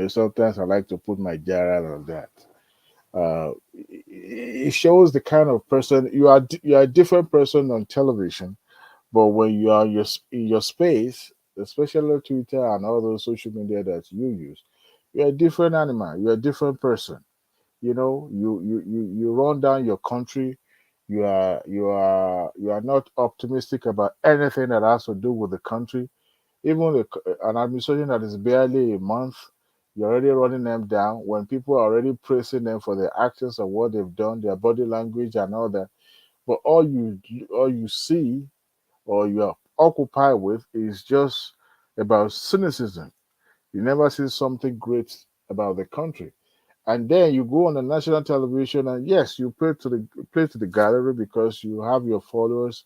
Sometimes I like to put my jar on that. It shows the kind of person you are. You are a different person on television, but when you are in your space, especially Twitter and all those social media that you use, you're a different animal. You're a different person. You run down your country. You are not optimistic about anything that has to do with the country. Even an administration that is barely a month, you're already running them down when people are already praising them for their actions and what they've done, their body language and all that. But all you see or you are occupied with is just about cynicism. You never see something great about the country. And then you go on the national television and yes, you play to the gallery because you have your followers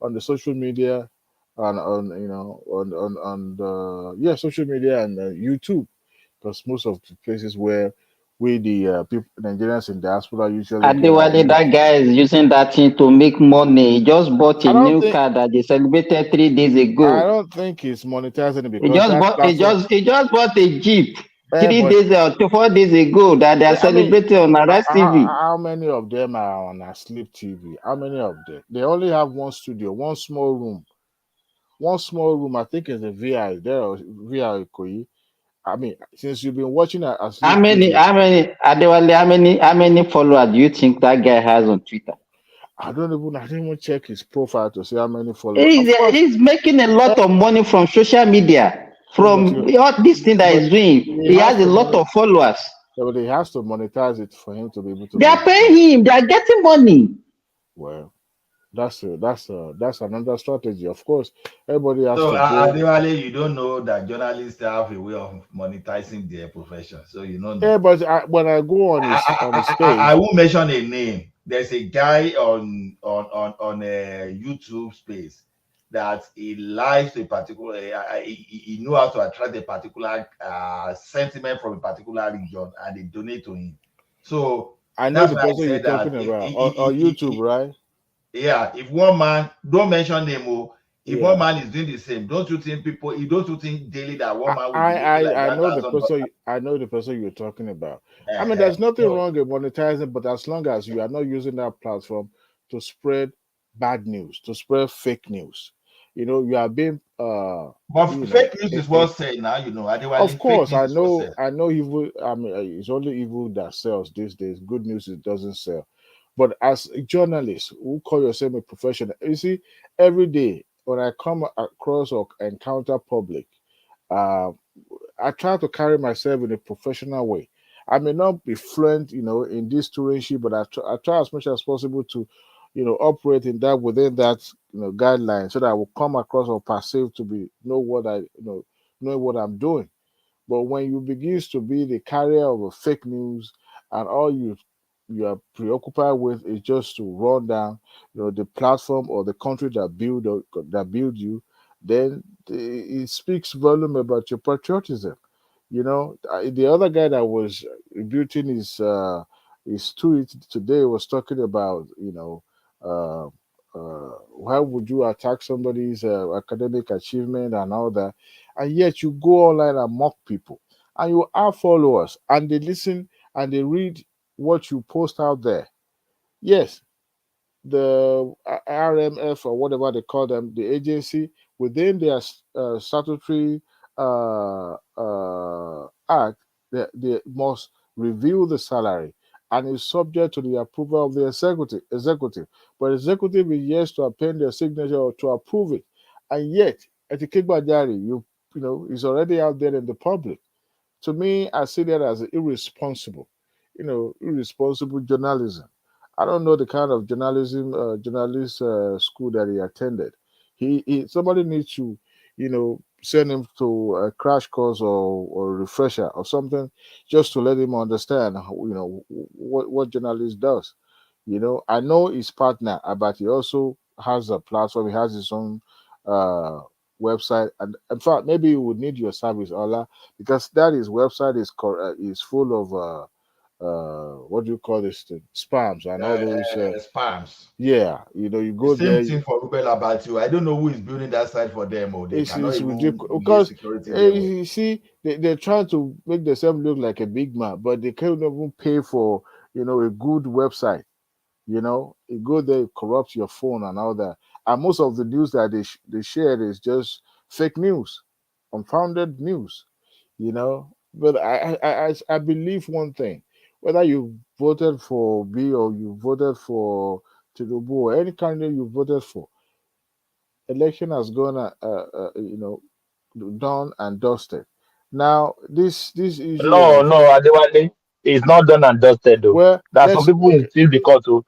on the social media and on the social media and YouTube because most of the places where we the people Nigerians in diaspora usually get Adewale, amused. that guy is using that thing to make money. He just bought I a don't new think car that they celebrated 3 days I ago. don't think he's monetizing it He because just that bought platform. he just bought a Jeep three But days or 4 days ago that they are I mean, celebrating on Arise TV. how many of them are on a sleep TV? How many of them? They only have one studio, one small room. One small room, I think, is a VI there or VI Ikoyi. I mean, since you've been watching a sleep TV, Adewale, how many followers do you think that guy has on Twitter? I didn't even check his profile to see how many followers. Of course, He's making a lot of money from social media, but from all this thing that but he's doing. he He has has a to lot of followers. but he has to monetize it for him to be able to They make are paying him. They are getting money. well. That's another strategy. Of course, everybody has So, to go. Adewale, you don't know that journalists have a way of monetizing their profession. So, you don't know. Yeah, but when I go on his I page, won't mention a name. There's a guy on a YouTube space that he likes a particular. He know how to attract a particular sentiment from a particular region, and they donate to him. So I know that's the why I person you're said that. talking about on YouTube, right? Yeah, if one man, don't mention name, if one Yeah. man is doing the same, don't you think daily that one man will be making like I know the $1,000? person. I know the person you're talking about. I mean, there's nothing wrong with monetizing, but as long as you are not using that platform to spread bad news, to spread fake news, you are being But fake news is what's said now, Of fake course, news is what's said. I know evil. I mean, it's only evil that sells these days. Good news it doesn't sell. But as a journalist who call yourself a professional, you see, every day when I come across or encounter public, uh, I try to carry myself in a professional way. I may not be fluent, in this tourism, but I try as much as possible to, operate in that within that, guideline, so that I will come across or perceive to be know what I'm doing. But when you begin to be the carrier of a fake news, and all you are preoccupied with is just to run down, the platform or the country that build you, then it speaks volume about your patriotism. The other guy that was rebuting his tweet today was talking about, uh, why would you attack somebody's academic achievement and all that, and yet you go online and mock people, and you have followers, and they listen and they read what you post out there. Yes, the RMF or whatever they call them, the agency within their statutory act, they must review the salary, and is subject to the approval of the executive. But executive is yet to append their signature or to approve it, and yet Etikigbajari, is already out there in the public. To me, I see that as irresponsible, irresponsible journalism. I don't know the kind of journalist school that he attended. Somebody needs to, send him to a crash course or refresher or something, just to let him understand, what journalist does. I know his partner, but he also has a platform. He has his own uh, website, and in fact, maybe he would need your service, Ola, because that his website is full of what do you call this thing? Spams and all those. Spams. Yeah, you The go same there. thing for Rubel about you. I don't know who is building that site for them, or they cannot It's even ridiculous be a because security there. you see they're trying to make themselves look like a big man, but they can't even pay for a good website. You go there, corrupt your phone and all that. And most of the news that they shared is just fake news, unfounded news. But I believe one thing: whether you voted for B or you voted for Tinubu or any candidate you voted for, election has gone, done and dusted. Now, this issue No, of no, Adewale, it's not done and dusted though. well, There are some let's people who okay. still because of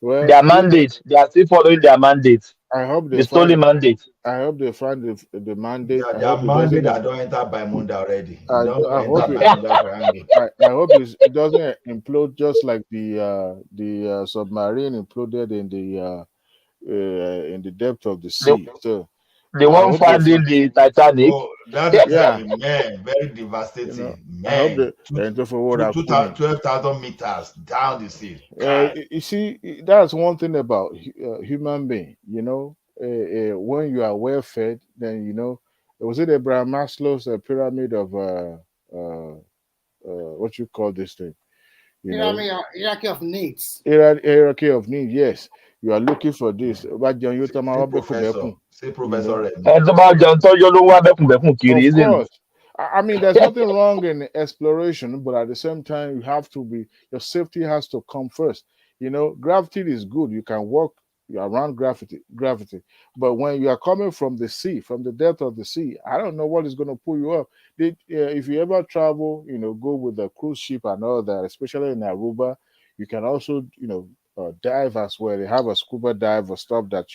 Well, their mandate. They are still following their mandate, I hope they the find. stolen mandate. I hope they find the mandate. I Their hope it mandate doesn't. that don't enter by Munda already. It I, don't I enter hope it. by Munda for hanging. I hope it doesn't implode just like the submarine imploded in the depth of the The, sea. So The I one hope they finding the Titanic. Oh, that is yeah, man, very you know, devastating. I hope Man, that they're into for what I've put in. 12,000 meters down the sea. God. You see, that's one thing about human being. You know, when you are well fed, then you know. Was it Abraham Maslow's pyramid of what you call this thing? You know, Hierarchy of needs. hierarchy of needs. Yes, you are looking for this. But John Say Yotama professor. Say you Professor know. Remy. And about John Toyo ló wá bẹ́kùnbẹ́kùn kiri, Of isn't it? course. I mean, there's nothing wrong in exploration, but at the same time, you have to be, your safety has to come first. You know, gravity is good. You can walk around gravity. But when you are coming from the sea, from the depth of the sea, I don't know what is going to pull you up. If you ever travel, you know, go with a cruise ship and all that, especially in Aruba, you can also, you know, dive as well. They have a scuba dive or stuff that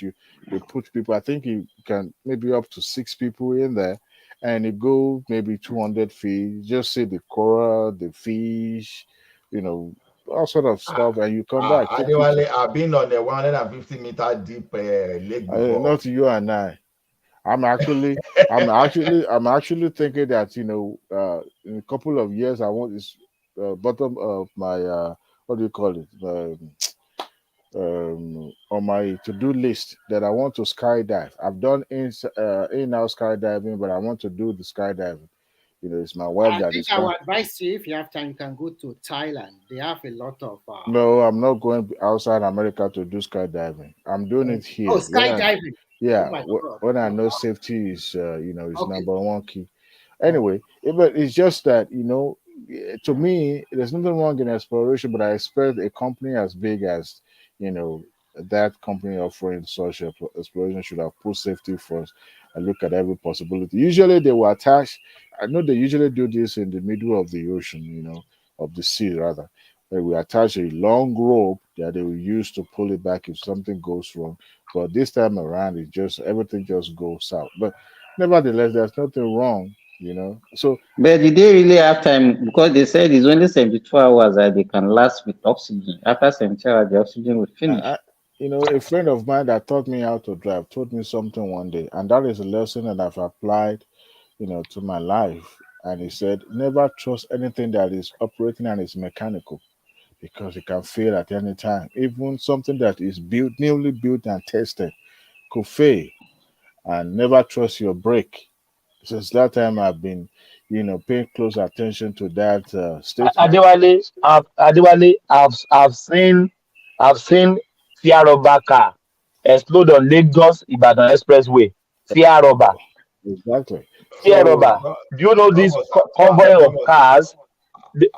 they put people. I think you can maybe up to 6 people in there, and you go maybe 200 feet. Just see the coral, the fish, you know, all sort of stuff, and you come back, take pictures. Adewale, I've been on a 150-meter deep lake before. Not you and I. I'm actually, I'm actually thinking that in a couple of years, I want this bottom of my what do you call it? On my to-do list that I want to skydive. I've done in-house skydiving, but I want to do the skydiving. You know, it's my wife I that think is I fine. would advise you if you have time, you can go to Thailand. They have a lot of. No, I'm not going outside America to do skydiving. I'm doing it Oh, here. skydiving. Oh Yeah, my God. when I know safety is, is number one key. Anyway, but it's just that to me, there's nothing wrong in exploration, but I expect a company as big as you know that company offering such exploration should have put safety first and look at every possibility. Usually, they will attach. I know they usually do this in the middle of the ocean, of the sea rather. They will attach a long rope that they will use to pull it back if something goes wrong. But this time around, it just everything just goes south. But nevertheless, there's nothing wrong. So But did they really have time? Because they said it's only 72 hours that they can last with oxygen. After 72 hours, the oxygen will finish. a friend of mine that taught me how to drive told me something one day, and that is a lesson that I've applied, to my life. And he said, never trust anything that is operating and is mechanical because it can fail at any time. Even something that is built, newly built and tested could fail. And never trust your brake. Since that time, I've been, paying close attention to that statement. Adewale, I've seen fear robber car explode on Lagos Ibadan Expressway. Fear robber, Exactly. fear So, robber. Do you know this Thomas, convoy of Thomas, cars?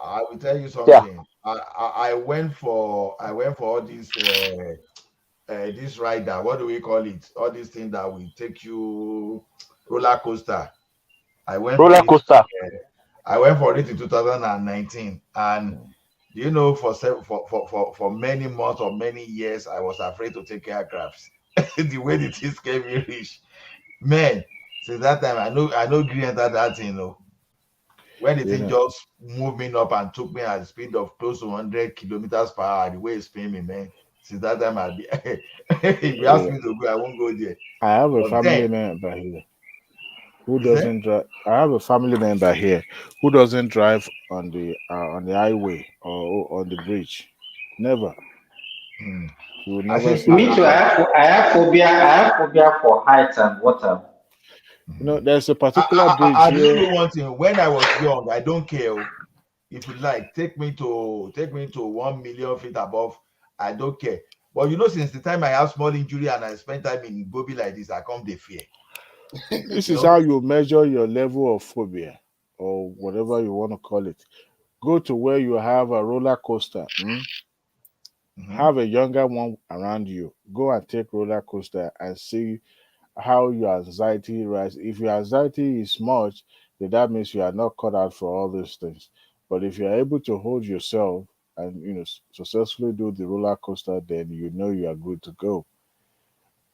I will tell you Yeah, something. I went for all these this rider. What do we call it? All these things that will take you roller coaster. I went for roller it. coaster. I went for it in 2019, and for many months or many years, I was afraid to take aircrafts. The way the things came me reach, man. Since that time, I know green enter that thing. When the you thing know, just moved me up and took me at the speed of close to 100 kilometers per hour, the way it's spinning me, man. Since that time, I'll be if you ask yeah, me to go, I won't go there. I have a But then, family member here who is it? doesn't drive. I have a family member here who doesn't drive on the highway or on the bridge. Never. Hmm. You will I never say, see Me them too. drive. I have phobia. I have phobia for height and water. There's a particular bridge I do here. know one thing. When I was young, I don't care. If you like, take me to 1 million feet above. I don't care. But since the time I have small injury and I spend time in Gobi like this, I come the fear. This is how you measure your level of phobia or whatever you want to call it. Go to where you have a roller coaster. Mhm. Have a younger one around you. Go and take roller coaster and see how your anxiety rise. If your anxiety is much, then that means you are not cut out for all these things. But if you are able to hold yourself and successfully do the roller coaster, then you know you are good to go.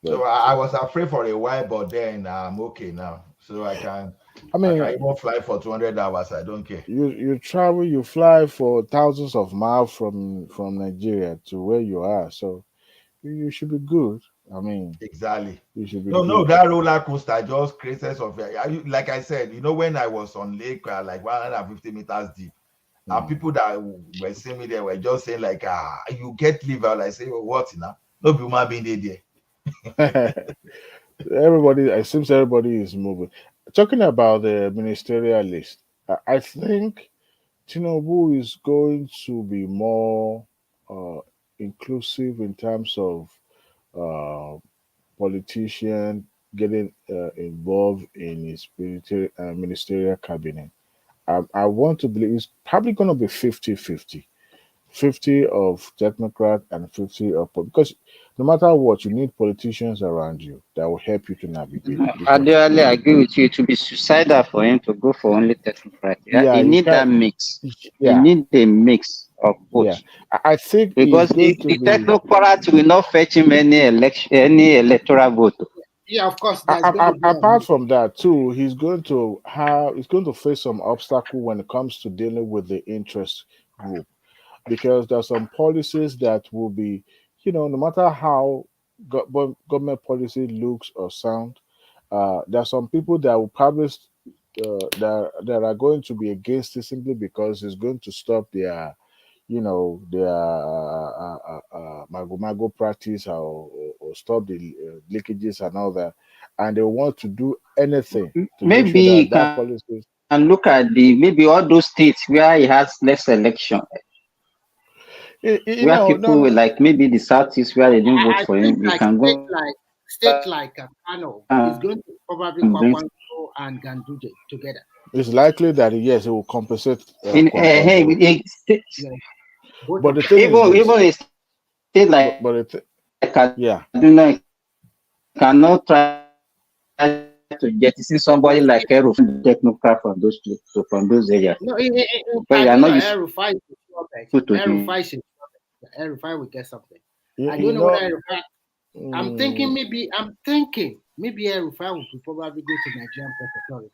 But So I was afraid for a while, but then I'm okay now. So I I can mean, even fly for 200 hours. I don't care. you travel, you fly for thousands of miles from Nigeria to where you are, so you should be good. I mean, Exactly. you should be No, good. that roller coaster just creates of like I said, when I was on lake like 150 meters deep, and people that were seeing me there were just saying like, you get liver. I say, oh, what now? No be human being there. Everybody, it seems everybody is moving. Talking about the ministerial list, I think Tinubu is going to be more inclusive in terms of uh, politician getting involved in his ministerial cabinet. I want to believe it's probably going to be 50-50. 50 of technocrat and 50 of because no matter what, you need politicians around you that will help you to navigate. I Because really agree with you. It would be suicidal for him to go for only technocrat. Yeah, yeah, he you need that can't. mix. He Yeah, need a mix of both. yeah. I think Because he's going to the be. technocrat will not fetch him any electoral vote. Yeah, of course, there's going to be a Apart from that, too, he's going to face some obstacle when it comes to dealing with the interest group because there's some policies that will be, no matter how government policy looks or sound, there are some people that will probably that are going to be against it simply because it's going to stop their mago practice or stop the leakages and all that, and they want to do anything to make Maybe sure he that can policy. look at maybe all those states where he has less election, where No, people like maybe the southeast where they didn't vote I for think him. He like can go state like Kano is going to probably and bring Kwakwanto and Ganduje together. It's likely that yes, it will compensate in hey, Kwankwaso. Yeah, both But of the them. thing is even this. a state like Yeah. Kaduna cannot try to jettison somebody like Eru technocrat from those areas. No, in But you are not Kaduna, used Erufai is perfect. to Erufai is perfect. Erufai will get something. You, I you don't know whether know, Erufai. I'm thinking maybe Erufai will probably go to Nigerian Port Authority.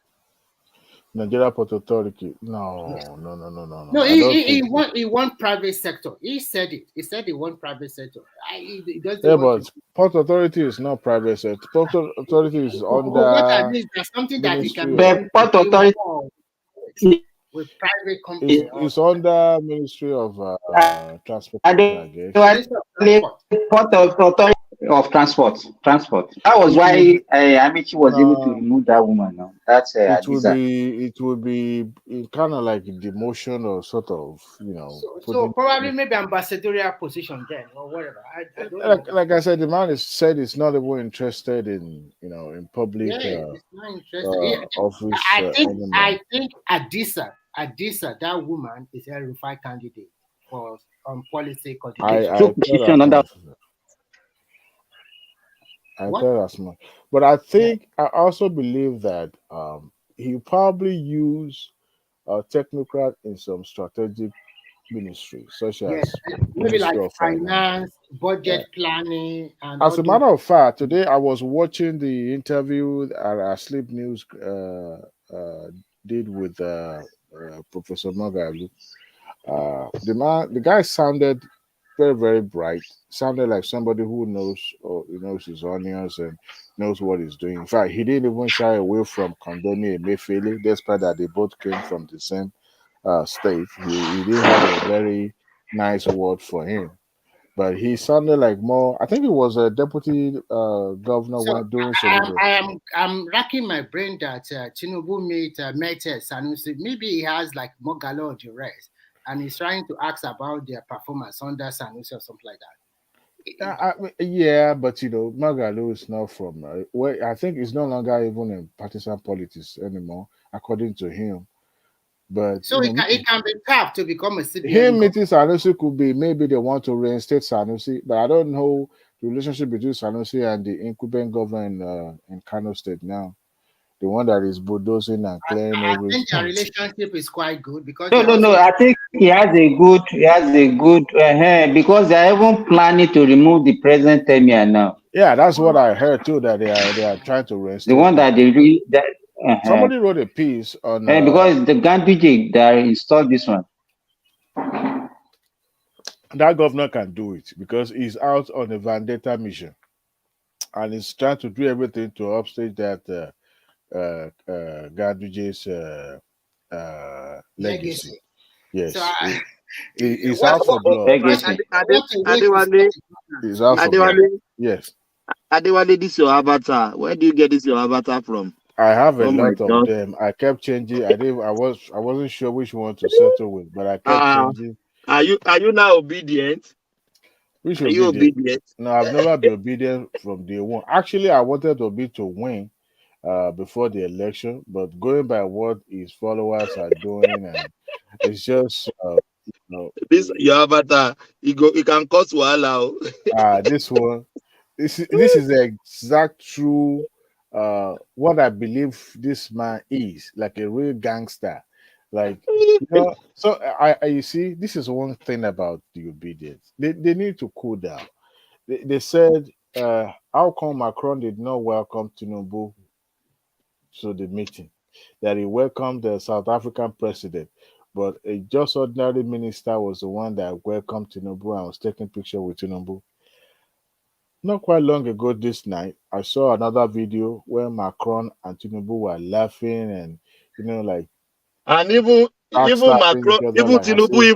Nigeria Port Authority. No, Yes. no. No, I don't he think so. want private sector. He said it. He said he want private sector. He doesn't Yeah, want to. but Port Authority is not private sector. Port Authority is What I under mean is there's something that he can Ministry be of. done the Port within Authority. with private company and all It's under Ministry of Transportation, I guess. Minister of Transport. Port Authority of Transport. That was It would why Amici was able to no. remove that woman. Now that's Adiza. It would be kind of like demotion or sort of So putting. probably maybe ambassadorial position then or whatever. I don't know. Like I said, the man is said he's not even interested in public Yeah, it's not interesting. Yeah, office I anymore. think Adisa, that woman is a Rufai candidate for policy coordination. I Took thought position as under. much. I thought as much, but I think I also believe that he probably use a technocrat in some strategic ministry, such Yes, as maybe like Ministry of Finance. finance, budget planning, and As all a those. matter of fact, today I was watching the interview that Sleep News did with Professor Magalu. The guy sounded very, very bright. Sounded like somebody who knows his onions and knows what he's doing. In fact, he didn't even shy away from condoning Emefiele, despite that they both came from the same state. He did have a very nice word for him. But he sounded like more. I think it was a deputy governor So when doing some of the. I'm racking my brain that Tinubu met Sanusi. Maybe he has like more galore on the rest, and he's trying to ask about their performance under Sanusi or something like that. Yeah, but Magalu is not from. Well, I think he's no longer even in partisan politics anymore, according to him. But So it can be tough to become a CBN. him meeting Sanusi could be maybe they want to reinstate Sanusi, but I don't know the relationship between Sanusi and the incumbent governor in Kano State now, the one that is bulldozing and clearing I every think their state. relationship is quite good because No. I think he has a good because they are even planning to remove the present emir now. Yeah, that's what I heard too. That they are trying to reinstate The one that Somebody wrote a piece on because the Ganduje that installed this one. That governor can do it because he's out on a vendetta mission. and he's trying to do everything to upstage that Ganduje's legacy. Legacy. So Yes, he's what out for blood. Legacy. what a way to Adewale, start a program. He's out for blood. Adewale, Yes, Adewale, this your avatar. Where do you get this your avatar from? I have a Oh my lot of God. them. I kept changing. I wasn't sure which one to settle with, but I kept Uh, changing. are you now obedient? Which Are you obedient? obedient? No, I've never been obedient from day one. Actually, I wanted Obi to win before the election, but going by what his followers are doing, and it's just you know, This your avatar. It can cause wahala. this one. This is the exact true what I believe this man is, like a real gangster. Like so you see, this is one thing about the obedience. They need to cool down. They said how come Macron did not welcome Tinubu to the meeting? That he welcomed the South African president, but a just ordinary minister was the one that welcomed Tinubu and was taking picture with Tinubu. Not quite long ago this night, I saw another video where Macron and Tinubu were laughing and like And even backstabbing Macron, each other even like as if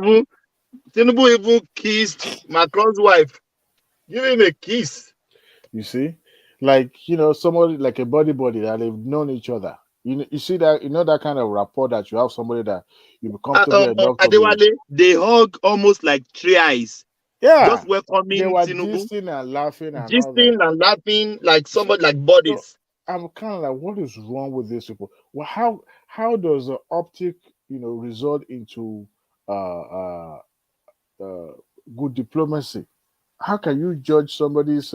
Tinubu even kissed Macron's wife. Give him a kiss. you see, like somebody like a buddy that they've known each other. You see that that kind of rapport that you have somebody that you be comfortable enough to be. Adewale, they hug almost like three eyes, Yeah, just they welcoming were Tinubu, gisting and laughing and all that. gisting and laughing like So, somebody like so buddies. I'm kind of like, what is wrong with these people? Well, how does the optic, result into uh, uh, uh, good diplomacy? How can you judge somebody's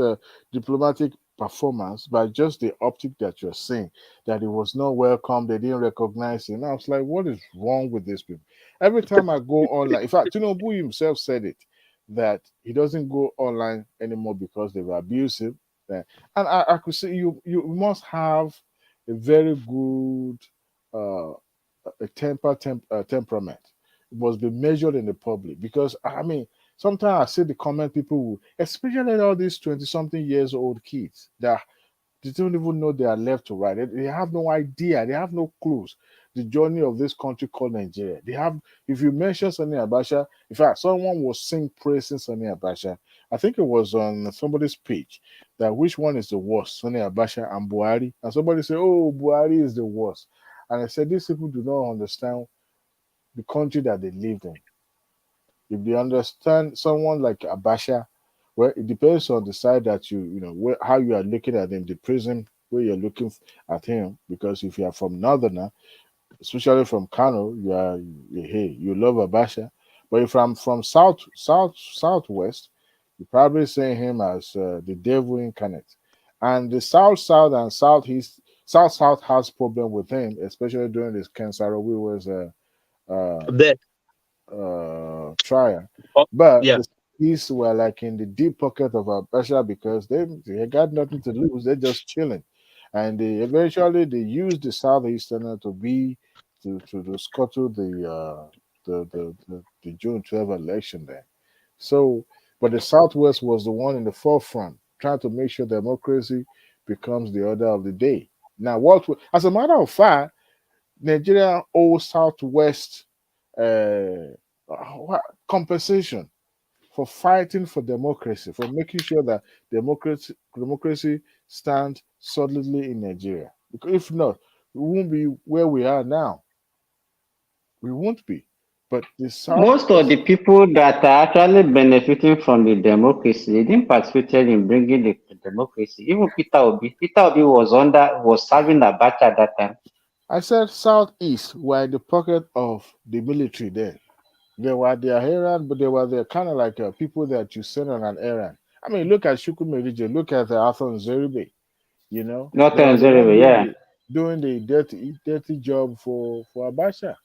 diplomatic performance by just the optic that you're seeing? That it was not welcome, they didn't recognize it. And I was like, what is wrong with these people? Every time I go online, in fact, Tinubu himself said it that he doesn't go online anymore because they were abusive. And I could say you must have a very good uh, temperament. It must be measured in the public because I mean sometimes I see the comment people who, especially all these 20-something years old kids that they don't even know they are left to right. They have no idea. They have no clues. The journey of this country called Nigeria. They have, if you mention Sani Abacha, in fact, someone was sing praising Sani Abacha. I think it was on somebody's page that which one is the worst, Sani Abacha and Buhari. And somebody said, oh, Buhari is the worst. And I said, these people do not understand the country that they lived in. If they understand someone like Abacha, well, it depends on the side that how you are looking at him, the prism where you're looking at him. Because if you are from Northerner, especially from Kano, you love Abacha. But if I'm from southwest, you probably see him as the devil incarnate. And the south and southeast, south has problem with him, especially during this Kensaro, we was uh, There. trial. Oh, But yeah. the East were like in the deep pocket of Abacha because they got nothing to lose. They're just chilling. And eventually they used the Southeasterner to scuttle the June 12 election there. So, but the Southwest was the one in the forefront, trying to make sure democracy becomes the order of the day. Now, as a matter of fact, Nigeria owes Southwest uh, compensation for fighting for democracy, for making sure that democracy stands solidly in Nigeria. Because if not, we won't be where we are now. We won't be. But the Most of Southwest, the people that are actually benefiting from the democracy, they didn't participate in bringing the democracy. Even Peter Obi. Peter Obi was serving Abacha at that time. I said Southeast were in the pocket of the military then. They were their errand, but they were the kind of like people that you send on an errand. I mean, look at Shukume region, look at Arthur Nzeribe. Not They were the one yeah. doing the dirty job for Abacha,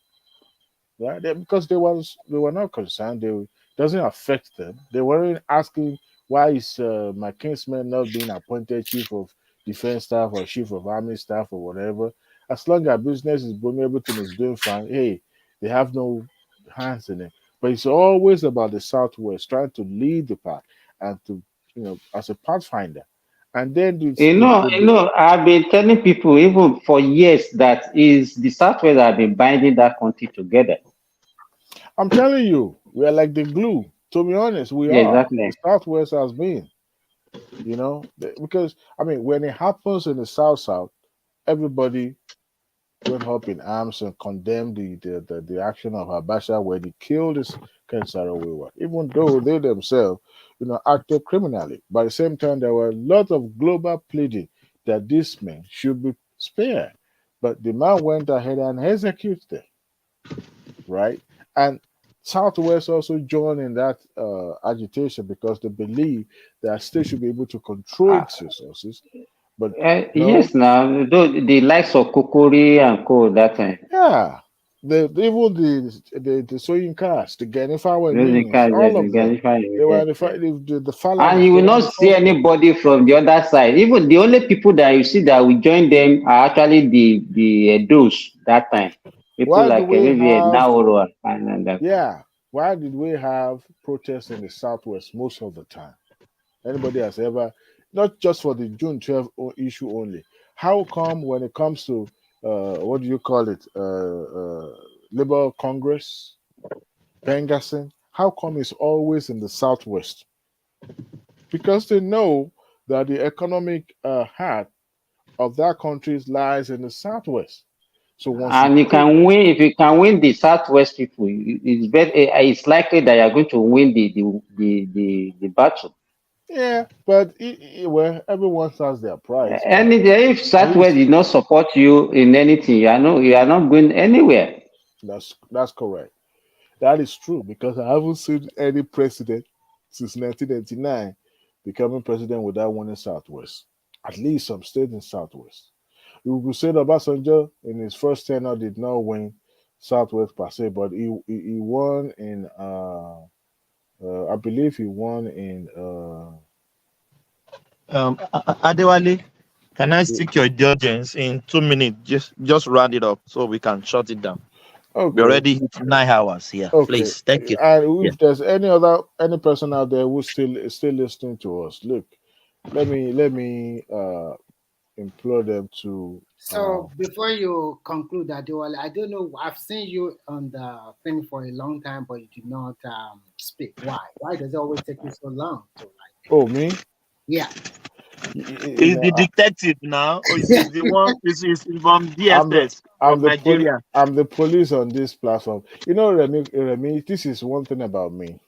right? Because they were not concerned. It doesn't affect them. They weren't asking why is my kinsman not being appointed chief of defense staff or chief of army staff or whatever. As long as business is booming, everything is doing fine. Hey, they have no hands in it. But it's always about the Southwest trying to lead the path and to as a pathfinder. And then I've been telling people even for years that is the Southwest have been binding that country together. I'm telling you, we are like the glue. To be honest, we Yeah, are. exactly. The Southwest has been, because I mean, when it happens in the South, everybody went up in arms and condemned the action of Habasha when he killed his Kensarawewa, even though they themselves, acted criminally. But at the same time, there were a lot of global pleading that this man should be spared. But the man went ahead and executed them, right? And Southwest also joined in that agitation because they believe that state should be able to control its resources. But no, Yes, now the likes of Kokori and Co that time. yeah, even the Soyinkas, the Ganifawa Those Minis, cars, yes, all of them, they were yes, in the yes. the And Falanas, you they will were in not the see front line. anybody from the other side. Even the only people that you see that will join them are actually the those that time. People Why do like we maybe have, Nauru and that. yeah, why did we have protests in the Southwest most of the time? Anybody has ever, not just for the June 12th issue only. How come when it comes to, what do you call it, Labor Congress, Bengasin, how come it's always in the Southwest? Because they know that the economic heart of that country lies in the Southwest. So once you And you take, can win if you can win the Southwest people. It's likely that you're going to win the battle. yeah, but well, everyone has their price. But And if at Southwest least did not support you in anything, you are not going anywhere. that's correct. That is true because I haven't seen any president since 1999 becoming president without winning Southwest. At least some states in Southwest. You could say that Obasanjo in his first tenure did not win Southwest per se, but he won in I believe he won in Adewale, can I seek your indulgence in 2 minutes? Just round it up so we can shut it down. We okay. already hit 9 hours here. Okay. Please, thank you. And Yeah. if there's any person out there who's still listening to us, look, let me implore them to So before you conclude that, I don't know. I've seen you on the thing for a long time, but you did not speak. Why? Why does it always take you so long to like? oh me? Yeah. Is the detective now, or is the one is from DSS from Nigeria? I'm the police on this platform. Remy, this is one thing about me.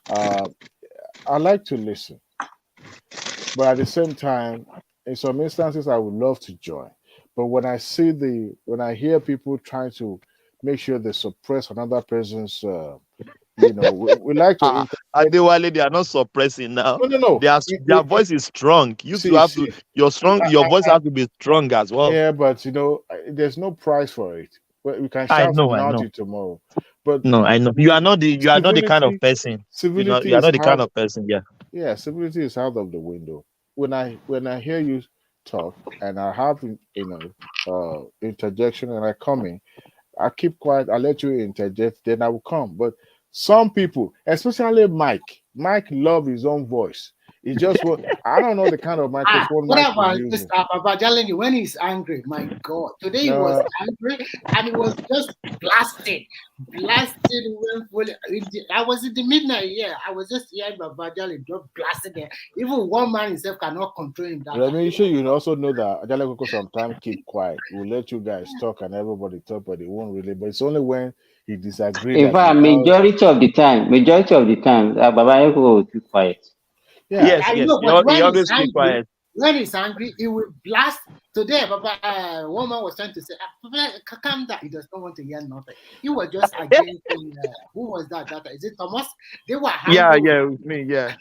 I like to listen, but at the same time, in some instances, I would love to join. But when I hear people trying to make sure they suppress another person's, we like to Adewale, they are not suppressing now. no. Their voice is strong. You two have to your voice has to be strong as well. Yeah, but there's no price for it. Well, we can I shout know, from I now know. till tomorrow. But No, I know. You are not the kind of person. civility You are is not the kind of person, yeah. yeah, civility is out of the window. When I hear you talk and I have interjection and I come in, I keep quiet. I let you interject, then I will come. But some people, especially Mike love his own voice. He just I don't know the kind of microphone What Mike is about this using. Babajala when he's angry? My God, today he was No, angry and he was just blasting. When fully. I was in the midnight. Yeah, I was just hearing Babajala just blasting there. Even one man himself cannot control him that let time. me sure you also know that Ajale Koko sometimes keep quiet. We'll let you guys talk and everybody talk, but it won't really. But it's only when he disagree In that he fact, now. majority of the time, Baba Eko will keep quiet. Yeah. I Yes. know, but He when he's always keep angry, quiet. he will blast. Today, Papa, woman was trying to say, Papa, calm down. He does not want to hear nothing. He was just against him. Who was that? Is it Thomas? They were Yeah, angry. with me, yeah.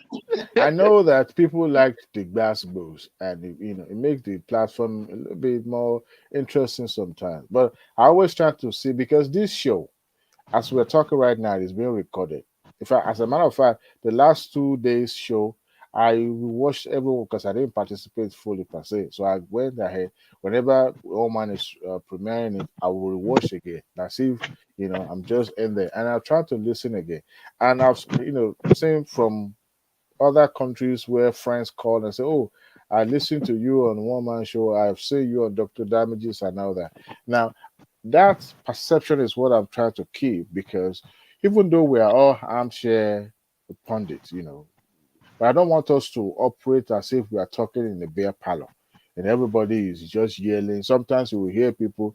I know that people like the glass blows, and it makes the platform a little bit more interesting sometimes. But I always try to see because this show, as we're talking right now, is being recorded. In fact, as a matter of fact, the last 2 days show, I watched everyone because I didn't participate fully per se. So I went ahead. Whenever Oman is premiering it, I will watch again. That's if I'm just in there, and I'll try to listen again. And I've seen from other countries where friends call and say, "Oh, I listen to you on One Man Show. I've seen you on Dr. Damages and all that. Now, that perception is what I'm trying to keep, because even though we are all armchair pundits, but I don't want us to operate as if we are talking in a beer parlor and everybody is just yelling. Sometimes you will hear people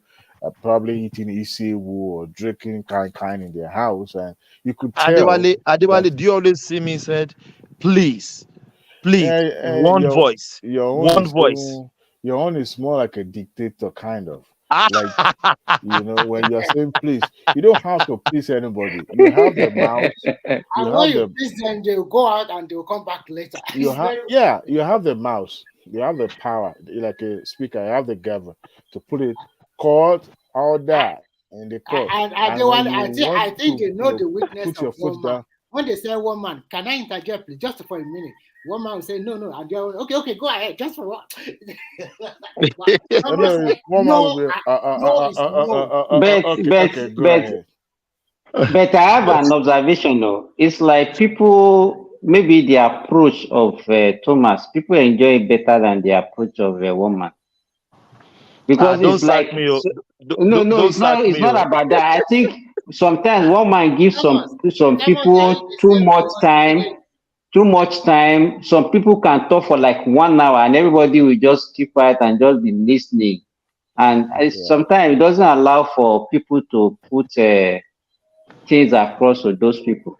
probably eating ECW or drinking kind in their house, and you could tell that Adewale, do you always see me said, please, one voice, your own one is voice. even, your own is more like a dictator kind of. Like, when you're saying please, you don't have to please anybody. You have the mouse. And when you please them, they will go out and they will come back later. You have you have the mouse. You have the power, like a speaker. You have the gavel to put it court, all that in the court. And I think they know the weakness of one man. When they say one man, can I interject please, just for a minute? One man will say no, and they're okay, go ahead, just for what? But I have an observation though. It's like people, maybe the approach of Thomas, people enjoy it better than the approach of a woman. Because it's like it's not about that. I think sometimes one man gives some people too much time. Some people can talk for like 1 hour and everybody will just keep quiet and just be listening. And sometimes it doesn't allow for people to put things across to those people.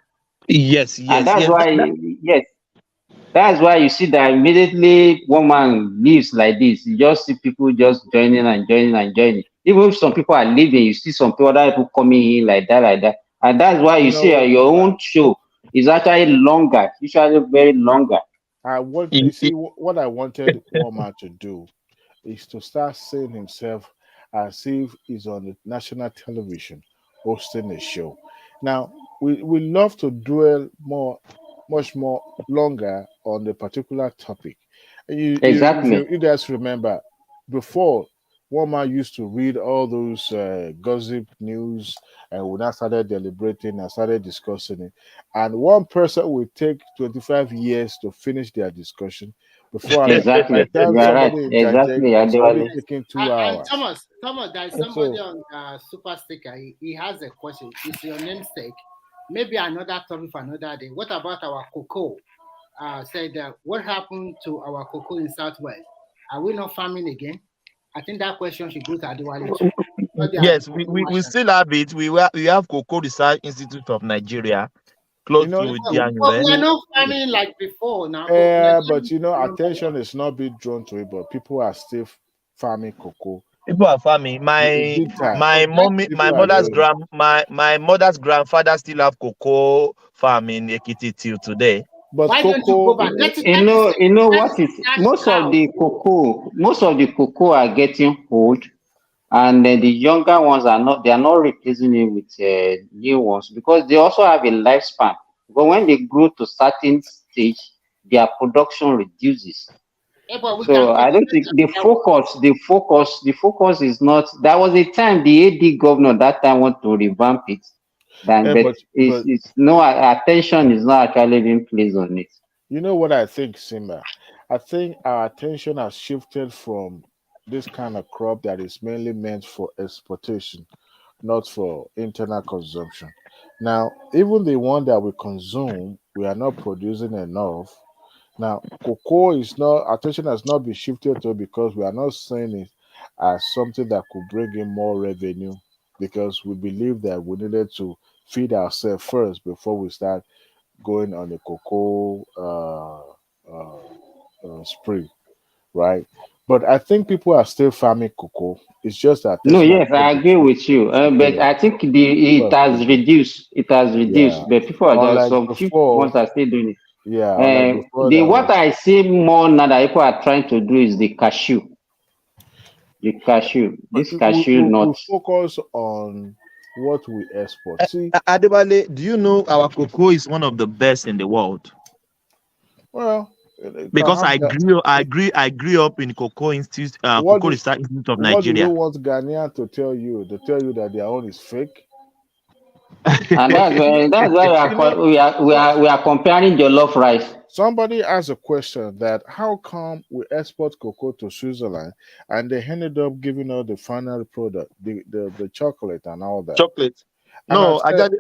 Yes. And that's why, that's why you see that immediately one man leaves like this, you just see people just joining. Even if some people are leaving, you see some other people coming in like that. And that's why you see your own show is actually longer, usually very longer. What I wanted one man to do is to start seeing himself as if he's on the national television hosting a show. Now, we love to dwell much more longer on the particular topic. Exactly. You guys remember, before, one man used to read all those gossip news, and we now started deliberating and started discussing it. And one person will take 25 years to finish their discussion before exactly. by the time somebody exactly. it's already taking 2 hours. And Thomas, there is somebody on Super Sticker. He has a question. It's your namesake. Maybe another topic for another day. What about our cocoa? Said what happened to our cocoa in Southwest? Are we not farming again? I think that question should go to Adewale too. Yes, we still have it. We have Cocoa Research Institute of Nigeria close to January. But we are not farming like before now. But attention is not being drawn to it, but people are still farming cocoa. People are farming. My mother's grandfather still have cocoa farm in Ekiti till today. But why don't you go back? You know what is most of the cocoa are getting old, and the younger ones are not replacing it with new ones because they also have a lifespan. But when they grow to certain stage, their production reduces. So I don't think the focus is not. That was a time the AD governor that time want to revamp it. But it's no attention is not actually being placed on it. You know what I think, Simba? I think our attention has shifted from this kind of crop that is mainly meant for exportation, not for internal consumption. Now, even the one that we consume, we are not producing enough. Now, cocoa is not, attention has not been shifted to because we are not seeing it as something that could bring in more revenue because we believe that we needed to feed ourselves first before we start going on a cocoa spree, right? But I think people are still farming cocoa. It's just that. No, yes, I agree with you. But I think it has reduced. It has reduced. But people are some few ones are still doing it. Yeah. What I see more now that people are trying to do is the cashew. The cashew. This cashew nuts. We focus on what we export. See, Adewale, do you know our cocoa is one of the best in the world? Well, because I grew up in Cocoa Institute, Cocoa Research Institute of Nigeria. What do you want Ghanaian to tell you? To tell you that their own is fake? And that's why we are comparing jollof rice. Somebody asked a question that how come we export cocoa to Switzerland and they ended up giving us the final product, the chocolate and all that. Chocolate. And I No, said,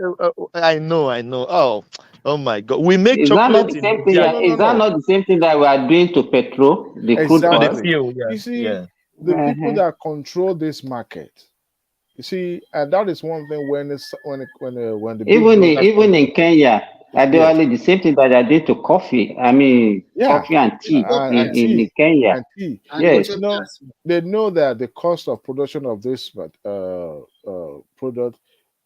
I know. Oh my God. We make Is that not chocolate the in same thing? Nigeria. Is that not the same thing that we are doing to petrol, the crude To the oil? exactly. fuel, You see, yeah. the people Uh-huh. that control this market, you see, and that is one thing when the big brothers Even in Kenya, yes, the same thing that they are doing to coffee. I mean, yeah, coffee and tea and tea Kenya. and tea, And but you Yes. know, they know that the cost of production of this product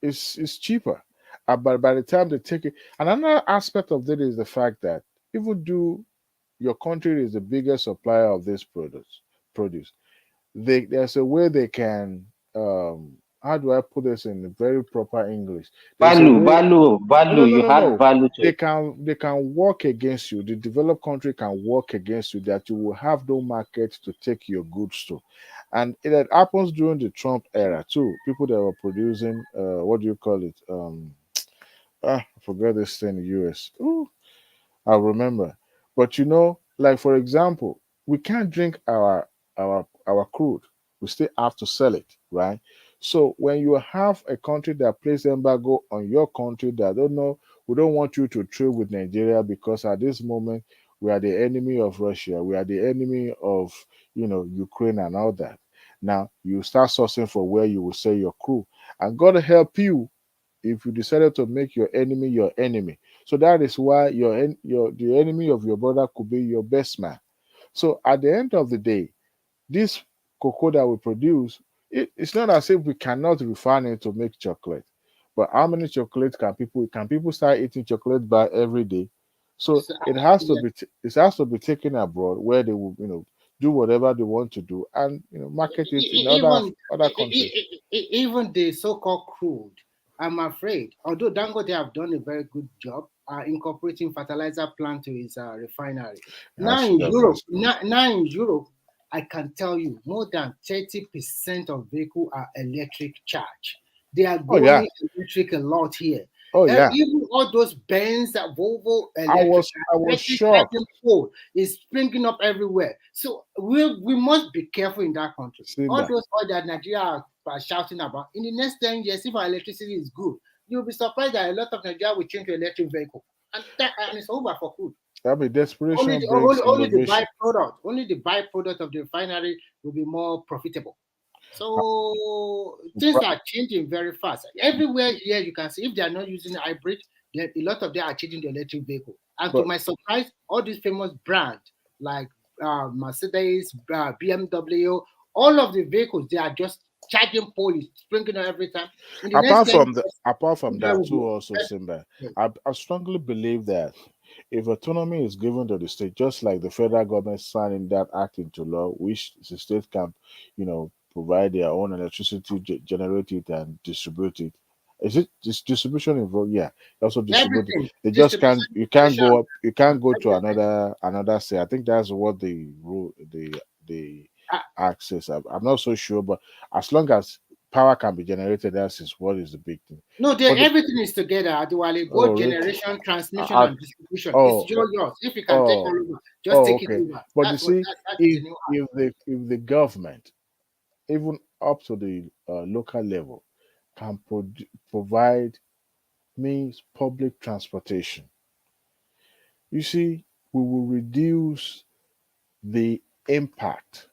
is cheaper. But by the time they take it, and another aspect of it is the fact that even though your country is the biggest supplier of this produce, there's a way they can how do I put this in very proper English? There's a way Value. You add no. value to They it. can work against you. The developed country can work against you that you will have no market to take your goods to. And it happens during the Trump era too. People that were producing what do you call it? I forgot this thing in the US. Ooh, I remember. But you know, like for example, we can't drink our crude. We still have to sell it, right? So when you have a country that places embargo on your country that don't know, we don't want you to trade with Nigeria because at this moment we are the enemy of Russia. We are the enemy of Ukraine and all that. Now you start sourcing for where you will sell your crude, and God help you if you decided to make your enemy your enemy. So that is why the enemy of your brother could be your best man. So at the end of the day, this cocoa that we produce, it's not as if we cannot refine it to make chocolate. But how many chocolate can people start eating chocolate by every day? So it has to be taken abroad where they will do whatever they want to do and market it in other countries. Even the so-called crude, I'm afraid, although Dangote have done a very good job incorporating fertilizer plant to his refinery. Now in Europe, now in Europe, I can tell you more than 30% of vehicles are electric charge. They are going electric a lot here. Oh yeah. Even all those Benz, Volvo I was shocked. pole is springing up everywhere. So we must be careful in that country. All those oil that Nigeria are shouting about, in the next 10 years, if our electricity is good, you'll be surprised that a lot of Nigeria will change to electric vehicle. And it's over for good. That'll be desperation Only innovation. Only the byproduct of the refinery will be more profitable. So things are changing very fast. Everywhere here you can see if they are not using hybrid, a lot of them are changing the electric vehicle. And to my surprise, all these famous brands like Mercedes, BMW, all of the vehicles, they are just charging poles, springing on every time. Apart from that too, also Simba, I strongly believe that if autonomy is given to the state, just like the federal government signing that act into law, which the state can, provide their own electricity, generate it and distribute it. Is it distribution involved? Yeah, also distribute it. They just can't. You can't go up. You can't go to another state. I think that's what the rule the act says. I'm not so sure, but as long as power can be generated, that is what is the big thing. No, everything is together. Adwale, both generation, transmission, and distribution. It's yours. If you can take all over, just take it over. But you see, if the government, even up to the local level, can provide means public transportation, you see, we will reduce the impact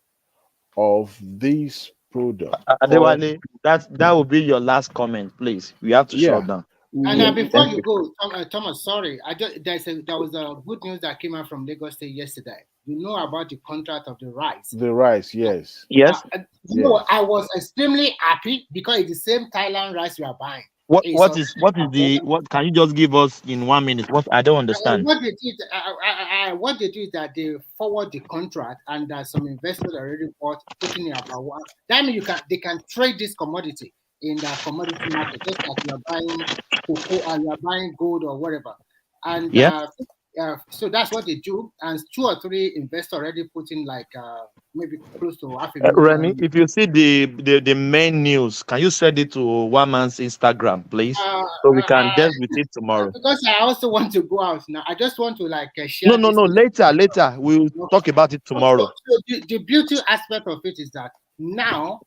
of these products. Adewale, that will be your last comment, please. We have to shut down. And before you go, Thomas, sorry, there was a good news that came out from Lagos State yesterday. You know about the contract of the rice. The rice, yes. Yes. I was extremely happy because it's the same Thailand rice we are buying. What can you just give us in 1 minute? What I don't understand. What they do is that they forward the contract and that some investors already putting in about one. That means they can trade this commodity in the commodity market, just like you are buying cocoa or you are buying gold or whatever. And so that's what they do. And 2 or 3 investors already put in like maybe close to 500,000. Remy, if you see the main news, can you send it to one man's Instagram, please, so we can deal with it tomorrow? Because I also want to go out now. I just want to like No, share this. later. We'll talk about it tomorrow. So the beauty aspect of it is that now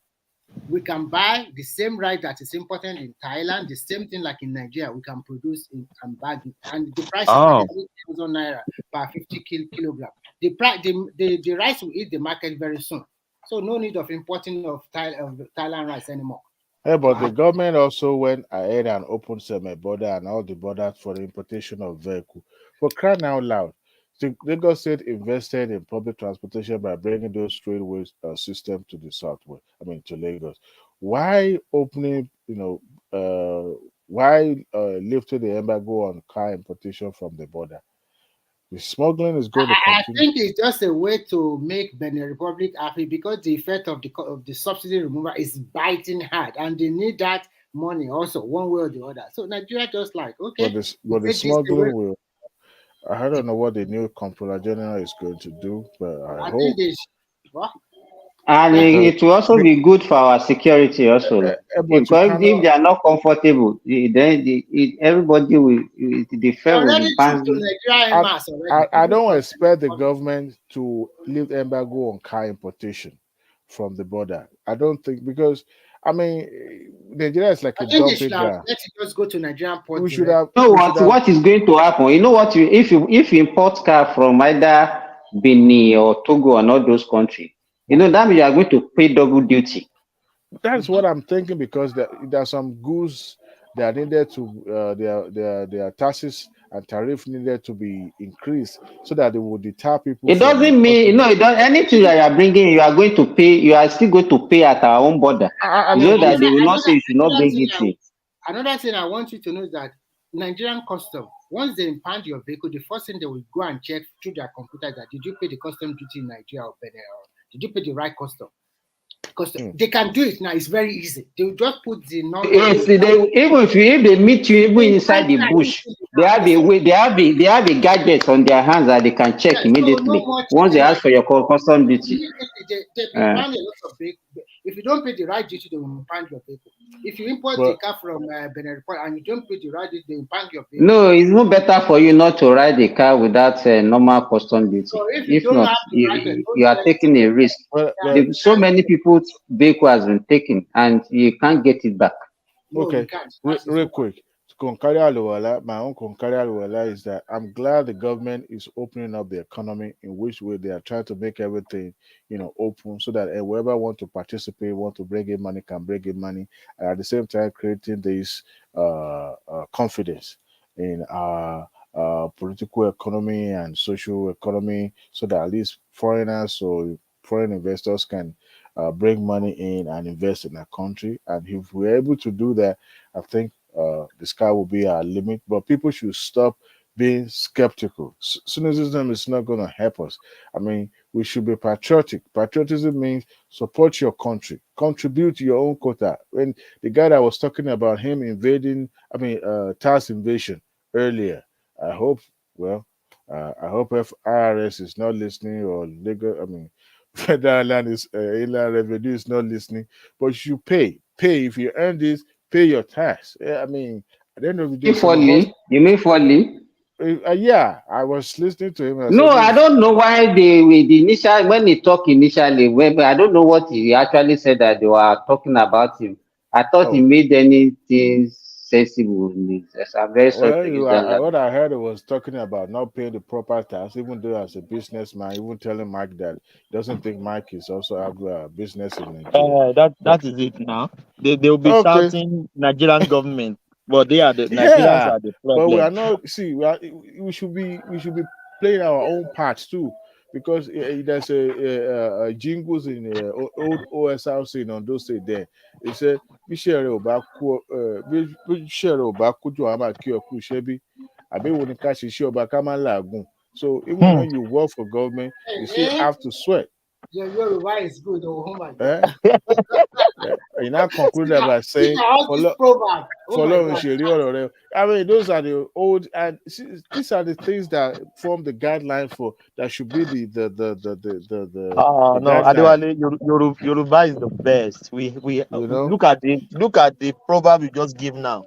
we can buy the same rice that is important in Thailand, the same thing like in Nigeria, we can produce and bag it. And the price is like 3,000 naira per 50 kilogram. The rice will hit the market very soon. So no need of importing of Thailand rice anymore. Yeah, but the government also went ahead and opened semi-border and all the borders for the importation of vehicle. For crying out loud, the Lagos State invested in public transportation by bringing those trailways system to the southwest. I mean to Lagos. Why opening? Why lifting the embargo on car importation from the border? The smuggling is going to continue. I think it's just a way to make Benin Republic happy because the effect of the subsidy removal is biting hard, and they need that money also one way or the other. So Nigeria just like okay, but the smuggling will. I don't know what the new Comptroller General is going to do, but I hope. Think they what? And it will also be good for our security also. Because if they are not comfortable, then everybody will, the fair will be banging. I don't expect the government to lift embargo on car importation from the border. I don't think, because I mean Nigeria is like a dumping ground. Let it just go to Nigerian port. What is going to happen? You know what? If you import car from either Benin or Togo and all those countries, you know that means you are going to pay double duty. That's what I'm thinking, because there are some goods that are needed to their taxes and tariff needed to be increased so that they will deter people. It doesn't mean anything that you are bringing, you are going to pay. You are still going to pay at our own border. You know that they will not say you should not bring it in. Another thing I want you to know is that Nigerian custom, once they impound your vehicle, the first thing they will go and check through their computer that did you pay the custom duty in Nigeria or Benin, or did you pay the right custom? Because they can do it now. It's very easy. They will just put the number. Yes, if they meet you even inside the bush, they have a gadget on their hands that they can check immediately once they ask for your custom duty. If you don't pay the right duty, they will impound your vehicle. If you import the car from Benin Republic and you don't pay the right duty, they impound your vehicle. No, it's no better for you not to ride a car without normal custom duty. So if not, you are taking a risk. So many people's vehicle has been taken and you can't get it back. Okay, real quick. My own concurrent is that I'm glad the government is opening up the economy, in which way they are trying to make everything, open, so that whoever want to participate, want to bring in money, can bring in money, and at the same time creating this confidence in our political economy and social economy, so that at least foreigners or foreign investors can bring money in and invest in our country. And if we're able to do that, I think the sky will be our limit. But people should stop being skeptical. Cynicism is not going to help us. I mean, we should be patriotic. Patriotism means support your country, contribute to your own quota. When the guy that was talking about him invading, tax invasion earlier, I hope IRS is not listening, or legal, federal inland revenue is not listening, but you pay. If you earn this, pay your tax. At the end of the day, you mean Foley? Yeah, I was listening to him. I don't know why when he talked initially, but I don't know what he actually said that they were talking about him. I thought he made anything sensible. I'm very sorry. What I heard was talking about not paying the proper tax, even though as a businessman, even telling Mike that he doesn't think Mike is also have a business in Nigeria. That is it now. They will be shouting Nigerian government, but they are the Nigerians are the problem. But we are not. See, we should be playing our own parts too, because there's a jingles in old OSRC in Ondo State there. It said, "Bishare obaku, bishare obaku jo ama ki oku shebi, abe woni ka sise oba ka ma lagun." So even when you work for government, you still have to sweat. Your Yoruba is good. Oh my God. He now concluded by saying, proverb. I mean, those are the old, and these are the things that form the guideline for that should be the No, guideline. Adewale, Yoruba is the best. We You know, look at the proverb you just give now.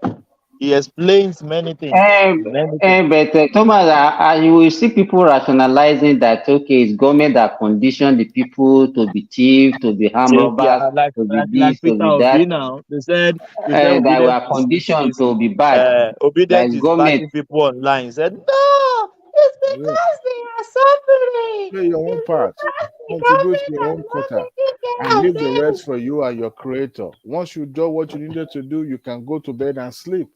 He explains many things. Many things. But Thomas, you will see people rationalizing that okay, it's government that condition the people to be thief, to be armed robbers, to be Like this, to Peter be that, Obi now. They said that obedience were conditioned to be bad. That obedience is is government. bashing people online. He said no, it's yeah. because they are suffering. Play your own part, contribute your own quota, and leave the rest for you and your creator. Once you do what you needed to do, you can go to bed and sleep.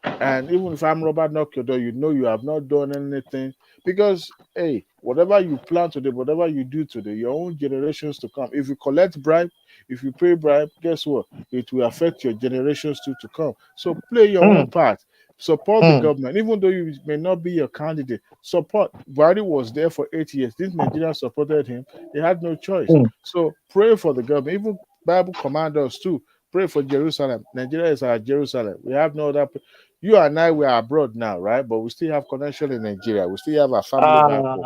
And even if I'm Robert knock your door, you know you have not done anything. Because hey, whatever you plan today, whatever you do today, your own generations to come. If you collect bribe, if you pay bribe, guess what? It will affect your generations to come. So play your own part. Support the government, even though you may not be your candidate. Support. Buhari was there for 8 years. This Nigeria supported him. They had no choice. So pray for the government. Even Bible command us too. Pray for Jerusalem. Nigeria is our Jerusalem. We have no other. You and I, we are abroad now, right? But we still have connection in Nigeria. We still have our family back home.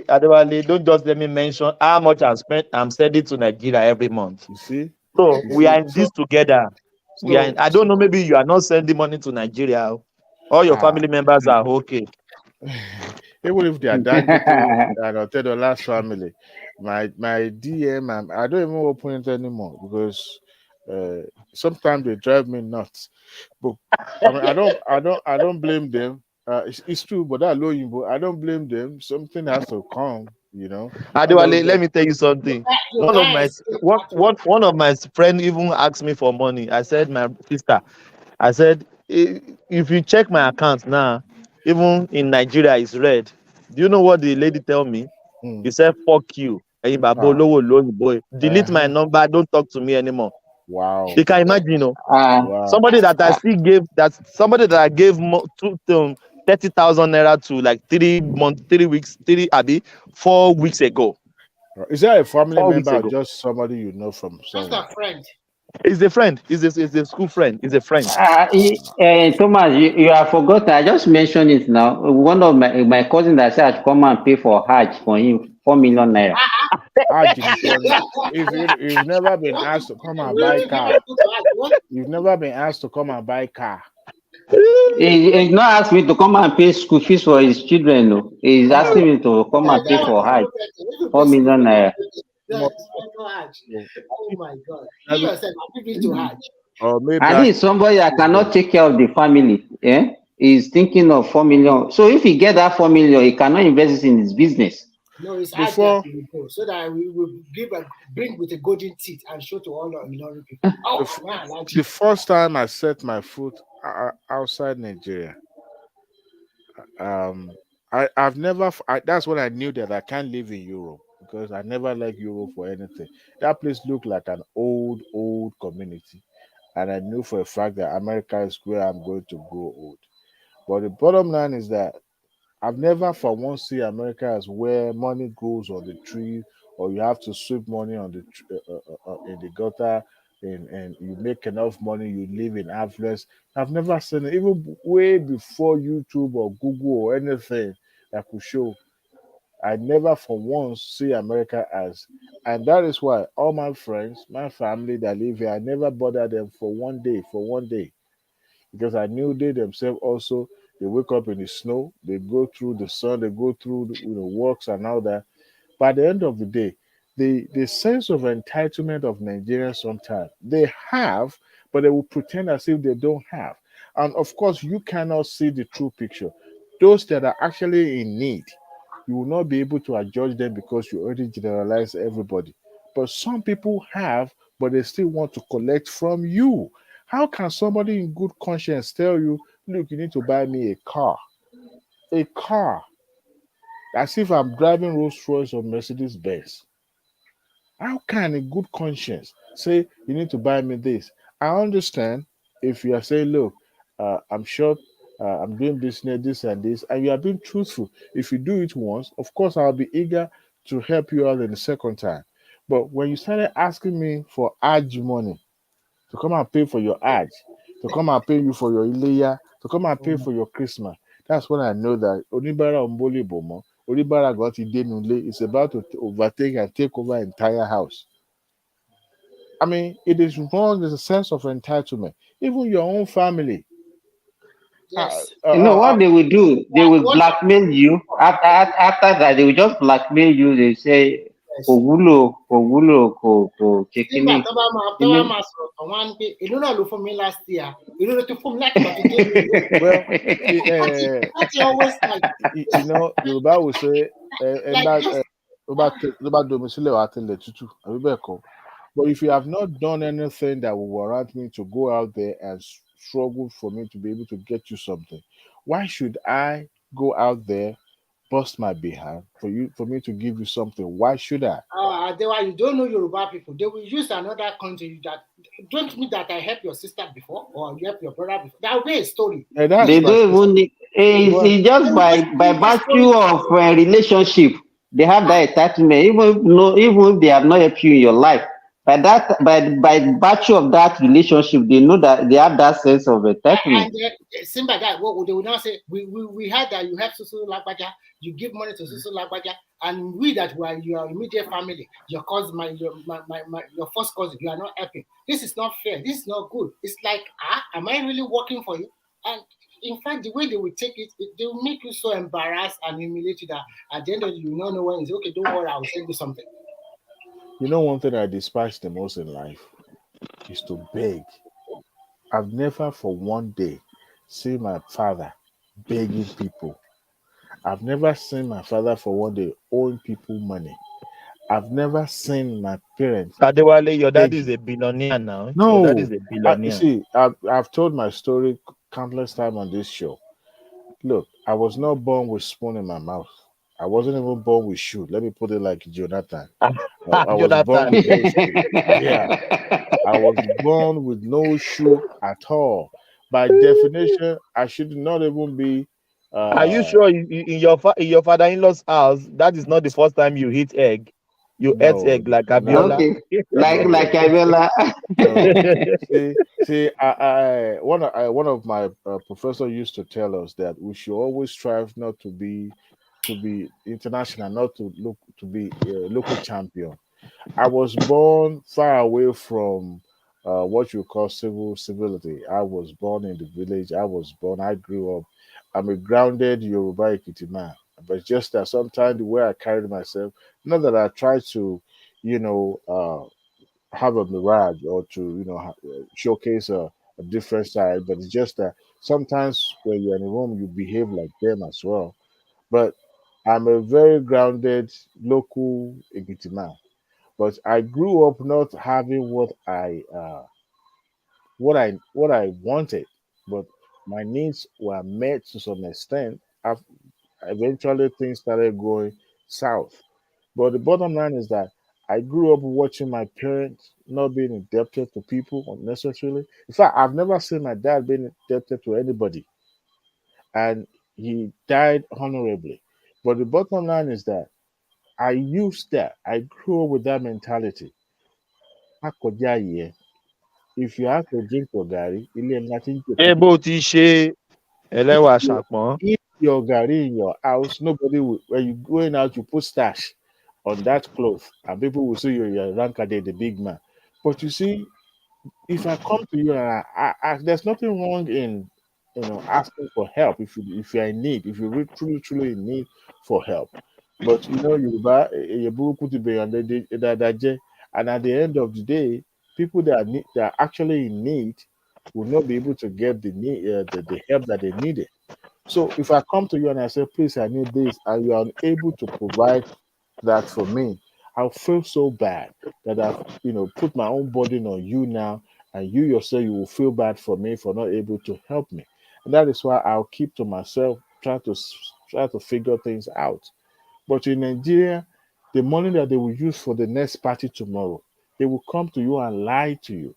Adewale, don't just let me mention how much I'm sending to Nigeria every month. You see? So we are in this together. I don't know, maybe you are not sending money to Nigeria. All your family members are okay. Even if they are Dangote and Otedola's family, my DM, I don't even open it anymore because sometimes they drive me nuts. But I mean, I don't blame them. It's true, but that low you, I don't blame them. Something has to come, you know. Adewale, let me tell you something. One of my friend even asked me for money. I said, my sister, I said, if you check my account now, even in Nigeria, it's red. Do you know what the lady tell me? He said, "Fuck you." Delete my number. Don't talk to me anymore. Wow. You can imagine, you know, wow. somebody that I still gave 30,000 naira to like 4 weeks ago. Is that a family member or just somebody you know from somewhere? Just a friend. It's a friend. It's a school friend. It's a friend. Thomas, you have forgotten. I just mentioned it now. One of my cousin that said I'd come and pay for Hajj for him, 4 million naira. Hajj, if you've never been asked to come and buy car, you've never been asked to come and buy car. He's not asked me to come and pay school fees for his children. No. He's asking me to come and pay for Hajj, 4 million naira. Oh my God! You yourself, I'm giving to Hajj. And this is somebody that cannot take care of the family. Yeah, he's thinking of 4 million. So if he get that 4 million, he cannot invest it in his business. No, it's Hajj that we go, so that we will bring with a golden teeth and show to all our Ilorin people. Oh man! The first time I set my foot outside Nigeria, I've never. That's when I knew that I can't live in Europe because I never liked Europe for anything. That place looked like an old community, and I knew for a fact that America is where I'm going to grow old. But the bottom line is that I've never for once see America as where money grows on the tree, or you have to sweep money on the in the gutter, and you make enough money, you live in affluence. I've never seen it, even way before YouTube or Google or anything that could show. I never for once see America as, and that is why all my friends, my family that live here, I never bother them for one day, because I knew they themselves also, they wake up in the snow, they go through the sun, they go through works and all that. By the end of the day, the sense of entitlement of Nigerians sometimes they have, but they will pretend as if they don't have. And of course, you cannot see the true picture. Those that are actually in need, you will not be able to adjudge them because you already generalize everybody. But some people have, but they still want to collect from you. How can somebody in good conscience tell you, look, you need to buy me a car? A car. As if I'm driving Rolls Royce or Mercedes Benz. How can a good conscience say you need to buy me this? I understand if you are saying, look, I'm short, I'm doing business, this and this, and you are being truthful. If you do it once, of course, I'll be eager to help you out in the second time. But when you started asking me for Hajj money, to come and pay for your Hajj, to come and pay you for your Ileya, to come and pay for your Christmas. That's when I know that Onibara Umboli Bomo, Onibara got Idenule is about to overtake and take over entire house. I mean, it is wrong. There's a sense of entitlement. Even your own family. Yes. You know what they will do? They will What blackmail you. After that, they will just blackmail you. They say, yes. ko Nígbà chekini. tó You bá know? máa sọ̀rọ̀ tán wá ń pé èló náà ló fún mi last year, èló ló ti fún mi láti gbà tó dé mi. Well, That's always like you know, Yoruba will say, like just but if you have not done anything that will warrant me to go out there and struggle for me to be able to get you something, why should I go out there, bust my behind for me to give you something? Why should I? you don't know Yoruba people. They will use another country that don't mean that I helped your sister before or you helped your brother before. That will be a story. And that's They don't even need. It's just by virtue of relationship. They have that attachment, even if they have not helped you in your life. By virtue of that relationship, they know that they have that sense of attachment. And same by that, what they will now say, we heard that you help Susu Lagbaja, you give money to Susu Lagbaja, and we that were your immediate family, your cousin, your first cousin, you are not helping. This is not fair. This is not good. It's like, am I really working for you? And in fact, the way they will take it, they will make you so embarrassed and humiliated that at the end of it, you don't know when it's okay. Don't worry, I will send you something. You know, one thing I despise the most in life is to beg. I've never for one day seen my father begging people. I've never seen my father for one day owing people money. I've never seen my parents. Adewale, your dad begging. is a billionaire now. Your dad is No, a billionaire. see, I've told my story countless times on this show. Look, I was not born with spoon in my mouth. I wasn't even born with shoe. Let me put it like Jonathan. I was born Jonathan. with no shoe. Yeah, I was born with no shoe at all. By definition, I should not even be. Are you sure in your father-in-law's house that is not the first time you eat egg? You ate No, egg like no, Abiola. Okay, like no, Avela. no. See, one of my professor used to tell us that we should always strive not to be international, not to look to be a local champion. I was born far away from what you call civility. I was born in the village. I grew up. I'm a grounded Yoruba Ekiti man. But just that sometimes the way I carried myself, not that I try to, you know, have a mirage or to, showcase a different side, but it's just that sometimes when you're in a room, you behave like them as well. But I'm a very grounded local Ekiti man, but I grew up not having what I wanted, but my needs were met to some extent. Eventually, things started going south. But the bottom line is that I grew up watching my parents not being indebted to people unnecessarily. In fact, I've never seen my dad being indebted to anybody, and he died honorably. But the bottom line is that I used that. I grew up with that mentality. Akọjá yìí, if you have to drink your gari, ilé ẹni láti ń jòkó. Ebo ti ṣe ẹlẹ́wà ṣàpọ́n. Eat your gari in your house. Nobody will. When you going out, you put stash on that cloth, and people will say you're Rankade, the big man. But you see, if I come to you and there's nothing wrong in asking for help if you're in need, if you're truly in need for help. But Yoruba, buruku ti beyan dadaje, and at the end of the day, people that are actually in need will not be able to get the help that they needed. So if I come to you and I say, please, I need this, and you are unable to provide that for me, I'll feel so bad that I've put my own burden on you now, and you yourself you will feel bad for me for not able to help me, and that is why I'll keep to myself, try to figure things out. But in Nigeria, the money that they will use for the next party tomorrow, they will come to you and lie to you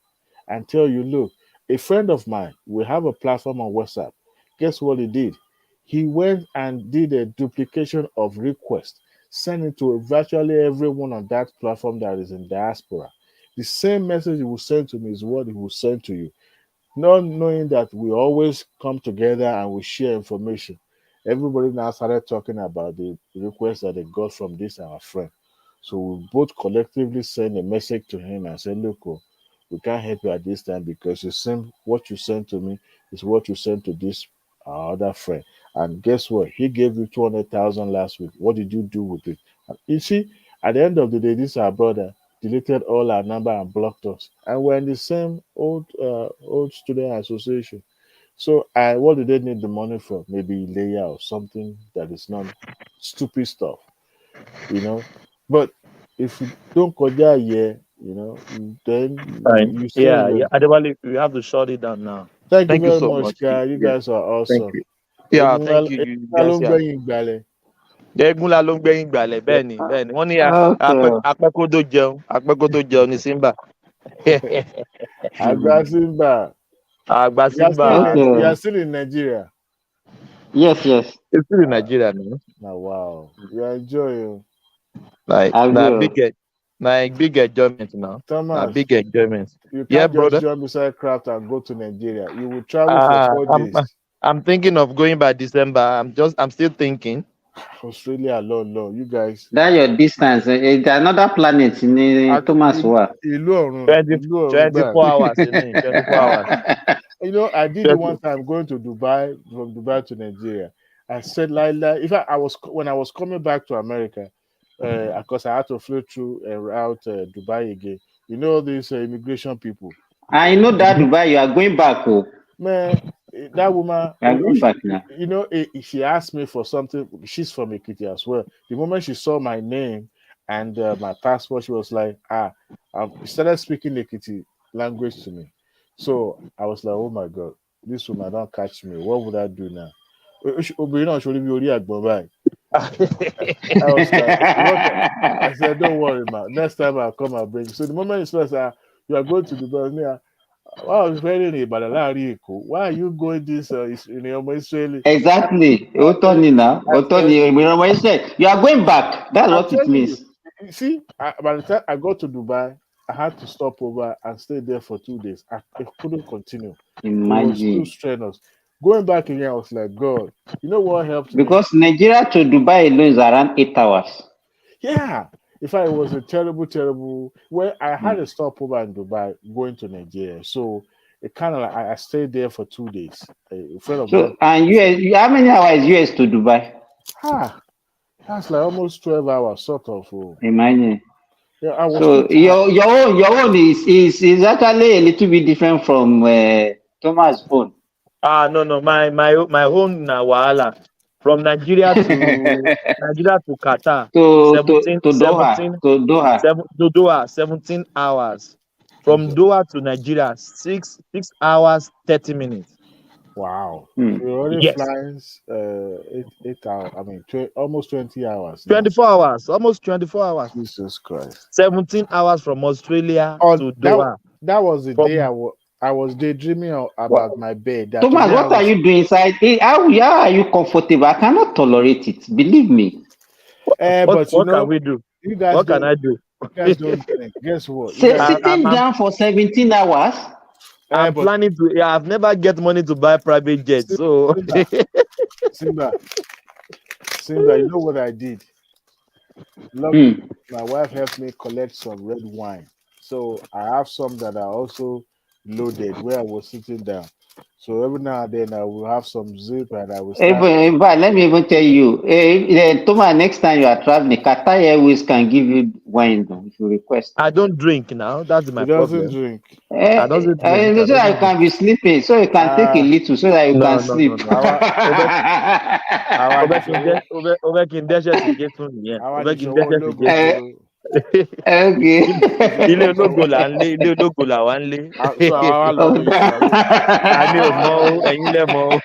and tell you, look, a friend of mine will have a platform on WhatsApp. Guess what he did? He went and did a duplication of request, sent it to virtually everyone on that platform that is in diaspora. The same message he will send to me is what he will send to you. Not knowing that we always come together and we share information. Everybody now started talking about the request that they got from this our friend. So we both collectively send a message to him and say, look, oh, we can't help you at this time because you send what you sent to me is what you sent to this our other friend. And guess what? He gave you 200,000 last week. What did you do with it? And you see, at the end of the day, this our brother deleted all our number and blocked us. And we're in the same old student association. So what do they need the money for? Maybe layer or something that is not stupid stuff, you know. But if you don't koja here, then Fine. you stay Yeah, alone. Adewale, we have to shut it down now. Thank you Thank you very so much, much. guys. You Yeah, guys are thank awesome. you. Yeah, thank you, you guys. Yeah. Egunla ló ń gbẹ̀yìn gbàlẹ̀ bẹ́ẹ̀ ni bẹ́ẹ̀ ni wọ́n ní Okay. apẹ́kó tó jẹun ní Simba. Agba Simba. Agba Simba. You are Okay. still in Nigeria. Yes, yes. It's still in Nigeria now. Now, wow. You are enjoying. Like I na will. big enjoyment now. Na Thomas, big enjoyment. you Yeah, can't just brother. jump beside craft and go to Nigeria. You will travel for 4 days. I'm thinking of going by December. I'm still thinking. Australia alone, no. You guys. That your distance. It's another planet in Thomas Wa. 24 hours. 24 hours. You know, I did it one time going to Dubai, from Dubai to Nigeria. I said, Laila, in fact, when I was coming back to America, because I had to fly through and route Dubai again. You know, these immigration people. I know that Dubai, you are going back. Oh. Man, that woman, You are going back now. you know, she asked me for something. She's from Ekiti as well. The moment she saw my name and my passport, she was like, she started speaking Ekiti language to me. So I was like, oh my God, this woman don't catch me. What would I do now? I was like, I said, don't worry, man. Next time I'll come and bring you. So the moment she said, you are going to Dubai, why are you going this Israeli? Exactly. Otoni now. Otoni. You are going back. That's what it means. You see, by the time I got to Dubai, I had to stop over and stay there for 2 days. I couldn't continue. Imagine. It was too strenuous. Going back again, I was like, God, you know what helped me? Because Nigeria to Dubai alone is around 8 hours. Yeah. In fact, it was a terrible. Well, I had a stopover in Dubai going to Nigeria, so it kind of like I stayed there for 2 days. In front of them. And US, how many hours US to Dubai? That's like almost 12 hours, sort of. Imagine. Yeah, I was so your own is actually a little bit different from Thomas' own. No, my own wahala. From Nigeria to Qatar. To Doha, 17 hours. From Doha to Nigeria, 6 hours 30 minutes. Wow. You're already flying 8 hours. I mean, almost 20 hours. 24 hours. Almost 24 hours. Jesus Christ. 17 hours from Australia to Doha. That was the day I was daydreaming about my bed. Thomas, what are you doing inside? How are you comfortable? I cannot tolerate it. Believe me. What can we do? You guys what can I do? You guys don't think. Guess what? Sitting down for 17 hours? I'm planning to. I've never get money to buy private jets. So Simba, you know what I did? Luckily, my wife helped me collect some red wine. So I have some that are also loaded where I was sitting down. So every now and then I will have some zip and I will start. But let me even tell you, Thomas, next time you are traveling, Qatar Airways can give you wine if you request. I don't drink now. That's my He problem. doesn't drink. I doesn't drink. So I can be sleeping. So you can take a little so that you can sleep. Okay. Ilé ológo là ń lé. So àwa lọ bí àmì ò mọ o, ẹ̀yin lẹ mọ̀ o.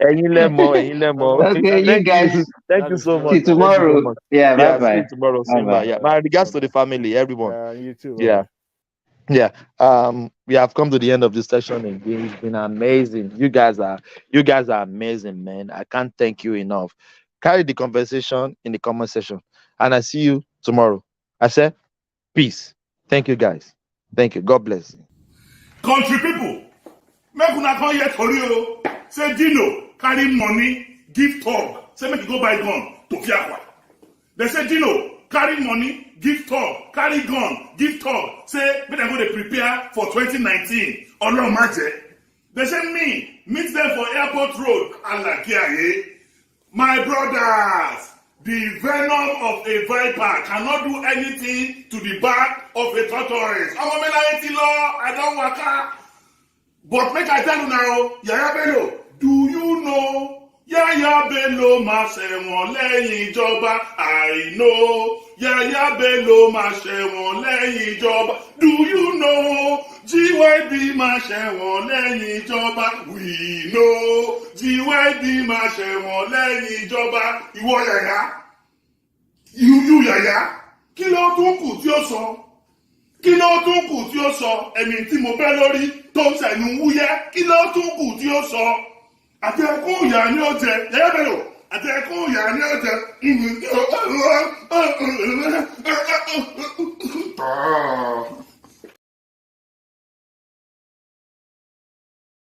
Ẹ̀yin lẹ mọ̀. Okay, you guys. Thank you so much. See you tomorrow. Yeah, bye bye. See you tomorrow, Simba. Yeah, my regards to the family, everyone. You too. Yeah. We have come to the end of this session again. It's been amazing. You guys are amazing, man. I can't thank you enough. Carry the conversation in the comment section, and I see you tomorrow. I said, peace. Thank you, guys. Thank you. God bless you. Country people, make una come here for you. Say Dino carry money, give talk. Say make you go buy gun to Fiakwa. They say Dino carry money, give talk, carry gun, give talk. Say make dem go dey prepare for 2019. Ọlọ́run má jẹ́. They say me meet them for airport road. Alakiaye. My brothers, the venom of a viper cannot do anything to the back of a tortoise. I don't waka. But make I tell you now, Yaya Bello, do you know Yaya Bello máa ṣẹ̀wọ̀n lẹ́yìn ìjọba? I know Yaya Bello máa ṣẹ̀wọ̀n lẹ́yìn ìjọba. Do you know GYB máa ṣẹ̀wọ̀n lẹ́yìn ìjọba? We know GYB máa ṣẹ̀wọ̀n lẹ́yìn ìjọba. Ìwọ Yaya, you Yaya, kí ló tún kù tí ó sọ? Kí ló tún kù tí ó sọ? Ẹ̀mí tí mo bẹ́ lórí tó ń ṣẹ̀nu wúyẹ́, kí ló tún kù tí ó sọ? Àti ẹkún ìyá ni ó jẹ, Yaya Bello, àti ẹkún ìyá ni ó jẹ.